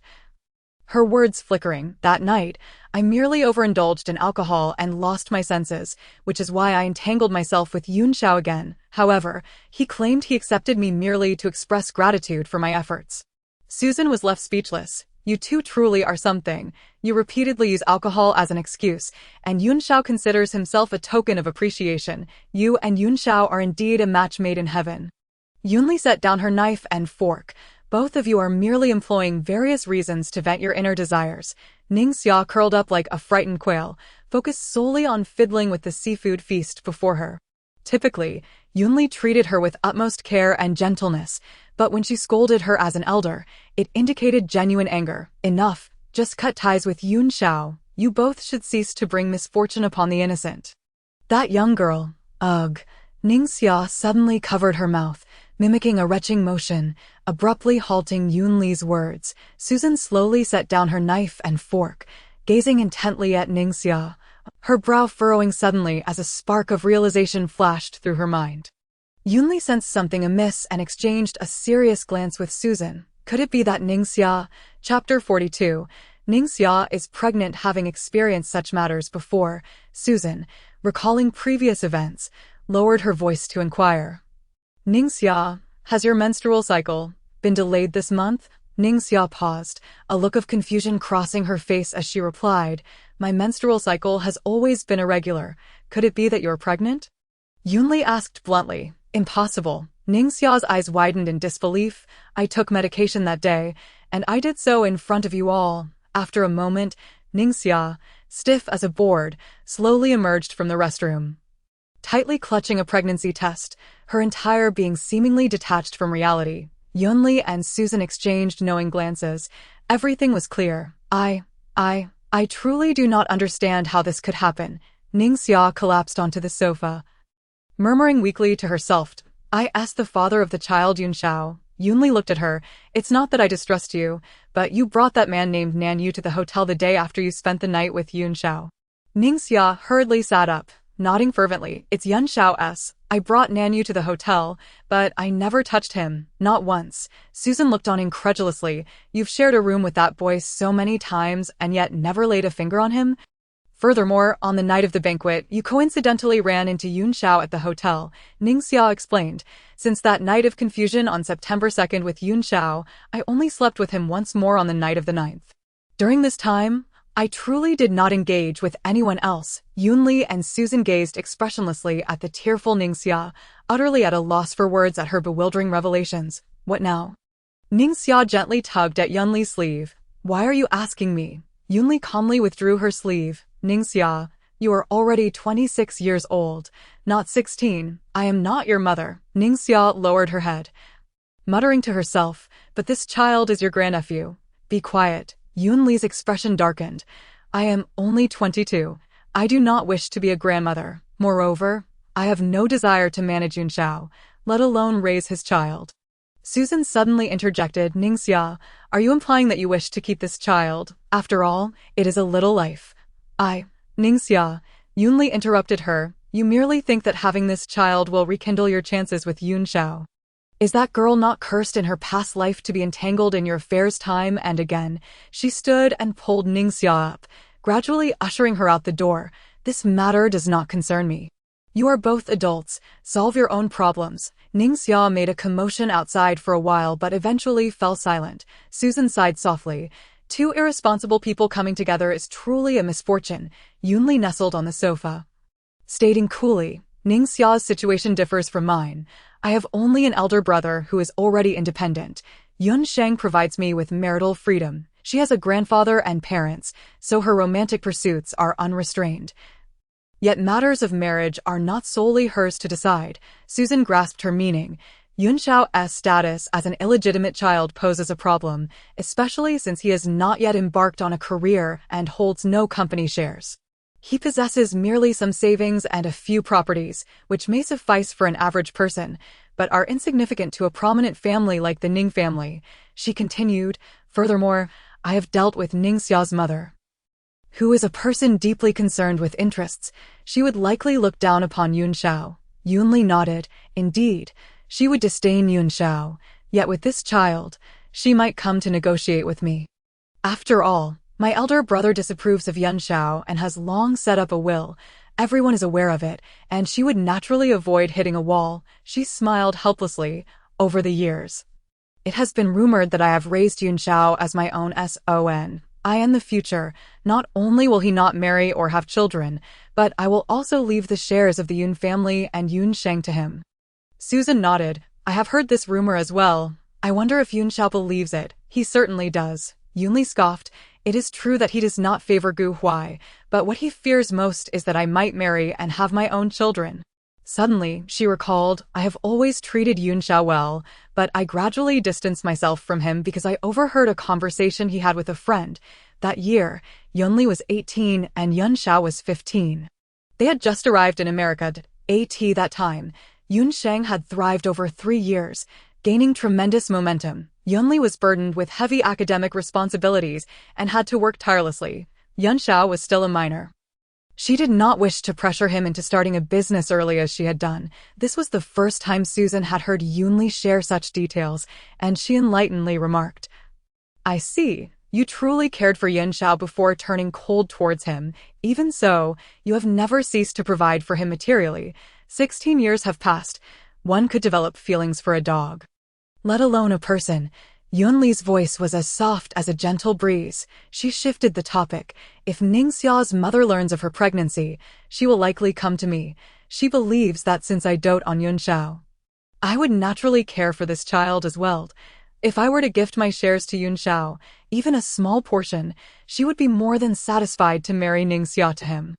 her words flickering. That night, I merely overindulged in alcohol and lost my senses, which is why I entangled myself with Yunxiao again. However, he claimed he accepted me merely to express gratitude for my efforts. Susan was left speechless. You two truly are something. You repeatedly use alcohol as an excuse, and Yunxiao considers himself a token of appreciation. You and Yunxiao are indeed a match made in heaven. Yunli set down her knife and fork. Both of you are merely employing various reasons to vent your inner desires. Ningxia curled up like a frightened quail, focused solely on fiddling with the seafood feast before her. Typically, Yunli treated her with utmost care and gentleness, but when she scolded her as an elder, it indicated genuine anger. Enough, just cut ties with Yunxiao. You both should cease to bring misfortune upon the innocent. That young girl, ugh. Ningxia suddenly covered her mouth, mimicking a retching motion, abruptly halting Yunli's words. Susan slowly set down her knife and fork, gazing intently at Ningxia, her brow furrowing suddenly as a spark of realization flashed through her mind. Yunli sensed something amiss and exchanged a serious glance with Susan. Could it be that Ningxia? Chapter 42. Ningxia is pregnant, having experienced such matters before. Susan, recalling previous events, lowered her voice to inquire. Ningxia, has your menstrual cycle been delayed this month? Ningxia paused, a look of confusion crossing her face as she replied, My menstrual cycle has always been irregular. Could it be that you're pregnant? Yunli asked bluntly. Impossible. Ningxia's eyes widened in disbelief. I took medication that day, and I did so in front of you all. After a moment, Ningxia, stiff as a board, slowly emerged from the restroom. Tightly clutching a pregnancy test, her entire being seemingly detached from reality. Yunli and Susan exchanged knowing glances. Everything was clear. I truly do not understand how this could happen. Ningxia collapsed onto the sofa, murmuring weakly to herself, I asked the father of the child Yunxiao. Yunli looked at her. It's not that I distrust you, but you brought that man named Nanyu to the hotel the day after you spent the night with Yunxiao. Ningxia hurriedly sat up, nodding fervently. It's Yunxiao's. I brought Nanyu to the hotel, but I never touched him, not once. Susan looked on incredulously. You've shared a room with that boy so many times and yet never laid a finger on him? Furthermore, on the night of the banquet, you coincidentally ran into Yunxiao at the hotel, Ningxia explained. Since that night of confusion on September 2nd with Yunxiao, I only slept with him once more on the night of the 9th. During this time, I truly did not engage with anyone else. Yunli and Susan gazed expressionlessly at the tearful Ningxia, utterly at a loss for words at her bewildering revelations. What now? Ningxia gently tugged at Yunli's sleeve. Why are you asking me? Yunli calmly withdrew her sleeve. Ningxia, you are already 26 years old, not 16. I am not your mother. Ningxia lowered her head, muttering to herself, but this child is your grandnephew. Be quiet. Yunli's expression darkened. I am only 22. I do not wish to be a grandmother. Moreover, I have no desire to manage Yunxiao, let alone raise his child. Susan suddenly interjected. Ningxia, are you implying that you wish to keep this child? After all, it is a little life. Ningxia, Yunli interrupted her. You merely think that having this child will rekindle your chances with Yunxiao. Is that girl not cursed in her past life to be entangled in your affairs time and again? She stood and pulled Ningxia up, gradually ushering her out the door. This matter does not concern me. You are both adults. Solve your own problems. Ningxia made a commotion outside for a while but eventually fell silent. Susan sighed softly. Two irresponsible people coming together is truly a misfortune. Yunli nestled on the sofa, stating coolly, Ningxia's situation differs from mine. I have only an elder brother who is already independent. Yun Sheng provides me with marital freedom. She has a grandfather and parents, so her romantic pursuits are unrestrained. Yet matters of marriage are not solely hers to decide. Susan grasped her meaning. Yunxiao's status as an illegitimate child poses a problem, especially since he has not yet embarked on a career and holds no company shares. He possesses merely some savings and a few properties, which may suffice for an average person, but are insignificant to a prominent family like the Ning family. She continued, furthermore, I have dealt with Ningxia's mother, who is a person deeply concerned with interests. She would likely look down upon Yun Shao. Yunli nodded. Indeed, she would disdain Yun Shao. Yet with this child, she might come to negotiate with me. After all, my elder brother disapproves of Yun Shao and has long set up a will. Everyone is aware of it, and she would naturally avoid hitting a wall. She smiled helplessly. Over the years, it has been rumored that I have raised Yun Shao as my own son. In the future, not only will he not marry or have children, but I will also leave the shares of the Yun family and Yun Sheng to him. Susan nodded. I have heard this rumor as well. I wonder if Yun Shao believes it. He certainly does. Yunli scoffed. It is true that he does not favor Gu Huai, but what he fears most is that I might marry and have my own children. Suddenly, she recalled, I have always treated Yun Shao well, but I gradually distanced myself from him because I overheard a conversation he had with a friend. That year, Yunli was 18 and Yun Shao was 15. They had just arrived in America at that time. Yun Sheng had thrived over 3 years, gaining tremendous momentum. Yunli was burdened with heavy academic responsibilities and had to work tirelessly. Yun Shao was still a minor. She did not wish to pressure him into starting a business early as she had done. This was the first time Susan had heard Yunli share such details, and she enlightenedly remarked, I see, you truly cared for Yun Shao before turning cold towards him. Even so, you have never ceased to provide for him materially. 16 years have passed. One could develop feelings for a dog, let alone a person. Yunli's voice was as soft as a gentle breeze. She shifted the topic. If Ningxia's mother learns of her pregnancy, she will likely come to me. She believes that since I dote on Yun Shao, I would naturally care for this child as well. If I were to gift my shares to Yun Shao, even a small portion, she would be more than satisfied to marry Ningxia to him.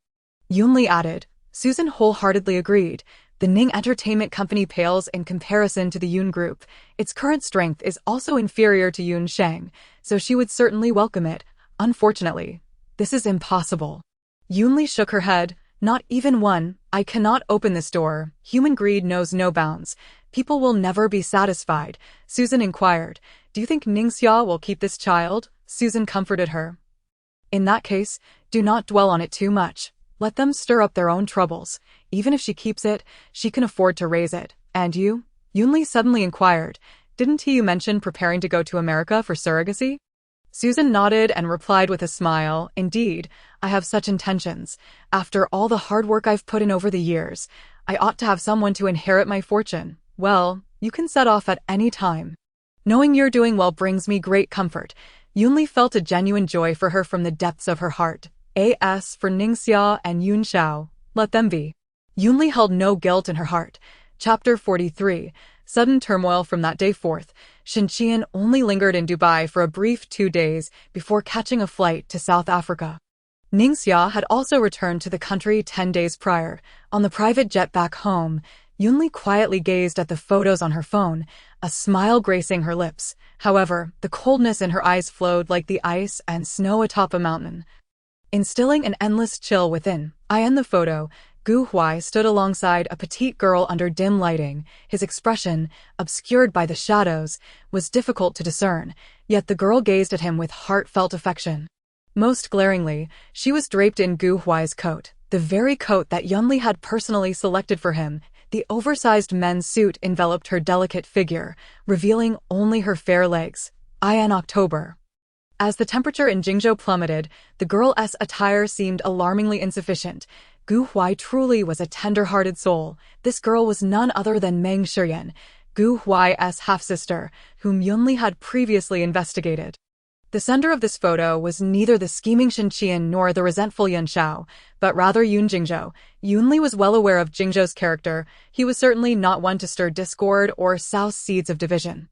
Yunli added. Susan wholeheartedly agreed. The Ning Entertainment Company pales in comparison to the Yun Group. Its current strength is also inferior to Yun Sheng, so she would certainly welcome it. Unfortunately, this is impossible. Yunli shook her head. Not even one. I cannot open this door. Human greed knows no bounds. People will never be satisfied. Susan inquired. Do you think Ningxia will keep this child? Susan comforted her. In that case, do not dwell on it too much. Let them stir up their own troubles. Even if she keeps it, she can afford to raise it. And you? Yunli suddenly inquired. Didn't you mention preparing to go to America for surrogacy? Susan nodded and replied with a smile. Indeed, I have such intentions. After all the hard work I've put in over the years, I ought to have someone to inherit my fortune. Well, you can set off at any time. Knowing you're doing well brings me great comfort. Yunli felt a genuine joy for her from the depths of her heart. As for Ningxia and Yun Shao, let them be. Yunli held no guilt in her heart. Chapter 43. Sudden turmoil. From that day forth, Shenqian only lingered in Dubai for a brief 2 days before catching a flight to South Africa. Ningxia had also returned to the country 10 days prior. On the private jet back home, Yunli quietly gazed at the photos on her phone, a smile gracing her lips. However, the coldness in her eyes flowed like the ice and snow atop a mountain, instilling an endless chill within. In the photo, Gu Huai stood alongside a petite girl under dim lighting. His expression, obscured by the shadows, was difficult to discern, yet the girl gazed at him with heartfelt affection. Most glaringly, she was draped in Gu Huai's coat, the very coat that Yunli had personally selected for him. The oversized men's suit enveloped her delicate figure, revealing only her fair legs. In October, as the temperature in Jingzhou plummeted, the girl's attire seemed alarmingly insufficient. Gu Huai truly was a tender-hearted soul. This girl was none other than Meng Shiyan, Gu Huai's half-sister, whom Yunli had previously investigated. The sender of this photo was neither the scheming Shenqian nor the resentful Yun Shao, but rather Yun Jingzhou. Yunli was well aware of Jingzhou's character. He was certainly not one to stir discord or sow seeds of division,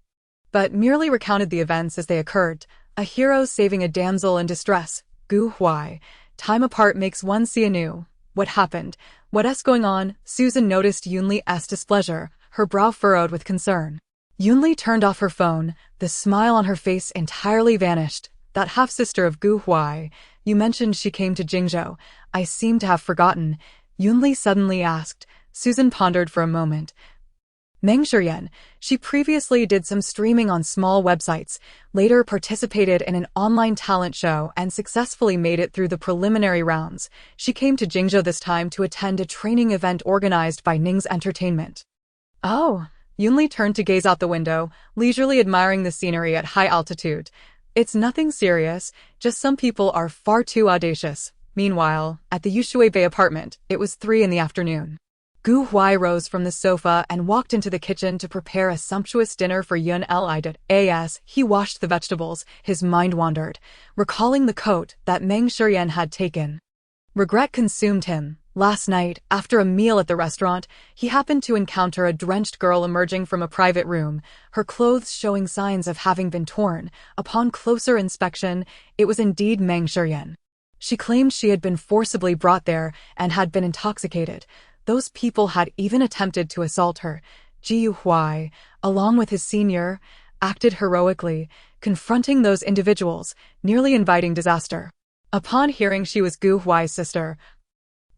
but merely recounted the events as they occurred. A hero saving a damsel in distress. Gu Huai. Time apart makes one see anew. What happened? What's going on? Susan noticed Yunli's displeasure, her brow furrowed with concern. Yunli turned off her phone. The smile on her face entirely vanished. That half-sister of Gu Huai, You mentioned she came to Jingzhou. I seem to have forgotten. Yunli suddenly asked. Susan pondered for a moment. Meng Shiyan. She previously did some streaming on small websites, later participated in an online talent show and successfully made it through the preliminary rounds. She came to Jingzhou this time to attend a training event organized by Ning's Entertainment. Oh, Yunli turned to gaze out the window, leisurely admiring the scenery at high altitude. It's nothing serious, just some people are far too audacious. Meanwhile, at the Yushui Bay apartment, it was 3 in the afternoon. Gu Huai rose from the sofa and walked into the kitchen to prepare a sumptuous dinner for Yun Li. As he washed the vegetables, his mind wandered, recalling the coat that Meng Shiyan had taken. Regret consumed him. Last night, after a meal at the restaurant, he happened to encounter a drenched girl emerging from a private room, her clothes showing signs of having been torn. Upon closer inspection, it was indeed Meng Shiyan. She claimed she had been forcibly brought there and had been intoxicated. Those people had even attempted to assault her. Ji Huai, along with his senior, acted heroically, confronting those individuals, nearly inviting disaster. Upon hearing she was Gu Huai's sister,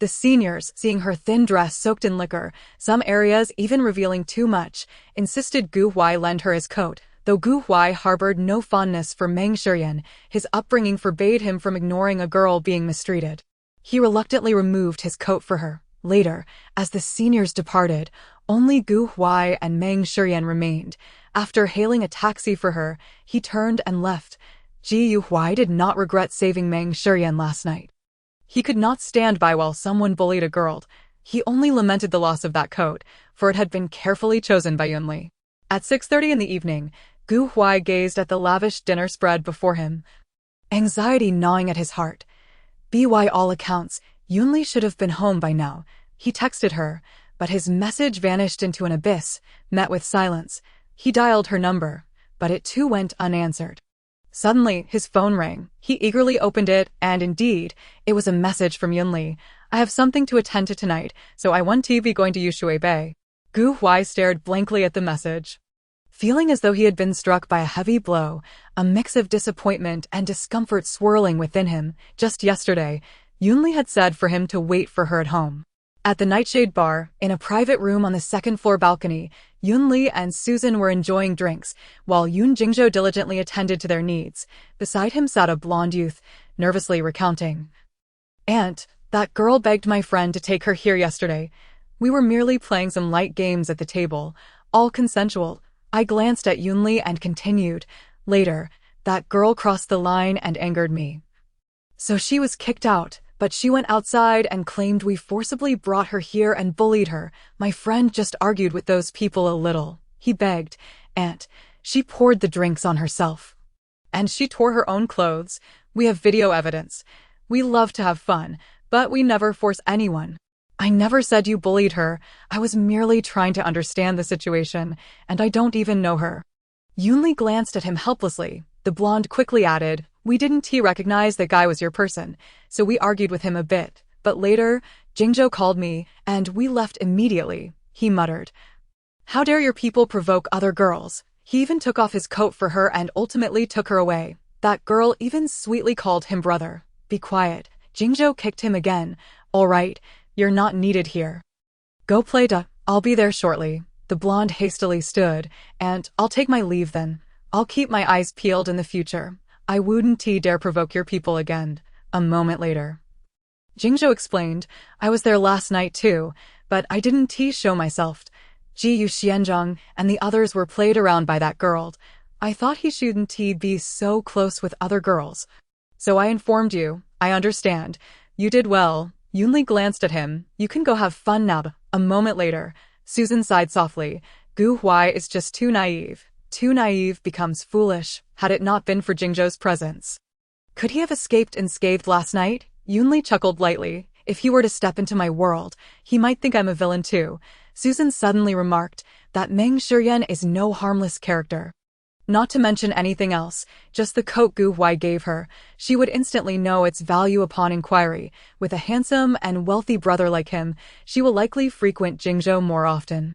the seniors, seeing her thin dress soaked in liquor, some areas even revealing too much, insisted Gu Huai lend her his coat. Though Gu Huai harbored no fondness for Meng Shiyan, his upbringing forbade him from ignoring a girl being mistreated. He reluctantly removed his coat for her. Later, as the seniors departed, only Gu Huai and Meng Shiyan remained. After hailing a taxi for her, he turned and left. Ji Huai did not regret saving Meng Shiyan last night. He could not stand by while someone bullied a girl. He only lamented the loss of that coat, for it had been carefully chosen by Yunli. At 6:30 in the evening, Gu Huai gazed at the lavish dinner spread before him, anxiety gnawing at his heart. By all accounts, Yunli should have been home by now. He texted her, but his message vanished into an abyss, met with silence. He dialed her number, but it too went unanswered. Suddenly, his phone rang. He eagerly opened it, and indeed, it was a message from Yunli. I have something to attend to tonight, so I want to be going to Yushui Bay. Gu Huai stared blankly at the message, feeling as though he had been struck by a heavy blow, a mix of disappointment and discomfort swirling within him. Just yesterday, Yunli had said for him to wait for her at home. At the Nightshade Bar, in a private room on the second-floor balcony, Yunli and Susan were enjoying drinks, while Jingzhou diligently attended to their needs. Beside him sat a blonde youth, nervously recounting. Aunt, that girl begged my friend to take her here yesterday. We were merely playing some light games at the table, all consensual. I glanced at Yunli and continued. Later, that girl crossed the line and angered me. So she was kicked out. But she went outside and claimed we forcibly brought her here and bullied her. My friend just argued with those people a little. He begged. Aunt, she poured the drinks on herself. And she tore her own clothes. We have video evidence. We love to have fun, but we never force anyone. I never said you bullied her. I was merely trying to understand the situation, and I don't even know her. Yunli glanced at him helplessly. The blonde quickly added, we didn't recognize that guy was your person, so we argued with him a bit. But later, Jingzhou called me, and we left immediately. He muttered. How dare your people provoke other girls? He even took off his coat for her and ultimately took her away. That girl even sweetly called him brother. Be quiet. Jingzhou kicked him again. All right, you're not needed here. Go play I'll be there shortly. The blonde hastily stood, and I'll take my leave then. I'll keep my eyes peeled in the future. I wouldn't dare provoke your people again. A moment later, Jingzhou explained, I was there last night too, but I didn't show myself. Ji Xianzhang and the others were played around by that girl. I thought he shouldn't be so close with other girls. So I informed you. I understand. You did well. Yunli glanced at him. You can go have fun now. A moment later, Susan sighed softly. Gu Huai is just too naive. Too naive becomes foolish, had it not been for Jingzhou's presence. Could he have escaped unscathed last night? Yunli chuckled lightly. If he were to step into my world, he might think I'm a villain too. Susan suddenly remarked that Meng Shiyan is no harmless character. Not to mention anything else, just the coat Gu Huai gave her. She would instantly know its value upon inquiry. With a handsome and wealthy brother like him, she will likely frequent Jingzhou more often.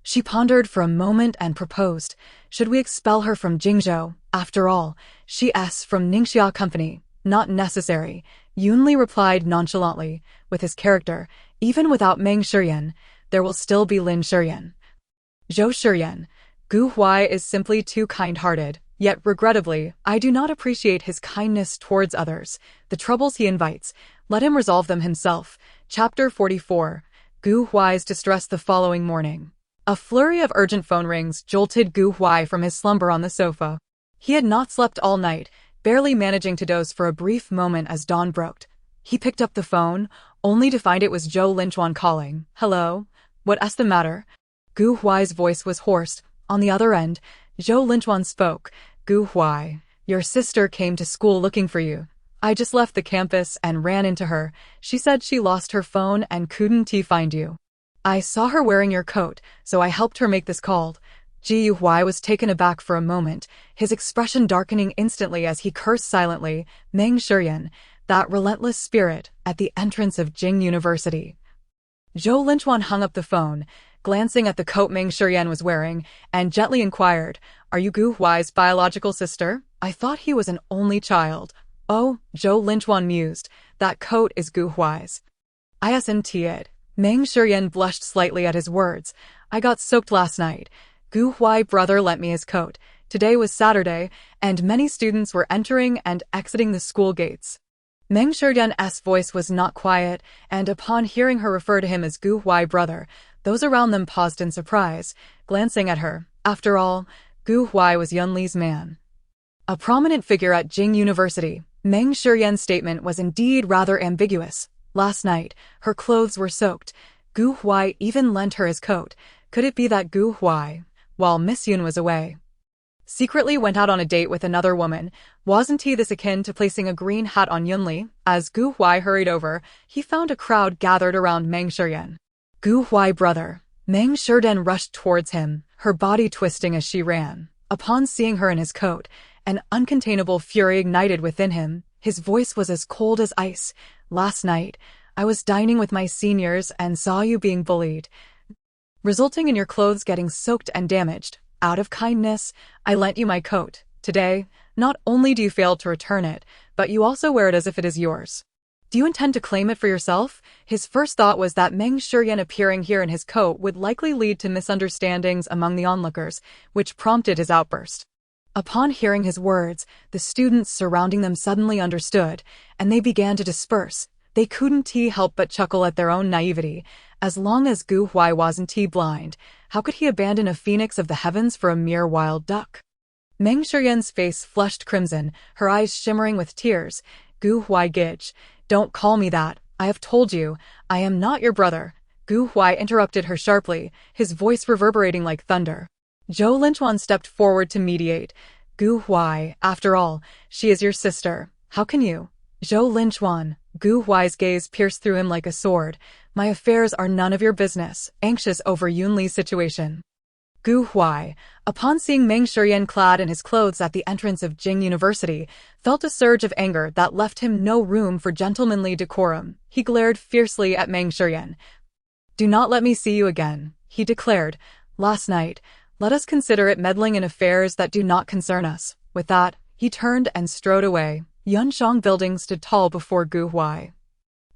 She pondered for a moment and proposed. Should we expel her from Jingzhou? After all, she's from Ningxia Company. Not necessary, Yunli replied nonchalantly. With his character, even without Meng Shiyan, there will still be Lin Shiyan. Zhou Shiyan. Gu Huai is simply too kind-hearted, yet regrettably, I do not appreciate his kindness towards others. The troubles he invites, let him resolve them himself. Chapter 44. Gu Huai's distress the following morning. A flurry of urgent phone rings jolted Gu Huai from his slumber on the sofa. He had not slept all night, barely managing to doze for a brief moment as dawn broke. He picked up the phone, only to find it was Zhou Linchuan calling. Hello? What's the matter? Gu Huai's voice was hoarse. On the other end, Zhou Linchuan spoke. Gu Huai, your sister came to school looking for you. I just left the campus and ran into her. She said she lost her phone and couldn't find you. I saw her wearing your coat, so I helped her make this call. Ji Huai was taken aback for a moment, his expression darkening instantly as he cursed silently. Meng Shiyan, that relentless spirit, at the entrance of Jing University. Zhou Linchuan hung up the phone, glancing at the coat Meng Shiyan was wearing, and gently inquired, Are you Gu Huai's biological sister? I thought he was an only child. Oh, Zhou Linchuan mused, that coat is Gu Huai's. Isn't it? Meng Shiyan blushed slightly at his words. I got soaked last night. Gu Huai brother lent me his coat. Today was Saturday, and many students were entering and exiting the school gates. Meng Shiyan's voice was not quiet, and upon hearing her refer to him as Gu Huai brother, those around them paused in surprise, glancing at her. After all, Gu Huai was Yunli's man. A prominent figure at Jing University, Meng Shiyan's statement was indeed rather ambiguous. Last night, her clothes were soaked. Gu Huai even lent her his coat. Could it be that Gu Huai, while Miss Yun was away, secretly went out on a date with another woman? Wasn't he this akin to placing a green hat on Yunli? As Gu Huai hurried over, he found a crowd gathered around Meng Shiyan. Gu Huai brother. Meng Shiyan rushed towards him, her body twisting as she ran. Upon seeing her in his coat, an uncontainable fury ignited within him. His voice was as cold as ice. Last night, I was dining with my seniors and saw you being bullied, resulting in your clothes getting soaked and damaged. Out of kindness, I lent you my coat. Today, not only do you fail to return it, but you also wear it as if it is yours. Do you intend to claim it for yourself? His first thought was that Meng Shiyan appearing here in his coat would likely lead to misunderstandings among the onlookers, which prompted his outburst. Upon hearing his words, the students surrounding them suddenly understood, and they began to disperse. They couldn't help but chuckle at their own naivety. As long as Gu Huai wasn't blind, how could he abandon a phoenix of the heavens for a mere wild duck? Meng Shiyan's face flushed crimson, her eyes shimmering with tears. Gu Huai Gij, don't call me that. I have told you, I am not your brother. Gu Huai interrupted her sharply, his voice reverberating like thunder. Zhou Linchuan stepped forward to mediate. Gu Huai, after all, she is your sister. How can you? Zhou Linchuan. Gu Huai's gaze pierced through him like a sword. My affairs are none of your business, anxious over Yunli's situation. Gu Huai, upon seeing Meng Shiyan clad in his clothes at the entrance of Jing University, felt a surge of anger that left him no room for gentlemanly decorum. He glared fiercely at Meng Shiyan. Do not let me see you again, he declared. Last night, let us consider it meddling in affairs that do not concern us. With that, he turned and strode away. Yunshang Building stood tall before Gu Huai,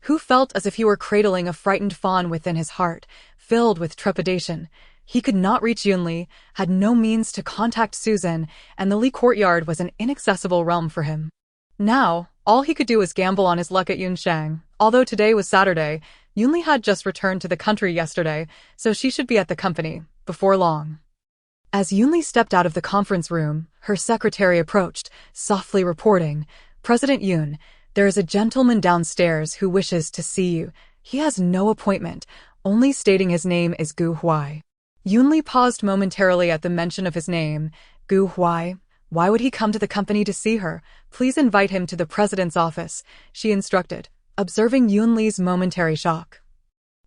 who felt as if he were cradling a frightened fawn within his heart, filled with trepidation. He could not reach Yunli, had no means to contact Susan, and the Li courtyard was an inaccessible realm for him. Now, all he could do was gamble on his luck at Yunshang. Although today was Saturday, Yunli had just returned to the country yesterday, so she should be at the company before long. As Yunli stepped out of the conference room, her secretary approached, softly reporting, President Yun, there is a gentleman downstairs who wishes to see you. He has no appointment, only stating his name is Gu Huai. Yunli paused momentarily at the mention of his name. Gu Huai? Why would he come to the company to see her? Please invite him to the president's office, she instructed, observing Yunli's momentary shock.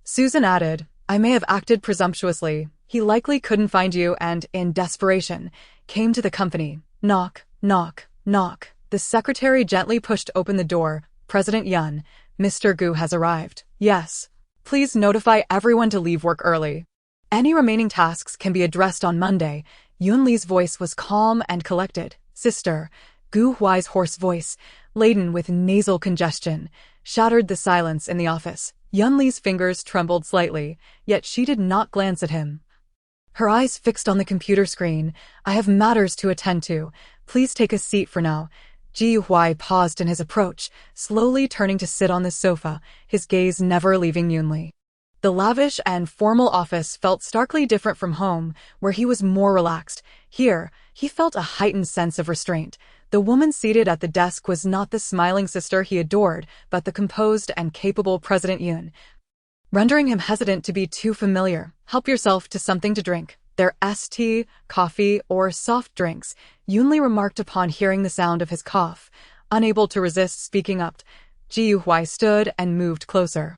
Susan added, I may have acted presumptuously. He likely couldn't find you and, in desperation, came to the company. Knock, knock, knock. The secretary gently pushed open the door. President Yun, Mr. Gu has arrived. Yes. Please notify everyone to leave work early. Any remaining tasks can be addressed on Monday. Yunli's voice was calm and collected. Sister, Gu Huai's hoarse voice, laden with nasal congestion, shattered the silence in the office. Yunli's fingers trembled slightly, yet she did not glance at him. Her eyes fixed on the computer screen. "I have matters to attend to. Please take a seat for now." Huai paused in his approach, slowly turning to sit on the sofa, his gaze never leaving Yunli. The lavish and formal office felt starkly different from home, where he was more relaxed. Here, he felt a heightened sense of restraint. The woman seated at the desk was not the smiling sister he adored, but the composed and capable President Yun, rendering him hesitant to be too familiar. "Help yourself to something to drink. There's tea, coffee, or soft drinks," Yunli remarked upon hearing the sound of his cough. Unable to resist speaking up, Huai stood and moved closer,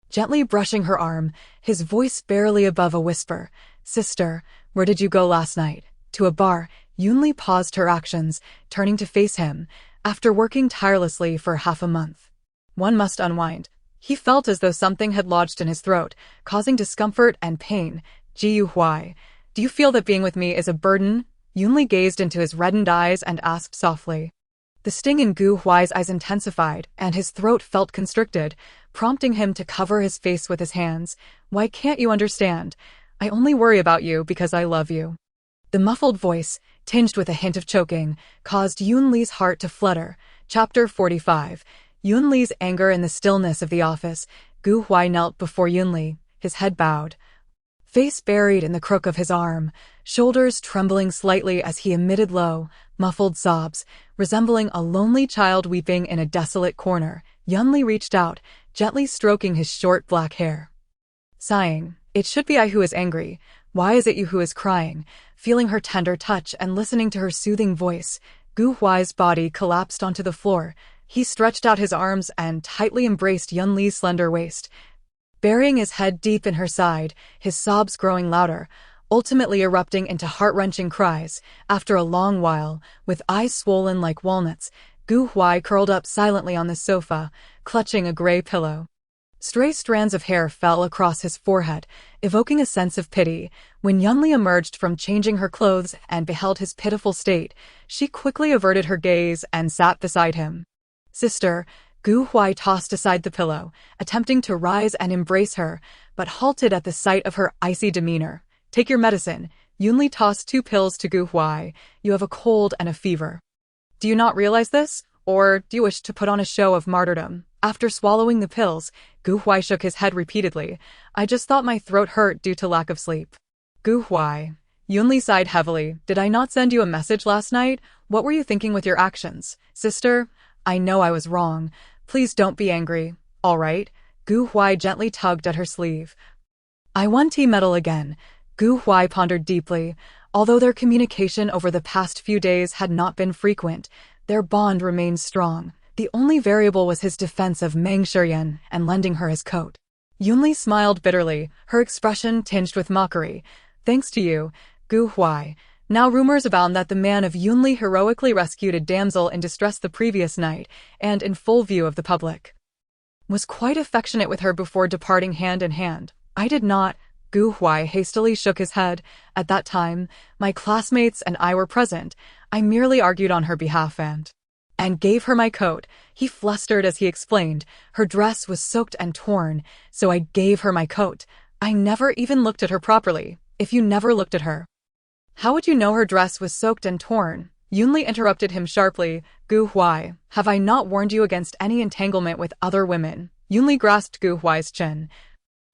gently brushing her arm, his voice barely above a whisper. "Sister, where did you go last night?" "To a bar." Yunli paused her actions, turning to face him. "After working tirelessly for half a month, one must unwind." He felt as though something had lodged in his throat, causing discomfort and pain. "Huai, do you feel that being with me is a burden?" Yunli gazed into his reddened eyes and asked softly. The sting in Gu Huai's eyes intensified, and his throat felt constricted, prompting him to cover his face with his hands. "Why can't you understand? I only worry about you because I love you." The muffled voice, tinged with a hint of choking, caused Yunli's heart to flutter. Chapter 45. Yunli's anger in the stillness of the office. Gu Huai knelt before Yunli, his head bowed, face buried in the crook of his arm, shoulders trembling slightly as he emitted low, muffled sobs, resembling a lonely child weeping in a desolate corner. Yunli reached out, gently stroking his short black hair, sighing. "It should be I who is angry. Why is it you who is crying?" Feeling her tender touch and listening to her soothing voice, Gu Huai's body collapsed onto the floor. He stretched out his arms and tightly embraced Yunli's slender waist, burying his head deep in her side, his sobs growing louder, ultimately erupting into heart-wrenching cries. After a long while, with eyes swollen like walnuts, Gu Huai curled up silently on the sofa, clutching a gray pillow. Stray strands of hair fell across his forehead, evoking a sense of pity. When Yunli emerged from changing her clothes and beheld his pitiful state, she quickly averted her gaze and sat beside him. "Sister," Gu Huai tossed aside the pillow, attempting to rise and embrace her, but halted at the sight of her icy demeanor. "Take your medicine." Yunli tossed 2 pills to Gu Huai. "You have a cold and a fever. Do you not realize this? Or do you wish to put on a show of martyrdom?" After swallowing the pills, Gu Huai shook his head repeatedly. "I just thought my throat hurt due to lack of sleep." "Gu Huai." Yunli sighed heavily. "Did I not send you a message last night? What were you thinking with your actions?" "Sister, I know I was wrong. Please don't be angry, all right?" Gu Huai gently tugged at her sleeve. "I won tea medal again." Gu Huai pondered deeply. Although their communication over the past few days had not been frequent, their bond remained strong. The only variable was his defense of Meng Shiyan and lending her his coat. Yunli smiled bitterly, her expression tinged with mockery. "Thanks to you, Gu Huai." Now rumors abound that the man of Yunli heroically rescued a damsel in distress the previous night, and in full view of the public, was quite affectionate with her before departing hand in hand. "I did not." Gu Huai hastily shook his head. "At that time, my classmates and I were present. I merely argued on her behalf and gave her my coat." He flustered as he explained. "Her dress was soaked and torn, so I gave her my coat. I never even looked at her properly." "If you never looked at her, how would you know her dress was soaked and torn?" Yunli interrupted him sharply. "Gu Huai, have I not warned you against any entanglement with other women?" Yunli grasped Gu Huai's chin.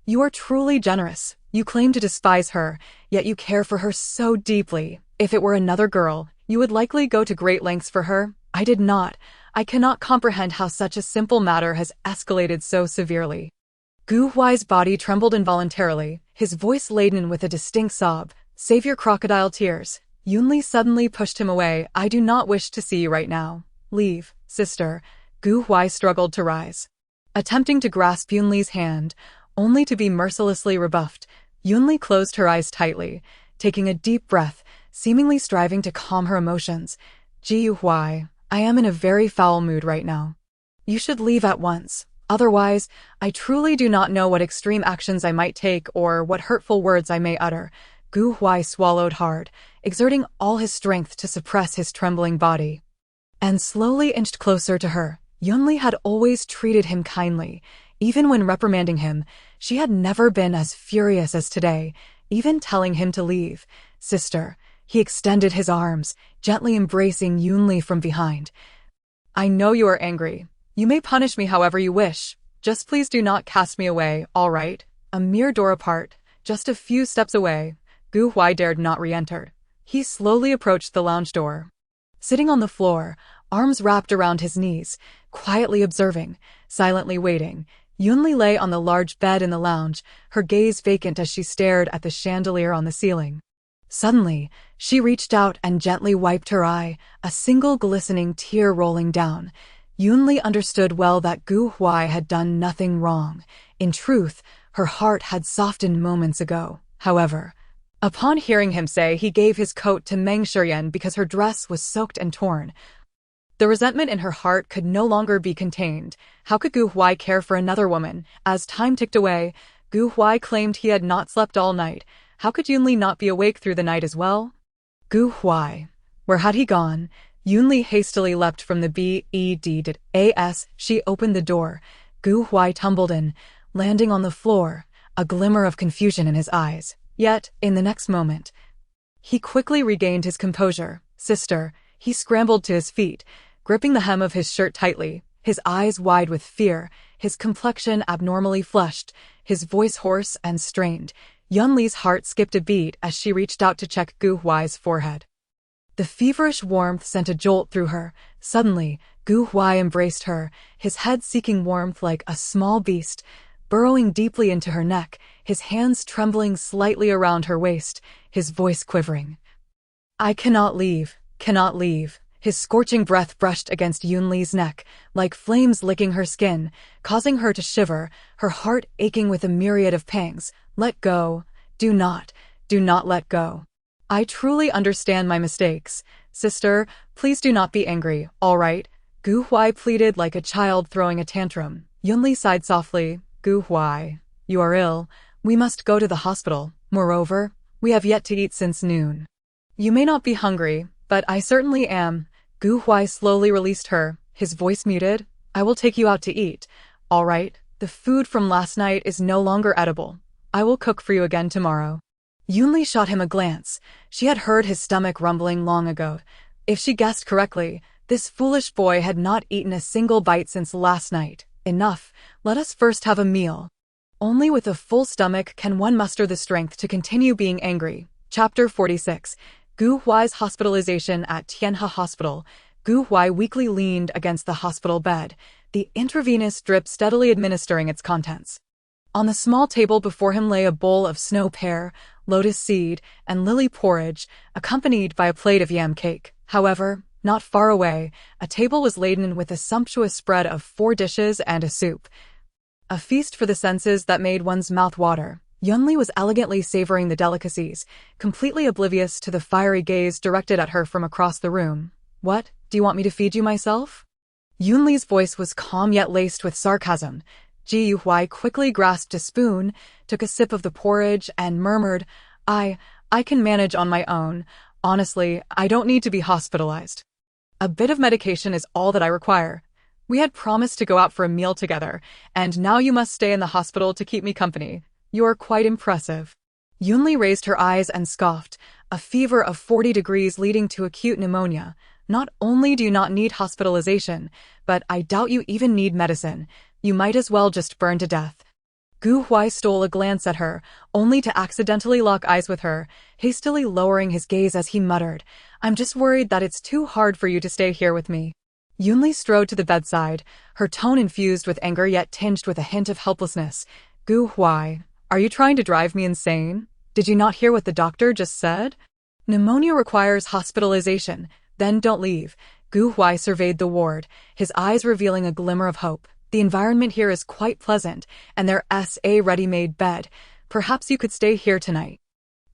"You are truly generous. You claim to despise her, yet you care for her so deeply. If it were another girl, you would likely go to great lengths for her. I did not. I cannot comprehend how such a simple matter has escalated so severely." Gu Huai's body trembled involuntarily, his voice laden with a distinct sob. "Save your crocodile tears." Yunli suddenly pushed him away. "I do not wish to see you right now. Leave, sister." Gu Huai struggled to rise, attempting to grasp Yunli's hand, only to be mercilessly rebuffed. Yunli closed her eyes tightly, taking a deep breath, seemingly striving to calm her emotions. "Gu Huai, I am in a very foul mood right now. You should leave at once. Otherwise, I truly do not know what extreme actions I might take or what hurtful words I may utter." Gu Huai swallowed hard, exerting all his strength to suppress his trembling body. and slowly inched closer to her. Yunli had always treated him kindly. Even when reprimanding him, she had never been as furious as today, even telling him to leave. Sister, he extended his arms, gently embracing Yunli from behind. I know you are angry. You may punish me however you wish. Just please do not cast me away, all right? A mere door apart, just a few steps away, Gu Huai dared not re-enter. He slowly approached the lounge door. Sitting on the floor, arms wrapped around his knees, quietly observing, silently waiting, Yunli lay on the large bed in the lounge, her gaze vacant as she stared at the chandelier on the ceiling. Suddenly, she reached out and gently wiped her eye, a single glistening tear rolling down. Yunli understood well that Gu Huai had done nothing wrong. In truth, her heart had softened moments ago. However, upon hearing him say he gave his coat to Meng Shiyan because her dress was soaked and torn, the resentment in her heart could no longer be contained. How could Gu Huai care for another woman? As time ticked away, Gu Huai claimed he had not slept all night. How could Yunli not be awake through the night as well? Gu Huai. Where had he gone? Yunli hastily leapt from the bed. She opened the door. Gu Huai tumbled in, landing on the floor, a glimmer of confusion in his eyes. Yet, in the next moment, he quickly regained his composure. Sister, he scrambled to his feet, gripping the hem of his shirt tightly, his eyes wide with fear, his complexion abnormally flushed, his voice hoarse and strained. Yunli's heart skipped a beat as she reached out to check Gu Huai's forehead. The feverish warmth sent a jolt through her. Suddenly, Gu Huai embraced her, his head seeking warmth like a small beast, burrowing deeply into her neck, his hands trembling slightly around her waist, his voice quivering. I cannot leave. Cannot leave. His scorching breath brushed against Yunli's neck, like flames licking her skin, causing her to shiver, her heart aching with a myriad of pangs. Let go. Do not let go. I truly understand my mistakes. Sister, please do not be angry, all right? Gu Huai pleaded like a child throwing a tantrum. Yunli sighed softly. Gu Huai, you are ill. We must go to the hospital. Moreover, we have yet to eat since noon. You may not be hungry, but I certainly am. Gu Huai slowly released her, his voice muted. I will take you out to eat. All right, the food from last night is no longer edible. I will cook for you again tomorrow. Yunli shot him a glance. She had heard his stomach rumbling long ago. If she guessed correctly, this foolish boy had not eaten a single bite since last night. Enough, let us first have a meal. Only with a full stomach can one muster the strength to continue being angry. Chapter 46. Gu Huai's hospitalization at Tianhe Hospital. Gu Huai weakly leaned against the hospital bed, the intravenous drip steadily administering its contents. On the small table before him lay a bowl of snow pear, lotus seed, and lily porridge, accompanied by a plate of yam cake. However, not far away, a table was laden with a sumptuous spread of 4 dishes and a soup. A feast for the senses that made one's mouth water. Yunli was elegantly savoring the delicacies, completely oblivious to the fiery gaze directed at her from across the room. What, do you want me to feed you myself? Yunli's voice was calm yet laced with sarcasm. Gu Huai quickly grasped a spoon, took a sip of the porridge, and murmured, I can manage on my own. Honestly, I don't need to be hospitalized. A bit of medication is all that I require. We had promised to go out for a meal together, and now you must stay in the hospital to keep me company. You are quite impressive. Yunli raised her eyes and scoffed, a fever of 40 degrees leading to acute pneumonia. Not only do you not need hospitalization, but I doubt you even need medicine. You might as well just burn to death. Gu Huai stole a glance at her, only to accidentally lock eyes with her, hastily lowering his gaze as he muttered, I'm just worried that it's too hard for you to stay here with me. Yunli strode to the bedside, her tone infused with anger yet tinged with a hint of helplessness. Gu Huai, are you trying to drive me insane? Did you not hear what the doctor just said? Pneumonia requires hospitalization, then don't leave. Gu Huai surveyed the ward, his eyes revealing a glimmer of hope. The environment here is quite pleasant, and there's a ready-made bed. Perhaps you could stay here tonight.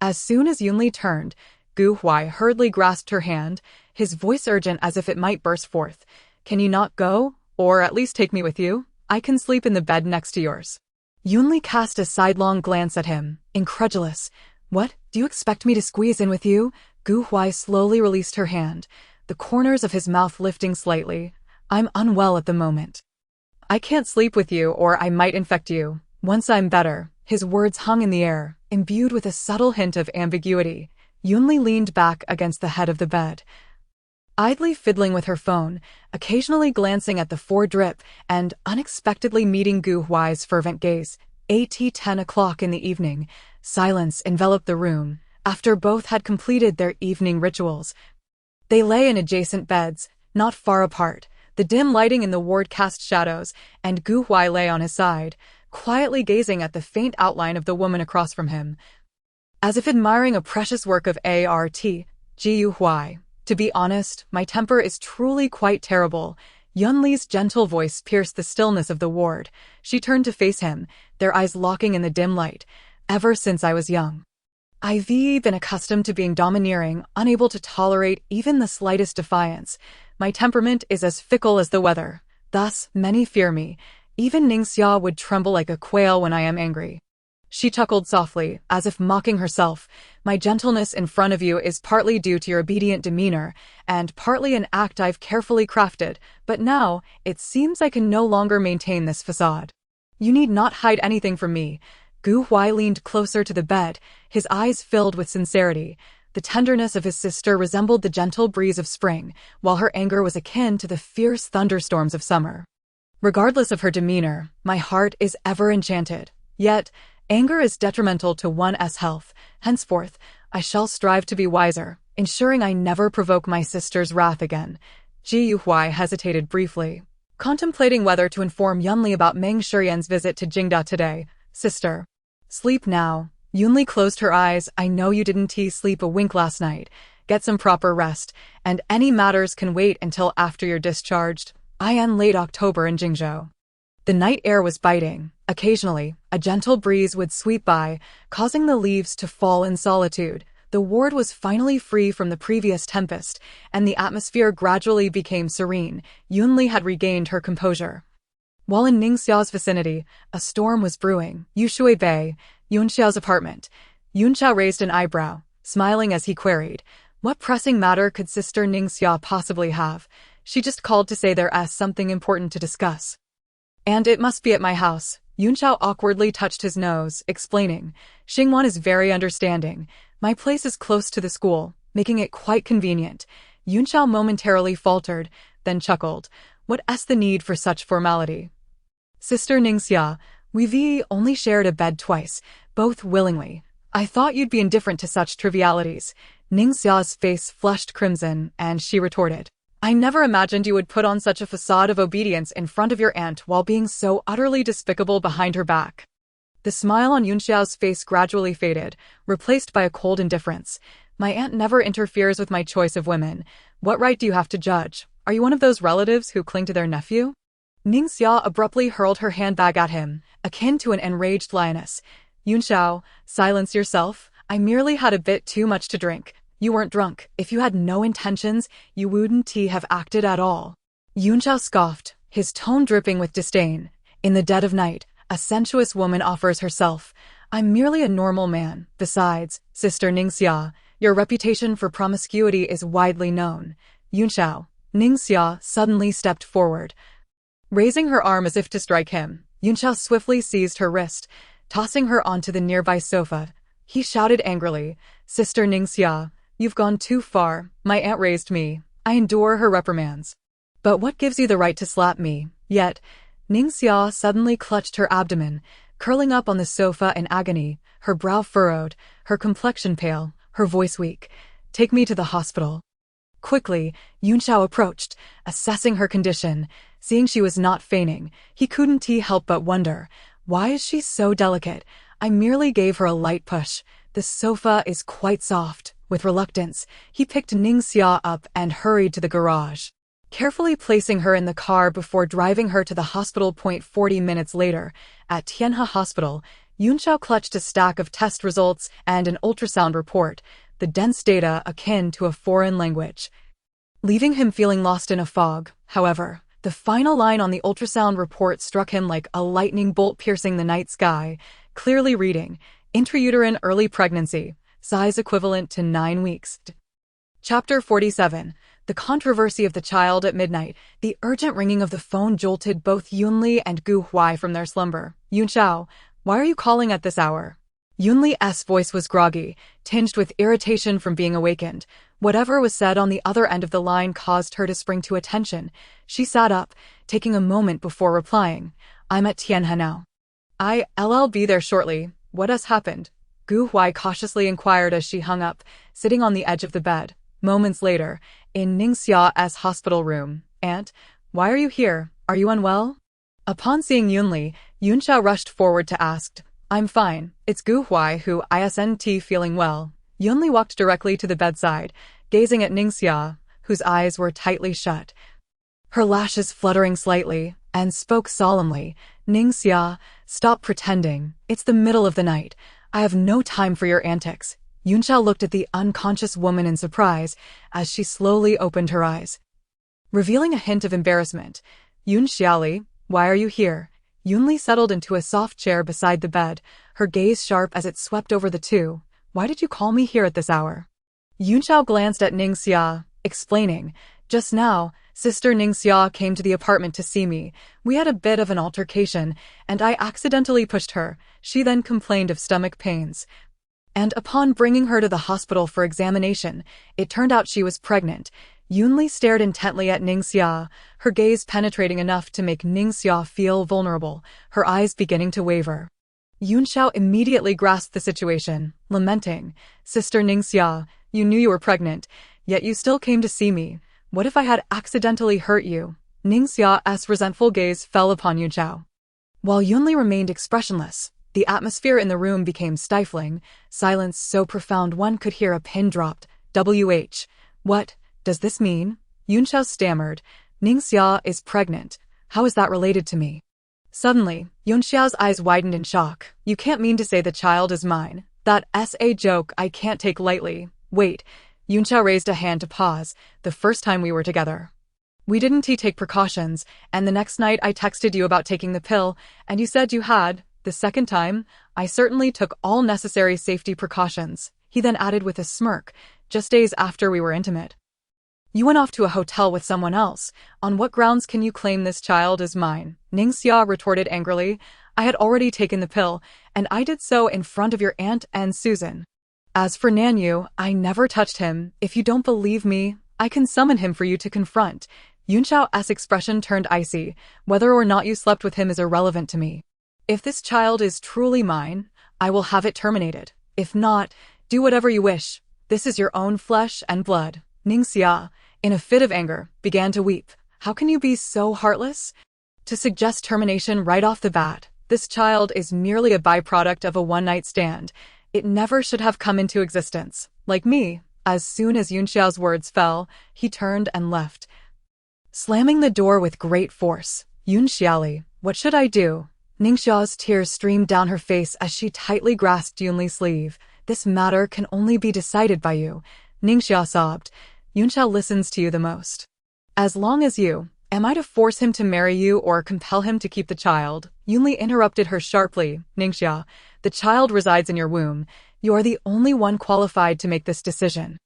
As soon as Yunli turned, Gu Huai hurriedly grasped her hand, his voice urgent as if it might burst forth. Can you not go? Or at least take me with you? I can sleep in the bed next to yours. Yunli cast a sidelong glance at him, incredulous. What, do you expect me to squeeze in with you? Gu Huai slowly released her hand. the corners of his mouth lifting slightly. I'm unwell at the moment. I can't sleep with you or I might infect you. Once I'm better. His words hung in the air, imbued with a subtle hint of ambiguity. Yunli leaned back against the head of the bed, idly fiddling with her phone, occasionally glancing at the 4-drip, and unexpectedly meeting Gu Huai's fervent gaze. 10 o'clock in the evening. Silence enveloped the room. After both had completed their evening rituals, they lay in adjacent beds, not far apart. The dim lighting in the ward cast shadows, and Gu Huai lay on his side, quietly gazing at the faint outline of the woman across from him, as if admiring a precious work of art. Gu Huai. To be honest, my temper is truly quite terrible. Yunli's gentle voice pierced the stillness of the ward. She turned to face him, their eyes locking in the dim light. Ever since I was young, I've been accustomed to being domineering, unable to tolerate even the slightest defiance. My temperament is as fickle as the weather. Thus, many fear me. Even Ningxia would tremble like a quail when I am angry. She chuckled softly, as if mocking herself. My gentleness in front of you is partly due to your obedient demeanor, and partly an act I've carefully crafted, but now, it seems I can no longer maintain this facade. You need not hide anything from me. Gu Huai leaned closer to the bed, his eyes filled with sincerity. The tenderness of his sister resembled the gentle breeze of spring, while her anger was akin to the fierce thunderstorms of summer. Regardless of her demeanor, my heart is ever enchanted. Yet, anger is detrimental to one's health. Henceforth, I shall strive to be wiser, ensuring I never provoke my sister's wrath again. Gu Huai hesitated briefly, contemplating whether to inform Yunli about Meng Shiyan's visit to Jingzhou today. Sister. Sleep now. Yunli closed her eyes. I know you didn't sleep a wink last night. Get some proper rest, and any matters can wait until after you're discharged. Late October in Jingzhou. The night air was biting. Occasionally, a gentle breeze would sweep by, causing the leaves to fall in solitude. The ward was finally free from the previous tempest, and the atmosphere gradually became serene. Yunli had regained her composure. While in Ningxiao's vicinity, a storm was brewing. Yushui Bay, Yunxiao's apartment. Yunxiao raised an eyebrow, smiling as he queried, what pressing matter could Sister Ningxia possibly have? She just called to say there's something important to discuss. And it must be at my house. Yunxiao awkwardly touched his nose, explaining, Xingwan is very understanding. My place is close to the school, making it quite convenient. Yunxiao momentarily faltered, then chuckled. What's the need for such formality? Sister Ningxia, we've only shared a bed twice, both willingly. I thought you'd be indifferent to such trivialities. Ningxia's face flushed crimson, and she retorted, I never imagined you would put on such a facade of obedience in front of your aunt while being so utterly despicable behind her back. The smile on Yunxiao's face gradually faded, replaced by a cold indifference. My aunt never interferes with my choice of women. What right do you have to judge? Are you one of those relatives who cling to their nephew? Ningxia abruptly hurled her handbag at him, akin to an enraged lioness. Yunxiao, silence yourself. I merely had a bit too much to drink. You weren't drunk. If you had no intentions, you wouldn't have acted at all. Yunxiao scoffed, his tone dripping with disdain. In the dead of night, a sensuous woman offers herself. I'm merely a normal man. Besides, Sister Ningxia, your reputation for promiscuity is widely known. Yunxiao. Ningxia suddenly stepped forward, raising her arm as if to strike him. Yunxiao swiftly seized her wrist, tossing her onto the nearby sofa. He shouted angrily, Sister Ningxia, you've gone too far. My aunt raised me. I endure her reprimands. But what gives you the right to slap me? Yet, Ningxia suddenly clutched her abdomen, curling up on the sofa in agony, her brow furrowed, her complexion pale, her voice weak. Take me to the hospital. Quickly, Yunxiao approached, assessing her condition. Seeing she was not fainting, he couldn't help but wonder, why is she so delicate? I merely gave her a light push. The sofa is quite soft. With reluctance, he picked Ningxia up and hurried to the garage, carefully placing her in the car before driving her to the hospital. 40 minutes later, at Tianhe Hospital, Yunxiao clutched a stack of test results and an ultrasound report, the dense data akin to a foreign language, leaving him feeling lost in a fog. However, the final line on the ultrasound report struck him like a lightning bolt piercing the night sky, clearly reading, intrauterine early pregnancy, size equivalent to 9 weeks. Chapter 47. The controversy of the child at midnight, the urgent ringing of the phone jolted both Yunli and Gu Huai from their slumber. Yunxiao, why are you calling at this hour? Yunli's voice was groggy, tinged with irritation from being awakened. Whatever was said on the other end of the line caused her to spring to attention. She sat up, taking a moment before replying. I'm at Tianhe now. I'll be there shortly. What has happened? Gu Huai cautiously inquired as she hung up, sitting on the edge of the bed. Moments later, in Ningxia's hospital room. Aunt, why are you here? Are you unwell? Upon seeing Yunli, Yunxiao rushed forward to ask, I'm fine. It's Gu Huai who isn't feeling well. Yunli walked directly to the bedside, gazing at Ningxia, whose eyes were tightly shut, her lashes fluttering slightly, and spoke solemnly. Ningxia, stop pretending. It's the middle of the night. I have no time for your antics. Yunxiao looked at the unconscious woman in surprise as she slowly opened her eyes, revealing a hint of embarrassment. Yunxiali, why are you here? Yunli settled into a soft chair beside the bed, her gaze sharp as it swept over the two. Why did you call me here at this hour? Yunxiao glanced at Ningxia, explaining, just now, Sister Ningxia came to the apartment to see me. We had a bit of an altercation, and I accidentally pushed her. She then complained of stomach pains. And upon bringing her to the hospital for examination, it turned out she was pregnant. Yunli stared intently at Ningxia, her gaze penetrating enough to make Ningxia feel vulnerable, her eyes beginning to waver. Yunxiao immediately grasped the situation, lamenting, Sister Ningxia, you knew you were pregnant, yet you still came to see me. What if I had accidentally hurt you? Ningxia's resentful gaze fell upon Yunxiao. While Yunli remained expressionless, the atmosphere in the room became stifling, silence so profound one could hear a pin dropped. WH. What does this mean? Yunxiao stammered. Ningxia is pregnant. How is that related to me? Suddenly, Yunxiao's eyes widened in shock. You can't mean to say the child is mine. That's a joke I can't take lightly. Wait. Yunxiao raised a hand to pause. The first time we were together, we didn't take precautions, and the next night I texted you about taking the pill, and you said you had. The second time, I certainly took all necessary safety precautions. He then added with a smirk, just days after we were intimate. You went off to a hotel with someone else. On what grounds can you claim this child is mine? Ningxia retorted angrily. I had already taken the pill, and I did so in front of your aunt and Susan. As for Nanyu, I never touched him. If you don't believe me, I can summon him for you to confront. Yunxiao's expression turned icy. Whether or not you slept with him is irrelevant to me. If this child is truly mine, I will have it terminated. If not, do whatever you wish. This is your own flesh and blood. Ningxia, in a fit of anger, began to weep. How can you be so heartless? To suggest termination right off the bat. This child is merely a byproduct of a one-night stand. It never should have come into existence. Like me. As soon as Yunxiao's words fell, he turned and left, slamming the door with great force. Yunxiali, what should I do? Ningxiao's tears streamed down her face as she tightly grasped Yunli's sleeve. This matter can only be decided by you. Ningxia sobbed. Yunxiao listens to you the most. As long as you, am I to force him to marry you or compel him to keep the child? Yunli interrupted her sharply. Ningxia, the child resides in your womb. You are the only one qualified to make this decision.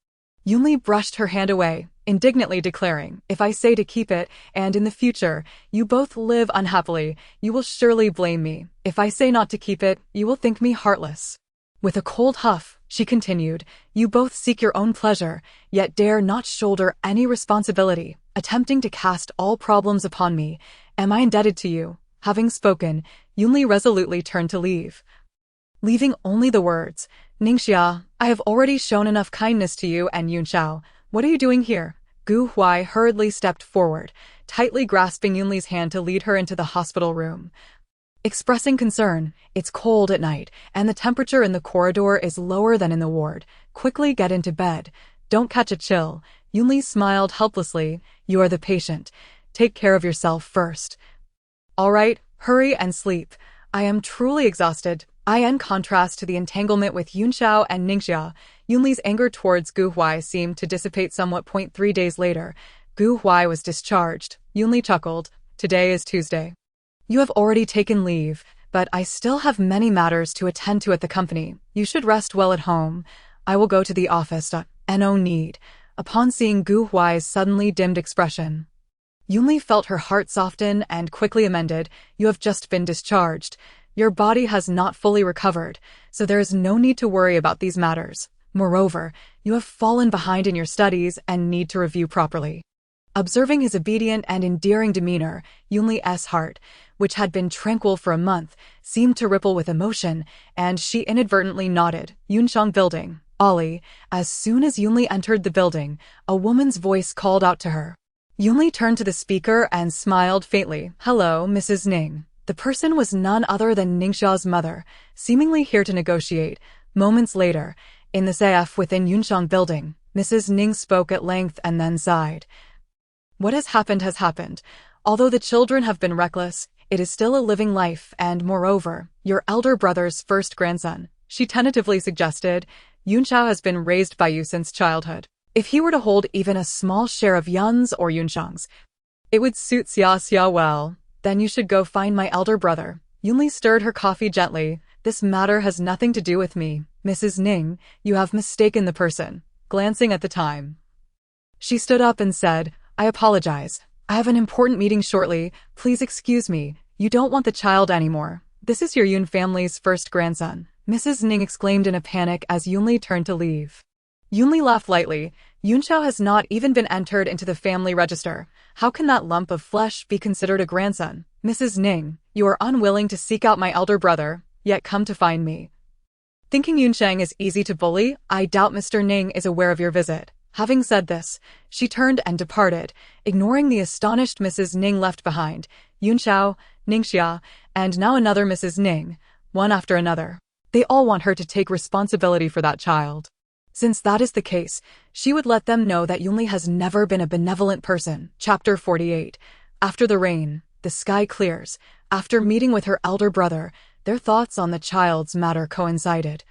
Yunli brushed her hand away, indignantly declaring, if I say to keep it, and in the future, you both live unhappily, you will surely blame me. If I say not to keep it, you will think me heartless. With a cold huff, she continued, you both seek your own pleasure, yet dare not shoulder any responsibility, attempting to cast all problems upon me. Am I indebted to you? Having spoken, Yunli resolutely turned to leave, leaving only the words, Ningxia, I have already shown enough kindness to you and Yunxiao. What are you doing here? Gu Huai hurriedly stepped forward, tightly grasping Yunli's hand to lead her into the hospital room, expressing concern. It's cold at night, and the temperature in the corridor is lower than in the ward. Quickly get into bed. Don't catch a chill. Yunli smiled helplessly. You are the patient. Take care of yourself first. All right, hurry and sleep. I am truly exhausted. In contrast to the entanglement with Yunxiao and Ningxia, Yunli's anger towards Gu Huai seemed to dissipate somewhat. 3 days later, Gu Huai was discharged. Yunli chuckled. Today is Tuesday. You have already taken leave, but I still have many matters to attend to at the company. You should rest well at home. I will go to the office. No need. upon seeing Gu Huai's suddenly dimmed expression. Yunli felt her heart soften and quickly amended, "You have just been discharged. Your body has not fully recovered, so there is no need to worry about these matters. Moreover, you have fallen behind in your studies and need to review properly." Observing his obedient and endearing demeanor, Yunli's heart, which had been tranquil for a month, seemed to ripple with emotion, and she inadvertently nodded. Yunshang Building. Ollie. As soon as Yunli entered the building, a woman's voice called out to her. Yunli turned to the speaker and smiled faintly. "Hello, Mrs. Ning." The person was none other than Ningxia's mother, seemingly here to negotiate. Moments later, in the CF within Yunshang Building, Mrs. Ning spoke at length and then sighed. "What has happened. Although the children have been reckless, it is still a living life, and moreover, your elder brother's first grandson," she tentatively suggested. "Yunxiao has been raised by you since childhood. If he were to hold even a small share of Yun's or Yunshang's, it would suit Xia well. Then you should go find my elder brother." Yunli stirred her coffee gently. "This matter has nothing to do with me. Mrs. Ning, you have mistaken the person." Glancing at the time, she stood up and said, "I apologize. I have an important meeting shortly. Please excuse me. You don't want the child anymore. This is your Yun family's first grandson," Mrs. Ning exclaimed in a panic as Yunli turned to leave. Yunli laughed lightly. "Yunxiao has not even been entered into the family register. How can that lump of flesh be considered a grandson? Mrs. Ning, you are unwilling to seek out my elder brother, yet come to find me. Thinking Yunshang is easy to bully, I doubt Mr. Ning is aware of your visit." Having said this, she turned and departed, ignoring the astonished Mrs. Ning left behind. Yunxiao, Ningxia, and now another Mrs. Ning, one after another. They all want her to take responsibility for that child. Since that is the case, she would let them know that Yunli has never been a benevolent person. Chapter 48. After the rain, the sky clears. After meeting with her elder brother, their thoughts on the child's matter coincided.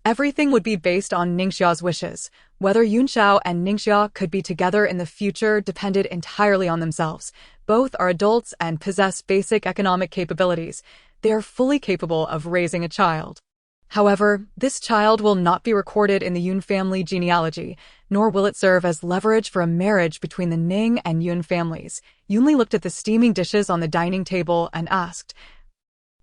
Everything would be based on Ningxia's wishes. Whether Yunxiao and Ningxia could be together in the future depended entirely on themselves. Both are adults and possess basic economic capabilities. They are fully capable of raising a child. However, this child will not be recorded in the Yun family genealogy, nor will it serve as leverage for a marriage between the Ning and Yun families. Yunli looked at the steaming dishes on the dining table and asked,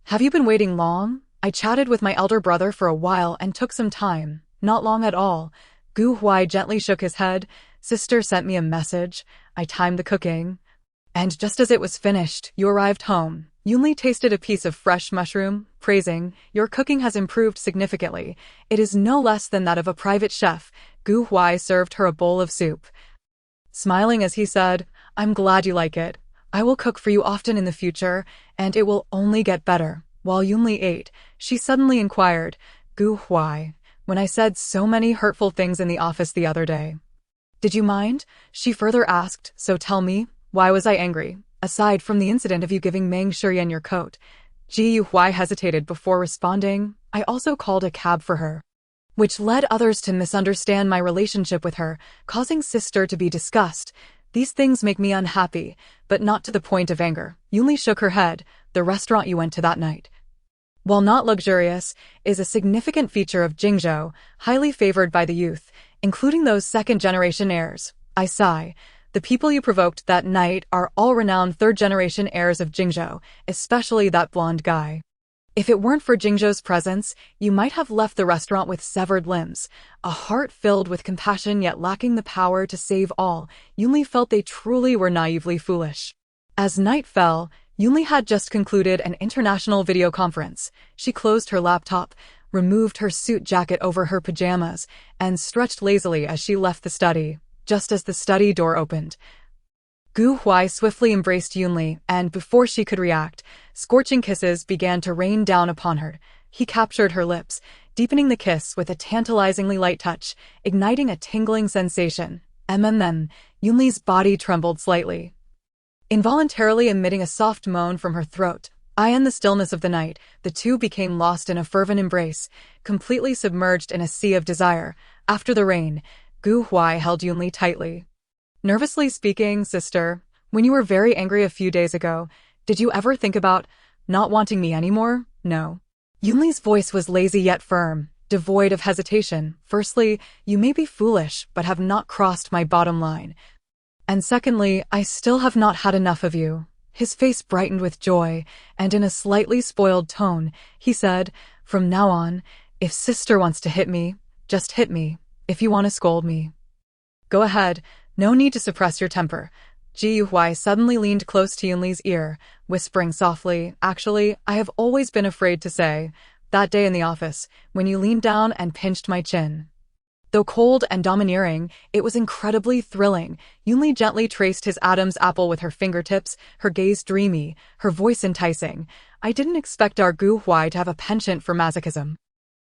"Have you been waiting long?" "I chatted with my elder brother for a while and took some time." "Not long at all." Gu Huai gently shook his head. "Sister sent me a message. I timed the cooking. And just as it was finished, you arrived home." Yunli tasted a piece of fresh mushroom, praising, "Your cooking has improved significantly. It is no less than that of a private chef." Gu Huai served her a bowl of soup. Smiling as he said, "I'm glad you like it. I will cook for you often in the future, and it will only get better." While Yunli ate, she suddenly inquired, "Gu Huai, when I said so many hurtful things in the office the other day, did you mind?" She further asked, "So tell me, why was I angry? Aside from the incident of you giving Meng Shiyan your coat." Gu Huai hesitated before responding, "I also called a cab for her, which led others to misunderstand my relationship with her, causing sister to be discussed. These things make me unhappy, but not to the point of anger." Yunli shook her head. "The restaurant you went to that night, while not luxurious, is a significant feature of Jingzhou, highly favored by the youth, including those second-generation heirs." I sigh. "The people you provoked that night are all renowned third-generation heirs of Jingzhou, especially that blonde guy. If it weren't for Jingzhou's presence, you might have left the restaurant with severed limbs." A heart filled with compassion yet lacking the power to save all, Yunli felt they truly were naively foolish. As night fell, Yunli had just concluded an international video conference. She closed her laptop, removed her suit jacket over her pajamas, and stretched lazily as she left the study. Just as the study door opened, Gu Huai swiftly embraced Yunli, and before she could react, scorching kisses began to rain down upon her. He captured her lips, deepening the kiss with a tantalizingly light touch, igniting a tingling sensation. Yunli's body trembled slightly, involuntarily emitting a soft moan from her throat. In the stillness of the night, the two became lost in a fervent embrace, completely submerged in a sea of desire. After the rain, Gu Huai held Yunli tightly. "Nervously speaking, sister, when you were very angry a few days ago, did you ever think about not wanting me anymore?" "No." Yunli's voice was lazy yet firm. devoid of hesitation. Firstly, you may be foolish, but have not crossed my bottom line. And secondly, I still have not had enough of you. His face brightened with joy, and in a slightly spoiled tone, he said, from now on, if sister wants to hit me, just hit me. If you want to scold me, go ahead. No need to suppress your temper. Huai suddenly leaned close to Yunli's ear, whispering softly, actually, I have always been afraid to say, that day in the office, when you leaned down and pinched my chin. Though cold and domineering, it was incredibly thrilling. Yunli gently traced his Adam's apple with her fingertips, her gaze dreamy, her voice enticing. I didn't expect our Gu Huai to have a penchant for masochism.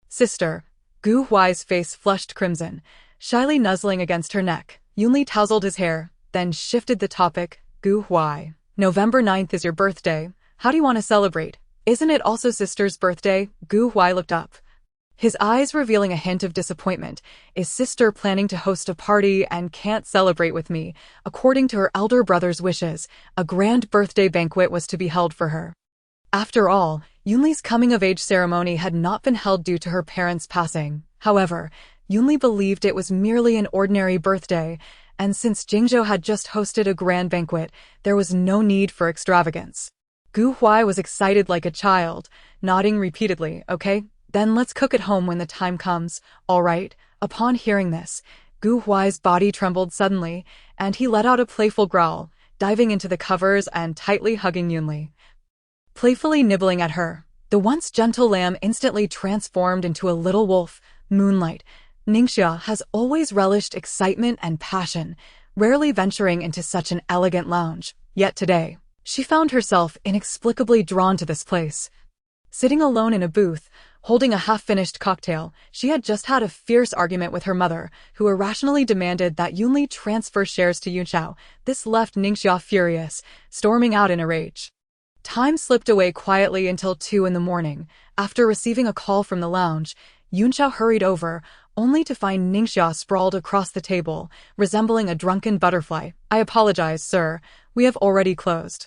Sister. Gu Huai's face flushed crimson, shyly nuzzling against her neck. Yunli tousled his hair, then shifted the topic. Gu Huai. November 9th is your birthday. How do you want to celebrate? Isn't it also sister's birthday? Gu Huai looked up, his eyes revealing a hint of disappointment. Is sister planning to host a party and can't celebrate with me? According to her elder brother's wishes, a grand birthday banquet was to be held for her. After all, Yunli's coming-of-age ceremony had not been held due to her parents' passing. However, Yunli believed it was merely an ordinary birthday, and since Jingzhou had just hosted a grand banquet, there was no need for extravagance. Gu Huai was excited like a child, nodding repeatedly. Okay, then let's cook at home when the time comes, all right? Upon hearing this, Gu Huai's body trembled suddenly, and he let out a playful growl, diving into the covers and tightly hugging Yunli. Playfully nibbling at her, the once gentle lamb instantly transformed into a little wolf. Moonlight. Ningxia has always relished excitement and passion, rarely venturing into such an elegant lounge. Yet today, she found herself inexplicably drawn to this place. Sitting alone in a booth, holding a half-finished cocktail, she had just had a fierce argument with her mother, who irrationally demanded that Yunli transfer shares to Yunxiao. This left Ningxia furious, storming out in a rage. Time slipped away quietly until 2 in the morning. After receiving a call from the lounge, Yunxiao hurried over, only to find Ningxia sprawled across the table, resembling a drunken butterfly. I apologize, sir. We have already closed.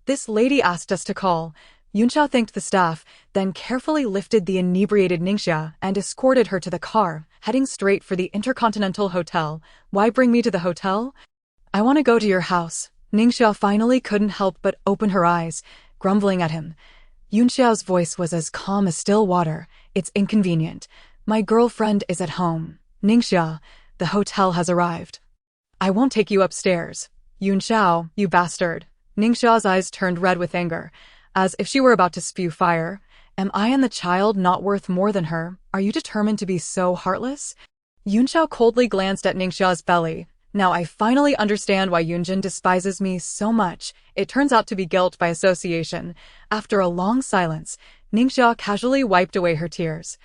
This lady asked us to call. Yunxiao thanked the staff, then carefully lifted the inebriated Ningxia and escorted her to the car, heading straight for the Intercontinental Hotel. Why bring me to the hotel? I want to go to your house. Ningxia finally couldn't help but open her eyes, grumbling at him. Yunxiao's voice was as calm as still water. It's inconvenient. My girlfriend is at home. Ningxia, the hotel has arrived. I won't take you upstairs. Yunxiao, you bastard. Ningxia's eyes turned red with anger, as if she were about to spew fire. Am I and the child not worth more than her? Are you determined to be so heartless? Yunxiao coldly glanced at Ningxia's belly. Now I finally understand why Yunjin despises me so much. It turns out to be guilt by association. After a long silence, Ningxia casually wiped away her tears.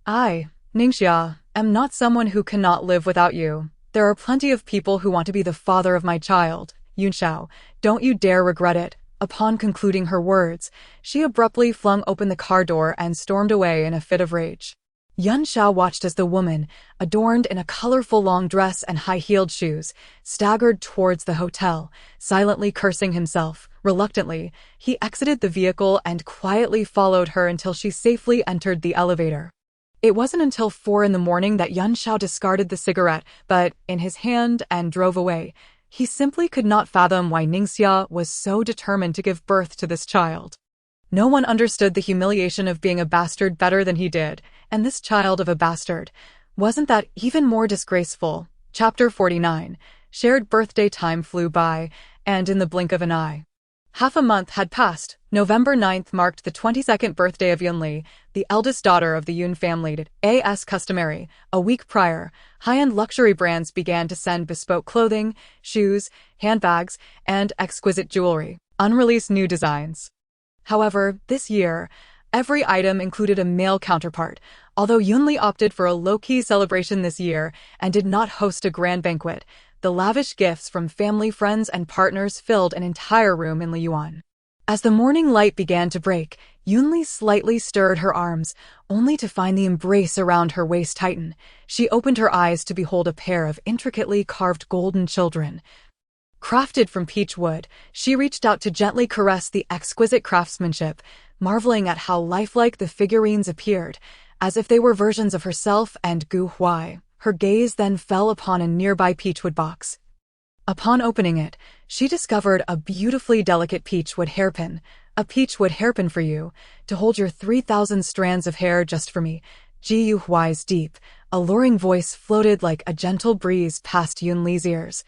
I, Ningxia, am not someone who cannot live without you. There are plenty of people who want to be the father of my child. Yunxiao, don't you dare regret it. Upon concluding her words, she abruptly flung open the car door and stormed away in a fit of rage. Yunxiao watched as the woman, adorned in a colorful long dress and high-heeled shoes, staggered towards the hotel, silently cursing himself. Reluctantly, he exited the vehicle and quietly followed her until she safely entered the elevator. It wasn't until 4 in the morning that Yunxiao discarded the cigarette, but in his hand, and drove away. He simply could not fathom why Ningxia was so determined to give birth to this child. No one understood the humiliation of being a bastard better than he did, and this child of a bastard, wasn't that even more disgraceful? Chapter 49. Shared birthday. Time flew by, and in the blink of an eye, half a month had passed. November 9th marked the 22nd birthday of Yunli, the eldest daughter of the Yun family. As customary, a week prior, high-end luxury brands began to send bespoke clothing, shoes, handbags, and exquisite jewelry, unreleased new designs. However, this year, every item included a male counterpart. Although Yunli opted for a low-key celebration this year and did not host a grand banquet, the lavish gifts from family, friends, and partners filled an entire room in Liyuan. As the morning light began to break, Yunli slightly stirred her arms, only to find the embrace around her waist tighten. She opened her eyes to behold a pair of intricately carved golden children. Crafted from peach wood, she reached out to gently caress the exquisite craftsmanship, marveling at how lifelike the figurines appeared. as if they were versions of herself and Gu Huai. Her gaze then fell upon a nearby peachwood box. Upon opening it, she discovered a beautifully delicate peachwood hairpin. A peachwood hairpin for you, to hold your 3,000 strands of hair just for me. Gu Huai's deep, alluring voice floated like a gentle breeze past Yunli's ears.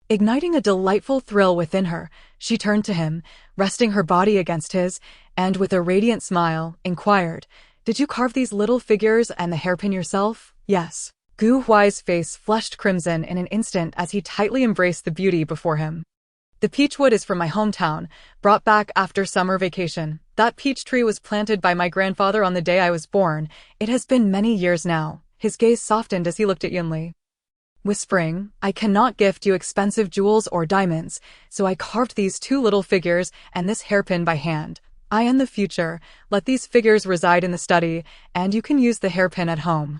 Igniting a delightful thrill within her, she turned to him, resting her body against his, and with a radiant smile, inquired, "Did you carve these little figures and the hairpin yourself?" "Yes." Gu Huai's face flushed crimson in an instant as he tightly embraced the beauty before him. "The peachwood is from my hometown, brought back after summer vacation. That peach tree was planted by my grandfather on the day I was born. It has been many years now." His gaze softened as he looked at Yunli. Whispering, "I cannot gift you expensive jewels or diamonds, so I carved these two little figures and this hairpin by hand. I am the future. Let these figures reside in the study, and you can use the hairpin at home.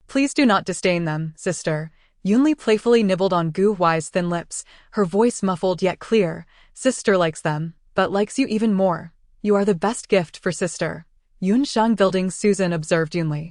Please do not disdain them, sister." Yunli playfully nibbled on Gu Huai's thin lips, her voice muffled yet clear. "Sister likes them, but likes you even more. You are the best gift for sister." Yunsheng Building Susan observed Yunli,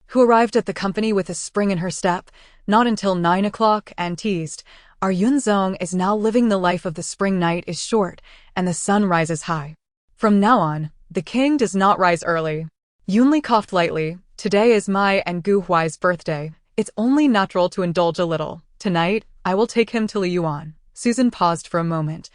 who arrived at the company with a spring in her step, not until 9 o'clock, and teased, "Our Yunzong is now living the life of the spring night is short, and the sun rises high. From now on, the king does not rise early." Yunli coughed lightly. "Today is my and Gu Huai's birthday. It's only natural to indulge a little. Tonight, I will take him to Liyuan." Susan paused for a moment,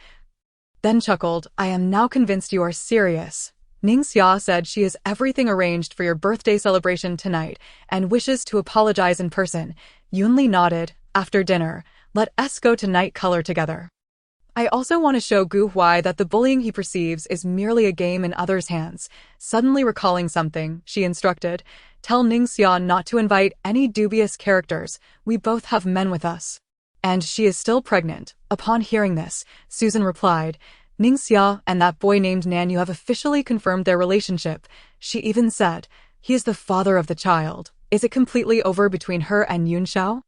then chuckled, "I am now convinced you are serious." Ningxia said she has everything arranged for your birthday celebration tonight and wishes to apologize in person. Yunli nodded. "After dinner, let us go to night color together. I also want to show Gu Huai that the bullying he perceives is merely a game in others' hands." Suddenly recalling something, she instructed, "Tell Ningxia not to invite any dubious characters. We both have men with us." "And she is still pregnant." Upon hearing this, Susan replied, "Ningxia and that boy named Nan, you have officially confirmed their relationship." She even said, "He is the father of the child. Is it completely over between her and Yunshao?"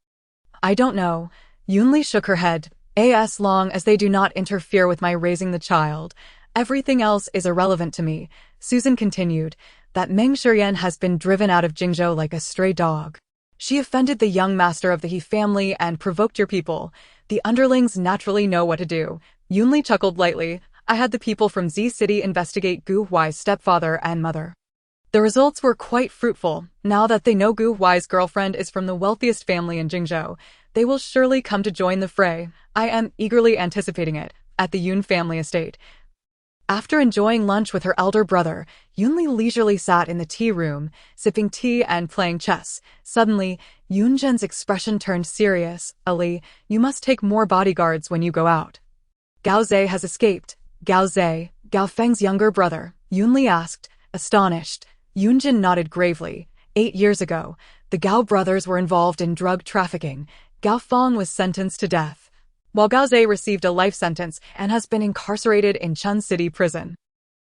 "I don't know." Yunli shook her head. "As long as they do not interfere with my raising the child, everything else is irrelevant to me." Susan continued, "That Meng Shiyan has been driven out of Jingzhou like a stray dog. She offended the young master of the He family and provoked your people. The underlings naturally know what to do." Yunli chuckled lightly. "I had the people from Z City investigate Gu Huai's stepfather and mother. The results were quite fruitful. Now that they know Gu Huai's girlfriend is from the wealthiest family in Jingzhou, they will surely come to join the fray. I am eagerly anticipating it." At the Yun family estate, after enjoying lunch with her elder brother, Yunli leisurely sat in the tea room, sipping tea and playing chess. Suddenly, Yunzhen's expression turned serious. "Ali, you must take more bodyguards when you go out." "Gao Zhe has escaped." "Gao Zhe, Gao Feng's younger brother?" Yunli asked, astonished. Yunzhen nodded gravely. 8 years ago, the Gao brothers were involved in drug trafficking. Gao Feng was sentenced to death, while Gao Zhe received a life sentence and has been incarcerated in Chun City prison.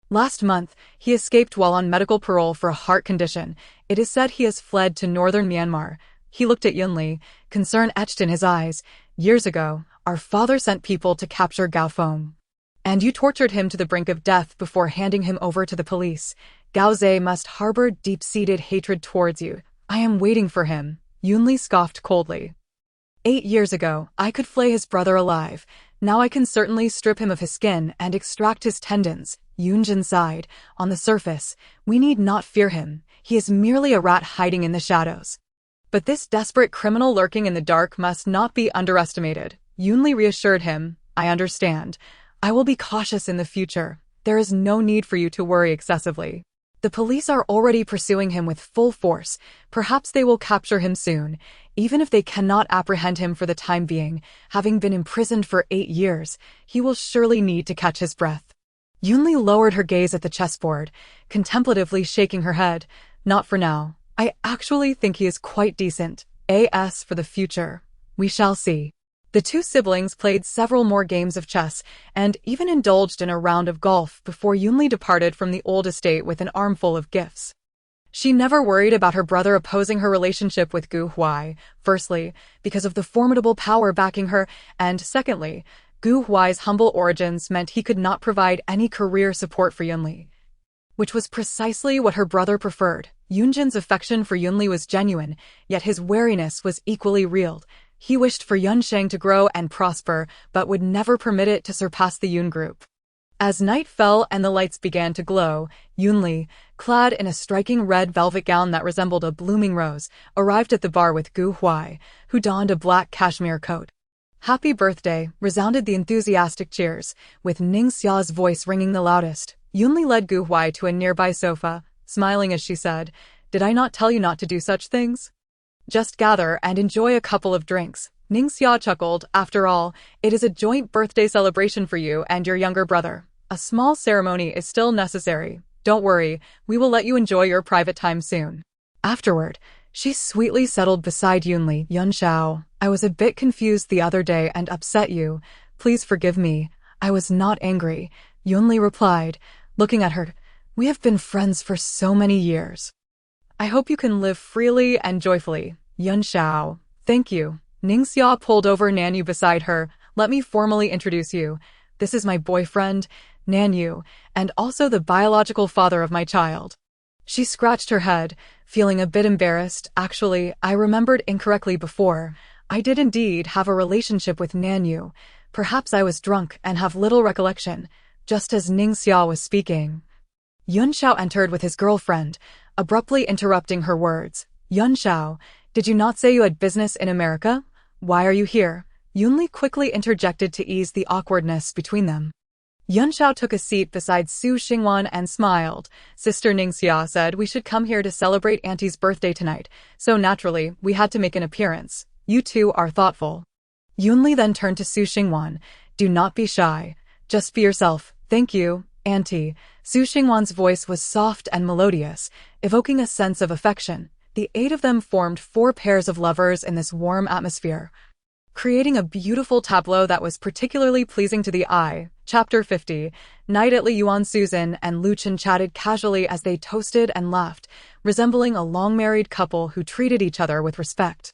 Last month, he escaped while on medical parole for a heart condition. It is said he has fled to northern Myanmar. He looked at Yunli, concern etched in his eyes. "Years ago, our father sent people to capture Gao Feng, and you tortured him to the brink of death before handing him over to the police. Gao Zhe must harbor deep-seated hatred towards you." "I am waiting for him." Yunli scoffed coldly. 8 years ago, I could flay his brother alive. Now I can certainly strip him of his skin and extract his tendons." Yunzhen sighed. "On the surface, we need not fear him. He is merely a rat hiding in the shadows. But this desperate criminal lurking in the dark must not be underestimated." Yunli reassured him, "I understand. I will be cautious in the future. There is no need for you to worry excessively. The police are already pursuing him with full force. Perhaps they will capture him soon. Even if they cannot apprehend him for the time being, having been imprisoned for 8 years, he will surely need to catch his breath." Yunli lowered her gaze at the chessboard, contemplatively shaking her head. "Not for now. I actually think he is quite decent. As for the future, we shall see." The two siblings played several more games of chess and even indulged in a round of golf before Yunli departed from the old estate with an armful of gifts. She never worried about her brother opposing her relationship with Gu Huai, firstly, because of the formidable power backing her, and secondly, Gu Huai's humble origins meant he could not provide any career support for Yunli. which was precisely what her brother preferred. Yunjin's affection for Yunli was genuine, yet his wariness was equally real. He wished for Yunsheng to grow and prosper, but would never permit it to surpass the Yun group. As night fell and the lights began to glow, Yunli, clad in a striking red velvet gown that resembled a blooming rose, arrived at the bar with Gu Huai, who donned a black cashmere coat. "Happy birthday," resounded the enthusiastic cheers, with Ning Xia's voice ringing the loudest. Yunli led Gu Huai to a nearby sofa, smiling as she said, "Did I not tell you not to do such things? Just gather and enjoy a couple of drinks." Ning Xia chuckled. "After all, it is a joint birthday celebration for you and your younger brother. A small ceremony is still necessary. Don't worry, we will let you enjoy your private time soon." Afterward, she sweetly settled beside Yunli. "Yun Xiao, I was a bit confused the other day and upset you. Please forgive me. I was not angry," Yunli replied, looking at her. "We have been friends for so many years. I hope you can live freely and joyfully." "Yun Xiao, thank you." Ning Xia pulled over Nanyu beside her. "Let me formally introduce you. This is my boyfriend, Nanyu, and also the biological father of my child." She scratched her head, feeling a bit embarrassed. "Actually, I remembered incorrectly before. I did indeed have a relationship with Nanyu. Perhaps I was drunk and have little recollection." Just as Ning Xia was speaking, Yun Xiao entered with his girlfriend, abruptly interrupting her words. "Yun Xiao, did you not say you had business in America? Why are you here?" Yunli quickly interjected to ease the awkwardness between them. Yun Xiao took a seat beside Su Xingwan and smiled. "Sister Ning Xia said we should come here to celebrate Auntie's birthday tonight, so naturally, we had to make an appearance. You two are thoughtful." Yunli then turned to Su Xingwan. "Do not be shy. Just be yourself." "Thank you, Auntie." Su Xingwan's voice was soft and melodious, evoking a sense of affection. The eight of them formed 4 pairs of lovers in this warm atmosphere, creating a beautiful tableau that was particularly pleasing to the eye. Chapter 50. Night at Li Yuan. Susan and Lu Chen chatted casually as they toasted and laughed, resembling a long-married couple who treated each other with respect.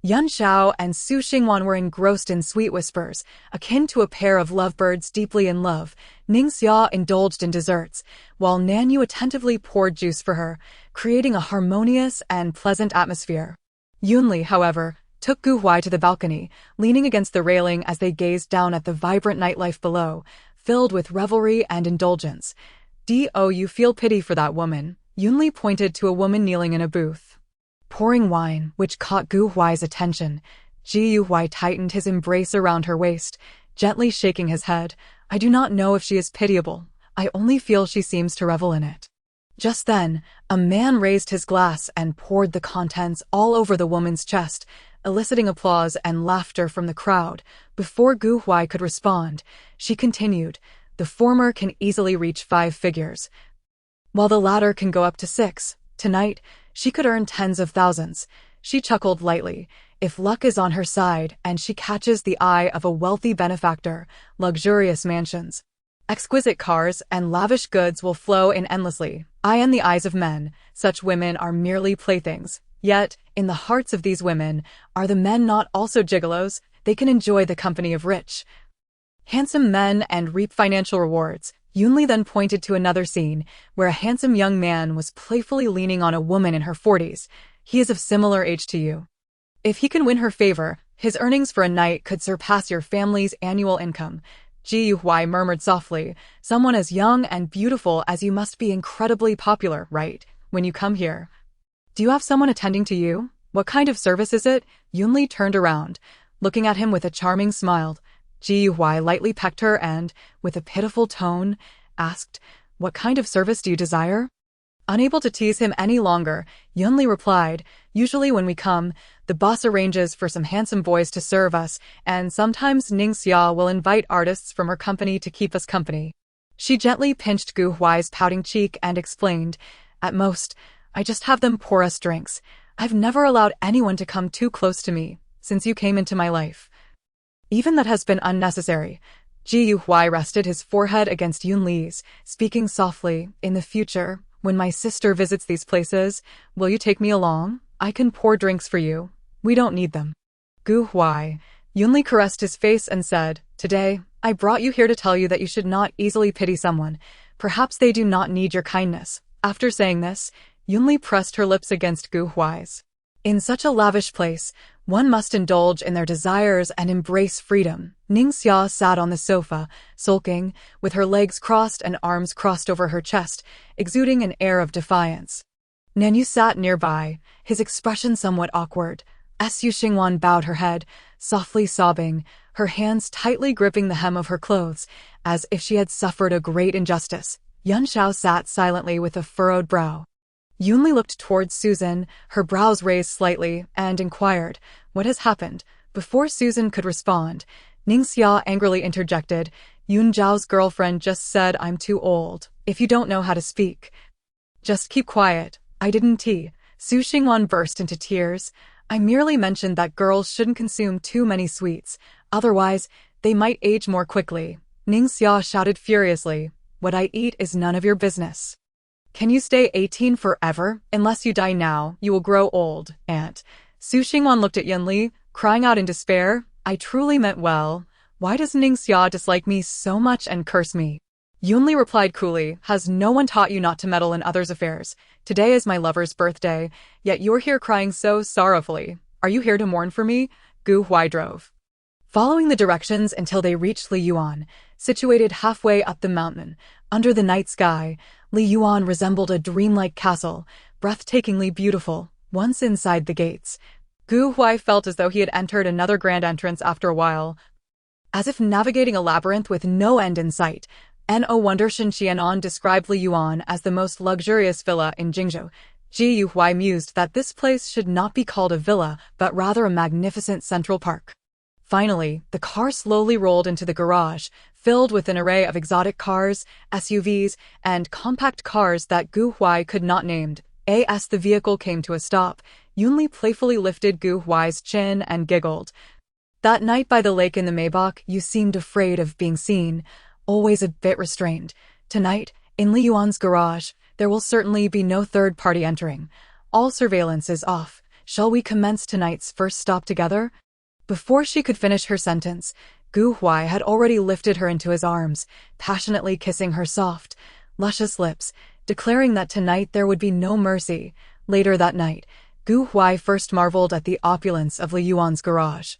Yun Xiao and Su Xingwan were engrossed in sweet whispers, akin to a pair of lovebirds deeply in love. Ning Xia indulged in desserts, while Nanyu attentively poured juice for her, creating a harmonious and pleasant atmosphere. Yunli, however, took Gu Huai to the balcony, leaning against the railing as they gazed down at the vibrant nightlife below, filled with revelry and indulgence. "Do you feel pity for that woman?" Yunli pointed to a woman kneeling in a booth, pouring wine, which caught Gu Huai's attention. Gu Huai tightened his embrace around her waist, gently shaking his head. "I do not know if she is pitiable. I only feel she seems to revel in it." Just then, a man raised his glass and poured the contents all over the woman's chest, eliciting applause and laughter from the crowd. Before Gu Huai could respond, she continued, "The former can easily reach 5 figures, while the latter can go up to 6. Tonight, she could earn tens of thousands." She chuckled lightly. "If luck is on her side and she catches the eye of a wealthy benefactor, luxurious mansions, exquisite cars, and lavish goods will flow in endlessly. In the eyes of men, such women are merely playthings. Yet, in the hearts of these women, are the men not also gigolos? They can enjoy the company of rich, handsome men and reap financial rewards." Yunli then pointed to another scene, where a handsome young man was playfully leaning on a woman in her 40s. "He is of similar age to you. If he can win her favor, his earnings for a night could surpass your family's annual income." Gu Huai murmured softly, "Someone as young and beautiful as you must be incredibly popular, right, when you come here? Do you have someone attending to you? What kind of service is it?" Yunli turned around, looking at him with a charming smile. Gu Huai lightly pecked her and, with a pitiful tone, asked, "What kind of service do you desire?" Unable to tease him any longer, Yunli replied, "Usually when we come, the boss arranges for some handsome boys to serve us, and sometimes Ning Xia will invite artists from her company to keep us company." She gently pinched Gu Huai's pouting cheek and explained, "At most, I just have them pour us drinks. I've never allowed anyone to come too close to me, since you came into my life. Even that has been unnecessary." Gu Huai rested his forehead against Yunli's, speaking softly, "In the future, when my sister visits these places, will you take me along? I can pour drinks for you. We don't need them." "Gu Huai." Yunli caressed his face and said, "Today, I brought you here to tell you that you should not easily pity someone. Perhaps they do not need your kindness. After saying this, Yunli pressed her lips against Gu Huai's. In such a lavish place, one must indulge in their desires and embrace freedom. Ningxia sat on the sofa, sulking, with her legs crossed and arms crossed over her chest, exuding an air of defiance. Nanyu sat nearby, his expression somewhat awkward. Su Xingwan bowed her head, softly sobbing, her hands tightly gripping the hem of her clothes, as if she had suffered a great injustice. Yun Shao sat silently with a furrowed brow. Yunli looked towards Susan, her brows raised slightly, and inquired, "What has happened?" Before Susan could respond, Ningxia angrily interjected, "Yun Zhao's girlfriend just said I'm too old. If you don't know how to speak, just keep quiet. I didn't." Su Xingwan burst into tears. "I merely mentioned that girls shouldn't consume too many sweets, otherwise they might age more quickly." Ningxia shouted furiously, "What I eat is none of your business. Can you stay 18 forever? Unless you die now, you will grow old, aunt." Su Xingwan looked at Yunli, crying out in despair, "I truly meant well. Why does Ningxia dislike me so much and curse me?" Yunli replied coolly, "Has no one taught you not to meddle in others' affairs? Today is my lover's birthday, yet you're here crying so sorrowfully. Are you here to mourn for me?" Gu Huai drove. Following the directions until they reached Liyuan, situated halfway up the mountain, under the night sky, Liyuan resembled a dreamlike castle, breathtakingly beautiful. Once inside the gates, Gu Huai felt as though he had entered another grand entrance after a while. As if navigating a labyrinth with no end in sight, No wonder Shen Qianan described Liyuan as the most luxurious villa in Jingzhou. Ji Huai mused that this place should not be called a villa, but rather a magnificent central park. Finally, the car slowly rolled into the garage, filled with an array of exotic cars, SUVs, and compact cars that Gu Huai could not name. As the vehicle came to a stop, Yunli playfully lifted Gu Huai's chin and giggled. "That night by the lake in the Maybach, you seemed afraid of being seen, always a bit restrained. Tonight, in Liyuan's garage, there will certainly be no third party entering. All surveillance is off. Shall we commence tonight's first stop together?" Before she could finish her sentence, Gu Huai had already lifted her into his arms, passionately kissing her soft, luscious lips, declaring that tonight there would be no mercy. Later that night, Gu Huai first marveled at the opulence of Liyuan's garage,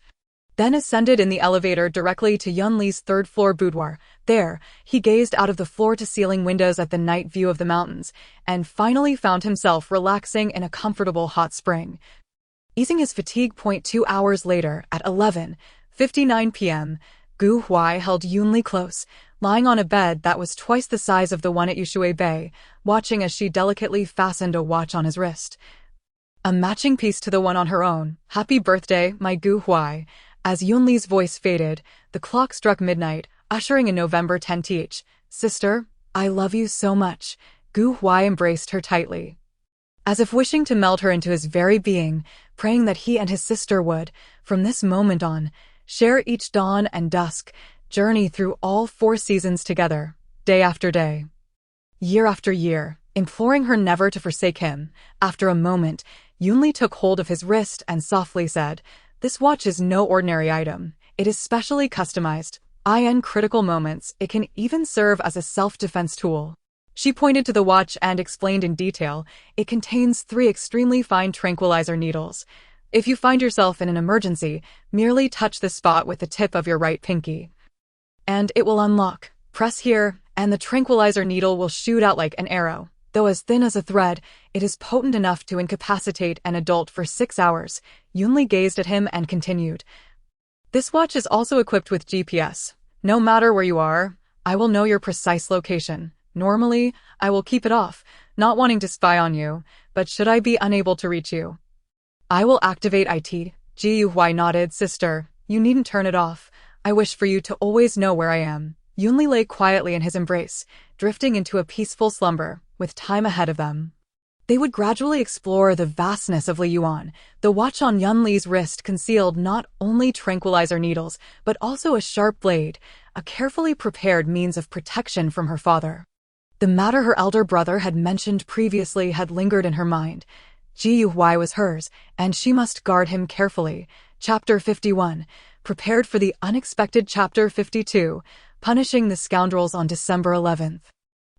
then ascended in the elevator directly to Yunli's third-floor boudoir. There, he gazed out of the floor-to-ceiling windows at the night view of the mountains, and finally found himself relaxing in a comfortable hot spring. Easing his fatigue. 2 hours later, at 11:59 p.m., Gu Huai held Yunli close, lying on a bed that was twice the size of the one at Yushui Bay, watching as she delicately fastened a watch on his wrist, a matching piece to the one on her own. "Happy birthday, my Gu Huai." As Yunli's voice faded, the clock struck midnight, ushering in November 10th. "Sister, I love you so much." Gu Huai embraced her tightly, as if wishing to melt her into his very being, praying that he and his sister would, from this moment on, share each dawn and dusk, journey through all 4 seasons together, day after day, year after year, imploring her never to forsake him. After a moment, Yunli took hold of his wrist and softly said, "This watch is no ordinary item. It is specially customized. In critical moments, it can even serve as a self-defense tool." She pointed to the watch and explained in detail, "It contains 3 extremely fine tranquilizer needles. If you find yourself in an emergency, merely touch the spot with the tip of your right pinky, and it will unlock. Press here, and the tranquilizer needle will shoot out like an arrow. Though as thin as a thread, it is potent enough to incapacitate an adult for 6 hours. Yunli gazed at him and continued, "This watch is also equipped with GPS. No matter where you are, I will know your precise location. Normally, I will keep it off, not wanting to spy on you, but should I be unable to reach you, I will activate it." Ji Huai nodded. "Sister, you needn't turn it off. I wish for you to always know where I am." Yunli lay quietly in his embrace, drifting into a peaceful slumber, with time ahead of them. They would gradually explore the vastness of Liyuan. The watch on Yunli's wrist concealed not only tranquilizer needles, but also a sharp blade, a carefully prepared means of protection from her father. The matter her elder brother had mentioned previously had lingered in her mind. Ji Huai was hers, and she must guard him carefully. Chapter 51. Prepared for the unexpected. Chapter 52. Punishing the scoundrels on December 11th.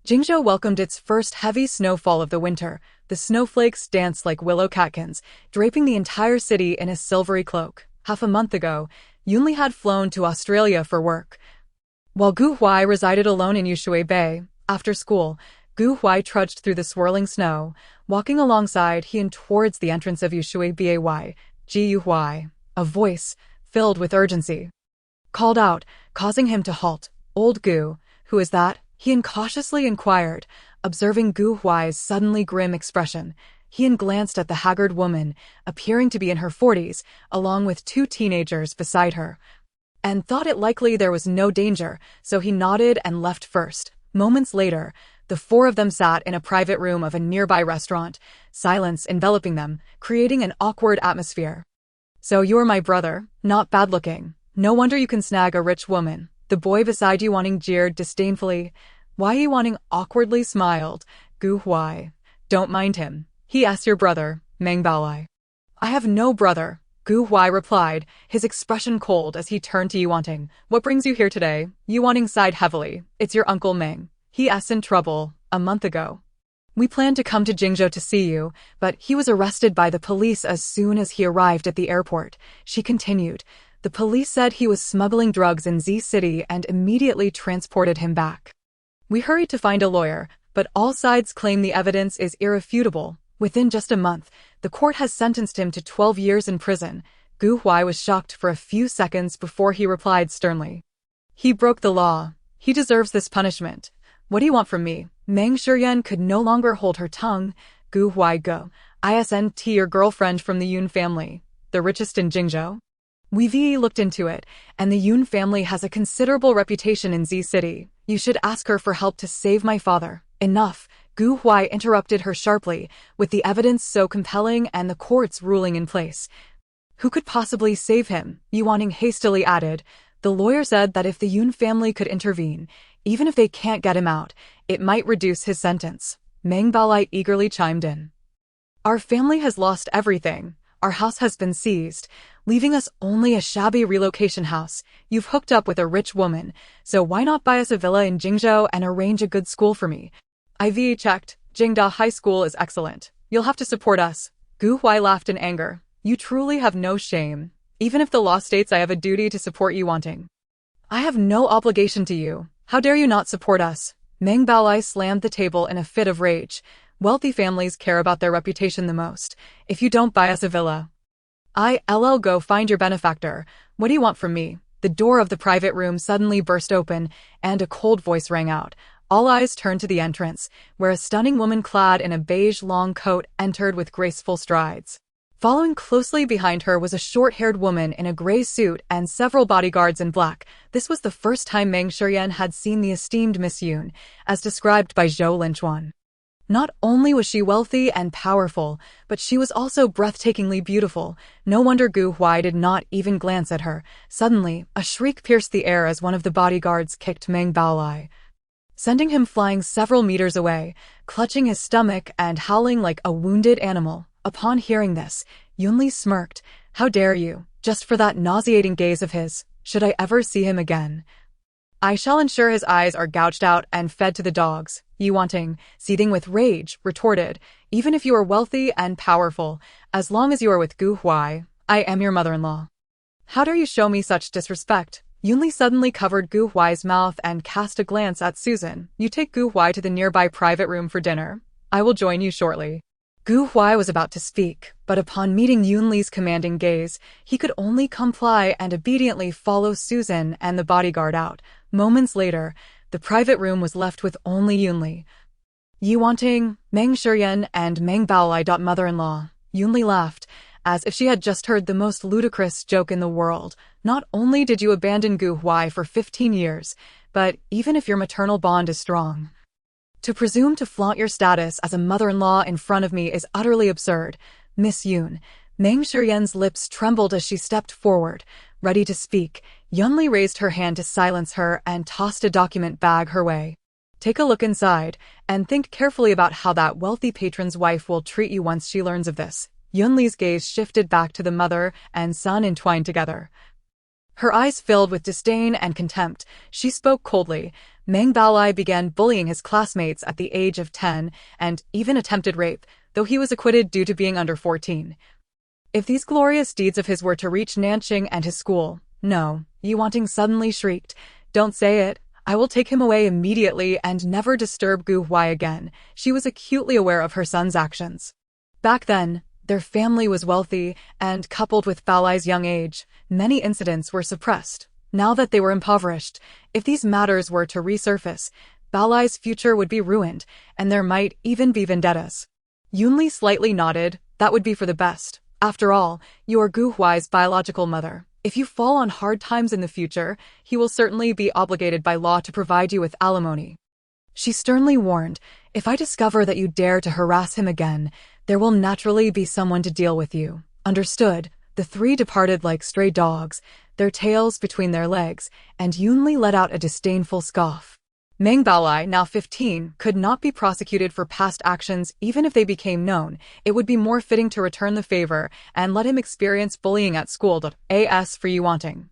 Jingzhou welcomed its first heavy snowfall of the winter. The snowflakes danced like willow catkins, draping the entire city in a silvery cloak. Half a month ago, Yunli had flown to Australia for work, while Gu Huai resided alone in Yushui Bay. After school, Gu Huai trudged through the swirling snow, walking alongside he and towards the entrance of Yushui Bay. Gu Huai, a voice, filled with urgency, called out, causing him to halt. Old Gu, who is that? He incautiously inquired, observing Gu Huai's suddenly grim expression. He glanced at the haggard woman, appearing to be in her 40s, along with two teenagers beside her, and thought it likely there was no danger, so he nodded and left first. Moments later, the four of them sat in a private room of a nearby restaurant, silence enveloping them, creating an awkward atmosphere. So you're my brother, not bad-looking. No wonder you can snag a rich woman. The boy beside you wanting jeered disdainfully. Why he wanting awkwardly smiled. Gu Huai. Don't mind him. He asks your brother, Meng Baolai. I have no brother, Gu Huai replied, his expression cold as he turned to Yuanting. What brings you here today? Yuanting sighed heavily. It's your uncle Meng. He asked in trouble, a month ago. We planned to come to Jingzhou to see you, but he was arrested by the police as soon as he arrived at the airport. She continued. The police said he was smuggling drugs in Z City and immediately transported him back. We hurried to find a lawyer, but all sides claim the evidence is irrefutable. Within just a month, the court has sentenced him to 12 years in prison. Gu Huai was shocked for a few seconds before he replied sternly. He broke the law. He deserves this punishment. What do you want from me? Meng Shiyan could no longer hold her tongue. Gu Huai go. Isn't your girlfriend from the Yun family, the richest in Jingzhou? We looked into it, and the Yun family has a considerable reputation in Z City. You should ask her for help to save my father. Enough, Gu Huai interrupted her sharply, with the evidence so compelling and the court's ruling in place. Who could possibly save him? Yuanting hastily added. The lawyer said that if the Yun family could intervene, even if they can't get him out, it might reduce his sentence. Meng Baolai eagerly chimed in. Our family has lost everything. Our house has been seized, leaving us only a shabby relocation house. You've hooked up with a rich woman, so why not buy us a villa in Jingzhou and arrange a good school for me? I've checked. Jingda High School is excellent. You'll have to support us. Gu Huai laughed in anger. You truly have no shame. Even if the law states I have a duty to support you Yuanting. I have no obligation to you. How dare you not support us? Meng Baolai slammed the table in a fit of rage. Wealthy families care about their reputation the most. If you don't buy us a villa, I'll go find your benefactor. What do you want from me? The door of the private room suddenly burst open, and a cold voice rang out. All eyes turned to the entrance, where a stunning woman clad in a beige long coat entered with graceful strides. Following closely behind her was a short-haired woman in a gray suit and several bodyguards in black. This was the first time Meng Shiyan had seen the esteemed Miss Yun, as described by Zhou Linchuan. Not only was she wealthy and powerful, but she was also breathtakingly beautiful. No wonder Gu Huai did not even glance at her. Suddenly, a shriek pierced the air as one of the bodyguards kicked Meng Baolai, sending him flying several meters away, clutching his stomach and howling like a wounded animal. Upon hearing this, Yunli smirked. How dare you? Just for that nauseating gaze of his. Should I ever see him again, I shall ensure his eyes are gouged out and fed to the dogs. Yuanting, seething with rage, retorted. Even if you are wealthy and powerful, as long as you are with Gu Huai, I am your mother-in-law. How dare you show me such disrespect? Yunli suddenly covered Gu Huai's mouth and cast a glance at Susan. You take Gu Huai to the nearby private room for dinner. I will join you shortly. Gu Huai was about to speak, but upon meeting Yunli's commanding gaze, he could only comply and obediently follow Susan and the bodyguard out. Moments later, the private room was left with only Yunli, Yuanting, Meng Shiyan, and Meng Baolai. Mother-in-law. Yunli laughed, as if she had just heard the most ludicrous joke in the world. Not only did you abandon Gu Huai for 15 years, but even if your maternal bond is strong, to presume to flaunt your status as a mother-in-law in front of me is utterly absurd. Miss Yun. Meng Shiyan's lips trembled as she stepped forward, ready to speak. Yunli raised her hand to silence her and tossed a document bag her way. Take a look inside, and think carefully about how that wealthy patron's wife will treat you once she learns of this. Yunli's gaze shifted back to the mother and son entwined together. Her eyes filled with disdain and contempt. She spoke coldly. Meng Baolai began bullying his classmates at the age of 10 and even attempted rape, though he was acquitted due to being under 14. If these glorious deeds of his were to reach Nanqing and his school, no, Yi Wanting suddenly shrieked, "Don't say it. I will take him away immediately and never disturb Gu Huai again." She was acutely aware of her son's actions. Back then, their family was wealthy, and coupled with Baolai's young age, many incidents were suppressed. Now that they were impoverished, if these matters were to resurface, Baolai's future would be ruined, and there might even be vendettas. Yunli slightly nodded. That would be for the best. After all, you are Gu Huai's biological mother. If you fall on hard times in the future, he will certainly be obligated by law to provide you with alimony. She sternly warned, if I discover that you dare to harass him again, there will naturally be someone to deal with you. Understood. The three departed like stray dogs, their tails between their legs, and Yunli let out a disdainful scoff. Meng Baolai, now 15, could not be prosecuted for past actions even if they became known. It would be more fitting to return the favor and let him experience bullying at school. As for Yi Wanting.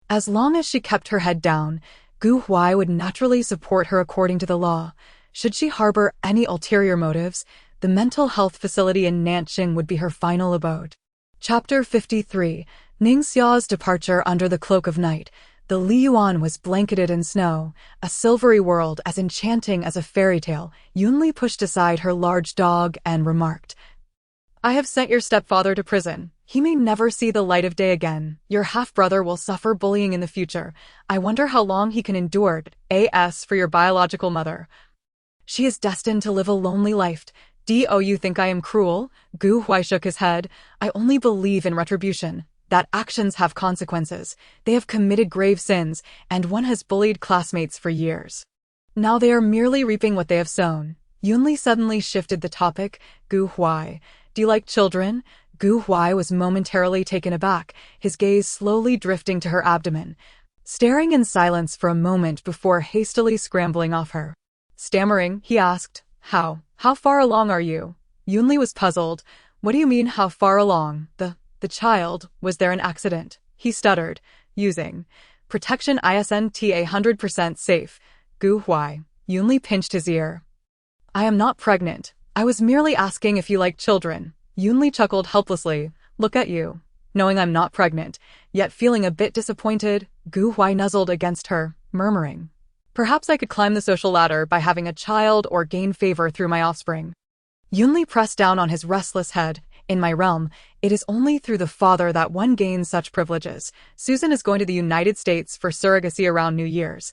As long as she kept her head down, Gu Huai would naturally support her according to the law. Should she harbor any ulterior motives, the mental health facility in Nanqing would be her final abode. Chapter 53. Ningxia's departure under the cloak of night. The Liyuan was blanketed in snow, a silvery world as enchanting as a fairy tale. Yunli pushed aside her large dog and remarked, I have sent your stepfather to prison. He may never see the light of day again. Your half-brother will suffer bullying in the future. I wonder how long he can endure. As for your biological mother, she is destined to live a lonely life. Do you think I am cruel? Gu Huai shook his head. I only believe in retribution. That actions have consequences. They have committed grave sins, and one has bullied classmates for years. Now they are merely reaping what they have sown. Yunli suddenly shifted the topic. Gu Huai, do you like children? Gu Huai was momentarily taken aback, his gaze slowly drifting to her abdomen, staring in silence for a moment before hastily scrambling off her. Stammering, he asked, How far along are you? Yunli was puzzled. What do you mean, how far along? The child, was there an accident? He stuttered, using protection isn't 100% safe. Gu Huai. Yunli pinched his ear. I am not pregnant. I was merely asking if you like children. Yunli chuckled helplessly. Look at you. Knowing I'm not pregnant, yet feeling a bit disappointed, Gu Huai nuzzled against her, murmuring, perhaps I could climb the social ladder by having a child or gain favor through my offspring. Yunli pressed down on his restless head. In my realm, it is only through the father that one gains such privileges. Susan is going to the United States for surrogacy around New Year's.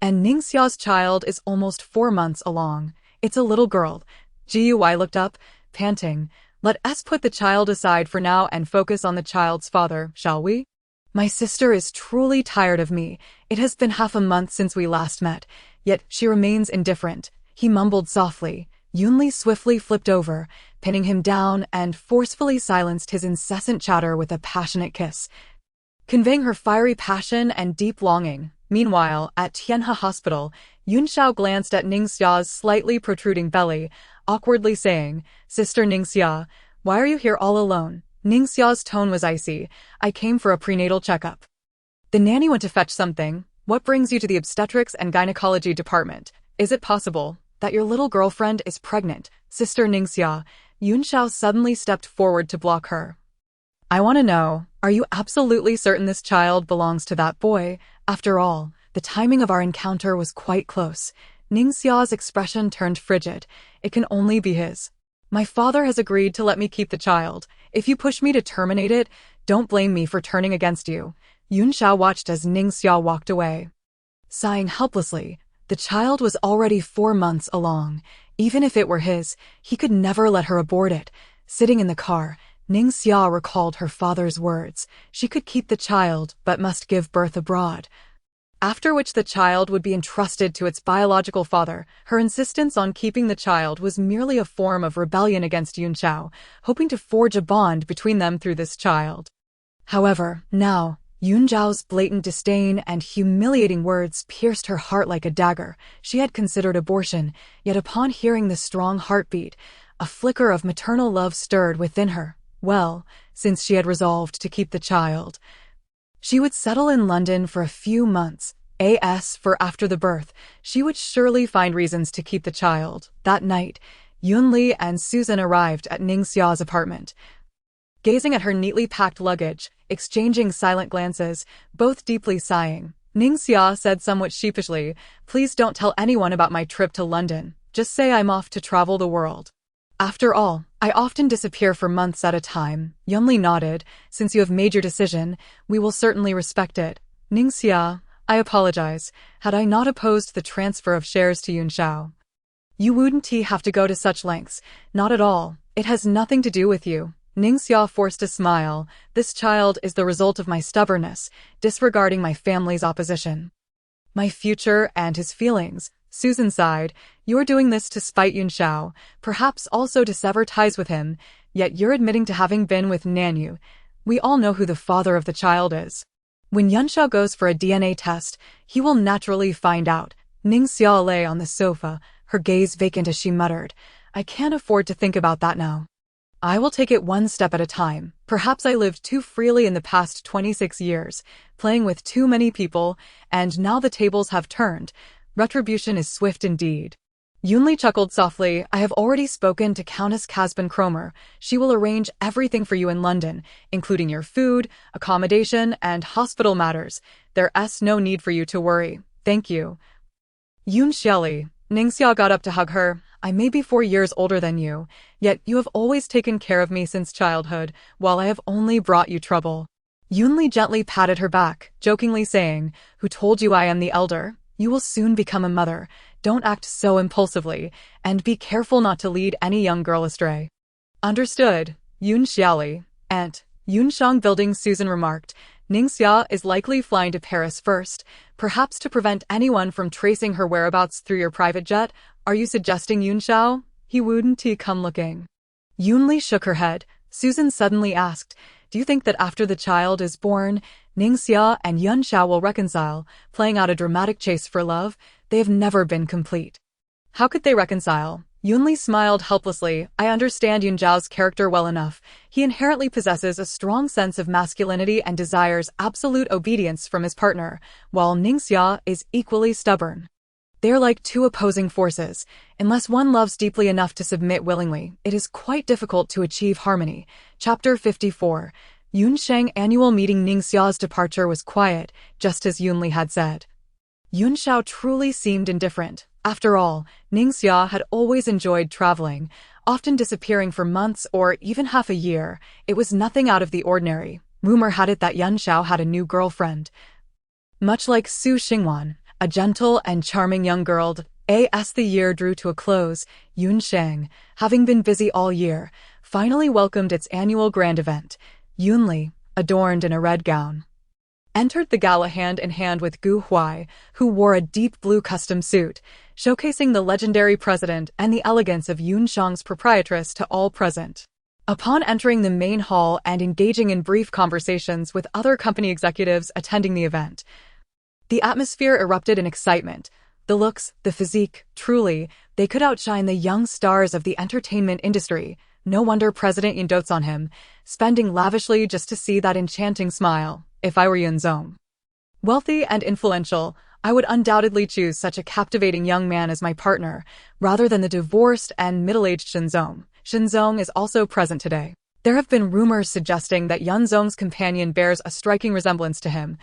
And Ningxia's child is almost 4 months along. It's a little girl. Gui looked up, panting. Let us put the child aside for now and focus on the child's father, shall we? My sister is truly tired of me. It has been half a month since we last met, yet she remains indifferent. He mumbled softly. Yunli swiftly flipped over, pinning him down and forcefully silenced his incessant chatter with a passionate kiss, conveying her fiery passion and deep longing. Meanwhile, at Tianhe Hospital, Yunxiao glanced at Ningxia's slightly protruding belly, awkwardly saying, Sister Ningxia, why are you here all alone? Ningxia's tone was icy. I came for a prenatal checkup. The nanny went to fetch something. What brings you to the obstetrics and gynecology department? Is it possible that your little girlfriend is pregnant? Sister Ningxia. Yunxiao suddenly stepped forward to block her. I want to know, are you absolutely certain this child belongs to that boy? After all, the timing of our encounter was quite close. Ningxia's expression turned frigid. It can only be his. My father has agreed to let me keep the child. If you push me to terminate it, don't blame me for turning against you. Yunxiao watched as Ningxia walked away. Sighing helplessly, the child was already 4 months along. Even if it were his, he could never let her abort it. Sitting in the car, Ningxia recalled her father's words. She could keep the child, but must give birth abroad, after which the child would be entrusted to its biological father. Her insistence on keeping the child was merely a form of rebellion against Yunxiao, hoping to forge a bond between them through this child. However, now, Yunxiao's blatant disdain and humiliating words pierced her heart like a dagger. She had considered abortion, yet upon hearing the strong heartbeat, a flicker of maternal love stirred within her. Well, since she had resolved to keep the child, she would settle in London for a few months. AS for after the birth, she would surely find reasons to keep the child. That night, Yunli and Susan arrived at Ningxia's apartment. Gazing at her neatly packed luggage, exchanging silent glances, both deeply sighing, Ningxia said somewhat sheepishly, "Please don't tell anyone about my trip to London. Just say I'm off to travel the world. After all, I often disappear for months at a time." Yunli nodded. "Since you have made your decision, we will certainly respect it." "Ningxia, I apologize. Had I not opposed the transfer of shares to Yunshao? You wouldn't have to go to such lengths. Not at all. It has nothing to do with you." Ningxia forced a smile. "This child is the result of my stubbornness, disregarding my family's opposition. My future and his feelings." Susan sighed. "You're doing this to spite Yunshao, perhaps also to sever ties with him, yet you're admitting to having been with Nanyu. We all know who the father of the child is. When Yunshao goes for a DNA test, he will naturally find out." Ningxia lay on the sofa, her gaze vacant as she muttered, "I can't afford to think about that now. I will take it one step at a time. Perhaps I lived too freely in the past 26 years, playing with too many people, and now the tables have turned. Retribution is swift indeed." Yunli chuckled softly. "I have already spoken to Countess Casban Cromer. She will arrange everything for you in London, including your food, accommodation, and hospital matters. There's no need for you to worry. Thank you." Yun Xiaoli. Ningxia got up to hug her. "I may be 4 years older than you, yet you have always taken care of me since childhood, while I have only brought you trouble." Yunli gently patted her back, jokingly saying, "Who told you I am the elder? You will soon become a mother. Don't act so impulsively, and be careful not to lead any young girl astray." "Understood, Yun Xiaoli." "Aunt, Yunshang Building," Susan remarked. "Ningxia is likely flying to Paris first, perhaps to prevent anyone from tracing her whereabouts through your private jet. Are you suggesting Yunshao? He wouldn't come looking." Yunli shook her head. Susan suddenly asked, "Do you think that after the child is born, Ningxia and Yunshao will reconcile, playing out a dramatic chase for love? They have never been complete." "How could they reconcile?" Yunli smiled helplessly. "I understand Yunzhao's character well enough. He inherently possesses a strong sense of masculinity and desires absolute obedience from his partner, while Ningxia is equally stubborn. They're like two opposing forces. Unless one loves deeply enough to submit willingly, it is quite difficult to achieve harmony." Chapter 54. Yunsheng annual meeting. Ningxia's departure was quiet, just as Yunli had said. Yunshao truly seemed indifferent. After all, Ningxia had always enjoyed traveling, often disappearing for months or even half a year. It was nothing out of the ordinary. Rumor had it that Yunshao had a new girlfriend. Much like Su Xingwan, a gentle and charming young girl. As the year drew to a close, Yunsheng, having been busy all year, finally welcomed its annual grand event. Yunli, adorned in a red gown, entered the gala hand in hand with Gu Huai, who wore a deep blue custom suit, showcasing the legendary president and the elegance of Yunshang's proprietress to all present. Upon entering the main hall and engaging in brief conversations with other company executives attending the event, the atmosphere erupted in excitement. The looks, the physique, truly, they could outshine the young stars of the entertainment industry. No wonder President Yun dotes on him, spending lavishly just to see that enchanting smile. If I were Yunzong, wealthy and influential, I would undoubtedly choose such a captivating young man as my partner, rather than the divorced and middle-aged Shenzong. Shenzong is also present today. There have been rumors suggesting that Yunzong's companion bears a striking resemblance to him,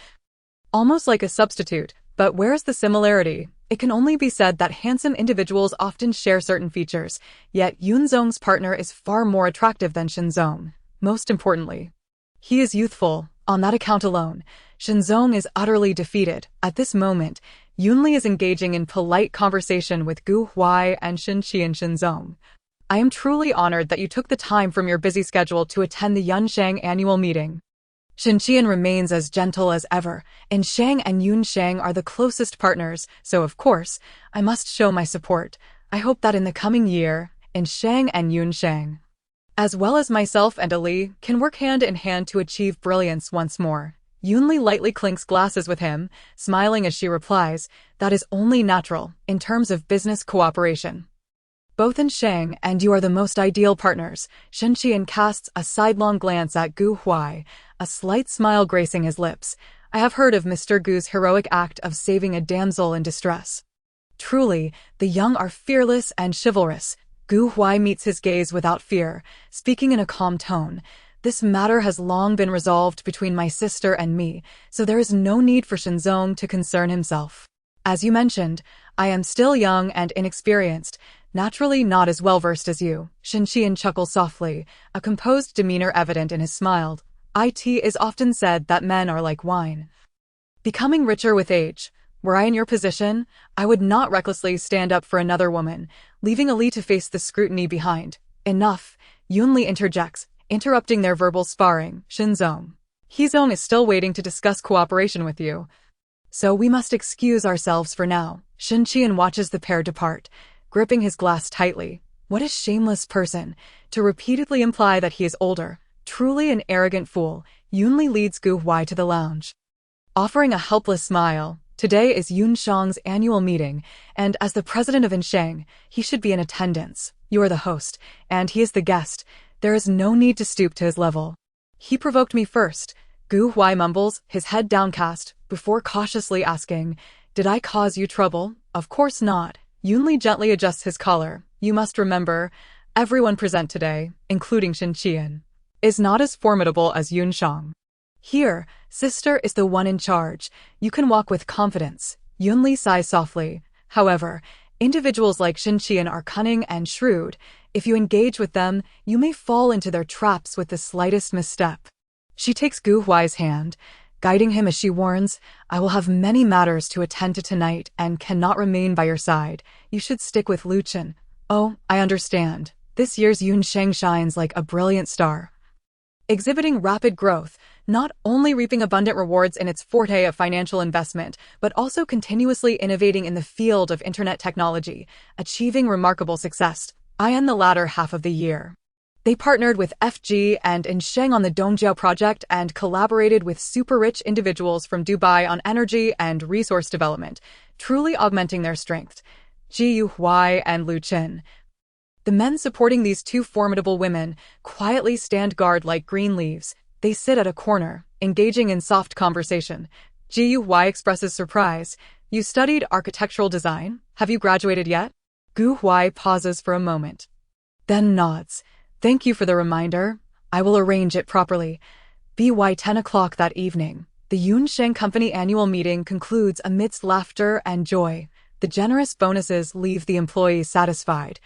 almost like a substitute. But where's the similarity? It can only be said that handsome individuals often share certain features, yet Yunzong's partner is far more attractive than Shenzong. Most importantly, he is youthful. On that account alone, Shenzong is utterly defeated. At this moment, Yunli is engaging in polite conversation with Gu Huai and Shinqi and Shenzong. "I am truly honored that you took the time from your busy schedule to attend the Yunsheng annual meeting." Shinqian remains as gentle as ever, and Shang and Yunsheng are the closest partners, so of course, I must show my support. I hope that in the coming year, Shang and Yunsheng, as well as myself and Ali, can work hand in hand to achieve brilliance once more. Yunli lightly clinks glasses with him, smiling as she replies, "That is only natural, in terms of business cooperation. Both in Shang and you are the most ideal partners." Shenqian casts a sidelong glance at Gu Huai, a slight smile gracing his lips. I have heard of Mr. Gu's heroic act of saving a damsel in distress. Truly, the young are fearless and chivalrous. Gu Huai meets his gaze without fear, speaking in a calm tone. This matter has long been resolved between my sister and me, so there is no need for Shenzong to concern himself. As you mentioned, I am still young and inexperienced, naturally not as well-versed as you. Shenqian chuckled softly, a composed demeanor evident in his smile. It is often said that men are like wine, becoming richer with age. Were I in your position, I would not recklessly stand up for another woman, leaving Ali to face the scrutiny behind. Enough, Yunli interjects, interrupting their verbal sparring. Shenzong. Hezong is still waiting to discuss cooperation with you, so we must excuse ourselves for now. Shenqian watches the pair depart, gripping his glass tightly. What a shameless person, to repeatedly imply that he is older. Truly an arrogant fool. Yunli leads Gu Huai to the lounge, offering a helpless smile. Today is Yun Shang's annual meeting, and as the president of Insheng, he should be in attendance. You are the host, and he is the guest. There is no need to stoop to his level. He provoked me first. Gu Huai mumbles, his head downcast, before cautiously asking, Did I cause you trouble? Of course not. Yunli gently adjusts his collar. You must remember, everyone present today, including Shenqian, is not as formidable as Yun Shang. Here, sister is the one in charge. You can walk with confidence. Yunli sighs softly. However, individuals like Shenqian are cunning and shrewd. If you engage with them, you may fall into their traps with the slightest misstep. She takes Gu Huai's hand, guiding him as she warns, I will have many matters to attend to tonight and cannot remain by your side. You should stick with Lu Chen. Oh, I understand. This year's Yun Sheng shines like a brilliant star, exhibiting rapid growth, not only reaping abundant rewards in its forte of financial investment, but also continuously innovating in the field of internet technology, achieving remarkable success. I am the latter half of the year. They partnered with FG and Insheng on the Dongjiao project and collaborated with super-rich individuals from Dubai on energy and resource development, truly augmenting their strength. Jiyu Huai and Lu Chen. The men supporting these two formidable women quietly stand guard like green leaves. They sit at a corner, engaging in soft conversation. Jiyu Huai expresses surprise. You studied architectural design? Have you graduated yet? Gu Huai pauses for a moment, then nods. Thank you for the reminder. I will arrange it properly. By 10 o'clock that evening, the Yun Sheng Company annual meeting concludes amidst laughter and joy. The generous bonuses leave the employees satisfied,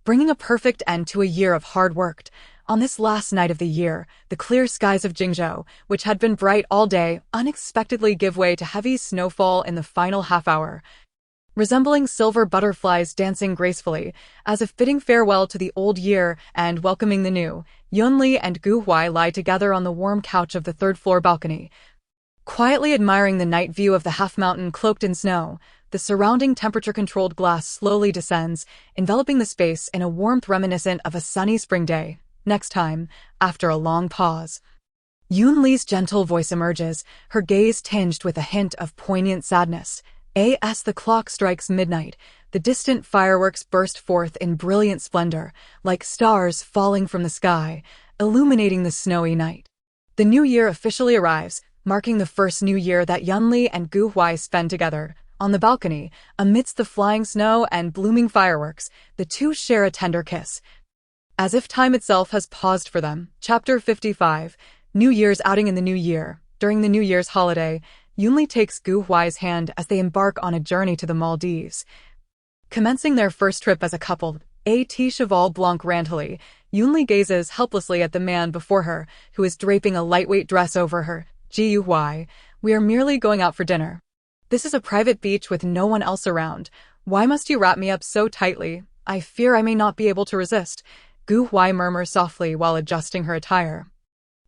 bringing a perfect end to a year of hard work. On this last night of the year, the clear skies of Jingzhou, which had been bright all day, unexpectedly give way to heavy snowfall in the final half-hour, resembling silver butterflies dancing gracefully, as if bidding farewell to the old year and welcoming the new. Yunli and Gu Huai lie together on the warm couch of the third-floor balcony, quietly admiring the night view of the half-mountain cloaked in snow. The surrounding temperature-controlled glass slowly descends, enveloping the space in a warmth reminiscent of a sunny spring day. Next time, after a long pause, Yunli's gentle voice emerges, her gaze tinged with a hint of poignant sadness. As the clock strikes midnight, the distant fireworks burst forth in brilliant splendor, like stars falling from the sky, illuminating the snowy night. The new year officially arrives, marking the first new year that Yunli and Gu Huai spend together. On the balcony, amidst the flying snow and blooming fireworks, the two share a tender kiss, as if time itself has paused for them. Chapter 55. New Year's outing in the new year. During the New Year's holiday, Yunli takes Gu Huai's hand as they embark on a journey to the Maldives. Commencing their first trip as a couple, Cheval Blanc Rantilly, Yunli gazes helplessly at the man before her, who is draping a lightweight dress over her. Jiyu Huai, we are merely going out for dinner. This is a private beach with no one else around. Why must you wrap me up so tightly? I fear I may not be able to resist. Gu Huai murmurs softly while adjusting her attire.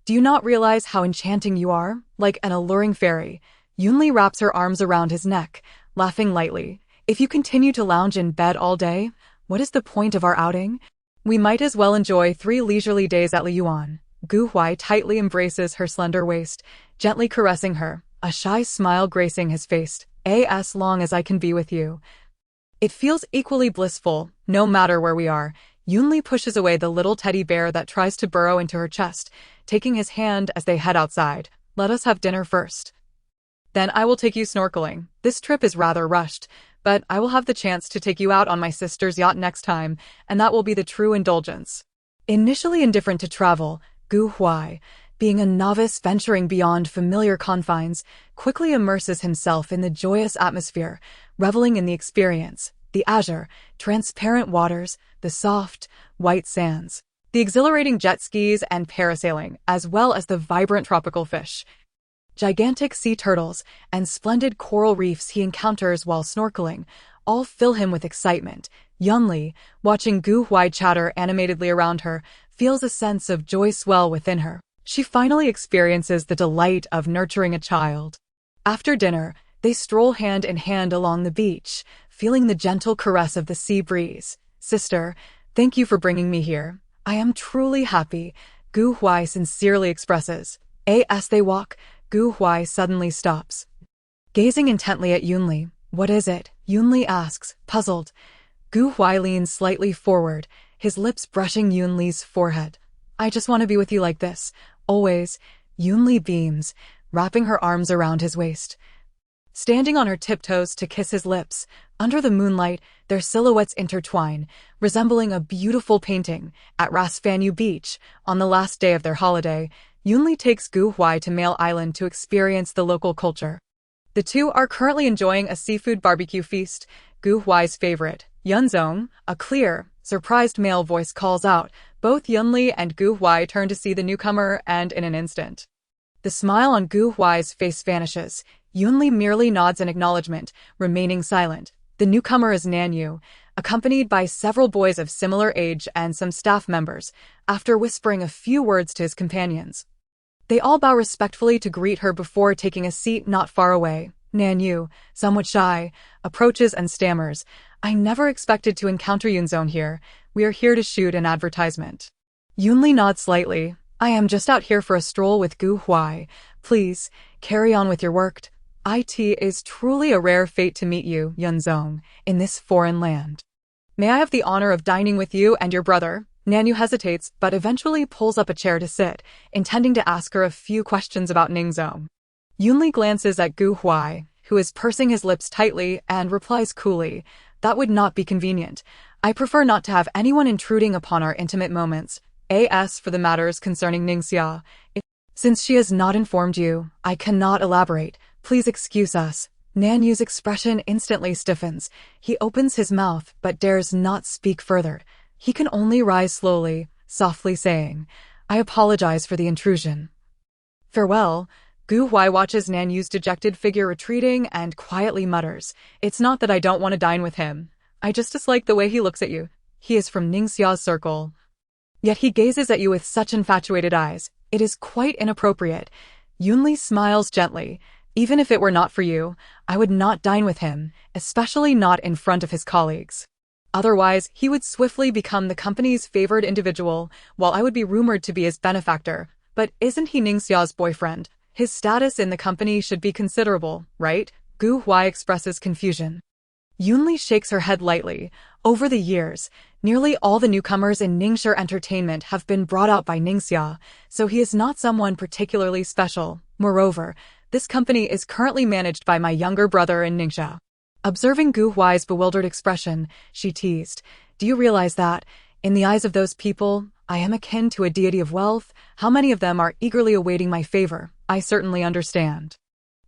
Do you not realize how enchanting you are? Like an alluring fairy. Yunli wraps her arms around his neck, laughing lightly. If you continue to lounge in bed all day, what is the point of our outing? We might as well enjoy 3 leisurely days at Liyuan. Gu Huai tightly embraces her slender waist, gently caressing her, a shy smile gracing his face. As long as I can be with you, it feels equally blissful, no matter where we are. Yunli pushes away the little teddy bear that tries to burrow into her chest, taking his hand as they head outside. Let us have dinner first. Then I will take you snorkeling. This trip is rather rushed, but I will have the chance to take you out on my sister's yacht next time, and that will be the true indulgence. Initially indifferent to travel, Huai, being a novice venturing beyond familiar confines, quickly immerses himself in the joyous atmosphere, reveling in the experience, the azure, transparent waters, the soft, white sands, the exhilarating jet skis and parasailing, as well as the vibrant tropical fish, gigantic sea turtles, and splendid coral reefs he encounters while snorkeling, all fill him with excitement. Yunli, watching Huai chatter animatedly around her, feels a sense of joy swell within her. She finally experiences the delight of nurturing a child. After dinner, they stroll hand in hand along the beach, feeling the gentle caress of the sea breeze. Sister, thank you for bringing me here. I am truly happy, Huai sincerely expresses. As they walk, Huai suddenly stops. Gazing intently at Yunli, "What is it?" Yunli asks, puzzled. Huai leans slightly forward, his lips brushing Yunli's forehead. "I just want to be with you like this, always." Yunli beams, wrapping her arms around his waist. Standing on her tiptoes to kiss his lips, under the moonlight, their silhouettes intertwine, resembling a beautiful painting. At Ras Fanyu Beach, on the last day of their holiday, Yunli takes Huai to Mail Island to experience the local culture. The two are currently enjoying a seafood barbecue feast. Huai's favorite, Yunzong, a clear, surprised male voice calls out. Both Yunli and Huai turn to see the newcomer, and in an instant, the smile on Huai's face vanishes. Yunli merely nods in acknowledgement, remaining silent. The newcomer is Nanyu, accompanied by several boys of similar age and some staff members, after whispering a few words to his companions. They all bow respectfully to greet her before taking a seat not far away. Nanyu, somewhat shy, approaches and stammers, "I never expected to encounter Yunzong here. We are here to shoot an advertisement." Yunli nods slightly. "I am just out here for a stroll with Huai. Please, carry on with your work. It is truly a rare fate to meet you, Yunzong, in this foreign land. May I have the honor of dining with you and your brother?" Nanyu hesitates, but eventually pulls up a chair to sit, intending to ask her a few questions about Ningzhou. Yunli glances at Huai, who is pursing his lips tightly, and replies coolly, "That would not be convenient. I prefer not to have anyone intruding upon our intimate moments. As for the matters concerning Ningxia, since she has not informed you, I cannot elaborate. Please excuse us." Nanyu's expression instantly stiffens. He opens his mouth, but dares not speak further. He can only rise slowly, softly saying, "I apologize for the intrusion." Farewell. Huai watches Nanyu's dejected figure retreating and quietly mutters, "It's not that I don't want to dine with him. I just dislike the way he looks at you. He is from Ningxia's circle. Yet he gazes at you with such infatuated eyes. It is quite inappropriate." Yunli smiles gently. "Even if it were not for you, I would not dine with him, especially not in front of his colleagues. Otherwise, he would swiftly become the company's favored individual, while I would be rumored to be his benefactor. But isn't he Ningxia's boyfriend? His status in the company should be considerable, right?" Huai expresses confusion. Yunli shakes her head lightly. Over the years, nearly all the newcomers in Ningxia Entertainment have been brought out by Ningxia, so he is not someone particularly special. Moreover, this company is currently managed by my younger brother in Ningxia. Observing Huai's bewildered expression, she teased, "Do you realize that, in the eyes of those people, I am akin to a deity of wealth? How many of them are eagerly awaiting my favor? I certainly understand."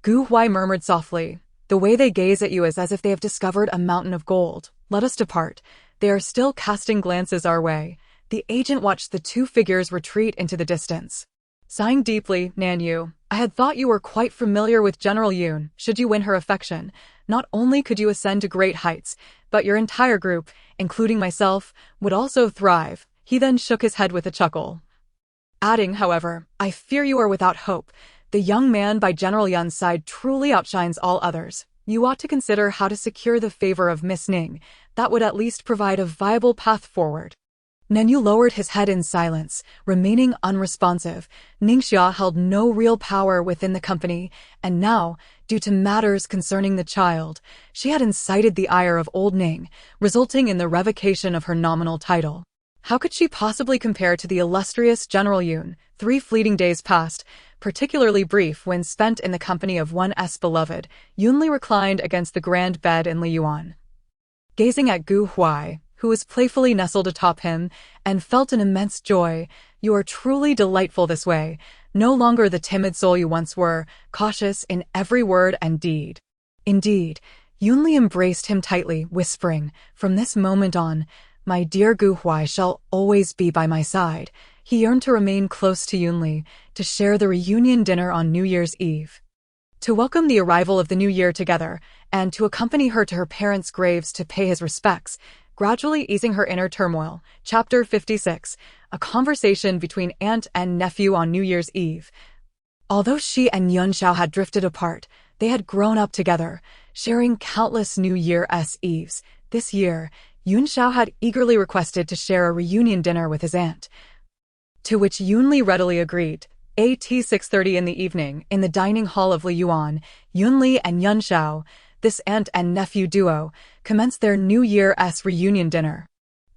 Huai murmured softly, "The way they gaze at you is as if they have discovered a mountain of gold. Let us depart." They are still casting glances our way. The agent watched the two figures retreat into the distance. Sighing deeply, Nanyu, "I had thought you were quite familiar with General Yun. Should you win her affection, not only could you ascend to great heights, but your entire group, including myself, would also thrive." He then shook his head with a chuckle, adding, "However, I fear you are without hope. The young man by General Yun's side truly outshines all others. You ought to consider how to secure the favor of Miss Ning. That would at least provide a viable path forward." Nanyu lowered his head in silence, remaining unresponsive. Ningxia held no real power within the company, and now, due to matters concerning the child, she had incited the ire of old Ning, resulting in the revocation of her nominal title. How could she possibly compare to the illustrious General Yun? 3 fleeting days passed, particularly brief when spent in the company of one's beloved. Yunli reclined against the grand bed in Liyuan, gazing at Huai, who was playfully nestled atop him, and felt an immense joy. You are truly delightful this way, no longer the timid soul you once were, cautious in every word and deed. Indeed, Yunli embraced him tightly, whispering, "From this moment on, my dear Huai shall always be by my side." He yearned to remain close to Yunli, to share the reunion dinner on New Year's Eve, to welcome the arrival of the new year together, and to accompany her to her parents' graves to pay his respects, gradually easing her inner turmoil. Chapter 56. A conversation between aunt and nephew on New Year's Eve. Although she and Yunshao had drifted apart, they had grown up together, sharing countless New Year's Eves. This year, Yunshao had eagerly requested to share a reunion dinner with his aunt, to which Yunli readily agreed. At 6:30 in the evening, in the dining hall of Liyuan, Yunli and Yunshao, this aunt and nephew duo, commenced their New Year's reunion dinner.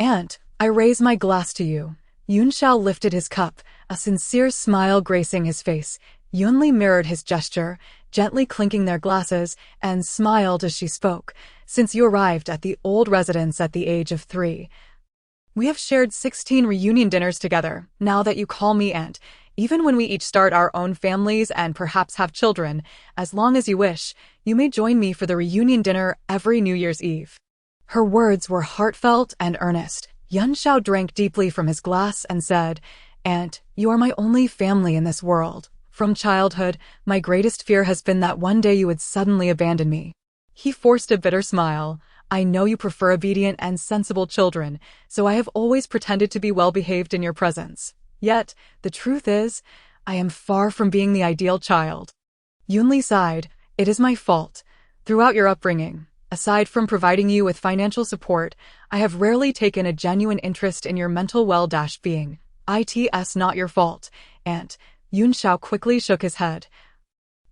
"Aunt, I raise my glass to you." Yunshao lifted his cup, a sincere smile gracing his face. Yunli mirrored his gesture, gently clinking their glasses, and smiled as she spoke. "Since you arrived at the old residence at the age of 3, we have shared 16 reunion dinners together. Now that you call me aunt, even when we each start our own families and perhaps have children, as long as you wish, you may join me for the reunion dinner every New Year's Eve." Her words were heartfelt and earnest. Yunshao drank deeply from his glass and said, "Aunt, you are my only family in this world. From childhood, my greatest fear has been that one day you would suddenly abandon me." He forced a bitter smile. "I know you prefer obedient and sensible children, so I have always pretended to be well-behaved in your presence. Yet, the truth is, I am far from being the ideal child." Yunli sighed. "It is my fault. Throughout your upbringing, aside from providing you with financial support, I have rarely taken a genuine interest in your mental well-being. It's not your fault, aunt." Yunshao quickly shook his head.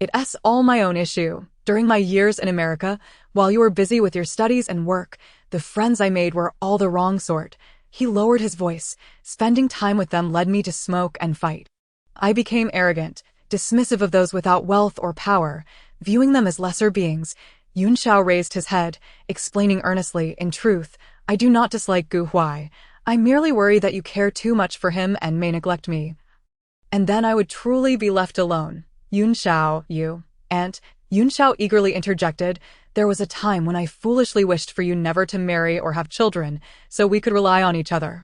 "It's all my own issue. During my years in America, while you were busy with your studies and work, the friends I made were all the wrong sort." He lowered his voice. "Spending time with them led me to smoke and fight. I became arrogant, dismissive of those without wealth or power, viewing them as lesser beings." Yunshao raised his head, explaining earnestly, "In truth, I do not dislike Huai. I merely worry that you care too much for him and may neglect me. And then I would truly be left alone." "Yunshao, you, aunt," Yunshao eagerly interjected, "there was a time when I foolishly wished for you never to marry or have children, so we could rely on each other.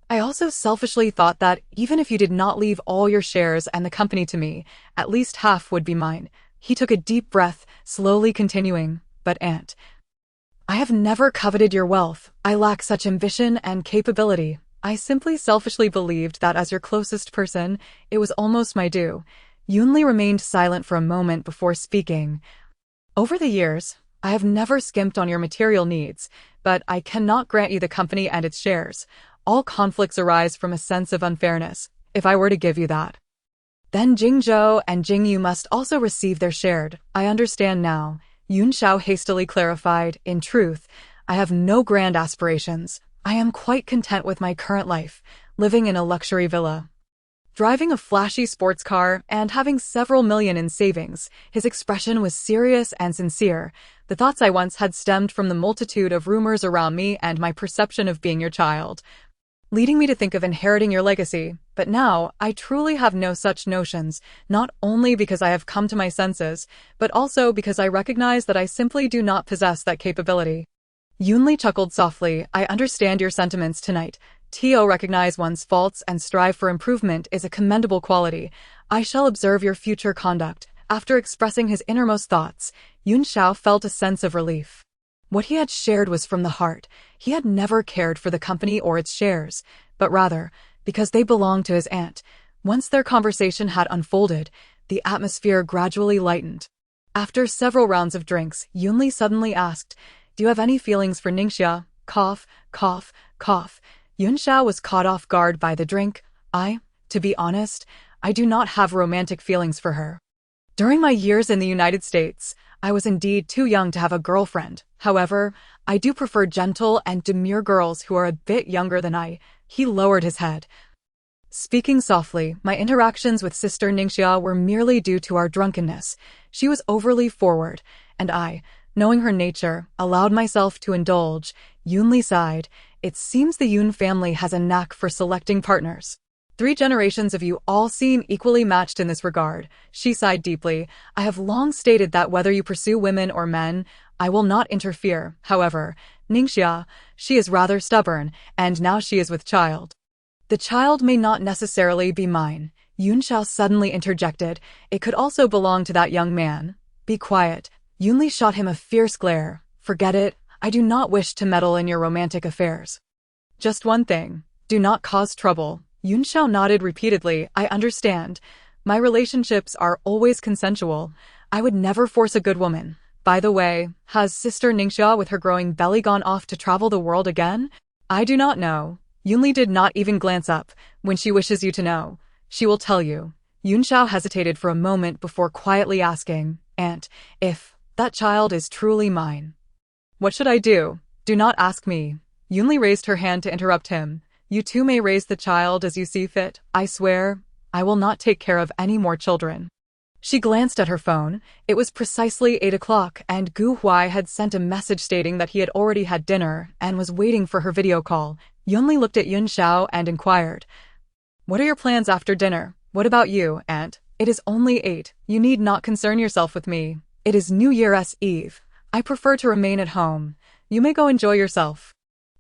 I also selfishly thought that, even if you did not leave all your shares and the company to me, at least half would be mine." He took a deep breath, slowly continuing, "But aunt, I have never coveted your wealth. I lack such ambition and capability. I simply selfishly believed that as your closest person, it was almost my due." Yunli remained silent for a moment before speaking. "Over the years, I have never skimped on your material needs, but I cannot grant you the company and its shares. All conflicts arise from a sense of unfairness. If I were to give you that, then Jingzhou and Jingyu must also receive their shared." "I understand now," Yunshao hastily clarified. "In truth, I have no grand aspirations. I am quite content with my current life, living in a luxury villa, driving a flashy sports car, and having several million in savings." His expression was serious and sincere. "The thoughts I once had stemmed from the multitude of rumors around me and my perception of being your child, leading me to think of inheriting your legacy. But now, I truly have no such notions, not only because I have come to my senses, but also because I recognize that I simply do not possess that capability." Yunli chuckled softly. "I understand your sentiments tonight. To recognize one's faults and strive for improvement is a commendable quality. I shall observe your future conduct." After expressing his innermost thoughts, Yunshao felt a sense of relief. What he had shared was from the heart. He had never cared for the company or its shares, but rather, because they belonged to his aunt. Once their conversation had unfolded, the atmosphere gradually lightened. After several rounds of drinks, Yunli suddenly asked, "Do you have any feelings for Ningxia?" Cough, cough, cough. Yunshao was caught off guard by the drink. To be honest, I do not have romantic feelings for her. During my years in the United States, I was indeed too young to have a girlfriend. However, I do prefer gentle and demure girls who are a bit younger than I." He lowered his head. Speaking softly, my interactions with Sister Ningxia were merely due to our drunkenness. She was overly forward, and I, knowing her nature, allowed myself to indulge. Yunli sighed. It seems the Yun family has a knack for selecting partners. 3 generations of you all seem equally matched in this regard. She sighed deeply. I have long stated that whether you pursue women or men, I will not interfere. However, Ningxia, she is rather stubborn, and now she is with child. The child may not necessarily be mine. Yun Xiao suddenly interjected. It could also belong to that young man. Be quiet. Yunli shot him a fierce glare. Forget it. I do not wish to meddle in your romantic affairs. Just one thing. Do not cause trouble. Yun Xiao nodded repeatedly. I understand. My relationships are always consensual. I would never force a good woman. By the way, has Sister Ningxia with her growing belly gone off to travel the world again? I do not know. Yunli did not even glance up. When she wishes you to know, she will tell you. Yun Xiao hesitated for a moment before quietly asking, Aunt, if that child is truly mine, what should I do? Do not ask me. Yunli raised her hand to interrupt him. You too may raise the child as you see fit. I swear, I will not take care of any more children. She glanced at her phone. It was precisely 8 o'clock, and Gu Huai had sent a message stating that he had already had dinner and was waiting for her video call. Yunli looked at Yun Xiao and inquired, What are your plans after dinner? What about you, Aunt? It is only 8. You need not concern yourself with me. It is New Year's Eve. I prefer to remain at home. You may go enjoy yourself.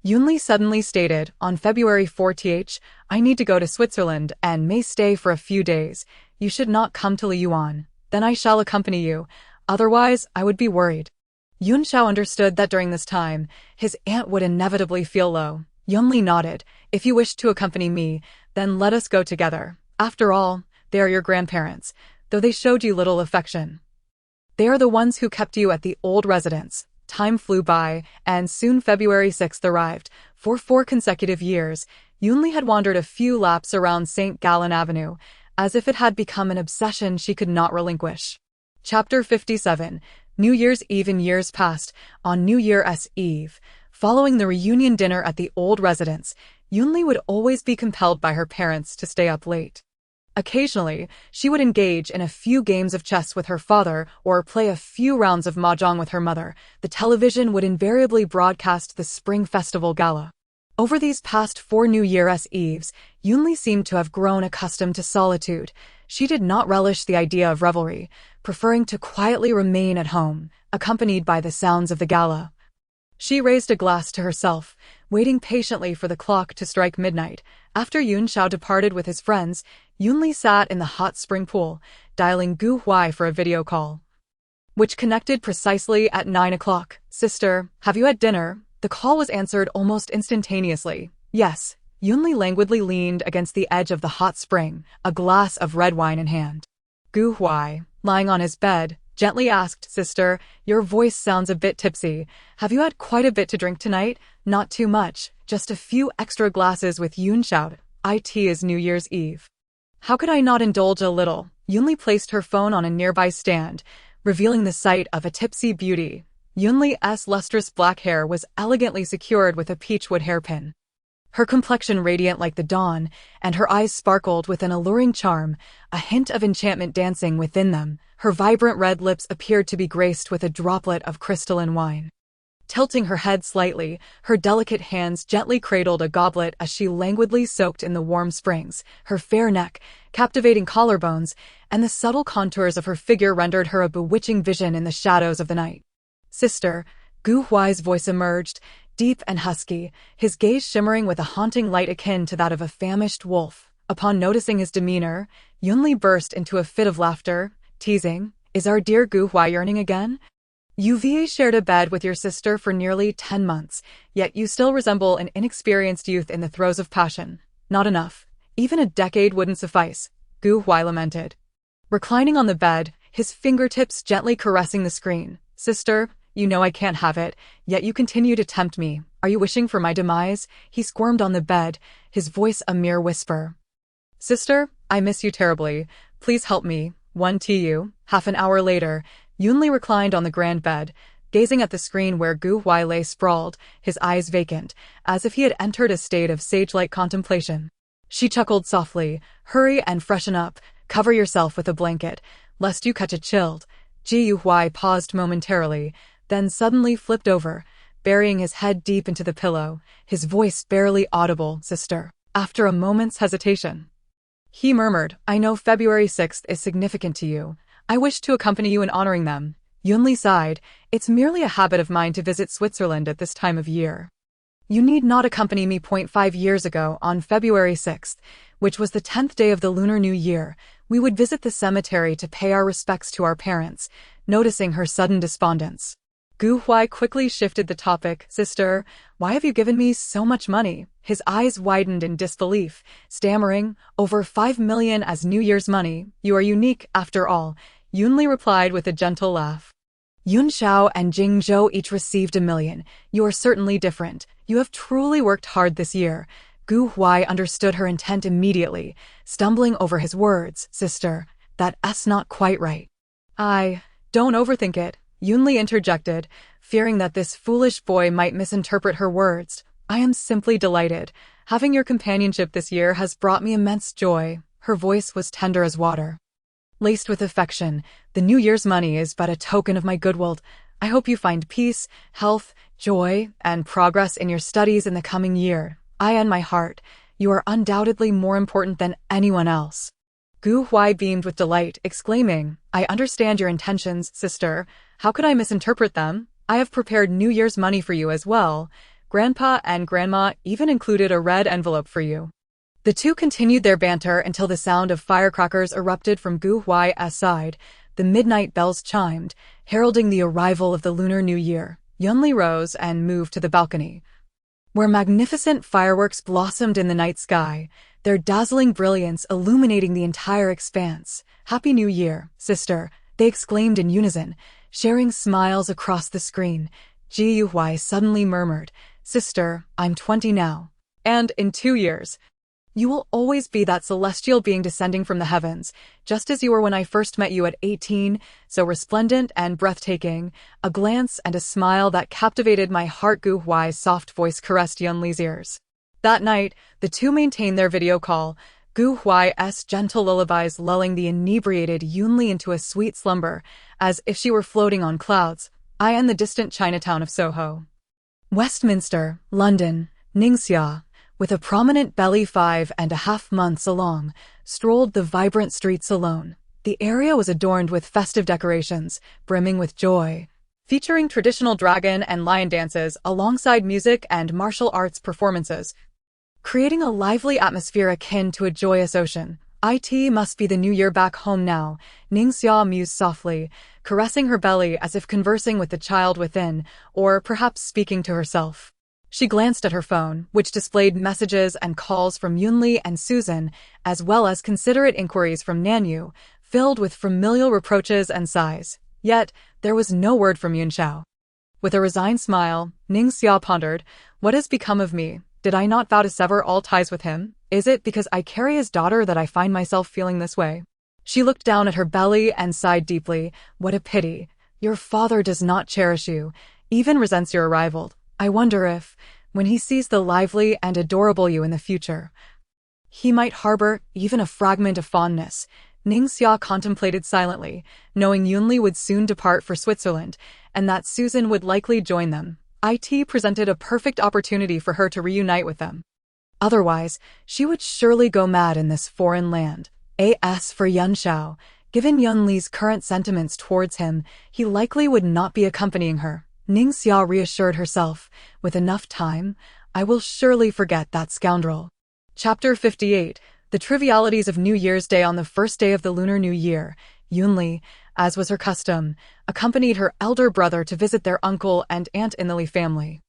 Yunli suddenly stated, on February 4th, I need to go to Switzerland and may stay for a few days. You should not come to Liyuan. Then I shall accompany you. Otherwise, I would be worried. Yun Xiao understood that during this time, his aunt would inevitably feel low. Yunli nodded. If you wish to accompany me, then let us go together. After all, they are your grandparents, though they showed you little affection. They are the ones who kept you at the old residence. Time flew by, and soon February 6th arrived. For 4 consecutive years, Yunli had wandered a few laps around St. Gallen Avenue, as if it had become an obsession she could not relinquish. Chapter 57. New Year's Eve. In years past, on New Year's Eve, following the reunion dinner at the old residence, Yunli would always be compelled by her parents to stay up late. Occasionally, she would engage in a few games of chess with her father or play a few rounds of mahjong with her mother. The television would invariably broadcast the Spring Festival Gala. Over these past 4 New Year's Eves, Yunli seemed to have grown accustomed to solitude. She did not relish the idea of revelry, preferring to quietly remain at home, accompanied by the sounds of the gala. She raised a glass to herself, waiting patiently for the clock to strike midnight. After Yun Xiao departed with his friends, Yunli sat in the hot spring pool, dialing Gu Huai for a video call, which connected precisely at 9 o'clock. Sister, have you had dinner? The call was answered almost instantaneously. Yes. Yunli languidly leaned against the edge of the hot spring, a glass of red wine in hand. Gu Huai, lying on his bed, gently asked, Sister, your voice sounds a bit tipsy. Have you had quite a bit to drink tonight? Not too much, just a few extra glasses with Yun Xiao. It is New Year's Eve. How could I not indulge a little? Yunli placed her phone on a nearby stand, revealing the sight of a tipsy beauty. Yunli's lustrous black hair was elegantly secured with a peachwood hairpin. Her complexion radiant like the dawn, and her eyes sparkled with an alluring charm, a hint of enchantment dancing within them. Her vibrant red lips appeared to be graced with a droplet of crystalline wine. Tilting her head slightly, her delicate hands gently cradled a goblet as she languidly soaked in the warm springs. Her fair neck, captivating collarbones, and the subtle contours of her figure rendered her a bewitching vision in the shadows of the night. Sister, Gu Huai's voice emerged, deep and husky, his gaze shimmering with a haunting light akin to that of a famished wolf. Upon noticing his demeanor, Yunli burst into a fit of laughter, teasing, Is our dear Gu Huai yearning again? You've shared a bed with your sister for nearly 10 months, yet you still resemble an inexperienced youth in the throes of passion. Not enough. Even a decade wouldn't suffice, Gu Huai lamented. Reclining on the bed, his fingertips gently caressing the screen. Sister, you know I can't have it, yet you continue to tempt me. Are you wishing for my demise? He squirmed on the bed, his voice a mere whisper. Sister, I miss you terribly. Please help me. 1 Half an hour later, Yunli reclined on the grand bed, gazing at the screen where Gu Huai lay sprawled, his eyes vacant, as if he had entered a state of sage-like contemplation. She chuckled softly. Hurry and freshen up. Cover yourself with a blanket, lest you catch a chill. Huai paused momentarily, then suddenly flipped over, burying his head deep into the pillow, his voice barely audible. Sister. After a moment's hesitation, he murmured, I know February 6th is significant to you. I wish to accompany you in honoring them. Yunli sighed. It's merely a habit of mine to visit Switzerland at this time of year. You need not accompany me. 5 years ago, on February 6th, which was the 10th day of the Lunar New Year, we would visit the cemetery to pay our respects to our parents, noticing her sudden despondence. Huai quickly shifted the topic. Sister, why have you given me so much money? His eyes widened in disbelief, stammering, over 5 million as New Year's money. You are unique, after all, Yunli replied with a gentle laugh. Yunshao and Jingzhou each received 1 million. You are certainly different. You have truly worked hard this year. Huai understood her intent immediately, stumbling over his words. Sister, that's not quite right. Don't overthink it, Yunli interjected, fearing that this foolish boy might misinterpret her words. I am simply delighted. Having your companionship this year has brought me immense joy. Her voice was tender as water, laced with affection. The New Year's money is but a token of my goodwill. I hope you find peace, health, joy, and progress in your studies in the coming year. In my heart, you are undoubtedly more important than anyone else. Huai beamed with delight, exclaiming, I understand your intentions, sister. How could I misinterpret them? I have prepared New Year's money for you as well. Grandpa and Grandma even included a red envelope for you. The two continued their banter until the sound of firecrackers erupted from Huai's side. The midnight bells chimed, heralding the arrival of the Lunar New Year. Yunli rose and moved to the balcony, where magnificent fireworks blossomed in the night sky, their dazzling brilliance illuminating the entire expanse. Happy New Year, sister, they exclaimed in unison, sharing smiles across the screen. Huai suddenly murmured, Sister, I'm 20 now. And in 2 years, you will always be that celestial being descending from the heavens, just as you were when I first met you at 18, so resplendent and breathtaking. A glance and a smile that captivated my heart. Huai's soft voice caressed Yunli's ears. That night, the two maintained their video call, Huai's gentle lullabies lulling the inebriated Yunli into a sweet slumber, as if she were floating on clouds. In the distant Chinatown of Soho, Westminster, London, Ningxia, with a prominent belly 5.5 months along, strolled the vibrant streets alone. The area was adorned with festive decorations, brimming with joy, featuring traditional dragon and lion dances alongside music and martial arts performances, creating a lively atmosphere akin to a joyous ocean. It must be the new year back home now, Ningxia mused softly, caressing her belly as if conversing with the child within, or perhaps speaking to herself. She glanced at her phone, which displayed messages and calls from Yunli and Susan, as well as considerate inquiries from Nanyu, filled with familial reproaches and sighs. Yet, there was no word from Yunshao. With a resigned smile, Ningxia pondered, what has become of me? Did I not vow to sever all ties with him? Is it because I carry his daughter that I find myself feeling this way? She looked down at her belly and sighed deeply. What a pity. Your father does not cherish you, even resents your arrival. I wonder if, when he sees the lively and adorable you in the future, he might harbor even a fragment of fondness. Ningxia contemplated silently, knowing Yunli would soon depart for Switzerland, and that Susan would likely join them. It presented a perfect opportunity for her to reunite with them. Otherwise, she would surely go mad in this foreign land. As for Yunshao, given Yunli's current sentiments towards him, he likely would not be accompanying her. Ningxia reassured herself, with enough time, I will surely forget that scoundrel. Chapter 58, The Trivialities of New Year's Day. On the first day of the Lunar New Year, Yunli, as was her custom, accompanied her elder brother to visit their uncle and aunt in the Li family,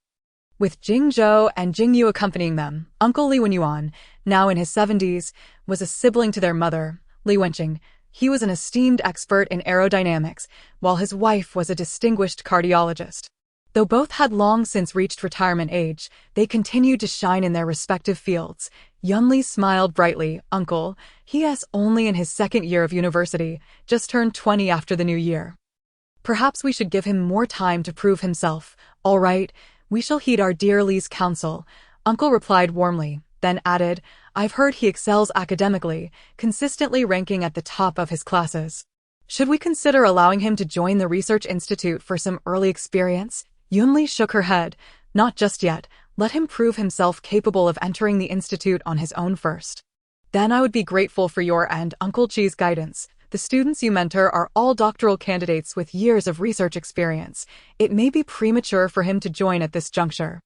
with Jingzhou and Jingyu accompanying them. Uncle Li Wenyuan, now in his 70s, was a sibling to their mother, Li Wenqing. He was an esteemed expert in aerodynamics, while his wife was a distinguished cardiologist. Though both had long since reached retirement age, they continued to shine in their respective fields. Yunli smiled brightly. Uncle, he is only in his 2nd year of university, just turned 20 after the new year. Perhaps we should give him more time to prove himself. All right, we shall heed our dear Li's counsel, Uncle replied warmly, then added, I've heard he excels academically, consistently ranking at the top of his classes. Should we consider allowing him to join the research institute for some early experience? Yunli shook her head. Not just yet. Let him prove himself capable of entering the institute on his own first. Then I would be grateful for your and Uncle Chi's guidance. The students you mentor are all doctoral candidates with years of research experience. It may be premature for him to join at this juncture.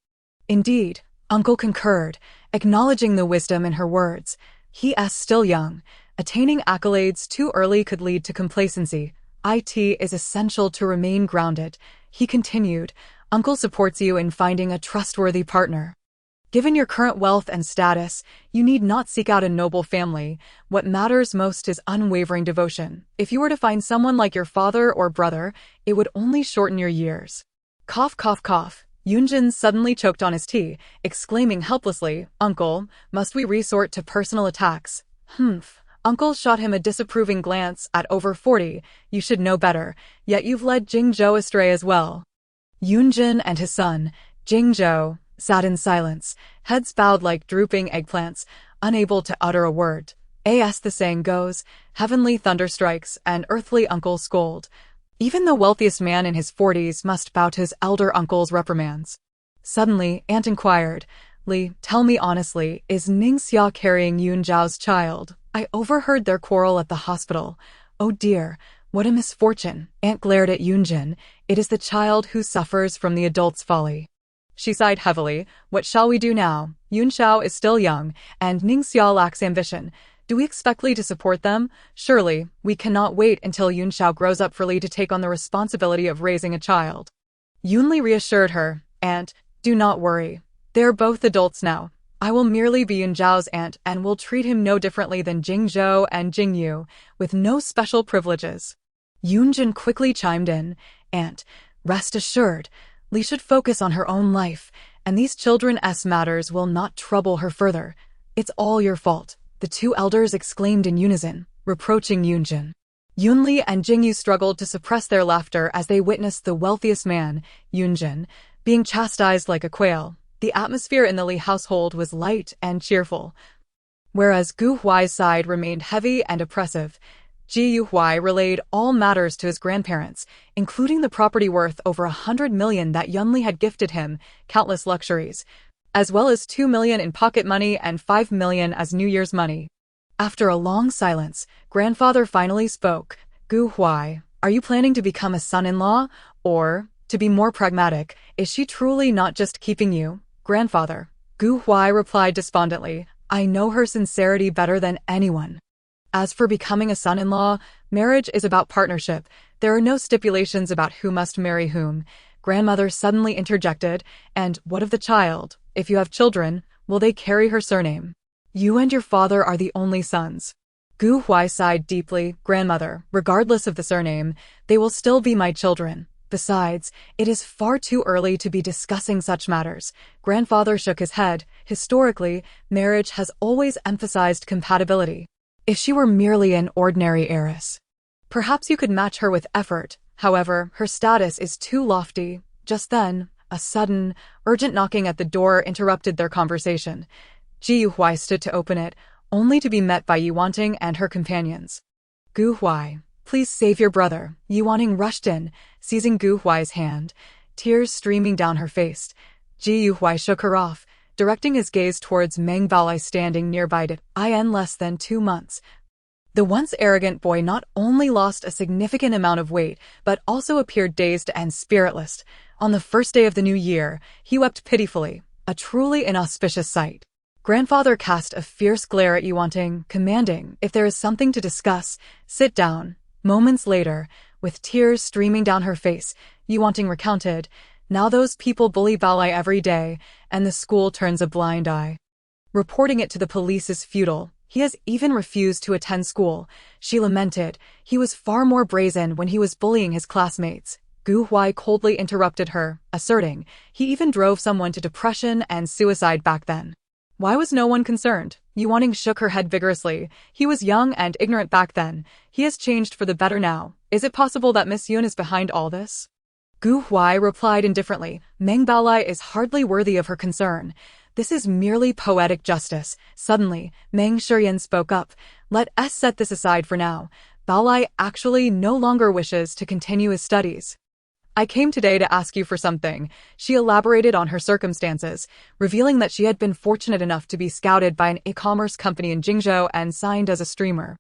Indeed, Uncle concurred, acknowledging the wisdom in her words. He is still young. Attaining accolades too early could lead to complacency. It is essential to remain grounded. He continued, Uncle supports you in finding a trustworthy partner. Given your current wealth and status, you need not seek out a noble family. What matters most is unwavering devotion. If you were to find someone like your father or brother, it would only shorten your years. Cough, cough, cough. Yunjin suddenly choked on his tea, exclaiming helplessly, Uncle, must we resort to personal attacks? Humph. Uncle shot him a disapproving glance. At over 40, you should know better, yet you've led Jingzhou astray as well. Yunjin and his son, Jingzhou, sat in silence, heads bowed like drooping eggplants, unable to utter a word. As the saying goes, heavenly thunder strikes and earthly uncle scold. Even the wealthiest man in his 40s must bow to his elder uncle's reprimands. Suddenly, Aunt inquired, Li, tell me honestly, is Ningxia carrying Yunzhao's child? I overheard their quarrel at the hospital. Oh dear, what a misfortune. Aunt glared at Yunjin. It is the child who suffers from the adult's folly. She sighed heavily. What shall we do now? Yunzhao is still young, and Ningxia lacks ambition. Do we expect Li to support them? Surely, we cannot wait until Yunzhao grows up for Li to take on the responsibility of raising a child. Yunli reassured her, Aunt, do not worry. They're both adults now. I will merely be Yunzhao's aunt and will treat him no differently than Jingzhou and Jingyu, with no special privileges. Yunjin quickly chimed in, Aunt, rest assured, Li should focus on her own life, and these children's matters will not trouble her further. It's all your fault, the two elders exclaimed in unison, reproaching Yunjin. Yunli and Jingyu struggled to suppress their laughter as they witnessed the wealthiest man, Yunjin, being chastised like a quail. The atmosphere in the Li household was light and cheerful, whereas Gu Huai's side remained heavy and oppressive. Huai relayed all matters to his grandparents, including the property worth over 100 million that Yunli had gifted him, countless luxuries, as well as 2 million in pocket money and 5 million as New Year's money. After a long silence, grandfather finally spoke. Gu Huai, are you planning to become a son-in-law? Or, to be more pragmatic, is she truly not just keeping you? Grandfather, Gu Huai replied despondently, I know her sincerity better than anyone. As for becoming a son-in-law, marriage is about partnership. There are no stipulations about who must marry whom. Grandmother suddenly interjected, and what of the child? If you have children, will they carry her surname? You and your father are the only sons. Gu Huai sighed deeply, Grandmother, regardless of the surname, they will still be my children. Besides, it is far too early to be discussing such matters. Grandfather shook his head. Historically, marriage has always emphasized compatibility. If she were merely an ordinary heiress, perhaps you could match her with effort. However, her status is too lofty. Just then, a sudden, urgent knocking at the door interrupted their conversation. Ji Huai stood to open it, only to be met by Yuanting and her companions. Gu Huai, please save your brother. Yuanting rushed in, seizing Gu Huai's hand, tears streaming down her face. Ji Huai shook her off, directing his gaze towards Meng Baolai standing nearby. In less than 2 months, the once arrogant boy not only lost a significant amount of weight, but also appeared dazed and spiritless. On the first day of the new year, he wept pitifully, a truly inauspicious sight. Grandfather cast a fierce glare at Yuanting, commanding, if there is something to discuss, sit down. Moments later, with tears streaming down her face, Yuanting recounted, now those people bully Baolai every day, and the school turns a blind eye. Reporting it to the police is futile. He has even refused to attend school. She lamented. He was far more brazen when he was bullying his classmates. Gu Huai coldly interrupted her, asserting, he even drove someone to depression and suicide back then. Why was no one concerned? Yuanting shook her head vigorously. He was young and ignorant back then. He has changed for the better now. Is it possible that Miss Yun is behind all this? Gu Huai replied indifferently, Meng Baolai is hardly worthy of her concern. This is merely poetic justice. Suddenly, Meng Shiyan spoke up. Let us set this aside for now. Baolai actually no longer wishes to continue his studies. I came today to ask you for something. She elaborated on her circumstances, revealing that she had been fortunate enough to be scouted by an e-commerce company in Jingzhou and signed as a streamer.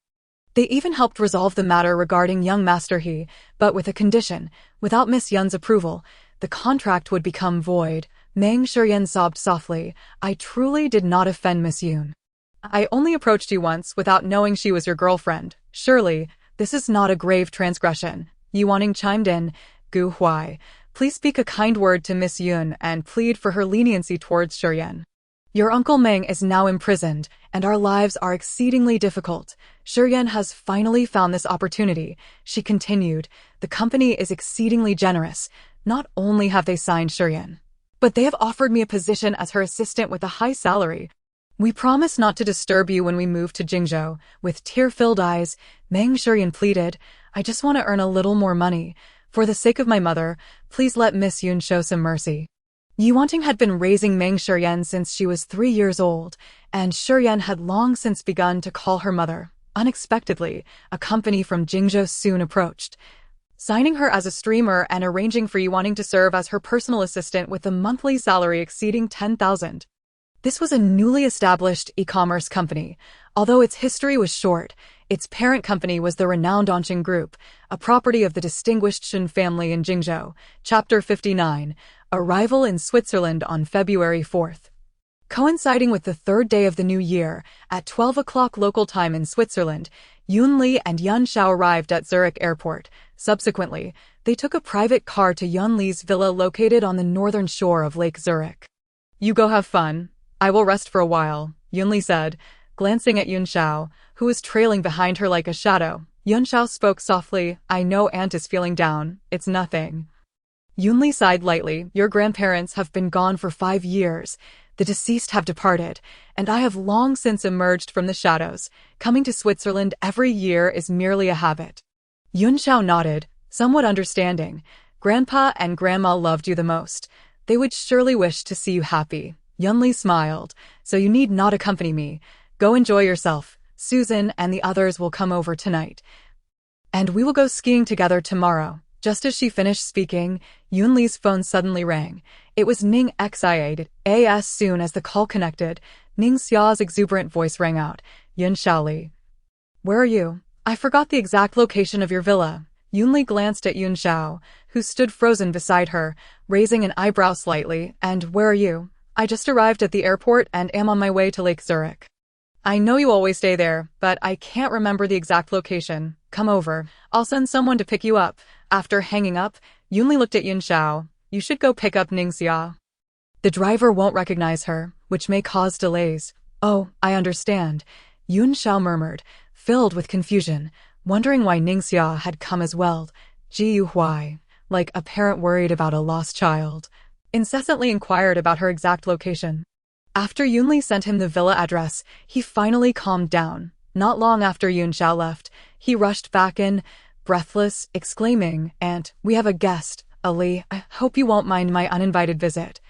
They even helped resolve the matter regarding young Master He, but with a condition. Without Miss Yun's approval, the contract would become void. Meng Shiyan sobbed softly. I truly did not offend Miss Yun. I only approached you once without knowing she was your girlfriend. Surely, this is not a grave transgression. Yuaning chimed in. Gu Huai, please speak a kind word to Miss Yun and plead for her leniency towards Shiyan. Your uncle Meng is now imprisoned, and our lives are exceedingly difficult. Shiyan has finally found this opportunity. She continued, the company is exceedingly generous. Not only have they signed Shiyan, but they have offered me a position as her assistant with a high salary. We promise not to disturb you when we move to Jingzhou. With tear-filled eyes, Meng Shiyan pleaded, I just want to earn a little more money. For the sake of my mother, please let Miss Yun show some mercy. Yuanting had been raising Meng Shiyan since she was 3 years old, and Shiyan had long since begun to call her mother. Unexpectedly, a company from Jingzhou soon approached, signing her as a streamer and arranging for Yuanting to serve as her personal assistant with a monthly salary exceeding 10,000. This was a newly established e-commerce company. Although its history was short, its parent company was the renowned Onqing Group, a property of the distinguished Shen family in Jingzhou. Chapter 59. Arrival in Switzerland on February 4th. Coinciding with the third day of the new year, at 12 o'clock local time in Switzerland, Yun Li and Yun Xiao arrived at Zurich airport. Subsequently, they took a private car to Yun Li's villa located on the northern shore of Lake Zurich. You go have fun. I will rest for a while, Yun Li said, glancing at Yun Xiao, who was trailing behind her like a shadow. Yun Xiao spoke softly, I know Aunt is feeling down. It's nothing. Yun Li sighed lightly. Your grandparents have been gone for 5 years. The deceased have departed, and I have long since emerged from the shadows. Coming to Switzerland every year is merely a habit. Yun Xiao nodded, somewhat understanding. Grandpa and Grandma loved you the most. They would surely wish to see you happy. Yun Li smiled. So you need not accompany me. Go enjoy yourself. Susan and the others will come over tonight. And we will go skiing together tomorrow. Just as she finished speaking, Yun Li's phone suddenly rang. It was Ning Xia's. As soon as the call connected, Ning Xia's exuberant voice rang out. Yun Xiaoli. Where are you? I forgot the exact location of your villa. Yun Li glanced at Yun Xiao, who stood frozen beside her, raising an eyebrow slightly. And where are you? I just arrived at the airport and am on my way to Lake Zurich. I know you always stay there, but I can't remember the exact location. Come over. I'll send someone to pick you up. After hanging up, Yun Li looked at Yun Xiao. You should go pick up Ning Xia. The driver won't recognize her, which may cause delays. Oh, I understand. Yun Xiao murmured, filled with confusion, wondering why Ning Xia had come as well. Huai, like a parent worried about a lost child, incessantly inquired about her exact location. After Yun Li sent him the villa address, he finally calmed down. Not long after Yun Xiao left, he rushed back in, breathless, exclaiming, Aunt, we have a guest. Ali, I hope you won't mind my uninvited visit.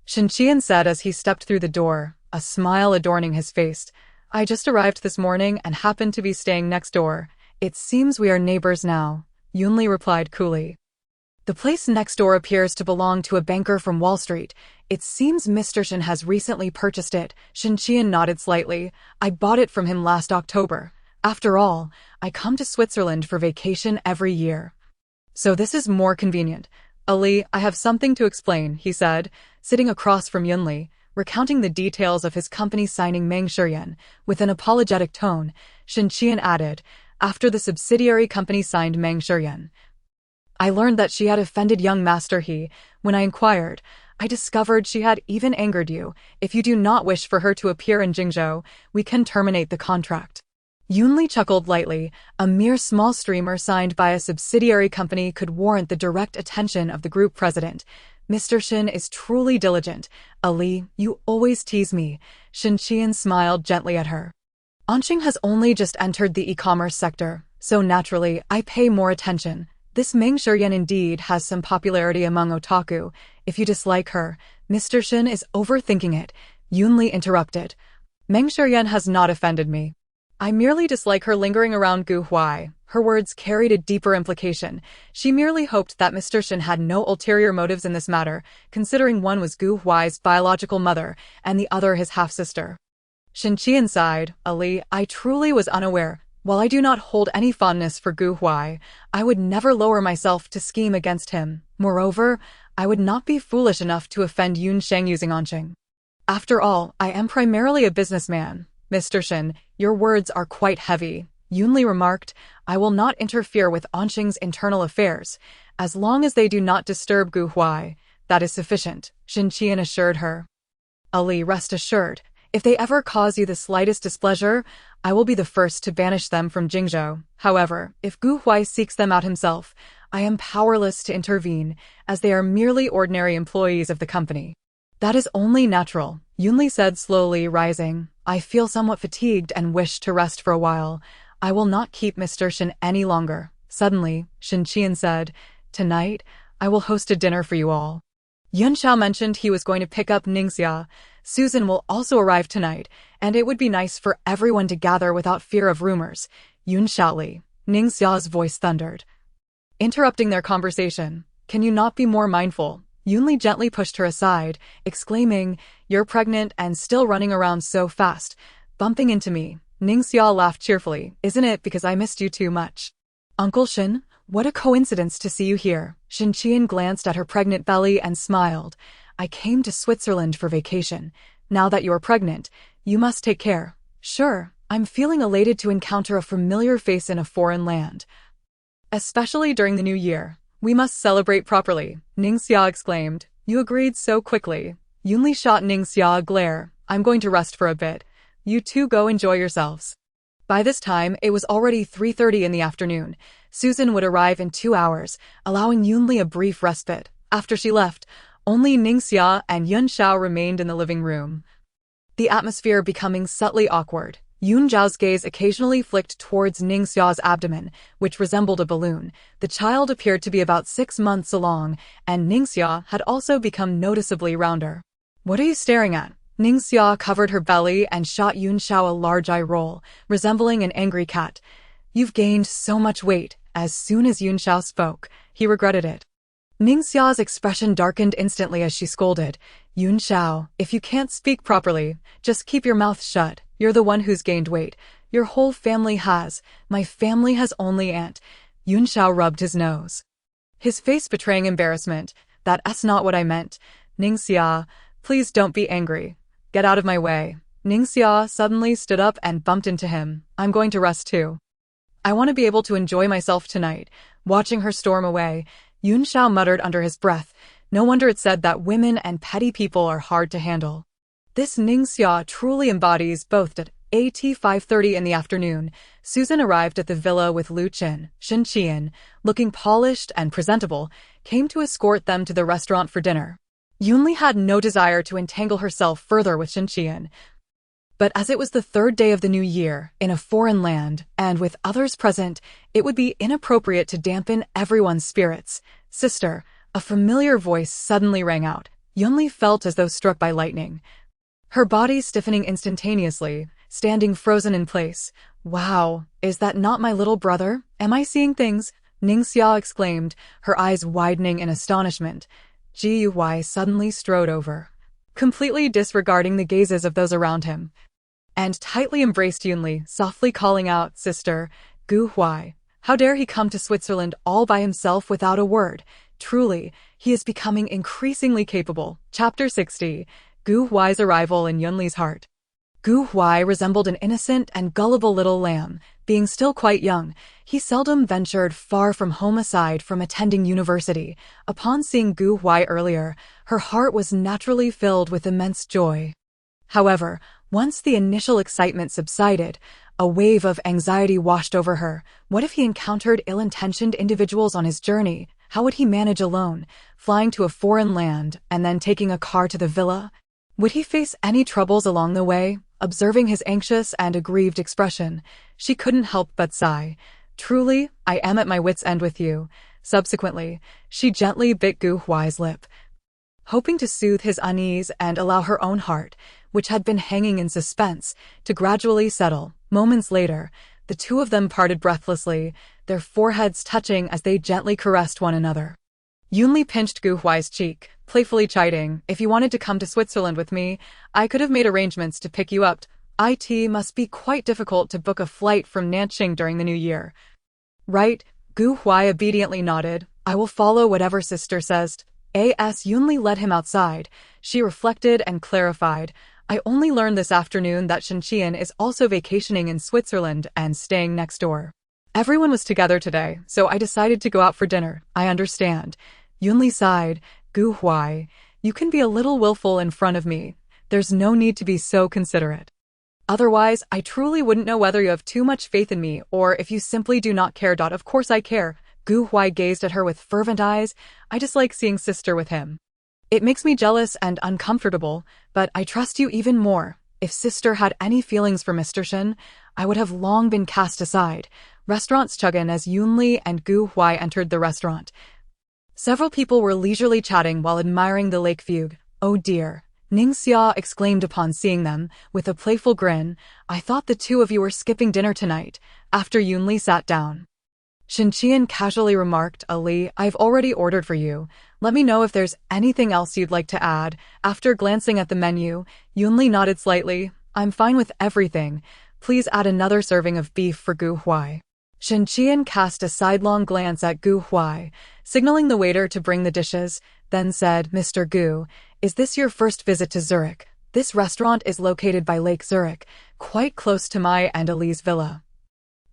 Shen Qian said as he stepped through the door, a smile adorning his face. I just arrived this morning and happened to be staying next door. It seems we are neighbors now, Yun Li replied coolly. The place next door appears to belong to a banker from Wall Street. It seems Mr. Shen has recently purchased it. Shen Qian nodded slightly. I bought it from him last October. After all, I come to Switzerland for vacation every year. So this is more convenient. Ali, I have something to explain, he said, sitting across from Yun Li, recounting the details of his company signing Meng Shiyan. With an apologetic tone, Shen Qian added, after the subsidiary company signed Meng Shiyan, I learned that she had offended young Master He. When I inquired, I discovered she had even angered you. If you do not wish for her to appear in Jingzhou, we can terminate the contract. Yun Li chuckled lightly. A mere small streamer signed by a subsidiary company could warrant the direct attention of the group president. Mr. Shen is truly diligent. Ali, you always tease me. Shen Qian smiled gently at her. Onqing has only just entered the e-commerce sector, so naturally I pay more attention. This Meng Shiyan indeed has some popularity among otaku. If you dislike her, Mr. Shen is overthinking it. Yunli interrupted. Meng Shiyan has not offended me. I merely dislike her lingering around Gu Huai. Her words carried a deeper implication. She merely hoped that Mr. Shen had no ulterior motives in this matter, considering one was Gu Huai's biological mother and the other his half-sister. Shen Qian sighed. Ali, I truly was unaware. While I do not hold any fondness for Gu Huai, I would never lower myself to scheme against him. Moreover, I would not be foolish enough to offend Yun Sheng using Anqing. After all, I am primarily a businessman. Mr. Shen, your words are quite heavy. Yunli remarked, I will not interfere with Anqing's internal affairs. As long as they do not disturb Gu Huai, that is sufficient, Shen Qian assured her. Ali, rest assured, if they ever cause you the slightest displeasure, I will be the first to banish them from Jingzhou. However, if Gu Huai seeks them out himself, I am powerless to intervene, as they are merely ordinary employees of the company. That is only natural, Yunli said slowly, rising. I feel somewhat fatigued and wish to rest for a while. I will not keep Mr. Shen any longer. Suddenly, Shen Qian said, Tonight, I will host a dinner for you all. Yun Xiao mentioned he was going to pick up Ningxia. Susan will also arrive tonight, and it would be nice for everyone to gather without fear of rumors. Yun Xiaoli, Ningxia's voice thundered. Interrupting their conversation, can you not be more mindful? Yunli gently pushed her aside, exclaiming, You're pregnant and still running around so fast, bumping into me. Ningxia laughed cheerfully. Isn't it because I missed you too much? Uncle Shen, what a coincidence to see you here. Shen Qian glanced at her pregnant belly and smiled. I came to Switzerland for vacation. Now that you're pregnant, you must take care. Sure, I'm feeling elated to encounter a familiar face in a foreign land. Especially during the new year. We must celebrate properly, Ningxia exclaimed. You agreed so quickly. Yunli shot Ningxia a glare. I'm going to rest for a bit. You two go enjoy yourselves. By this time, it was already 3:30 in the afternoon. Susan would arrive in 2 hours, allowing Yunli a brief respite. After she left, only Ningxia and Yun Xiao remained in the living room. The atmosphere becoming subtly awkward. Yun Zhao's gaze occasionally flicked towards Ningxia's abdomen, which resembled a balloon. The child appeared to be about 6 months along, and Ningxia had also become noticeably rounder. What are you staring at? Ningxia covered her belly and shot Yun Xiao a large eye roll, resembling an angry cat. You've gained so much weight. As soon as Yun Xiao spoke, he regretted it. Ningxia's expression darkened instantly as she scolded. Yun Xiao, if you can't speak properly, just keep your mouth shut. You're the one who's gained weight. Your whole family has. My family has only aunt. Yun Xiao rubbed his nose, his face betraying embarrassment. That's not what I meant. Ningxia, please don't be angry. Get out of my way. Ningxia suddenly stood up and bumped into him. I'm going to rest too. I want to be able to enjoy myself tonight. Watching her storm away, Yun Xiao muttered under his breath. No wonder it said that women and petty people are hard to handle. This Ningxia truly embodies both. At 5:30 in the afternoon, Susan arrived at the villa with Lu Chen. Shen Qian, looking polished and presentable, came to escort them to the restaurant for dinner. Yunli had no desire to entangle herself further with Shen Qian. But as it was the 3rd day of the new year, in a foreign land, and with others present, it would be inappropriate to dampen everyone's spirits. Sister, a familiar voice suddenly rang out. Yunli felt as though struck by lightning. Her body stiffening instantaneously, standing frozen in place. Wow, is that not my little brother? Am I seeing things? Ningxia exclaimed, her eyes widening in astonishment. Ji Huai suddenly strode over, completely disregarding the gazes of those around him, and tightly embraced Yunli, softly calling out, Sister, Gu Huai. How dare he come to Switzerland all by himself without a word? Truly, he is becoming increasingly capable. Chapter 60. Gu Huai's arrival in Yunli's heart. Gu Huai resembled an innocent and gullible little lamb. Being still quite young, he seldom ventured far from home aside from attending university. Upon seeing Gu Huai earlier, her heart was naturally filled with immense joy. However, once the initial excitement subsided, a wave of anxiety washed over her. What if he encountered ill-intentioned individuals on his journey? How would he manage alone, flying to a foreign land and then taking a car to the villa? Would he face any troubles along the way? Observing his anxious and aggrieved expression, she couldn't help but sigh. Truly, I am at my wit's end with you. Subsequently, she gently bit Gu Huai's lip. hoping to soothe his unease and allow her own heart, which had been hanging in suspense, to gradually settle. Moments later, the two of them parted breathlessly, their foreheads touching as they gently caressed one another. Yunli pinched Gu Huai's cheek, playfully chiding, "If you wanted to come to Switzerland with me, I could have made arrangements to pick you up. It must be quite difficult to book a flight from Nanqing during the new year." "Right," Gu Huai obediently nodded. "I will follow whatever sister says." As Yunli led him outside, she reflected and clarified, "I only learned this afternoon that Shenqian is also vacationing in Switzerland and staying next door. Everyone was together today, so I decided to go out for dinner." "I understand." Yunli sighed. "Gu Huai, you can be a little willful in front of me. There's no need to be so considerate. Otherwise, I truly wouldn't know whether you have too much faith in me or if you simply do not care. Of course I care." Gu Huai gazed at her with fervent eyes. "I just like seeing sister with him. It makes me jealous and uncomfortable, but I trust you even more. If sister had any feelings for Mr. Shen, I would have long been cast aside." Restaurants chuggin as Yunli and Gu Huai entered the restaurant. Several people were leisurely chatting while admiring the lake view. "Oh dear," Ningxia exclaimed upon seeing them, with a playful grin. "I thought the two of you were skipping dinner tonight." After Yunli sat down, Shenqian casually remarked, "Ali, I've already ordered for you. Let me know if there's anything else you'd like to add." After glancing at the menu, Yunli nodded slightly. "I'm fine with everything. Please add another serving of beef for Gu Huai." Shenqian cast a sidelong glance at Gu Huai, signaling the waiter to bring the dishes, then said, "Mr. Gu, is this your first visit to Zurich? This restaurant is located by Lake Zurich, quite close to my and Ali's villa.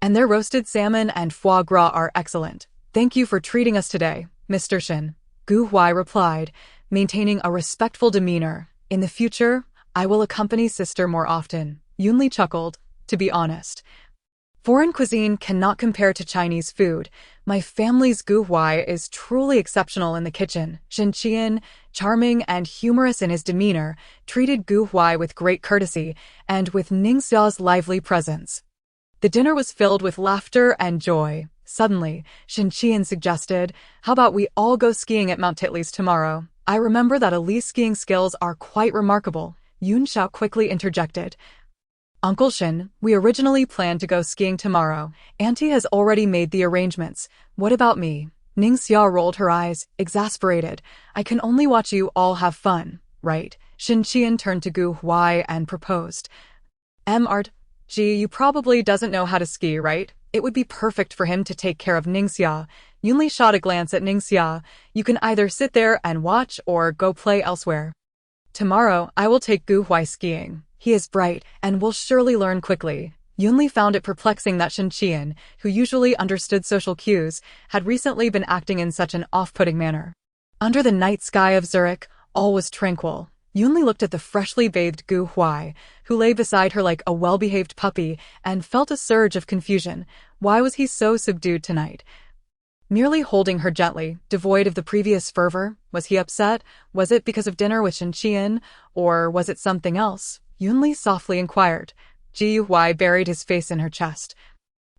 And their roasted salmon and foie gras are excellent. Thank you for treating us today, Mr. Shen." Gu Huai replied, maintaining a respectful demeanor. "In the future, I will accompany sister more often." Yunli chuckled. "To be honest, foreign cuisine cannot compare to Chinese food. My family's Gu Huai is truly exceptional in the kitchen." Shenqian, charming and humorous in his demeanor, treated Gu Huai with great courtesy and with Ningxia's lively presence. The dinner was filled with laughter and joy. Suddenly, Shenqian suggested, "How about we all go skiing at Mount Titlis tomorrow? I remember that Ali's skiing skills are quite remarkable." Yun Xiao quickly interjected, "Uncle Shen, we originally planned to go skiing tomorrow. Auntie has already made the arrangements. What about me?" Ningxia rolled her eyes, exasperated. "I can only watch you all have fun, right?" Shenqian turned to Gu Huai and proposed, "Art, gee, you probably doesn't know how to ski, right? It would be perfect for him to take care of Ningxia." Yunli shot a glance at Ningxia. "You can either sit there and watch or go play elsewhere. Tomorrow, I will take Gu Huai skiing. He is bright and will surely learn quickly." Yunli found it perplexing that Shenqian, who usually understood social cues, had recently been acting in such an off-putting manner. Under the night sky of Zurich, all was tranquil. Yunli looked at the freshly bathed Gu Huai, who lay beside her like a well-behaved puppy, and felt a surge of confusion. Why was he so subdued tonight? Merely holding her gently, devoid of the previous fervor? Was he upset? Was it because of dinner with Shenqian? Or was it something else? Yunli softly inquired. Gu Huai buried his face in her chest,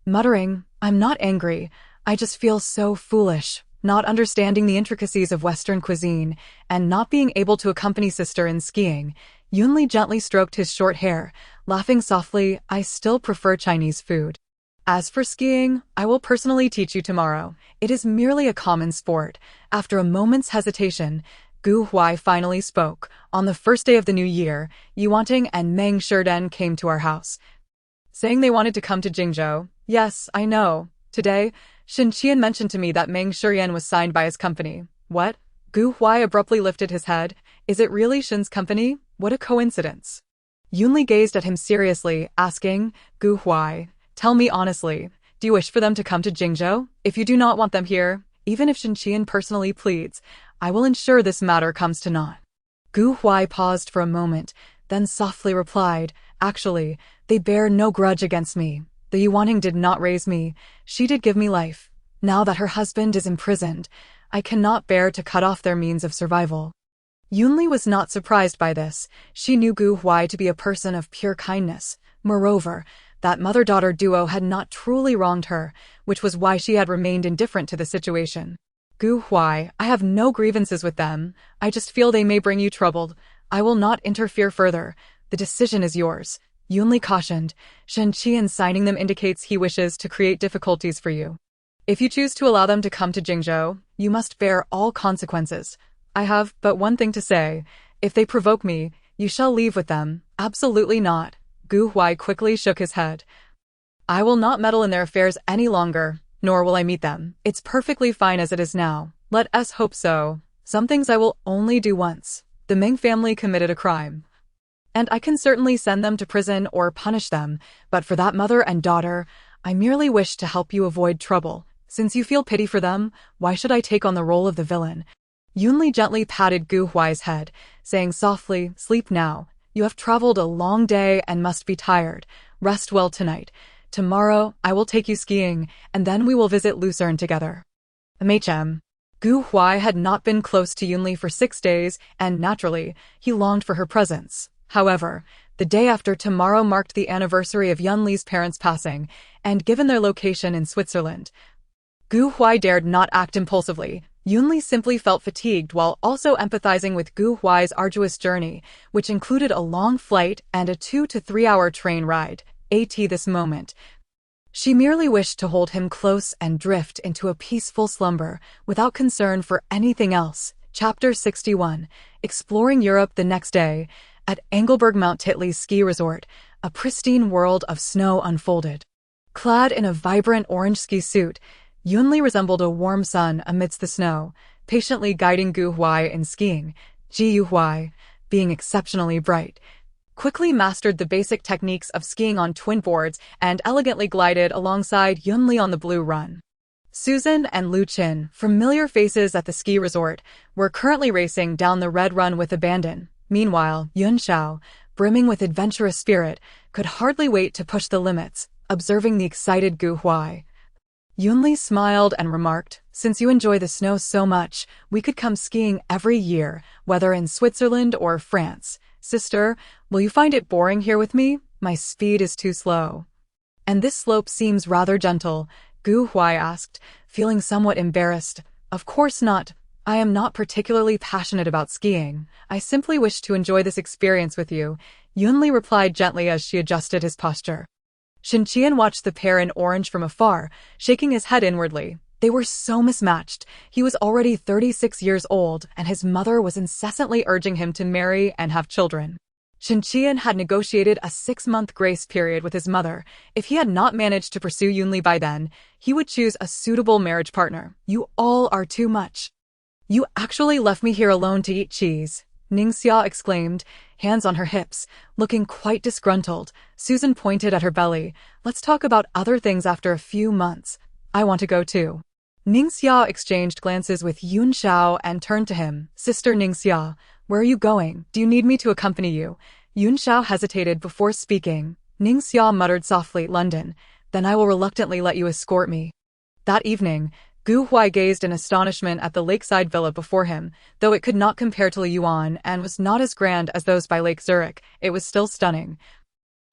muttering, "I'm not angry. I just feel so foolish, not understanding the intricacies of Western cuisine, and not being able to accompany sister in skiing." Yunli gently stroked his short hair, laughing softly, "I still prefer Chinese food. As for skiing, I will personally teach you tomorrow. It is merely a common sport." After a moment's hesitation, Gu Huai finally spoke. "On the first day of the new year, Yuanting and Meng Shiden came to our house, saying they wanted to come to Jingzhou." "Yes, I know. Today, Shenqian mentioned to me that Meng Shiden was signed by his company." "What?" Gu Huai abruptly lifted his head. "Is it really Shen's company? What a coincidence." Yunli gazed at him seriously, asking, "Gu Huai, tell me honestly, do you wish for them to come to Jingzhou? If you do not want them here, even if Shenqian personally pleads, I will ensure this matter comes to naught." Gu Huai paused for a moment, then softly replied, "Actually, they bear no grudge against me. The Yuanting did not raise me. She did give me life. Now that her husband is imprisoned, I cannot bear to cut off their means of survival." Yunli was not surprised by this. She knew Gu Huai to be a person of pure kindness. Moreover, that mother-daughter duo had not truly wronged her, which was why she had remained indifferent to the situation. Gu Huai, I have no grievances with them. I just feel they may bring you trouble. I will not interfere further. The decision is yours. Yunli cautioned. Shen Qian signing them indicates he wishes to create difficulties for you. If you choose to allow them to come to Jingzhou, you must bear all consequences. I have but one thing to say. If they provoke me, you shall leave with them. Absolutely not. Gu Huai quickly shook his head. I will not meddle in their affairs any longer, nor will I meet them. It's perfectly fine as it is now. Let us hope so. Some things I will only do once. The Ming family committed a crime, and I can certainly send them to prison or punish them, but for that mother and daughter, I merely wish to help you avoid trouble. Since you feel pity for them, why should I take on the role of the villain? Yunli gently patted Gu Huai's head, saying softly, sleep now. You have traveled a long day and must be tired. Rest well tonight. Tomorrow, I will take you skiing, and then we will visit Lucerne together. MHM. Gu Huai had not been close to Yunli for 6 days, and naturally, he longed for her presence. However, the day after tomorrow marked the anniversary of Yunli's parents' passing, and given their location in Switzerland, Gu Huai dared not act impulsively. Yunli simply felt fatigued while also empathizing with Gu Huai's arduous journey, which included a long flight and a 2 to 3 hour train ride. This moment, she merely wished to hold him close and drift into a peaceful slumber without concern for anything else. Chapter 61. Exploring Europe the next day. At Engelberg Mount Titley's ski resort, a pristine world of snow unfolded. Clad in a vibrant orange ski suit, Yunli resembled a warm sun amidst the snow, patiently guiding Gu Huai in skiing. Ji Huai, being exceptionally bright, quickly mastered the basic techniques of skiing on twin boards and elegantly glided alongside Yunli on the blue run. Susan and Lu Qin, familiar faces at the ski resort, were currently racing down the red run with abandon. Meanwhile, Yun Xiao, brimming with adventurous spirit, could hardly wait to push the limits, observing the excited Gu Huai. Yunli smiled and remarked, since you enjoy the snow so much, we could come skiing every year, whether in Switzerland or France. Sister, will you find it boring here with me? My speed is too slow. And this slope seems rather gentle, Gu Huai asked, feeling somewhat embarrassed. Of course not. I am not particularly passionate about skiing. I simply wish to enjoy this experience with you, Yunli replied gently as she adjusted his posture. Shen Qian watched the pair in orange from afar, shaking his head inwardly. They were so mismatched. He was already 36 years old, and his mother was incessantly urging him to marry and have children. Shen Qian had negotiated a 6-month grace period with his mother. If he had not managed to pursue Yunli by then, he would choose a suitable marriage partner. You all are too much. You actually left me here alone to eat cheese, Ningxia exclaimed, hands on her hips, looking quite disgruntled. Susan pointed at her belly. Let's talk about other things after a few months. I want to go too. Ningxia exchanged glances with Yun Xiao and turned to him. Sister Ningxia, where are you going? Do you need me to accompany you? Yun Xiao hesitated before speaking. Ningxia muttered softly, London. Then I will reluctantly let you escort me. That evening, Gu Huai gazed in astonishment at the lakeside villa before him. Though it could not compare to Liyuan and was not as grand as those by Lake Zurich, it was still stunning,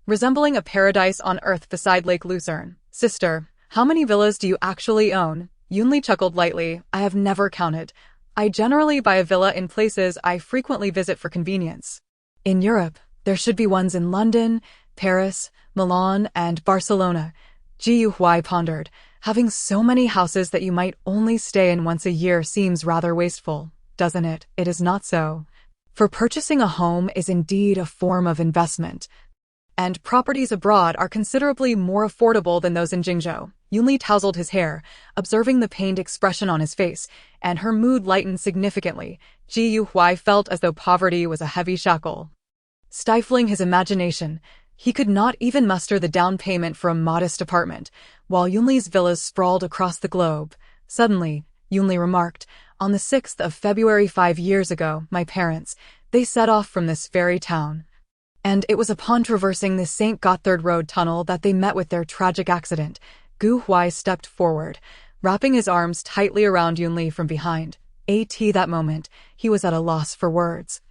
resembling a paradise on earth beside Lake Lucerne. Sister, how many villas do you actually own? Yunli chuckled lightly. I have never counted. I generally buy a villa in places I frequently visit for convenience. In Europe, there should be ones in London, Paris, Milan, and Barcelona. Ji Huai pondered. Having so many houses that you might only stay in once a year seems rather wasteful, doesn't it? It is not so. For purchasing a home is indeed a form of investment, and properties abroad are considerably more affordable than those in Jingzhou. Yunli tousled his hair, observing the pained expression on his face, and her mood lightened significantly. Ji Huai felt as though poverty was a heavy shackle, stifling his imagination. He could not even muster the down payment for a modest apartment, while Yunli's villas sprawled across the globe. Suddenly, Yunli remarked, on the 6th of February 5 years ago, my parents, they set off from this very town. And it was upon traversing the St. Gotthard Road tunnel that they met with their tragic accident. Gu Huai stepped forward, wrapping his arms tightly around Yunli from behind. That moment, he was at a loss for words.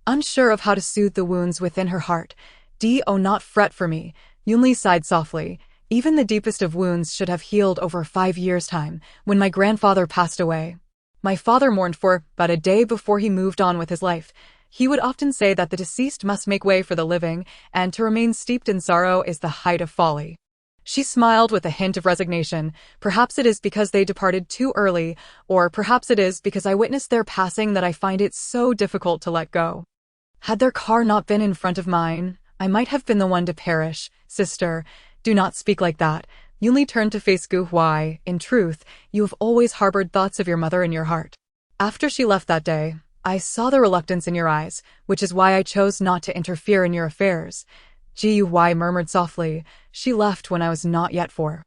Unsure of how to soothe the wounds within her heart, Do not fret for me, Yunli sighed softly. Even the deepest of wounds should have healed over 5 years' time. When my grandfather passed away, My father mourned for but a day before he moved on with his life. He would often say that the deceased must make way for the living, and to remain steeped in sorrow is the height of folly. She smiled with a hint of resignation. Perhaps it is because they departed too early, or perhaps it is because I witnessed their passing that I find it so difficult to let go. Had their car not been in front of mine, I might have been the one to perish. Sister, do not speak like that. Yunli turned to face Gu Huai. In truth, you have always harbored thoughts of your mother in your heart. After she left that day, I saw the reluctance in your eyes, which is why I chose not to interfere in your affairs. Gu Huai murmured softly. She left when I was not yet 4.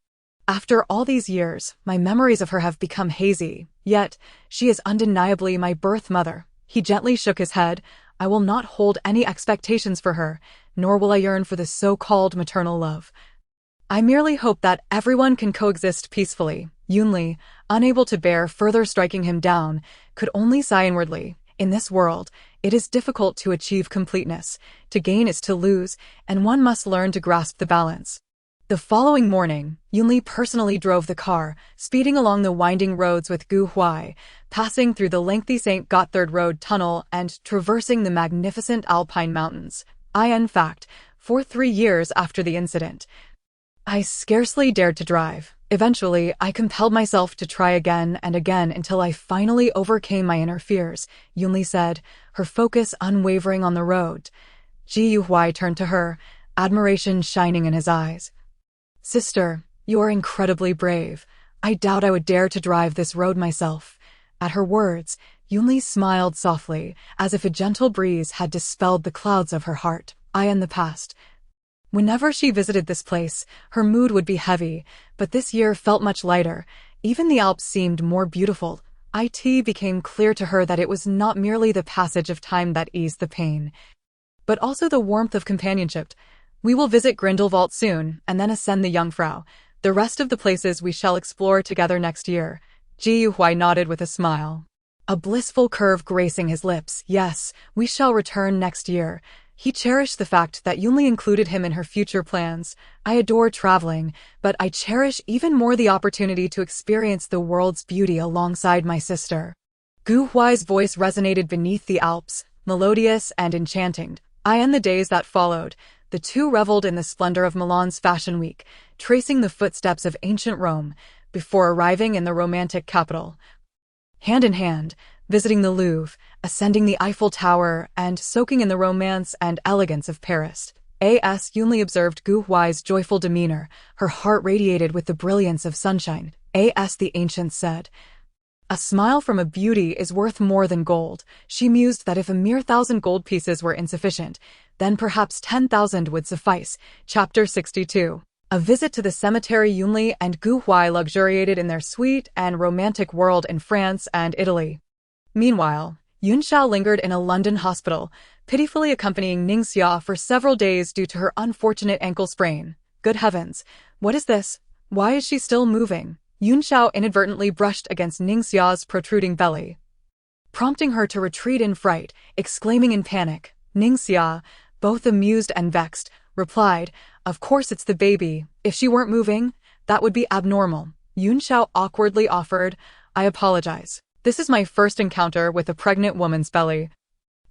After all these years, my memories of her have become hazy, yet she is undeniably my birth mother. He gently shook his head. I will not hold any expectations for her, nor will I yearn for the so-called maternal love. I merely hope that everyone can coexist peacefully. Yunli, unable to bear further striking him down, could only sigh inwardly. In this world, it is difficult to achieve completeness. To gain is to lose, and one must learn to grasp the balance. The following morning, Yunli personally drove the car, speeding along the winding roads with Gu Huai, passing through the lengthy St. Gotthard Road tunnel and traversing the magnificent Alpine mountains. In fact, for 3 years after the incident, I scarcely dared to drive. Eventually, I compelled myself to try again and again until I finally overcame my inner fears, Yunli said, her focus unwavering on the road. Gu Huai turned to her, admiration shining in his eyes. Sister, you are incredibly brave. I doubt I would dare to drive this road myself. At her words, Yunli smiled softly, as if a gentle breeze had dispelled the clouds of her heart. In the past, whenever she visited this place, her mood would be heavy, but this year felt much lighter. Even the Alps seemed more beautiful. It became clear to her that it was not merely the passage of time that eased the pain, but also the warmth of companionship. We will visit Grindelwald soon, and then ascend the Jungfrau. The rest of the places we shall explore together next year. Gu Huai nodded with a smile, a blissful curve gracing his lips. Yes, we shall return next year. He cherished the fact that Yunli included him in her future plans. I adore traveling, but I cherish even more the opportunity to experience the world's beauty alongside my sister. Gu Huai's voice resonated beneath the Alps, melodious and enchanting. In the days that followed, the two reveled in the splendor of Milan's Fashion Week, tracing the footsteps of ancient Rome, before arriving in the romantic capital. Hand in hand, visiting the Louvre, ascending the Eiffel Tower, and soaking in the romance and elegance of Paris. Yunli observed Gu Huai's joyful demeanor. Her heart radiated with the brilliance of sunshine. The ancients said, a smile from a beauty is worth more than gold. She mused that if a mere 1,000 gold pieces were insufficient, then perhaps 10,000 would suffice. Chapter 62. A visit to the cemetery. Yunli and Gu Huai luxuriated in their sweet and romantic world in France and Italy. Meanwhile, Yunxiao lingered in a London hospital, pitifully accompanying Ningxia for several days due to her unfortunate ankle sprain. Good heavens, what is this? Why is she still moving? Yunxiao inadvertently brushed against Ningxia's protruding belly, prompting her to retreat in fright, exclaiming in panic. Ningxia, both amused and vexed, replied, of course it's the baby. If she weren't moving, that would be abnormal. Yunxiao awkwardly offered, I apologize. This is my first encounter with a pregnant woman's belly,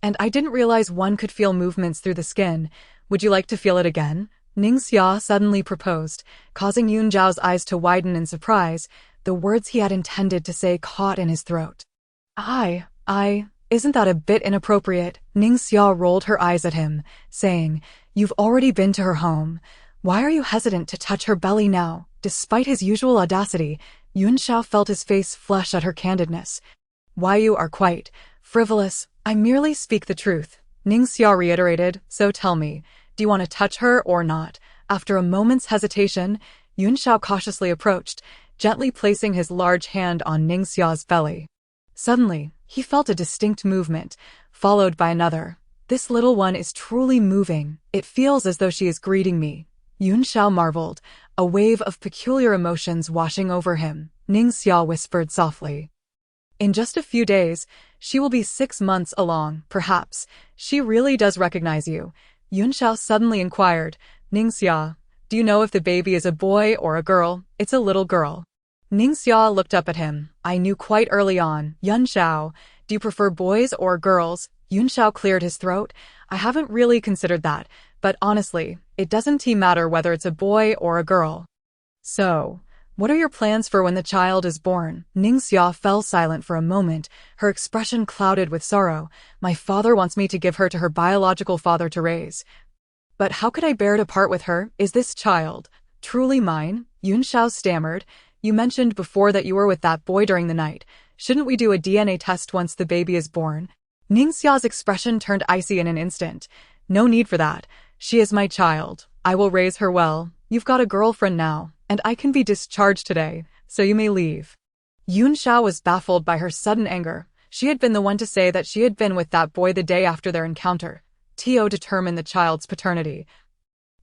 and I didn't realize one could feel movements through the skin. Would you like to feel it again? Ningxia suddenly proposed, causing Yunxiao's eyes to widen in surprise. The words he had intended to say caught in his throat. Isn't that a bit inappropriate? Ningxia rolled her eyes at him, saying, you've already been to her home. Why are you hesitant to touch her belly now? Despite his usual audacity, Yunxiao felt his face flush at her candidness. Why, you are quite frivolous. I merely speak the truth. Ningxia reiterated, so tell me, do you want to touch her or not? After a moment's hesitation, Yunxiao cautiously approached, gently placing his large hand on Ningxia's belly. Suddenly, he felt a distinct movement, followed by another. This little one is truly moving. It feels as though she is greeting me. Yunxiao marveled, a wave of peculiar emotions washing over him. Ningxia whispered softly, in just a few days, she will be 6 months along. Perhaps she really does recognize you. Yunxiao suddenly inquired, Ningxia, do you know if the baby is a boy or a girl? It's a little girl. Ningxia looked up at him. I knew quite early on. Yun Xiao, do you prefer boys or girls? Yun Xiao cleared his throat. I haven't really considered that, but honestly, it doesn't matter whether it's a boy or a girl. So, what are your plans for when the child is born? Ningxia fell silent for a moment, her expression clouded with sorrow. My father wants me to give her to her biological father to raise. But how could I bear to part with her? Is this child truly mine? Yun Xiao stammered. You mentioned before that you were with that boy during the night. Shouldn't we do a DNA test once the baby is born? Ningxia's expression turned icy in an instant. No need for that. She is my child. I will raise her well. You've got a girlfriend now, and I can be discharged today, so you may leave. Yun Xiao was baffled by her sudden anger. She had been the one to say that she had been with that boy the day after their encounter. Tio determined the child's paternity.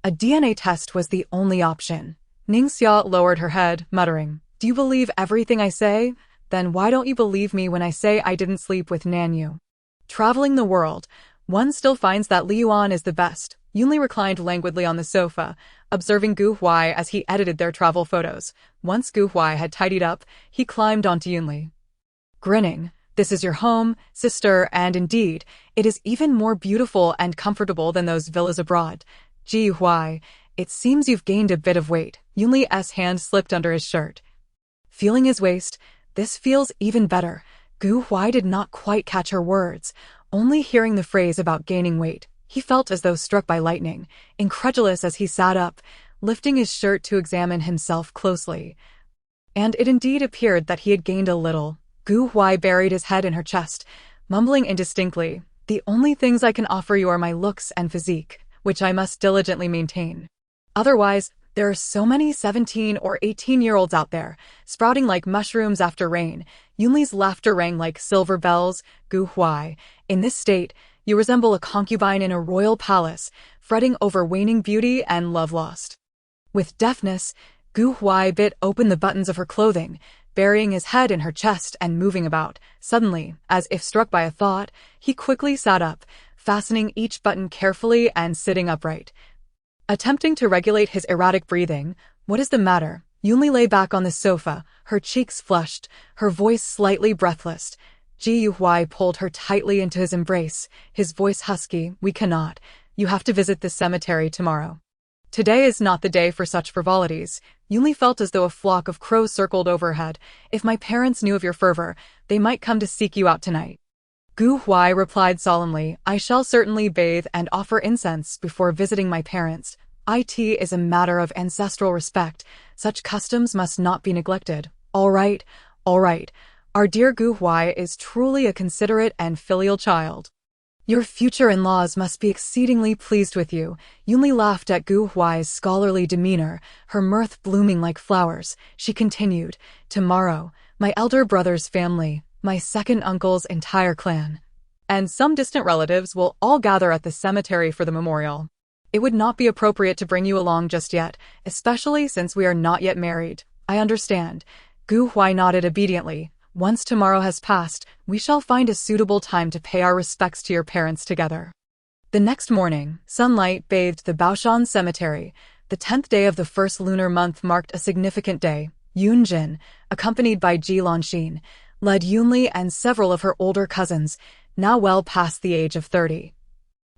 A DNA test was the only option. Ningxia lowered her head, muttering, Do you believe everything I say? Then why don't you believe me when I say I didn't sleep with Nanyu? Traveling the world, one still finds that Li Yuan is the best. Yunli reclined languidly on the sofa, observing Gu Huai as he edited their travel photos. Once Gu Huai had tidied up, he climbed onto Yunli. Grinning, This is your home, sister, and indeed, it is even more beautiful and comfortable than those villas abroad. Gee Huai, it seems you've gained a bit of weight. Yunli's hand slipped under his shirt. Feeling his waist, this feels even better. Gu Huai did not quite catch her words, only hearing the phrase about gaining weight. He felt as though struck by lightning, incredulous as he sat up, lifting his shirt to examine himself closely. And it indeed appeared that he had gained a little. Gu Huai buried his head in her chest, mumbling indistinctly, The only things I can offer you are my looks and physique, which I must diligently maintain. Otherwise, there are so many 17 or 18-year-olds out there, sprouting like mushrooms after rain. Yunli's laughter rang like silver bells. Gu Huai, in this state, you resemble a concubine in a royal palace, fretting over waning beauty and love lost. With deftness, Gu Huai bit open the buttons of her clothing, burying his head in her chest and moving about. Suddenly, as if struck by a thought, he quickly sat up, fastening each button carefully and sitting upright. Attempting to regulate his erratic breathing, What is the matter? Yunli lay back on the sofa, her cheeks flushed, her voice slightly breathless. Ji Huai pulled her tightly into his embrace, his voice husky, We cannot. You have to visit the cemetery tomorrow. Today is not the day for such frivolities. Yunli felt as though a flock of crows circled overhead. If my parents knew of your fervor, they might come to seek you out tonight. Gu Huai replied solemnly, I shall certainly bathe and offer incense before visiting my parents. It is a matter of ancestral respect. Such customs must not be neglected. All right. Our dear Gu Huai is truly a considerate and filial child. Your future in-laws must be exceedingly pleased with you. Yunli laughed at Gu Huai's scholarly demeanor, her mirth blooming like flowers. She continued, Tomorrow, my elder brother's family, my second uncle's entire clan, and some distant relatives will all gather at the cemetery for the memorial. It would not be appropriate to bring you along just yet, especially since we are not yet married. I understand. Gu Huai nodded obediently. Once tomorrow has passed, we shall find a suitable time to pay our respects to your parents together. The next morning, sunlight bathed the Baoshan cemetery. The 10th day of the first lunar month marked a significant day. Yun Jin, accompanied by Ji Lanxin, led Yunli and several of her older cousins, now well past the age of 30.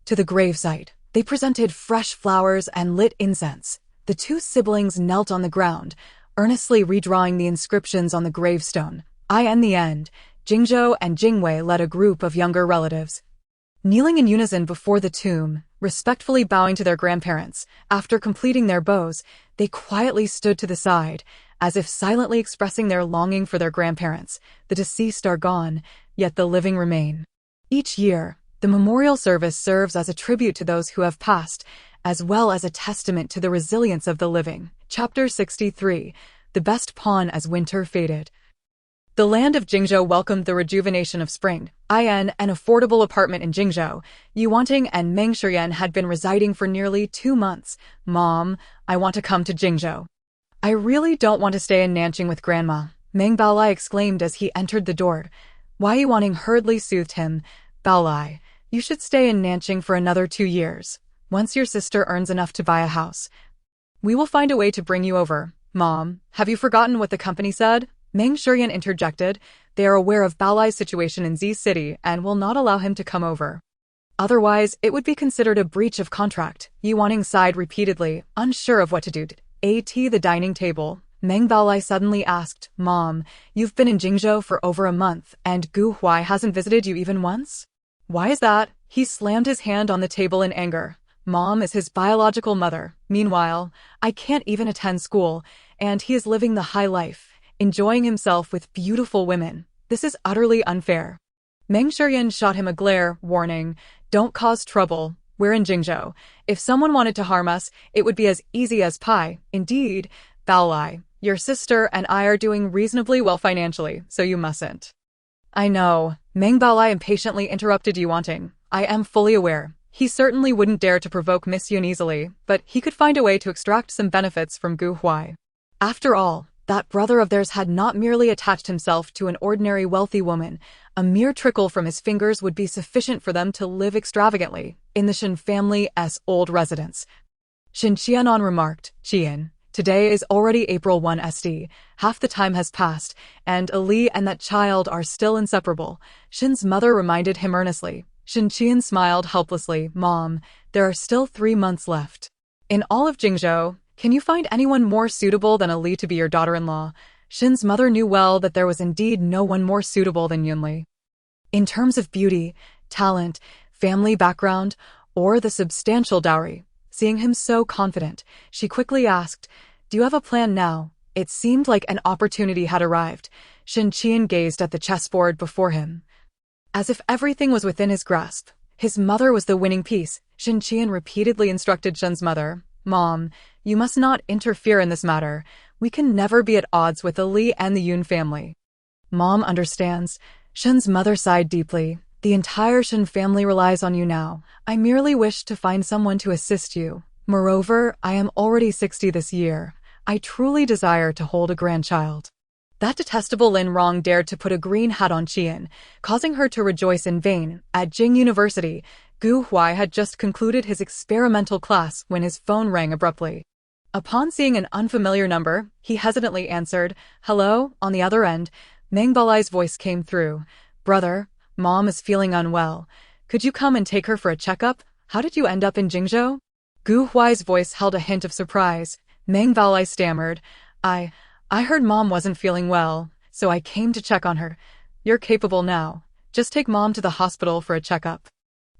To the gravesite, they presented fresh flowers and lit incense. The two siblings knelt on the ground, earnestly redrawing the inscriptions on the gravestone. In the end, Jingzhou and Jingwei led a group of younger relatives. Kneeling in unison before the tomb, respectfully bowing to their grandparents, after completing their bows, they quietly stood to the side, as if silently expressing their longing for their grandparents. The deceased are gone, yet the living remain. Each year, the memorial service serves as a tribute to those who have passed, as well as a testament to the resilience of the living. Chapter 63. The Best Pawn as Winter Faded. The land of Jingzhou welcomed the rejuvenation of spring. An affordable apartment in Jingzhou, Yuanting and Meng Shiyan had been residing for nearly 2 months. Mom, I want to come to Jingzhou. I really don't want to stay in Nanjing with Grandma, Meng Baolai exclaimed as he entered the door. Wai Yuanting hurriedly soothed him. Baolai, you should stay in Nanjing for another 2 years. Once your sister earns enough to buy a house, we will find a way to bring you over. Mom, have you forgotten what the company said? Meng Shiyan interjected. They are aware of Baolai's situation in Z City and will not allow him to come over. Otherwise, it would be considered a breach of contract. Yuaning sighed repeatedly, unsure of what to do. At the dining table, Meng Baolai suddenly asked, Mom, you've been in Jingzhou for over a month, and Gu Huai hasn't visited you even once? Why is that? He slammed his hand on the table in anger. Mom is his biological mother. Meanwhile, I can't even attend school, and he is living the high life, enjoying himself with beautiful women. This is utterly unfair. Meng Shiyan shot him a glare, warning, don't cause trouble. We're in Jingzhou. If someone wanted to harm us, it would be as easy as pie. Indeed, Baolai, your sister and I are doing reasonably well financially, so you mustn't. I know. Meng Baolai impatiently interrupted Yuanting. I am fully aware. He certainly wouldn't dare to provoke Miss Yun easily, but he could find a way to extract some benefits from Gu Huai. After all, that brother of theirs had not merely attached himself to an ordinary wealthy woman. A mere trickle from his fingers would be sufficient for them to live extravagantly in the Shen family's old residence. Shen Qianan remarked, Qian, today is already April 1 SD. Half the time has passed, and Ali and that child are still inseparable. Shen's mother reminded him earnestly. Shen Qian smiled helplessly. Mom, there are still 3 months left. In all of Jingzhou, can you find anyone more suitable than Ali to be your daughter-in-law? Shen's mother knew well that there was indeed no one more suitable than Yunli. In terms of beauty, talent, family background, or the substantial dowry, seeing him so confident, she quickly asked, do you have a plan now? It seemed like an opportunity had arrived. Shen Qian gazed at the chessboard before him. As if everything was within his grasp, his mother was the winning piece. Shen Qian repeatedly instructed Shen's mother, Mom, you must not interfere in this matter. We can never be at odds with the Li and the Yun family. Mom understands. Shen's mother sighed deeply. The entire Shen family relies on you now. I merely wish to find someone to assist you. Moreover, I am already 60 this year. I truly desire to hold a grandchild. That detestable Lin Rong dared to put a green hat on Qian, causing her to rejoice in vain. At Jing University, Gu Huai had just concluded his experimental class when his phone rang abruptly. Upon seeing an unfamiliar number, he hesitantly answered, Hello, on the other end. Meng Baolai's voice came through. Brother, Mom is feeling unwell. Could you come and take her for a checkup? How did you end up in Jingzhou? Gu Huai's voice held a hint of surprise. Meng Baolai stammered, I heard Mom wasn't feeling well, so I came to check on her. You're capable now. Just take Mom to the hospital for a checkup.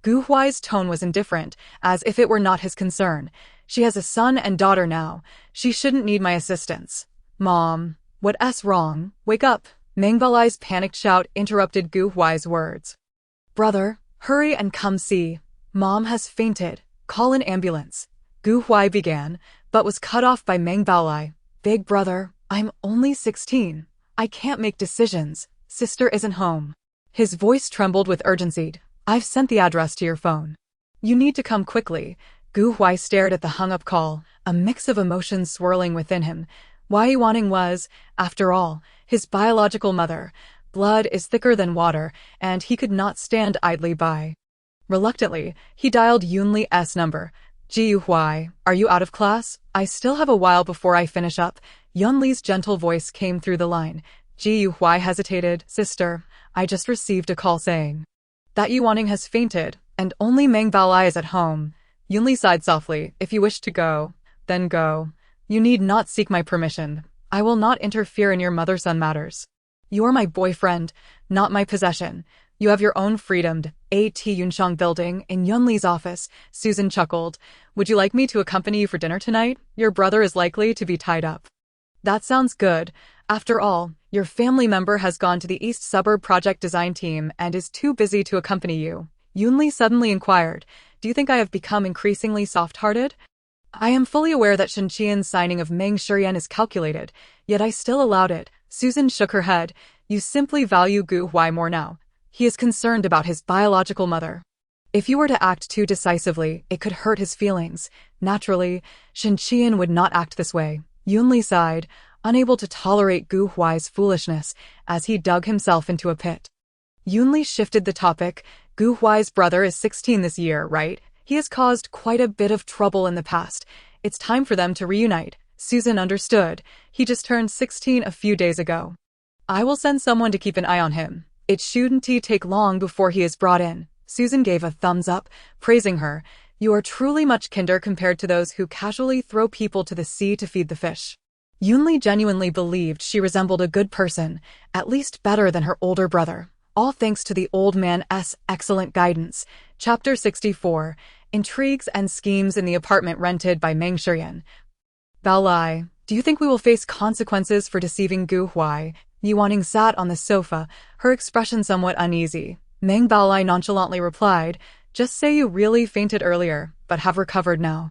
Gu Huai's tone was indifferent, as if it were not his concern. She has a son and daughter now. She shouldn't need my assistance. Mom, what's wrong? Wake up. Meng Baolai's panicked shout interrupted Gu Huai's words. Brother, hurry and come see. Mom has fainted. Call an ambulance. Gu Huai began, but was cut off by Meng Baolai. Big brother, I'm only 16. I can't make decisions. Sister isn't home. His voice trembled with urgency. I've sent the address to your phone. You need to come quickly. Gu Huai stared at the hung-up call, a mix of emotions swirling within him. Huai Yuaning was, after all, his biological mother. Blood is thicker than water, and he could not stand idly by. Reluctantly, he dialed Yunli's number. Ji Huai, are you out of class? I still have a while before I finish up. Yunli's gentle voice came through the line. Ji Huai hesitated. Sister, I just received a call saying that Yuaning has fainted, and only Meng Baolai is at home. Yunli sighed softly. If you wish to go, then go. You need not seek my permission. I will not interfere in your mother-son matters. You are my boyfriend, not my possession. You have your own freedom. At Yunshang building, in Yunli's office, Susan chuckled. Would you like me to accompany you for dinner tonight? Your brother is likely to be tied up. That sounds good. After all, your family member has gone to the East Suburb project design team and is too busy to accompany you. Yunli suddenly inquired, do you think I have become increasingly soft-hearted? I am fully aware that Shen Qian's signing of Meng Shiyan is calculated, yet I still allowed it. Susan shook her head. You simply value Gu Huai more now. He is concerned about his biological mother. If you were to act too decisively, it could hurt his feelings. Naturally, Shen Qian would not act this way. Yunli sighed, unable to tolerate Gu Huai's foolishness, as he dug himself into a pit. Yunli shifted the topic. Gu Huai's brother is 16 this year, right? He has caused quite a bit of trouble in the past. It's time for them to reunite. Susan understood. He just turned 16 a few days ago. I will send someone to keep an eye on him. It shouldn't take long before he is brought in. Susan gave a thumbs up, praising her. You are truly much kinder compared to those who casually throw people to the sea to feed the fish. Yunli genuinely believed she resembled a good person, at least better than her older brother. All thanks to the old man's excellent guidance. Chapter 64. Intrigues and schemes in the apartment rented by Meng Shiyan. Baolai, do you think we will face consequences for deceiving Gu Huai? Yuaning sat on the sofa, her expression somewhat uneasy. Meng Baolai nonchalantly replied, just say you really fainted earlier, but have recovered now.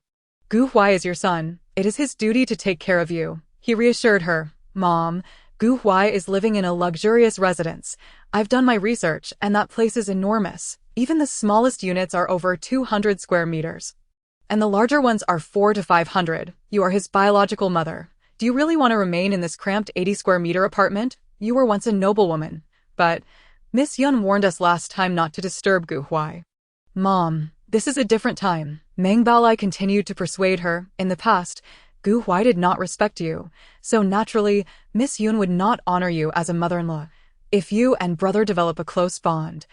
Gu Huai is your son. It is his duty to take care of you. He reassured her. Mom, Gu Huai is living in a luxurious residence. I've done my research, and that place is enormous. Even the smallest units are over 200 square meters. And the larger ones are 400 to 500. You are his biological mother. Do you really want to remain in this cramped 80 square meter apartment? You were once a noblewoman. But Miss Yun warned us last time not to disturb Gu Huai. Mom, this is a different time. Meng Baolai continued to persuade her. In the past, Gu Huai did not respect you, so naturally, Miss Yun would not honor you as a mother-in-law. If you and brother develop a close bond,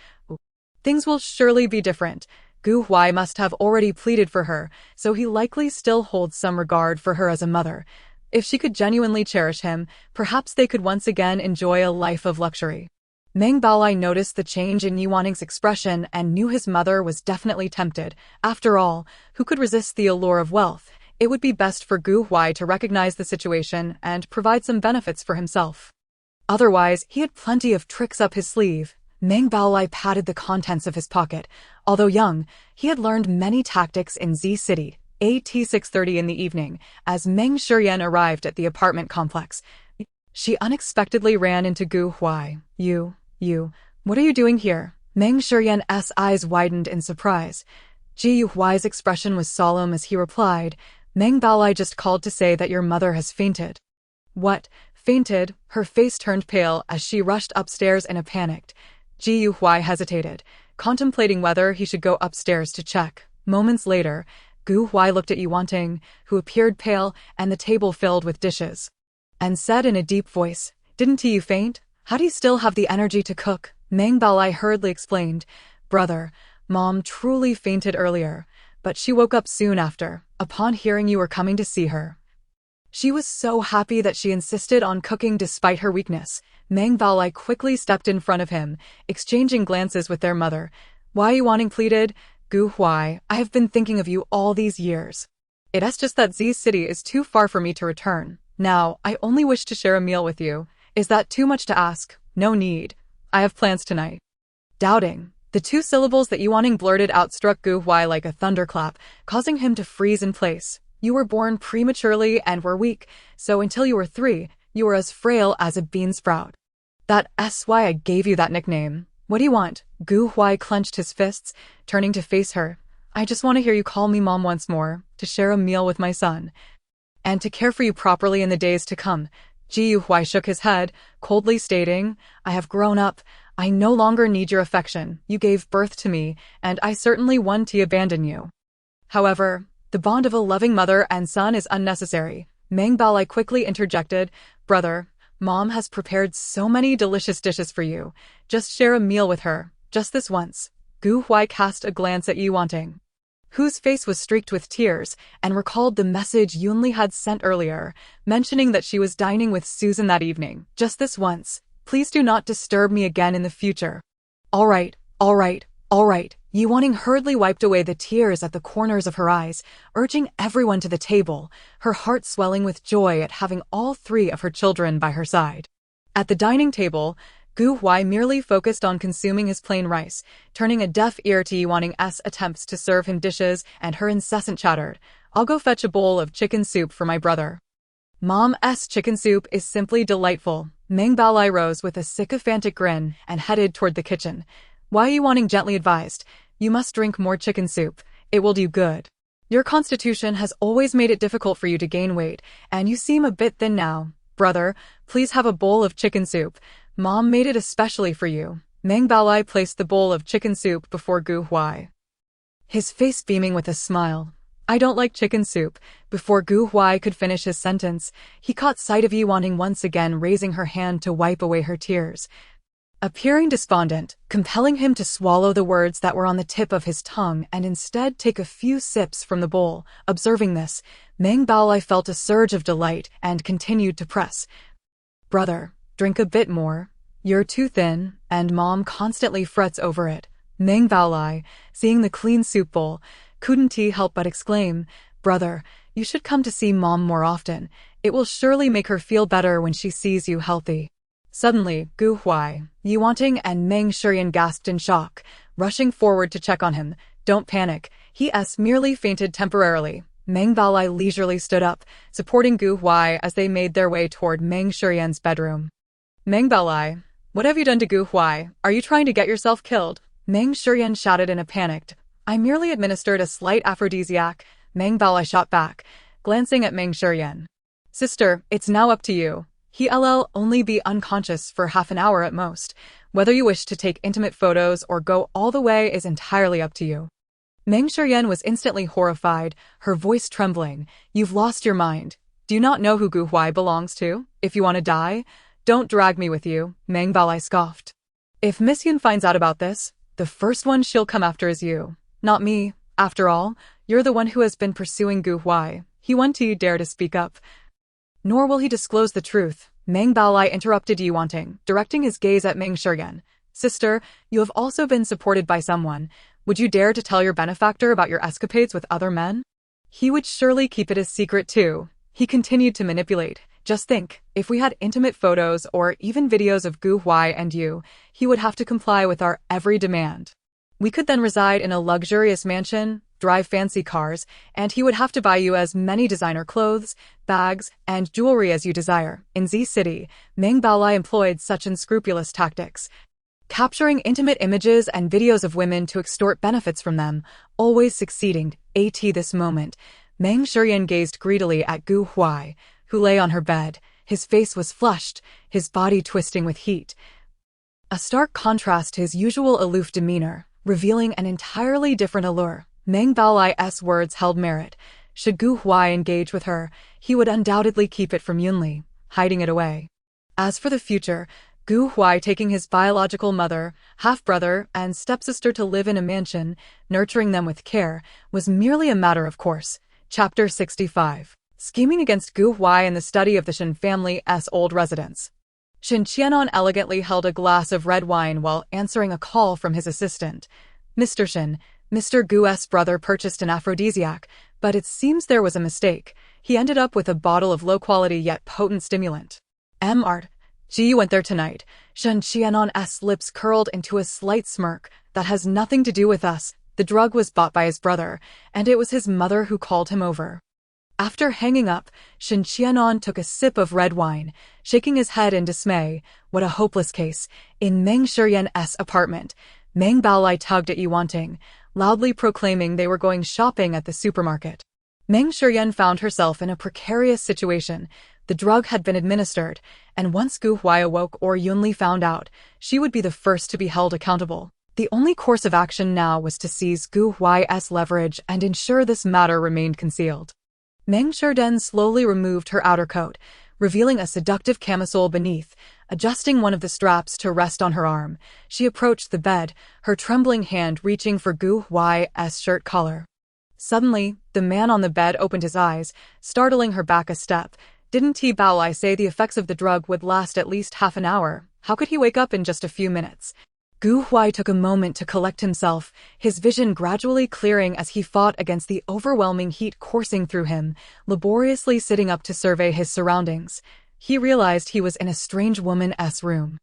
things will surely be different. Gu Huai must have already pleaded for her, so he likely still holds some regard for her as a mother. If she could genuinely cherish him, perhaps they could once again enjoy a life of luxury. Meng Baolai noticed the change in Yuaning's expression and knew his mother was definitely tempted. After all, who could resist the allure of wealth? It would be best for Gu Huai to recognize the situation and provide some benefits for himself. Otherwise, he had plenty of tricks up his sleeve. Meng Baolai patted the contents of his pocket. Although young, he had learned many tactics in Z City. At 6:30 in the evening, as Meng Shiyan arrived at the apartment complex, she unexpectedly ran into Gu Huai. You, what are you doing here? Meng Shiyan's eyes widened in surprise. Gu Huai's expression was solemn as he replied, Meng Baolai just called to say that your mother has fainted. What? Fainted? Her face turned pale as she rushed upstairs in a panic. Gu Huai hesitated, contemplating whether he should go upstairs to check. Moments later, Gu Huai looked at Yuanting, who appeared pale and the table filled with dishes, and said in a deep voice, Didn't you faint? How do you still have the energy to cook? Meng Baolai hurriedly explained, Brother, Mom truly fainted earlier, but she woke up soon after, upon hearing you were coming to see her. She was so happy that she insisted on cooking despite her weakness. Meng Baolai quickly stepped in front of him, exchanging glances with their mother. Why Yuaning pleaded, Gu Huai, I have been thinking of you all these years. It's just that Z City is too far for me to return. Now, I only wish to share a meal with you. Is that too much to ask? No need. I have plans tonight. Doubting, the two syllables that Yuaning blurted out struck Gu Huai like a thunderclap, causing him to freeze in place. You were born prematurely and were weak, so until you were 3, you were as frail as a bean sprout. That's why I gave you that nickname. What do you want? Gu Huai clenched his fists, turning to face her. I just want to hear you call me Mom once more, to share a meal with my son, and to care for you properly in the days to come. Gu Huai shook his head, coldly stating, I have grown up. I no longer need your affection. You gave birth to me, and I certainly want to abandon you. However, the bond of a loving mother and son is unnecessary. Meng Baolai quickly interjected, Brother, Mom has prepared so many delicious dishes for you. Just share a meal with her, just this once. Gu Huai cast a glance at Yuanting, whose face was streaked with tears, and recalled the message Yunli had sent earlier, mentioning that she was dining with Susan that evening. Just this once. Please do not disturb me again in the future. All right. Yuaning hurriedly wiped away the tears at the corners of her eyes, urging everyone to the table, her heart swelling with joy at having all 3 of her children by her side. At the dining table, Gu Huai merely focused on consuming his plain rice, turning a deaf ear to Yuaning's attempts to serve him dishes and her incessant chatter. I'll go fetch a bowl of chicken soup for my brother. Mom's chicken soup is simply delightful. Meng Baolai rose with a sycophantic grin and headed toward the kitchen. Why Yuaning gently advised, you must drink more chicken soup. It will do good. Your constitution has always made it difficult for you to gain weight, and you seem a bit thin now. Brother, please have a bowl of chicken soup. Mom made it especially for you. Meng Baolai placed the bowl of chicken soup before Gu Huai, his face beaming with a smile. I don't like chicken soup. Before Gu Huai could finish his sentence, he caught sight of Yi Wanting once again raising her hand to wipe away her tears. Appearing despondent, compelling him to swallow the words that were on the tip of his tongue and instead take a few sips from the bowl. Observing this, Meng Baolai felt a surge of delight and continued to press. Brother, drink a bit more. You're too thin, and Mom constantly frets over it. Meng Baolai, seeing the clean soup bowl, couldn't he help but exclaim, Brother, you should come to see Mom more often. It will surely make her feel better when she sees you healthy. Suddenly, Gu Huai, Yi Wanting and Meng Shiyan gasped in shock, rushing forward to check on him. Don't panic, he's merely fainted temporarily. Meng Baolai leisurely stood up, supporting Gu Huai as they made their way toward Meng Shiyan's bedroom. Meng Baolai, what have you done to Gu Huai? Are you trying to get yourself killed? Meng Shiyan shouted in a panic. I merely administered a slight aphrodisiac, Meng Baolai shot back, glancing at Meng Shiyan. Sister, it's now up to you. He'll only be unconscious for half an hour at most. Whether you wish to take intimate photos or go all the way is entirely up to you. Meng Shiyan was instantly horrified, her voice trembling. You've lost your mind. Do you not know who Gu Huai belongs to? If you want to die, don't drag me with you, Meng Baolai scoffed. If Miss Yun finds out about this, the first one she'll come after is you, not me. After all, you're the one who has been pursuing Gu Huai. He won't dare to speak up. Nor will he disclose the truth. Meng Baolai interrupted Yi Wanting, directing his gaze at Meng Shiyan. Sister, you have also been supported by someone. Would you dare to tell your benefactor about your escapades with other men? He would surely keep it a secret too. He continued to manipulate. Just think, if we had intimate photos or even videos of Gu Huai and you, he would have to comply with our every demand. We could then reside in a luxurious mansion, drive fancy cars, and he would have to buy you as many designer clothes, bags, and jewelry as you desire. In Z City, Meng Baolai employed such unscrupulous tactics, capturing intimate images and videos of women to extort benefits from them, always succeeding. At this moment, Meng Shiyan gazed greedily at Gu Huai, who lay on her bed. His face was flushed, his body twisting with heat. A stark contrast to his usual aloof demeanor, revealing an entirely different allure. Meng Baolai's words held merit. Should Gu Huai engage with her, he would undoubtedly keep it from Yunli, hiding it away. As for the future, Gu Huai taking his biological mother, half-brother, and stepsister to live in a mansion, nurturing them with care, was merely a matter of course. Chapter 65. Scheming against Gu Huai in the study of the Shen family's old residence. Shen Qianon elegantly held a glass of red wine while answering a call from his assistant. Mr. Shen, Mr. Gu's brother purchased an aphrodisiac, but it seems there was a mistake. He ended up with a bottle of low-quality yet potent stimulant. Art. Ji went there tonight. Shen Qianon's lips curled into a slight smirk. That has nothing to do with us. The drug was bought by his brother, and it was his mother who called him over. After hanging up, Shen Qianon took a sip of red wine, shaking his head in dismay. What a hopeless case. In Meng Shiyan's apartment, Meng Baolai tugged at Yi Wanting, loudly proclaiming they were going shopping at the supermarket. Meng Shiyan found herself in a precarious situation. The drug had been administered, and once Gu Huai awoke or Yunli found out, she would be the first to be held accountable. The only course of action now was to seize Gu Huai's leverage and ensure this matter remained concealed. Meng Shiyan slowly removed her outer coat, revealing a seductive camisole beneath. Adjusting one of the straps to rest on her arm, she approached the bed, her trembling hand reaching for Gu Huai's shirt collar. Suddenly, the man on the bed opened his eyes, startling her back a step. Didn't Baolai say the effects of the drug would last at least half an hour? How could he wake up in just a few minutes? Gu Huai took a moment to collect himself, his vision gradually clearing as he fought against the overwhelming heat coursing through him, laboriously sitting up to survey his surroundings. He realized he was in a strange woman's room.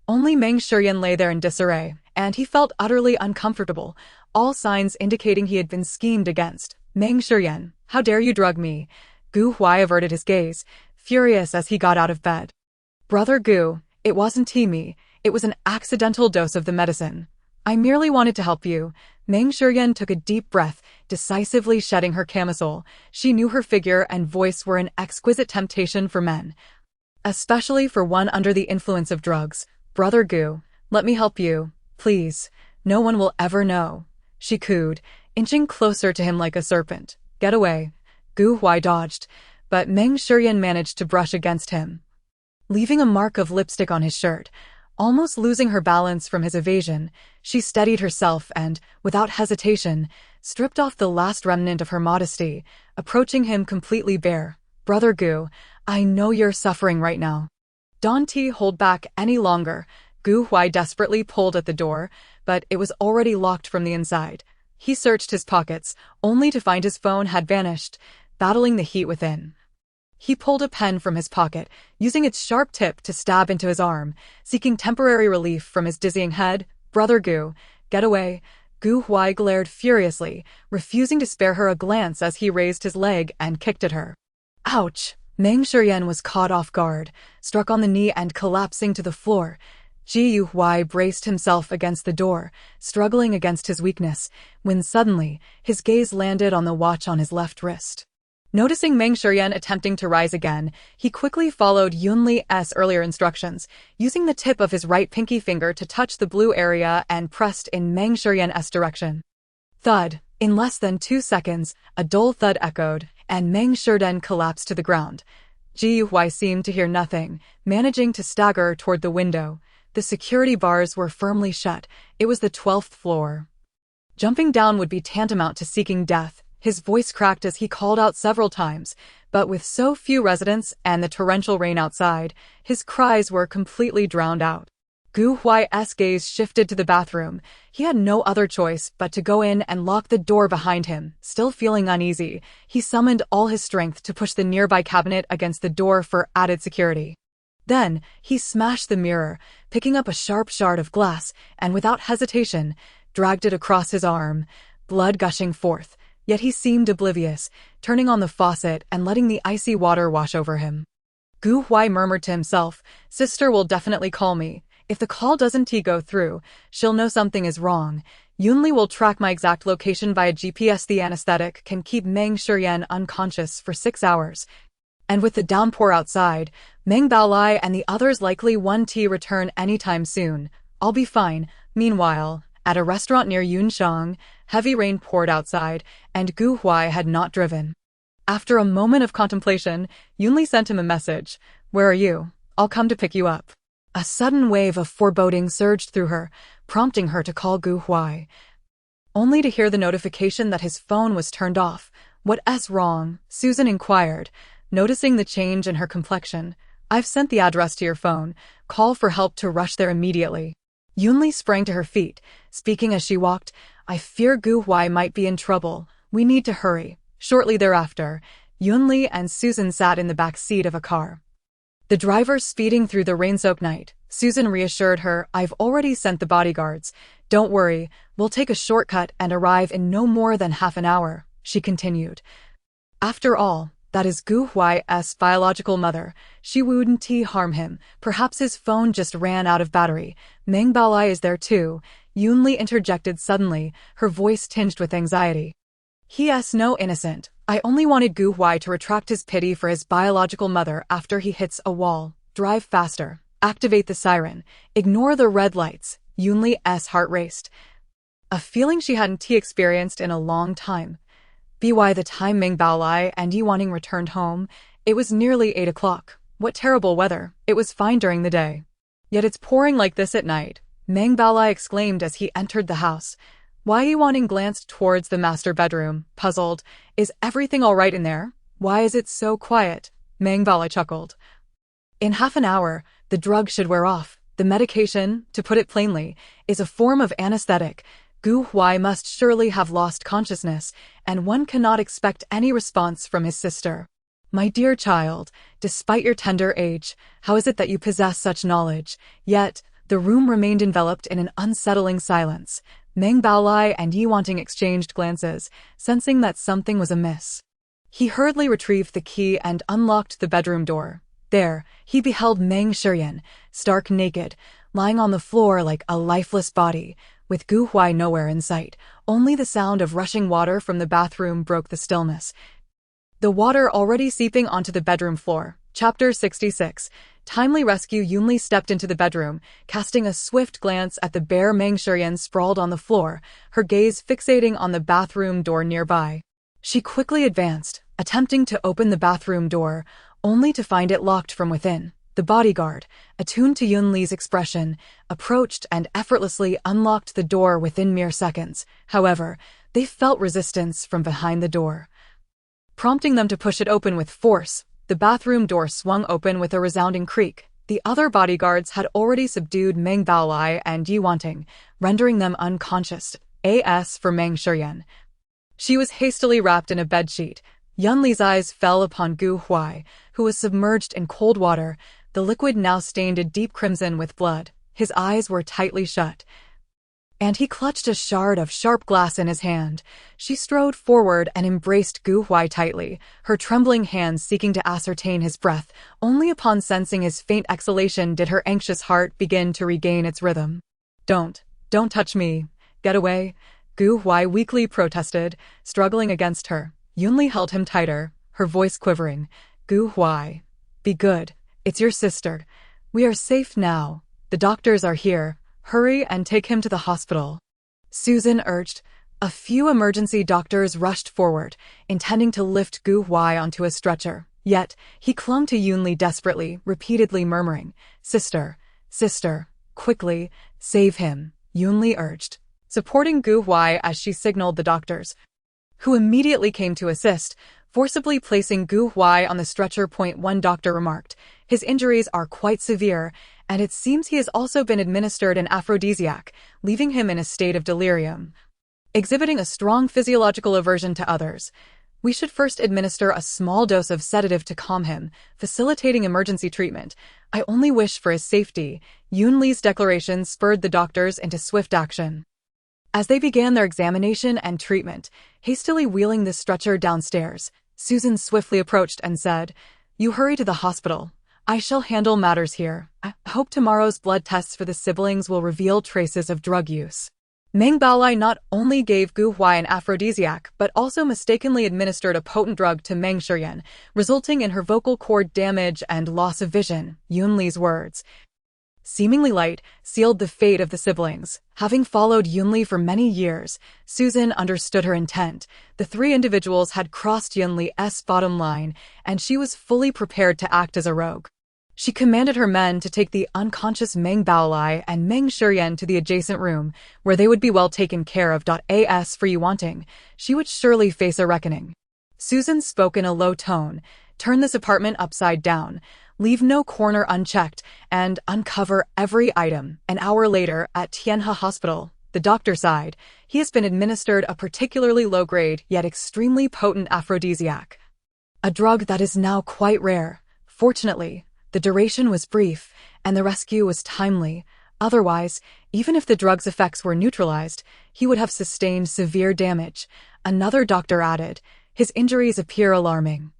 Only Meng Shiyan lay there in disarray, and he felt utterly uncomfortable, all signs indicating he had been schemed against. Meng Shiyan, how dare you drug me? Gu Huai averted his gaze, furious as he got out of bed. Brother Gu, it wasn't me. It was an accidental dose of the medicine. I merely wanted to help you. Meng Shiyan took a deep breath, decisively shedding her camisole. She knew her figure and voice were an exquisite temptation for men, especially for one under the influence of drugs. Brother Gu, let me help you, please. No one will ever know. She cooed, inching closer to him like a serpent. get away. Gu Huai dodged, but Meng Shiyan managed to brush against him, leaving a mark of lipstick on his shirt. Almost losing her balance from his evasion, she steadied herself and, without hesitation, stripped off the last remnant of her modesty, approaching him completely bare. Brother Gu, I know you're suffering right now. Don't hold back any longer. Gu Huai desperately pulled at the door, but it was already locked from the inside. He searched his pockets, only to find his phone had vanished, battling the heat within. He pulled a pen from his pocket, using its sharp tip to stab into his arm, seeking temporary relief from his dizzying head. Brother Gu, get away. Gu Huai glared furiously, refusing to spare her a glance as he raised his leg and kicked at her. Ouch! Meng Shiyan was caught off guard, struck on the knee and collapsing to the floor. Ji Huai braced himself against the door, struggling against his weakness, when suddenly, his gaze landed on the watch on his left wrist. Noticing Meng Shiyan attempting to rise again, he quickly followed Yunli's earlier instructions, using the tip of his right pinky finger to touch the blue area and pressed in Meng Shiyan's direction. Thud! In less than 2 seconds, a dull thud echoed, and Meng Shiyan collapsed to the ground. Ji Huai seemed to hear nothing, managing to stagger toward the window. The security bars were firmly shut. It was the 12th floor. Jumping down would be tantamount to seeking death. His voice cracked as he called out several times, but with so few residents and the torrential rain outside, his cries were completely drowned out. Gu Huai's gaze shifted to the bathroom. He had no other choice but to go in and lock the door behind him. Still feeling uneasy, he summoned all his strength to push the nearby cabinet against the door for added security. Then, he smashed the mirror, picking up a sharp shard of glass, and without hesitation, dragged it across his arm, blood gushing forth. Yet he seemed oblivious, turning on the faucet and letting the icy water wash over him. Gu Huai murmured to himself, "Sister will definitely call me. If the call doesn't go through, she'll know something is wrong. Yunli will track my exact location via GPS. The anesthetic can keep Meng Shiyan unconscious for 6 hours. And with the downpour outside, Meng Baolai and the others likely won't return anytime soon. I'll be fine." Meanwhile, at a restaurant near Yunshang, heavy rain poured outside, and Gu Huai had not driven. After a moment of contemplation, Yunli sent him a message. "Where are you? I'll come to pick you up." A sudden wave of foreboding surged through her, prompting her to call Gu Huai, only to hear the notification that his phone was turned off. "What's wrong?" Susan inquired, noticing the change in her complexion. "I've sent the address to your phone. Call for help to rush there immediately." Yunli sprang to her feet, speaking as she walked. "I fear Gu Huai might be in trouble. We need to hurry." Shortly thereafter, Yunli and Susan sat in the back seat of a car, the driver speeding through the rain-soaked night. Susan reassured her, "I've already sent the bodyguards. Don't worry, we'll take a shortcut and arrive in no more than half an hour," she continued. After all, that is Gu Huai's biological mother. She wouldn't harm him. Perhaps his phone just ran out of battery. Meng Baolai is there too. Yunli interjected suddenly, her voice tinged with anxiety. "He's no innocent. I only wanted Gu Huai to retract his pity for his biological mother after he hits a wall. Drive faster. Activate the siren. Ignore the red lights." Yunli's heart raced, a feeling she hadn't experienced in a long time. By the time Meng Baolai and Yiwaning returned home, it was nearly 8 o'clock. What terrible weather. It was fine during the day. Yet it's pouring like this at night, Meng Baolai exclaimed as he entered the house. Yiwaning glanced towards the master bedroom, puzzled. "Is everything all right in there? Why is it so quiet?" Meng Baolai chuckled. "In half an hour, the drug should wear off. The medication, to put it plainly, is a form of anesthetic. Gu Huai must surely have lost consciousness, and one cannot expect any response from his sister. My dear child, despite your tender age, how is it that you possess such knowledge?" Yet, the room remained enveloped in an unsettling silence. Meng Baolai and Yiwaning exchanged glances, sensing that something was amiss. He hurriedly retrieved the key and unlocked the bedroom door. There, he beheld Meng Shiyan, stark naked, lying on the floor like a lifeless body, with Gu Huai nowhere in sight. Only the sound of rushing water from the bathroom broke the stillness, the water already seeping onto the bedroom floor. Chapter 66. Timely rescue. Yunli stepped into the bedroom, casting a swift glance at the bare Meng Shiyan sprawled on the floor, her gaze fixating on the bathroom door nearby. She quickly advanced, attempting to open the bathroom door, only to find it locked from within. The bodyguard, attuned to Yunli's expression, approached and effortlessly unlocked the door within mere seconds. However, they felt resistance from behind the door, prompting them to push it open with force. The bathroom door swung open with a resounding creak. The other bodyguards had already subdued Meng Baolai and Yi Wanting, rendering them unconscious. As for Meng Shiyan, she was hastily wrapped in a bedsheet. Yunli's eyes fell upon Gu Huai, who was submerged in cold water, the liquid now stained a deep crimson with blood. His eyes were tightly shut, and he clutched a shard of sharp glass in his hand. She strode forward and embraced Gu Huai tightly, her trembling hands seeking to ascertain his breath. Only upon sensing his faint exhalation did her anxious heart begin to regain its rhythm. Don't touch me. Get away, Gu Huai weakly protested, struggling against her. Yunli held him tighter, her voice quivering. Gu Huai, be good. It's your sister. We are safe now. The doctors are here. Hurry and take him to the hospital, Susan urged. A few emergency doctors rushed forward, intending to lift Gu Huai onto a stretcher. Yet, he clung to Yunli desperately, repeatedly murmuring, Sister, quickly, save him, Yunli urged, supporting Gu Huai as she signaled the doctors, who immediately came to assist, forcibly placing Gu Huai on the stretcher. One doctor remarked, his injuries are quite severe, and it seems he has also been administered an aphrodisiac, leaving him in a state of delirium, exhibiting a strong physiological aversion to others. We should first administer a small dose of sedative to calm him, facilitating emergency treatment. I only wish for his safety. Yunli's declaration spurred the doctors into swift action. As they began their examination and treatment, hastily wheeling the stretcher downstairs, Susan swiftly approached and said, You hurry to the hospital. I shall handle matters here. I hope tomorrow's blood tests for the siblings will reveal traces of drug use. Meng Baolai not only gave Gu Huai an aphrodisiac, but also mistakenly administered a potent drug to Meng Shiyan, resulting in her vocal cord damage and loss of vision. Yunli's words, seemingly light, sealed the fate of the siblings. Having followed Yunli for many years, Susan understood her intent. The three individuals had crossed Yunli's bottom line, and she was fully prepared to act as a rogue. She commanded her men to take the unconscious Meng Baolai and Meng Shiyan to the adjacent room, where they would be well taken care of. As for Yi Wanting, she would surely face a reckoning. Susan spoke in a low tone, turn this apartment upside down, leave no corner unchecked, and uncover every item. An hour later, at Tianhe Hospital, the doctor sighed. He has been administered a particularly low-grade yet extremely potent aphrodisiac, a drug that is now quite rare. Fortunately, the duration was brief, and the rescue was timely. Otherwise, even if the drug's effects were neutralized, he would have sustained severe damage. Another doctor added, his injuries appear alarming,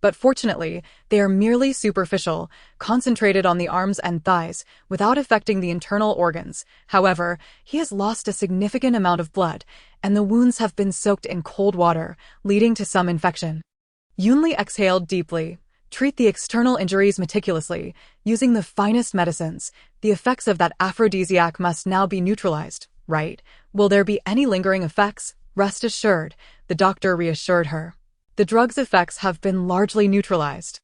but fortunately, they are merely superficial, concentrated on the arms and thighs, without affecting the internal organs. However, he has lost a significant amount of blood, and the wounds have been soaked in cold water, leading to some infection. Yunli exhaled deeply. Treat the external injuries meticulously, using the finest medicines. The effects of that aphrodisiac must now be neutralized, right? Will there be any lingering effects? Rest assured, the doctor reassured her. The drug's effects have been largely neutralized.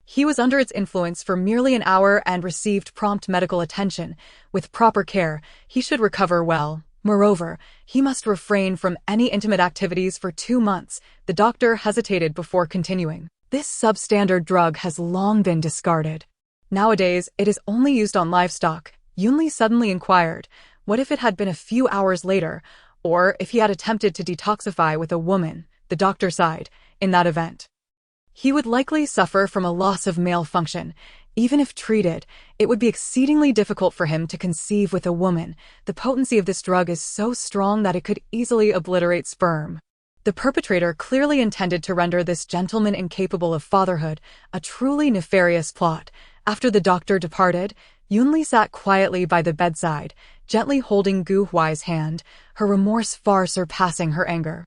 He was under its influence for merely an hour and received prompt medical attention. With proper care, he should recover well. Moreover, he must refrain from any intimate activities for 2 months. The doctor hesitated before continuing. This substandard drug has long been discarded. Nowadays, it is only used on livestock. Yunli suddenly inquired, what if it had been a few hours later, or if he had attempted to detoxify with a woman? The doctor sighed. In that event, he would likely suffer from a loss of male function. Even if treated, it would be exceedingly difficult for him to conceive with a woman. The potency of this drug is so strong that it could easily obliterate sperm. The perpetrator clearly intended to render this gentleman incapable of fatherhood, a truly nefarious plot. After the doctor departed, Yunli sat quietly by the bedside, gently holding Gu Huai's hand, her remorse far surpassing her anger.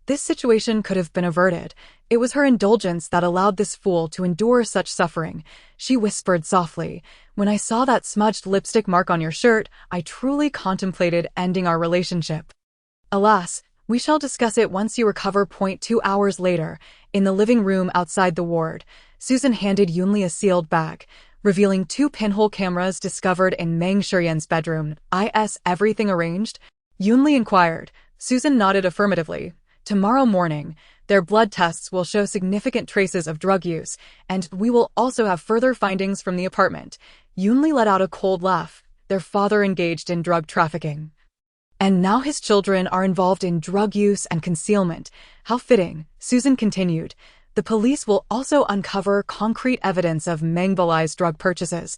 This situation could have been averted. It was her indulgence that allowed this fool to endure such suffering. She whispered softly, when I saw that smudged lipstick mark on your shirt, I truly contemplated ending our relationship. Alas, We shall discuss it once you recover. 2 hours later, in the living room outside the ward, Susan handed Yunli a sealed bag, revealing 2 pinhole cameras discovered in Meng Shiyan's bedroom. Is everything arranged? Yunli inquired. Susan nodded affirmatively. Tomorrow morning, their blood tests will show significant traces of drug use, and we will also have further findings from the apartment. Yunli let out a cold laugh. Their father engaged in drug trafficking. And now his children are involved in drug use and concealment. How fitting, Susan continued. The police will also uncover concrete evidence of Meng Balai's drug purchases,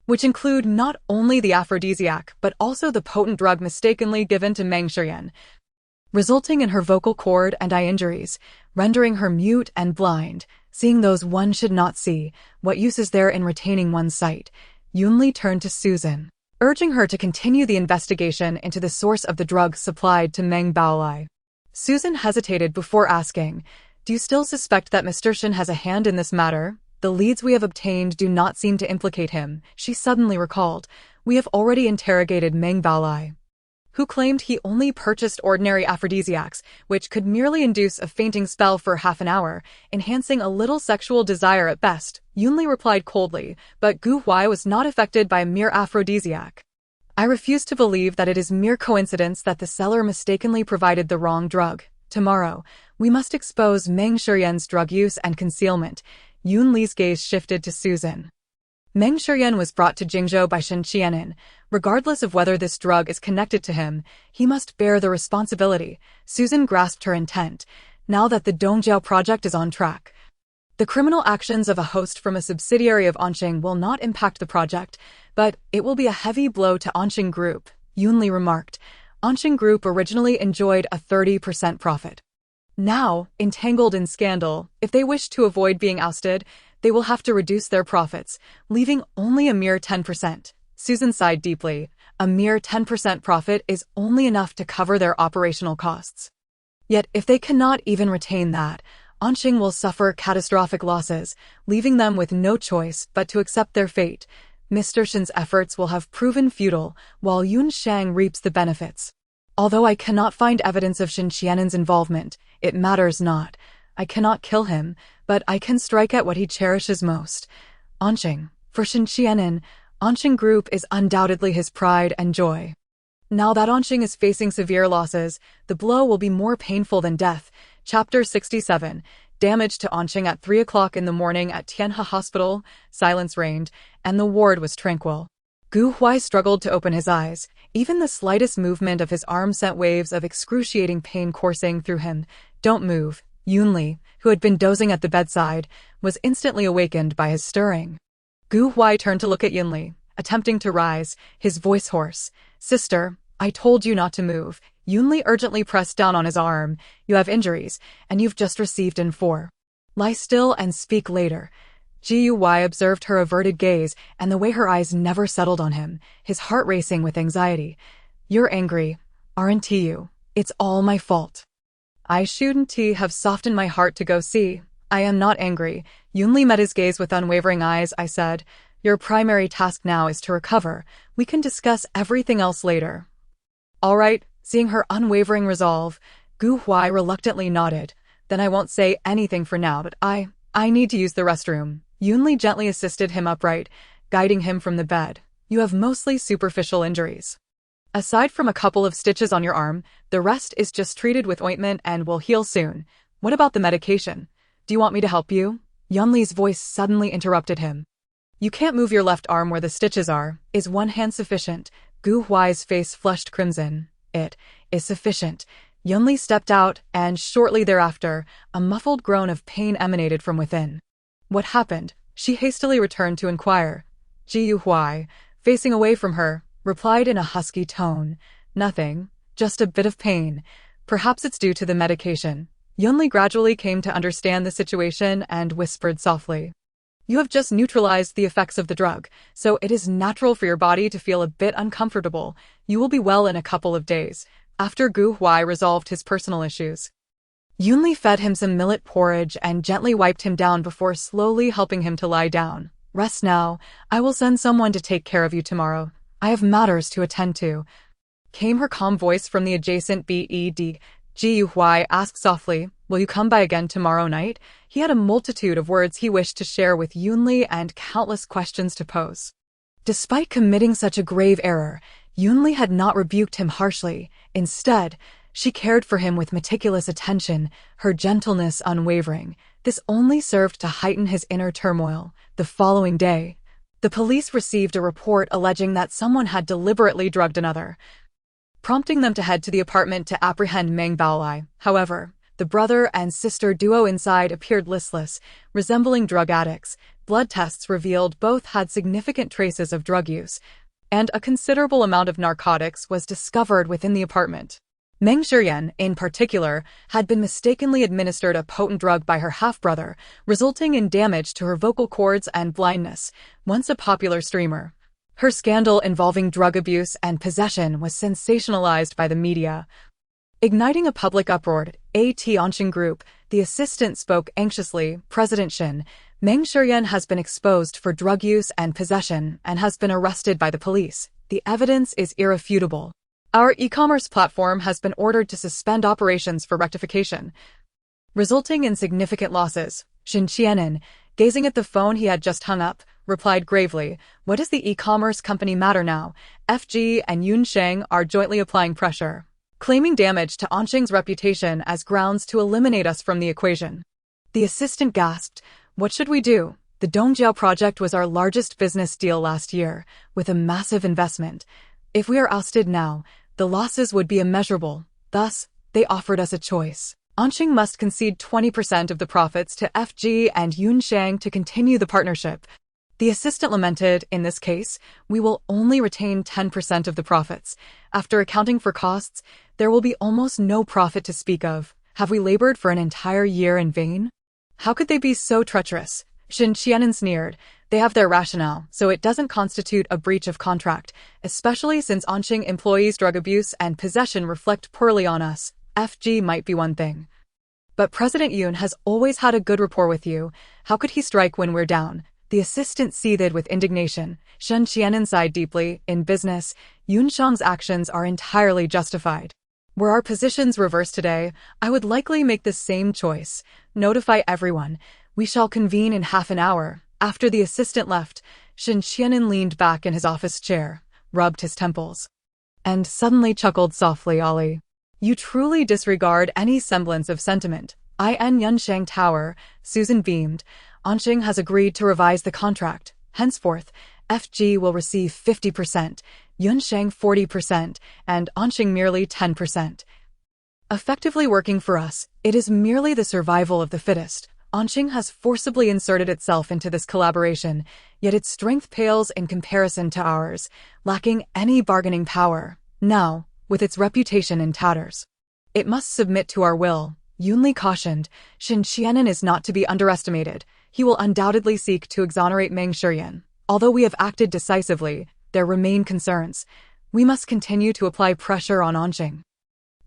which include not only the aphrodisiac but also the potent drug mistakenly given to Meng Shiyan, resulting in her vocal cord and eye injuries, rendering her mute and blind, seeing those one should not see. What use is there in retaining one's sight? Yunli turned to Susan, urging her to continue the investigation into the source of the drugs supplied to Meng Balai. Susan hesitated before asking, "Do you still suspect that Mr. Shen has a hand in this matter? The leads we have obtained do not seem to implicate him." She suddenly recalled, "We have already interrogated Meng Balai, who claimed he only purchased ordinary aphrodisiacs, which could merely induce a fainting spell for half an hour, enhancing a little sexual desire at best." Yunli replied coldly, "But Gu Huai was not affected by a mere aphrodisiac. I refuse to believe that it is mere coincidence that the seller mistakenly provided the wrong drug. Tomorrow, we must expose Meng Shiyan's drug use and concealment." Yunli's gaze shifted to Susan. Meng Shiyan was brought to Jingzhou by Shen Qianin. Regardless of whether this drug is connected to him, he must bear the responsibility. Susan grasped her intent. Now that the Dongjiao project is on track, the criminal actions of a host from a subsidiary of Anqing will not impact the project, but it will be a heavy blow to Anqing Group, Yunli remarked. Anqing Group originally enjoyed a 30% profit. Now, entangled in scandal, if they wish to avoid being ousted, they will have to reduce their profits, leaving only a mere 10%. Susan sighed deeply. A mere 10% profit is only enough to cover their operational costs. Yet if they cannot even retain that, Anqing will suffer catastrophic losses, leaving them with no choice but to accept their fate. Mr. Shen's efforts will have proven futile, while Yun Shang reaps the benefits. Although I cannot find evidence of Shen Qianin's involvement, it matters not. I cannot kill him, but I can strike at what he cherishes most. Anqing. For Shen Qianin, Anqing Group is undoubtedly his pride and joy. Now that Anqing is facing severe losses, the blow will be more painful than death. Chapter 67. Damage to Anqing. At 3 o'clock in the morning at Tianhe Hospital, silence reigned, and the ward was tranquil. Gu Huai struggled to open his eyes. Even the slightest movement of his arm sent waves of excruciating pain coursing through him. "Don't move." Yunli, who had been dozing at the bedside, was instantly awakened by his stirring. Gu Huai turned to look at Yunli, attempting to rise, his voice hoarse. "Sister, I told you not to move." Yunli urgently pressed down on his arm. "You have injuries, and you've just received N4. Lie still and speak later." Gu Huai observed her averted gaze and the way her eyes never settled on him, his heart racing with anxiety. "You're angry, aren't you? It's all my fault. I shouldn't have softened my heart to go see." "I am not angry." Yunli met his gaze with unwavering eyes. "I said, your primary task now is to recover. We can discuss everything else later." "All right." Seeing her unwavering resolve, Gu Huai reluctantly nodded. "Then I won't say anything for now, but I need to use the restroom." Yunli gently assisted him upright, guiding him from the bed. "You have mostly superficial injuries. Aside from a couple of stitches on your arm, the rest is just treated with ointment and will heal soon. What about the medication? Do you want me to help you?" Yunli's voice suddenly interrupted him. "You can't move your left arm where the stitches are. Is one hand sufficient?" Gu Huai's face flushed crimson. "It is sufficient." Yunli stepped out, and shortly thereafter, a muffled groan of pain emanated from within. "What happened?" She hastily returned to inquire. Gu Huai, facing away from her, replied in a husky tone, "Nothing, just a bit of pain. Perhaps it's due to the medication." Yunli gradually came to understand the situation and whispered softly, "You have just neutralized the effects of the drug, so it is natural for your body to feel a bit uncomfortable. You will be well in a couple of days." After Gu Huai resolved his personal issues, Yunli fed him some millet porridge and gently wiped him down before slowly helping him to lie down. "Rest now. I will send someone to take care of you tomorrow. I have matters to attend to," came her calm voice from the adjacent bed. Huai asked softly, "Will you come by again tomorrow night?" He had a multitude of words he wished to share with Yunli and countless questions to pose. Despite committing such a grave error, Yunli had not rebuked him harshly. Instead, she cared for him with meticulous attention, her gentleness unwavering. This only served to heighten his inner turmoil. The following day, the police received a report alleging that someone had deliberately drugged another, prompting them to head to the apartment to apprehend Meng Baolai. However, the brother and sister duo inside appeared listless, resembling drug addicts. Blood tests revealed both had significant traces of drug use, and a considerable amount of narcotics was discovered within the apartment. Meng Shiyan, in particular, had been mistakenly administered a potent drug by her half-brother, resulting in damage to her vocal cords and blindness. Once a popular streamer, her scandal involving drug abuse and possession was sensationalized by the media, igniting a public uproar. At Onxing Group, the assistant spoke anxiously. "President Shin, Meng Shiyan has been exposed for drug use and possession and has been arrested by the police. The evidence is irrefutable. Our e-commerce platform has been ordered to suspend operations for rectification, resulting in significant losses." Shin Qianen, gazing at the phone he had just hung up, replied gravely, "What does the e-commerce company matter now? FG and Yunsheng are jointly applying pressure, claiming damage to Onxing's reputation as grounds to eliminate us from the equation." The assistant gasped, "What should we do?" The Dongjiao project was our largest business deal last year, with a massive investment. If we are ousted now, the losses would be immeasurable. Thus, they offered us a choice. Onxing must concede 20% of the profits to FG and Yunsheng to continue the partnership. The assistant lamented, "In this case, we will only retain 10% of the profits. After accounting for costs, there will be almost no profit to speak of. Have we labored for an entire year in vain? How could they be so treacherous?" Shin Qianen sneered. "They have their rationale, so it doesn't constitute a breach of contract, especially since Onxing employees' drug abuse and possession reflect poorly on us. FG might be one thing, but President Yun has always had a good rapport with you. How could he strike when we're down?" The assistant seethed with indignation. Shin Qianen sighed deeply. "In business, Yunsheng's actions are entirely justified. Were our positions reversed today, I would likely make the same choice. Notify everyone. We shall convene in half an hour." After the assistant left, Shin Qianen leaned back in his office chair, rubbed his temples, and suddenly chuckled softly. "Ollie, you truly disregard any semblance of sentiment." In Yunsheng Tower, Susan beamed. "Onxing has agreed to revise the contract. Henceforth, FG will receive 50%, Yunsheng 40%, and Onxing merely 10%. Effectively working for us, it is merely the survival of the fittest. Onxing has forcibly inserted itself into this collaboration, yet its strength pales in comparison to ours, lacking any bargaining power. Now, with its reputation in tatters, it must submit to our will." Yunli cautioned, "Shin Qianen is not to be underestimated. He will undoubtedly seek to exonerate Meng Shiyan. Although we have acted decisively, there remain concerns. We must continue to apply pressure on Onxing,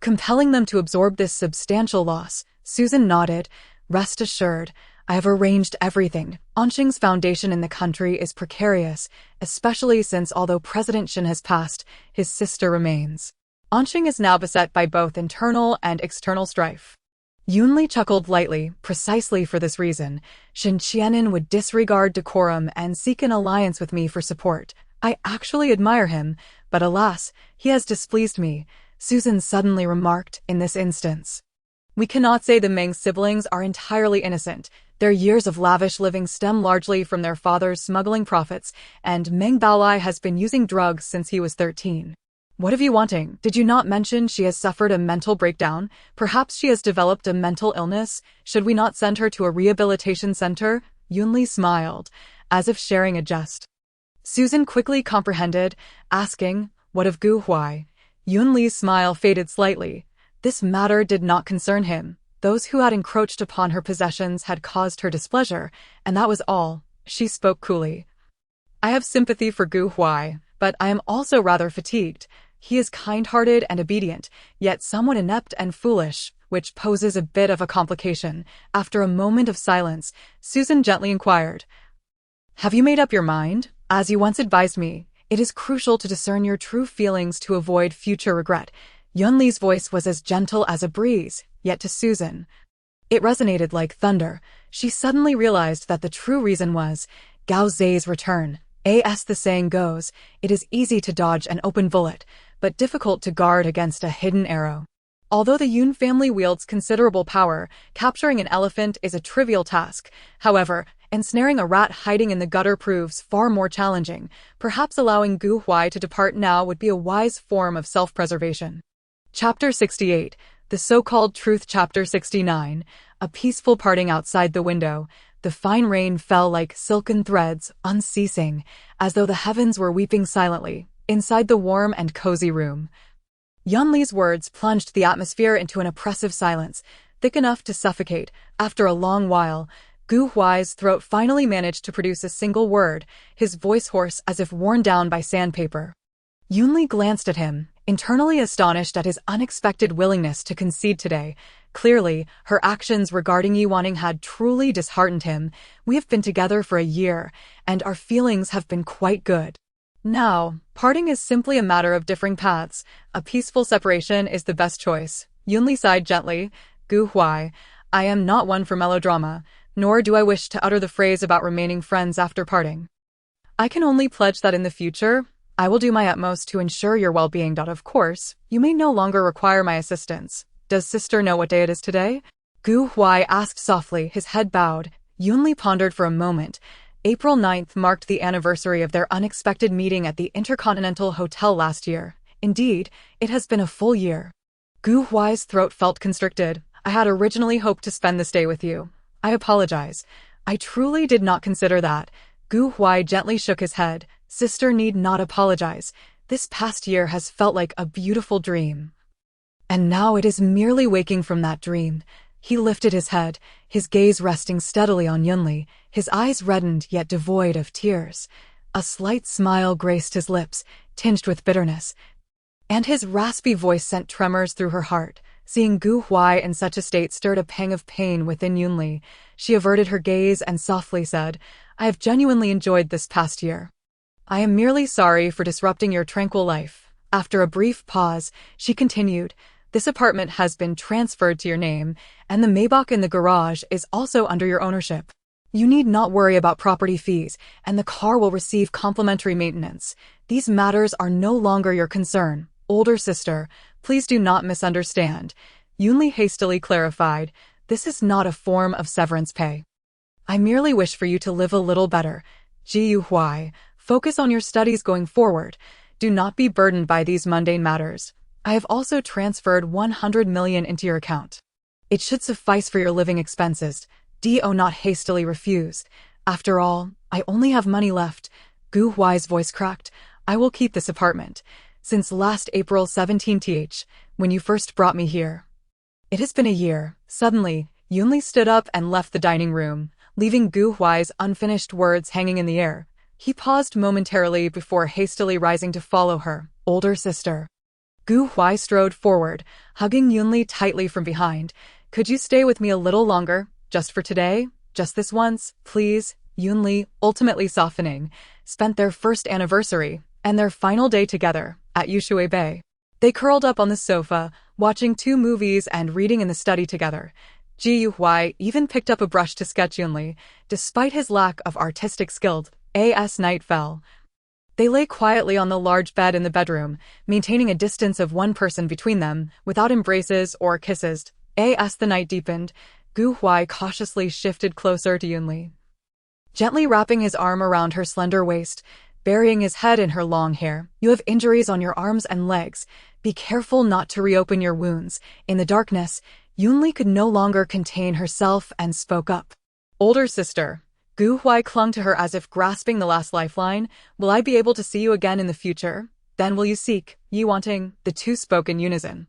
compelling them to absorb this substantial loss." Susan nodded. "Rest assured, I have arranged everything. Onxing's foundation in the country is precarious, especially since although President Shin has passed, his sister remains. Onxing is now beset by both internal and external strife." Yunli chuckled lightly. "Precisely for this reason, Shin Qianen would disregard decorum and seek an alliance with me for support. I actually admire him, but alas, he has displeased me," Susan suddenly remarked. "In this instance, we cannot say the Meng siblings are entirely innocent. Their years of lavish living stem largely from their father's smuggling profits, and Meng Baolai has been using drugs since he was 13. What have you wanting? Did you not mention she has suffered a mental breakdown? Perhaps she has developed a mental illness? Should we not send her to a rehabilitation center?" Yunli smiled, as if sharing a jest. Susan quickly comprehended, asking, "What of Gu Huai?" Yunli's smile faded slightly. This matter did not concern him. Those who had encroached upon her possessions had caused her displeasure, and that was all. She spoke coolly. "I have sympathy for Gu Huai, but I am also rather fatigued. He is kind-hearted and obedient, yet somewhat inept and foolish, which poses a bit of a complication." After a moment of silence, Susan gently inquired, "Have you made up your mind? As you once advised me, it is crucial to discern your true feelings to avoid future regret. Yunli's voice was as gentle as a breeze, yet to Susan, it resonated like thunder. She suddenly realized that the true reason was Gao Zhe's return. As the saying goes, it is easy to dodge an open bullet, but difficult to guard against a hidden arrow. Although the Yun family wields considerable power, capturing an elephant is a trivial task. However, ensnaring a rat hiding in the gutter proves far more challenging. Perhaps allowing Gu Huai to depart now would be a wise form of self-preservation. Chapter 68, the so-called truth. Chapter 69, a peaceful parting. Outside the window, the fine rain fell like silken threads, unceasing, as though the heavens were weeping silently. Inside the warm and cozy room, Yunli's words plunged the atmosphere into an oppressive silence, thick enough to suffocate. After a long while, Gu Huai's throat finally managed to produce a single word, his voice hoarse as if worn down by sandpaper. Yunli glanced at him, internally astonished at his unexpected willingness to concede today. Clearly, her actions regarding Yuaning had truly disheartened him. We have been together for a year, and our feelings have been quite good. Now, parting is simply a matter of differing paths. A peaceful separation is the best choice. Yunli sighed gently. Gu Huai, I am not one for melodrama, nor do I wish to utter the phrase about remaining friends after parting. I can only pledge that in the future, I will do my utmost to ensure your well-being. Of course, you may no longer require my assistance. Does sister know what day it is today? Gu Huai asked softly, his head bowed. Yunli pondered for a moment. April 9th marked the anniversary of their unexpected meeting at the Intercontinental Hotel last year. Indeed, it has been a full year. Gu Huai's throat felt constricted. I had originally hoped to spend this day with you. I apologize. I truly did not consider that. Gu Huai gently shook his head. Sister need not apologize. This past year has felt like a beautiful dream. And now it is merely waking from that dream. He lifted his head, his gaze resting steadily on Yunli, his eyes reddened yet devoid of tears. A slight smile graced his lips, tinged with bitterness, and his raspy voice sent tremors through her heart. Seeing Gu Huai in such a state stirred a pang of pain within Yunli. She averted her gaze and softly said, I have genuinely enjoyed this past year. I am merely sorry for disrupting your tranquil life. After a brief pause, she continued, this apartment has been transferred to your name, and the Maybach in the garage is also under your ownership. You need not worry about property fees, and the car will receive complimentary maintenance. These matters are no longer your concern. Older sister, please do not misunderstand. Yunli hastily clarified, this is not a form of severance pay. I merely wish for you to live a little better. Ji Huai, focus on your studies going forward. Do not be burdened by these mundane matters. I have also transferred 100 million into your account. It should suffice for your living expenses. Do not hastily refuse. After all, I only have money left. Gu Huai's voice cracked. I will keep this apartment. Since last April 17th, when you first brought me here. It has been a year. Suddenly, Yunli stood up and left the dining room, leaving Gu Huai's unfinished words hanging in the air. He paused momentarily before hastily rising to follow her. Older sister. Gu Huai strode forward, hugging Yunli tightly from behind. Could you stay with me a little longer? Just for today? Just this once, please? Yunli, ultimately softening, spent their first anniversary and their final day together at Yushui Bay. They curled up on the sofa, watching 2 movies and reading in the study together. Ji Huai even picked up a brush to sketch Yunli, despite his lack of artistic skill. As night fell, they lay quietly on the large bed in the bedroom, maintaining a distance of 1 person between them, without embraces or kisses. As the night deepened, Gu Huai cautiously shifted closer to Yunli, gently wrapping his arm around her slender waist, burying his head in her long hair. You have injuries on your arms and legs. Be careful not to reopen your wounds. In the darkness, Yunli could no longer contain herself and spoke up. Older sister. Gu Huai clung to her as if grasping the last lifeline. Will I be able to see you again in the future? Then will you seek, you wanting? The 2 spoke in unison.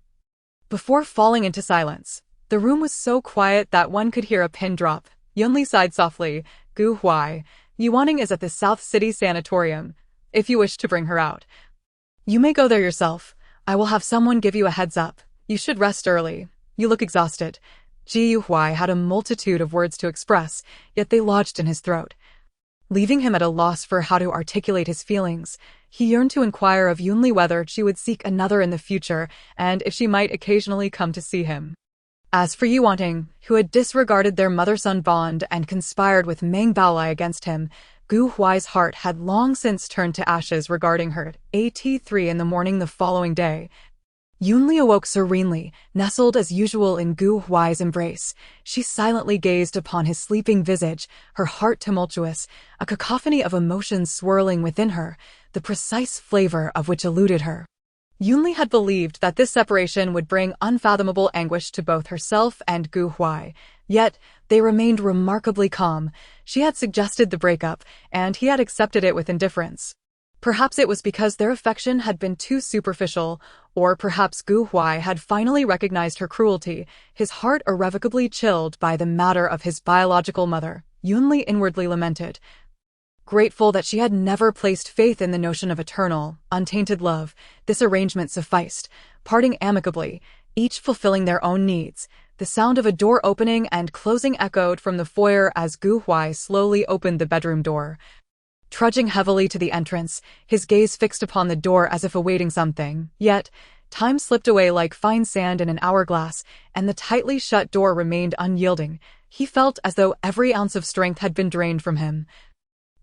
Before falling into silence, the room was so quiet that one could hear a pin drop. Yunli sighed softly. Gu Huai, Yuaning is at the South City Sanatorium. If you wish to bring her out, you may go there yourself. I will have someone give you a heads up. You should rest early. You look exhausted. Ji Huai had a multitude of words to express, yet they lodged in his throat. Leaving him at a loss for how to articulate his feelings, he yearned to inquire of Yunli whether she would seek another in the future and if she might occasionally come to see him. As for Yuanting, who had disregarded their mother-son bond and conspired with Meng Baolai against him, Gu Huai's heart had long since turned to ashes regarding her. At 3 in the morning the following day, Yunli awoke serenely, nestled as usual in Gu Huai's embrace. She silently gazed upon his sleeping visage, her heart tumultuous, a cacophony of emotions swirling within her, the precise flavor of which eluded her. Yunli had believed that this separation would bring unfathomable anguish to both herself and Gu Huai, yet they remained remarkably calm. She had suggested the breakup, and he had accepted it with indifference. Perhaps it was because their affection had been too superficial, or perhaps Gu Huai had finally recognized her cruelty, his heart irrevocably chilled by the matter of his biological mother. Yunli inwardly lamented, grateful that she had never placed faith in the notion of eternal, untainted love. This arrangement sufficed, parting amicably, each fulfilling their own needs. The sound of a door opening and closing echoed from the foyer as Gu Huai slowly opened the bedroom door. Trudging heavily to the entrance, his gaze fixed upon the door as if awaiting something. Yet, time slipped away like fine sand in an hourglass, and the tightly shut door remained unyielding. He felt as though every ounce of strength had been drained from him.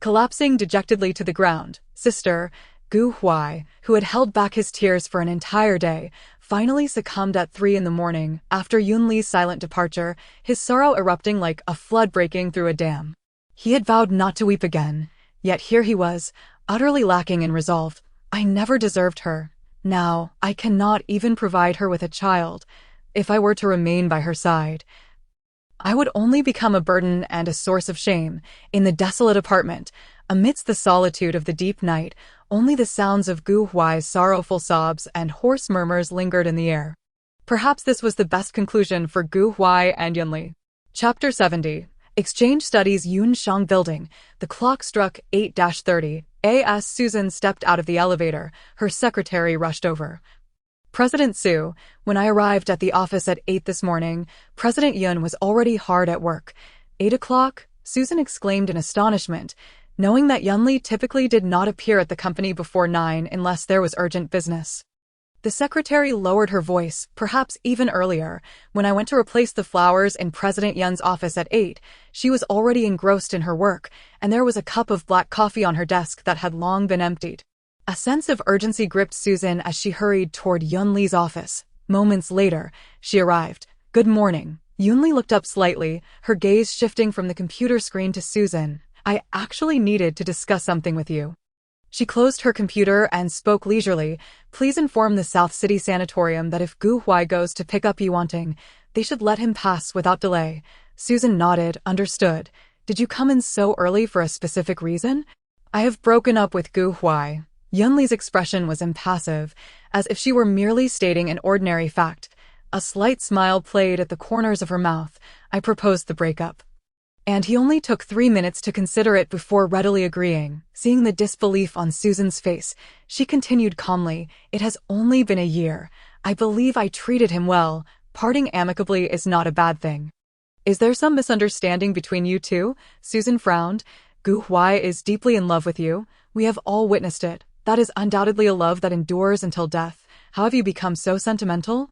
Collapsing dejectedly to the ground, Sister Gu Huai, who had held back his tears for an entire day, finally succumbed at 3 in the morning, after Yunli's silent departure, his sorrow erupting like a flood breaking through a dam. He had vowed not to weep again. Yet here he was, utterly lacking in resolve. I never deserved her. Now, I cannot even provide her with a child. If I were to remain by her side, I would only become a burden and a source of shame. In the desolate apartment, amidst the solitude of the deep night, only the sounds of Gu Huai's sorrowful sobs and hoarse murmurs lingered in the air. Perhaps this was the best conclusion for Gu Huai and Yunli. Chapter 70. Exchange Studies. Yunshang Building. The clock struck 8-30. As Susan stepped out of the elevator, her secretary rushed over. President Su, when I arrived at the office at 8 this morning, President Yun was already hard at work. 8 o'clock? Susan exclaimed in astonishment, knowing that Yunli typically did not appear at the company before 9 unless there was urgent business. The secretary lowered her voice, perhaps even earlier. When I went to replace the flowers in President Yun's office at 8, she was already engrossed in her work, and there was a cup of black coffee on her desk that had long been emptied. A sense of urgency gripped Susan as she hurried toward Yunli's office. Moments later, she arrived. Good morning. Yunli looked up slightly, her gaze shifting from the computer screen to Susan. I actually needed to discuss something with you. She closed her computer and spoke leisurely. Please inform the South City Sanatorium that if Gu Huai goes to pick up Yuanting, they should let him pass without delay. Susan nodded, understood. Did you come in so early for a specific reason? I have broken up with Gu Huai. Yunli's expression was impassive, as if she were merely stating an ordinary fact. A slight smile played at the corners of her mouth. I proposed the breakup. And he only took 3 minutes to consider it before readily agreeing. Seeing the disbelief on Susan's face, she continued calmly, It has only been a year. I believe I treated him well. Parting amicably is not a bad thing. Is there some misunderstanding between you two? Susan frowned. Gu Huai is deeply in love with you. We have all witnessed it. That is undoubtedly a love that endures until death. How have you become so sentimental?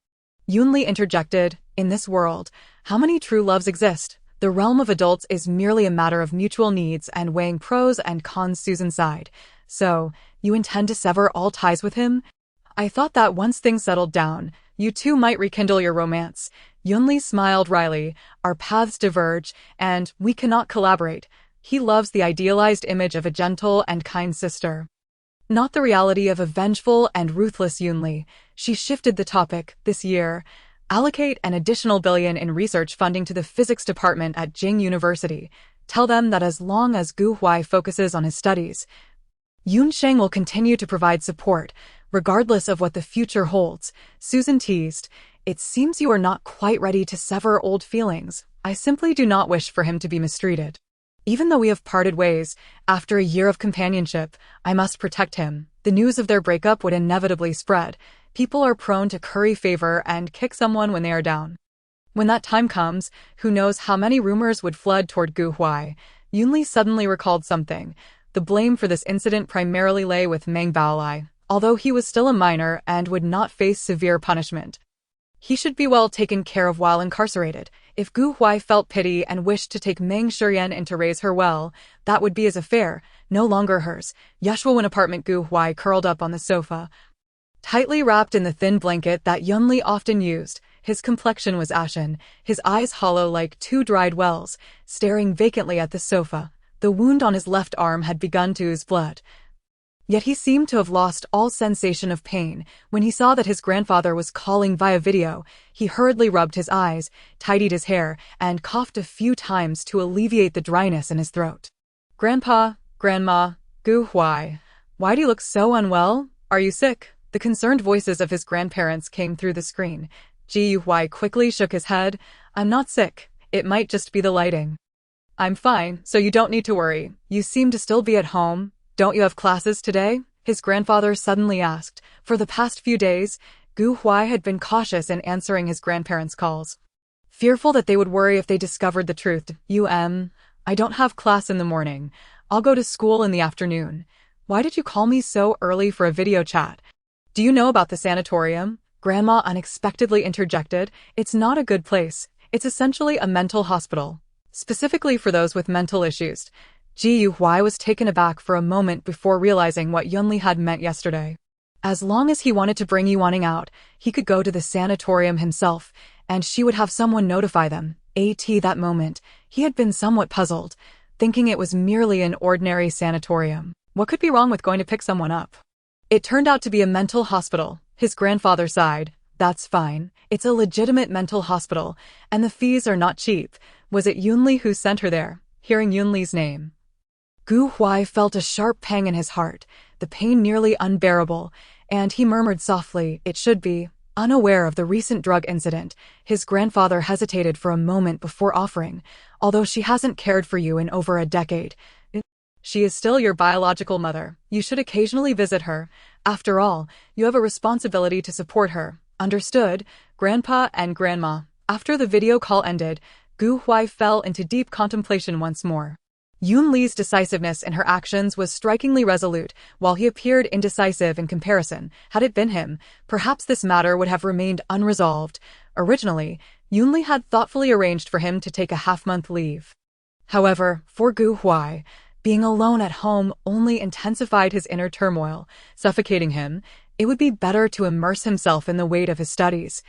Yunli interjected, In this world, how many true loves exist? The realm of adults is merely a matter of mutual needs and weighing pros and cons. Susan sighed. So, you intend to sever all ties with him? I thought that once things settled down, you two might rekindle your romance. Yunli smiled wryly. Our paths diverge, and we cannot collaborate. He loves the idealized image of a gentle and kind sister, not the reality of a vengeful and ruthless Yunli. She shifted the topic. This year, allocate an additional $1 billion in research funding to the physics department at Jing University. Tell them that as long as Gu Huai focuses on his studies, Yunsheng will continue to provide support, regardless of what the future holds. Susan teased, It seems you are not quite ready to sever old feelings. I simply do not wish for him to be mistreated. Even though we have parted ways, after a year of companionship, I must protect him. The news of their breakup would inevitably spread. People are prone to curry favor and kick someone when they are down. When that time comes, who knows how many rumors would flood toward Gu Huai. Yunli suddenly recalled something. The blame for this incident primarily lay with Meng Baolai, although he was still a minor and would not face severe punishment. He should be well taken care of while incarcerated. If Gu Huai felt pity and wished to take Meng Shiyan in to raise her well, that would be his affair, no longer hers. Yeshuawan apartment. Gu Huai curled up on the sofa, tightly wrapped in the thin blanket that Yunli often used. His complexion was ashen, his eyes hollow like two dried wells, staring vacantly at the sofa. The wound on his left arm had begun to ooze blood. Yet he seemed to have lost all sensation of pain. When he saw that his grandfather was calling via video, he hurriedly rubbed his eyes, tidied his hair, and coughed a few times to alleviate the dryness in his throat. "Grandpa, Grandma, Gu Huai, why do you look so unwell? Are you sick?" The concerned voices of his grandparents came through the screen. Ji Huai quickly shook his head. "I'm not sick. It might just be the lighting. I'm fine, so you don't need to worry. You seem to still be at home. Don't you have classes today?" his grandfather suddenly asked. For the past few days, Gu Huai had been cautious in answering his grandparents' calls, fearful that they would worry if they discovered the truth. I don't have class in the morning. I'll go to school in the afternoon. Why did you call me so early for a video chat? Do you know about the sanatorium?" Grandma unexpectedly interjected. "It's not a good place. It's essentially a mental hospital, specifically for those with mental issues." Ji Huai was taken aback for a moment before realizing what Yunli had meant yesterday. As long as he wanted to bring Yuaning out, he could go to the sanatorium himself, and she would have someone notify them. At that moment, he had been somewhat puzzled, thinking it was merely an ordinary sanatorium. What could be wrong with going to pick someone up? It turned out to be a mental hospital. His grandfather sighed. "That's fine. It's a legitimate mental hospital, and the fees are not cheap." Was it Yunli who sent her there? Hearing Yunli's name, Gu Huai felt a sharp pang in his heart, the pain nearly unbearable, and he murmured softly, "It should be." Unaware of the recent drug incident, his grandfather hesitated for a moment before offering, "Although she hasn't cared for you in over a decade, she is still your biological mother. You should occasionally visit her. After all, you have a responsibility to support her." "Understood, Grandpa and Grandma." After the video call ended, Gu Huai fell into deep contemplation once more. Yunli's decisiveness in her actions was strikingly resolute, while he appeared indecisive in comparison. Had it been him, perhaps this matter would have remained unresolved. Originally, Yunli had thoughtfully arranged for him to take a half-month leave. However, for Gu Huai, being alone at home only intensified his inner turmoil, suffocating him. It would be better to immerse himself in the weight of his studies,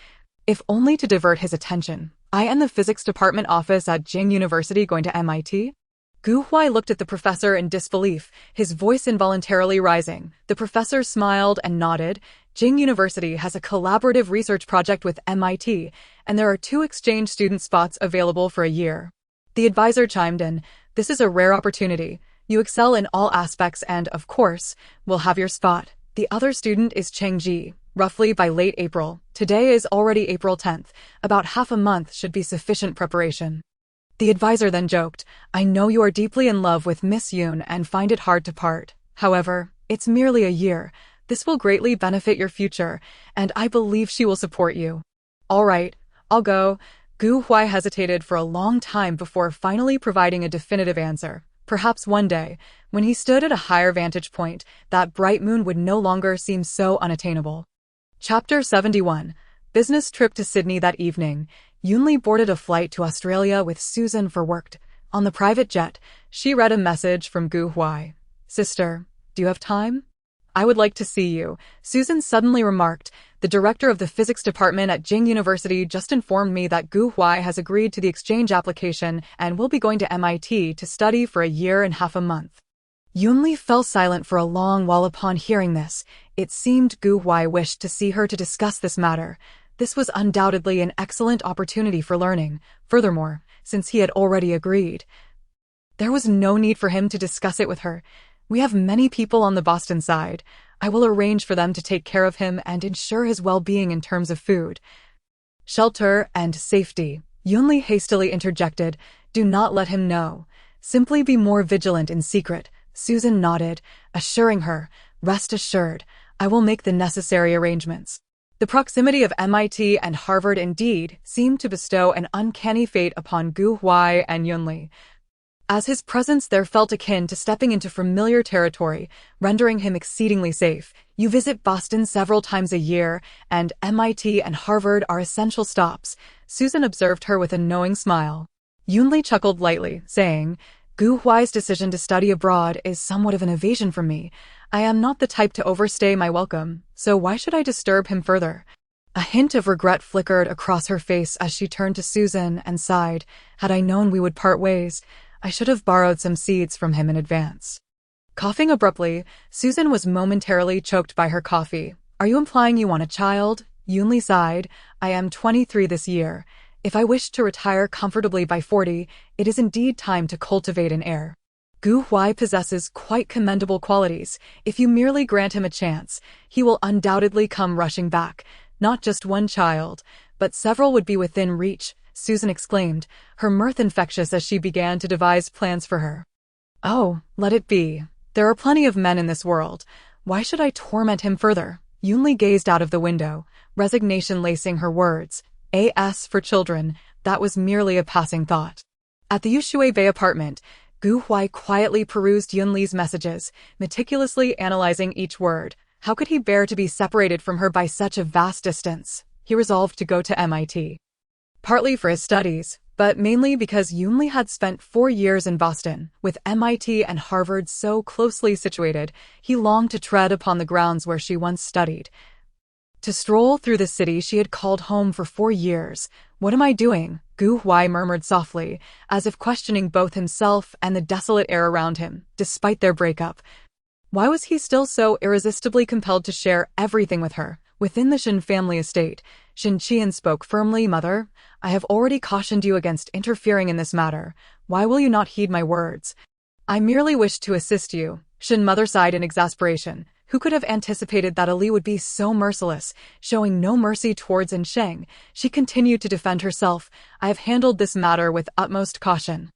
if only to divert his attention. "I am the physics department office at Jing University going to MIT?" Gu Huai looked at the professor in disbelief, his voice involuntarily rising. The professor smiled and nodded. "Jing University has a collaborative research project with MIT, and there are 2 exchange student spots available for a year." The advisor chimed in. "This is a rare opportunity. You excel in all aspects and, of course, will have your spot." The other student is Cheng Ji, roughly by late April. Today is already April 10th. About half a month should be sufficient preparation. The advisor then joked, "I know you are deeply in love with Miss Yoon and find it hard to part. However, it's merely a year. This will greatly benefit your future, and I believe she will support you." "All right, I'll go." Gu Huai hesitated for a long time before finally providing a definitive answer. Perhaps one day, when he stood at a higher vantage point, that bright moon would no longer seem so unattainable. Chapter 71. Business trip to Sydney that evening. Yunli boarded a flight to Australia with Susan for work. On the private jet, she read a message from Gu Huai. "Sister, do you have time? I would like to see you." Susan suddenly remarked, "The director of the physics department at Jing University just informed me that Gu Huai has agreed to the exchange application and will be going to MIT to study for a year and half a month." Yunli fell silent for a long while upon hearing this. It seemed Gu Huai wished to see her to discuss this matter. This was undoubtedly an excellent opportunity for learning. Furthermore, since he had already agreed, there was no need for him to discuss it with her. "We have many people on the Boston side. I will arrange for them to take care of him and ensure his well-being in terms of food, shelter, and safety." Yunli hastily interjected, "Do not let him know. Simply be more vigilant in secret." Susan nodded, assuring her, "Rest assured, I will make the necessary arrangements." The proximity of MIT and Harvard indeed seemed to bestow an uncanny fate upon Gu Huai and Yunli. as his presence there felt akin to stepping into familiar territory, rendering him exceedingly safe. You visit Boston several times a year, and MIT and Harvard are essential stops. Susan observed her with a knowing smile. Yunli chuckled lightly, saying, Gu Huai's decision to study abroad is somewhat of an evasion from me. I am not the type to overstay my welcome, so why should I disturb him further? A hint of regret flickered across her face as she turned to Susan and sighed. Had I known we would part ways, I should have borrowed some seeds from him in advance. Coughing abruptly, Susan was momentarily choked by her coffee. Are you implying you want a child? Yunli sighed. I am 23 this year. If I wish to retire comfortably by 40, it is indeed time to cultivate an heir. Gu Huai possesses quite commendable qualities. If you merely grant him a chance, he will undoubtedly come rushing back. Not just one child, but several would be within reach, Susan exclaimed, her mirth infectious as she began to devise plans for her. Oh, let it be. There are plenty of men in this world. Why should I torment him further? Yunli gazed out of the window, resignation lacing her words. As for children, that was merely a passing thought. At the Yushui Bay apartment, Gu Huai quietly perused Yunli's messages, meticulously analyzing each word. How could he bear to be separated from her by such a vast distance? He resolved to go to MIT. Partly for his studies, but mainly because Yunli had spent 4 years in Boston. With MIT and Harvard so closely situated, he longed to tread upon the grounds where she once studied. To stroll through the city she had called home for 4 years. What am I doing? Gu Huai murmured softly, as if questioning both himself and the desolate air around him, despite their breakup. Why was he still so irresistibly compelled to share everything with her? Within the Shin family estate, Shin Qian spoke firmly. Mother, I have already cautioned you against interfering in this matter. Why will you not heed my words? I merely wish to assist you. Shin mother sighed in exasperation. Who could have anticipated that Ali would be so merciless, showing no mercy towards Sheng? She continued to defend herself. I have handled this matter with utmost caution,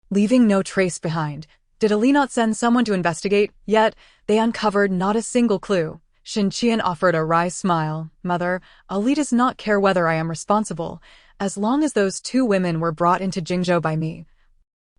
leaving no trace behind. Did Ali not send someone to investigate? Yet, they uncovered not a single clue. Shin Qian offered a wry smile. Mother, Ali does not care whether I am responsible, as long as those 2 women were brought into Jingzhou by me.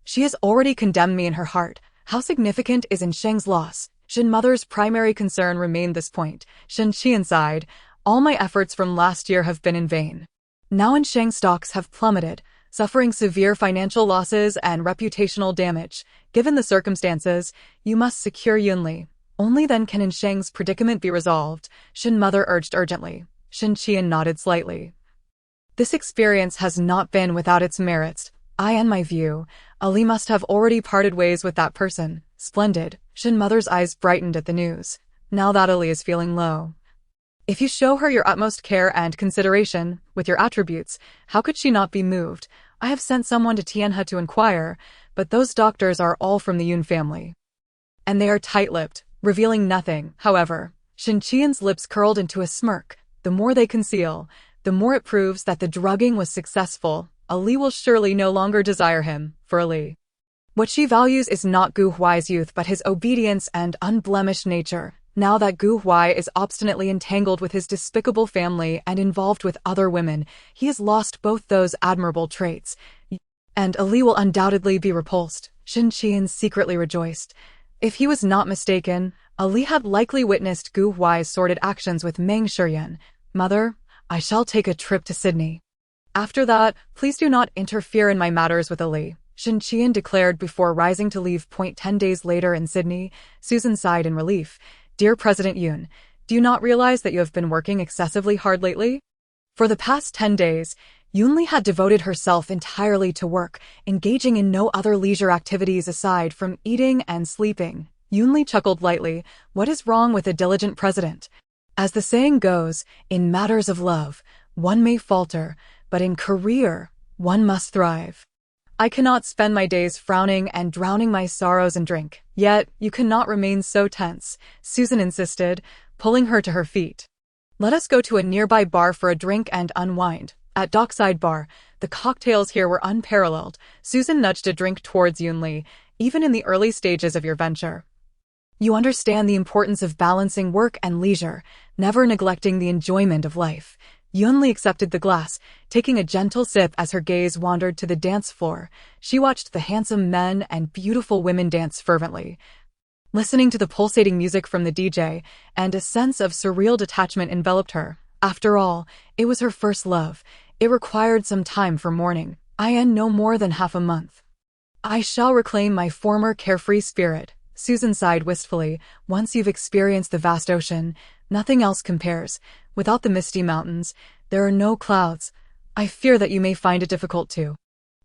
She has already condemned me in her heart. How significant is Sheng's loss? Shin mother's primary concern remained this point. Shin Qian sighed. All my efforts from last year have been in vain. Now Sheng's stocks have plummeted, suffering severe financial losses and reputational damage. Given the circumstances, you must secure Yunli. Only then can Sheng's predicament be resolved, Shin mother urged urgently. Shin Qian nodded slightly. This experience has not been without its merits. In my view, Ali must have already parted ways with that person. Splendid. Shin mother's eyes brightened at the news. Now that Ali is feeling low, if you show her your utmost care and consideration, with your attributes, how could she not be moved? I have sent someone to Tianhe to inquire, but those doctors are all from the Yun family, and they are tight-lipped, revealing nothing. However, Shin Qian's lips curled into a smirk. The more they conceal, the more it proves that the drugging was successful. Ali will surely no longer desire him. For Ali, what she values is not Gu Huai's youth but his obedience and unblemished nature. Now that Gu Huai is obstinately entangled with his despicable family and involved with other women, he has lost both those admirable traits, and Ali will undoubtedly be repulsed. Shin Qian secretly rejoiced. If he was not mistaken, Ali had likely witnessed Gu Huai's sordid actions with Meng Shiyan. Mother, I shall take a trip to Sydney. After that, please do not interfere in my matters with Ali, Shin Qian declared before rising to leave. 10 days later in Sydney, Susan sighed in relief. Dear President Yun, do you not realize that you have been working excessively hard lately? For the past 10 days, Yunli had devoted herself entirely to work, engaging in no other leisure activities aside from eating and sleeping. Yunli chuckled lightly. What is wrong with a diligent president? As the saying goes, in matters of love, one may falter, but in career, one must thrive. I cannot spend my days frowning and drowning my sorrows in drink. Yet, you cannot remain so tense, Susan insisted, pulling her to her feet. Let us go to a nearby bar for a drink and unwind. At Dockside Bar, the cocktails here were unparalleled. Susan nudged a drink towards Yunli. Even in the early stages of your venture, you understand the importance of balancing work and leisure, never neglecting the enjoyment of life. Yunli accepted the glass, taking a gentle sip as her gaze wandered to the dance floor. She watched the handsome men and beautiful women dance fervently, listening to the pulsating music from the DJ, and a sense of surreal detachment enveloped her. After all, it was her first love. It required some time for mourning. No more than half a month. I shall reclaim my former carefree spirit, Susan sighed wistfully. Once you've experienced the vast ocean, nothing else compares. Without the misty mountains, there are no clouds. I fear that you may find it difficult to.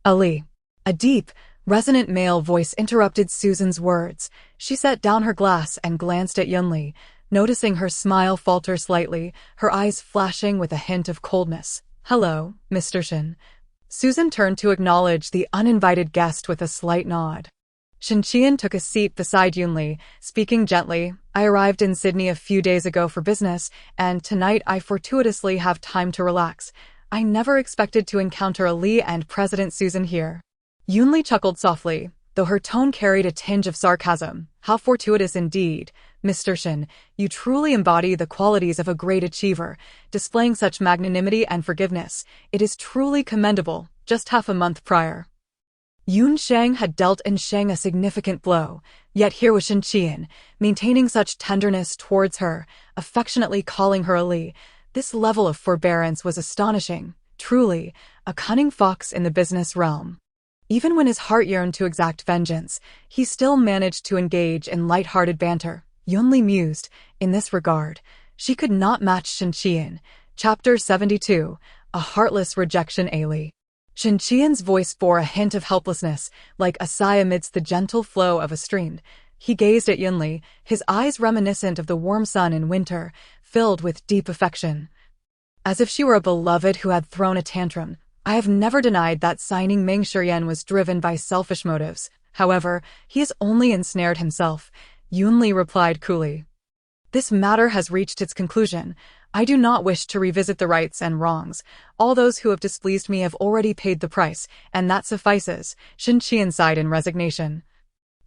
Ali. A deep, resonant male voice interrupted Susan's words. She set down her glass and glanced at Yunli, noticing her smile falter slightly, her eyes flashing with a hint of coldness. Hello, Mr. Shin. Susan turned to acknowledge the uninvited guest with a slight nod. Shinqian took a seat beside Yunli, speaking gently. I arrived in Sydney a few days ago for business, and tonight I fortuitously have time to relax. I never expected to encounter Ali and President Susan here. Yunli chuckled softly, though her tone carried a tinge of sarcasm. How fortuitous indeed, Mr. Shin. You truly embody the qualities of a great achiever, displaying such magnanimity and forgiveness. It is truly commendable. Just half a month prior, Yun Sheng had dealt in Sheng a significant blow, yet here was Shinqian, maintaining such tenderness towards her, affectionately calling her Ali. This level of forbearance was astonishing, truly, a cunning fox in the business realm. Even when his heart yearned to exact vengeance, he still managed to engage in light-hearted banter. Yunli mused, in this regard, she could not match Shinqian. Chapter 72, A Heartless Rejection. Ali. Shinqian's voice bore a hint of helplessness, like a sigh amidst the gentle flow of a stream. He gazed at Yunli, his eyes reminiscent of the warm sun in winter, filled with deep affection. As if she were a beloved who had thrown a tantrum. I have never denied that signing Meng Shiyan was driven by selfish motives. However, he has only ensnared himself, Yunli replied coolly. This matter has reached its conclusion. I do not wish to revisit the rights and wrongs. All those who have displeased me have already paid the price, and that suffices, Shinqian sighed in resignation.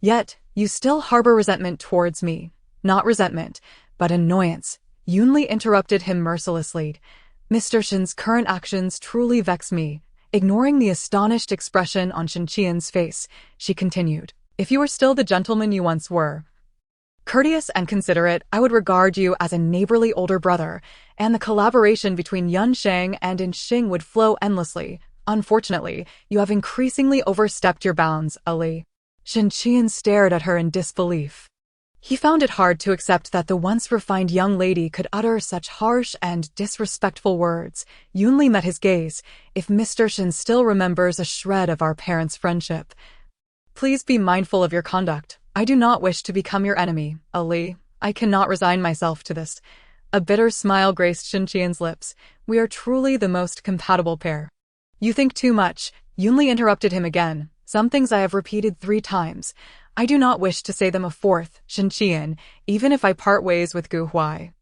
Yet, you still harbor resentment towards me. Not resentment, but annoyance. Yunli interrupted him mercilessly. Mr. Shin's current actions truly vex me. Ignoring the astonished expression on Shinqian's face, she continued. If you were still the gentleman you once were, courteous and considerate, I would regard you as a neighborly older brother, and the collaboration between Yun Sheng and In Xing would flow endlessly. Unfortunately, you have increasingly overstepped your bounds, Ali. Shinqian stared at her in disbelief. He found it hard to accept that the once refined young lady could utter such harsh and disrespectful words. Yunli met his gaze. If Mr. Shin still remembers a shred of our parents' friendship, please be mindful of your conduct. I do not wish to become your enemy, Ali. I cannot resign myself to this. A bitter smile graced Shinqian's lips. We are truly the most compatible pair. You think too much. Yunli interrupted him again. Some things I have repeated 3 times. I do not wish to say them a 4th, Shinqian, even if I part ways with Huai.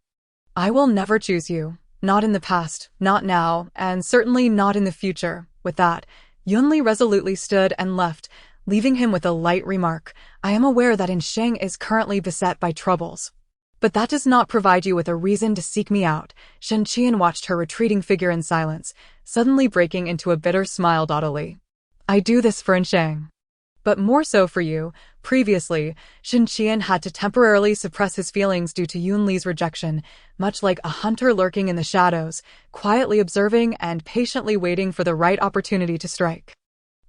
I will never choose you. Not in the past, not now, and certainly not in the future. With that, Yunli resolutely stood and left, leaving him with a light remark. I am aware that In Sheng is currently beset by troubles, but that does not provide you with a reason to seek me out. Shinqian watched her retreating figure in silence, suddenly breaking into a bitter smile. Ali. I do this for In Sheng, but more so for you. Previously, Shinqian had to temporarily suppress his feelings due to Yunli's rejection, much like a hunter lurking in the shadows, quietly observing and patiently waiting for the right opportunity to strike.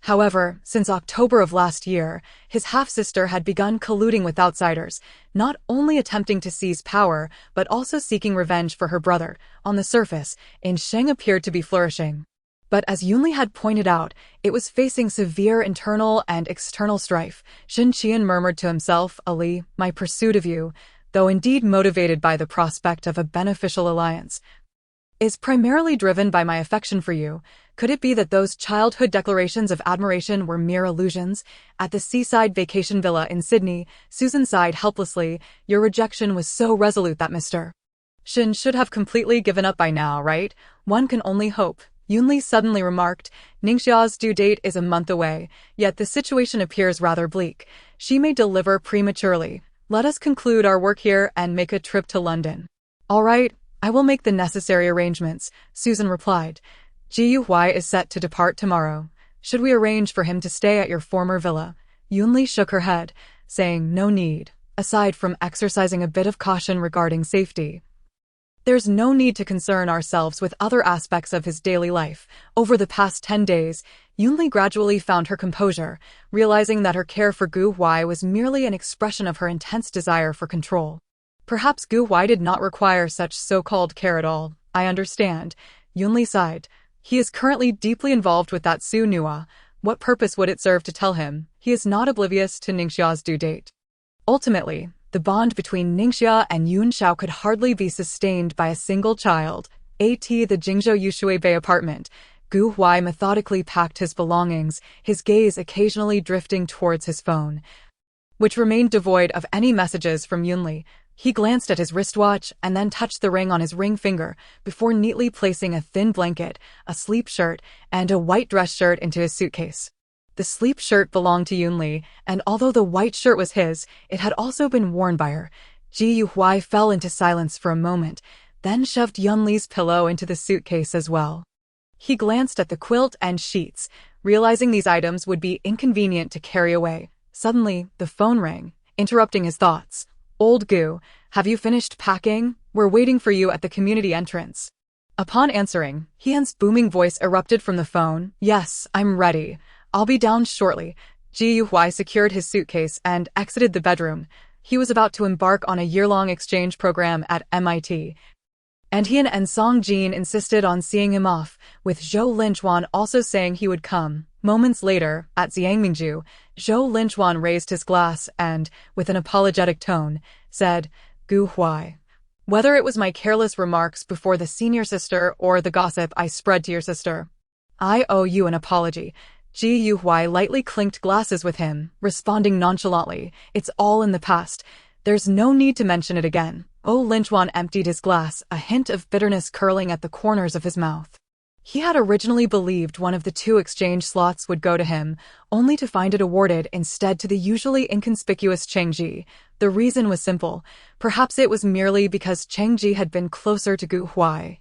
However, since October of last year, his half-sister had begun colluding with outsiders, not only attempting to seize power, but also seeking revenge for her brother. On the surface, In Sheng appeared to be flourishing. But as Yunli had pointed out, it was facing severe internal and external strife. Shinqian murmured to himself, Ali, my pursuit of you, though indeed motivated by the prospect of a beneficial alliance, is primarily driven by my affection for you. Could it be that those childhood declarations of admiration were mere illusions? At the seaside vacation villa in Sydney, Susan sighed helplessly. Your rejection was so resolute that Mr. Shin should have completely given up by now, right? One can only hope. Yunli suddenly remarked. Ningxia's due date is a month away, yet the situation appears rather bleak. She may deliver prematurely. Let us conclude our work here and make a trip to London. All right, I will make the necessary arrangements, Susan replied. Huai is set to depart tomorrow. Should we arrange for him to stay at your former villa? Yunli shook her head, saying no need, aside from exercising a bit of caution regarding safety. There's no need to concern ourselves with other aspects of his daily life. Over the past 10 days, Yunli gradually found her composure, realizing that her care for Gu Huai was merely an expression of her intense desire for control. Perhaps Gu Huai did not require such so-called care at all. I understand. Yunli sighed. He is currently deeply involved with that Su Nua. What purpose would it serve to tell him? He is not oblivious to Ningxia's due date. Ultimately, the bond between Ningxia and Yun Xiao could hardly be sustained by a single child. The Jingzhou Yushui Bay apartment. Gu Huai methodically packed his belongings, his gaze occasionally drifting towards his phone, which remained devoid of any messages from Yunli. He glanced at his wristwatch and then touched the ring on his ring finger before neatly placing a thin blanket, a sleep shirt, and a white dress shirt into his suitcase. The sleep shirt belonged to Yunli, and although the white shirt was his, it had also been worn by her. Huai fell into silence for a moment, then shoved Yunli's pillow into the suitcase as well. He glanced at the quilt and sheets, realizing these items would be inconvenient to carry away. Suddenly, the phone rang, interrupting his thoughts. Old Gu, have you finished packing? We're waiting for you at the community entrance. Upon answering, Hian's booming voice erupted from the phone. Yes, I'm ready. I'll be down shortly. Huai secured his suitcase and exited the bedroom. He was about to embark on a year-long exchange program at MIT. And Hian and Song Jin insisted on seeing him off, with Zhou Linchuan also saying he would come. Moments later, at Xiangmingju, Zhou Linchuan raised his glass and, with an apologetic tone, said, Gu Huai. Whether it was my careless remarks before the senior sister or the gossip I spread to your sister, I owe you an apology. Huai lightly clinked glasses with him, responding nonchalantly, it's all in the past. There's no need to mention it again. Linchuan emptied his glass, a hint of bitterness curling at the corners of his mouth. He had originally believed one of the 2 exchange slots would go to him, only to find it awarded instead to the usually inconspicuous Chengji. The reason was simple. Perhaps it was merely because Chengji had been closer to Gu Huai,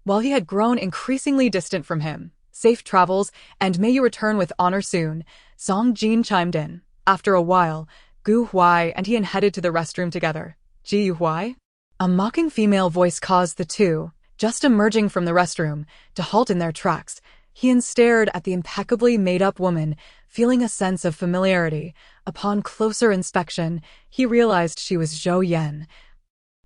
while he had grown increasingly distant from him. Safe travels, and may you return with honor soon, Song Jin chimed in. After a while, Gu Huai and Hian headed to the restroom together. Ji Huai? A mocking female voice caused the two, just emerging from the restroom, to halt in their tracks. Hian stared at the impeccably made-up woman, feeling a sense of familiarity. Upon closer inspection, he realized she was Zhou Yan,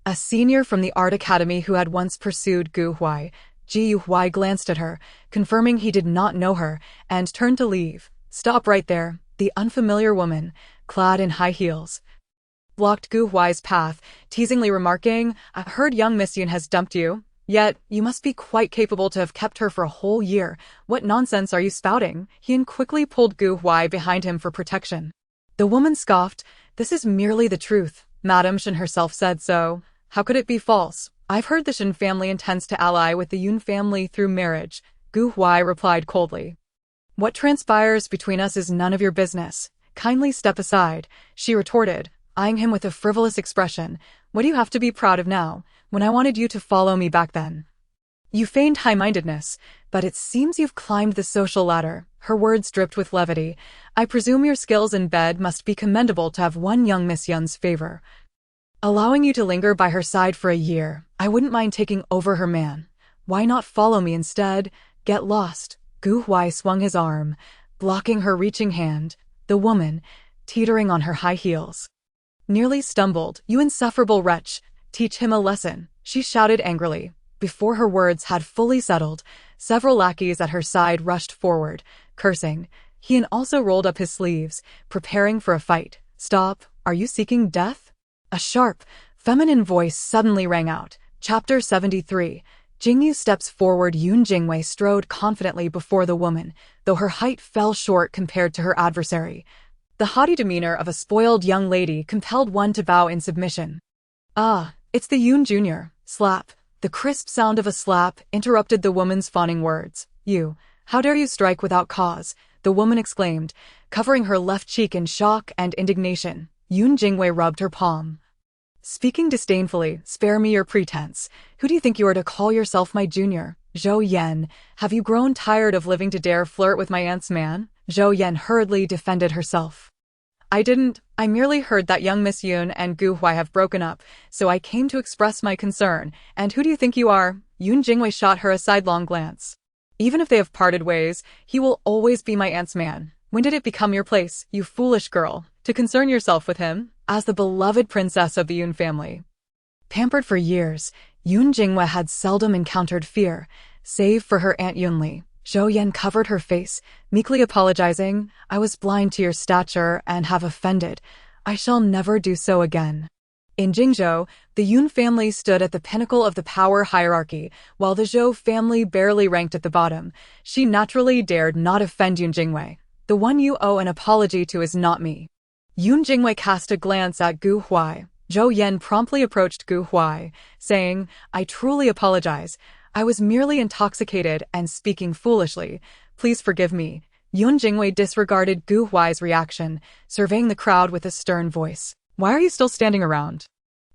a senior from the art academy who had once pursued Gu Huai. Ji Huai glanced at her, confirming he did not know her, and turned to leave. Stop right there. The unfamiliar woman, clad in high heels, blocked Gu Huai's path, teasingly remarking, I heard young Miss Yun has dumped you. Yet, you must be quite capable to have kept her for a whole year. What nonsense are you spouting? Hian quickly pulled Gu Huai behind him for protection. The woman scoffed. This is merely the truth. Madame Shen herself said so. How could it be false? I've heard the Shen family intends to ally with the Yun family through marriage. Gu Huai replied coldly. What transpires between us is none of your business. Kindly step aside, she retorted, eyeing him with a frivolous expression. What do you have to be proud of now, when I wanted you to follow me back then? You feigned high-mindedness, but it seems you've climbed the social ladder. Her words dripped with levity. I presume your skills in bed must be commendable to have won young Miss Yun's favor, allowing you to linger by her side for a year. I wouldn't mind taking over her man. Why not follow me instead? Get lost. Gu Huai swung his arm, blocking her reaching hand. The woman, teetering on her high heels, nearly stumbled. You insufferable wretch, teach him a lesson, she shouted angrily. Before her words had fully settled, several lackeys at her side rushed forward, cursing. Hian also rolled up his sleeves, preparing for a fight. Stop, are you seeking death? A sharp, feminine voice suddenly rang out. Chapter 73. Jingyu steps forward. Yun Jingwei strode confidently before the woman, though her height fell short compared to her adversary. The haughty demeanor of a spoiled young lady compelled one to bow in submission. Ah, it's the Yun Jr. Slap. The crisp sound of a slap interrupted the woman's fawning words. You, how dare you strike without cause? The woman exclaimed, covering her left cheek in shock and indignation. Yun Jingwei rubbed her palm, Speaking disdainfully, spare me your pretense. Who do you think you are to call yourself my junior? Zhou Yan, have you grown tired of living to dare flirt with my aunt's man? Zhou Yan hurriedly defended herself. I didn't. I merely heard that young Miss Yun and Gu Huai have broken up, so I came to express my concern. And who do you think you are? Yun Jingwei shot her a sidelong glance. Even if they have parted ways, he will always be my aunt's man. When did it become your place, you foolish girl, to concern yourself with him, as the beloved princess of the Yun family? Pampered for years, Yun Jingwei had seldom encountered fear, save for her Aunt Yunli. Zhou Yan covered her face, meekly apologizing. I was blind to your stature and have offended. I shall never do so again. In Jingzhou, the Yun family stood at the pinnacle of the power hierarchy, while the Zhou family barely ranked at the bottom. She naturally dared not offend Yun Jingwei. The one you owe an apology to is not me. Yun Jingwei cast a glance at Gu Huai. Zhou Yan promptly approached Gu Huai, saying, I truly apologize. I was merely intoxicated and speaking foolishly. Please forgive me. Yun Jingwei disregarded Gu Huai's reaction, surveying the crowd with a stern voice. Why are you still standing around?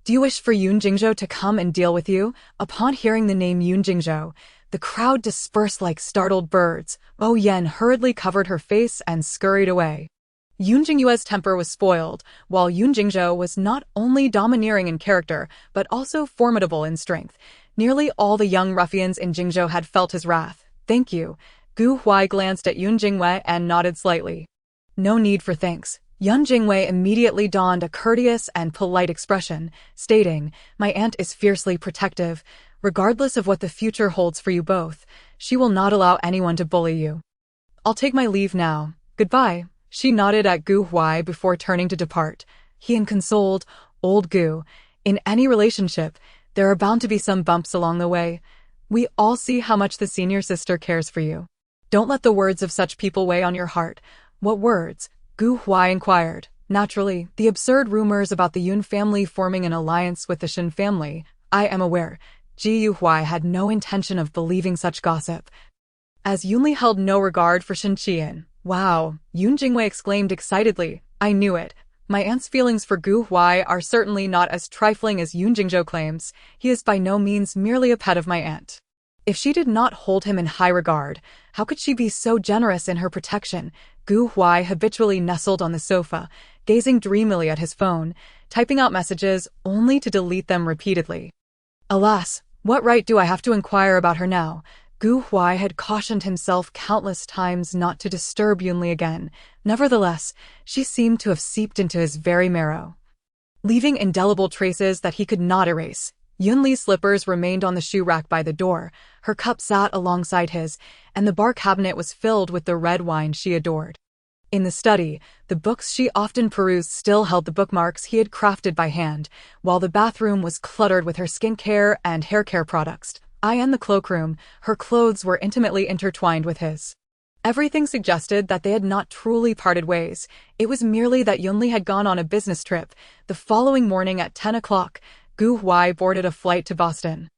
Do you wish for Yun Jingzhou to come and deal with you? Upon hearing the name Yun Jingzhou, the crowd dispersed like startled birds. Zhou Yan hurriedly covered her face and scurried away. Yun Jingyue's temper was spoiled, while Yun Jingzhou was not only domineering in character, but also formidable in strength. Nearly all the young ruffians in Jingzhou had felt his wrath. Thank you. Gu Huai glanced at Yun Jingwei and nodded slightly. No need for thanks. Yun Jingwei immediately donned a courteous and polite expression, stating, My aunt is fiercely protective. Regardless of what the future holds for you both, she will not allow anyone to bully you. I'll take my leave now. Goodbye. She nodded at Gu Huai before turning to depart. He consoled, Old Gu, in any relationship, there are bound to be some bumps along the way. We all see how much the senior sister cares for you. Don't let the words of such people weigh on your heart. What words? Gu Huai inquired. Naturally, the absurd rumors about the Yun family forming an alliance with the Shen family. I am aware. Ji Huai had no intention of believing such gossip. As Yunli held no regard for Shen Qian. Wow, Yun Jingwei exclaimed excitedly. I knew it. My aunt's feelings for Gu Huai are certainly not as trifling as Yun Jingzhou claims. He is by no means merely a pet of my aunt. If she did not hold him in high regard, how could she be so generous in her protection? Gu Huai habitually nestled on the sofa, gazing dreamily at his phone, typing out messages only to delete them repeatedly. Alas, what right do I have to inquire about her now? Gu Huai had cautioned himself countless times not to disturb Yunli again. Nevertheless, she seemed to have seeped into his very marrow, leaving indelible traces that he could not erase. Yunli's slippers remained on the shoe rack by the door, her cup sat alongside his, and the bar cabinet was filled with the red wine she adored. In the study, the books she often perused still held the bookmarks he had crafted by hand, while the bathroom was cluttered with her skincare and hair care products. In the cloakroom, her clothes were intimately intertwined with his. Everything suggested that they had not truly parted ways. It was merely that Yunli had gone on a business trip. The following morning at 10 o'clock, Gu Huai boarded a flight to Boston,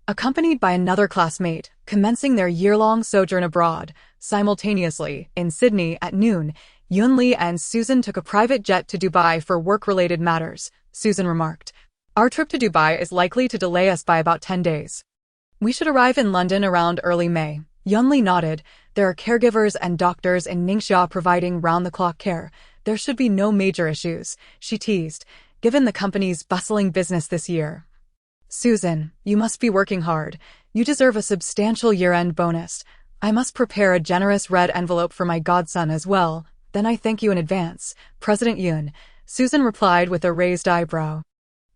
accompanied by another classmate, commencing their year-long sojourn abroad. Simultaneously, in Sydney at noon, Yunli and Susan took a private jet to Dubai for work-related matters. Susan remarked, Our trip to Dubai is likely to delay us by about 10 days. We should arrive in London around early May. Yunli nodded. There are caregivers and doctors in Ningxia providing round-the-clock care. There should be no major issues, she teased, given the company's bustling business this year. Susan, you must be working hard. You deserve a substantial year-end bonus. I must prepare a generous red envelope for my godson as well. Then I thank you in advance, President Yun. Susan replied with a raised eyebrow.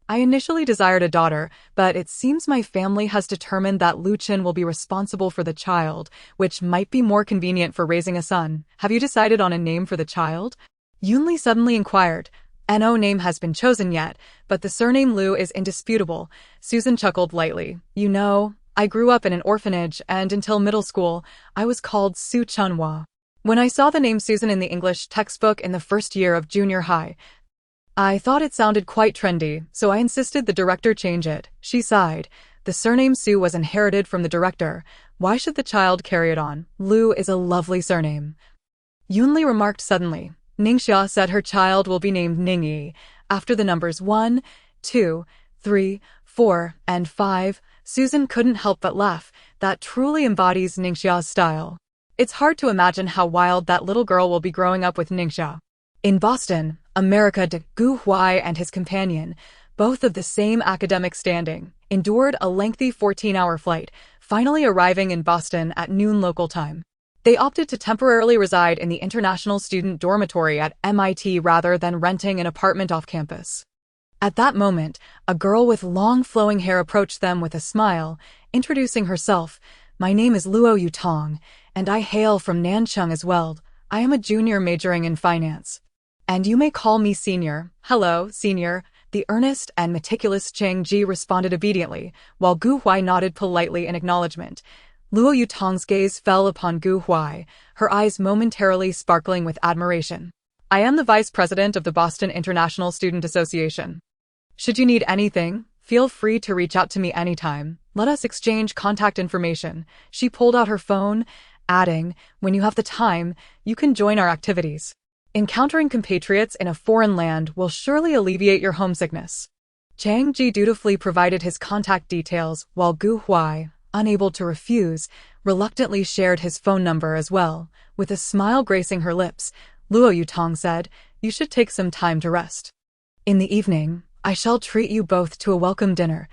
I initially desired a daughter, but it seems my family has determined that Lu Qin will be responsible for the child, which might be more convenient for raising a son. Have you decided on a name for the child? Yunli suddenly inquired. No name has been chosen yet, but the surname Lu is indisputable. Susan chuckled lightly. You know, I grew up in an orphanage, and until middle school, I was called Su Chunhua. When I saw the name Susan in the English textbook in the first year of junior high, I thought it sounded quite trendy, so I insisted the director change it. She sighed. The surname Su was inherited from the director. Why should the child carry it on? Lu is a lovely surname. Yunli remarked suddenly. Ningxia said her child will be named Ningyi, after the numbers 1, 2, 3, 4, and 5, Susan couldn't help but laugh. That truly embodies Ningxia's style. It's hard to imagine how wild that little girl will be growing up with Ningxia. In Boston, America, Gu Huai and his companion, both of the same academic standing, endured a lengthy 14-hour flight, finally arriving in Boston at noon local time. They opted to temporarily reside in the international student dormitory at MIT rather than renting an apartment off campus. At that moment, a girl with long flowing hair approached them with a smile, introducing herself. "My name is Luo Yutong, and I hail from Nanchang as well. I am a junior majoring in finance. And you may call me senior." "Hello, senior," the earnest and meticulous Chang Ji responded obediently, while Gu Huai nodded politely in acknowledgement. Luo Yutong's gaze fell upon Gu Huai, her eyes momentarily sparkling with admiration. "I am the vice president of the Boston International Student Association. Should you need anything, feel free to reach out to me anytime. Let us exchange contact information." She pulled out her phone, adding, "When you have the time, you can join our activities. Encountering compatriots in a foreign land will surely alleviate your homesickness." Chang Ji dutifully provided his contact details, while Gu Huai, unable to refuse, reluctantly shared his phone number as well. With a smile gracing her lips, Luo Yutong said, "You should take some time to rest. In the evening, I shall treat you both to a welcome dinner."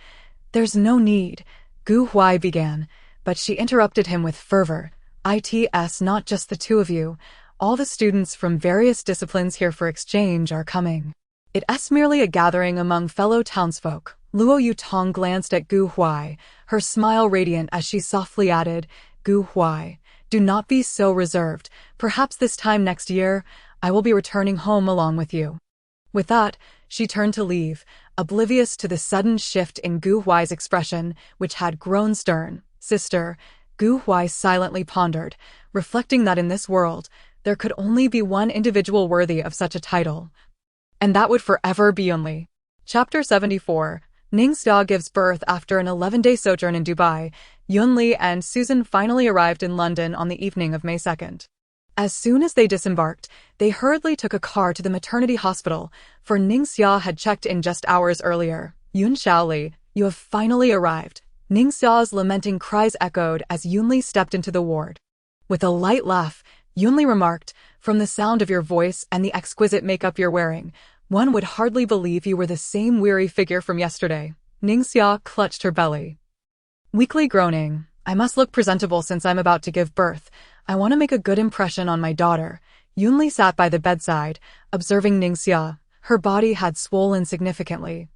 "There's no need," Gu Huai began, but she interrupted him with fervor. "It's not just the two of you. All the students from various disciplines here for exchange are coming. It's merely a gathering among fellow townsfolk." Luo Yutong glanced at Gu Huai, her smile radiant as she softly added, "Gu Huai, do not be so reserved. Perhaps this time next year, I will be returning home along with you." With that, she turned to leave, oblivious to the sudden shift in Gu Huai's expression, which had grown stern. "Sister," Gu Huai silently pondered, reflecting that in this world, there could only be one individual worthy of such a title. And that would forever be Yunli. Chapter 74. Ningxia gives birth. After an 11-day sojourn in Dubai, Yunli and Susan finally arrived in London on the evening of May 2nd. As soon as they disembarked, they hurriedly took a car to the maternity hospital, for Ningxia had checked in just hours earlier. "Yun Shaoli, you have finally arrived." Ningxia's lamenting cries echoed as Yunli stepped into the ward. With a light laugh, Yunli remarked, "From the sound of your voice and the exquisite makeup you're wearing, one would hardly believe you were the same weary figure from yesterday." Ningxia clutched her belly. Weakly groaning, "I must look presentable since I'm about to give birth. I want to make a good impression on my daughter." Yunli sat by the bedside, observing Ningxia. Her body had swollen significantly.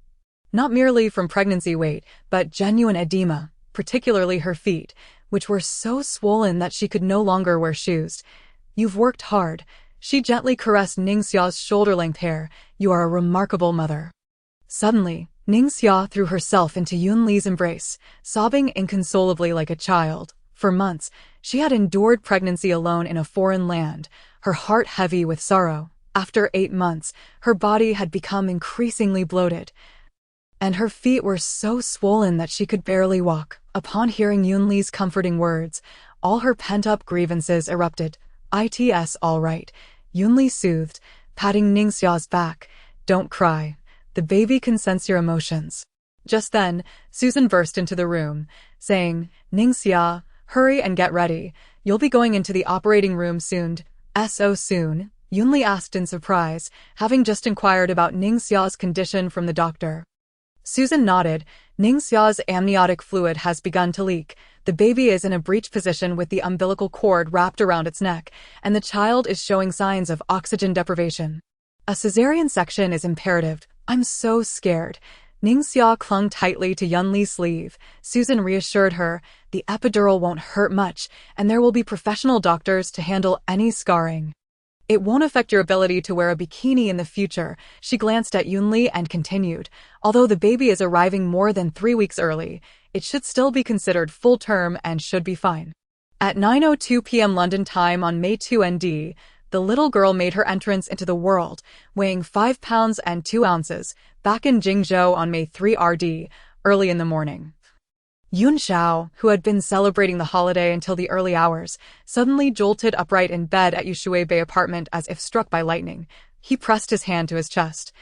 Not merely from pregnancy weight, but genuine edema, particularly her feet, which were so swollen that she could no longer wear shoes. "You've worked hard." She gently caressed Ningxia's shoulder-length hair. "You are a remarkable mother." Suddenly, Ningxia threw herself into Yunli's embrace, sobbing inconsolably like a child. For months, she had endured pregnancy alone in a foreign land, her heart heavy with sorrow. After 8 months, her body had become increasingly bloated, and her feet were so swollen that she could barely walk. Upon hearing Yunli's comforting words, all her pent-up grievances erupted. "It's all right," Yunli soothed, patting Ningxia's back. "Don't cry. The baby can sense your emotions." Just then, Susan burst into the room, saying, "Ningxia, hurry and get ready. You'll be going into the operating room soon." "So soon?" Yunli asked in surprise, having just inquired about Ningxia's condition from the doctor. Susan nodded. "Ningxia's amniotic fluid has begun to leak. The baby is in a breech position with the umbilical cord wrapped around its neck, and the child is showing signs of oxygen deprivation. A cesarean section is imperative." "I'm so scared." Ningxia clung tightly to Yunli's sleeve. Susan reassured her, "The epidural won't hurt much, and there will be professional doctors to handle any scarring. It won't affect your ability to wear a bikini in the future." She glanced at Yunli and continued, "Although the baby is arriving more than 3 weeks early, it should still be considered full term and should be fine." At 9:02 p.m. London time on May 2 ND, the little girl made her entrance into the world, weighing 5 pounds and 2 ounces, back in Jingzhou on May 3 RD, early in the morning. Yun Xiao, who had been celebrating the holiday until the early hours, suddenly jolted upright in bed at Yushui Bay apartment as if struck by lightning. He pressed his hand to his chest.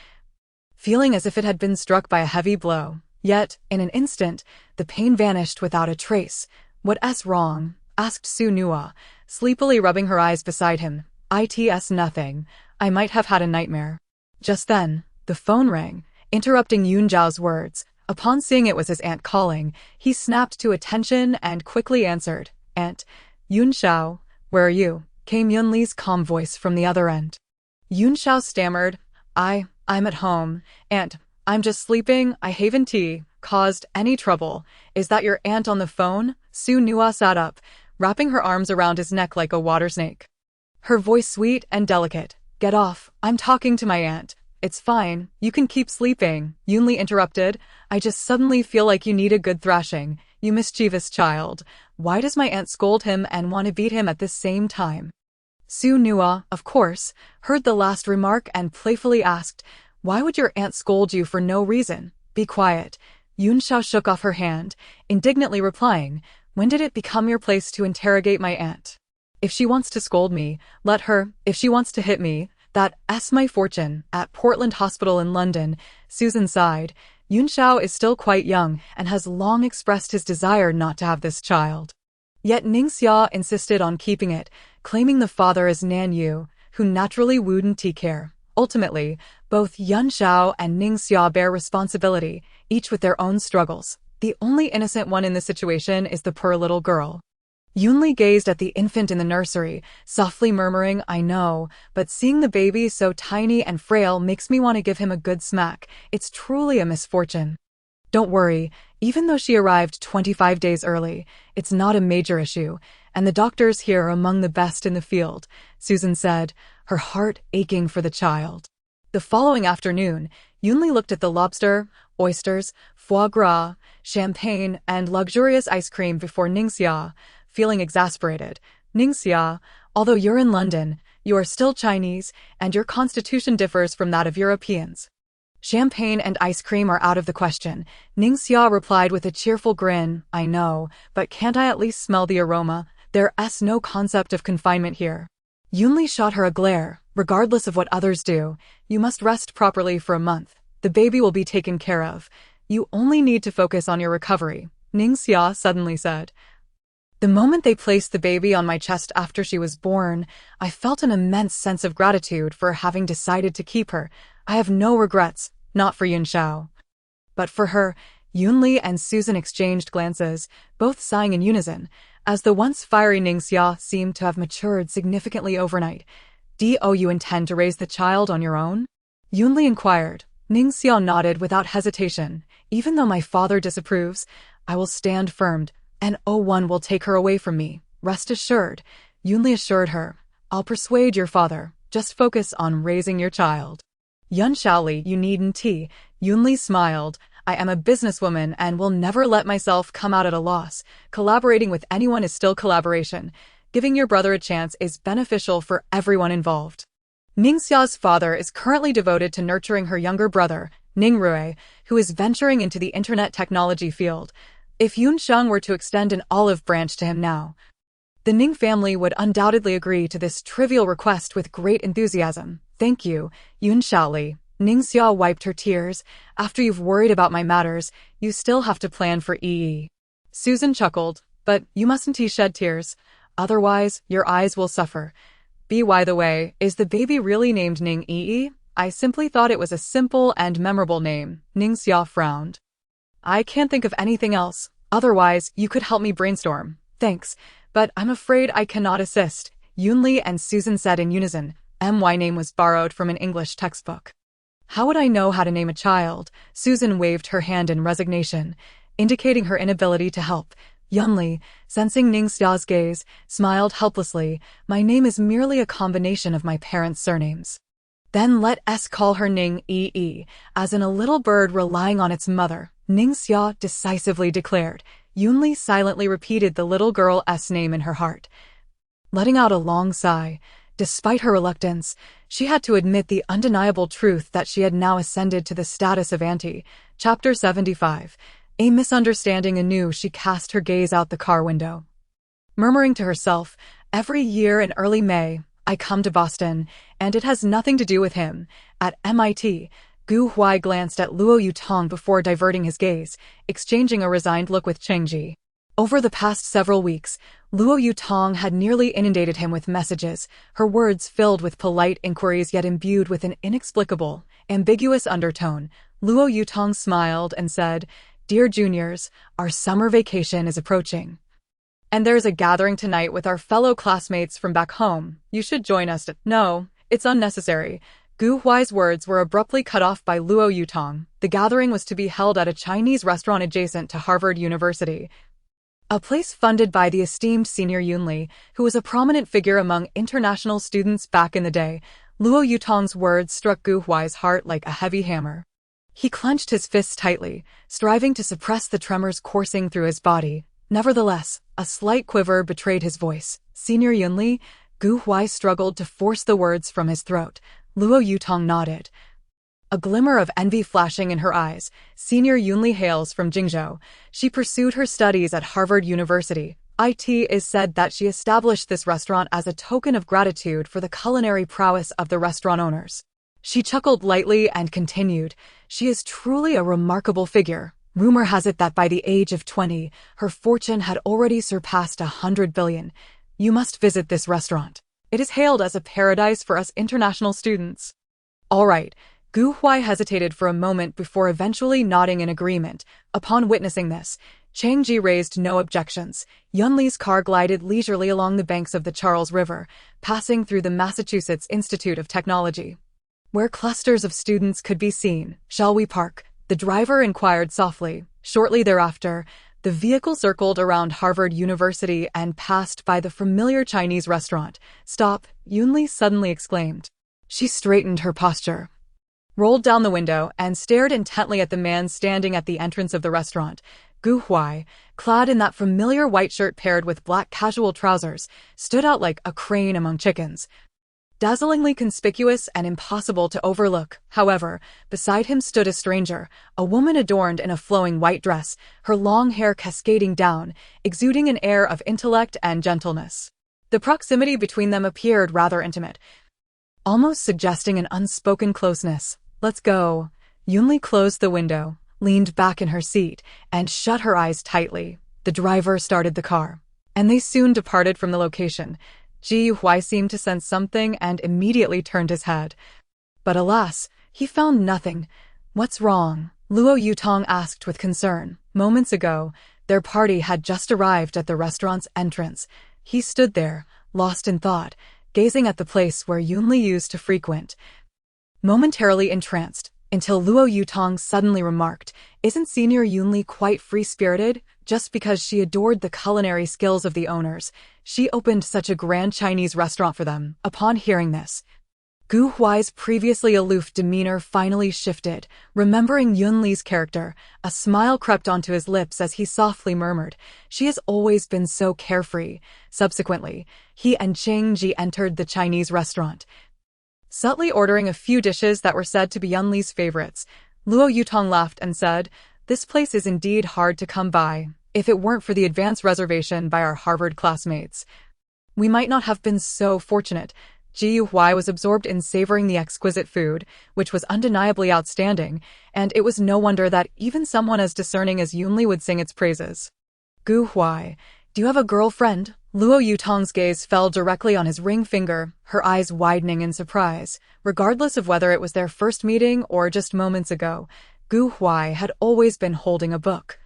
feeling as if it had been struck by a heavy blow. Yet, in an instant, the pain vanished without a trace. "What's wrong?" asked Su Nua, sleepily rubbing her eyes beside him. "It's nothing. I might have had a nightmare." Just then, the phone rang, interrupting Yunzhao's words. Upon seeing it was his aunt calling, he snapped to attention and quickly answered. "Aunt, Yunzhao, where are you?" came Yunli's calm voice from the other end. Yunzhao stammered, I'm at home. Aunt, I'm just sleeping. I haven't caused any trouble. Is that your aunt on the phone?" Su Nua sat up, wrapping her arms around his neck like a water snake. Her voice sweet and delicate. "Get off. I'm talking to my aunt." "It's fine. You can keep sleeping," Yunli interrupted. "I just suddenly feel like you need a good thrashing. You mischievous child. Why does my aunt scold him and want to beat him at the same time?" Su Nua, of course, heard the last remark and playfully asked, "Why would your aunt scold you for no reason?" "Be quiet." Yunzhao shook off her hand, indignantly replying, "When did it become your place to interrogate my aunt? If she wants to scold me, let her. If she wants to hit me, that's my fortune." At Portland Hospital in London, Susan sighed. Yunzhao is still quite young and has long expressed his desire not to have this child. Yet Ningxia insisted on keeping it, claiming the father is Nan Yu, who naturally wouldn't take care. Ultimately, both Yunzhao and Ningxia bear responsibility, each with their own struggles. The only innocent one in this situation is the poor little girl. Yunli gazed at the infant in the nursery, softly murmuring, "I know, but seeing the baby so tiny and frail makes me want to give him a good smack. It's truly a misfortune." "Don't worry, even though she arrived 25 days early, it's not a major issue, and the doctors here are among the best in the field," Susan said, her heart aching for the child. The following afternoon, Yunli looked at the lobster, oysters, foie gras, champagne, and luxurious ice cream before Ningxia, feeling exasperated. "Ningxia, although you're in London, you are still Chinese, and your constitution differs from that of Europeans. Champagne and ice cream are out of the question." Ningxia replied with a cheerful grin, "I know, but can't I at least smell the aroma? There's no concept of confinement here." Yunli shot her a glare. "Regardless of what others do, you must rest properly for a month. The baby will be taken care of. You only need to focus on your recovery," Ningxia suddenly said. "The moment they placed the baby on my chest after she was born, I felt an immense sense of gratitude for having decided to keep her. I have no regrets, not for Yunzhao, but for her." Yunli and Susan exchanged glances, both sighing in unison, as the once fiery Ningxia seemed to have matured significantly overnight. "Do you intend to raise the child on your own?" Yunli inquired. Ningxia nodded without hesitation. "Even though my father disapproves, I will stand firm, and no one will take her away from me. Rest assured," Yunli assured her. "I'll persuade your father. Just focus on raising your child." "Yunxiaoli, you needn't." Yunli smiled. "I am a businesswoman and will never let myself come out at a loss. Collaborating with anyone is still collaboration. Giving your brother a chance is beneficial for everyone involved." Ningxia's father is currently devoted to nurturing her younger brother, Ningrui, who is venturing into the internet technology field. If Yunsheng were to extend an olive branch to him now, the Ning family would undoubtedly agree to this trivial request with great enthusiasm. "Thank you, Yunxiaoli." Ningxia wiped her tears. "After you've worried about my matters, you still have to plan for EE." Susan chuckled. "But you mustn't shed tears. Otherwise, your eyes will suffer. By the way, is the baby really named Ning Yi? I simply thought it was a simple and memorable name." Ningxia frowned. "I can't think of anything else. Otherwise, you could help me brainstorm." "Thanks, but I'm afraid I cannot assist," Yunli and Susan said in unison. My name was borrowed from an English textbook. "How would I know how to name a child?" Susan waved her hand in resignation, indicating her inability to help. Yunli, sensing Ningxia's gaze, smiled helplessly. "My name is merely a combination of my parents' surnames." "Then let's call her Ning Yi, as in a little bird relying on its mother," Ningxia decisively declared. Yunli silently repeated the little girl's name in her heart, letting out a long sigh. Despite her reluctance, she had to admit the undeniable truth that she had now ascended to the status of auntie. Chapter 75. A misunderstanding anew. She cast her gaze out the car window, murmuring to herself, "Every year in early May, I come to Boston, and it has nothing to do with him." At MIT, Gu Huai glanced at Luo Yutong before diverting his gaze, exchanging a resigned look with Chengji. Over the past several weeks, Luo Yutong had nearly inundated him with messages, her words filled with polite inquiries yet imbued with an inexplicable, ambiguous undertone. Luo Yutong smiled and said, "Dear juniors, our summer vacation is approaching. And there's a gathering tonight with our fellow classmates from back home. You should join us." "No, it's unnecessary." Gu Huai's words were abruptly cut off by Luo Yutong. The gathering was to be held at a Chinese restaurant adjacent to Harvard University, a place funded by the esteemed senior Yunli, who was a prominent figure among international students back in the day. Luo Yutong's words struck Gu Huai's heart like a heavy hammer. He clenched his fists tightly, striving to suppress the tremors coursing through his body. Nevertheless, a slight quiver betrayed his voice. "Senior Yunli?" Gu Huai struggled to force the words from his throat. Luo Yutong nodded, a glimmer of envy flashing in her eyes. "Senior Yunli hails from Jingzhou. She pursued her studies at Harvard University. It is said that she established this restaurant as a token of gratitude for the culinary prowess of the restaurant owners." She chuckled lightly and continued, "She is truly a remarkable figure. Rumor has it that by the age of 20, her fortune had already surpassed 100 billion. You must visit this restaurant. It is hailed as a paradise for us international students." "All right." Gu Huai hesitated for a moment before eventually nodding in agreement. Upon witnessing this, Chengji raised no objections. Yunli's car glided leisurely along the banks of the Charles River, passing through the Massachusetts Institute of Technology, where clusters of students could be seen. "Shall we park?" the driver inquired softly. Shortly thereafter, the vehicle circled around Harvard University and passed by the familiar Chinese restaurant. "Stop," Yunli suddenly exclaimed. She straightened her posture, rolled down the window, and stared intently at the man standing at the entrance of the restaurant. Gu Huai, clad in that familiar white shirt paired with black casual trousers, stood out like a crane among chickens, dazzlingly conspicuous and impossible to overlook. However, beside him stood a stranger, a woman adorned in a flowing white dress, her long hair cascading down, exuding an air of intellect and gentleness. The proximity between them appeared rather intimate, almost suggesting an unspoken closeness. "Let's go." Yunli closed the window, leaned back in her seat, and shut her eyes tightly. The driver started the car, and they soon departed from the location. Ji Huai seemed to sense something and immediately turned his head. But alas, he found nothing. "What's wrong?" Luo Yutong asked with concern. Moments ago, their party had just arrived at the restaurant's entrance. He stood there, lost in thought, gazing at the place where Yunli used to frequent, momentarily entranced, until Luo Yutong suddenly remarked, "Isn't Senior Yunli quite free-spirited? Just because she adored the culinary skills of the owners, she opened such a grand Chinese restaurant for them." Upon hearing this, Gu Huai's previously aloof demeanor finally shifted. Remembering Yunli's character, a smile crept onto his lips as he softly murmured, "She has always been so carefree." Subsequently, he and Chengji entered the Chinese restaurant, subtly ordering a few dishes that were said to be Yunli's favorites. Luo Yutong laughed and said, "This place is indeed hard to come by. If it weren't for the advance reservation by our Harvard classmates, we might not have been so fortunate." Ji Huai was absorbed in savoring the exquisite food, which was undeniably outstanding, and it was no wonder that even someone as discerning as Yunli would sing its praises. "Gu Huai, do you have a girlfriend?" Luo Yutong's gaze fell directly on his ring finger, her eyes widening in surprise. Regardless of whether it was their first meeting or just moments ago, Gu Huai had always been holding a book,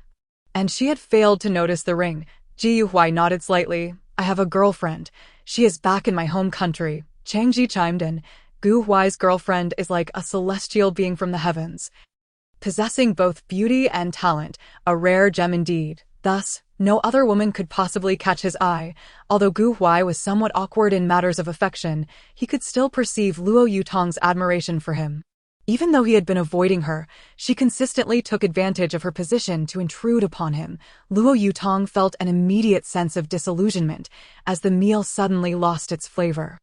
and she had failed to notice the ring. Ji Huai nodded slightly. "I have a girlfriend. She is back in my home country." Chengji chimed in. Gu Huai's girlfriend is like a celestial being from the heavens, possessing both beauty and talent, a rare gem indeed. Thus, no other woman could possibly catch his eye. Although Gu Huai was somewhat awkward in matters of affection, he could still perceive Luo Yutong's admiration for him. Even though he had been avoiding her, she consistently took advantage of her position to intrude upon him. Luo Yutong felt an immediate sense of disillusionment as the meal suddenly lost its flavor.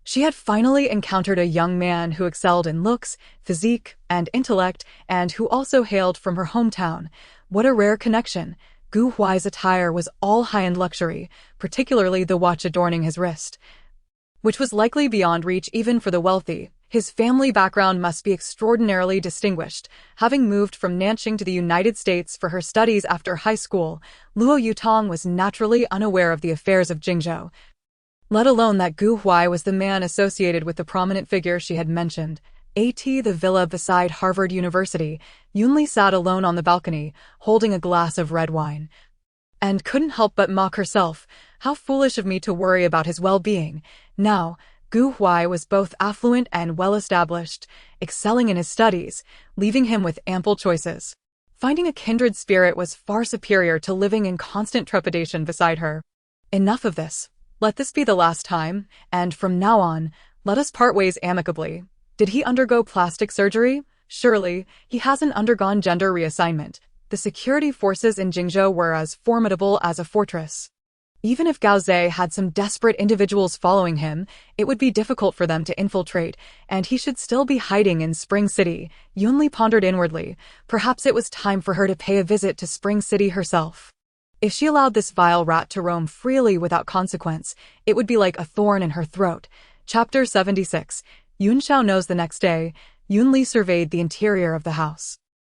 She had finally encountered a young man who excelled in looks, physique, and intellect, and who also hailed from her hometown. What a rare connection! Gu Huai's attire was all high-end luxury, particularly the watch adorning his wrist, which was likely beyond reach even for the wealthy. His family background must be extraordinarily distinguished. Having moved from Nanjing to the United States for her studies after high school, Luo Yutong was naturally unaware of the affairs of Jingzhou, let alone that Gu Huai was the man associated with the prominent figure she had mentioned. At the villa beside Harvard University, Yunli sat alone on the balcony, holding a glass of red wine, and couldn't help but mock herself. How foolish of me to worry about his well-being. Now, Gu Huai was both affluent and well-established, excelling in his studies, leaving him with ample choices. Finding a kindred spirit was far superior to living in constant trepidation beside her. Enough of this. Let this be the last time, and from now on, let us part ways amicably. Did he undergo plastic surgery? Surely, he hasn't undergone gender reassignment. The security forces in Jingzhou were as formidable as a fortress. Even if Gao Zhe had some desperate individuals following him, it would be difficult for them to infiltrate, and he should still be hiding in Spring City. Yunli pondered inwardly. Perhaps it was time for her to pay a visit to Spring City herself. If she allowed this vile rat to roam freely without consequence, it would be like a thorn in her throat. Chapter 76. Yun Xiao knows. The next day, Yunli surveyed the interior of the house.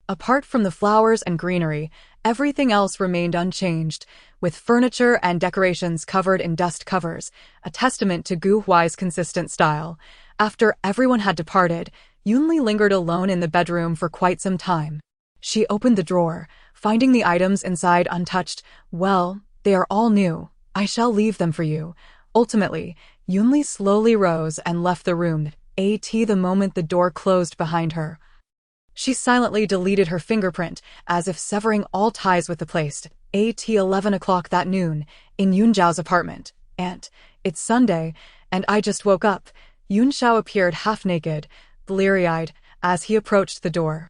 Apart from the flowers and greenery, everything else remained unchanged, with furniture and decorations covered in dust covers, a testament to Gu Huai's consistent style. After everyone had departed, Yunli lingered alone in the bedroom for quite some time. She opened the drawer, finding the items inside untouched. Well, they are all new. I shall leave them for you. Ultimately, Yunli slowly rose and left the room. The moment the door closed behind her, she silently deleted her fingerprint, as if severing all ties with the place. 11 o'clock that noon, in Yun Zhao's apartment. Aunt, it's Sunday, and I just woke up. Yun Xiao appeared half-naked, bleary-eyed, as he approached the door.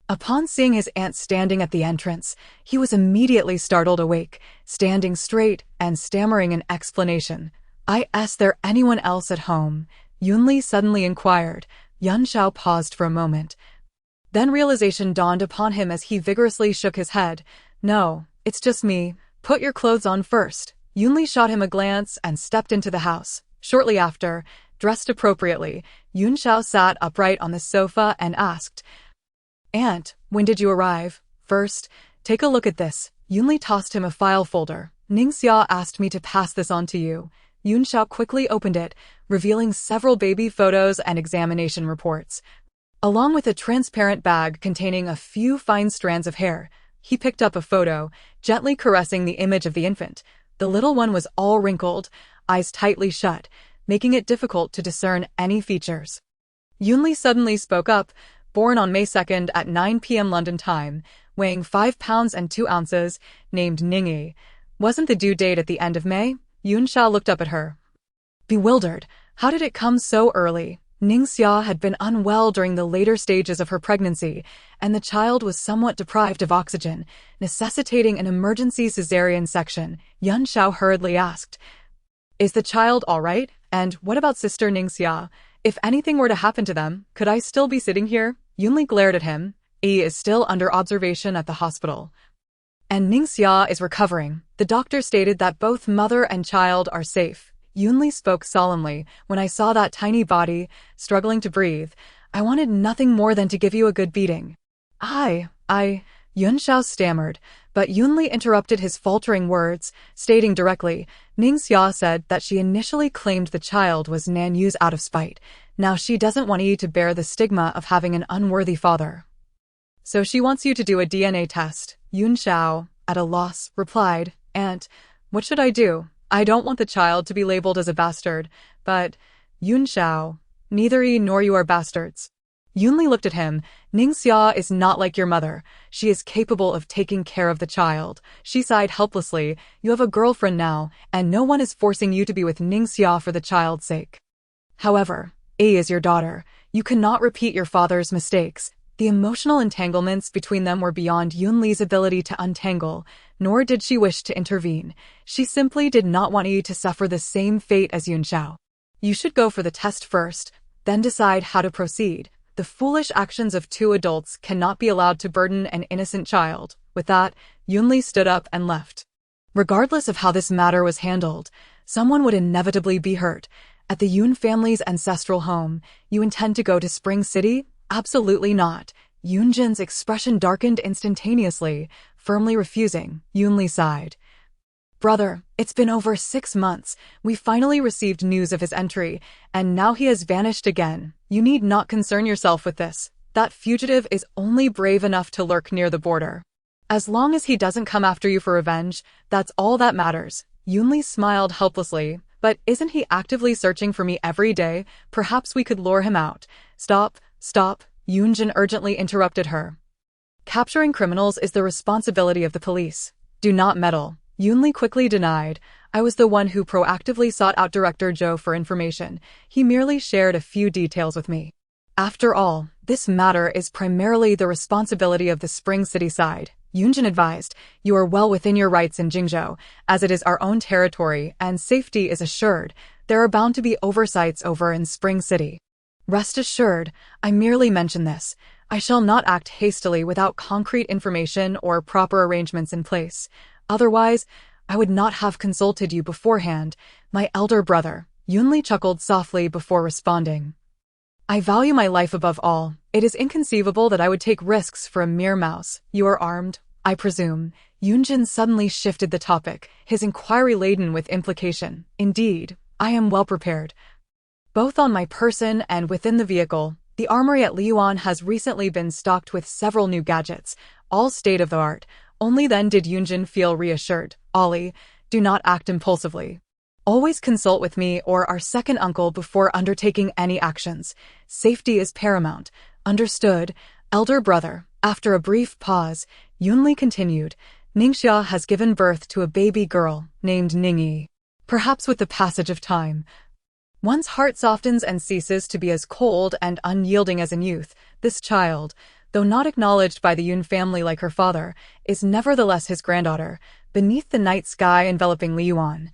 Upon seeing his aunt standing at the entrance, he was immediately startled awake, standing straight and stammering an explanation. Is there anyone else at home? Yunli suddenly inquired. Yun Xiao paused for a moment. Then realization dawned upon him as he vigorously shook his head. No, it's just me. Put your clothes on first. Yunli shot him a glance and stepped into the house. Shortly after, dressed appropriately, Yun Xiao sat upright on the sofa and asked, Aunt, when did you arrive? First, take a look at this. Yunli tossed him a file folder. Ningxia asked me to pass this on to you. Yun Xiao quickly opened it, revealing several baby photos and examination reports, along with a transparent bag containing a few fine strands of hair. He picked up a photo, gently caressing the image of the infant. The little one was all wrinkled, eyes tightly shut, making it difficult to discern any features. Yunli suddenly spoke up. Born on May 2nd at 9 p.m. London time, weighing 5 pounds and 2 ounces, named Ningyi. Wasn't the due date at the end of May? Yun Xiao looked up at her, bewildered. How did it come so early? Ningxia had been unwell during the later stages of her pregnancy, and the child was somewhat deprived of oxygen, necessitating an emergency cesarean section. Yun Xiao hurriedly asked, Is the child all right? And what about Sister Ningxia? If anything were to happen to them, could I still be sitting here? Yunli glared at him. He is still under observation at the hospital, and Ningxia is recovering. The doctor stated that both mother and child are safe. Yunli spoke solemnly. When I saw that tiny body, struggling to breathe, I wanted nothing more than to give you a good beating. Yun Xiao stammered, but Yunli interrupted his faltering words, stating directly, Ningxia said that she initially claimed the child was Nanyu's out of spite. Now she doesn't want you to bear the stigma of having an unworthy father. So she wants you to do a DNA test. Yun Xiao, at a loss, replied, Aunt, what should I do? I don't want the child to be labeled as a bastard, but, Yun Xiao, neither he nor you are bastards. Yunli looked at him. Ningxia is not like your mother. She is capable of taking care of the child. She sighed helplessly. You have a girlfriend now, and no one is forcing you to be with Ningxia for the child's sake. However, A is your daughter. You cannot repeat your father's mistakes. The emotional entanglements between them were beyond Yunli's ability to untangle, nor did she wish to intervene. She simply did not want you to suffer the same fate as Yun Xiao. You should go for the test first, then decide how to proceed. The foolish actions of two adults cannot be allowed to burden an innocent child. With that, Yunli stood up and left. Regardless of how this matter was handled, someone would inevitably be hurt. At the Yun family's ancestral home, you intend to go to Spring City? Absolutely not. Yunjin's expression darkened instantaneously, firmly refusing. Yunli sighed. Brother, it's been over 6 months. We finally received news of his entry, and now he has vanished again. You need not concern yourself with this. That fugitive is only brave enough to lurk near the border. As long as he doesn't come after you for revenge, that's all that matters. Yunli smiled helplessly. But isn't he actively searching for me every day? Perhaps we could lure him out. Stop. Yunjin urgently interrupted her. Capturing criminals is the responsibility of the police. Do not meddle. Yunli quickly denied. I was the one who proactively sought out Director Zhou for information. He merely shared a few details with me. After all, this matter is primarily the responsibility of the Spring City side. Yunjin advised, you are well within your rights in Jingzhou, as it is our own territory and safety is assured. There are bound to be oversights over in Spring City. Rest assured, I merely mention this. I shall not act hastily without concrete information or proper arrangements in place. Otherwise, I would not have consulted you beforehand, my elder brother. Yunli chuckled softly before responding. I value my life above all. It is inconceivable that I would take risks for a mere mouse. You are armed, I presume. Yunjin suddenly shifted the topic, his inquiry laden with implication. Indeed, I am well prepared. Both on my person and within the vehicle, the armory at Liyuan has recently been stocked with several new gadgets, all state-of-the-art. Only then did Yunjin feel reassured. Ollie, do not act impulsively. Always consult with me or our second uncle before undertaking any actions. Safety is paramount. Understood, elder brother. After a brief pause, Yunli continued, Ningxia has given birth to a baby girl named Ningyi. Perhaps with the passage of time, one's heart softens and ceases to be as cold and unyielding as in youth. This child, though not acknowledged by the Yun family like her father, is nevertheless his granddaughter. Beneath the night sky enveloping Liyuan,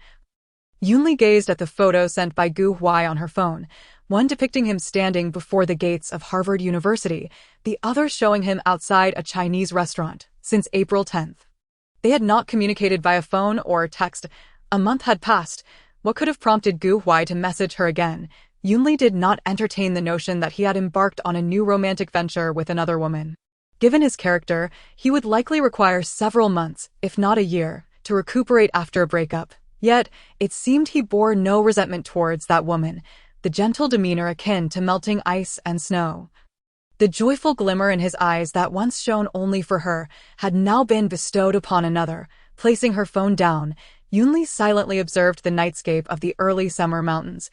Yunli gazed at the photo sent by Gu Huai on her phone, one depicting him standing before the gates of Harvard University, the other showing him outside a Chinese restaurant, since April 10th. They had not communicated via phone or text. A month had passed. What could have prompted Gu Huai to message her again? Yunli did not entertain the notion that he had embarked on a new romantic venture with another woman. Given his character, he would likely require several months, if not a year, to recuperate after a breakup. Yet, it seemed he bore no resentment towards that woman, the gentle demeanor akin to melting ice and snow. The joyful glimmer in his eyes that once shone only for her had now been bestowed upon another. Placing her phone down, Yunli silently observed the nightscape of the early summer mountains,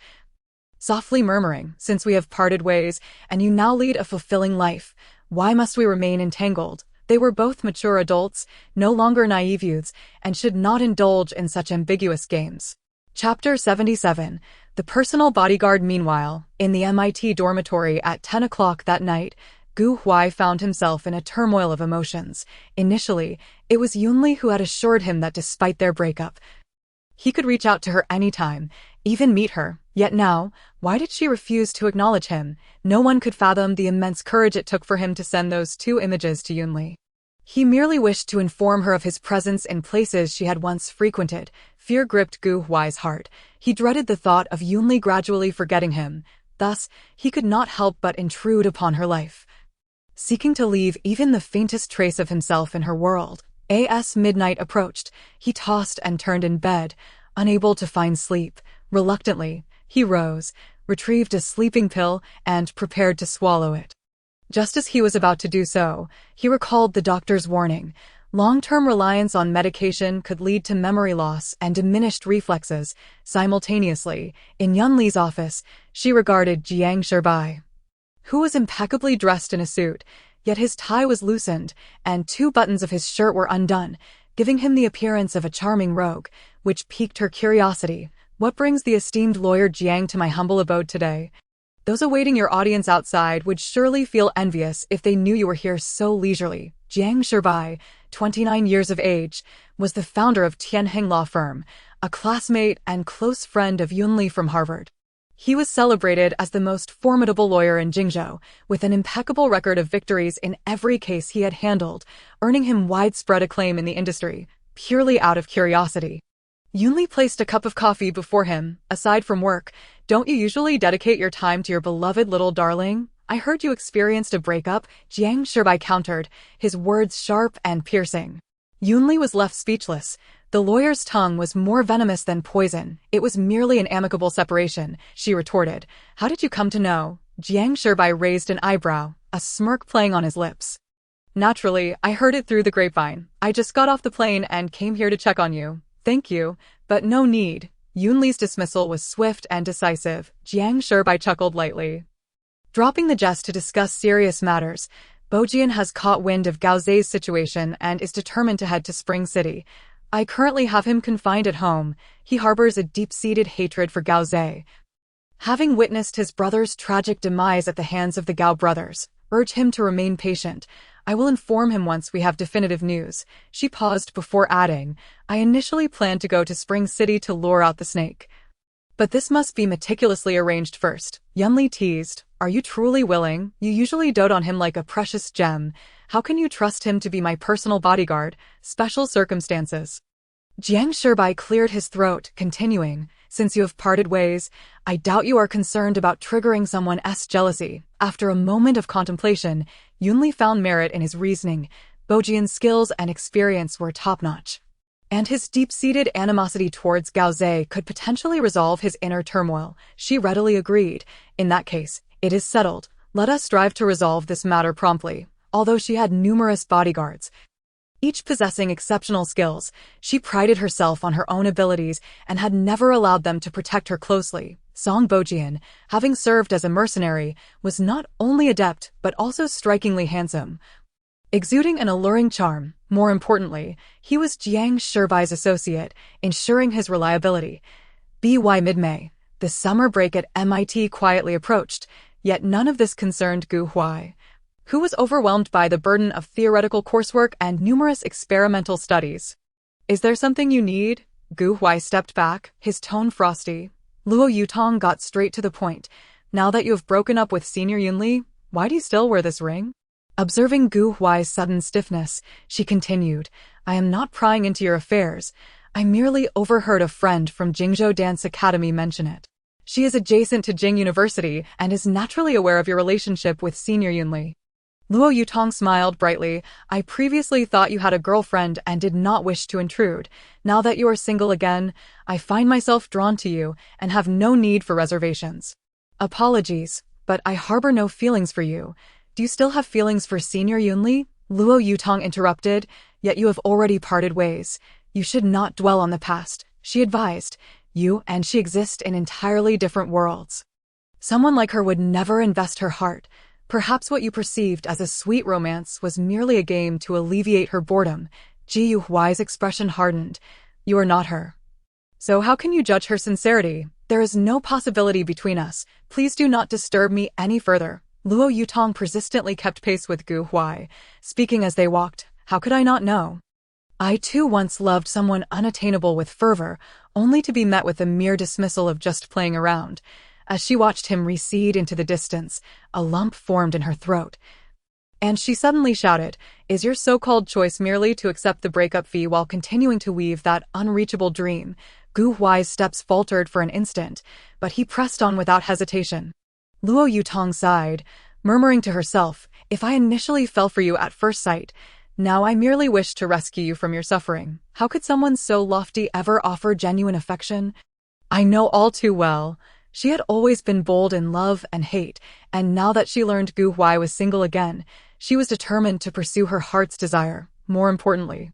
softly murmuring, since we have parted ways, and you now lead a fulfilling life, why must we remain entangled? They were both mature adults, no longer naive youths, and should not indulge in such ambiguous games. Chapter 77. The personal bodyguard. Meanwhile, in the MIT dormitory at 10 o'clock that night, Gu Huai found himself in a turmoil of emotions. Initially, it was Yunli who had assured him that despite their breakup, he could reach out to her anytime, even meet her. Yet now, why did she refuse to acknowledge him? No one could fathom the immense courage it took for him to send those 2 images to Yunli. He merely wished to inform her of his presence in places she had once frequented. Fear gripped Gu Huai's heart. He dreaded the thought of Yunli gradually forgetting him. Thus, he could not help but intrude upon her life, seeking to leave even the faintest trace of himself in her world. As midnight approached, he tossed and turned in bed, unable to find sleep. Reluctantly, he rose, retrieved a sleeping pill, and prepared to swallow it. Just as he was about to do so, he recalled the doctor's warning. Long-term reliance on medication could lead to memory loss and diminished reflexes. Simultaneously, in Yunli's office, she regarded Jiang Sherbai, who was impeccably dressed in a suit, yet his tie was loosened, and 2 buttons of his shirt were undone, giving him the appearance of a charming rogue, which piqued her curiosity. What brings the esteemed lawyer Jiang to my humble abode today? Those awaiting your audience outside would surely feel envious if they knew you were here so leisurely. Jiang Sherbai, 29 years of age, was the founder of Tianheng Law Firm, a classmate and close friend of Yunli from Harvard. He was celebrated as the most formidable lawyer in Jingzhou, with an impeccable record of victories in every case he had handled, earning him widespread acclaim in the industry, purely out of curiosity. Yunli placed a cup of coffee before him. Aside from work, don't you usually dedicate your time to your beloved little darling? I heard you experienced a breakup, Jiang Shibai countered, his words sharp and piercing. Yunli was left speechless. The lawyer's tongue was more venomous than poison. It was merely an amicable separation, she retorted. How did you come to know? Jiang Shibai raised an eyebrow, a smirk playing on his lips. Naturally, I heard it through the grapevine. I just got off the plane and came here to check on you. Thank you, but no need. Yunli's dismissal was swift and decisive. Jiang Shibai chuckled lightly. Dropping the jest to discuss serious matters, Bojian has caught wind of Gao Zei's situation and is determined to head to Spring City. I currently have him confined at home. He harbors a deep-seated hatred for Gao Zei. Having witnessed his brother's tragic demise at the hands of the Gao brothers, urge him to remain patient. I will inform him once we have definitive news. She paused before adding, I initially planned to go to Spring City to lure out the snake. But this must be meticulously arranged first. Yunli teased, are you truly willing? You usually dote on him like a precious gem. How can you trust him to be my personal bodyguard? Special circumstances. Jiang Shibai cleared his throat, continuing, since you have parted ways, I doubt you are concerned about triggering someone's jealousy. After a moment of contemplation, Yunli found merit in his reasoning. Bojian's skills and experience were top-notch. And his deep-seated animosity towards Gao Zei could potentially resolve his inner turmoil. She readily agreed. In that case, it is settled. Let us strive to resolve this matter promptly. Although she had numerous bodyguards, each possessing exceptional skills, she prided herself on her own abilities and had never allowed them to protect her closely. Song Bojian, having served as a mercenary, was not only adept but also strikingly handsome. Exuding an alluring charm, more importantly, he was Jiang Shibai's associate, ensuring his reliability. By mid-May, the summer break at MIT quietly approached, yet none of this concerned Gu Huai, who was overwhelmed by the burden of theoretical coursework and numerous experimental studies. Is there something you need? Gu Huai stepped back, his tone frosty. Luo Yutong got straight to the point. Now that you have broken up with Senior Yunli, why do you still wear this ring? Observing Gu Huai's sudden stiffness, she continued, I am not prying into your affairs. I merely overheard a friend from Jingzhou Dance Academy mention it. She is adjacent to Jing University and is naturally aware of your relationship with Senior Yunli. Luo Yutong smiled brightly. I previously thought you had a girlfriend and did not wish to intrude. Now that you are single again, I find myself drawn to you and have no need for reservations. Apologies, but I harbor no feelings for you. Do you still have feelings for Senior Yunli? Luo Yutong interrupted, yet you have already parted ways. You should not dwell on the past, she advised. You and she exist in entirely different worlds. Someone like her would never invest her heart. Perhaps what you perceived as a sweet romance was merely a game to alleviate her boredom. Ji Huai's expression hardened. You are not her. So how can you judge her sincerity? There is no possibility between us. Please do not disturb me any further. Luo Yutong persistently kept pace with Gu Huai, speaking as they walked. How could I not know? I too once loved someone unattainable with fervor, only to be met with the mere dismissal of just playing around. As she watched him recede into the distance, a lump formed in her throat. And she suddenly shouted, Is your so-called choice merely to accept the breakup fee while continuing to weave that unreachable dream? Gu Huai's steps faltered for an instant, but he pressed on without hesitation. Luo Yutong sighed, murmuring to herself, If I initially fell for you at first sight, now I merely wish to rescue you from your suffering. How could someone so lofty ever offer genuine affection? I know all too well. She had always been bold in love and hate, and now that she learned Gu Huai was single again, she was determined to pursue her heart's desire. More importantly,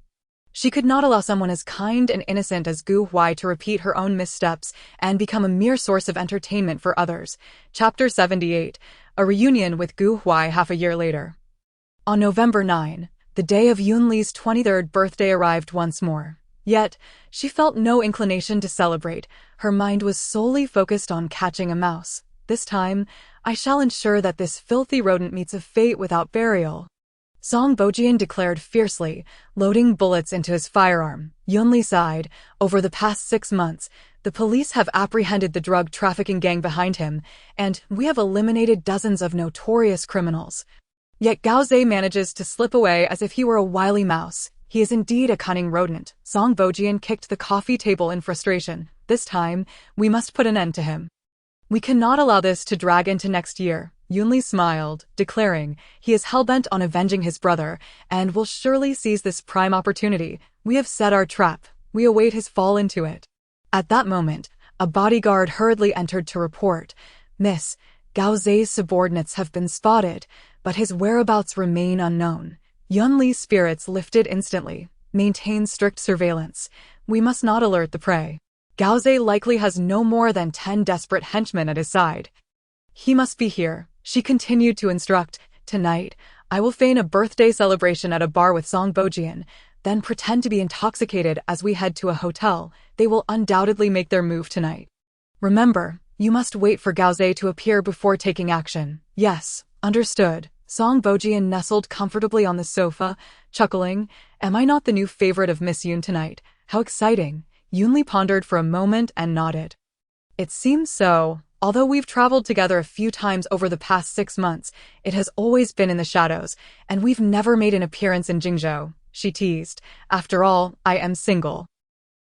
she could not allow someone as kind and innocent as Gu Huai to repeat her own missteps and become a mere source of entertainment for others. Chapter 78, A Reunion with Gu Huai half a year later. On November 9, the day of Yunli's 23rd birthday arrived once more. Yet, she felt no inclination to celebrate. Her mind was solely focused on catching a mouse. This time, I shall ensure that this filthy rodent meets a fate without burial. Song Bojian declared fiercely, loading bullets into his firearm. Yunli sighed. Over the past 6 months, the police have apprehended the drug trafficking gang behind him, and we have eliminated dozens of notorious criminals. Yet Gao Zei manages to slip away as if he were a wily mouse. He is indeed a cunning rodent. Song Bojian kicked the coffee table in frustration. This time, we must put an end to him. We cannot allow this to drag into next year. Yunli smiled, declaring he is hell-bent on avenging his brother and will surely seize this prime opportunity. We have set our trap. We await his fall into it. At that moment, a bodyguard hurriedly entered to report, "Miss, Gao Zei's subordinates have been spotted, but his whereabouts remain unknown." Yunli's spirits lifted instantly. "Maintain strict surveillance. We must not alert the prey. Gao Zei likely has no more than 10 desperate henchmen at his side. He must be here." She continued to instruct, "Tonight, I will feign a birthday celebration at a bar with Song Bojian, then pretend to be intoxicated as we head to a hotel. They will undoubtedly make their move tonight. Remember, you must wait for Gao Zei to appear before taking action." "Yes, understood." Song Bojian nestled comfortably on the sofa, chuckling, "Am I not the new favorite of Miss Yun tonight? How exciting." Yunli pondered for a moment and nodded. "It seems so. Although we've traveled together a few times over the past 6 months, it has always been in the shadows, and we've never made an appearance in Jingzhou," she teased. "After all, I am single.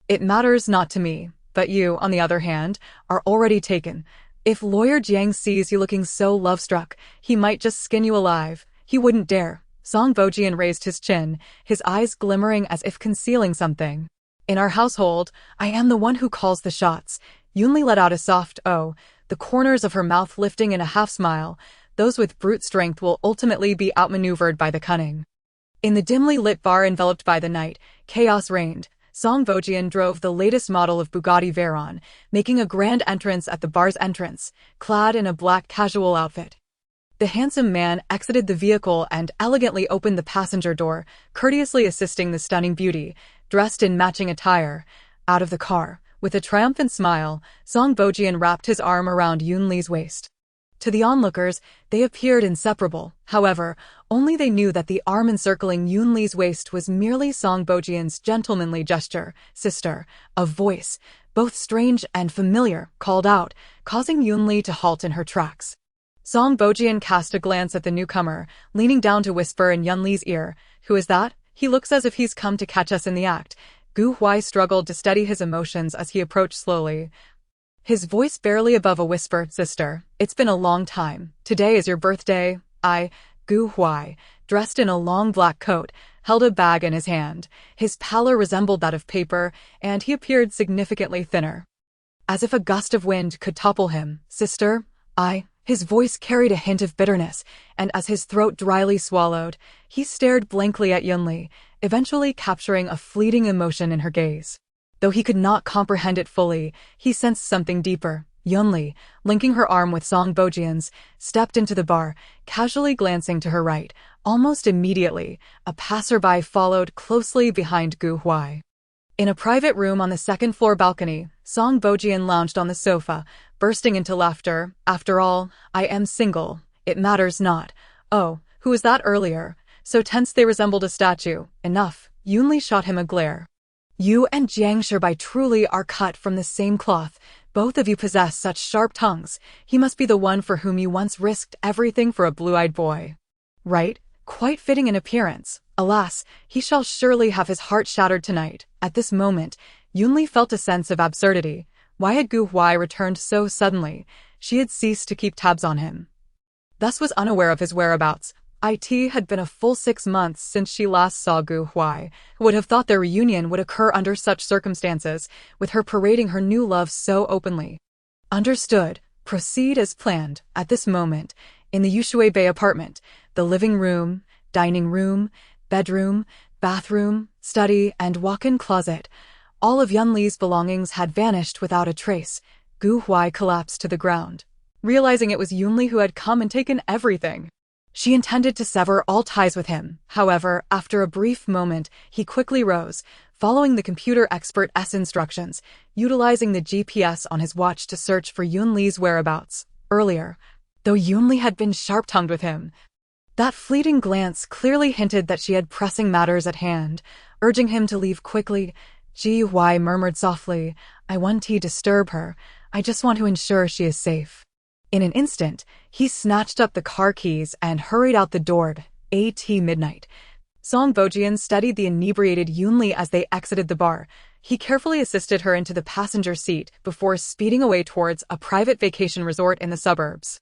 It matters not to me, but you, on the other hand, are already taken. If Lawyer Jiang sees you looking so love-struck, he might just skin you alive. He wouldn't dare." Song Bojian raised his chin, his eyes glimmering as if concealing something. "In our household, I am the one who calls the shots." Yunli let out a soft "oh," the corners of her mouth lifting in a half-smile. "Those with brute strength will ultimately be outmaneuvered by the cunning." In the dimly lit bar enveloped by the night, chaos reigned. Song Bojian drove the latest model of Bugatti Veyron, making a grand entrance at the bar's entrance, clad in a black casual outfit. The handsome man exited the vehicle and elegantly opened the passenger door, courteously assisting the stunning beauty, dressed in matching attire, out of the car. With a triumphant smile, Song Bojian wrapped his arm around Yunli's waist. To the onlookers, they appeared inseparable. However, only they knew that the arm encircling Yunli's waist was merely Song Bojian's gentlemanly gesture. "Sister," a voice, both strange and familiar, called out, causing Yunli to halt in her tracks. Song Bojian cast a glance at the newcomer, leaning down to whisper in Yunli's ear, "Who is that? He looks as if he's come to catch us in the act." Huai struggled to steady his emotions as he approached slowly, his voice barely above a whisper. "Sister, it's been a long time. Today is your birthday." Huai, dressed in a long black coat, held a bag in his hand. His pallor resembled that of paper, and he appeared significantly thinner, as if a gust of wind could topple him. "Sister, His voice carried a hint of bitterness, and as his throat dryly swallowed, he stared blankly at Yunli, eventually capturing a fleeting emotion in her gaze. Though he could not comprehend it fully, he sensed something deeper. Yunli, linking her arm with Song Bojian's, stepped into the bar, casually glancing to her right. Almost immediately, a passerby followed closely behind Huai. In a private room on the second-floor balcony, Song Bojian lounged on the sofa, bursting into laughter. "After all, I am single. It matters not. Oh, who was that earlier? So tense they resembled a statue. Enough." Yunli shot him a glare. "You and Jiang Shibai truly are cut from the same cloth. Both of you possess such sharp tongues. He must be the one for whom you once risked everything for a blue-eyed boy. Right? Quite fitting in appearance. Alas, he shall surely have his heart shattered tonight." At this moment, Yunli felt a sense of absurdity. Why had Huai returned so suddenly? She had ceased to keep tabs on him, thus was unaware of his whereabouts. It had been a full 6 months since she last saw Huai, who would have thought their reunion would occur under such circumstances, with her parading her new love so openly. "Understood. Proceed as planned." At this moment, in the Yushui Bay apartment, the living room, dining room, bedroom, bathroom, study, and walk-in closet, all of Yunli's belongings had vanished without a trace. Huai collapsed to the ground, realizing it was Yunli who had come and taken everything. She intended to sever all ties with him. However, after a brief moment, he quickly rose, following the computer expert's instructions, utilizing the GPS on his watch to search for Yunli's whereabouts. Earlier, though Yunli had been sharp-tongued with him, that fleeting glance clearly hinted that she had pressing matters at hand, urging him to leave quickly. Huai murmured softly, "I won't disturb her. I just want to ensure she is safe." In an instant, he snatched up the car keys and hurried out the door at midnight. Song Bojian steadied the inebriated Yunli as they exited the bar. He carefully assisted her into the passenger seat before speeding away towards a private vacation resort in the suburbs.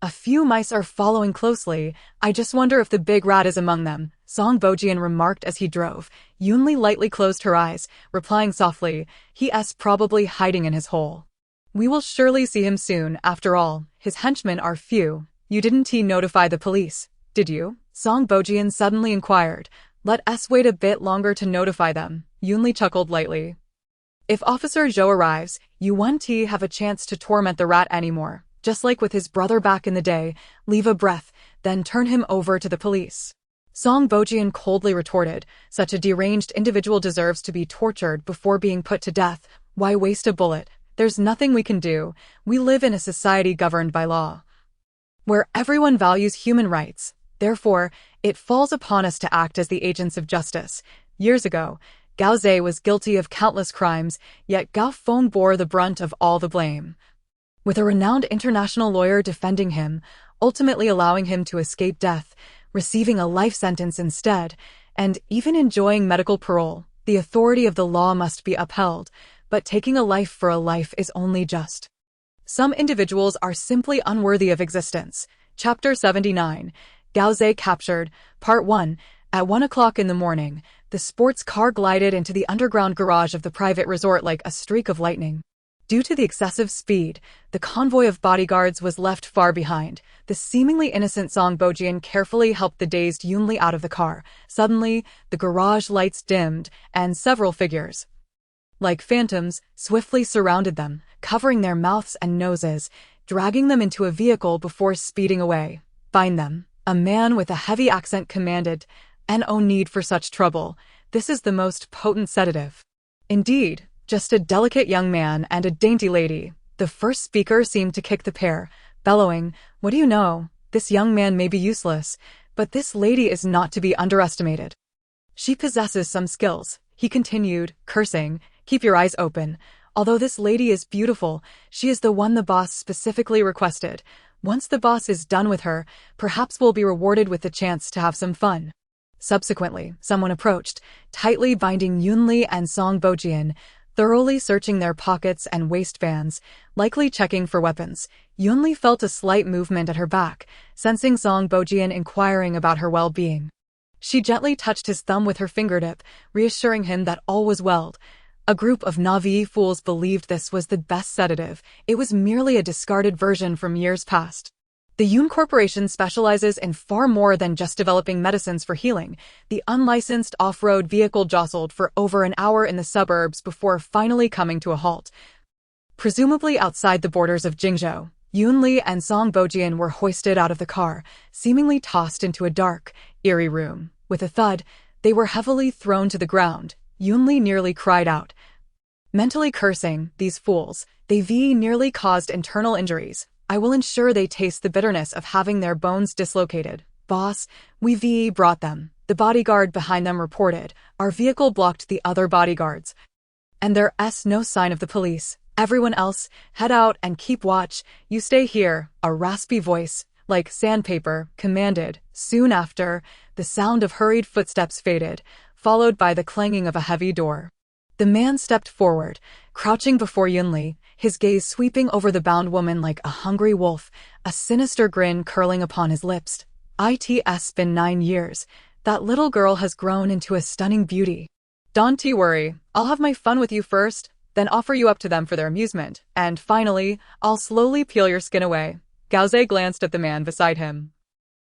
A few mice are following closely. I just wonder if the big rat is among them, Song Bojian remarked as he drove. Yunli lightly closed her eyes, replying softly, he's probably hiding in his hole. We will surely see him soon, after all. His henchmen are few. You didn't notify the police, did you? Song Bojian suddenly inquired. Let us wait a bit longer to notify them. Yunli chuckled lightly. If Officer Zhou arrives, you won't have a chance to torment the rat anymore. Just like with his brother back in the day, leave a breath, then turn him over to the police. Song Bojian coldly retorted, such a deranged individual deserves to be tortured before being put to death. Why waste a bullet? There's nothing we can do. We live in a society governed by law, where everyone values human rights. Therefore, it falls upon us to act as the agents of justice. Years ago, Gao Zhe was guilty of countless crimes, yet Gao Feng bore the brunt of all the blame, with a renowned international lawyer defending him, ultimately allowing him to escape death, receiving a life sentence instead, and even enjoying medical parole. The authority of the law must be upheld, but taking a life for a life is only just. Some individuals are simply unworthy of existence. Chapter 79. Gao Zhe captured. Part 1. At 1 o'clock in the morning, the sports car glided into the underground garage of the private resort like a streak of lightning. Due to the excessive speed, the convoy of bodyguards was left far behind. The seemingly innocent Song Bojian carefully helped the dazed Yunli out of the car. Suddenly, the garage lights dimmed, and several figures, like phantoms, swiftly surrounded them, covering their mouths and noses, dragging them into a vehicle before speeding away. Find them, a man with a heavy accent commanded. No need for such trouble. This is the most potent sedative. Indeed, just a delicate young man and a dainty lady. The first speaker seemed to kick the pair, bellowing, what do you know? This young man may be useless, but this lady is not to be underestimated. She possesses some skills, he continued, cursing. Keep your eyes open. Although this lady is beautiful, she is the one the boss specifically requested. Once the boss is done with her, perhaps we'll be rewarded with the chance to have some fun. Subsequently, someone approached, tightly binding Yunli and Song Bojian, thoroughly searching their pockets and waistbands, likely checking for weapons. Yunli felt a slight movement at her back, sensing Song Bojian inquiring about her well-being. She gently touched his thumb with her fingertip, reassuring him that all was well. A group of Navi fools believed this was the best sedative. It was merely a discarded version from years past. The Yun Corporation specializes in far more than just developing medicines for healing. The unlicensed off-road vehicle jostled for over an hour in the suburbs before finally coming to a halt. Presumably outside the borders of Jingzhou, Yunli and Song Bojian were hoisted out of the car, seemingly tossed into a dark, eerie room. With a thud, they were heavily thrown to the ground. Yunli nearly cried out, mentally cursing, these fools. They nearly caused internal injuries. I will ensure they taste the bitterness of having their bones dislocated. Boss, we brought them. The bodyguard behind them reported. Our vehicle blocked the other bodyguards. And there's no sign of the police. Everyone else, head out and keep watch. You stay here, a raspy voice, like sandpaper, commanded. Soon after, the sound of hurried footsteps faded, followed by the clanging of a heavy door. The man stepped forward, crouching before Yunli, his gaze sweeping over the bound woman like a hungry wolf, a sinister grin curling upon his lips. It's been 9 years. That little girl has grown into a stunning beauty. Don't worry, I'll have my fun with you first, then offer you up to them for their amusement, and finally, I'll slowly peel your skin away. Gao Zhe glanced at the man beside him,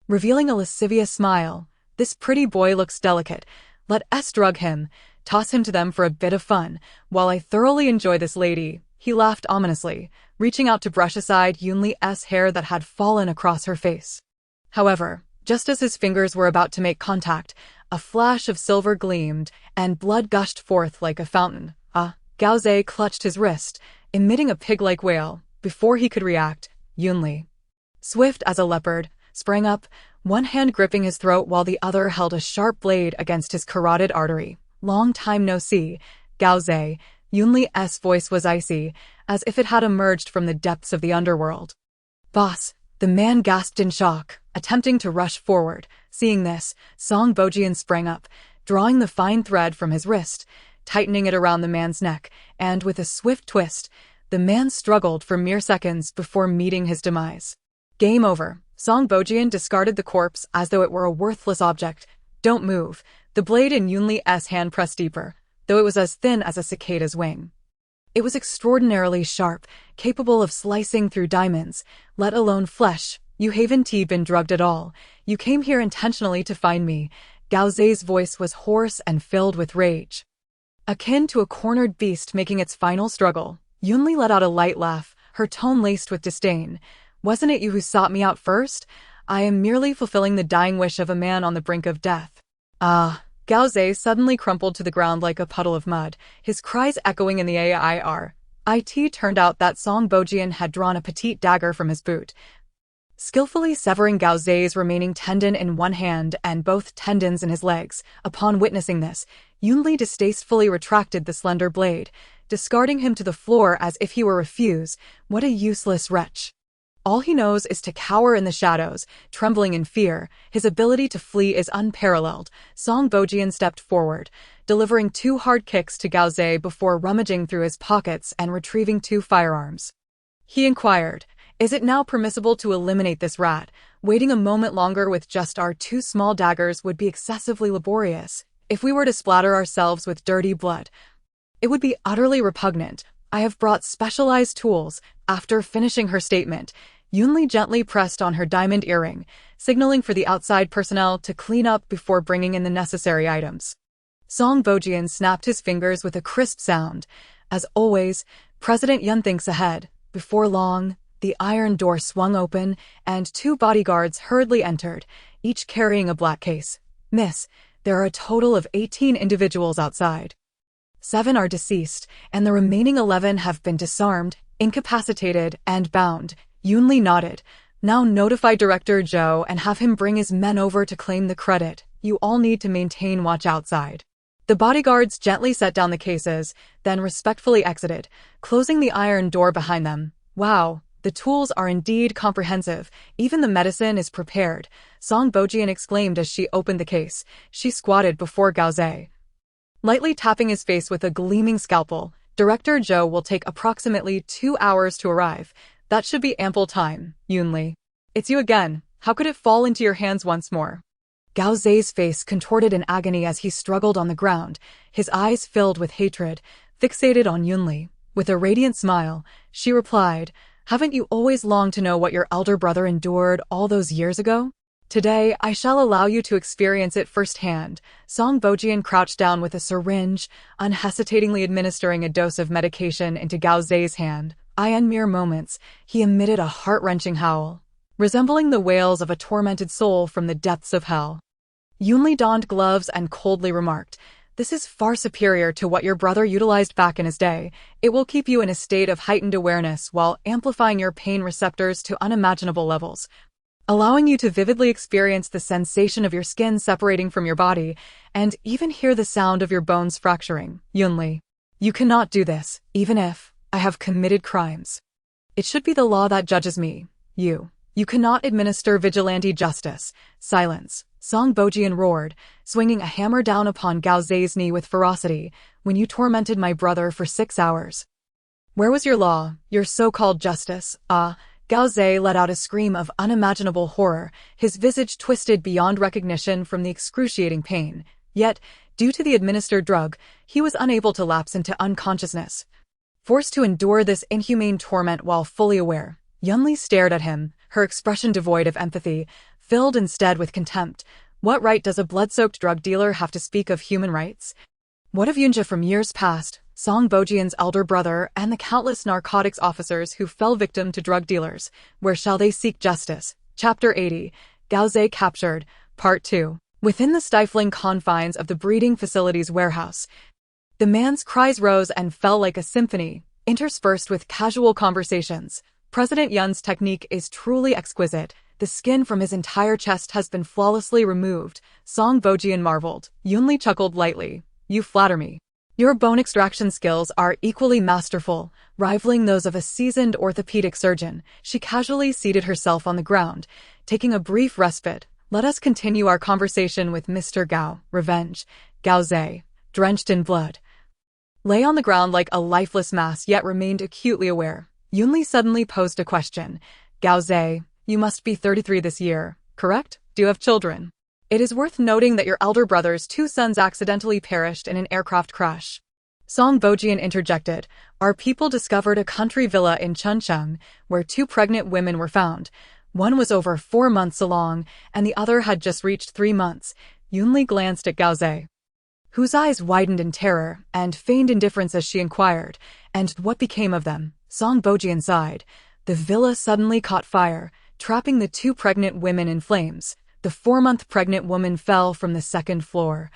revealing a lascivious smile. This pretty boy looks delicate. Let us drug him, toss him to them for a bit of fun, while I thoroughly enjoy this lady. He laughed ominously, reaching out to brush aside Yunli's hair that had fallen across her face. However, just as his fingers were about to make contact, a flash of silver gleamed, and blood gushed forth like a fountain. Gao Zhe clutched his wrist, emitting a pig-like wail. Before he could react, Yunli, swift as a leopard, sprang up, one hand gripping his throat while the other held a sharp blade against his carotid artery. Long time no see, Gao Zhe. Yunli's voice was icy, as if it had emerged from the depths of the underworld. Boss, the man gasped in shock, attempting to rush forward. Seeing this, Song Bojian sprang up, drawing the fine thread from his wrist, tightening it around the man's neck, and with a swift twist, the man struggled for mere seconds before meeting his demise. Game over. Song Bojian discarded the corpse as though it were a worthless object. Don't move. The blade in Yunli's hand pressed deeper, though it was as thin as a cicada's wing. It was extraordinarily sharp, capable of slicing through diamonds, let alone flesh. You haven't been drugged at all. You came here intentionally to find me. Gao Zei's voice was hoarse and filled with rage, akin to a cornered beast making its final struggle. Yunli let out a light laugh, her tone laced with disdain. Wasn't it you who sought me out first? I am merely fulfilling the dying wish of a man on the brink of death. Ah. Gao Zei suddenly crumpled to the ground like a puddle of mud, his cries echoing in the air. It turned out that Song Bojian had drawn a petite dagger from his boot, skillfully severing Gao Zei's remaining tendon in one hand and both tendons in his legs. Upon witnessing this, Yunli distastefully retracted the slender blade, discarding him to the floor as if he were a fuse. What a useless wretch. All he knows is to cower in the shadows, trembling in fear. His ability to flee is unparalleled. Song Bojian stepped forward, delivering 2 hard kicks to Gao Zei before rummaging through his pockets and retrieving 2 firearms. He inquired, "Is it now permissible to eliminate this rat? Waiting a moment longer with just our 2 small daggers would be excessively laborious. If we were to splatter ourselves with dirty blood, it would be utterly repugnant. I have brought specialized tools." After finishing her statement, Yunli gently pressed on her diamond earring, signaling for the outside personnel to clean up before bringing in the necessary items. Song Bojian snapped his fingers with a crisp sound. As always, President Yun thinks ahead. Before long, the iron door swung open, and 2 bodyguards hurriedly entered, each carrying a black case. "Miss, there are a total of 18 individuals outside. 7 are deceased, and the remaining 11 have been disarmed, incapacitated, and bound." Yunli nodded. "Now notify Director Zhou and have him bring his men over to claim the credit. You all need to maintain watch outside." The bodyguards gently set down the cases, then respectfully exited, closing the iron door behind them. "Wow, the tools are indeed comprehensive. Even the medicine is prepared," Song Bojian exclaimed as she opened the case. She squatted before Gao Zei, lightly tapping his face with a gleaming scalpel. "Director Zhou will take approximately 2 hours to arrive. That should be ample time, Yunli." "It's you again. How could it fall into your hands once more?" Gao Zei's face contorted in agony as he struggled on the ground, his eyes filled with hatred, fixated on Yunli. With a radiant smile, she replied, "Haven't you always longed to know what your elder brother endured all those years ago? Today, I shall allow you to experience it firsthand." Song Bojian crouched down with a syringe, unhesitatingly administering a dose of medication into Gao Zei's hand. In mere moments, he emitted a heart-wrenching howl, resembling the wails of a tormented soul from the depths of hell. Yunli donned gloves and coldly remarked, "This is far superior to what your brother utilized back in his day. It will keep you in a state of heightened awareness while amplifying your pain receptors to unimaginable levels, allowing you to vividly experience the sensation of your skin separating from your body, and even hear the sound of your bones fracturing." "Yunli, you cannot do this, even if I have committed crimes. It should be the law that judges me. You cannot administer vigilante justice." "Silence," Song Bojian roared, swinging a hammer down upon Gao Zei's knee with ferocity. "When you tormented my brother for 6 hours, where was your law, your so-called justice?" Gao Zei let out a scream of unimaginable horror, his visage twisted beyond recognition from the excruciating pain. Yet, due to the administered drug, he was unable to lapse into unconsciousness, forced to endure this inhumane torment while fully aware. Yunli stared at him, her expression devoid of empathy, filled instead with contempt. What right does a blood-soaked drug dealer have to speak of human rights? What of Yunja from years past, Song Bojian's elder brother, and the countless narcotics officers who fell victim to drug dealers? Where shall they seek justice? Chapter 80, Gao Zei Captured, Part 2. Within the stifling confines of the breeding facility's warehouse, the man's cries rose and fell like a symphony, interspersed with casual conversations. President Yun's technique is truly exquisite. The skin from his entire chest has been flawlessly removed, Song Bojian marveled. Yunli chuckled lightly. "You flatter me. Your bone extraction skills are equally masterful, rivaling those of a seasoned orthopedic surgeon." She casually seated herself on the ground, taking a brief respite, Let us continue our conversation with Mr. Gao, revenge. Gao Zhe, drenched in blood, lay on the ground like a lifeless mass yet remained acutely aware. Yunli suddenly posed a question. Gao Zhe, you must be 33 this year, correct? Do you have children? It is worth noting that your elder brother's 2 sons accidentally perished in an aircraft crash. Song Bojian interjected. Our people discovered a country villa in Chuncheong where 2 pregnant women were found. One was over 4 months along, and the other had just reached 3 months. Yunli glanced at Gao Zhe, whose eyes widened in terror and feigned indifference as she inquired, and what became of them? Song Bojian sighed. The villa suddenly caught fire, trapping the 2 pregnant women in flames. The 4-month pregnant woman fell from the 2nd floor,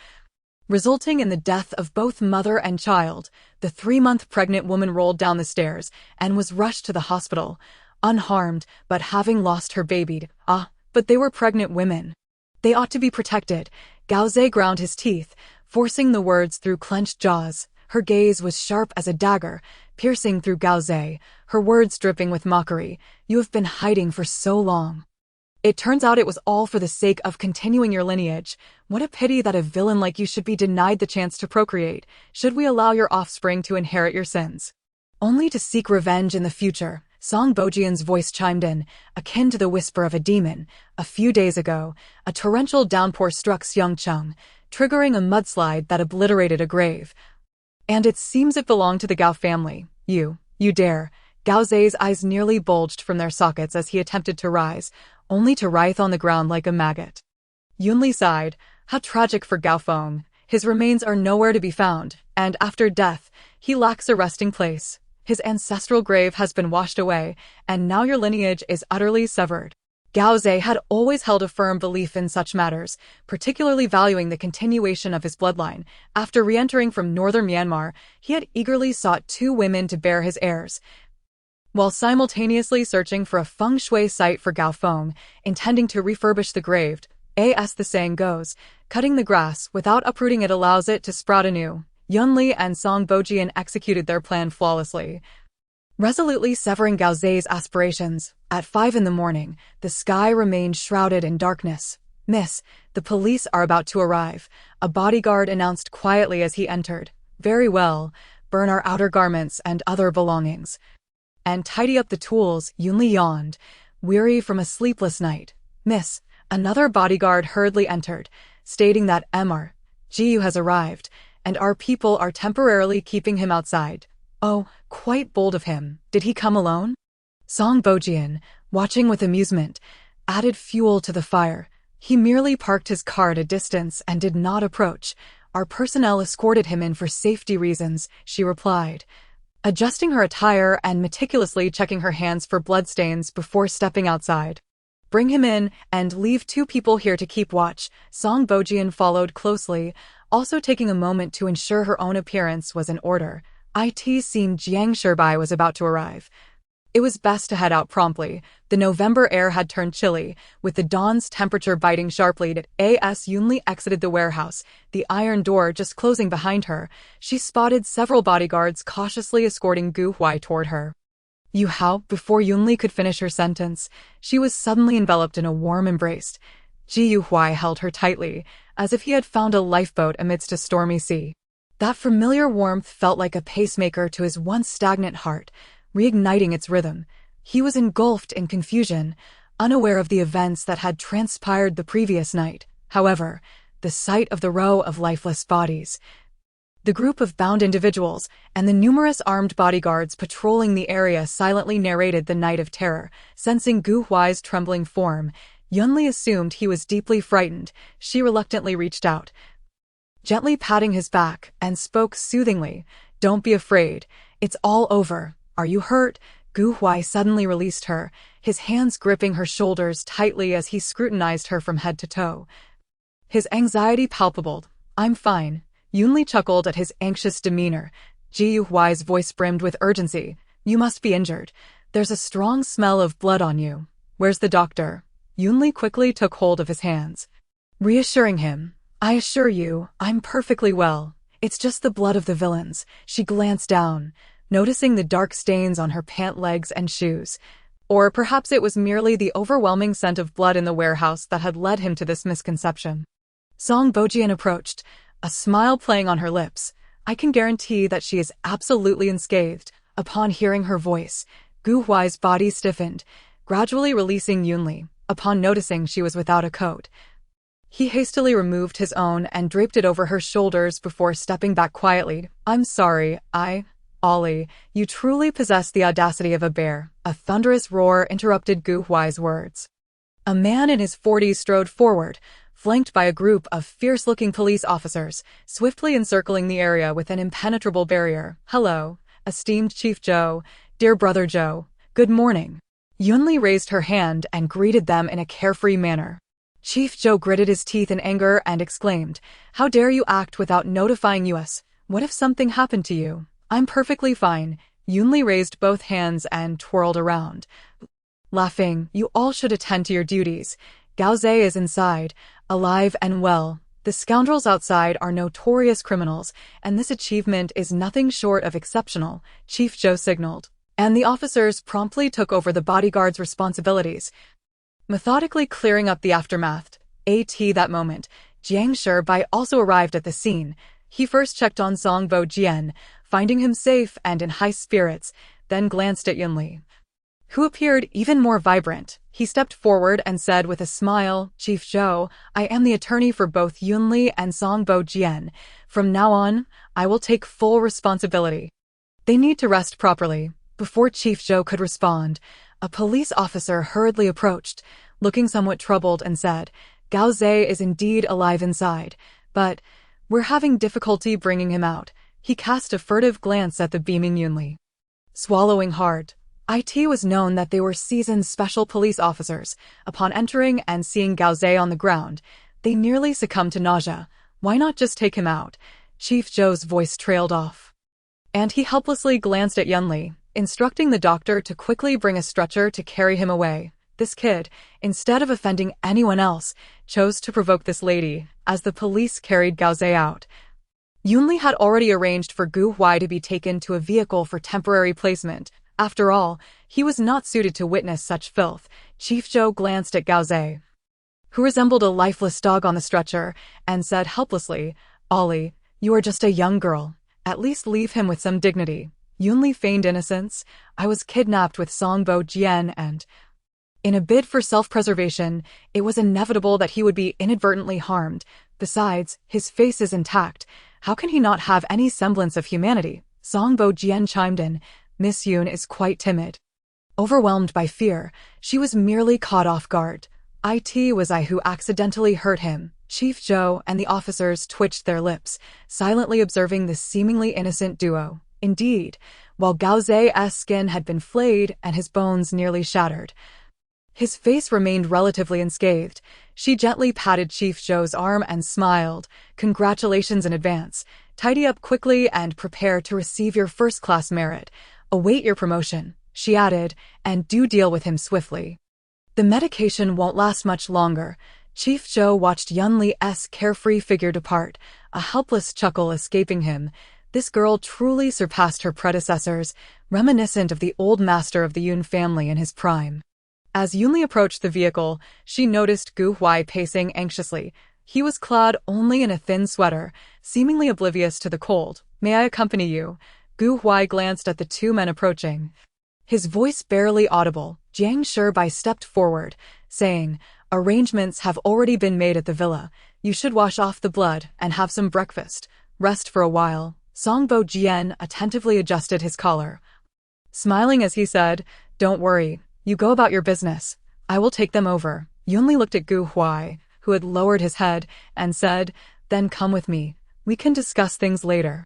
resulting in the death of both mother and child. The 3-month pregnant woman rolled down the stairs and was rushed to the hospital, unharmed, but having lost her baby. But they were pregnant women. They ought to be protected. Gao Zhe ground his teeth, forcing the words through clenched jaws. Her gaze was sharp as a dagger, piercing through Gao Zhe, her words dripping with mockery. You have been hiding for so long. It turns out it was all for the sake of continuing your lineage. What a pity that a villain like you should be denied the chance to procreate. Should we allow your offspring to inherit your sins, only to seek revenge in the future? Song Bojian's voice chimed in, akin to the whisper of a demon. A few days ago, a torrential downpour struck Xiangcheng, triggering a mudslide that obliterated a grave. And it seems it belonged to the Gao family. You dare. Gao Zhe's eyes nearly bulged from their sockets as he attempted to rise, only to writhe on the ground like a maggot. Yunli sighed. How tragic for Gao Feng. His remains are nowhere to be found, and after death, he lacks a resting place. His ancestral grave has been washed away, and now your lineage is utterly severed. Gao Zhe had always held a firm belief in such matters, particularly valuing the continuation of his bloodline. After re-entering from northern Myanmar, he had eagerly sought 2 women to bear his heirs, while simultaneously searching for a feng shui site for Gao Feng, intending to refurbish the grave. As the saying goes, cutting the grass without uprooting it allows it to sprout anew. Yunli and Song Bojian executed their plan flawlessly, resolutely severing Gao Zhe's aspirations. At 5 in the morning, the sky remained shrouded in darkness. Miss, the police are about to arrive, a bodyguard announced quietly as he entered. Very well, burn our outer garments and other belongings, and tidy up the tools. Yunli yawned, weary from a sleepless night. Miss, another bodyguard hurriedly entered, stating that Mr. Jiu has arrived, and our people are temporarily keeping him outside. Oh, quite bold of him. Did he come alone? Song Bojian, watching with amusement, added fuel to the fire. He merely parked his car at a distance and did not approach. Our personnel escorted him in for safety reasons, she replied, adjusting her attire and meticulously checking her hands for bloodstains before stepping outside. Bring him in and leave 2 people here to keep watch. Song Bojian followed closely, also taking a moment to ensure her own appearance was in order. It seemed Jiang Shibai was about to arrive. It was best to head out promptly. The November air had turned chilly, with the dawn's temperature biting sharply. As Yunli exited the warehouse, the iron door just closing behind her, she spotted several bodyguards cautiously escorting Gu Huai toward her. You how? Before Yunli could finish her sentence, she was suddenly enveloped in a warm embrace. Ji Huai held her tightly, as if he had found a lifeboat amidst a stormy sea. That familiar warmth felt like a pacemaker to his once stagnant heart, reigniting its rhythm. He was engulfed in confusion, unaware of the events that had transpired the previous night. However, the sight of the row of lifeless bodies, the group of bound individuals, and the numerous armed bodyguards patrolling the area silently narrated the night of terror. Sensing Gu Huai's trembling form, Yunli assumed he was deeply frightened. She reluctantly reached out, gently patting his back, and spoke soothingly. Don't be afraid. It's all over. Are you hurt? Gu Huai suddenly released her, his hands gripping her shoulders tightly as he scrutinized her from head to toe, his anxiety palpable. I'm fine. Yunli chuckled at his anxious demeanor. Ji Huai's voice brimmed with urgency. You must be injured. There's a strong smell of blood on you. Where's the doctor? Yunli quickly took hold of his hands, reassuring him. I assure you, I'm perfectly well. It's just the blood of the villains. She glanced down, noticing the dark stains on her pant legs and shoes. Or perhaps it was merely the overwhelming scent of blood in the warehouse that had led him to this misconception. Song Bojian approached, a smile playing on her lips. I can guarantee that she is absolutely unscathed. Upon hearing her voice, Gu Huai's body stiffened, gradually releasing Yunli. Upon noticing she was without a coat, he hastily removed his own and draped it over her shoulders before stepping back quietly. I'm sorry, Ollie, you truly possess the audacity of a bear. A thunderous roar interrupted Gu Huai's words. A man in his 40s strode forward, flanked by a group of fierce-looking police officers, swiftly encircling the area with an impenetrable barrier. Hello, esteemed Chief Zhou, dear brother Zhou, good morning. Yunli raised her hand and greeted them in a carefree manner. Chief Zhou gritted his teeth in anger and exclaimed, How dare you act without notifying us? What if something happened to you? I'm perfectly fine. Yunli raised both hands and twirled around, laughing. You all should attend to your duties. Gao Zhe is inside, alive and well. The scoundrels outside are notorious criminals, and this achievement is nothing short of exceptional, Chief Zhou signaled. And the officers promptly took over the bodyguard's responsibilities, methodically clearing up the aftermath. That moment, Jiang Shibai also arrived at the scene. He first checked on Song Bojian, finding him safe and in high spirits, then glanced at Yunli, who appeared even more vibrant. He stepped forward and said with a smile, Chief Zhou, I am the attorney for both Yunli and Song Bojian. From now on, I will take full responsibility. They need to rest properly. Before Chief Zhou could respond, a police officer hurriedly approached, looking somewhat troubled, and said, Gao Zhe is indeed alive inside, but we're having difficulty bringing him out. He cast a furtive glance at the beaming Yunli. Swallowing hard, it was known that they were seasoned special police officers. Upon entering and seeing Gao Zhe on the ground, they nearly succumbed to nausea. Why not just take him out? Chief Zhou's voice trailed off, and he helplessly glanced at Yunli, instructing the doctor to quickly bring a stretcher to carry him away. This kid, instead of offending anyone else, chose to provoke this lady. As the police carried Gao Zhe out, Yunli had already arranged for Gu Huai to be taken to a vehicle for temporary placement. After all, he was not suited to witness such filth. Chief Zhou glanced at Gao Zhe, who resembled a lifeless dog on the stretcher, and said helplessly, Ollie, you are just a young girl. At least leave him with some dignity. Yunli feigned innocence. I was kidnapped with Song Bojian and, in a bid for self-preservation, it was inevitable that he would be inadvertently harmed. Besides, his face is intact. How can he not have any semblance of humanity? Song Bojian chimed in. Miss Yun is quite timid. Overwhelmed by fear, she was merely caught off guard. It was I who accidentally hurt him. Chief Zhou and the officers twitched their lips, silently observing this seemingly innocent duo. Indeed, while Gao Zhe's skin had been flayed and his bones nearly shattered, his face remained relatively unscathed. She gently patted Chief Zhou's arm and smiled. Congratulations in advance. Tidy up quickly and prepare to receive your first-class merit. Await your promotion, she added, and do deal with him swiftly. The medication won't last much longer. Chief Zhou watched Yunli's carefree figure depart, a helpless chuckle escaping him. This girl truly surpassed her predecessors, reminiscent of the old master of the Yun family in his prime. As Yunli approached the vehicle, she noticed Gu Huai pacing anxiously. He was clad only in a thin sweater, seemingly oblivious to the cold. May I accompany you? Gu Huai glanced at the two men approaching, his voice barely audible. Jiang Shibai stepped forward, saying, Arrangements have already been made at the villa. You should wash off the blood and have some breakfast. Rest for a while. Song Bojian attentively adjusted his collar, smiling as he said, Don't worry. You go about your business. I will take them over. Yunli looked at Gu Huai, who had lowered his head, and said, Then come with me. We can discuss things later.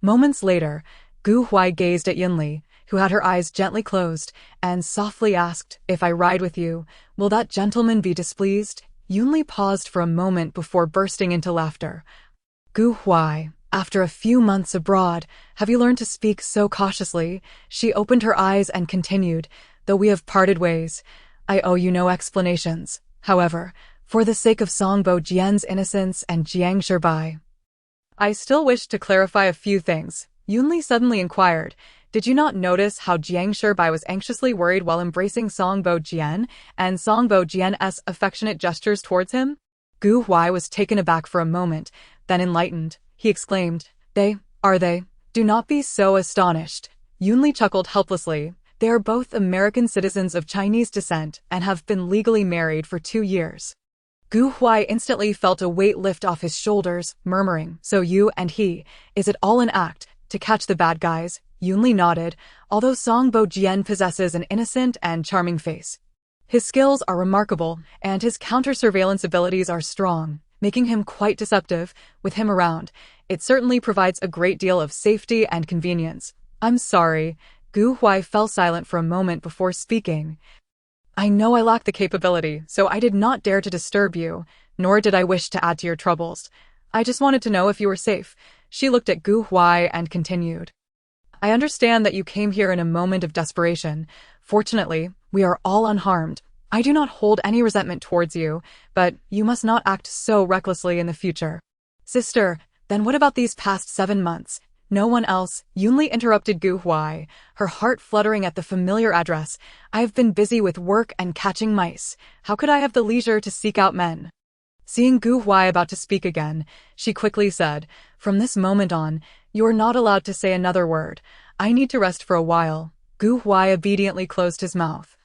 Moments later, Gu Huai gazed at Yunli, who had her eyes gently closed, and softly asked, If I ride with you, will that gentleman be displeased? Yunli paused for a moment before bursting into laughter. Gu Huai, after a few months abroad, have you learned to speak so cautiously? She opened her eyes and continued, Though we have parted ways, I owe you no explanations. However, for the sake of Song Bojian's innocence and Jiang Shibai, I still wish to clarify a few things. Yunli suddenly inquired, Did you not notice how Jiang Shibai was anxiously worried while embracing Songbo Jian, and Songbo Jian's affectionate gestures towards him? Gu Huai was taken aback for a moment, then enlightened. He exclaimed, Are they? Do not be so astonished. Yunli chuckled helplessly. They are both American citizens of Chinese descent and have been legally married for 2 years. Gu Huai instantly felt a weight lift off his shoulders, murmuring, So you and he, is it all an act, to catch the bad guys? Yunli nodded, although Songbo Jian possesses an innocent and charming face. His skills are remarkable, and his counter-surveillance abilities are strong, making him quite deceptive. With him around, it certainly provides a great deal of safety and convenience. I'm sorry. Gu Huai fell silent for a moment before speaking. I know I lack the capability, so I did not dare to disturb you, nor did I wish to add to your troubles. I just wanted to know if you were safe. She looked at Gu Huai and continued. I understand that you came here in a moment of desperation. Fortunately, we are all unharmed. I do not hold any resentment towards you, but you must not act so recklessly in the future. Sister, then what about these past 7 months? No one else, Yunli interrupted Gu Huai, her heart fluttering at the familiar address. I have been busy with work and catching mice. How could I have the leisure to seek out men? Seeing Gu Huai about to speak again, she quickly said, From this moment on, you're not allowed to say another word. I need to rest for a while. Gu Huai obediently closed his mouth.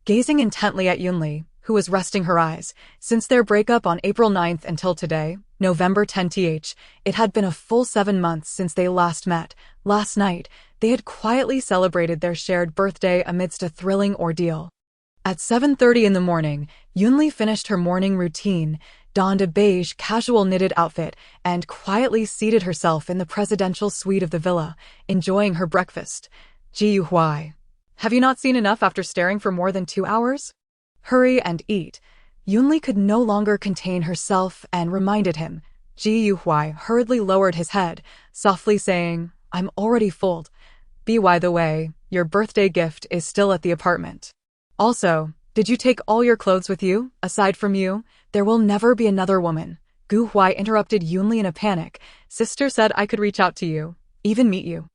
Gazing intently at Yunli, who was resting her eyes, since their breakup on April 9th until today, November 10th, it had been a full 7 months since they last met. Last night, they had quietly celebrated their shared birthday amidst a thrilling ordeal. At 7:30 in the morning, Yunli finished her morning routine, donned a beige casual knitted outfit, and quietly seated herself in the presidential suite of the villa, enjoying her breakfast. Ji Huai. Have you not seen enough after staring for more than 2 hours? Hurry and eat. Yunli could no longer contain herself and reminded him. Ji Huai hurriedly lowered his head, softly saying, I'm already full. By the way, your birthday gift is still at the apartment. Also, did you take all your clothes with you? Aside from you, there will never be another woman. Gu Huai interrupted Yunli in a panic. Sister said I could reach out to you, even meet you.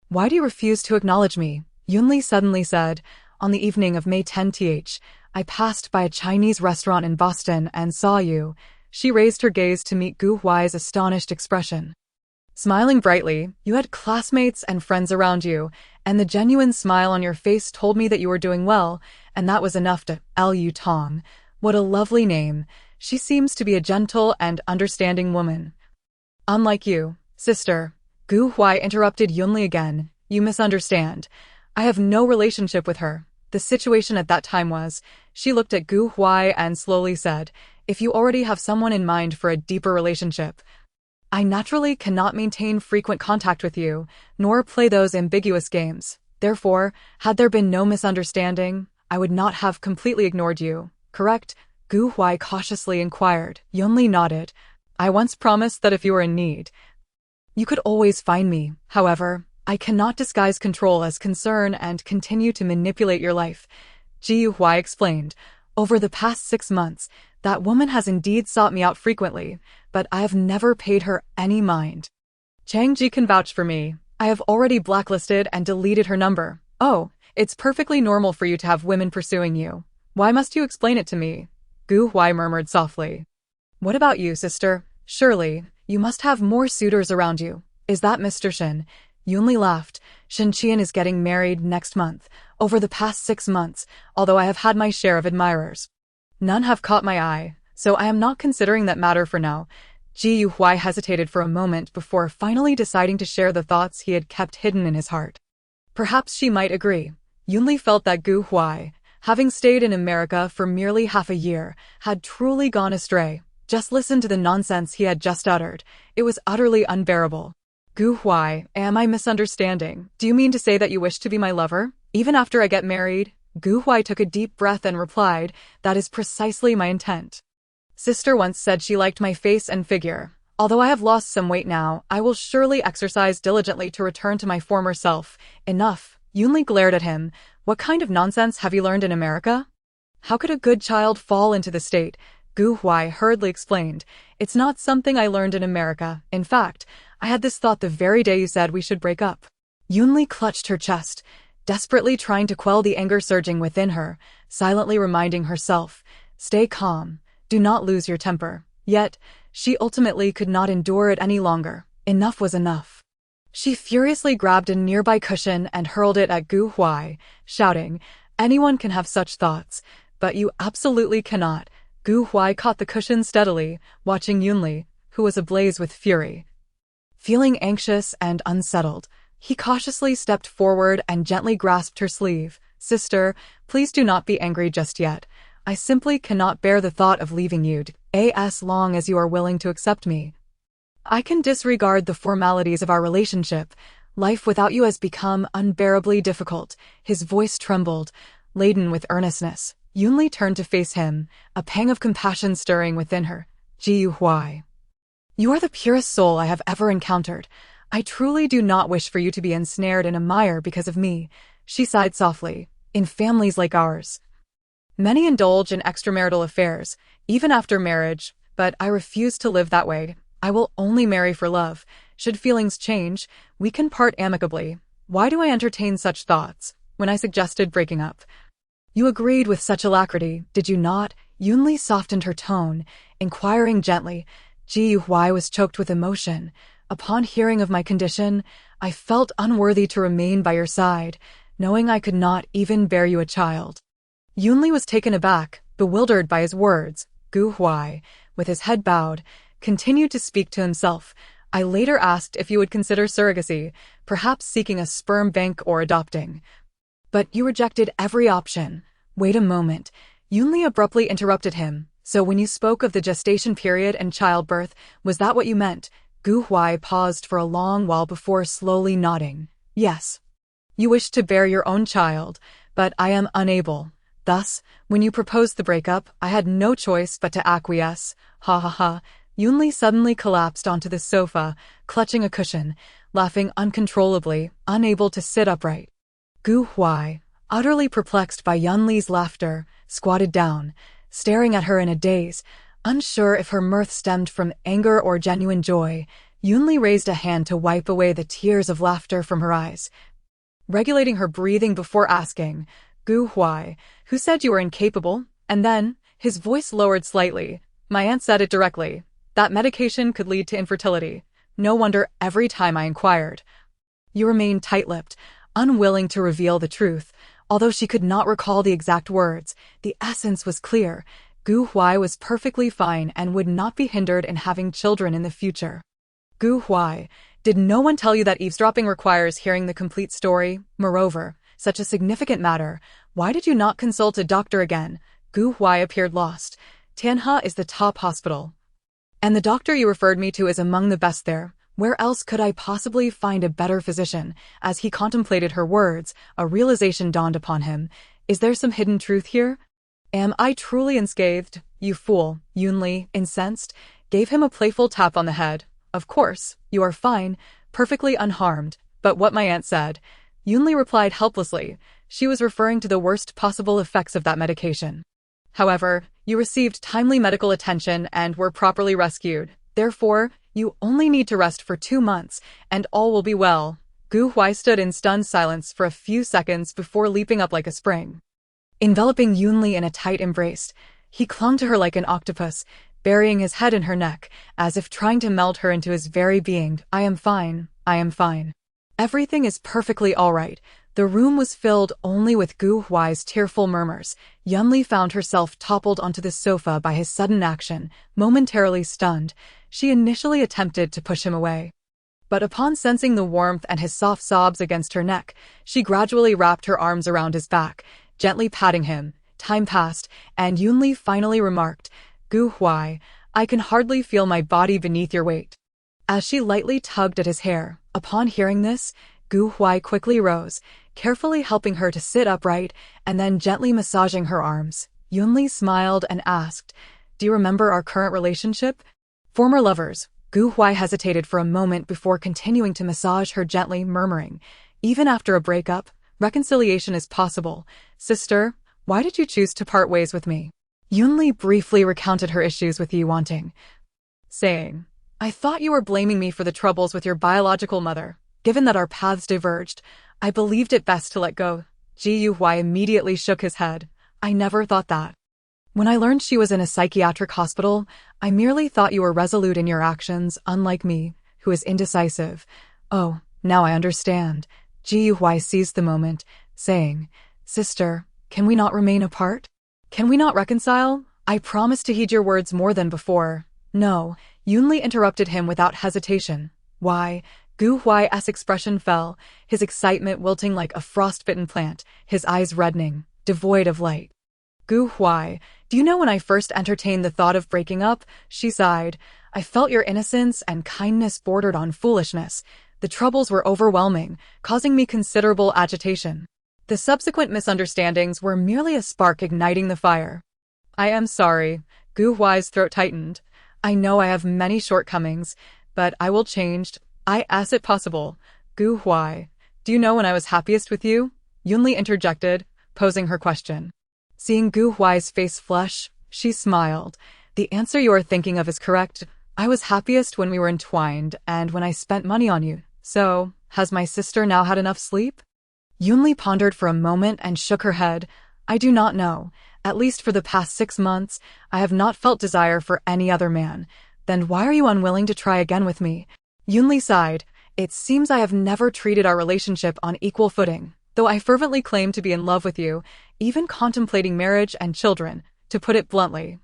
Why do you refuse to acknowledge me? Yunli suddenly said, On the evening of May 10th, I passed by a Chinese restaurant in Boston and saw you. She raised her gaze to meet Gu Huai's astonished expression. Smiling brightly, you had classmates and friends around you, and the genuine smile on your face told me that you were doing well, and that was enough to Lu Tong. What a lovely name. She seems to be a gentle and understanding woman. Unlike you, sister. Gu Huai interrupted Yunli again. You misunderstand. I have no relationship with her. The situation at that time was, she looked at Gu Huai and slowly said, If you already have someone in mind for a deeper relationship, I naturally cannot maintain frequent contact with you, nor play those ambiguous games. Therefore, had there been no misunderstanding, I would not have completely ignored you, correct? Gu Huai cautiously inquired. Yunli nodded. I once promised that if you were in need, you could always find me. However, I cannot disguise control as concern and continue to manipulate your life. Ji Huai explained. Over the past 6 months, that woman has indeed sought me out frequently, but I have never paid her any mind. Chang Ji can vouch for me. I have already blacklisted and deleted her number. Oh, it's perfectly normal for you to have women pursuing you. Why must you explain it to me? Gu Huai murmured softly. What about you, sister? Surely, you must have more suitors around you. Is that Mr. Shen? Yunli laughed. Shen Qian is getting married next month. Over the past 6 months, although I have had my share of admirers, none have caught my eye, so I am not considering that matter for now. Ji Huai hesitated for a moment before finally deciding to share the thoughts he had kept hidden in his heart. Perhaps she might agree. Yunli felt that Gu Huai, having stayed in America for merely half a year, had truly gone astray. Just listen to the nonsense he had just uttered. It was utterly unbearable. Gu Huai, am I misunderstanding? Do you mean to say that you wish to be my lover? Even after I get married? Gu Huai took a deep breath and replied, That is precisely my intent. Sister once said she liked my face and figure. Although I have lost some weight now, I will surely exercise diligently to return to my former self. Enough. Yunli glared at him. What kind of nonsense have you learned in America? How could a good child fall into the state? Gu Huai hurriedly explained. It's not something I learned in America. In fact, I had this thought the very day you said we should break up. Yunli clutched her chest, desperately trying to quell the anger surging within her, silently reminding herself, "Stay calm, do not lose your temper." Yet, she ultimately could not endure it any longer. Enough was enough. She furiously grabbed a nearby cushion and hurled it at Gu Huai, shouting, "Anyone can have such thoughts, but you absolutely cannot." Gu Huai caught the cushion steadily, watching Yunli, who was ablaze with fury. Feeling anxious and unsettled, he cautiously stepped forward and gently grasped her sleeve. "Sister, please do not be angry just yet. I simply cannot bear the thought of leaving you, as long as you are willing to accept me. I can disregard the formalities of our relationship. Life without you has become unbearably difficult." His voice trembled, laden with earnestness. Yunli turned to face him, a pang of compassion stirring within her. "Ji Huai, you are the purest soul I have ever encountered. I truly do not wish for you to be ensnared in a mire because of me." She sighed softly. "In families like ours, many indulge in extramarital affairs, even after marriage, but I refuse to live that way. I will only marry for love. Should feelings change, we can part amicably. Why do I entertain such thoughts? When I suggested breaking up, you agreed with such alacrity, did you not?" Yunli softened her tone, inquiring gently. Ji Huai was choked with emotion. "Upon hearing of my condition, I felt unworthy to remain by your side, knowing I could not even bear you a child." Yunli was taken aback, bewildered by his words. Gu Huai, with his head bowed, continued to speak to himself. "I later asked if you would consider surrogacy, perhaps seeking a sperm bank or adopting. But you rejected every option." "Wait a moment." Yunli abruptly interrupted him. "So when you spoke of the gestation period and childbirth, was that what you meant?" Gu Huai paused for a long while before slowly nodding. "Yes. You wish to bear your own child, but I am unable. Thus, when you proposed the breakup, I had no choice but to acquiesce." Ha ha ha. Yunli suddenly collapsed onto the sofa, clutching a cushion, laughing uncontrollably, unable to sit upright. Gu Huai, utterly perplexed by Yunli's laughter, squatted down, staring at her in a daze, unsure if her mirth stemmed from anger or genuine joy. Yunli raised a hand to wipe away the tears of laughter from her eyes, regulating her breathing before asking, "Gu Huai, who said you were incapable?" And then, his voice lowered slightly, "My aunt said it directly. That medication could lead to infertility. No wonder every time I inquired, you remained tight-lipped, unwilling to reveal the truth." Although she could not recall the exact words, the essence was clear. Gu Huai was perfectly fine and would not be hindered in having children in the future. "Gu Huai, did no one tell you that eavesdropping requires hearing the complete story? Moreover, such a significant matter, why did you not consult a doctor again?" Gu Huai appeared lost. "Tianhe is the top hospital, and the doctor you referred me to is among the best there. Where else could I possibly find a better physician?" As he contemplated her words, a realization dawned upon him. "Is there some hidden truth here? Am I truly unscathed?" "You fool," Yunli, incensed, gave him a playful tap on the head. "Of course, you are fine, perfectly unharmed, but what my aunt said," Yunli replied helplessly. She was referring to the worst possible effects of that medication. "However, you received timely medical attention and were properly rescued. Therefore, you only need to rest for 2 months, and all will be well." Gu Huai stood in stunned silence for a few seconds before leaping up like a spring. Enveloping Yunli in a tight embrace, he clung to her like an octopus, burying his head in her neck, as if trying to melt her into his very being. "I am fine, I am fine. Everything is perfectly all right." The room was filled only with Gu Huai's tearful murmurs. Yunli found herself toppled onto the sofa by his sudden action. Momentarily stunned, she initially attempted to push him away. But upon sensing the warmth and his soft sobs against her neck, she gradually wrapped her arms around his back, gently patting him. Time passed, and Yunli finally remarked, "Gu Huai, I can hardly feel my body beneath your weight." As she lightly tugged at his hair, upon hearing this, Gu Huai quickly rose, carefully helping her to sit upright and then gently massaging her arms. Yunli smiled and asked, "Do you remember our current relationship?" "Former lovers." Gu Huai hesitated for a moment before continuing to massage her gently, murmuring, "Even after a breakup, reconciliation is possible. Sister, why did you choose to part ways with me?" Yunli briefly recounted her issues with Yi, saying, "I thought you were blaming me for the troubles with your biological mother. Given that our paths diverged, I believed it best to let go. Huai immediately shook his head. I never thought that. When I learned she was in a psychiatric hospital, I merely thought you were resolute in your actions, unlike me, who is indecisive. Oh, now I understand. Huai seized the moment, saying, Sister, can we not remain apart? Can we not reconcile? I promise to heed your words more than before. No, Yunli interrupted him without hesitation. Why? Huai's expression fell, his excitement wilting like a frostbitten plant, his eyes reddening, devoid of light. Huai, do you know when I first entertained the thought of breaking up? She sighed. I felt your innocence and kindness bordered on foolishness. The troubles were overwhelming, causing me considerable agitation. The subsequent misunderstandings were merely a spark igniting the fire. I am sorry. Huai's throat tightened. I know I have many shortcomings, but I will change. As it possible. Huai, do you know when I was happiest with you? Yunli interjected, posing her question. Seeing Huai's face flush, she smiled. The answer you are thinking of is correct. I was happiest when we were entwined and when I spent money on you. So, has my sister now had enough sleep? Yunli pondered for a moment and shook her head. I do not know. At least for the past 6 months, I have not felt desire for any other man. Then why are you unwilling to try again with me? Yunli sighed. It seems I have never treated our relationship on equal footing. Though I fervently claim to be in love with you, even contemplating marriage and children, to put it bluntly.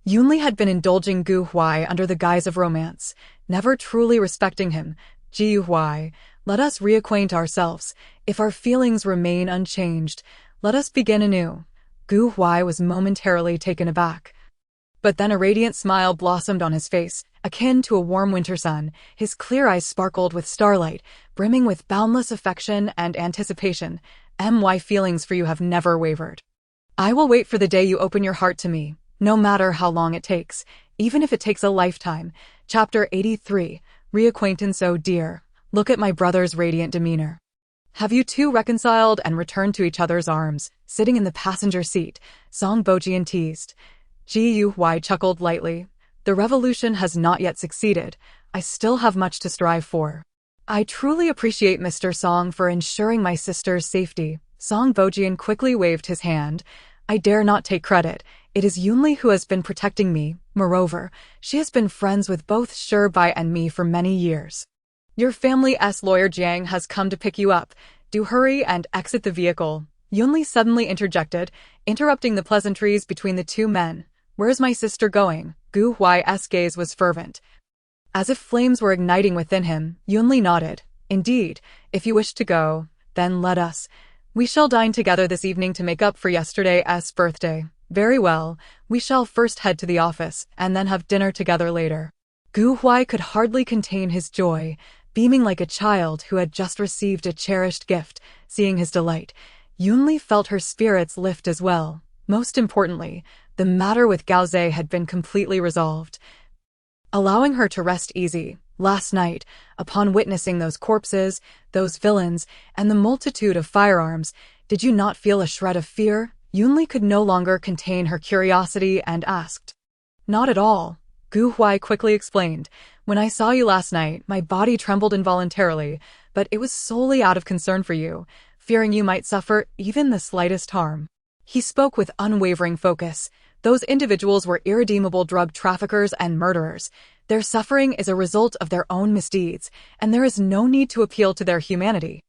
Yunli had been indulging Huai under the guise of romance, never truly respecting him. Huai, let us reacquaint ourselves. If our feelings remain unchanged, let us begin anew. Huai was momentarily taken aback. But then a radiant smile blossomed on his face, akin to a warm winter sun. His clear eyes sparkled with starlight, brimming with boundless affection and anticipation. My feelings for you have never wavered. I will wait for the day you open your heart to me, no matter how long it takes, even if it takes a lifetime. Chapter 83, Reacquaintance. Oh dear, look at my brother's radiant demeanor. Have you two reconciled and returned to each other's arms, sitting in the passenger seat? Song Bojian teased. Huai chuckled lightly. The revolution has not yet succeeded. I still have much to strive for. I truly appreciate Mr. Song for ensuring my sister's safety. Song Bojian quickly waved his hand. I dare not take credit. It is Yunli who has been protecting me. Moreover, she has been friends with both Shibai and me for many years. Your family's lawyer Jiang has come to pick you up. Do hurry and exit the vehicle. Yunli suddenly interjected, interrupting the pleasantries between the two men. Where's my sister going? Huai's gaze was fervent. As if flames were igniting within him, Yunli nodded. Indeed, if you wish to go, then let us. We shall dine together this evening to make up for yesterday's birthday. Very well, we shall first head to the office, and then have dinner together later. Huai could hardly contain his joy, beaming like a child who had just received a cherished gift. Seeing his delight, Yunli felt her spirits lift as well. Most importantly, the matter with Gaoze had been completely resolved. Allowing her to rest easy, last night, upon witnessing those corpses, those villains, and the multitude of firearms, did you not feel a shred of fear? Yunli could no longer contain her curiosity and asked. Not at all. Huai quickly explained. When I saw you last night, my body trembled involuntarily, but it was solely out of concern for you, fearing you might suffer even the slightest harm. He spoke with unwavering focus. Those individuals were irredeemable drug traffickers and murderers. Their suffering is a result of their own misdeeds, and there is no need to appeal to their humanity.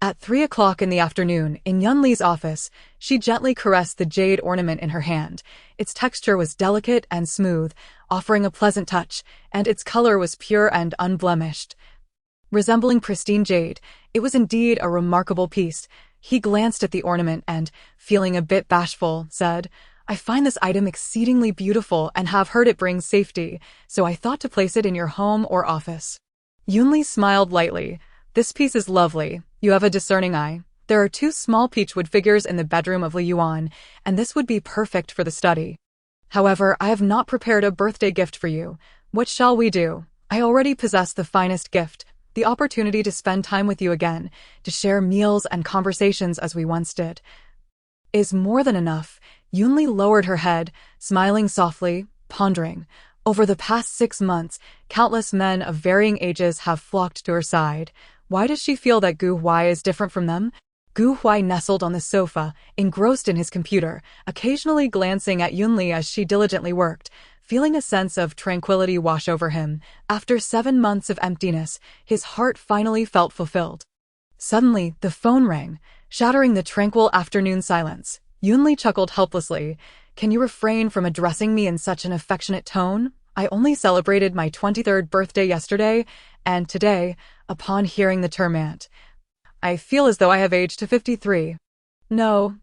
At 3 o'clock in the afternoon, in Yunli's office, she gently caressed the jade ornament in her hand. Its texture was delicate and smooth, offering a pleasant touch, and its color was pure and unblemished. Resembling pristine jade, it was indeed a remarkable piece. He glanced at the ornament and, feeling a bit bashful, said, I find this item exceedingly beautiful and have heard it brings safety, so I thought to place it in your home or office. Yunli smiled lightly. This piece is lovely. You have a discerning eye. There are 2 small peachwood figures in the bedroom of Li Yuan, and this would be perfect for the study. However, I have not prepared a birthday gift for you. What shall we do? I already possess the finest gift, the opportunity to spend time with you again, to share meals and conversations as we once did. Is more than enough. Yunli lowered her head, smiling softly, pondering. Over the past 6 months, countless men of varying ages have flocked to her side. Why does she feel that Gu Huai is different from them? Gu Huai nestled on the sofa, engrossed in his computer, occasionally glancing at Yunli as she diligently worked, feeling a sense of tranquility wash over him. After 7 months of emptiness, his heart finally felt fulfilled. Suddenly, the phone rang, shattering the tranquil afternoon silence. Yunli chuckled helplessly. "Can you refrain from addressing me in such an affectionate tone? I only celebrated my 23rd birthday yesterday, and today, upon hearing the term aunt, I feel as though I have aged to 53. No,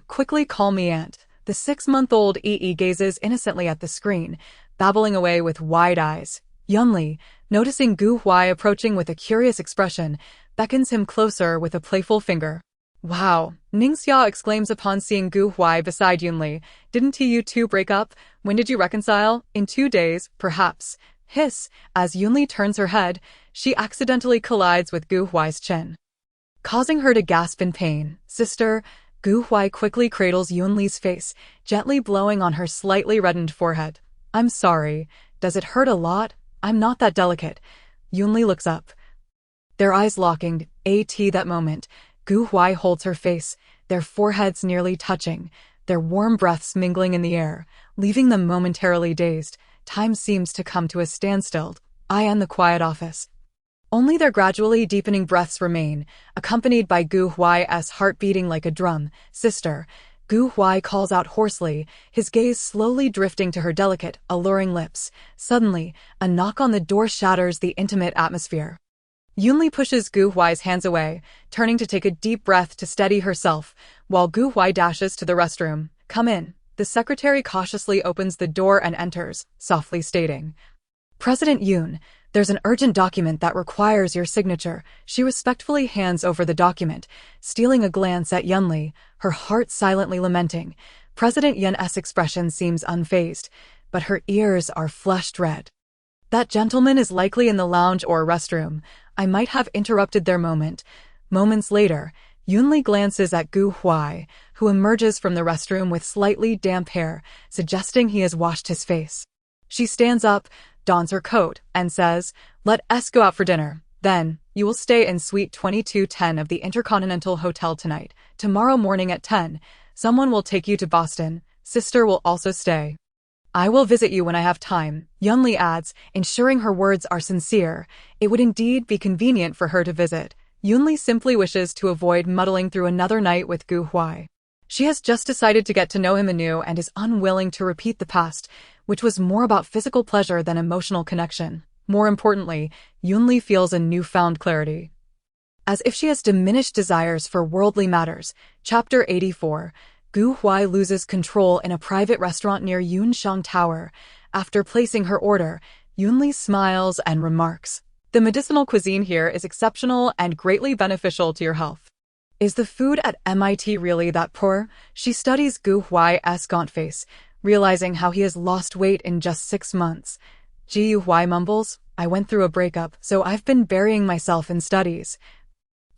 quickly call me aunt." The 6-month-old gazes innocently at the screen, babbling away with wide eyes. Yunli, noticing Gu Huai approaching with a curious expression, beckons him closer with a playful finger. "Wow," Ningxia exclaims upon seeing Gu Huai beside Yunli. "Didn't you two break up? When did you reconcile? In 2 days, perhaps." Hiss, as Yunli turns her head, she accidentally collides with Gu Huai's chin, causing her to gasp in pain. "Sister," Gu Huai quickly cradles Yunli's face, gently blowing on her slightly reddened forehead. "I'm sorry. Does it hurt a lot? I'm not that delicate." Yunli looks up, their eyes locking. That moment, Gu Huai holds her face, their foreheads nearly touching, their warm breaths mingling in the air, leaving them momentarily dazed. Time seems to come to a standstill. I am the quiet office. Only their gradually deepening breaths remain, accompanied by Gu Huai's heart beating like a drum. "Sister," Gu Huai calls out hoarsely, his gaze slowly drifting to her delicate, alluring lips. Suddenly, a knock on the door shatters the intimate atmosphere. Yunli pushes Gu Huai's hands away, turning to take a deep breath to steady herself, while Gu Huai dashes to the restroom. "Come in." The secretary cautiously opens the door and enters, softly stating, "President Yun, there's an urgent document that requires your signature." She respectfully hands over the document, stealing a glance at Yunli, her heart silently lamenting. President Yun's expression seems unfazed, but her ears are flushed red. "That gentleman is likely in the lounge or restroom. I might have interrupted their moment." Moments later, Yunli glances at Gu Huai, who emerges from the restroom with slightly damp hair, suggesting he has washed his face. She stands up, dons her coat, and says, "Let us go out for dinner. Then, you will stay in Suite 2210 of the Intercontinental Hotel tonight. Tomorrow morning at 10, someone will take you to Boston. Sister will also stay. I will visit you when I have time." Yunli adds, ensuring her words are sincere. It would indeed be convenient for her to visit. Yunli simply wishes to avoid muddling through another night with Gu Huai. She has just decided to get to know him anew and is unwilling to repeat the past, which was more about physical pleasure than emotional connection. More importantly, Yunli feels a newfound clarity, as if she has diminished desires for worldly matters. Chapter 84. Gu Huai loses control in a private restaurant near Yunshang Tower. After placing her order, Yunli smiles and remarks, "The medicinal cuisine here is exceptional and greatly beneficial to your health." Is the food at MIT really that poor? She studies Gu Huai's gaunt face, realizing how he has lost weight in just 6 months. Gu Huai mumbles, "I went through a breakup, so I've been burying myself in studies,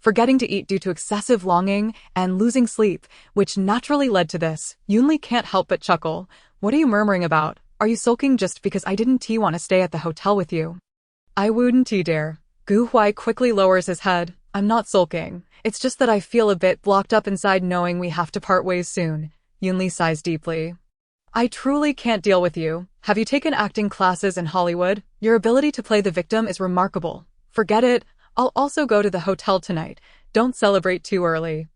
forgetting to eat due to excessive longing and losing sleep, which naturally led to this." Yunli can't help but chuckle. "What are you murmuring about? Are you sulking just because I didn't want to stay at the hotel with you?" "I wouldn't dare." Gu Huai quickly lowers his head. "I'm not sulking. It's just that I feel a bit blocked up inside knowing we have to part ways soon." Yunli sighs deeply. "I truly can't deal with you. Have you taken acting classes in Hollywood? Your ability to play the victim is remarkable." "Forget it. I'll also go to the hotel tonight. Don't celebrate too early."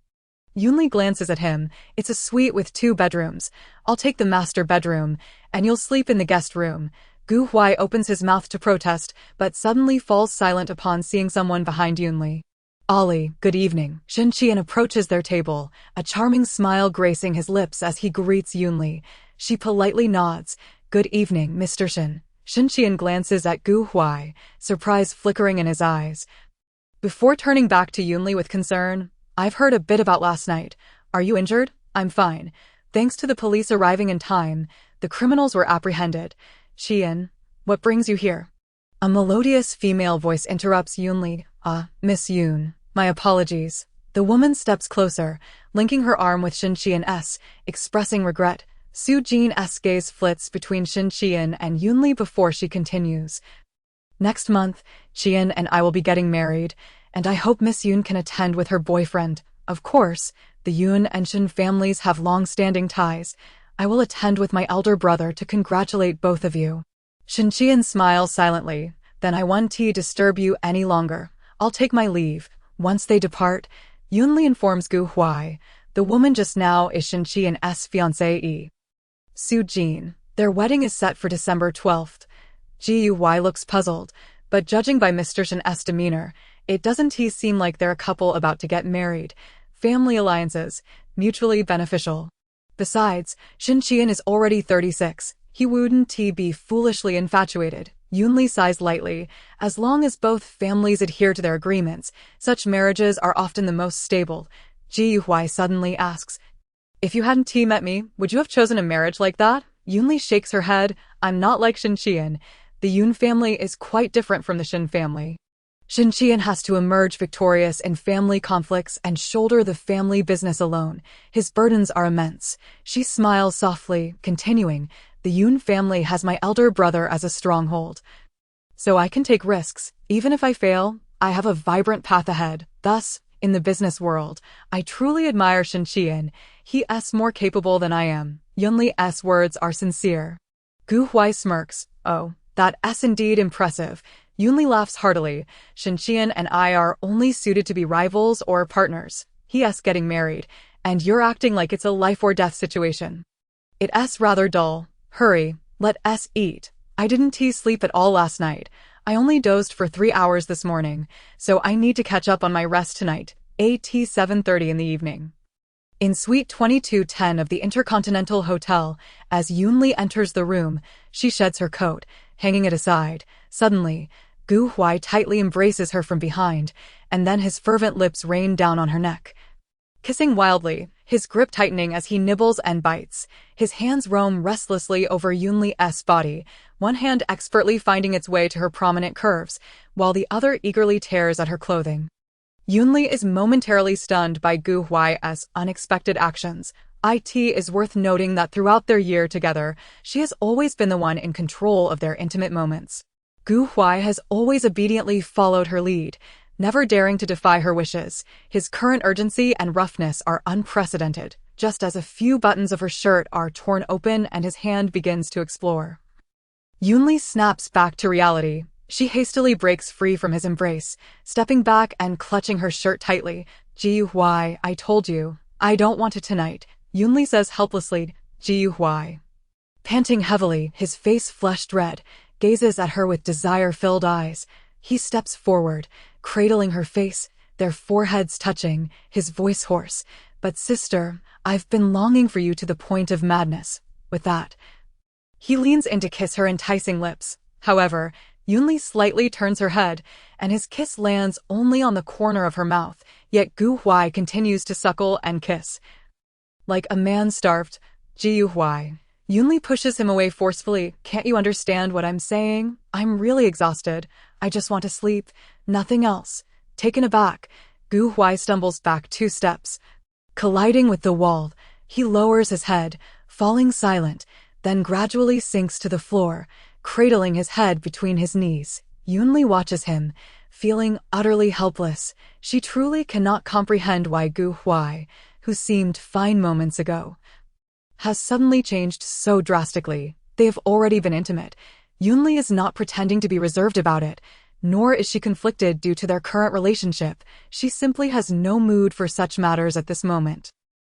Yunli glances at him. "It's a suite with 2 bedrooms. I'll take the master bedroom, and you'll sleep in the guest room." Gu Huai opens his mouth to protest, but suddenly falls silent upon seeing someone behind Yunli. "Ollie, good evening." Shen Qian approaches their table, a charming smile gracing his lips as he greets Yunli. She politely nods. "Good evening, Mr. Shen." Shen Qian glances at Gu Huai, surprise flickering in his eyes, before turning back to Yunli with concern. "I've heard a bit about last night. Are you injured?" "I'm fine. Thanks to the police arriving in time, the criminals were apprehended." "Qian, what brings you here?" A melodious female voice interrupts Yunli. Miss Yun, my apologies." The woman steps closer, linking her arm with Shen Qian's, expressing regret. Su Jin's gaze flits between Shen Qian and Yunli before she continues. "Next month, Qian and I will be getting married, and I hope Miss Yoon can attend with her boyfriend. Of course, the Yoon and Shin families have long-standing ties. I will attend with my elder brother to congratulate both of you. Shin Qian smiles silently. Then I won't disturb you any longer. I'll take my leave. Once they depart, Yunli informs Gu Huai. The woman just now is Shin Qian's fiancée. Su Jin. Their wedding is set for December 12th. Gu Huai looks puzzled, but judging by Mr. Shin's demeanor, it doesn't seem like they're a couple about to get married. Family alliances, mutually beneficial. Besides, Shin Qian is already 36. He wouldn't be foolishly infatuated. Yunli sighs lightly. As long as both families adhere to their agreements, such marriages are often the most stable. Ji Huai suddenly asks, "If you hadn't met me, would you have chosen a marriage like that?" Yunli shakes her head. "I'm not like Shin Qian. The Yoon family is quite different from the Shin family. Shin Qian has to emerge victorious in family conflicts and shoulder the family business alone. His burdens are immense." She smiles softly, continuing, "The Yoon family has my elder brother as a stronghold. So I can take risks. Even if I fail, I have a vibrant path ahead. Thus, in the business world, I truly admire Shin Qian. He is more capable than I am." Yunli's words are sincere. Gu Huai smirks. "Oh, that's indeed impressive." Yunli laughs heartily. "Shin Qian and I are only suited to be rivals or partners. He is getting married, and you're acting like it's a life-or-death situation. It's rather dull. Hurry, let us eat. I didn't sleep at all last night. I only dozed for 3 hours this morning, so I need to catch up on my rest tonight." At 7:30 in the evening. In Suite 2210 of the Intercontinental Hotel, as Yunli enters the room, she sheds her coat, hanging it aside. Suddenly, Gu Huai tightly embraces her from behind, and then his fervent lips rain down on her neck. Kissing wildly, his grip tightening as he nibbles and bites, his hands roam restlessly over Yunli's body, one hand expertly finding its way to her prominent curves, while the other eagerly tears at her clothing. Yunli is momentarily stunned by Gu Huai's unexpected actions. It is worth noting that throughout their year together, she has always been the one in control of their intimate moments. Gu Huai has always obediently followed her lead, never daring to defy her wishes. His current urgency and roughness are unprecedented, just as a few buttons of her shirt are torn open and his hand begins to explore. Yunli snaps back to reality. She hastily breaks free from his embrace, stepping back and clutching her shirt tightly. "Ji Huai, I told you, I don't want it tonight," Yunli says helplessly. Ji Huai, panting heavily, his face flushed red, gazes at her with desire-filled eyes. He steps forward, cradling her face, their foreheads touching, his voice hoarse. "But sister, I've been longing for you to the point of madness." With that, he leans in to kiss her enticing lips. However, Yunli slightly turns her head, and his kiss lands only on the corner of her mouth, yet Gu Huai continues to suckle and kiss. Like a man starved. "Ji Huai." Yunli pushes him away forcefully. "Can't you understand what I'm saying? I'm really exhausted. I just want to sleep. Nothing else." Taken aback, Gu Huai stumbles back 2 steps. Colliding with the wall, he lowers his head, falling silent, then gradually sinks to the floor, cradling his head between his knees. Yunli watches him, feeling utterly helpless. She truly cannot comprehend why Gu Huai, who seemed fine moments ago, has suddenly changed so drastically. They have already been intimate. Yunli is not pretending to be reserved about it, nor is she conflicted due to their current relationship. She simply has no mood for such matters at this moment.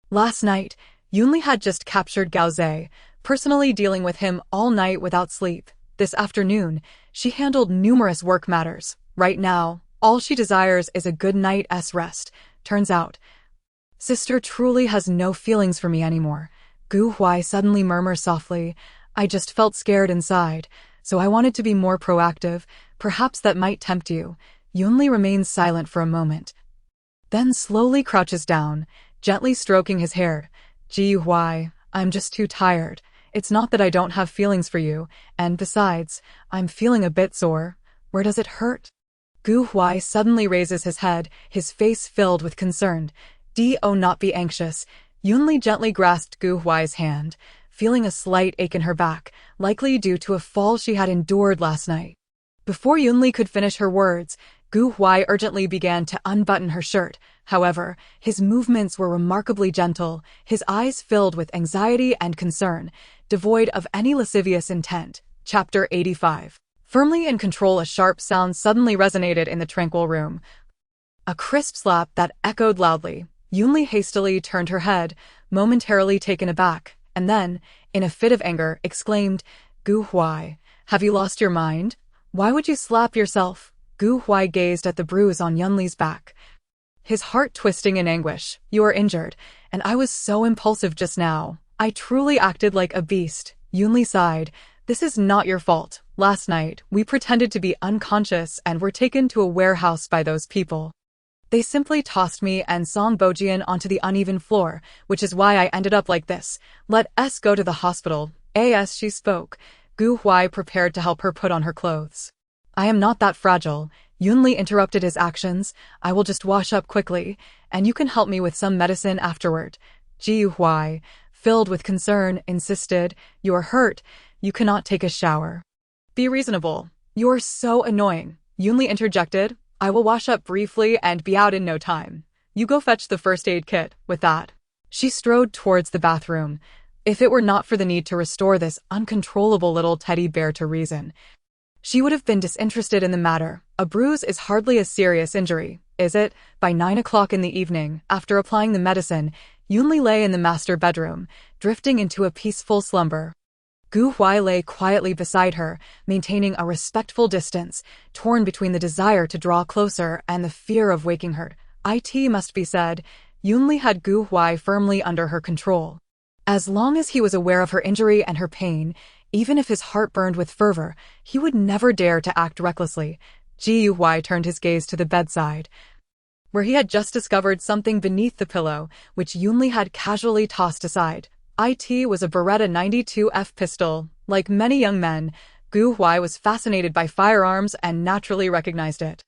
Last night, Yunli had just captured Gao Zhe, personally dealing with him all night without sleep. This afternoon, she handled numerous work matters. Right now, all she desires is a good night's rest. Turns out, sister truly has no feelings for me anymore. Gu Huai suddenly murmurs softly. "I just felt scared inside, so I wanted to be more proactive. Perhaps that might tempt you." Yunli remains silent for a moment, then slowly crouches down, gently stroking his hair. "Ji Huai, I'm just too tired. It's not that I don't have feelings for you, and besides, I'm feeling a bit sore. Where does it hurt?" Gu Huai suddenly raises his head, his face filled with concern. "Do not be anxious." Yunli gently grasped Gu Huai's hand, feeling a slight ache in her back, likely due to a fall she had endured last night. Before Yunli could finish her words, Gu Huai urgently began to unbutton her shirt. However, his movements were remarkably gentle, his eyes filled with anxiety and concern, devoid of any lascivious intent. Chapter 85. Firmly in control, a sharp sound suddenly resonated in the tranquil room. A crisp slap that echoed loudly. Yunli hastily turned her head, momentarily taken aback, and then, in a fit of anger, exclaimed, "Gu Huai, have you lost your mind? Why would you slap yourself?" Gu Huai gazed at the bruise on Yunli's back, his heart twisting in anguish. "You are injured, and I was so impulsive just now. I truly acted like a beast." Yunli sighed. "This is not your fault. Last night, we pretended to be unconscious and were taken to a warehouse by those people. They simply tossed me and Song Bojian onto the uneven floor, which is why I ended up like this. Let us go to the hospital." As she spoke, Gu Huai prepared to help her put on her clothes. "I am not that fragile." Yunli interrupted his actions. "I will just wash up quickly, and you can help me with some medicine afterward." Ji Huai, filled with concern, insisted, "You are hurt. You cannot take a shower." "Be reasonable. You're so annoying." Yunli interjected. "I will wash up briefly and be out in no time. You go fetch the first aid kit." With that, she strode towards the bathroom. If it were not for the need to restore this uncontrollable little teddy bear to reason, she would have been disinterested in the matter. A bruise is hardly a serious injury, is it? By 9 o'clock in the evening, after applying the medicine, Yunli lay in the master bedroom, drifting into a peaceful slumber. Gu Huai lay quietly beside her, maintaining a respectful distance, torn between the desire to draw closer and the fear of waking her. It must be said, Yunli had Gu Huai firmly under her control. As long as he was aware of her injury and her pain, even if his heart burned with fervor, he would never dare to act recklessly. Ji Huai turned his gaze to the bedside, where he had just discovered something beneath the pillow, which Yunli had casually tossed aside. It was a Beretta 92F pistol. Like many young men, Gu Huai was fascinated by firearms and naturally recognized it.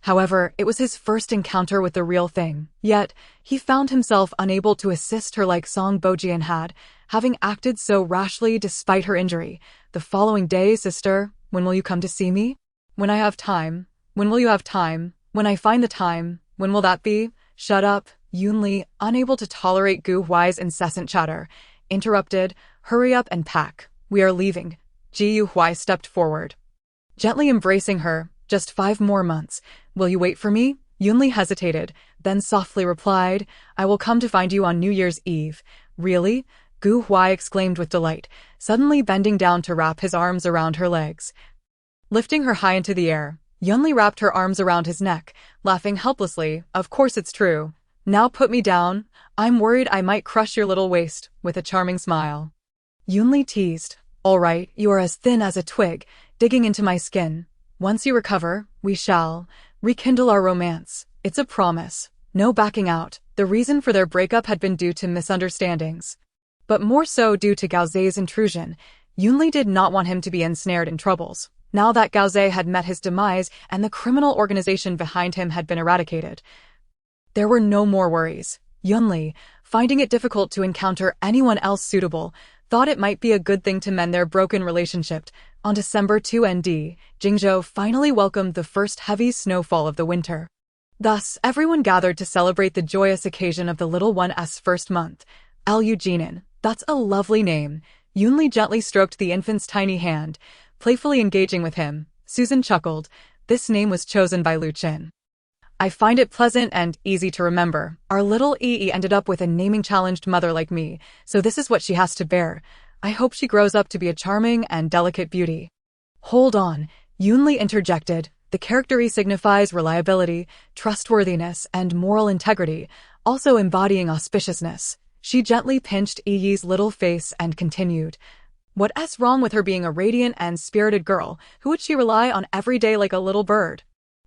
However, it was his first encounter with the real thing. Yet, he found himself unable to assist her like Song Bojian had, having acted so rashly despite her injury. "The following day, sister, when will you come to see me?" "When I have time." "When will you have time?" "When I find the time." "When will that be?" "Shut up." Yunli, unable to tolerate Gu Huai's incessant chatter, interrupted. "Hurry up and pack. We are leaving." Ji Huai stepped forward, gently embracing her. "Just 5 more months. Will you wait for me?" Yunli hesitated, then softly replied, "I will come to find you on New Year's Eve." "Really?" Gu Huai exclaimed with delight, suddenly bending down to wrap his arms around her legs. Lifting her high into the air, Yunli wrapped her arms around his neck, laughing helplessly. "Of course it's true. Now put me down. I'm worried I might crush your little waist," with a charming smile. Yunli teased. "All right, you are as thin as a twig, digging into my skin. Once you recover, we shall rekindle our romance. It's a promise. No backing out." The reason for their breakup had been due to misunderstandings, but more so due to Gaoze's intrusion. Yunli did not want him to be ensnared in troubles. Now that Gaoze had met his demise and the criminal organization behind him had been eradicated, there were no more worries. Yunli, finding it difficult to encounter anyone else suitable, thought it might be a good thing to mend their broken relationship. On December 2 ND, Jingzhou finally welcomed the first heavy snowfall of the winter. Thus, everyone gathered to celebrate the joyous occasion of the little one's first month. Lu Jinan, that's a lovely name. Yunli gently stroked the infant's tiny hand, playfully engaging with him. Susan chuckled. This name was chosen by Lu Qin. "I find it pleasant and easy to remember. Our little ended up with a naming-challenged mother like me, so this is what she has to bear. I hope she grows up to be a charming and delicate beauty." "Hold on," Yunli interjected. "The character signifies reliability, trustworthiness, and moral integrity, also embodying auspiciousness." She gently pinched Yi's little face and continued. "What's wrong with her being a radiant and spirited girl? Who would she rely on every day like a little bird?"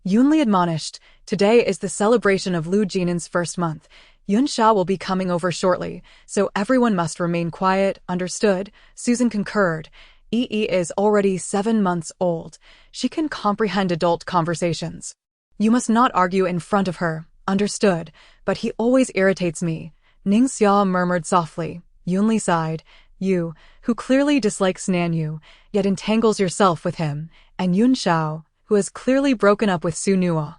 Yunli admonished. "Today is the celebration of Lu Jinan's first month. Yun Sha will be coming over shortly, so everyone must remain quiet, understood?" Susan concurred. Is already 7 months old. She can comprehend adult conversations. "You must not argue in front of her, understood? But he always irritates me." Ning Xia murmured softly. Yunli sighed. "You, who clearly dislikes Nanyu, yet entangles yourself with him, and Yun Shao, who has clearly broken up with Su Nua.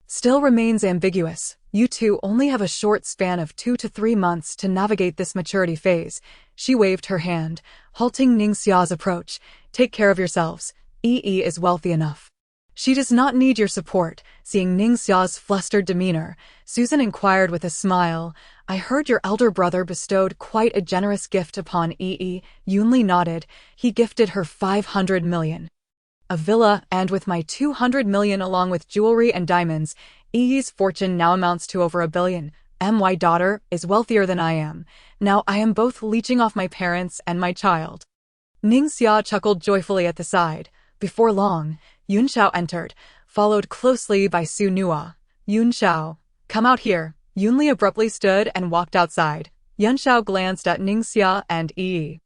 Still remains ambiguous. You two only have a short span of 2 to 3 months to navigate this maturity phase. She waved her hand, halting Ningxia's approach. Take care of yourselves. Yi is wealthy enough. She does not need your support. Seeing Ningxia's flustered demeanor, Susan inquired with a smile, I heard your elder brother bestowed quite a generous gift upon Yi. Yunli nodded. He gifted her 500 million. A villa, and with my 200 million along with jewelry and diamonds, Yi's fortune now amounts to over 1 billion. My daughter is wealthier than I am. Now I am both leeching off my parents and my child. Ningxia chuckled joyfully at the side. Before long, Yunxiao entered, followed closely by Su Nua. Yunxiao, come out here. Yunli abruptly stood and walked outside. Yunxiao glanced at Ningxia and Yi,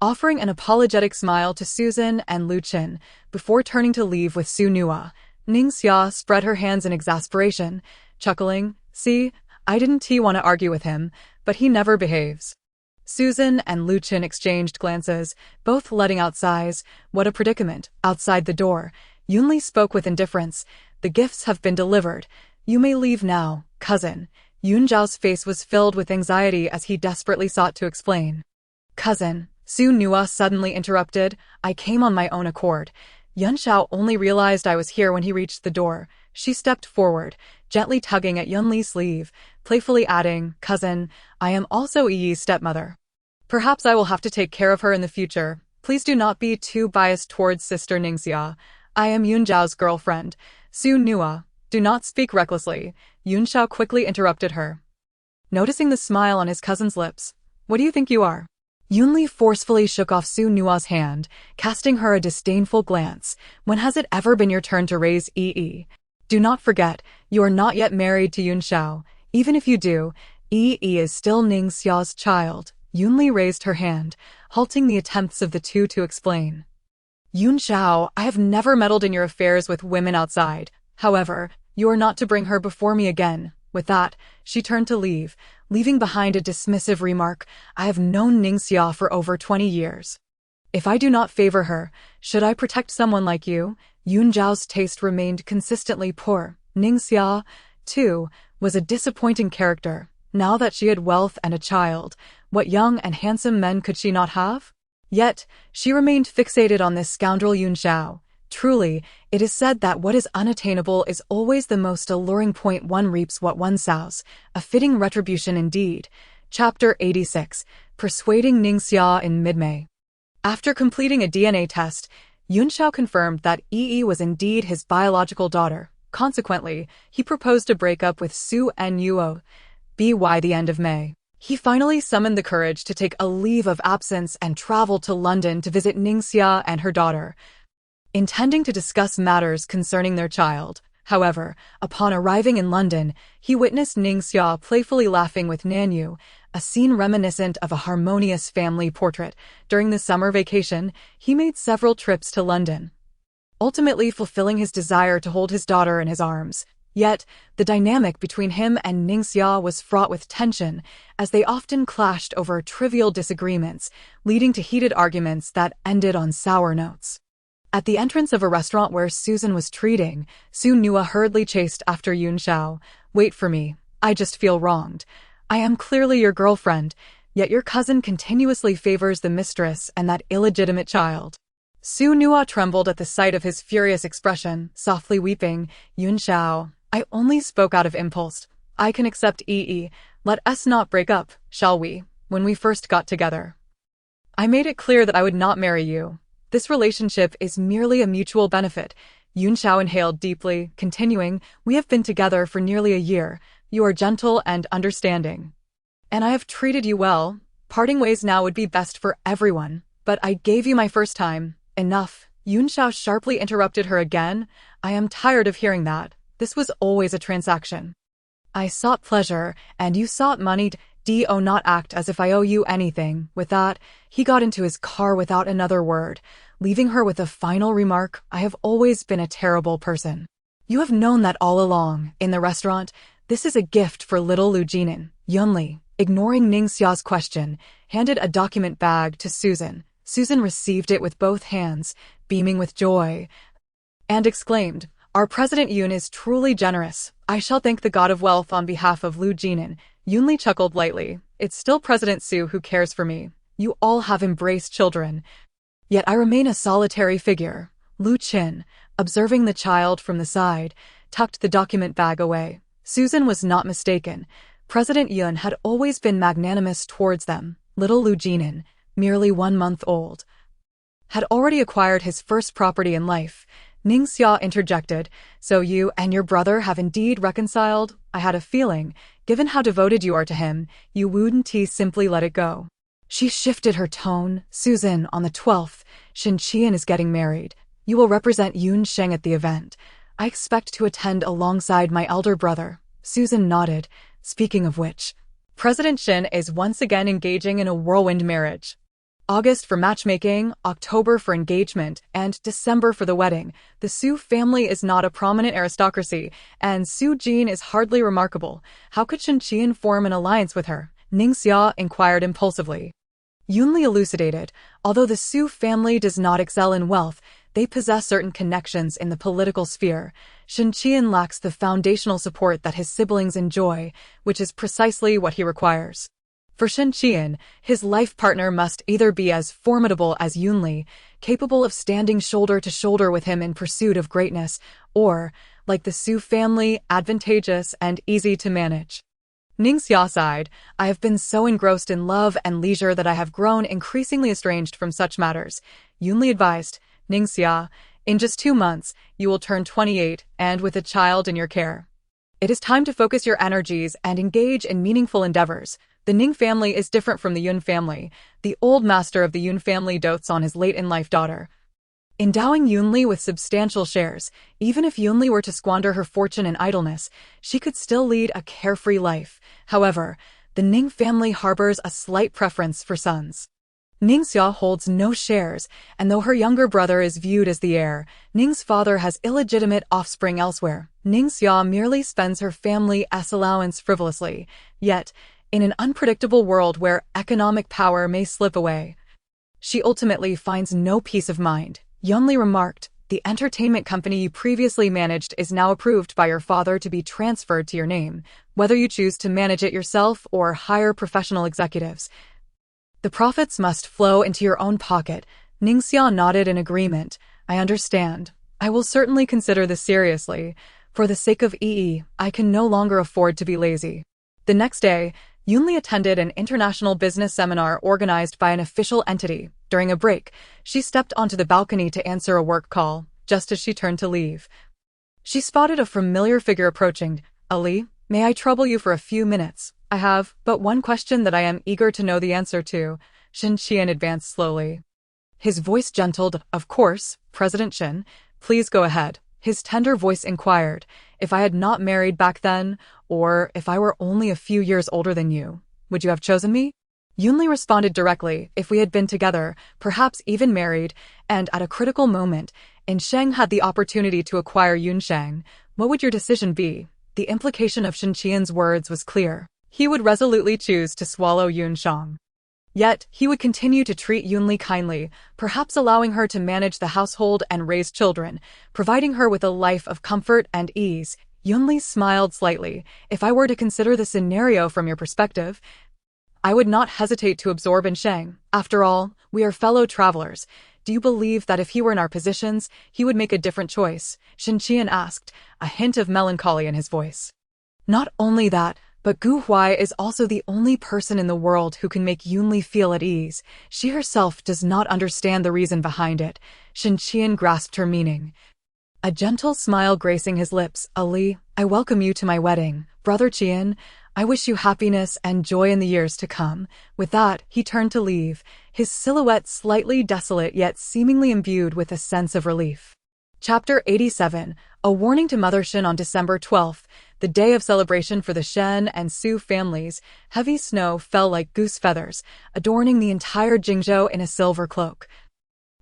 offering an apologetic smile to Susan and Lu Qin, before turning to leave with Su Nua. Ningxia spread her hands in exasperation, chuckling, see, I didn't want to argue with him, but he never behaves. Susan and Lu Qin exchanged glances, both letting out sighs. What a predicament. Outside the door, Yunli spoke with indifference. The gifts have been delivered. You may leave now, cousin. Yunzhao's face was filled with anxiety as he desperately sought to explain. Cousin, Su Nua suddenly interrupted. I came on my own accord. Yunxiao only realized I was here when he reached the door. She stepped forward, gently tugging at Yunli's sleeve, playfully adding, Cousin, I am also Yi's stepmother. Perhaps I will have to take care of her in the future. Please do not be too biased towards Sister Ningxia. I am Yunzhao's girlfriend. Su Nua, do not speak recklessly. Yunxiao quickly interrupted her, noticing the smile on his cousin's lips. What do you think you are? Yunli forcefully shook off Su Nua's hand, casting her a disdainful glance. When has it ever been your turn to raise Yi? Do not forget, you are not yet married to Yunxiao. Even if you do, Yi is still Ningxia's child. Yunli raised her hand, halting the attempts of the two to explain. Yunxiao, I have never meddled in your affairs with women outside. However, you are not to bring her before me again. With that, she turned to leave, leaving behind a dismissive remark. I have known Ningxia for over 20 years. If I do not favor her, should I protect someone like you? Yunzhao's taste remained consistently poor. Ningxia, too, was a disappointing character. Now that she had wealth and a child, what young and handsome men could she not have? Yet, she remained fixated on this scoundrel Yunxiao. Truly, it is said that what is unattainable is always the most alluring point. One reaps what one sows. A fitting retribution indeed. Chapter 86. Persuading Ningxia in mid-May. After completing a DNA test, Yunxiao confirmed that Yi was indeed his biological daughter. Consequently, he proposed a breakup with Su Nuo by the end of May. He finally summoned the courage to take a leave of absence and travel to London to visit Ningxia and her daughter, intending to discuss matters concerning their child. However, upon arriving in London, he witnessed Ningxia playfully laughing with Nanyu, a scene reminiscent of a harmonious family portrait. During the summer vacation, he made several trips to London, ultimately fulfilling his desire to hold his daughter in his arms. Yet, the dynamic between him and Ningxia was fraught with tension, as they often clashed over trivial disagreements, leading to heated arguments that ended on sour notes. At the entrance of a restaurant where Susan was treating, Su Nua hurriedly chased after Yunxiao. Wait for me. I just feel wronged. I am clearly your girlfriend, yet your cousin continuously favors the mistress and that illegitimate child. Su Nua trembled at the sight of his furious expression, softly weeping. Yunxiao, I only spoke out of impulse. I can accept Yi. Let us not break up, shall we? When we first got together, I made it clear that I would not marry you. This relationship is merely a mutual benefit. Yunxiao inhaled deeply, continuing, we have been together for nearly a year. You are gentle and understanding, and I have treated you well. Parting ways now would be best for everyone, but I gave you my first time. Enough. Yunxiao sharply interrupted her again. I am tired of hearing that. This was always a transaction. I sought pleasure, and you sought money. Do not act as if I owe you anything. With that, he got into his car without another word, leaving her with a final remark. I have always been a terrible person. You have known that all along. In the restaurant, this is a gift for little Lu Jinan. Yunli, ignoring Ningxia's question, handed a document bag to Susan. Susan received it with both hands, beaming with joy. and exclaimed, "Our President Yun is truly generous. I shall thank the god of wealth on behalf of Lu Jinan." Yunli chuckled lightly. "It's still President Su who cares for me. You all have embraced children. Yet I remain a solitary figure." Lu Qin, observing the child from the side, tucked the document bag away. Susan was not mistaken. President Yun had always been magnanimous towards them. Little Lu Jinan, merely 1 month old, had already acquired his first property in life. Ningxia interjected, "So you and your brother have indeed reconciled? I had a feeling, given how devoted you are to him, you wouldn't simply let it go." She shifted her tone. "Susan, on the 12th, Shen Qian is getting married. You will represent Yun Sheng at the event. I expect to attend alongside my elder brother." Susan nodded. "Speaking of which, President Shen is once again engaging in a whirlwind marriage. August for matchmaking, October for engagement, and December for the wedding. The Su family is not a prominent aristocracy, and Su Jin is hardly remarkable. How could Shen Qian form an alliance with her?" Ningxia inquired impulsively. Yunli elucidated, "Although the Su family does not excel in wealth, they possess certain connections in the political sphere. Shen Qian lacks the foundational support that his siblings enjoy, which is precisely what he requires. For Shen Qian, his life partner must either be as formidable as Yunli, capable of standing shoulder to shoulder with him in pursuit of greatness, or, like the Su family, advantageous and easy to manage." Ningxia sighed, "I have been so engrossed in love and leisure that I have grown increasingly estranged from such matters." Yunli advised, "Ningxia, in just 2 months, you will turn 28 and with a child in your care. It is time to focus your energies and engage in meaningful endeavors. The Ning family is different from the Yun family. The old master of the Yun family dotes on his late-in-life daughter, endowing Yunli with substantial shares. Even if Yunli were to squander her fortune in idleness, she could still lead a carefree life. However, the Ning family harbors a slight preference for sons. Ningxia holds no shares, and though her younger brother is viewed as the heir, Ning's father has illegitimate offspring elsewhere. Ningxia merely spends her family's allowance frivolously. Yet, in an unpredictable world where economic power may slip away, she ultimately finds no peace of mind." Yunli remarked, "The entertainment company you previously managed is now approved by your father to be transferred to your name, whether you choose to manage it yourself or hire professional executives. The profits must flow into your own pocket." Ningxia nodded in agreement. "I understand. I will certainly consider this seriously. For the sake of EE, I can no longer afford to be lazy." The next day, Yunli attended an international business seminar organized by an official entity. During a break, she stepped onto the balcony to answer a work call. Just as she turned to leave, she spotted a familiar figure approaching. "Ali, may I trouble you for a few minutes? I have but one question that I am eager to know the answer to." Shen Qian advanced slowly. His voice gentled. "Of course, President Shen. Please go ahead." His tender voice inquired, "If I had not married back then, or if I were only a few years older than you, would you have chosen me?" Yunli responded directly, "If we had been together, perhaps even married, and at a critical moment, and Sheng had the opportunity to acquire Yun Sheng, what would your decision be?" The implication of Shen Qian's words was clear. He would resolutely choose to swallow Yun Sheng. Yet, he would continue to treat Yunli kindly, perhaps allowing her to manage the household and raise children, providing her with a life of comfort and ease. Yunli smiled slightly. "If I were to consider the scenario from your perspective, I would not hesitate to absorb in Sheng. After all, we are fellow travelers. Do you believe that if he were in our positions, he would make a different choice?" Shen Qian asked, a hint of melancholy in his voice. "Not only that, but Gu Huai is also the only person in the world who can make Yunli feel at ease. She herself does not understand the reason behind it." Shen Qian grasped her meaning, a gentle smile gracing his lips. "Ali, I welcome you to my wedding. Brother Qian, I wish you happiness and joy in the years to come." With that, he turned to leave, his silhouette slightly desolate yet seemingly imbued with a sense of relief. Chapter 87, A Warning to Mother Shen. On December 12th, the day of celebration for the Shen and Su families, heavy snow fell like goose feathers, adorning the entire Jingzhou in a silver cloak.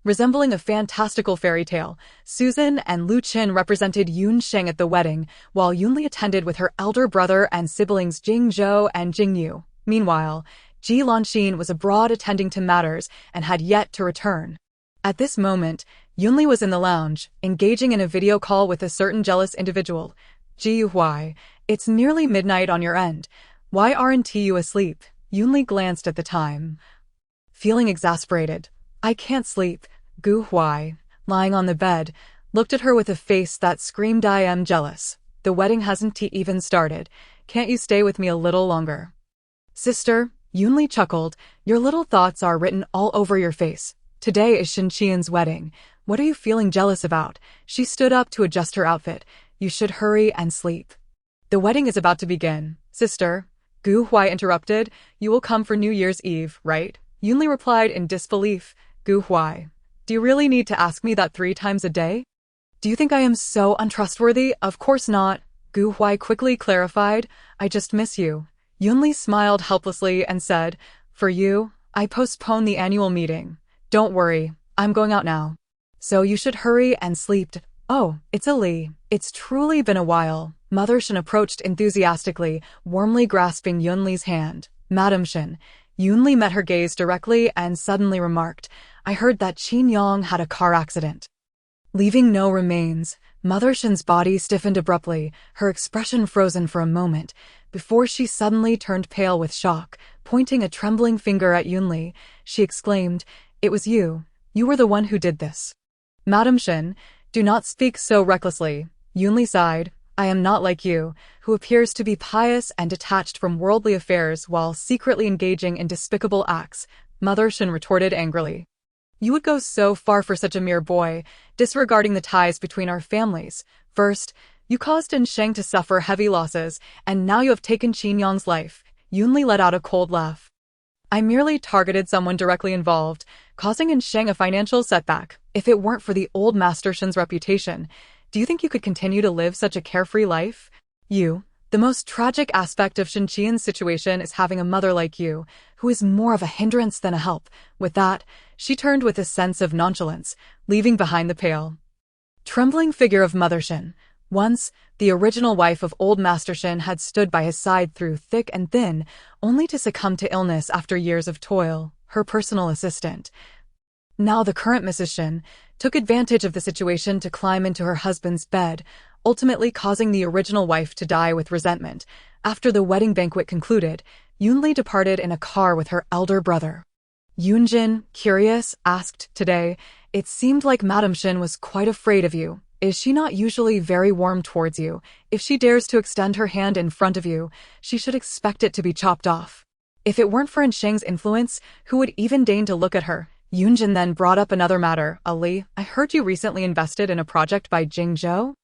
Resembling a fantastical fairy tale, Susan and Lu Qin represented Yun Sheng at the wedding, while Yunli attended with her elder brother and siblings Jingzhou and Jingyu. Meanwhile, Ji Lanxin was abroad attending to matters and had yet to return. At this moment, Yunli was in the lounge, engaging in a video call with a certain jealous individual. Huai, it's nearly midnight on your end. Why aren't you asleep? Yunli glanced at the time, feeling exasperated. I can't sleep. Huai, lying on the bed, looked at her with a face that screamed I am jealous. The wedding hasn't even started. Can't you stay with me a little longer? Sister, Yunli chuckled, your little thoughts are written all over your face. Today is Shinqian's wedding. What are you feeling jealous about? She stood up to adjust her outfit. You should hurry and sleep. The wedding is about to begin. Sister, Huai interrupted, you will come for New Year's Eve, right? Yunli replied in disbelief. Huai, do you really need to ask me that 3 times a day? Do you think I am so untrustworthy? Of course not. Huai quickly clarified, I just miss you. Yunli smiled helplessly and said, for you, I postponed the annual meeting. Don't worry, I'm going out now. So you should hurry and sleep. Oh, it's Ali. It's truly been a while. Mother Shen approached enthusiastically, warmly grasping Yunli's hand. Madam Shen. Yunli met her gaze directly and suddenly remarked, I heard that Qin Yang had a car accident. Leaving no remains, Mother Shen's body stiffened abruptly, her expression frozen for a moment, before she suddenly turned pale with shock. Pointing a trembling finger at Yunli, she exclaimed, it was you. You were the one who did this. Madam Shen, do not speak so recklessly. Yunli sighed. I am not like you, who appears to be pious and detached from worldly affairs while secretly engaging in despicable acts, Mother Shen retorted angrily. You would go so far for such a mere boy, disregarding the ties between our families. First, you caused Sheng to suffer heavy losses, and now you have taken Qin Yang's life. Yunli let out a cold laugh. I merely targeted someone directly involved, causing Sheng a financial setback. If it weren't for the old Master Shen's reputation, do you think you could continue to live such a carefree life? The most tragic aspect of Shinqian's situation is having a mother like you, who is more of a hindrance than a help. With that, she turned with a sense of nonchalance, leaving behind the pale, trembling figure of Mother Shen. Once, the original wife of old Master Shen had stood by his side through thick and thin, only to succumb to illness after years of toil, her personal assistant. Now the current Mrs. Shen took advantage of the situation to climb into her husband's bed, ultimately causing the original wife to die with resentment. After the wedding banquet concluded, Yunli departed in a car with her elder brother. Yunjin, curious, asked, today, it seemed like Madam Shen was quite afraid of you. Is she not usually very warm towards you? If she dares to extend her hand in front of you, she should expect it to be chopped off. If it weren't for Sheng's influence, who would even deign to look at her? Yunjin then brought up another matter. Ali, I heard you recently invested in a project by Jingzhou?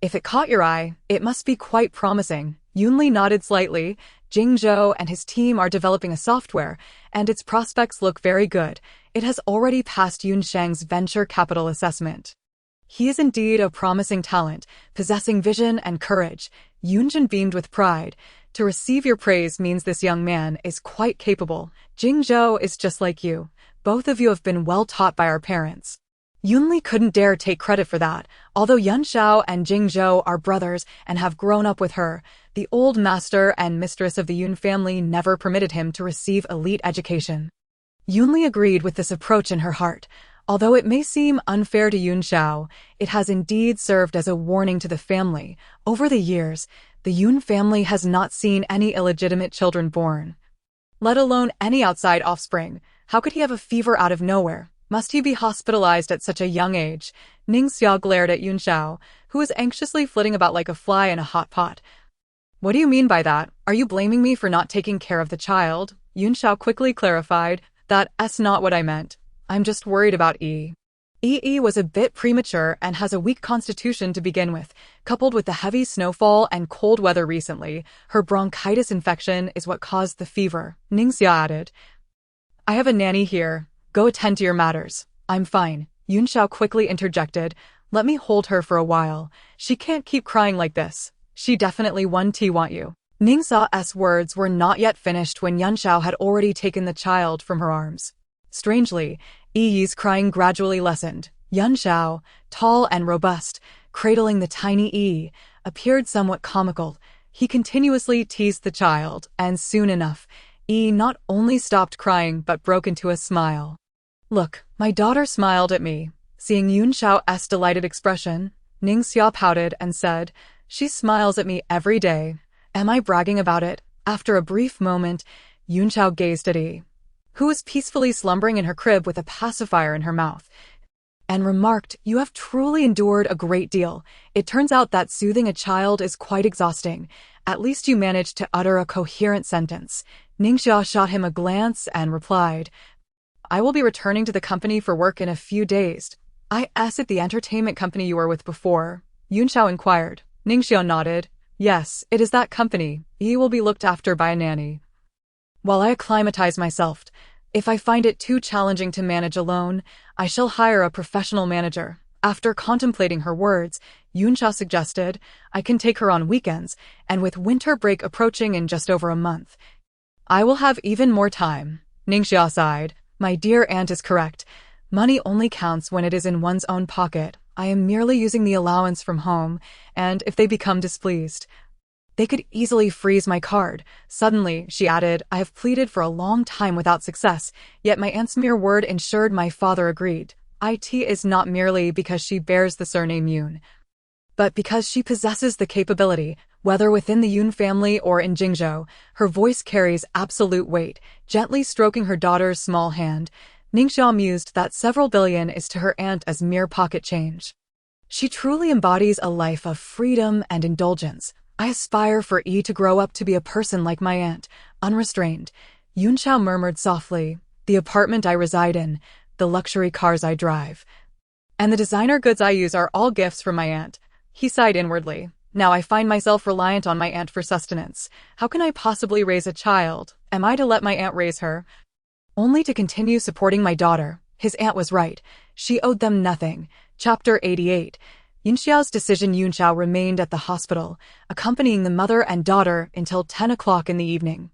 If it caught your eye, it must be quite promising. Yunli nodded slightly. Jingzhou and his team are developing a software, and its prospects look very good. It has already passed Sheng's venture capital assessment. He is indeed a promising talent, possessing vision and courage. Yunjin beamed with pride. To receive your praise means this young man is quite capable. Jingzhou is just like you. Both of you have been well taught by our parents. Yunli couldn't dare take credit for that. Although Yanshao and Jingzhou are brothers and have grown up with her, the old master and mistress of the Yun family never permitted him to receive elite education. Yunli agreed with this approach in her heart. Although it may seem unfair to Yanshao, it has indeed served as a warning to the family. Over the years, the Yun family has not seen any illegitimate children born, let alone any outside offspring. How could he have a fever out of nowhere? Must he be hospitalized at such a young age? Ningxia glared at Yanshao, who was anxiously flitting about like a fly in a hot pot. What do you mean by that? Are you blaming me for not taking care of the child? Yanshao quickly clarified, that's not what I meant. I'm just worried about Yi. Yi was a bit premature and has a weak constitution to begin with. Coupled with the heavy snowfall and cold weather recently, her bronchitis infection is what caused the fever. Ningxia added, I have a nanny here. Go attend to your matters. I'm fine. Yanshao quickly interjected, let me hold her for a while. She can't keep crying like this. She definitely want you. Ningxia's words were not yet finished when Yanshao had already taken the child from her arms. Strangely, Yi's crying gradually lessened. Yanshao, tall and robust, cradling the tiny Yi, appeared somewhat comical. He continuously teased the child, and soon enough, Yi not only stopped crying but broke into a smile. Look, my daughter smiled at me. Seeing Yun Xiao's delighted expression, Ning Xia pouted and said, "She smiles at me every day. Am I bragging about it?" After a brief moment, Yun Xiao gazed at Yi, who was peacefully slumbering in her crib with a pacifier in her mouth, and remarked, "You have truly endured a great deal. It turns out that soothing a child is quite exhausting. At least you managed to utter a coherent sentence." Ning Xia shot him a glance and replied, "I will be returning to the company for work in a few days." "Is it the entertainment company you were with before?" Yun Xiao inquired. Ning Xia nodded. "Yes, it is that company. He will be looked after by a nanny, while I acclimatize myself. If I find it too challenging to manage alone, I shall hire a professional manager." After contemplating her words, Yun Xiao suggested, "I can take her on weekends, and with winter break approaching in just over a month, I will have even more time." Ning Xia sighed. "My dear aunt is correct. Money only counts when it is in one's own pocket. I am merely using the allowance from home, and if they become displeased, they could easily freeze my card." Suddenly, she added, "I have pleaded for a long time without success, yet my aunt's mere word ensured my father agreed. It is not merely because she bears the surname Yun, but because she possesses the capability, whether within the Yun family or in Jingzhou." Her voice carries absolute weight. Gently stroking her daughter's small hand, Ning Xia mused that several billion is to her aunt as mere pocket change. She truly embodies a life of freedom and indulgence. "I aspire for Yi to grow up to be a person like my aunt, unrestrained." Yun Xiao murmured softly, "The apartment I reside in, the luxury cars I drive, and the designer goods I use are all gifts from my aunt." He sighed inwardly. "Now I find myself reliant on my aunt for sustenance. How can I possibly raise a child? Am I to let my aunt raise her, only to continue supporting my daughter?" His aunt was right. She owed them nothing. Chapter 88. Yun Xiao's decision. Yun Xiao remained at the hospital, accompanying the mother and daughter until 10 o'clock in the evening.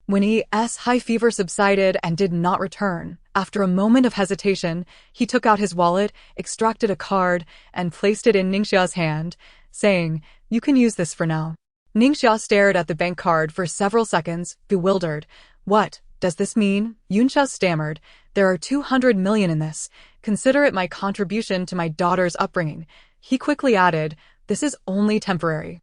When Yi's high fever subsided and did not return, after a moment of hesitation, he took out his wallet, extracted a card, and placed it in Ning Xiao's hand, saying, "You can use this for now." Ning Xia stared at the bank card for several seconds, bewildered. "What does this mean?" Yun Xiao stammered. "There are 200 million in this. Consider it my contribution to my daughter's upbringing." He quickly added, "This is only temporary.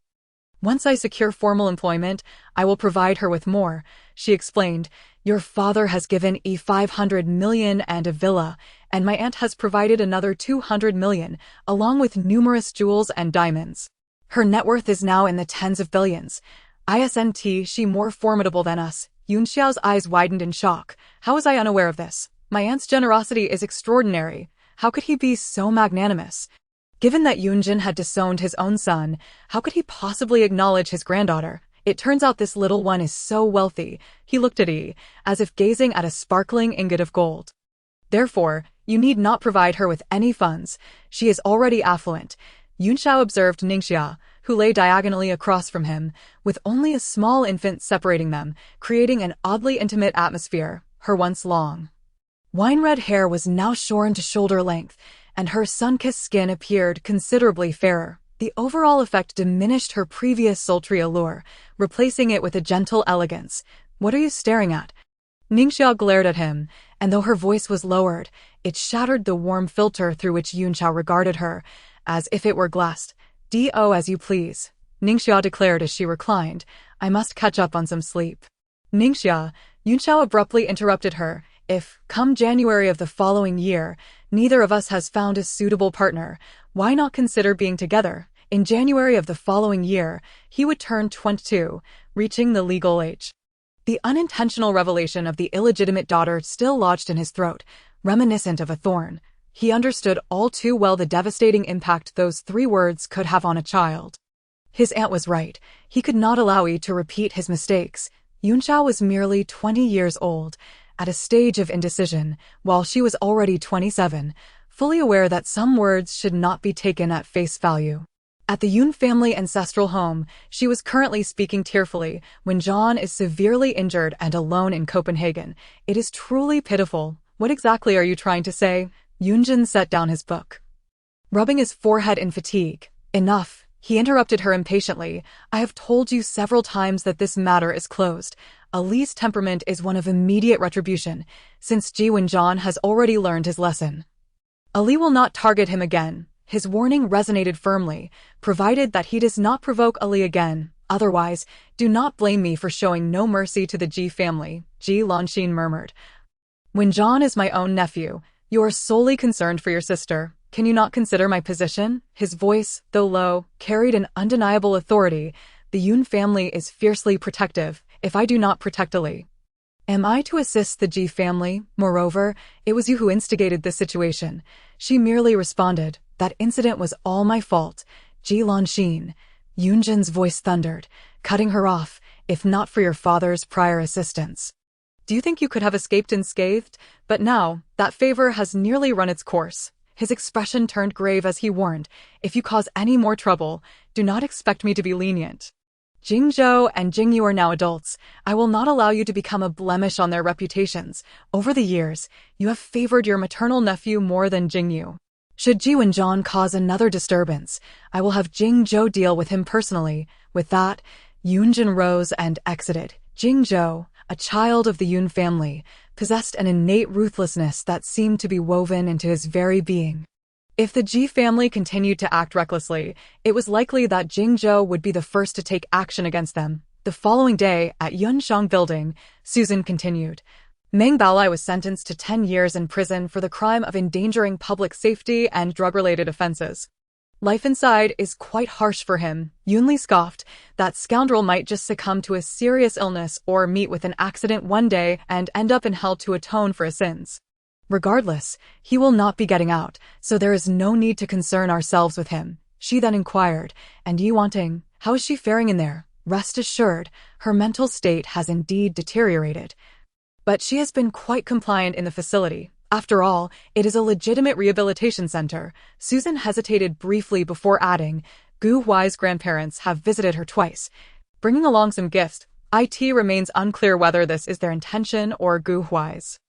Once I secure formal employment, I will provide her with more." She explained, "Your father has given 500 million and a villa, and my aunt has provided another 200 million, along with numerous jewels and diamonds. Her net worth is now in the tens of billions. Isn't she more formidable than us?" Yun Xiao's eyes widened in shock. "How was I unaware of this? My aunt's generosity is extraordinary. How could he be so magnanimous? Given that Yunjin had disowned his own son, how could he possibly acknowledge his granddaughter? It turns out this little one is so wealthy." He looked at Yi, as if gazing at a sparkling ingot of gold. "Therefore, you need not provide her with any funds. She is already affluent." Yun Xiao observed Ning Xia, who lay diagonally across from him, with only a small infant separating them, creating an oddly intimate atmosphere. Her once long, wine-red hair was now shorn to shoulder length, and her sun-kissed skin appeared considerably fairer. The overall effect diminished her previous sultry allure, replacing it with a gentle elegance. "What are you staring at?" Ning Xia glared at him, and though her voice was lowered, it shattered the warm filter through which Yun Xiao regarded her, as if it were glass. "Do as you please," Ning Xia declared as she reclined. "I must catch up on some sleep." "Ning Xia," Yun Xiao abruptly interrupted her, "if, come January of the following year, neither of us has found a suitable partner, why not consider being together?" In January of the following year, he would turn 22, reaching the legal age. The unintentional revelation of the illegitimate daughter still lodged in his throat, reminiscent of a thorn. He understood all too well the devastating impact those 3 words could have on a child. His aunt was right. He could not allow Yi to repeat his mistakes. Yun Xiao was merely 20 years old, at a stage of indecision, while she was already 27, fully aware that some words should not be taken at face value. At the Yun family ancestral home, she was currently speaking tearfully when John is severely injured and alone in Copenhagen. "It is truly pitiful. What exactly are you trying to say?" Yunjin set down his book, rubbing his forehead in fatigue. "Enough," he interrupted her impatiently. "I have told you several times that this matter is closed. Ali's temperament is one of immediate retribution, since Ji Wenjan has already learned his lesson. Ali will not target him again. His warning resonated firmly, provided that he does not provoke Ali again. Otherwise, do not blame me for showing no mercy to the Ji family, Ji Lanxin murmured. Wenjan is my own nephew. You are solely concerned for your sister. Can you not consider my position? His voice, though low, carried an undeniable authority. The Yun family is fiercely protective. If I do not protect Ali, am I to assist the Ji family? Moreover, it was you who instigated this situation. She merely responded, that incident was all my fault. Ji Lanxin. Yunjin's voice thundered, cutting her off, if not for your father's prior assistance. Do you think you could have escaped unscathed? But now, that favor has nearly run its course. His expression turned grave as he warned, if you cause any more trouble, do not expect me to be lenient. Jingzhou and Jingyu are now adults. I will not allow you to become a blemish on their reputations. Over the years, you have favored your maternal nephew more than Jingyu. Should Ji Wenjan cause another disturbance, I will have Jingzhou deal with him personally. With that, Yunjin rose and exited. Jingzhou, a child of the Yun family, possessed an innate ruthlessness that seemed to be woven into his very being. If the Ji family continued to act recklessly, it was likely that Jingzhou would be the first to take action against them. The following day, at Yunshang Building, Susan continued. Meng Baolai was sentenced to 10 years in prison for the crime of endangering public safety and drug-related offenses. Life inside is quite harsh for him, Yunli scoffed. That scoundrel might just succumb to a serious illness or meet with an accident one day and end up in hell to atone for his sins. Regardless, he will not be getting out, so there is no need to concern ourselves with him. She then inquired, and Yi Wanting, how is she faring in there? Rest assured, her mental state has indeed deteriorated. But she has been quite compliant in the facility. After all, it is a legitimate rehabilitation center. Susan hesitated briefly before adding, Gu Huai's grandparents have visited her twice, bringing along some gifts. It remains unclear whether this is their intention or Gu Huai's.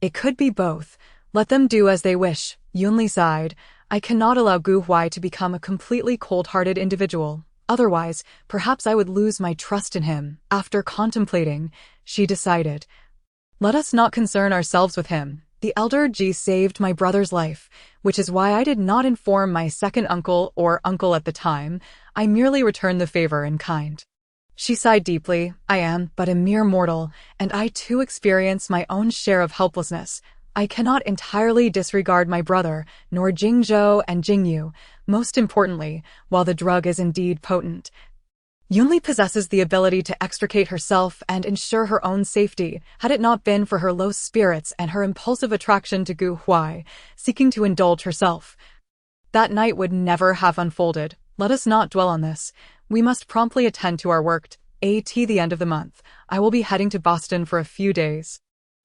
It could be both. Let them do as they wish, Yunli sighed. I cannot allow Gu Huai to become a completely cold-hearted individual. Otherwise, perhaps I would lose my trust in him. After contemplating, she decided, let us not concern ourselves with him. The elder Ji saved my brother's life, which is why I did not inform my second uncle or uncle at the time. I merely returned the favor in kind. She sighed deeply. I am but a mere mortal, and I too experience my own share of helplessness. I cannot entirely disregard my brother, nor Jingzhou and Jingyu. Most importantly, while the drug is indeed potent, Yunli possesses the ability to extricate herself and ensure her own safety. Had it not been for her low spirits and her impulsive attraction to Gu Huai, seeking to indulge herself, that night would never have unfolded. Let us not dwell on this. We must promptly attend to our work. At the end of the month, I will be heading to Boston for a few days.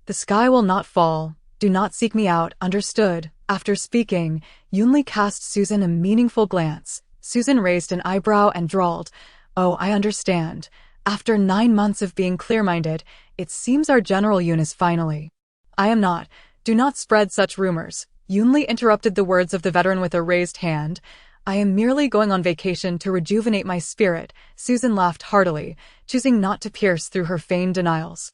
The sky will not fall. Do not seek me out, understood? After speaking, Yunli cast Susan a meaningful glance. Susan raised an eyebrow and drawled, oh, I understand. After 9 months of being clear-minded, it seems our General Yun is finally. I am not. Do not spread such rumors. Yunli interrupted the words of the veteran with a raised hand. I am merely going on vacation to rejuvenate my spirit. Susan laughed heartily, choosing not to pierce through her feigned denials.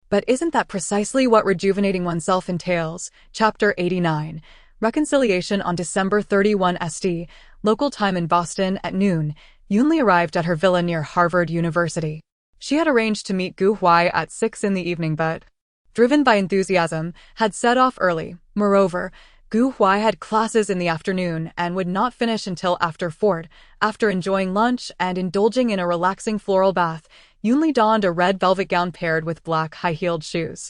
But isn't that precisely what rejuvenating oneself entails? Chapter 89. Reconciliation. On December 31 ST, local time in Boston at noon, Yunli arrived at her villa near Harvard University. She had arranged to meet Gu Huai at 6 in the evening but, driven by enthusiasm, had set off early. Moreover, Gu Huai had classes in the afternoon and would not finish until after 4. After enjoying lunch and indulging in a relaxing floral bath, Yunli donned a red velvet gown paired with black high-heeled shoes.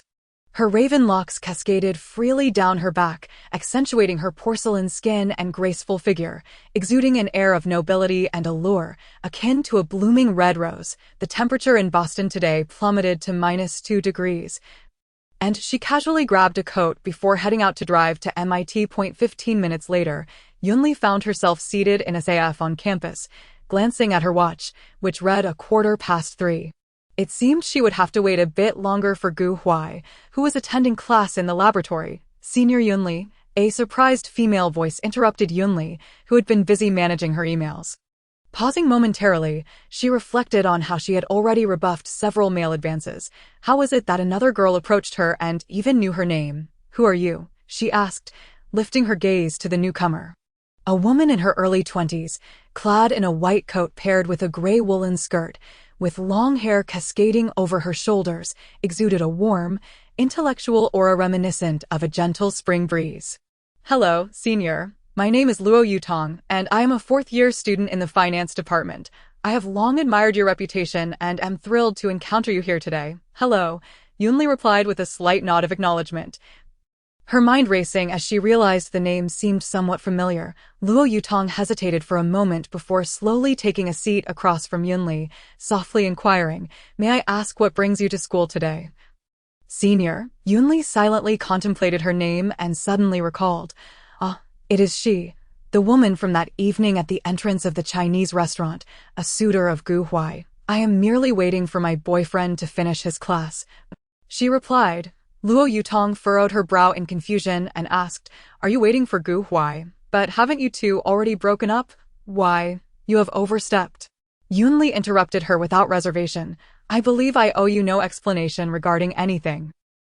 Her raven locks cascaded freely down her back, accentuating her porcelain skin and graceful figure, exuding an air of nobility and allure, akin to a blooming red rose. The temperature in Boston today plummeted to -2 degrees, and she casually grabbed a coat before heading out to drive to MIT. 15 minutes later, Yunli found herself seated in SAF on campus, glancing at her watch, which read 3:15. It seemed she would have to wait a bit longer for Gu Huai, who was attending class in the laboratory. Senior Yunli, a surprised female voice interrupted Yunli, who had been busy managing her emails. Pausing momentarily, she reflected on how she had already rebuffed several male advances. How was it that another girl approached her and even knew her name? "Who are you?" she asked, lifting her gaze to the newcomer. A woman in her early 20s, clad in a white coat paired with a gray woolen skirt, with long hair cascading over her shoulders, exuded a warm, intellectual aura reminiscent of a gentle spring breeze. "Hello, senior. My name is Luo Yutong, and I am a fourth-year student in the finance department. I have long admired your reputation and am thrilled to encounter you here today." "Hello," Yunli replied with a slight nod of acknowledgement. Her mind racing as she realized the name seemed somewhat familiar. Luo Yutong hesitated for a moment before slowly taking a seat across from Yunli, softly inquiring, "May I ask what brings you to school today?" "Senior." Yunli silently contemplated her name and suddenly recalled, "Ah, it is she, the woman from that evening at the entrance of the Chinese restaurant, a suitor of Gu Huai. I am merely waiting for my boyfriend to finish his class," she replied. Luo Yutong furrowed her brow in confusion and asked, "Are you waiting for Gu Huai? But haven't you two already broken up? Why, you have overstepped." Yunli interrupted her without reservation. "I believe I owe you no explanation regarding anything."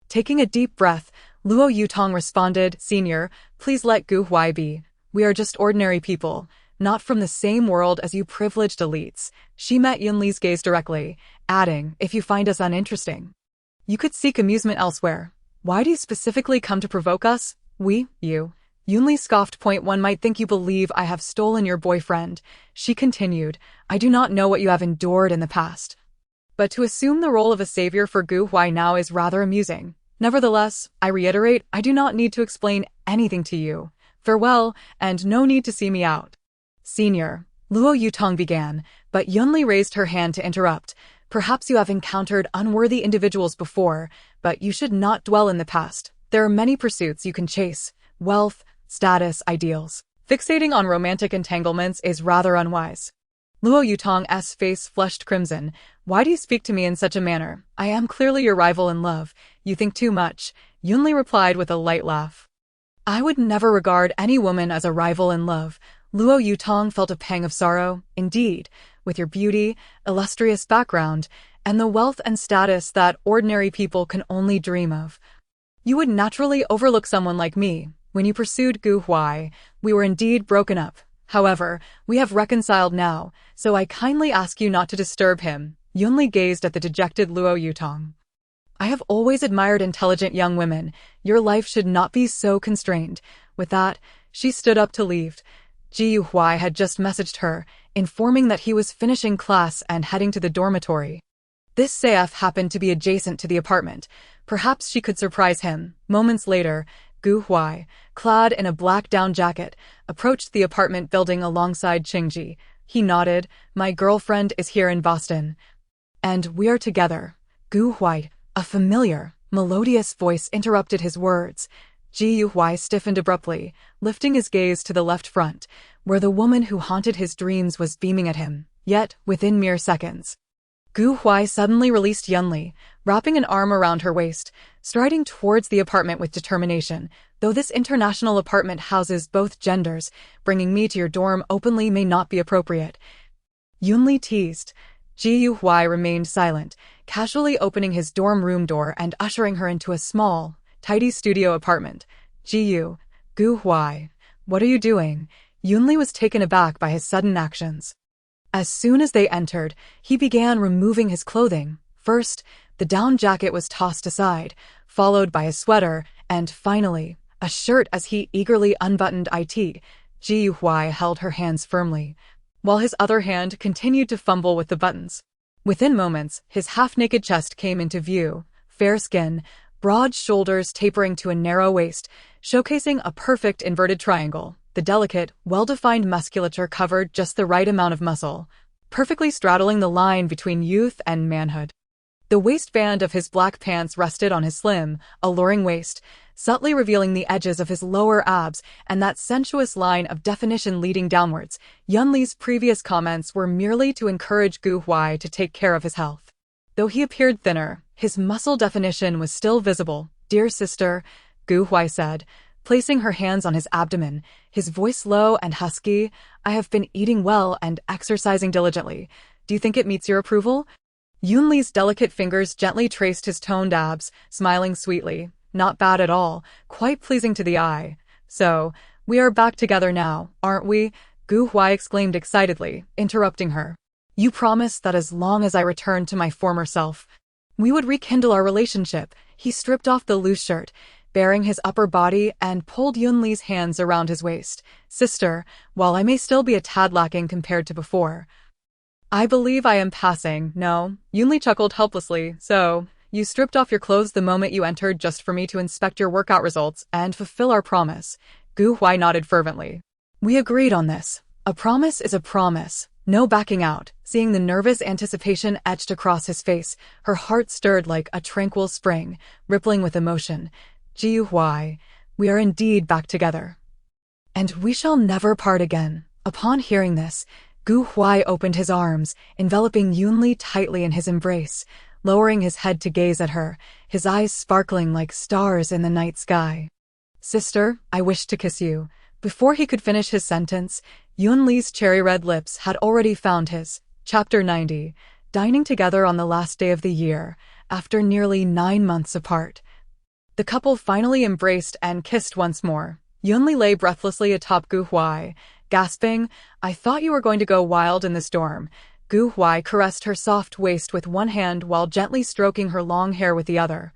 Taking a deep breath, Luo Yutong responded, "Senior, please let Gu Huai be. We are just ordinary people, not from the same world as you privileged elites." She met Yunli's gaze directly, adding, "If you find us uninteresting, you could seek amusement elsewhere. Why do you specifically come to provoke us?" You. Yunli scoffed. "One might think you believe I have stolen your boyfriend," she continued. "I do not know what you have endured in the past, but to assume the role of a savior for Gu Huai now is rather amusing. Nevertheless, I reiterate, I do not need to explain anything to you. Farewell, and no need to see me out." "Senior," Luo Yutong began, but Yunli raised her hand to interrupt. "Perhaps you have encountered unworthy individuals before, but you should not dwell in the past. There are many pursuits you can chase: wealth, status, ideals. Fixating on romantic entanglements is rather unwise." Luo Yutong's face flushed crimson. "Why do you speak to me in such a manner? I am clearly your rival in love. You think too much," Yunli replied with a light laugh. "I would never regard any woman as a rival in love." Luo Yutong felt a pang of sorrow. "Indeed, with your beauty, illustrious background, and the wealth and status that ordinary people can only dream of, you would naturally overlook someone like me. When you pursued Gu Huai, we were indeed broken up. However, we have reconciled now, so I kindly ask you not to disturb him." Yunli gazed at the dejected Luo Yutong. "I have always admired intelligent young women. Your life should not be so constrained." With that, she stood up to leave. Ji Huai had just messaged her, informing that he was finishing class and heading to the dormitory. This CF happened to be adjacent to the apartment. Perhaps she could surprise him. Moments later, Gu Huai, clad in a black down jacket, approached the apartment building alongside Qingji. He nodded. "My girlfriend is here in Boston, and we are together." Gu Huai, a familiar, melodious voice interrupted his words. Ji Huai stiffened abruptly, lifting his gaze to the left front, where the woman who haunted his dreams was beaming at him. Yet, within mere seconds, Gu Huai suddenly released Yunli, wrapping an arm around her waist, striding towards the apartment with determination. "Though this international apartment houses both genders, bringing me to your dorm openly may not be appropriate," Yunli teased. Ji Huai remained silent, casually opening his dorm room door and ushering her into a small, tidy studio apartment. "Gu Huai, what are you doing?" Yunli was taken aback by his sudden actions. As soon as they entered, he began removing his clothing. First, the down jacket was tossed aside, followed by a sweater, and finally, a shirt as he eagerly unbuttoned it. Ji Huai held her hands firmly, while his other hand continued to fumble with the buttons. Within moments, his half-naked chest came into view, fair skin, broad shoulders tapering to a narrow waist, showcasing a perfect inverted triangle. The delicate, well-defined musculature covered just the right amount of muscle, perfectly straddling the line between youth and manhood. The waistband of his black pants rested on his slim, alluring waist, subtly revealing the edges of his lower abs and that sensuous line of definition leading downwards. Yunli's previous comments were merely to encourage Gu Huai to take care of his health. Though he appeared thinner, his muscle definition was still visible. "Dear sister," Gu Huai said, Placing her hands on his abdomen, his voice low and husky, "I have been eating well and exercising diligently. Do you think it meets your approval?" Yunli's delicate fingers gently traced his toned abs, smiling sweetly. "Not bad at all, quite pleasing to the eye. So, we are back together now, aren't we?" Gu Huai exclaimed excitedly, interrupting her. "You promised that as long as I returned to my former self, we would rekindle our relationship." He stripped off the loose shirt, baring his upper body, and pulled Yunli's hands around his waist. "Sister, while I may still be a tad lacking compared to before, I believe I am passing, no?" Yunli chuckled helplessly. "So, you stripped off your clothes the moment you entered just for me to inspect your workout results and fulfill our promise." Gu Huai nodded fervently. "We agreed on this. A promise is a promise. No backing out." Seeing the nervous anticipation etched across his face, her heart stirred like a tranquil spring, rippling with emotion. "Ji Huai, we are indeed back together. And we shall never part again." Upon hearing this, Gu Huai opened his arms, enveloping Yunli tightly in his embrace, lowering his head to gaze at her, his eyes sparkling like stars in the night sky. "Sister, I wish to kiss you." Before he could finish his sentence, Yunli's cherry-red lips had already found his. Chapter 90. Dining together on the last day of the year, after nearly 9 months apart. The couple finally embraced and kissed once more. Yunli lay breathlessly atop Gu Huai, gasping, "I thought you were going to go wild in the storm." Gu Huai caressed her soft waist with one hand while gently stroking her long hair with the other.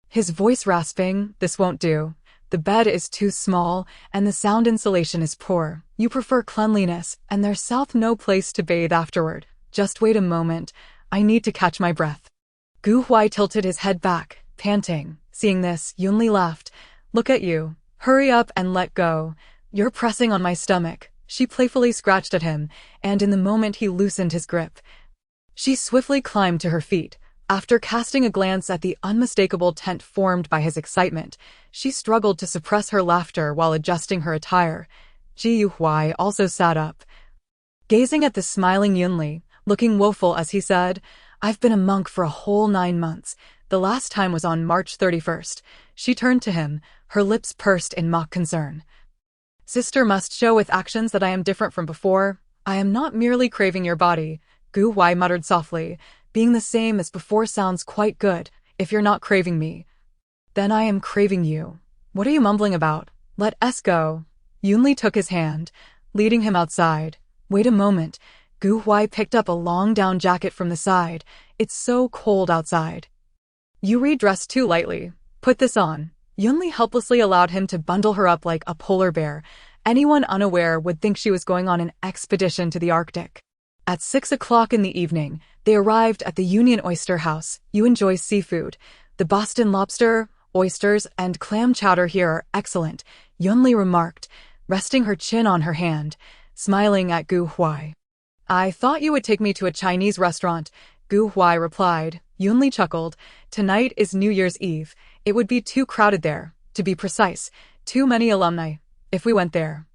His voice rasping, "This won't do. The bed is too small, and the sound insulation is poor. You prefer cleanliness, and there's no place to bathe afterward. Just wait a moment. I need to catch my breath." Gu Huai tilted his head back, panting. Seeing this, Yunli laughed. "Look at you. Hurry up and let go. You're pressing on my stomach." She playfully scratched at him, and in the moment he loosened his grip, she swiftly climbed to her feet. After casting a glance at the unmistakable tent formed by his excitement, she struggled to suppress her laughter while adjusting her attire. Ji Huai also sat up, gazing at the smiling Yunli, looking woeful as he said, "I've been a monk for a whole 9 months. The last time was on March 31st. She turned to him, her lips pursed in mock concern. "Sister must show with actions that I am different from before. I am not merely craving your body." Gu Huai muttered softly. "Being the same as before sounds quite good. If you're not craving me, then I am craving you." "What are you mumbling about? Let us go." Yunli took his hand, leading him outside. "Wait a moment." Gu Huai picked up a long down jacket from the side. "It's so cold outside. You redressed too lightly. Put this on." Yunli helplessly allowed him to bundle her up like a polar bear. Anyone unaware would think she was going on an expedition to the Arctic. At 6 o'clock in the evening, they arrived at the Union Oyster House. "You enjoy seafood. The Boston lobster, oysters, and clam chowder here are excellent," Yunli remarked, resting her chin on her hand, smiling at Gu Huai. "I thought you would take me to a Chinese restaurant," Gu Huai replied. Yunli chuckled. "Tonight is New Year's Eve. It would be too crowded there. To be precise, too many alumni. If we went there,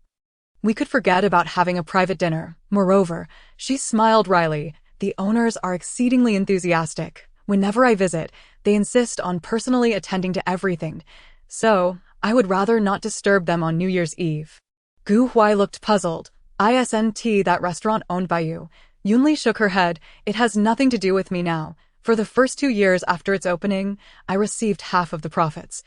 we could forget about having a private dinner. Moreover," she smiled wryly, "the owners are exceedingly enthusiastic. Whenever I visit, they insist on personally attending to everything. So, I would rather not disturb them on New Year's Eve." Gu Huai looked puzzled. "Isn't that restaurant owned by you?" Yunli shook her head. "It has nothing to do with me now. For the first 2 years after its opening, I received half of the profits.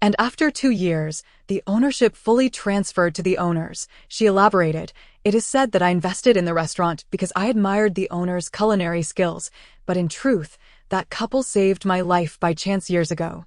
And after 2 years, the ownership fully transferred to the owners." She elaborated. "It is said that I invested in the restaurant because I admired the owner's culinary skills, but in truth, that couple saved my life by chance years ago.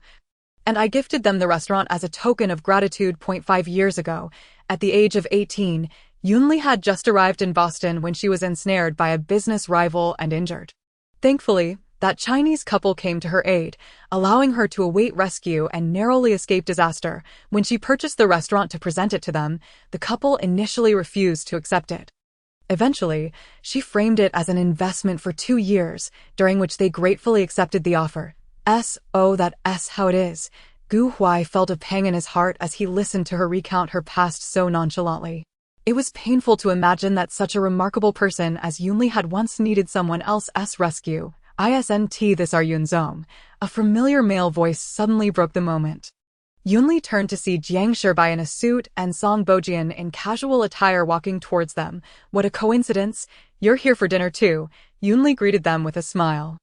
And I gifted them the restaurant as a token of gratitude. 5 years ago, at the age of 18, Yunli had just arrived in Boston when she was ensnared by a business rival and injured. Thankfully, that Chinese couple came to her aid, allowing her to await rescue and narrowly escape disaster. When she purchased the restaurant to present it to them, the couple initially refused to accept it. Eventually, she framed it as an investment for 2 years, during which they gratefully accepted the offer. That's how it is." Gu Huai felt a pang in his heart as he listened to her recount her past so nonchalantly. It was painful to imagine that such a remarkable person as Yunli had once needed someone else's rescue. "This are Yunzong." A familiar male voice suddenly broke the moment. Yunli turned to see Jiang Shibai in a suit and Song Bojian in casual attire walking towards them. What a coincidence! You're here for dinner too. Yunli greeted them with a smile.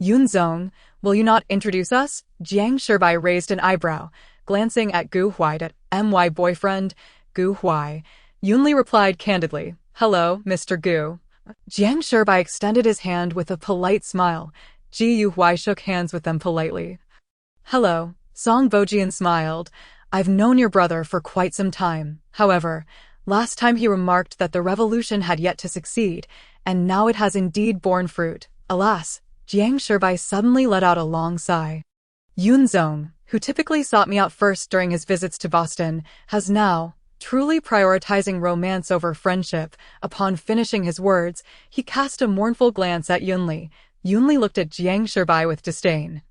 Yunzong, will you not introduce us? Jiang Shibai raised an eyebrow, glancing at Gu Huai my boyfriend, Gu Huai. Yunli replied candidly, hello, Mr. Gu. Jiang Shibai extended his hand with a polite smile. Ji Huai shook hands with them politely. Hello, Song Bojian smiled. I've known your brother for quite some time. However, last time he remarked that the revolution had yet to succeed, and now it has indeed borne fruit. Alas, Jiang Shibai suddenly let out a long sigh. Yunzong, who typically sought me out first during his visits to Boston, has now, truly prioritizing romance over friendship. Upon finishing his words, he cast a mournful glance at Yunli. Yunli looked at Jiang Shibai with disdain.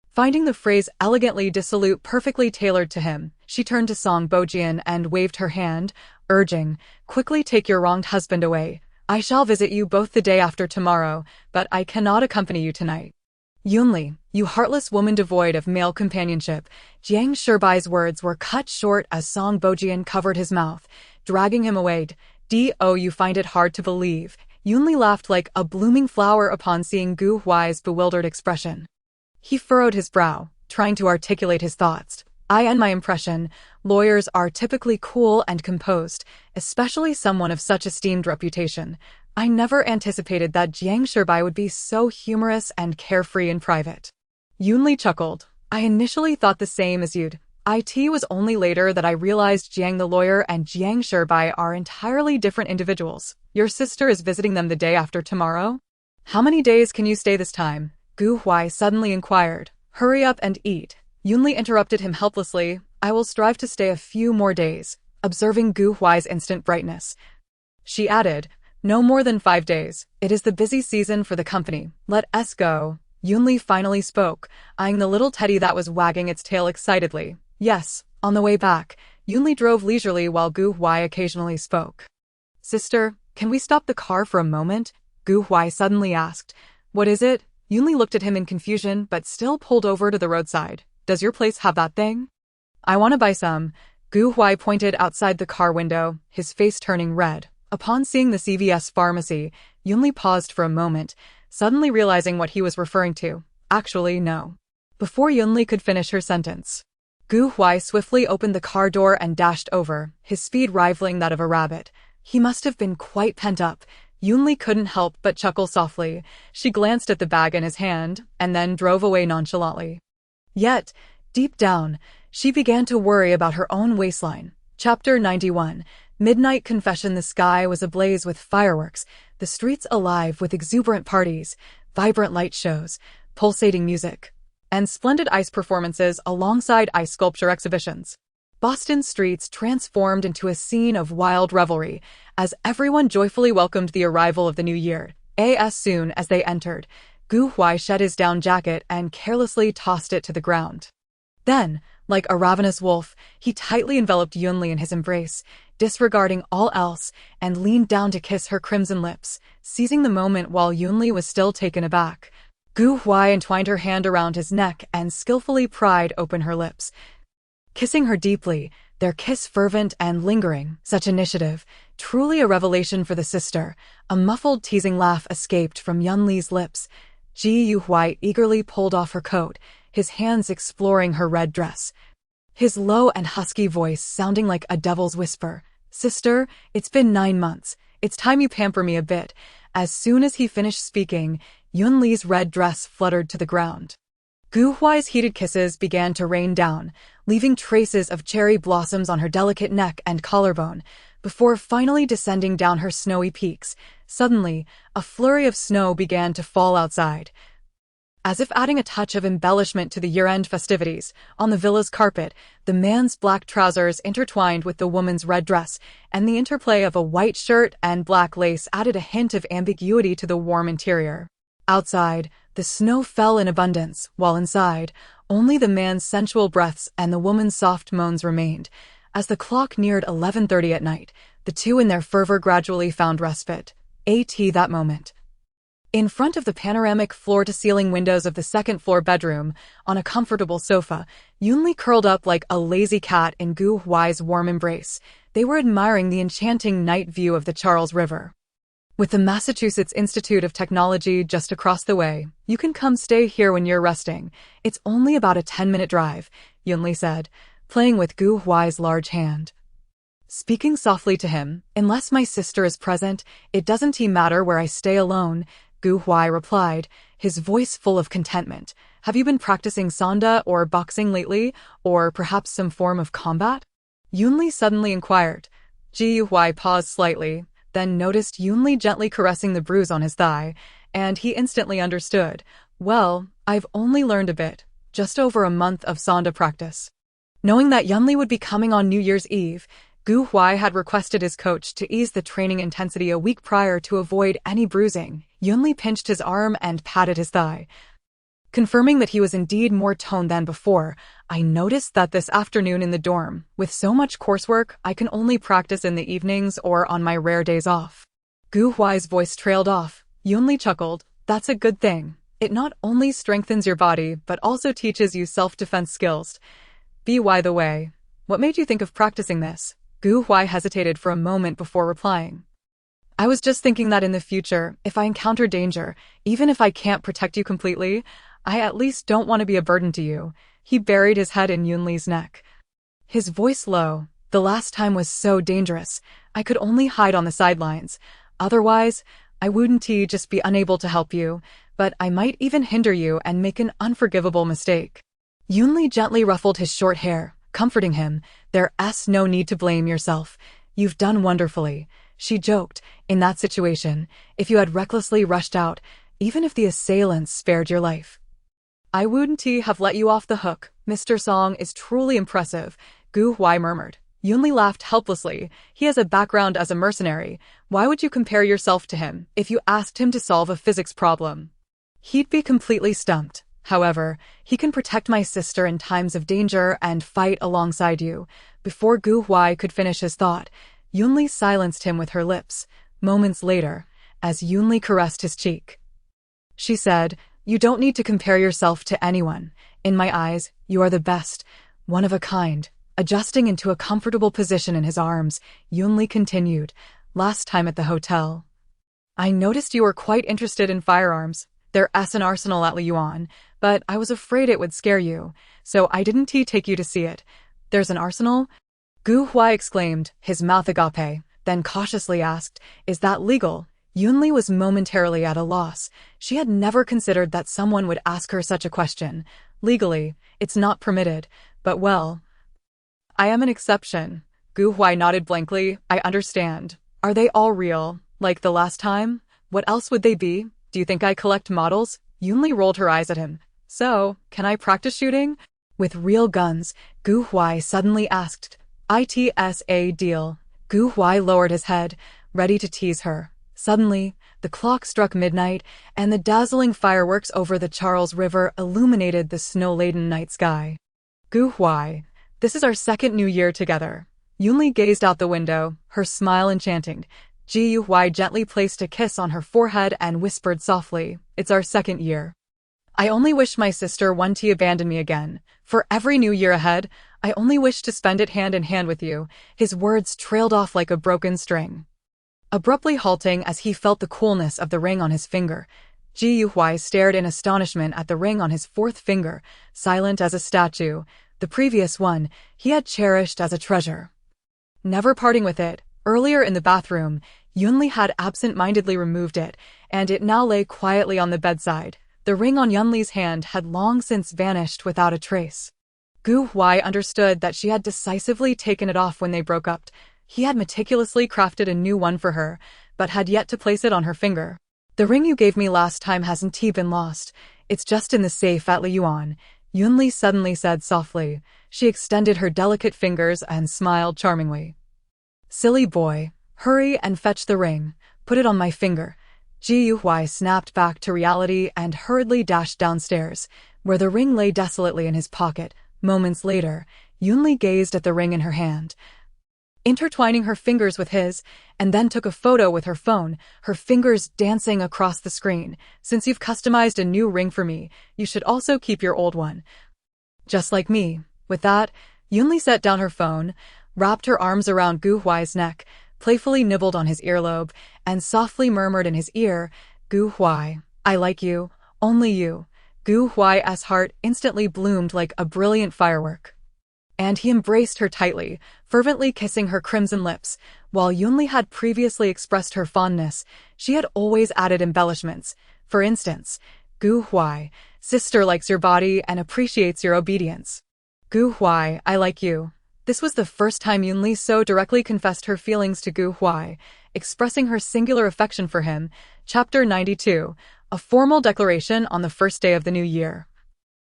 Finding the phrase elegantly dissolute perfectly tailored to him, she turned to Song Bojian and waved her hand, urging, quickly take your wronged husband away. I shall visit you both the day after tomorrow, but I cannot accompany you tonight. Yunli, you heartless woman devoid of male companionship. Jiang Shibai's words were cut short as Song Bojian covered his mouth, dragging him away. Do you find it hard to believe? Yunli laughed like a blooming flower upon seeing Gu Huai's bewildered expression. He furrowed his brow, trying to articulate his thoughts. In my impression, lawyers are typically cool and composed, especially someone of such esteemed reputation. I never anticipated that Jiang Shibai would be so humorous and carefree in private. Yunli chuckled. I initially thought the same as you'd. It was only later that I realized Jiang the lawyer and Jiang Shibai are entirely different individuals. Your sister is visiting them the day after tomorrow? How many days can you stay this time? Gu Huai suddenly inquired. Hurry up and eat. Yunli interrupted him helplessly. I will strive to stay a few more days. Observing Gu Huai's instant brightness, she added, no more than 5 days. It is the busy season for the company. Let us go. Yunli finally spoke, eyeing the little teddy that was wagging its tail excitedly. Yes, on the way back, Yunli drove leisurely while Gu Huai occasionally spoke. Sister, can we stop the car for a moment? Gu Huai suddenly asked. What is it? Yunli looked at him in confusion but still pulled over to the roadside. Does your place have that thing? I want to buy some. Gu Huai pointed outside the car window, his face turning red. Upon seeing the CVS pharmacy, Yunli paused for a moment, suddenly realizing what he was referring to. Actually, no. Before Yunli could finish her sentence, Gu Huai swiftly opened the car door and dashed over, his speed rivaling that of a rabbit. He must have been quite pent up. Yunli couldn't help but chuckle softly. She glanced at the bag in his hand, and then drove away nonchalantly. Yet, deep down, she began to worry about her own waistline. Chapter 91. Midnight confession. The sky was ablaze with fireworks, the streets alive with exuberant parties, vibrant light shows, pulsating music, and splendid ice performances alongside ice sculpture exhibitions. Boston's streets transformed into a scene of wild revelry as everyone joyfully welcomed the arrival of the new year. As soon as they entered, Gu Huai shed his down jacket and carelessly tossed it to the ground. Then, like a ravenous wolf, he tightly enveloped Yunli in his embrace, disregarding all else, and leaned down to kiss her crimson lips, seizing the moment while Yunli was still taken aback. Gu Huai entwined her hand around his neck and skillfully pried open her lips, kissing her deeply, their kiss fervent and lingering. Such initiative, truly a revelation for the sister. A muffled teasing laugh escaped from Yunli's lips. Ji Huai eagerly pulled off her coat, his hands exploring her red dress, his low and husky voice sounding like a devil's whisper. Sister, it's been 9 months. It's time you pamper me a bit. As soon as he finished speaking, Yunli's red dress fluttered to the ground. Gu Huai's heated kisses began to rain down, leaving traces of cherry blossoms on her delicate neck and collarbone, before finally descending down her snowy peaks. Suddenly, a flurry of snow began to fall outside. As if adding a touch of embellishment to the year-end festivities, on the villa's carpet, the man's black trousers intertwined with the woman's red dress, and the interplay of a white shirt and black lace added a hint of ambiguity to the warm interior. Outside, the snow fell in abundance, while inside, only the man's sensual breaths and the woman's soft moans remained. As the clock neared 11:30 at night, the two in their fervor gradually found respite. That moment, In front of the panoramic floor-to-ceiling windows of the second-floor bedroom, on a comfortable sofa, Yunli curled up like a lazy cat in Gu Huai's warm embrace. They were admiring the enchanting night view of the Charles River. With the Massachusetts Institute of Technology just across the way, you can come stay here when you're resting. It's only about a 10-minute drive, Yunli said, playing with Gu Huai's large hand. Speaking softly to him, unless my sister is present, it doesn't matter where I stay alone, Gu Huai replied, his voice full of contentment. Have you been practicing sanda or boxing lately, or perhaps some form of combat? Yunli suddenly inquired. Gu Huai paused slightly, then noticed Yunli gently caressing the bruise on his thigh, and he instantly understood. Well, I've only learned a bit, just over a month of sanda practice. Knowing that Yunli would be coming on New Year's Eve, Gu Huai had requested his coach to ease the training intensity a week prior to avoid any bruising. Yunli pinched his arm and patted his thigh, confirming that he was indeed more toned than before. I noticed that this afternoon in the dorm, with so much coursework, I can only practice in the evenings or on my rare days off. Gu Huai's voice trailed off. Yunli chuckled. That's a good thing. It not only strengthens your body, but also teaches you self-defense skills. By the way, what made you think of practicing this? Gu Huai hesitated for a moment before replying. I was just thinking that in the future, if I encounter danger, even if I can't protect you completely, I at least don't want to be a burden to you. He buried his head in Yunli's neck, his voice low. The last time was so dangerous. I could only hide on the sidelines. Otherwise, I wouldn't just be unable to help you, but I might even hinder you and make an unforgivable mistake. Yunli gently ruffled his short hair, comforting him. There's no need to blame yourself. You've done wonderfully, she joked. In that situation, if you had recklessly rushed out, even if the assailants spared your life, I wouldn't have let you off the hook. Mr. Song is truly impressive, Gu Huai murmured. Yunli laughed helplessly. He has a background as a mercenary. Why would you compare yourself to him? If you asked him to solve a physics problem, he'd be completely stumped. However, he can protect my sister in times of danger and fight alongside you. Before Gu Huai could finish his thought, Yunli silenced him with her lips. Moments later, as Yunli caressed his cheek, she said, you don't need to compare yourself to anyone. In my eyes, you are the best, one of a kind. Adjusting into a comfortable position in his arms, Yunli continued, last time at the hotel, I noticed you were quite interested in firearms. There's an arsenal at Liyuan, but I was afraid it would scare you, so I didn't take you to see it. There's an arsenal? Gu Huai exclaimed, his mouth agape, then cautiously asked, is that legal? Yunli was momentarily at a loss. She had never considered that someone would ask her such a question. Legally, it's not permitted, but well, I am an exception. Gu Huai nodded blankly. I understand. Are they all real, like the last time? What else would they be? Do you think I collect models? Yunli rolled her eyes at him. So, can I practice shooting? With real guns, Gu Huai suddenly asked. It's a deal. Gu Huai lowered his head, ready to tease her. Suddenly, the clock struck midnight, and the dazzling fireworks over the Charles River illuminated the snow-laden night sky. Gu Huai, this is our second New Year together. Yunli gazed out the window, her smile enchanting. Gu Huai gently placed a kiss on her forehead and whispered softly, it's our second year. I only wish my sister wouldn't abandon me again. For every new year ahead, I only wish to spend it hand in hand with you. His words trailed off like a broken string, abruptly halting as he felt the coolness of the ring on his finger. Gu Huai stared in astonishment at the ring on his fourth finger, silent as a statue. The previous one, he had cherished as a treasure, never parting with it. Earlier in the bathroom, Yunli had absent-mindedly removed it, and it now lay quietly on the bedside. The ring on Yunli's hand had long since vanished without a trace. Gu Huai understood that she had decisively taken it off when they broke up. He had meticulously crafted a new one for her, but had yet to place it on her finger. The ring you gave me last time hasn't been lost. It's just in the safe at Liyuan, Yunli suddenly said softly. She extended her delicate fingers and smiled charmingly. Silly boy, hurry and fetch the ring. Put it on my finger. Gu Huai snapped back to reality and hurriedly dashed downstairs, where the ring lay desolately in his pocket. Moments later, Yunli gazed at the ring in her hand. intertwining her fingers with his, and then took a photo with her phone, her fingers dancing across the screen. Since you've customized a new ring for me, you should also keep your old one. Just like me. With that, Yunli set down her phone, wrapped her arms around Gu Huai's neck, playfully nibbled on his earlobe, and softly murmured in his ear, "Gu Huai, I like you, only you." Gu Huai's heart instantly bloomed like a brilliant firework. And he embraced her tightly, fervently kissing her crimson lips. While Yunli had previously expressed her fondness, she had always added embellishments. For instance, "Gu Huai, sister likes your body and appreciates your obedience." "Gu Huai, I like you." This was the first time Yunli so directly confessed her feelings to Gu Huai, expressing her singular affection for him. Chapter 92, a formal declaration on the first day of the new year.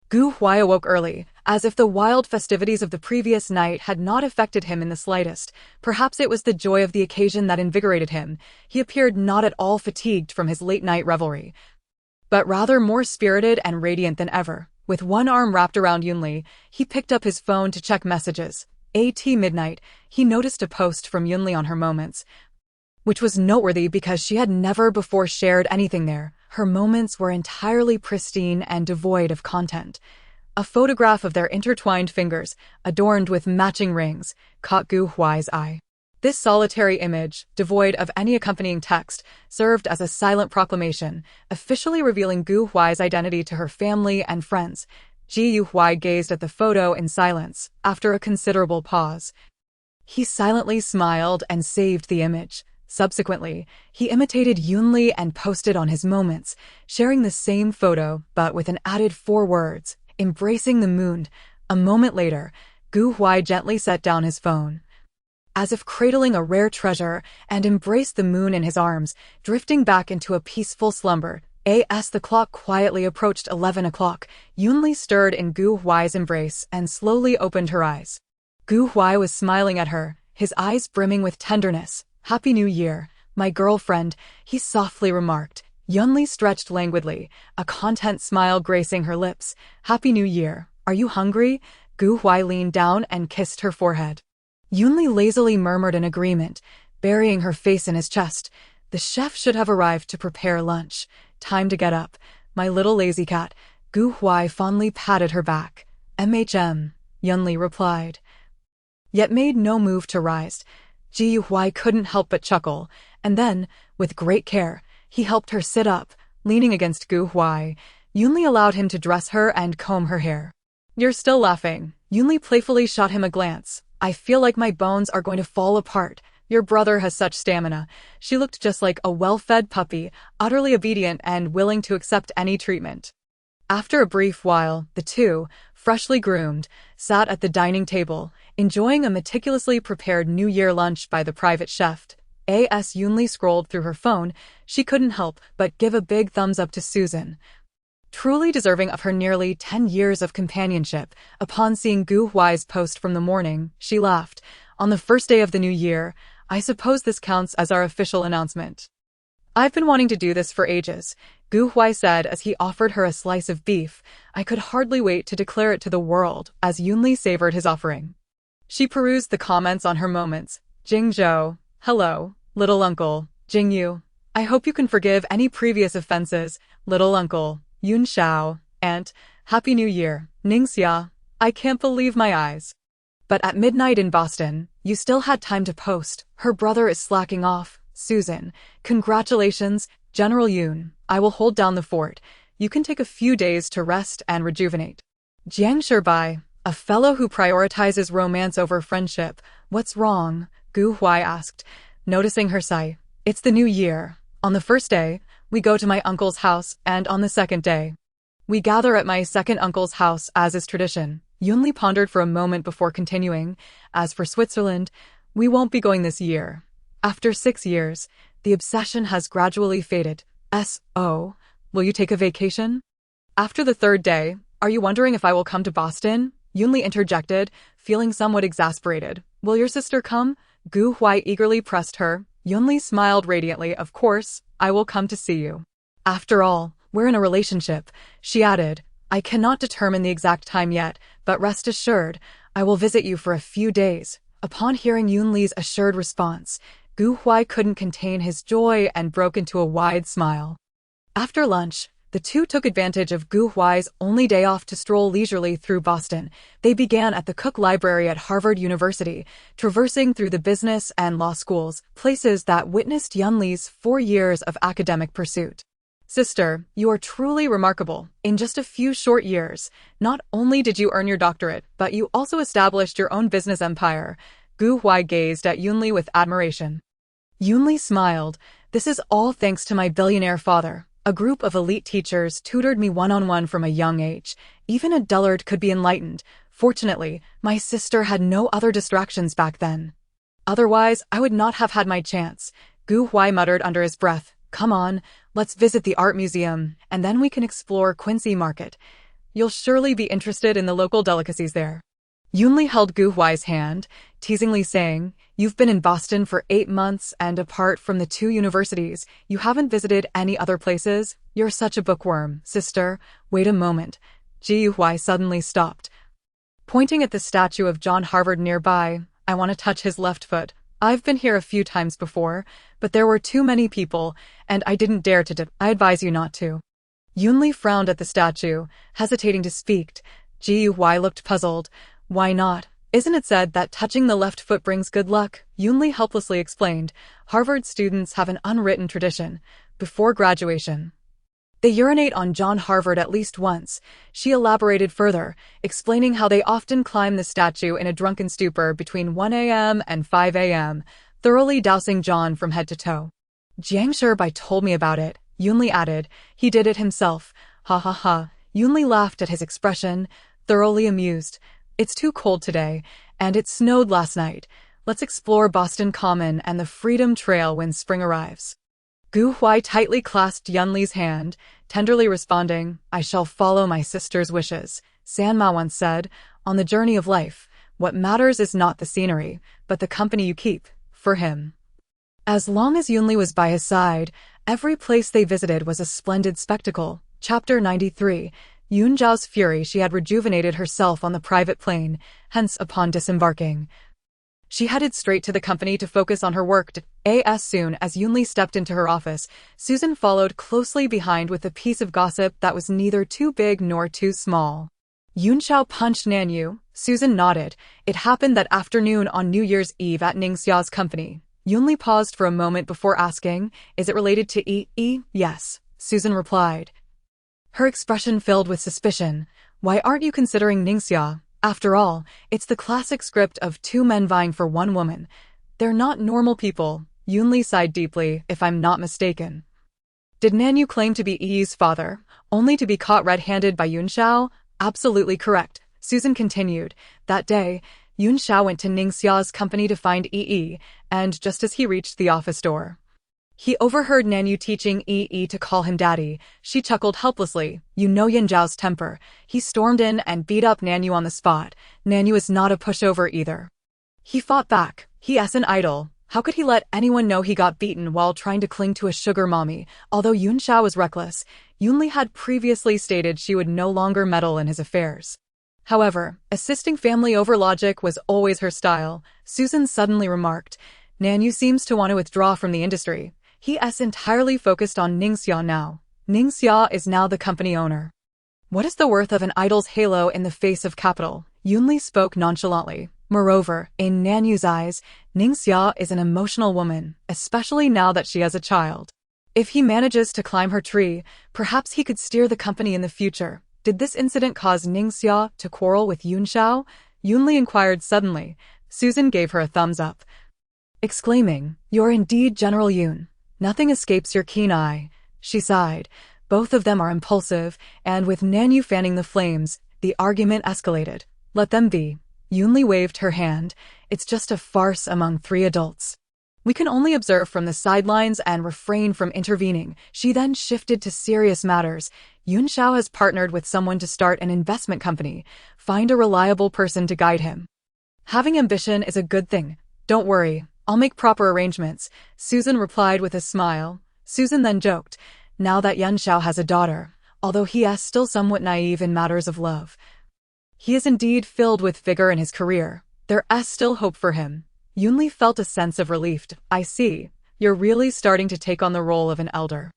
Gu Huai awoke early, as if the wild festivities of the previous night had not affected him in the slightest. Perhaps it was the joy of the occasion that invigorated him. He appeared not at all fatigued from his late-night revelry, but rather more spirited and radiant than ever. With one arm wrapped around Yunli, he picked up his phone to check messages. At midnight, he noticed a post from Yunli on her moments, which was noteworthy because she had never before shared anything there. Her moments were entirely pristine and devoid of content. A photograph of their intertwined fingers, adorned with matching rings, caught Gu Huai's eye. This solitary image, devoid of any accompanying text, served as a silent proclamation, officially revealing Gu Huai's identity to her family and friends. Gu Huai gazed at the photo in silence. After a considerable pause, he silently smiled and saved the image. Subsequently, he imitated Yunli and posted on his moments, sharing the same photo but with an added 4 words, "Embracing the moon." A moment later, Gu Huai gently set down his phone, as if cradling a rare treasure, and embraced the moon in his arms, drifting back into a peaceful slumber. As the clock quietly approached 11 o'clock, Yunli stirred in Gu Huai's embrace and slowly opened her eyes. Gu Huai was smiling at her, his eyes brimming with tenderness. "Happy New Year, my girlfriend," he softly remarked. Yunli stretched languidly, a content smile gracing her lips. "Happy New Year. Are you hungry?" Gu Huai leaned down and kissed her forehead. Yunli lazily murmured in agreement, burying her face in his chest. The chef should have arrived to prepare lunch. "Time to get up, my little lazy cat." Gu Huai fondly patted her back. Yunli replied, yet made no move to rise. Gu Huai couldn't help but chuckle, and then, with great care, he helped her sit up, leaning against Gu Huai. Yunli allowed him to dress her and comb her hair. "You're still laughing." Yunli playfully shot him a glance. "I feel like my bones are going to fall apart. Your brother has such stamina." She looked just like a well-fed puppy, utterly obedient and willing to accept any treatment. After a brief while, the two, freshly groomed, sat at the dining table, enjoying a meticulously prepared New Year lunch by the private chef. As Yunli scrolled through her phone, she couldn't help but give a big thumbs up to Susan, truly deserving of her nearly 10 years of companionship. Upon seeing Gu Huai's post from the morning, she laughed. "On the first day of the new year, I suppose this counts as our official announcement." "I've been wanting to do this for ages," Gu Huai said as he offered her a slice of beef. "I could hardly wait to declare it to the world." As Yunli savored his offering, she perused the comments on her moments. "Jingzhou, hello, little uncle. Jingyu, I hope you can forgive any previous offenses. Little uncle, Yun Xiao, Aunt, Happy New Year. Ningxia, I can't believe my eyes." But at midnight in Boston, you still had time to post. "Her brother is slacking off." Susan, "Congratulations, General Yun. I will hold down the fort. You can take a few days to rest and rejuvenate." Jiang Sherbai, "A fellow who prioritizes romance over friendship. What's wrong?" Gu Huai asked, noticing her sigh. "It's the new year. On the first day, we go to my uncle's house, and on the second day, we gather at my second uncle's house as is tradition." Yunli pondered for a moment before continuing. "As for Switzerland, we won't be going this year. After 6 years, the obsession has gradually faded. Will you take a vacation?" "After the third day, are you wondering if I will come to Boston?" Yunli interjected, feeling somewhat exasperated. "Will your sister come?" Gu Huai eagerly pressed her. Yunli smiled radiantly. "Of course, I will come to see you. After all, we're in a relationship." She added, "I cannot determine the exact time yet, but rest assured, I will visit you for a few days." Upon hearing Yunli's assured response, Gu Huai couldn't contain his joy and broke into a wide smile. After lunch, the two took advantage of Gu Huai's only day off to stroll leisurely through Boston. They began at the Cook Library at Harvard University, traversing through the business and law schools, places that witnessed Yunli's 4 years of academic pursuit. Sister, you are truly remarkable. In just a few short years, not only did you earn your doctorate, but you also established your own business empire. Gu Huai gazed at Yunli with admiration. Yunli smiled. This is all thanks to my billionaire father. A group of elite teachers tutored me one-on-one from a young age. Even a dullard could be enlightened. Fortunately, my sister had no other distractions back then. Otherwise, I would not have had my chance. Gu Huai muttered under his breath. Come on, let's visit the art museum, and then we can explore Quincy Market. You'll surely be interested in the local delicacies there. Yunli held Gu Huai's hand, teasingly saying, You've been in Boston for 8 months, and apart from the 2 universities, you haven't visited any other places? You're such a bookworm, sister. Wait a moment. Gu Huai suddenly stopped. Pointing at the statue of John Harvard nearby, I want to touch his left foot. I've been here a few times before, but there were too many people, and I didn't dare to dip. I advise you not to. Yunli frowned at the statue, hesitating to speak. Gu Huai looked puzzled. Why not? Isn't it said that touching the left foot brings good luck? Yunli helplessly explained. Harvard students have an unwritten tradition. Before graduation, they urinate on John Harvard at least once. She elaborated further, explaining how they often climb the statue in a drunken stupor between 1 a.m. and 5 a.m., thoroughly dousing John from head to toe. Jiang Sherbai told me about it, Yunli added. He did it himself. Ha ha ha. Yunli laughed at his expression, thoroughly amused. It's too cold today, and it snowed last night. Let's explore Boston Common and the Freedom Trail when spring arrives. Gu Huai tightly clasped Yunli's hand, tenderly responding, I shall follow my sister's wishes. Sanma once said, on the journey of life, what matters is not the scenery, but the company you keep, for him. As long as Yunli was by his side, every place they visited was a splendid spectacle. Chapter 93. Yunzhao's fury. She had rejuvenated herself on the private plane, hence upon disembarking, she headed straight to the company to focus on her work. As soon as Yunli stepped into her office, Susan followed closely behind with a piece of gossip that was neither too big nor too small. Yunzhao punched Nanyu. Susan nodded. It happened that afternoon on New Year's Eve at Ningxia's company. Yunli paused for a moment before asking, Is it related to Yi? Yes, Susan replied. Her expression filled with suspicion. Why aren't you considering Ningxia? After all, it's the classic script of 2 men vying for 1 woman. They're not normal people. Yunli sighed deeply, if I'm not mistaken. Did Nanyu claim to be Yi's father, only to be caught red-handed by Yunzhao? Absolutely correct. Susan continued. That day, Yunzhao went to Ningxia's company to find Yi, and just as he reached the office door, he overheard Nanyu teaching Yi to call him daddy. She chuckled helplessly. You know Yunzhao's temper. He stormed in and beat up Nanyu on the spot. Nanyu is not a pushover either. He fought back. He's an idol. How could he let anyone know he got beaten while trying to cling to a sugar mommy? Although Yunzhao was reckless, Yunli had previously stated she would no longer meddle in his affairs. However, assisting family over logic was always her style. Susan suddenly remarked, Nanyu seems to want to withdraw from the industry. He's entirely focused on Ningxia now. Ningxia is now the company owner. What is the worth of an idol's halo in the face of capital? Yunli spoke nonchalantly. Moreover, in Nanyu's eyes, Ningxia is an emotional woman, especially now that she has a child. If he manages to climb her tree, perhaps he could steer the company in the future. Did this incident cause Ningxia to quarrel with Yunzhao? Yunli inquired suddenly. Susan gave her a thumbs up, exclaiming, You're indeed General Yun. Nothing escapes your keen eye. She sighed. Both of them are impulsive, and with Nanyu fanning the flames, the argument escalated. Let them be. Yunli waved her hand. It's just a farce among 3 adults. We can only observe from the sidelines and refrain from intervening. She then shifted to serious matters. Yunzhao has partnered with someone to start an investment company. Find a reliable person to guide him. Having ambition is a good thing. Don't worry. I'll make proper arrangements, Susan replied with a smile. Susan then joked, now that Yunzhao has a daughter, although he is still somewhat naive in matters of love, he is indeed filled with vigor in his career. There's still hope for him. Yunli felt a sense of relief. I see. You're really starting to take on the role of an elder.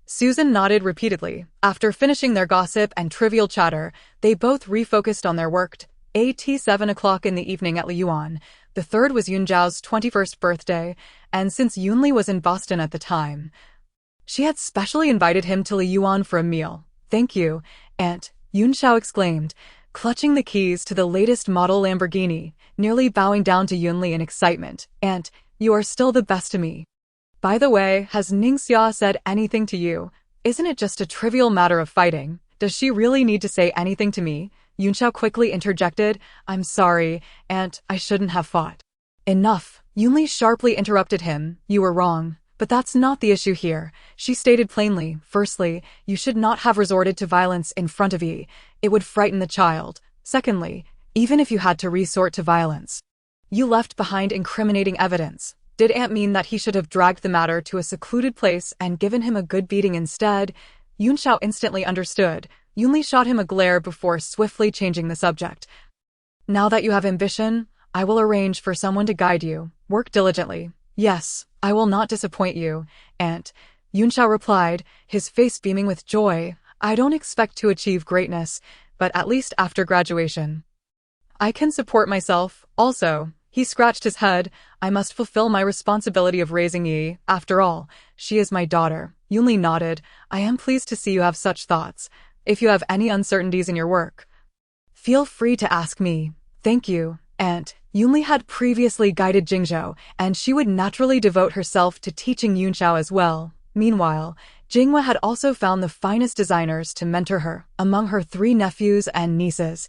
Susan nodded repeatedly. After finishing their gossip and trivial chatter, they both refocused on their work. At 7 o'clock in the evening at Liyuan. The third was Yunzhao's 21st birthday, and since Yunli was in Boston at the time, she had specially invited him to Liyuan for a meal. Thank you, Aunt, Yunzhao exclaimed, clutching the keys to the latest model Lamborghini, nearly bowing down to Yunli in excitement. Aunt, you are still the best to me. By the way, has Ningxia said anything to you? Isn't it just a trivial matter of fighting? Does she really need to say anything to me? Yunzhao quickly interjected. I'm sorry, Aunt, I shouldn't have fought. Enough, Yunli sharply interrupted him. You were wrong. But that's not the issue here, she stated plainly. Firstly, you should not have resorted to violence in front of Yi. It would frighten the child. Secondly, even if you had to resort to violence, you left behind incriminating evidence. Did Aunt mean that he should have dragged the matter to a secluded place and given him a good beating instead? Yunzhao instantly understood. Yunli shot him a glare before swiftly changing the subject. Now that you have ambition, I will arrange for someone to guide you. Work diligently. Yes, I will not disappoint you, Aunt, Yunzhao replied, his face beaming with joy. I don't expect to achieve greatness, but at least after graduation, I can support myself. Also, he scratched his head. I must fulfill my responsibility of raising Yi. After all, she is my daughter. Yunli nodded. I am pleased to see you have such thoughts. If you have any uncertainties in your work, feel free to ask me. Thank you, Aunt. Yunli had previously guided Jingzhou, and she would naturally devote herself to teaching Yunzhao as well. Meanwhile, Jingwa had also found the finest designers to mentor her, among her 3 nephews and nieces.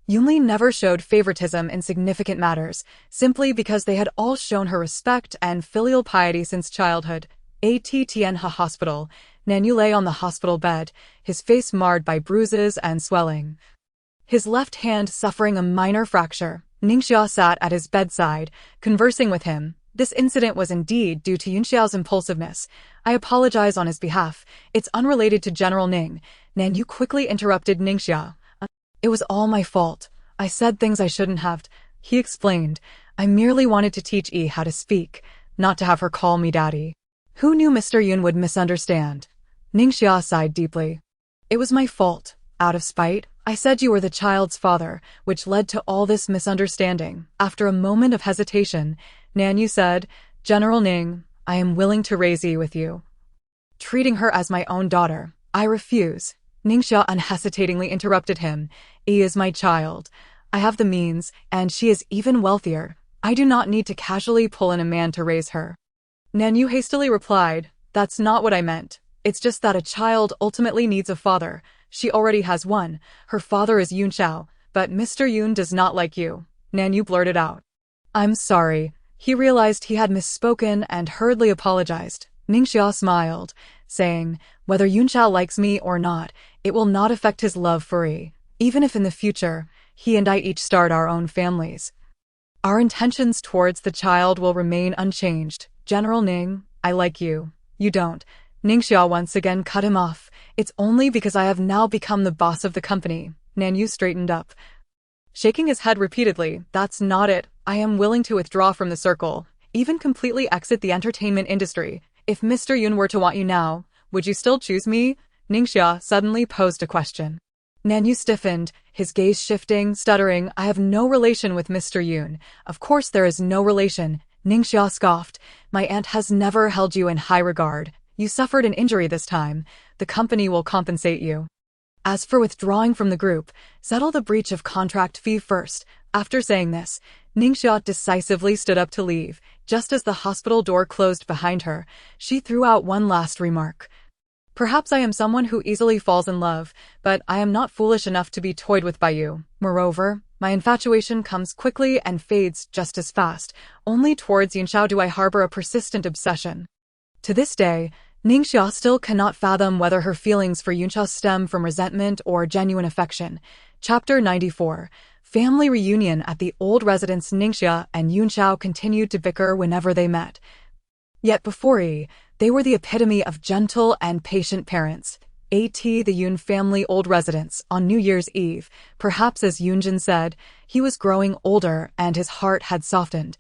Yunli never showed favoritism in significant matters, simply because they had all shown her respect and filial piety since childhood. At Tianhe Hospital, Nanyu lay on the hospital bed, his face marred by bruises and swelling, his left hand suffering a minor fracture. Ningxia sat at his bedside, conversing with him. This incident was indeed due to Yunxiao's impulsiveness. I apologize on his behalf. It's unrelated to General Ning. Nanyu quickly interrupted Ningxia. It was all my fault. I said things I shouldn't have. He explained. I merely wanted to teach Yi how to speak, not to have her call me daddy. Who knew Mr. Yun would misunderstand? Ningxia sighed deeply. It was my fault. Out of spite, I said you were the child's father, which led to all this misunderstanding. After a moment of hesitation, Nanyu said, General Ning, I am willing to raise Yi with you, treating her as my own daughter. I refuse. Ningxia unhesitatingly interrupted him. Yi is my child. I have the means, and she is even wealthier. I do not need to casually pull in a man to raise her. Nanyu hastily replied, That's not what I meant. It's just that a child ultimately needs a father. She already has one. Her father is Yunzhao, but Mr. Yun does not like you. Nanyu blurted out. I'm sorry. He realized he had misspoken and hurriedly apologized. Ningxia smiled, saying, Whether Yunzhao likes me or not, it will not affect his love for Yi. Even if in the future, he and I each start our own families, our intentions towards the child will remain unchanged. General Ning, I like you. You don't. Ningxia once again cut him off. It's only because I have now become the boss of the company. Nanyu straightened up, shaking his head repeatedly. That's not it. I am willing to withdraw from the circle, even completely exit the entertainment industry. If Mr. Yun were to want you now, would you still choose me? Ningxia suddenly posed a question. Nanyu stiffened, his gaze shifting, stuttering. I have no relation with Mr. Yun. Of course there is no relation. Ningxia scoffed. My aunt has never held you in high regard. You suffered an injury this time. The company will compensate you. As for withdrawing from the group, settle the breach of contract fee first. After saying this, Ningxia decisively stood up to leave. Just as the hospital door closed behind her, she threw out one last remark. Perhaps I am someone who easily falls in love, but I am not foolish enough to be toyed with by you. Moreover, my infatuation comes quickly and fades just as fast. Only towards Yunzhao do I harbor a persistent obsession. To this day, Ningxia still cannot fathom whether her feelings for Yunzhao stem from resentment or genuine affection. Chapter 94. Family reunion at the old residence. Ningxia and Yunzhao continued to bicker whenever they met. Yet before Yi, they were the epitome of gentle and patient parents. The Yoon family old residence on New Year's Eve. Perhaps as Yoonjin said, he was growing older and his heart had softened.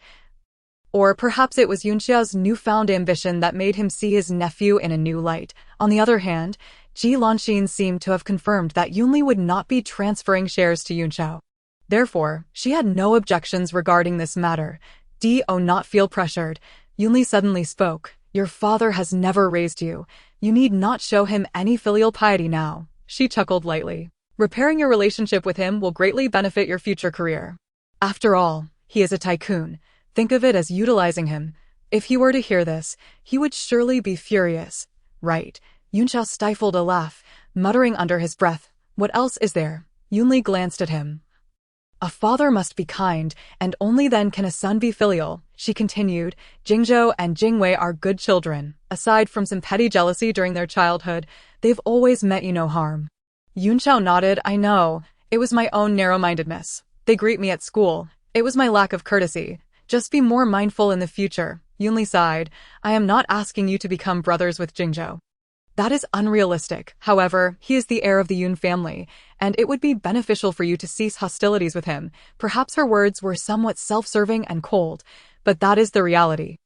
Or perhaps it was Yoonxiao's newfound ambition that made him see his nephew in a new light. On the other hand, Ji Lanxin seemed to have confirmed that Yoonli would not be transferring shares to Yoonxiao. Therefore, she had no objections regarding this matter. Do not feel pressured. Yoonli suddenly spoke. Your father has never raised you. You need not show him any filial piety now. She chuckled lightly. Repairing your relationship with him will greatly benefit your future career. After all, he is a tycoon. Think of it as utilizing him. If he were to hear this, he would surely be furious. Right. Yoonxiao stifled a laugh, muttering under his breath. What else is there? Yoonli glanced at him. A father must be kind, and only then can a son be filial, she continued. Jingzhou and Jingwei are good children. Aside from some petty jealousy during their childhood, they've always meant you no harm. Yoonxiao nodded. I know. It was my own narrow-mindedness. They greet me at school. It was my lack of courtesy. Just be more mindful in the future. Yoonli sighed. I am not asking you to become brothers with Jingzhou. That is unrealistic. However, he is the heir of the Yoon family, and it would be beneficial for you to cease hostilities with him. Perhaps her words were somewhat self-serving and cold, but that is the reality.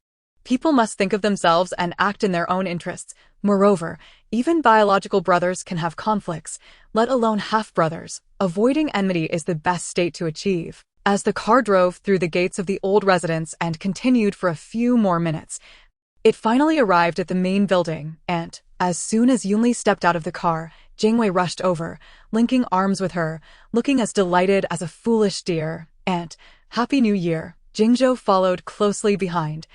People must think of themselves and act in their own interests. Moreover, even biological brothers can have conflicts, let alone half-brothers. Avoiding enmity is the best state to achieve. As the car drove through the gates of the old residence and continued for a few more minutes, it finally arrived at the main building, and, as soon as Yoonli stepped out of the car, Jingwei rushed over, linking arms with her, looking as delighted as a foolish deer. And, Happy New Year, Jingzhou followed closely behind,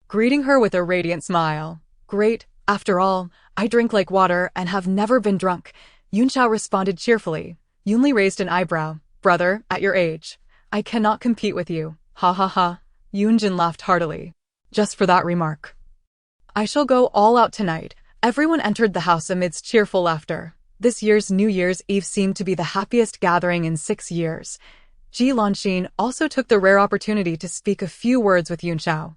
greeting her with a radiant smile. Great, after all, I drink like water and have never been drunk, Yoonxiao responded cheerfully. Yoonli raised an eyebrow. Brother, at your age, I cannot compete with you. Ha ha ha. Yoonjin laughed heartily. Just for that remark. I shall go all out tonight. Everyone entered the house amidst cheerful laughter. This year's New Year's Eve seemed to be the happiest gathering in 6 years. Ji Lanxin also took the rare opportunity to speak a few words with Yoonxiao,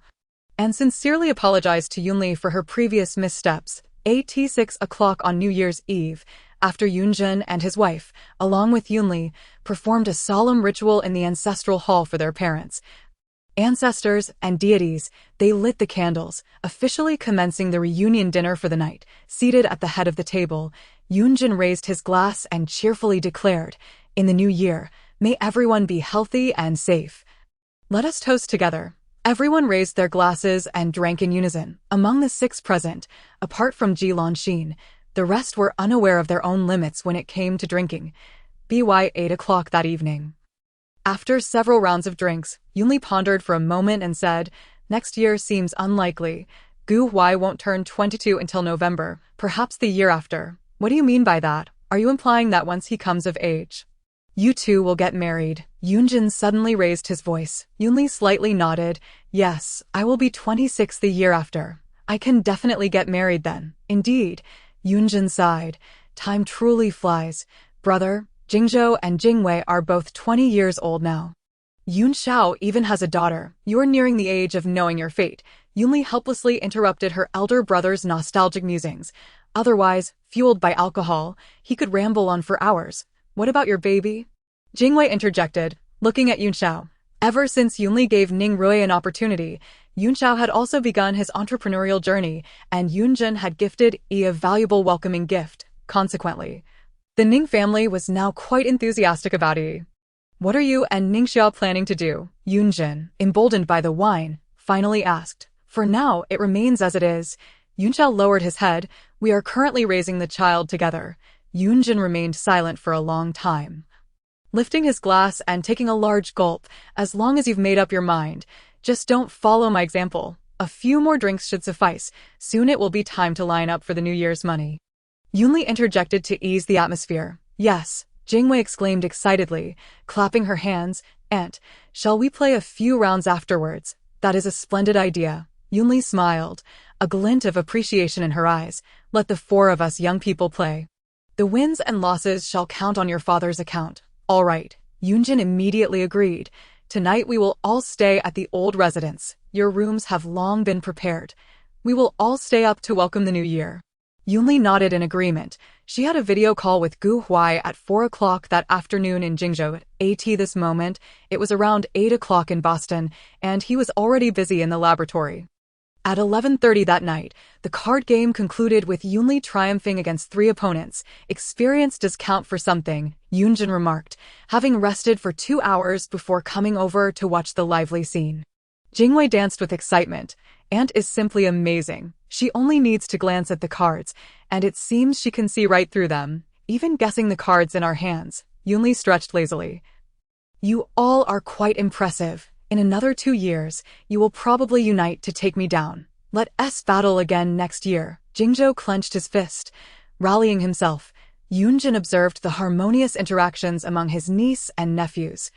and sincerely apologized to Yoonli for her previous missteps. At 6 o'clock on New Year's Eve, after Yoonjin and his wife, along with Yoonli, performed a solemn ritual in the ancestral hall for their parents, ancestors, and deities, they lit the candles, officially commencing the reunion dinner for the night. Seated at the head of the table, Yoonjin raised his glass and cheerfully declared, In the new year, may everyone be healthy and safe. Let us toast together. Everyone raised their glasses and drank in unison. Among the 6 present, apart from Ji Lanxin, the rest were unaware of their own limits when it came to drinking. By 8 o'clock that evening, after several rounds of drinks, Yoonli pondered for a moment and said, Next year seems unlikely. Huai won't turn 22 until November, perhaps the year after. What do you mean by that? Are you implying that once he comes of age, you two will get married? Yoonjin suddenly raised his voice. Yoonli slightly nodded. Yes, I will be 26 the year after. I can definitely get married then. Indeed. Yoonjin sighed. Time truly flies. Brother, Jingzhou and Jingwei are both 20 years old now. Yoonxiao even has a daughter. You're nearing the age of knowing your fate. Yoonli helplessly interrupted her elder brother's nostalgic musings. Otherwise, fueled by alcohol, he could ramble on for hours. What about your baby? Jingwei interjected, looking at Yoonxiao. Ever since Yoonli gave Ning Rui an opportunity, Yoonxiao had also begun his entrepreneurial journey, and Yoonjin had gifted a valuable welcoming gift. Consequently, the Ning family was now quite enthusiastic about it. What are you and Ningxiao planning to do? Yoonjin, emboldened by the wine, finally asked. For now, it remains as it is. Yoonxiao lowered his head. We are currently raising the child together. Yoonjin remained silent for a long time, lifting his glass and taking a large gulp. As long as you've made up your mind, just don't follow my example. A few more drinks should suffice. Soon it will be time to line up for the New Year's money. Yoonli interjected to ease the atmosphere. Yes, Jingwei exclaimed excitedly, clapping her hands. Aunt, shall we play a few rounds afterwards? That is a splendid idea. Yoonli smiled, a glint of appreciation in her eyes. Let the 4 of us young people play. The wins and losses shall count on your father's account. All right. Yoonjin immediately agreed. Tonight we will all stay at the old residence. Your rooms have long been prepared. We will all stay up to welcome the new year. Yunli nodded in agreement. She had a video call with Gu Huai at 4 o'clock that afternoon in Jingzhou. At this moment, it was around 8 o'clock in Boston, and he was already busy in the laboratory. At 11:30 that night, the card game concluded with Yunli triumphing against 3 opponents. Experience does count for something, Yunjin remarked, having rested for 2 hours before coming over to watch the lively scene. Jingwei danced with excitement. Aunt is simply amazing. She only needs to glance at the cards, and it seems she can see right through them, even guessing the cards in our hands. Yunli stretched lazily. You all are quite impressive. In another 2 years, you will probably unite to take me down. Let us battle again next year. Jingzhou clenched his fist. Rallying himself, Yunjin observed the harmonious interactions among his niece and nephews.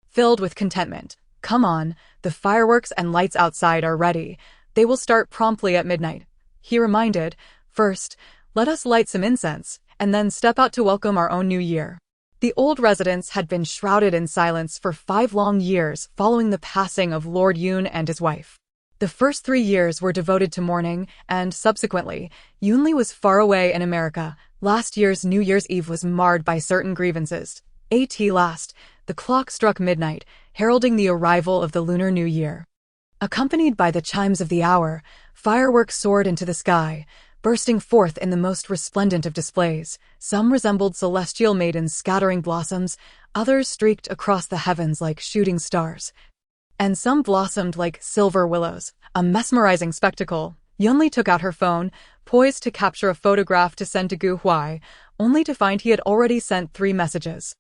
Filled with contentment. Come on, the fireworks and lights outside are ready. They will start promptly at midnight. He reminded, first, let us light some incense, and then step out to welcome our own new year. The old residence had been shrouded in silence for 5 long years following the passing of Lord Yun and his wife. The first 3 years were devoted to mourning, and subsequently, Yunli was far away in America. Last year's New Year's Eve was marred by certain grievances. At last, the clock struck midnight, heralding the arrival of the Lunar New Year. Accompanied by the chimes of the hour, fireworks soared into the sky, bursting forth in the most resplendent of displays. Some resembled celestial maidens scattering blossoms, others streaked across the heavens like shooting stars, and some blossomed like silver willows. A mesmerizing spectacle. Yunli took out her phone, poised to capture a photograph to send to Gu Huai, only to find he had already sent 3 messages.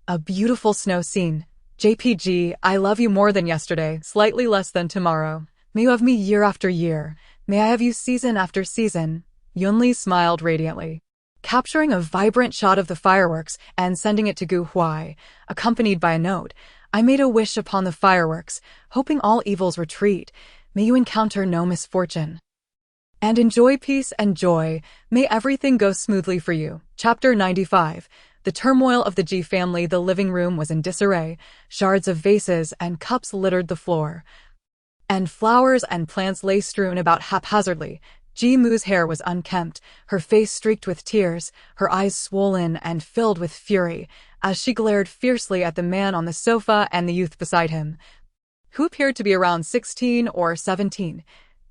A beautiful snow scene. JPG, I love you more than yesterday, slightly less than tomorrow. May you have me year after year. May I have you season after season. Yunli smiled radiantly, capturing a vibrant shot of the fireworks and sending it to Gu Huai, accompanied by a note. I made a wish upon the fireworks, hoping all evils retreat. May you encounter no misfortune. And enjoy peace and joy. May everything go smoothly for you. Chapter 95. The turmoil of the Ji family. The living room was in disarray. Shards of vases and cups littered the floor, and flowers and plants lay strewn about haphazardly. Ji Mu's hair was unkempt, her face streaked with tears, her eyes swollen and filled with fury, as she glared fiercely at the man on the sofa and the youth beside him, who appeared to be around 16 or 17.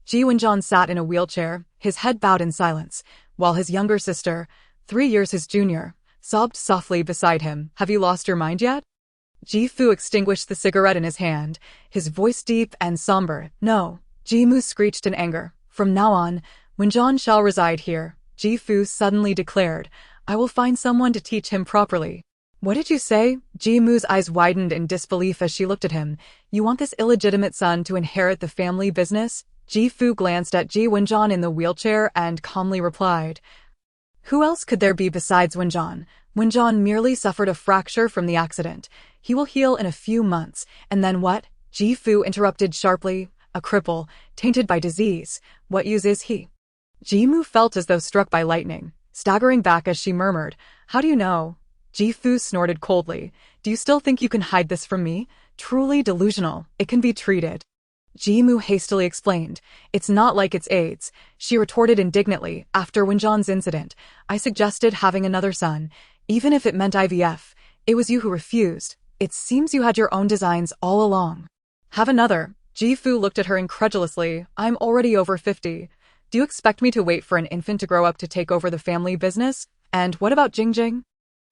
Ji Wenjuan sat in a wheelchair, his head bowed in silence, while his younger sister, 3 years his junior, sobbed softly beside him. Have you lost your mind yet? Ji Fu extinguished the cigarette in his hand, his voice deep and somber. No. Ji Mu screeched in anger. From now on, Wenjuan shall reside here. Ji Fu suddenly declared. I will find someone to teach him properly. What did you say? Ji Mu's eyes widened in disbelief as she looked at him. You want this illegitimate son to inherit the family business? Ji Fu glanced at Ji Wenjuan in the wheelchair and calmly replied. Who else could there be besides Wenjuan? Wenjuan merely suffered a fracture from the accident. He will heal in a few months. And then what? Ji Fu interrupted sharply. A cripple, tainted by disease. What use is he? Ji Mu felt as though struck by lightning, staggering back as she murmured, How do you know? Ji Fu snorted coldly. Do you still think you can hide this from me? Truly delusional. It can be treated. Ji Mu hastily explained. It's not like it's AIDS. She retorted indignantly. After Wenjuan's incident, I suggested having another son, even if it meant IVF. It was you who refused. It seems you had your own designs all along. Have another. Ji Fu looked at her incredulously. I'm already over 50. Do you expect me to wait for an infant to grow up to take over the family business? And what about Jingjing?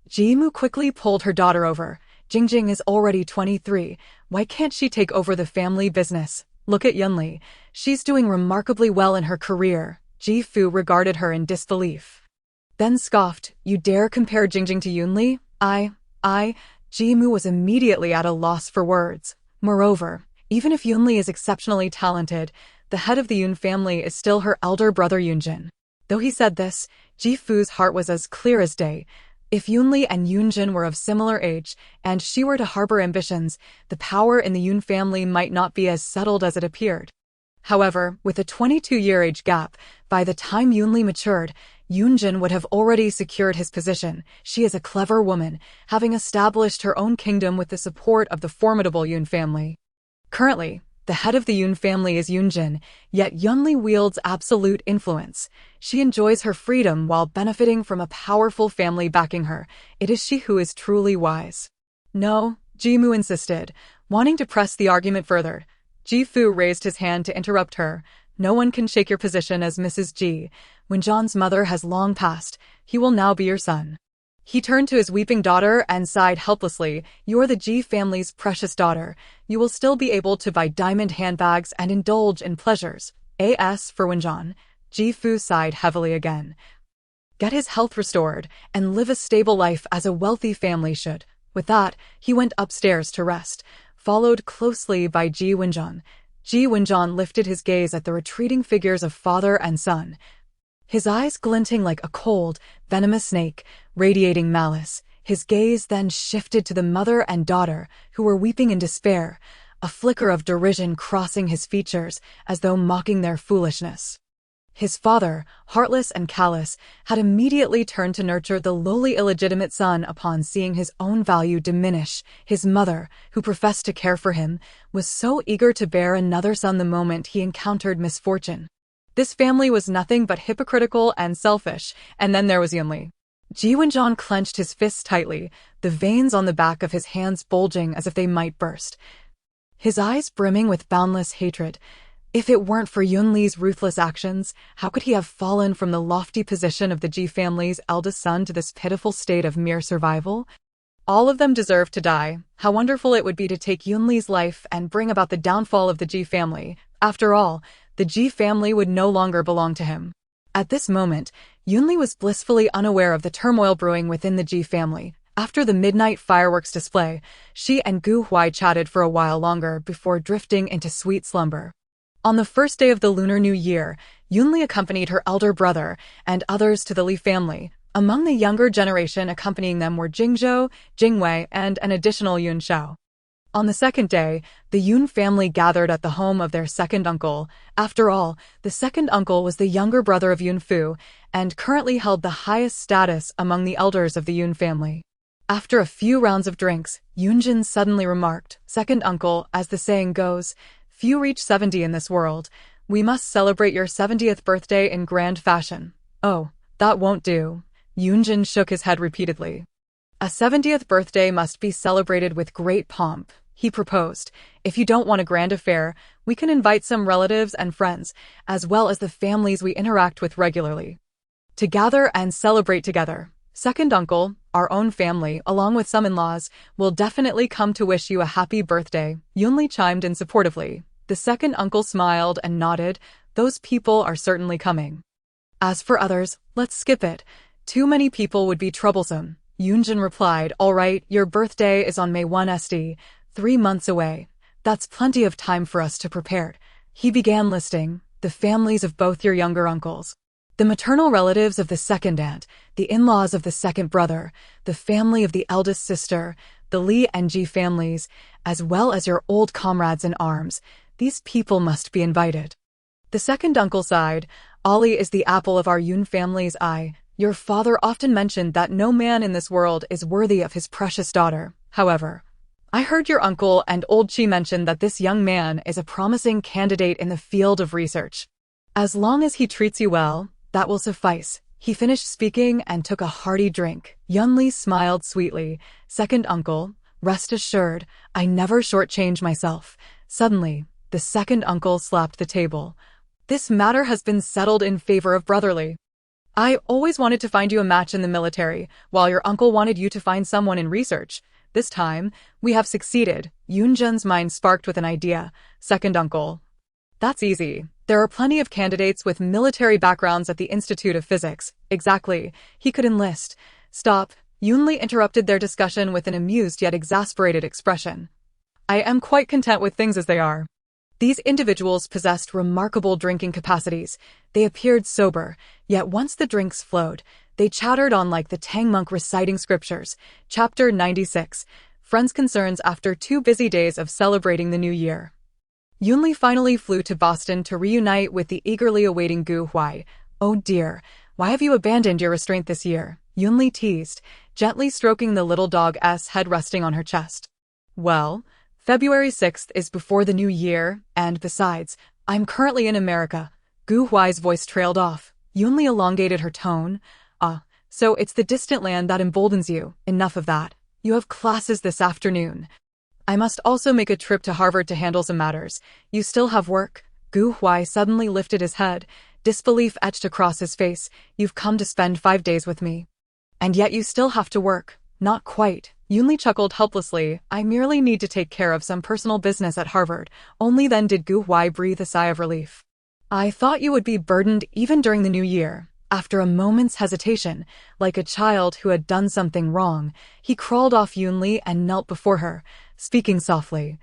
Ji Mu quickly pulled her daughter over. Jingjing is already 23. Why can't she take over the family business? Look at Yunli. She's doing remarkably well in her career. Ji Fu regarded her in disbelief, then scoffed. You dare compare Jingjing to Yunli? Ji Mu was immediately at a loss for words. Moreover, even if Yunli is exceptionally talented, the head of the Yun family is still her elder brother Yunjin. Though he said this, Ji Fu's heart was as clear as day. If Yunli and Yunjin were of similar age, and she were to harbor ambitions, the power in the Yun family might not be as settled as it appeared. However, with a 22-year age gap, by the time Yunli matured, Yunjin would have already secured his position. She is a clever woman, having established her own kingdom with the support of the formidable Yun family. Currently, The head of the Yun family is Yunjin, yet Yunli wields absolute influence. She enjoys her freedom while benefiting from a powerful family backing her. It is she who is truly wise. No, Jimu insisted, wanting to press the argument further. Ji Fu raised his hand to interrupt her. No one can shake your position as Mrs. Ji. When John's mother has long passed, he will now be your son. He turned to his weeping daughter and sighed helplessly. You're the Ji family's precious daughter. You will still be able to buy diamond handbags and indulge in pleasures. As for Wenjan, Ji Fu sighed heavily again. Get his health restored and live a stable life as a wealthy family should. With that, he went upstairs to rest, followed closely by Ji Wenjan. Ji Wenjan lifted his gaze at the retreating figures of father and son, his eyes glinting like a cold, venomous snake, radiating malice. His gaze then shifted to the mother and daughter, who were weeping in despair, a flicker of derision crossing his features as though mocking their foolishness. His father, heartless and callous, had immediately turned to nurture the lowly illegitimate son upon seeing his own value diminish. His mother, who professed to care for him, was so eager to bear another son the moment he encountered misfortune. This family was nothing but hypocritical and selfish, and then there was Yunli. Ji Wenjan clenched his fists tightly, the veins on the back of his hands bulging as if they might burst. His eyes brimming with boundless hatred. If it weren't for Yunli's ruthless actions, how could he have fallen from the lofty position of the Ji family's eldest son to this pitiful state of mere survival? All of them deserved to die. How wonderful it would be to take Yunli's life and bring about the downfall of the Ji family. After all, the Ji family would no longer belong to him. At this moment, Yunli was blissfully unaware of the turmoil brewing within the Ji family. After the midnight fireworks display, she and Huai chatted for a while longer before drifting into sweet slumber. On the first day of the Lunar New Year, Yunli accompanied her elder brother and others to the Li family. Among the younger generation accompanying them were Jingzhou, Jingwei, and an additional Yun Shao. On the second day, the Yun family gathered at the home of their second uncle. After all, the second uncle was the younger brother of Yun Fu and currently held the highest status among the elders of the Yun family. After a few rounds of drinks, Yunjin suddenly remarked, "Second uncle, as the saying goes, few reach 70 in this world. We must celebrate your 70th birthday in grand fashion." "Oh, that won't do." Yunjin shook his head repeatedly. "A 70th birthday must be celebrated with great pomp," he proposed. "If you don't want a grand affair, we can invite some relatives and friends, as well as the families we interact with regularly, to gather and celebrate together. Second uncle, our own family, along with some in-laws, will definitely come to wish you a happy birthday." Yunli chimed in supportively. The second uncle smiled and nodded. "Those people are certainly coming. As for others, let's skip it. Too many people would be troublesome." Yunjin replied, "All right, your birthday is on May 1 SD, 3 months away. That's plenty of time for us to prepare." He began listing the families of both your younger uncles, the maternal relatives of the second aunt, the in-laws of the second brother, the family of the eldest sister, the Li and Ji families, as well as your old comrades in arms. These people must be invited. The second uncle sighed. "Ali is the apple of our Yun family's eye. Your father often mentioned that no man in this world is worthy of his precious daughter. However, I heard your uncle and old Chi mention that this young man is a promising candidate in the field of research. As long as he treats you well, that will suffice." He finished speaking and took a hearty drink. Yunli smiled sweetly. "Second uncle, rest assured, I never shortchange myself." Suddenly, the second uncle slapped the table. "This matter has been settled in favor of brotherly. I always wanted to find you a match in the military, while your uncle wanted you to find someone in research. This time, we have succeeded." Yunjin's mind sparked with an idea. "Second uncle, that's easy. There are plenty of candidates with military backgrounds at the Institute of Physics." "Exactly. He could enlist." "Stop." Yunli interrupted their discussion with an amused yet exasperated expression. "I am quite content with things as they are." These individuals possessed remarkable drinking capacities. They appeared sober, yet once the drinks flowed, they chattered on like the Tang monk reciting scriptures. Chapter 96. Friends' Concerns after 2 busy days of celebrating the new year. Yunli finally flew to Boston to reunite with the eagerly awaiting Huai. "Oh dear, why have you abandoned your restraint this year?" Yunli teased, gently stroking the little dog's head resting on her chest. "Well, February 6th is before the new year, and besides, I'm currently in America. Gu Huai's voice trailed off. Yunli elongated her tone. So it's the distant land that emboldens you. Enough of that. You have classes this afternoon. I must also make a trip to Harvard to handle some matters. You still have work? Gu Huai suddenly lifted his head. Disbelief etched across his face. You've come to spend 5 days with me. And yet you still have to work. Not quite. Yunli chuckled helplessly. I merely need to take care of some personal business at Harvard. Only then did Gu Huai breathe a sigh of relief. I thought you would be burdened even during the new year. After a moment's hesitation, like a child who had done something wrong, he crawled off Yunli and knelt before her, speaking softly.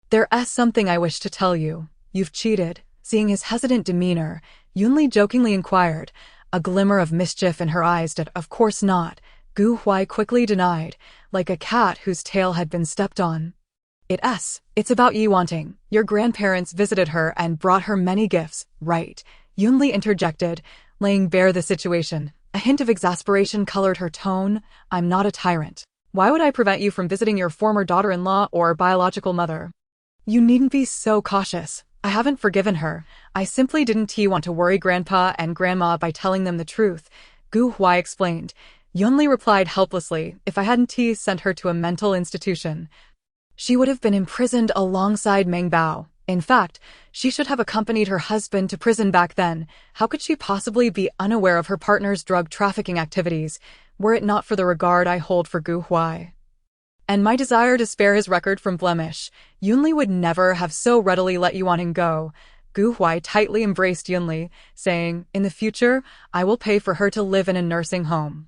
There's something I wish to tell you. You've cheated. Seeing his hesitant demeanor, Yunli jokingly inquired, a glimmer of mischief in her eyes. Of course not. Gu Huai quickly denied, like a cat whose tail had been stepped on. It's about Yi wanting. Your grandparents visited her and brought her many gifts, right? Yunli interjected, laying bare the situation. A hint of exasperation colored her tone. I'm not a tyrant. Why would I prevent you from visiting your former daughter-in-law or biological mother? You needn't be so cautious. I haven't forgiven her. I simply didn't want to worry Grandpa and Grandma by telling them the truth, Gu Huai explained. Yunli replied helplessly, if I hadn't sent her to a mental institution, she would have been imprisoned alongside Meng Bao. In fact, she should have accompanied her husband to prison back then. How could she possibly be unaware of her partner's drug trafficking activities, were it not for the regard I hold for Gu Huai? And my desire to spare his record from blemish, Yunli would never have so readily let you on him go. Gu Huai tightly embraced Yunli, saying, in the future, I will pay for her to live in a nursing home.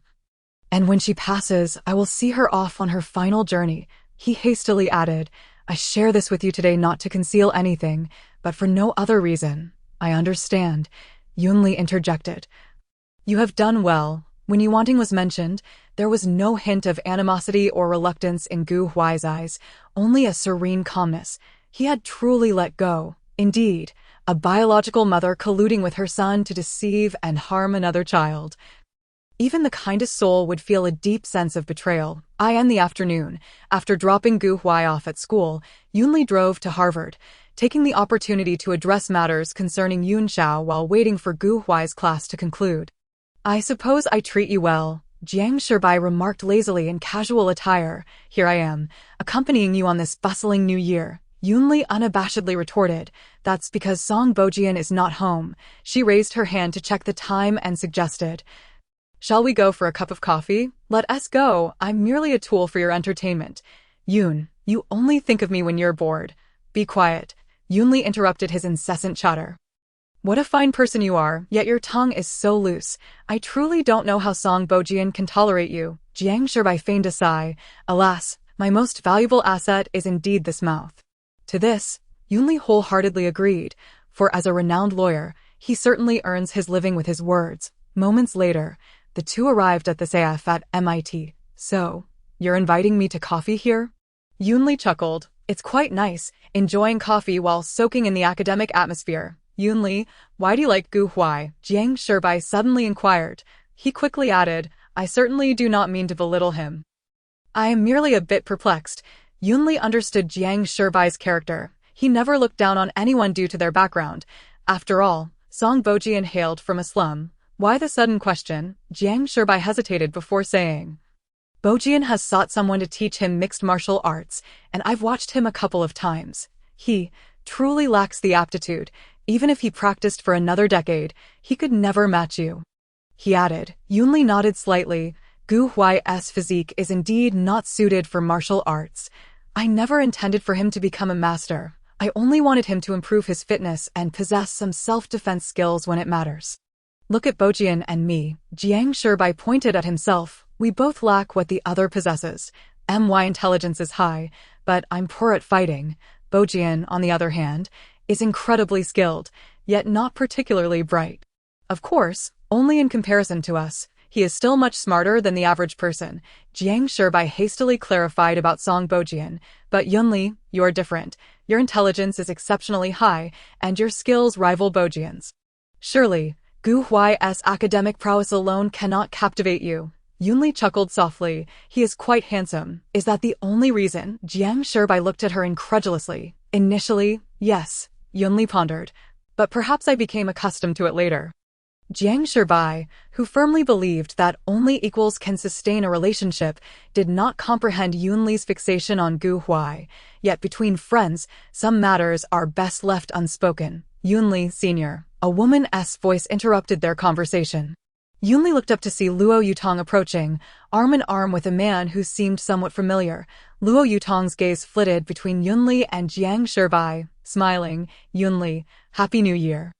And when she passes, I will see her off on her final journey. He hastily added, I share this with you today not to conceal anything, but for no other reason. I understand. Yunli interjected. You have done well. When Yi wanting was mentioned, there was no hint of animosity or reluctance in Gu Huai's eyes, only a serene calmness. He had truly let go. Indeed, a biological mother colluding with her son to deceive and harm another child. Even the kindest soul would feel a deep sense of betrayal. In the afternoon, after dropping Gu Huai off at school, Yunli drove to Harvard, taking the opportunity to address matters concerning Yunxiao while waiting for Gu Huai's class to conclude. I suppose I treat you well, Jiang Shibai remarked lazily in casual attire. Here I am, accompanying you on this bustling new year. Yunli unabashedly retorted, that's because Song Bojian is not home. She raised her hand to check the time and suggested, shall we go for a cup of coffee? Let us go. I'm merely a tool for your entertainment. Yun, you only think of me when you're bored. Be quiet. Yunli interrupted his incessant chatter. What a fine person you are, yet your tongue is so loose. I truly don't know how Song Bojian can tolerate you. Jiang Shibai feigned a sigh. Alas, my most valuable asset is indeed this mouth. To this, Yunli wholeheartedly agreed, for as a renowned lawyer, he certainly earns his living with his words. Moments later, the two arrived at the CAF at MIT. So, you're inviting me to coffee here? Yunli chuckled. It's quite nice, enjoying coffee while soaking in the academic atmosphere. Yunli, why do you like Gu Huai? Jiang Shibai suddenly inquired. He quickly added, I certainly do not mean to belittle him. I am merely a bit perplexed. Yunli understood Jiang Shibai's character. He never looked down on anyone due to their background. After all, Song Bojian hailed from a slum. Why the sudden question? Jiang Shibai hesitated before saying. Bojian has sought someone to teach him mixed martial arts, and I've watched him a couple of times. He truly lacks the aptitude. Even if he practiced for another decade, he could never match you. He added. Yunli nodded slightly. Gu Huai's physique is indeed not suited for martial arts. I never intended for him to become a master. I only wanted him to improve his fitness and possess some self-defense skills when it matters. Look at Bojian and me. Jiang Shibai pointed at himself. We both lack what the other possesses. My intelligence is high, but I'm poor at fighting. Bojian, on the other hand, is incredibly skilled, yet not particularly bright. Of course, only in comparison to us. He is still much smarter than the average person. Jiang Shibai hastily clarified about Song Bojian. But Yunli, you're different. Your intelligence is exceptionally high, and your skills rival Bojian's. Surely, Gu Huai's academic prowess alone cannot captivate you. Yunli chuckled softly. He is quite handsome. Is that the only reason? Jiang Shibai looked at her incredulously. Initially, yes, Yunli pondered. But perhaps I became accustomed to it later. Jiang Shibai, who firmly believed that only equals can sustain a relationship, did not comprehend Yunli's fixation on Gu Huai. Yet between friends, some matters are best left unspoken. Yunli, Sr., a woman's voice interrupted their conversation. Yunli looked up to see Luo Yutong approaching, arm in arm with a man who seemed somewhat familiar. Luo Yutong's gaze flitted between Yunli and Jiang Shibai, smiling. Yunli, Happy New Year.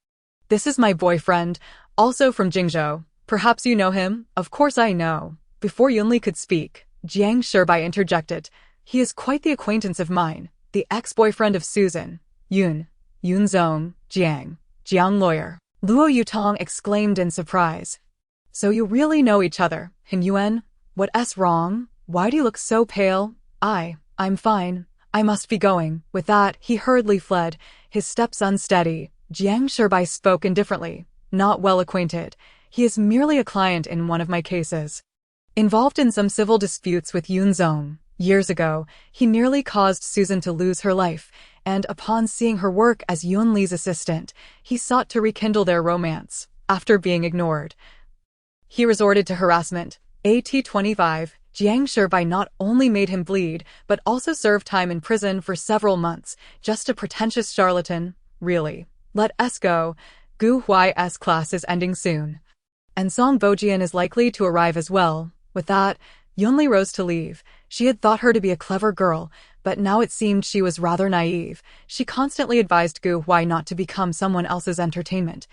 This is my boyfriend, also from Jingzhou. Perhaps you know him? Of course I know. Before Yunli could speak, Jiang Shibai interjected. He is quite the acquaintance of mine, the ex-boyfriend of Susan. Yunzong, Jiang lawyer. Luo Yutong exclaimed in surprise. So you really know each other, Han Yuan? What's wrong? Why do you look so pale? I'm fine. I must be going. With that, he hurriedly fled, his steps unsteady. Jiang Shibai spoke indifferently. Not well acquainted. He is merely a client in one of my cases. Involved in some civil disputes with Yunzong. Years ago, he nearly caused Susan to lose her life, and upon seeing her work as Yunli's assistant, he sought to rekindle their romance. After being ignored, he resorted to harassment. At-25, Jiang Shibai not only made him bleed, but also served time in prison for several months. Just a pretentious charlatan. Really. Let us go. Gu Huai's class is ending soon. And Song Bojian is likely to arrive as well. With that, Yunli rose to leave. She had thought her to be a clever girl, but now it seemed she was rather naive. She constantly advised Gu Huai not to become someone else's entertainment.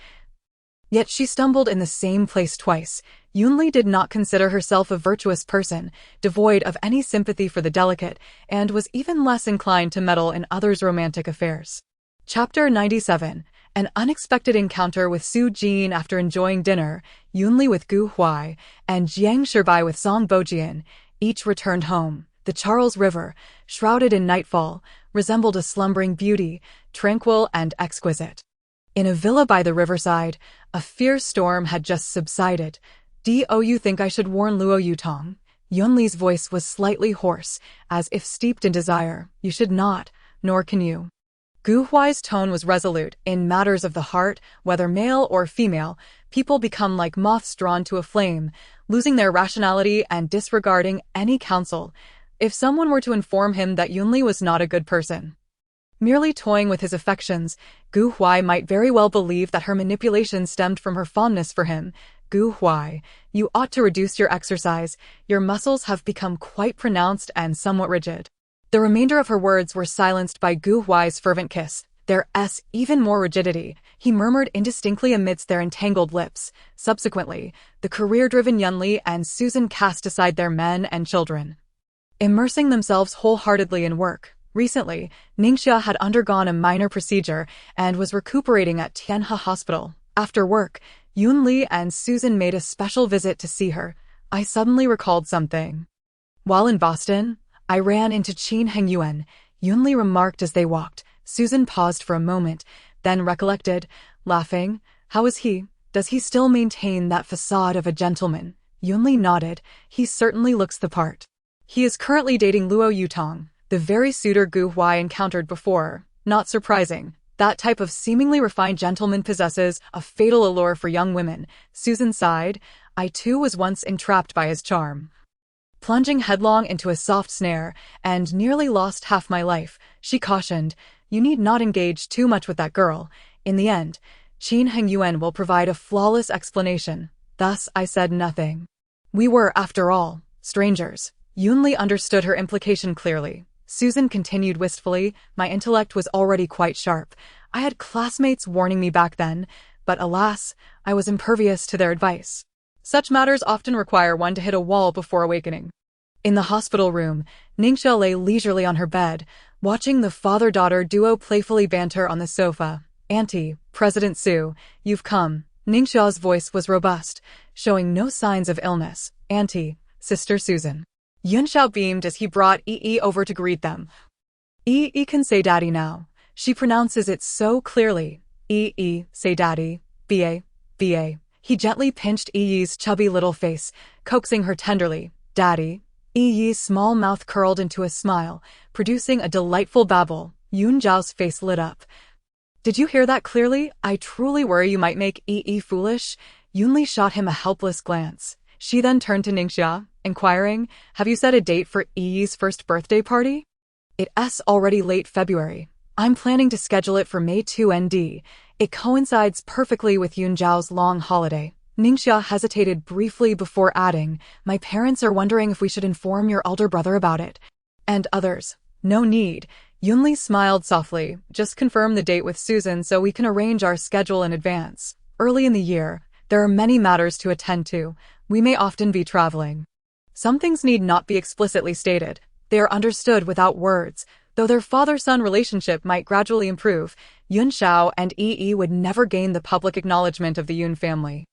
Yet she stumbled in the same place twice. Yunli did not consider herself a virtuous person, devoid of any sympathy for the delicate, and was even less inclined to meddle in others' romantic affairs. Chapter 97. An unexpected encounter with Su Jin. After enjoying dinner, Yunli with Gu Huai and Jiang Shibai with Song Bojian each returned home. The Charles River, shrouded in nightfall, resembled a slumbering beauty, tranquil and exquisite. In a villa by the riverside, a fierce storm had just subsided. Do you think I should warn Luo Yutong? Yunli's voice was slightly hoarse, as if steeped in desire. You should not, nor can you. Gu Huai's tone was resolute. In matters of the heart, whether male or female, people become like moths drawn to a flame, losing their rationality and disregarding any counsel. If someone were to inform him that Yunli was not a good person, merely toying with his affections, Gu Huai might very well believe that her manipulation stemmed from her fondness for him. Gu Huai, you ought to reduce your exercise. Your muscles have become quite pronounced and somewhat rigid. The remainder of her words were silenced by Gu Huai's fervent kiss. There's even more rigidity, he murmured indistinctly amidst their entangled lips. Subsequently, the career-driven Yunli and Susan cast aside their men and children, immersing themselves wholeheartedly in work. Recently, Ningxia had undergone a minor procedure and was recuperating at Tianhe Hospital. After work, Yunli and Susan made a special visit to see her. I suddenly recalled something. While in Boston, I ran into Qin Hengyuan, Yunli remarked as they walked. Susan paused for a moment, then recollected, laughing. How is he? Does he still maintain that facade of a gentleman? Yunli nodded. He certainly looks the part. He is currently dating Luo Yutong, the very suitor Gu Huai encountered before. Not surprising. That type of seemingly refined gentleman possesses a fatal allure for young women. Susan sighed. I too was once entrapped by his charm, plunging headlong into a soft snare, and nearly lost half my life. She cautioned, you need not engage too much with that girl. In the end, Qin Hengyuan will provide a flawless explanation. Thus I said nothing. We were, after all, strangers. Yunli understood her implication clearly. Susan continued wistfully, my intellect was already quite sharp. I had classmates warning me back then, but alas, I was impervious to their advice. Such matters often require one to hit a wall before awakening. In the hospital room, Ningxia lay leisurely on her bed, watching the father-daughter duo playfully banter on the sofa. Auntie, President Su, you've come. Ningxia's voice was robust, showing no signs of illness. Auntie, Sister Susan. Yunxiao beamed as he brought Yi over to greet them. Yi can say daddy now. She pronounces it so clearly. Yi, say daddy. Ba. He gently pinched Yi's chubby little face, coaxing her tenderly. "Daddy." Yi's small mouth curled into a smile, producing a delightful babble. Yunzhao's face lit up. "Did you hear that clearly? I truly worry you might make Yi foolish." Yunli shot him a helpless glance. She then turned to Ningxia, inquiring, "Have you set a date for Yi's first birthday party?" "It's already late February. I'm planning to schedule it for May 2 ND. It coincides perfectly with Yunzhao's long holiday." Ningxia hesitated briefly before adding, "My parents are wondering if we should inform your elder brother about it." "And others." "No need." Yunli smiled softly. "Just confirm the date with Susan so we can arrange our schedule in advance. Early in the year, there are many matters to attend to. We may often be traveling. Some things need not be explicitly stated. They are understood without words, though their father-son relationship might gradually improve. Yunxiao and Yi would never gain the public acknowledgement of the Yun family."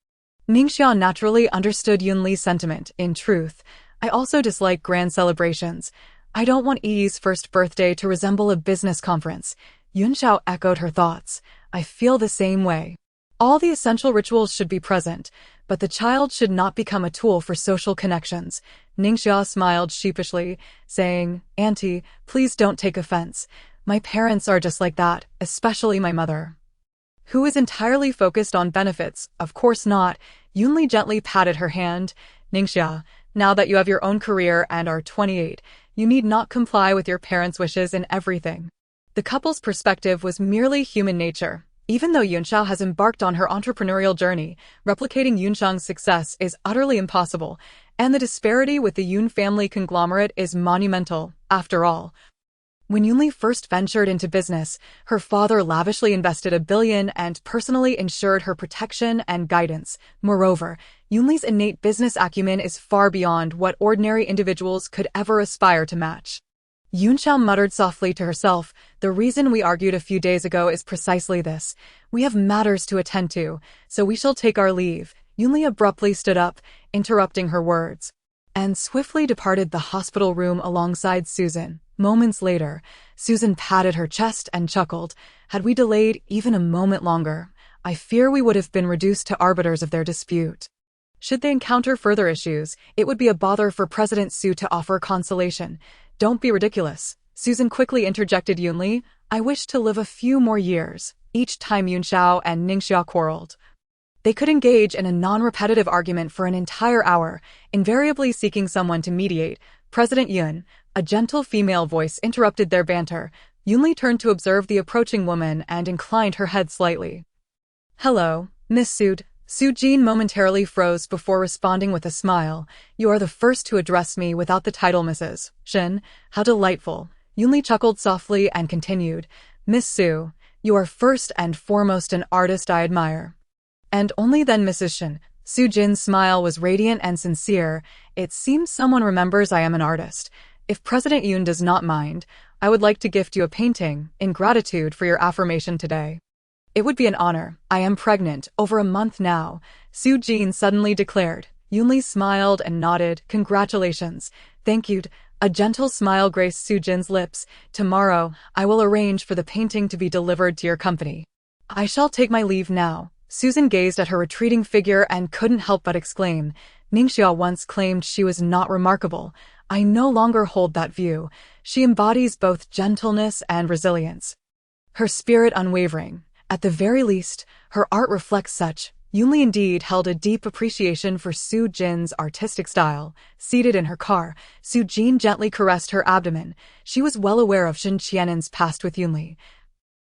Ningxia naturally understood Yunli's sentiment. "In truth, I also dislike grand celebrations. I don't want Yi's first birthday to resemble a business conference." Yunxiao echoed her thoughts. "I feel the same way. All the essential rituals should be present, but the child should not become a tool for social connections." Ningxia smiled sheepishly, saying, "Auntie, please don't take offense. My parents are just like that, especially my mother, who is entirely focused on benefits." "Of course not." Yunli gently patted her hand. "Ningxia, now that you have your own career and are 28, you need not comply with your parents' wishes in everything." The couple's perspective was merely human nature. Even though Yunxiao has embarked on her entrepreneurial journey, replicating Yunxiang's success is utterly impossible, and the disparity with the Yun family conglomerate is monumental. After all, when Yunli first ventured into business, her father lavishly invested $1 billion and personally ensured her protection and guidance. Moreover, Yunli's innate business acumen is far beyond what ordinary individuals could ever aspire to match. Yunxiao muttered softly to herself, "The reason we argued a few days ago is precisely this. We have matters to attend to, so we shall take our leave." Yunli abruptly stood up, interrupting her words, and swiftly departed the hospital room alongside Susan. Moments later, Susan patted her chest and chuckled. "Had we delayed even a moment longer, I fear we would have been reduced to arbiters of their dispute. Should they encounter further issues, it would be a bother for President Su to offer consolation." "Don't be ridiculous," Susan quickly interjected Yunli. "I wish to live a few more years." Each time Yunxiao and Ningxia quarreled, they could engage in a non-repetitive argument for an entire hour, invariably seeking someone to mediate. "President Yun," a gentle female voice interrupted their banter. Yunli turned to observe the approaching woman and inclined her head slightly. "Hello, Miss Sud." Su Jin momentarily froze before responding with a smile. "You are the first to address me without the title Mrs. Shen. How delightful." Yunli chuckled softly and continued, "Miss Su, you are first and foremost an artist I admire." "And only then Mrs. Shen." Su Jin's smile was radiant and sincere. "It seems someone remembers I am an artist. If President Yun does not mind, I would like to gift you a painting, in gratitude for your affirmation today." "It would be an honor. I am pregnant, over a month now," Su Jin suddenly declared. Yunli smiled and nodded. "Congratulations." "Thank you." A gentle smile graced Su Jin's lips. "Tomorrow, I will arrange for the painting to be delivered to your company. I shall take my leave now." Susan gazed at her retreating figure and couldn't help but exclaim, "Ningxia once claimed she was not remarkable. I no longer hold that view. She embodies both gentleness and resilience. Her spirit unwavering. At the very least, her art reflects such." Yunli indeed held a deep appreciation for Su Jin's artistic style. Seated in her car, Su Jin gently caressed her abdomen. She was well aware of Shen Qian'an's past with Yunli,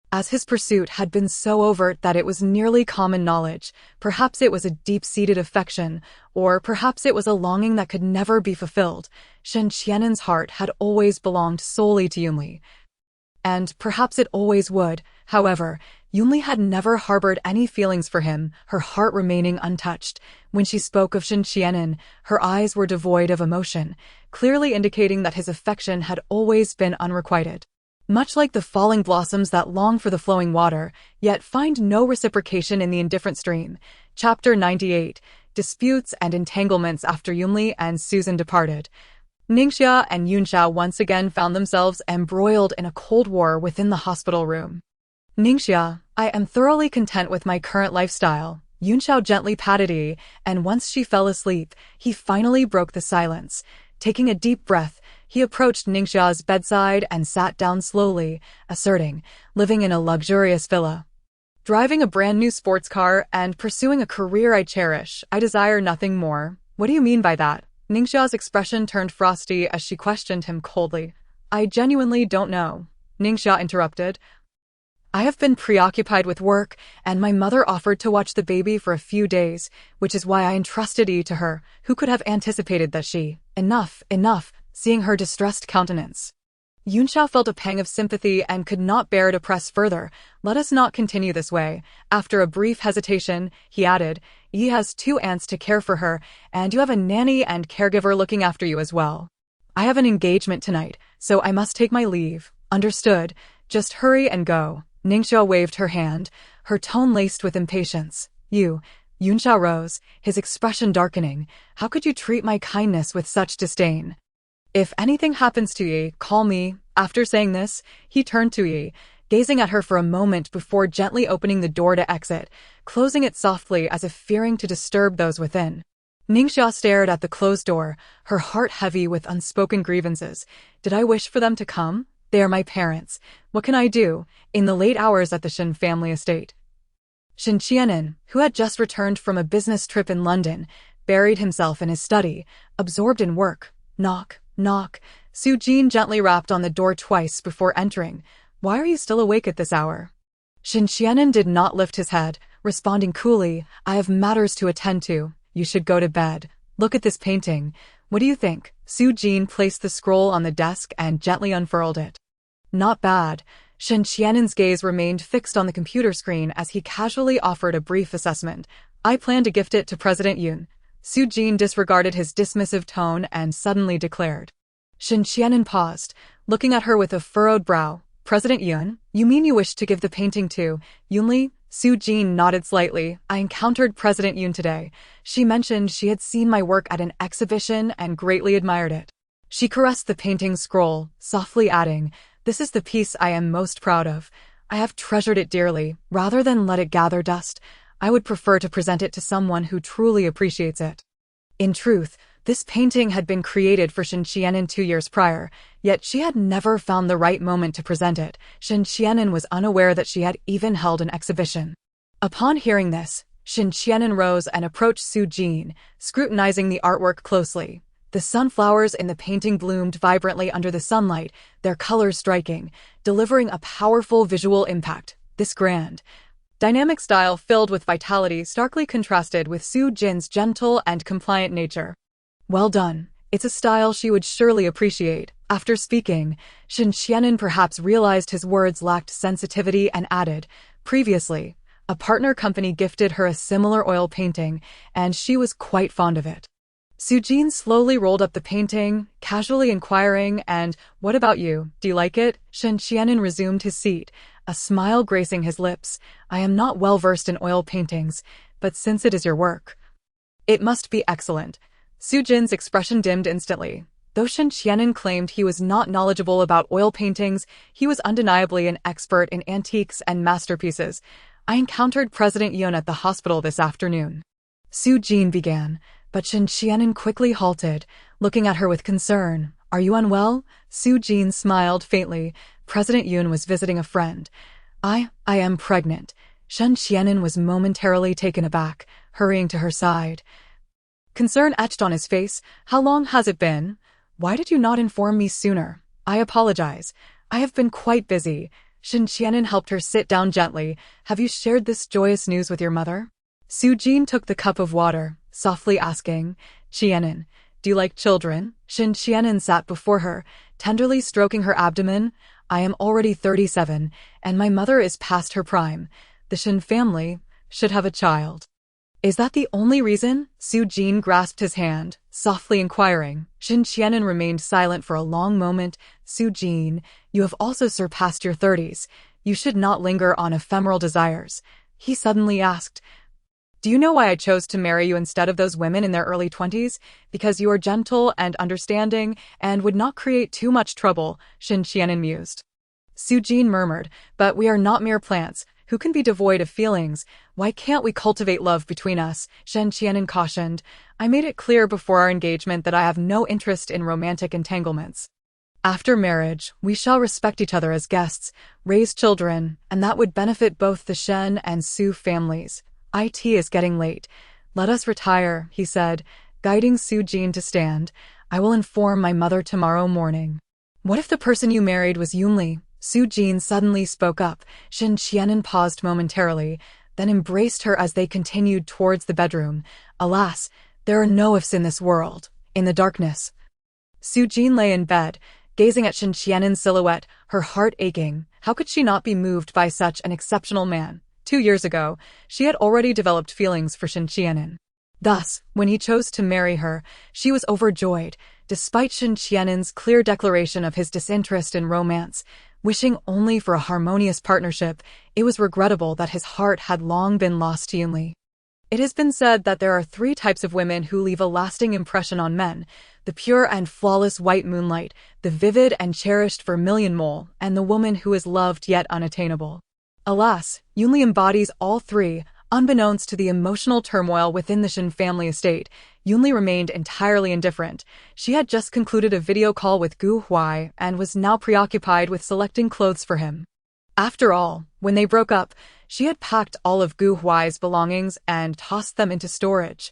as his pursuit had been so overt that it was nearly common knowledge. Perhaps it was a deep-seated affection, or perhaps it was a longing that could never be fulfilled. Shen Qian'an's heart had always belonged solely to Yunli, and perhaps it always would. However, Yunli had never harbored any feelings for him, her heart remaining untouched. When she spoke of Shen Qian'an, her eyes were devoid of emotion, clearly indicating that his affection had always been unrequited. Much like the falling blossoms that long for the flowing water, yet find no reciprocation in the indifferent stream. Chapter 98. Disputes and Entanglements. After Yunli and Susan departed, Ningxia and Yunxiao once again found themselves embroiled in a cold war within the hospital room. "Ningxia, I am thoroughly content with my current lifestyle." Yunxiao gently patted Yi, and once she fell asleep, he finally broke the silence. Taking a deep breath, he approached Ningxia's bedside and sat down slowly, asserting, living in a luxurious villa, driving a brand new sports car, and pursuing a career I cherish, I desire nothing more. What do you mean by that? Ningxia's expression turned frosty as she questioned him coldly. I genuinely don't know. Ningxia interrupted. I have been preoccupied with work, and my mother offered to watch the baby for a few days, which is why I entrusted Yi to her. Who could have anticipated that she— Enough, seeing her distressed countenance. Yunxiao felt a pang of sympathy and could not bear to press further. Let us not continue this way. After a brief hesitation, he added, Yi has 2 aunts to care for her, and you have a nanny and caregiver looking after you as well. I have an engagement tonight, so I must take my leave. Understood. Just hurry and go. Ningxiao waved her hand, her tone laced with impatience. Yunxiao rose, his expression darkening. How could you treat my kindness with such disdain? If anything happens to Yi, call me. After saying this, he turned to Yi, gazing at her for a moment before gently opening the door to exit, closing it softly as if fearing to disturb those within. Ningxia stared at the closed door, her heart heavy with unspoken grievances. Did I wish for them to come? They are my parents. What can I do? In the late hours at the Shen family estate, Shen Qianan, who had just returned from a business trip in London, buried himself in his study, absorbed in work. Knock, knock. Su Jin gently rapped on the door twice before entering. Why are you still awake at this hour? Shen Qianan did not lift his head, responding coolly, I have matters to attend to. You should go to bed. Look at this painting. What do you think? Su Jin placed the scroll on the desk and gently unfurled it. Not bad. Shen Qianan's gaze remained fixed on the computer screen as he casually offered a brief assessment. I plan to gift it to President Yun. Su Jin disregarded his dismissive tone and suddenly declared. Shen Qianan paused, looking at her with a furrowed brow. President Yun? You mean you wish to give the painting to Yunli? Su Jin nodded slightly. I encountered President Yun today. She mentioned she had seen my work at an exhibition and greatly admired it. She caressed the painting's scroll, softly adding, This is the piece I am most proud of. I have treasured it dearly. Rather than let it gather dust, I would prefer to present it to someone who truly appreciates it. In truth, this painting had been created for Shen Qianan 2 years prior, yet she had never found the right moment to present it. Shen Qianan was unaware that she had even held an exhibition. Upon hearing this, Shen Qianan rose and approached Su Jin, scrutinizing the artwork closely. The sunflowers in the painting bloomed vibrantly under the sunlight, their colors striking, delivering a powerful visual impact. This grand, dynamic style filled with vitality starkly contrasted with Su Jin's gentle and compliant nature. Well done. It's a style she would surely appreciate. After speaking, Shen Qianan perhaps realized his words lacked sensitivity and added, Previously, a partner company gifted her a similar oil painting, and she was quite fond of it. Su Jin slowly rolled up the painting, casually inquiring, and, What about you? Do you like it? Shen Qianan resumed his seat, a smile gracing his lips. I am not well versed in oil paintings, but since it is your work, it must be excellent. Su Jin's expression dimmed instantly. Though Shen Qianan claimed he was not knowledgeable about oil paintings, he was undeniably an expert in antiques and masterpieces. I encountered President Yun at the hospital this afternoon. Su Jin began, but Shen Qianan quickly halted, looking at her with concern. Are you unwell? Su Jin smiled faintly. President Yun was visiting a friend. I am pregnant. Shen Qianan was momentarily taken aback, hurrying to her side. Concern etched on his face. How long has it been? Why did you not inform me sooner? I apologize. I have been quite busy. Shen Qianan helped her sit down gently. Have you shared this joyous news with your mother? Su Jin took the cup of water, softly asking, Qianan, do you like children? Shen Qianan sat before her, tenderly stroking her abdomen. I am already 37, and my mother is past her prime. The Shen family should have a child. Is that the only reason? Su Jin grasped his hand, softly inquiring. Shen Qianan remained silent for a long moment. Su Jin, you have also surpassed your 30s. You should not linger on ephemeral desires. He suddenly asked, Do you know why I chose to marry you instead of those women in their early 20s? Because you are gentle and understanding and would not create too much trouble, Shen Qianan mused. Su Jin murmured, But we are not mere plants, who can be devoid of feelings. Why can't we cultivate love between us? Shen Qianan cautioned. I made it clear before our engagement that I have no interest in romantic entanglements. After marriage, we shall respect each other as guests, raise children, and that would benefit both the Shen and Su families. It is getting late. Let us retire, he said, guiding Su Jin to stand. I will inform my mother tomorrow morning. What if the person you married was Yunli? Su Jin suddenly spoke up. Shen Qianan paused momentarily, then embraced her as they continued towards the bedroom. Alas, there are no ifs in this world. In the darkness, Su Jin lay in bed, gazing at Shen Qianan's silhouette, her heart aching. How could she not be moved by such an exceptional man? 2 years ago, she had already developed feelings for Shen Qianan. Thus, when he chose to marry her, she was overjoyed, despite Shen Qianan's clear declaration of his disinterest in romance. Wishing only for a harmonious partnership, it was regrettable that his heart had long been lost to Yunli. It has been said that there are 3 types of women who leave a lasting impression on men: the pure and flawless white moonlight, the vivid and cherished vermilion mole, and the woman who is loved yet unattainable. Alas, Yunli embodies all 3. Unbeknownst to the emotional turmoil within the Shen family estate, Yunli remained entirely indifferent. She had just concluded a video call with Huai and was now preoccupied with selecting clothes for him. After all, when they broke up, she had packed all of Huai's belongings and tossed them into storage.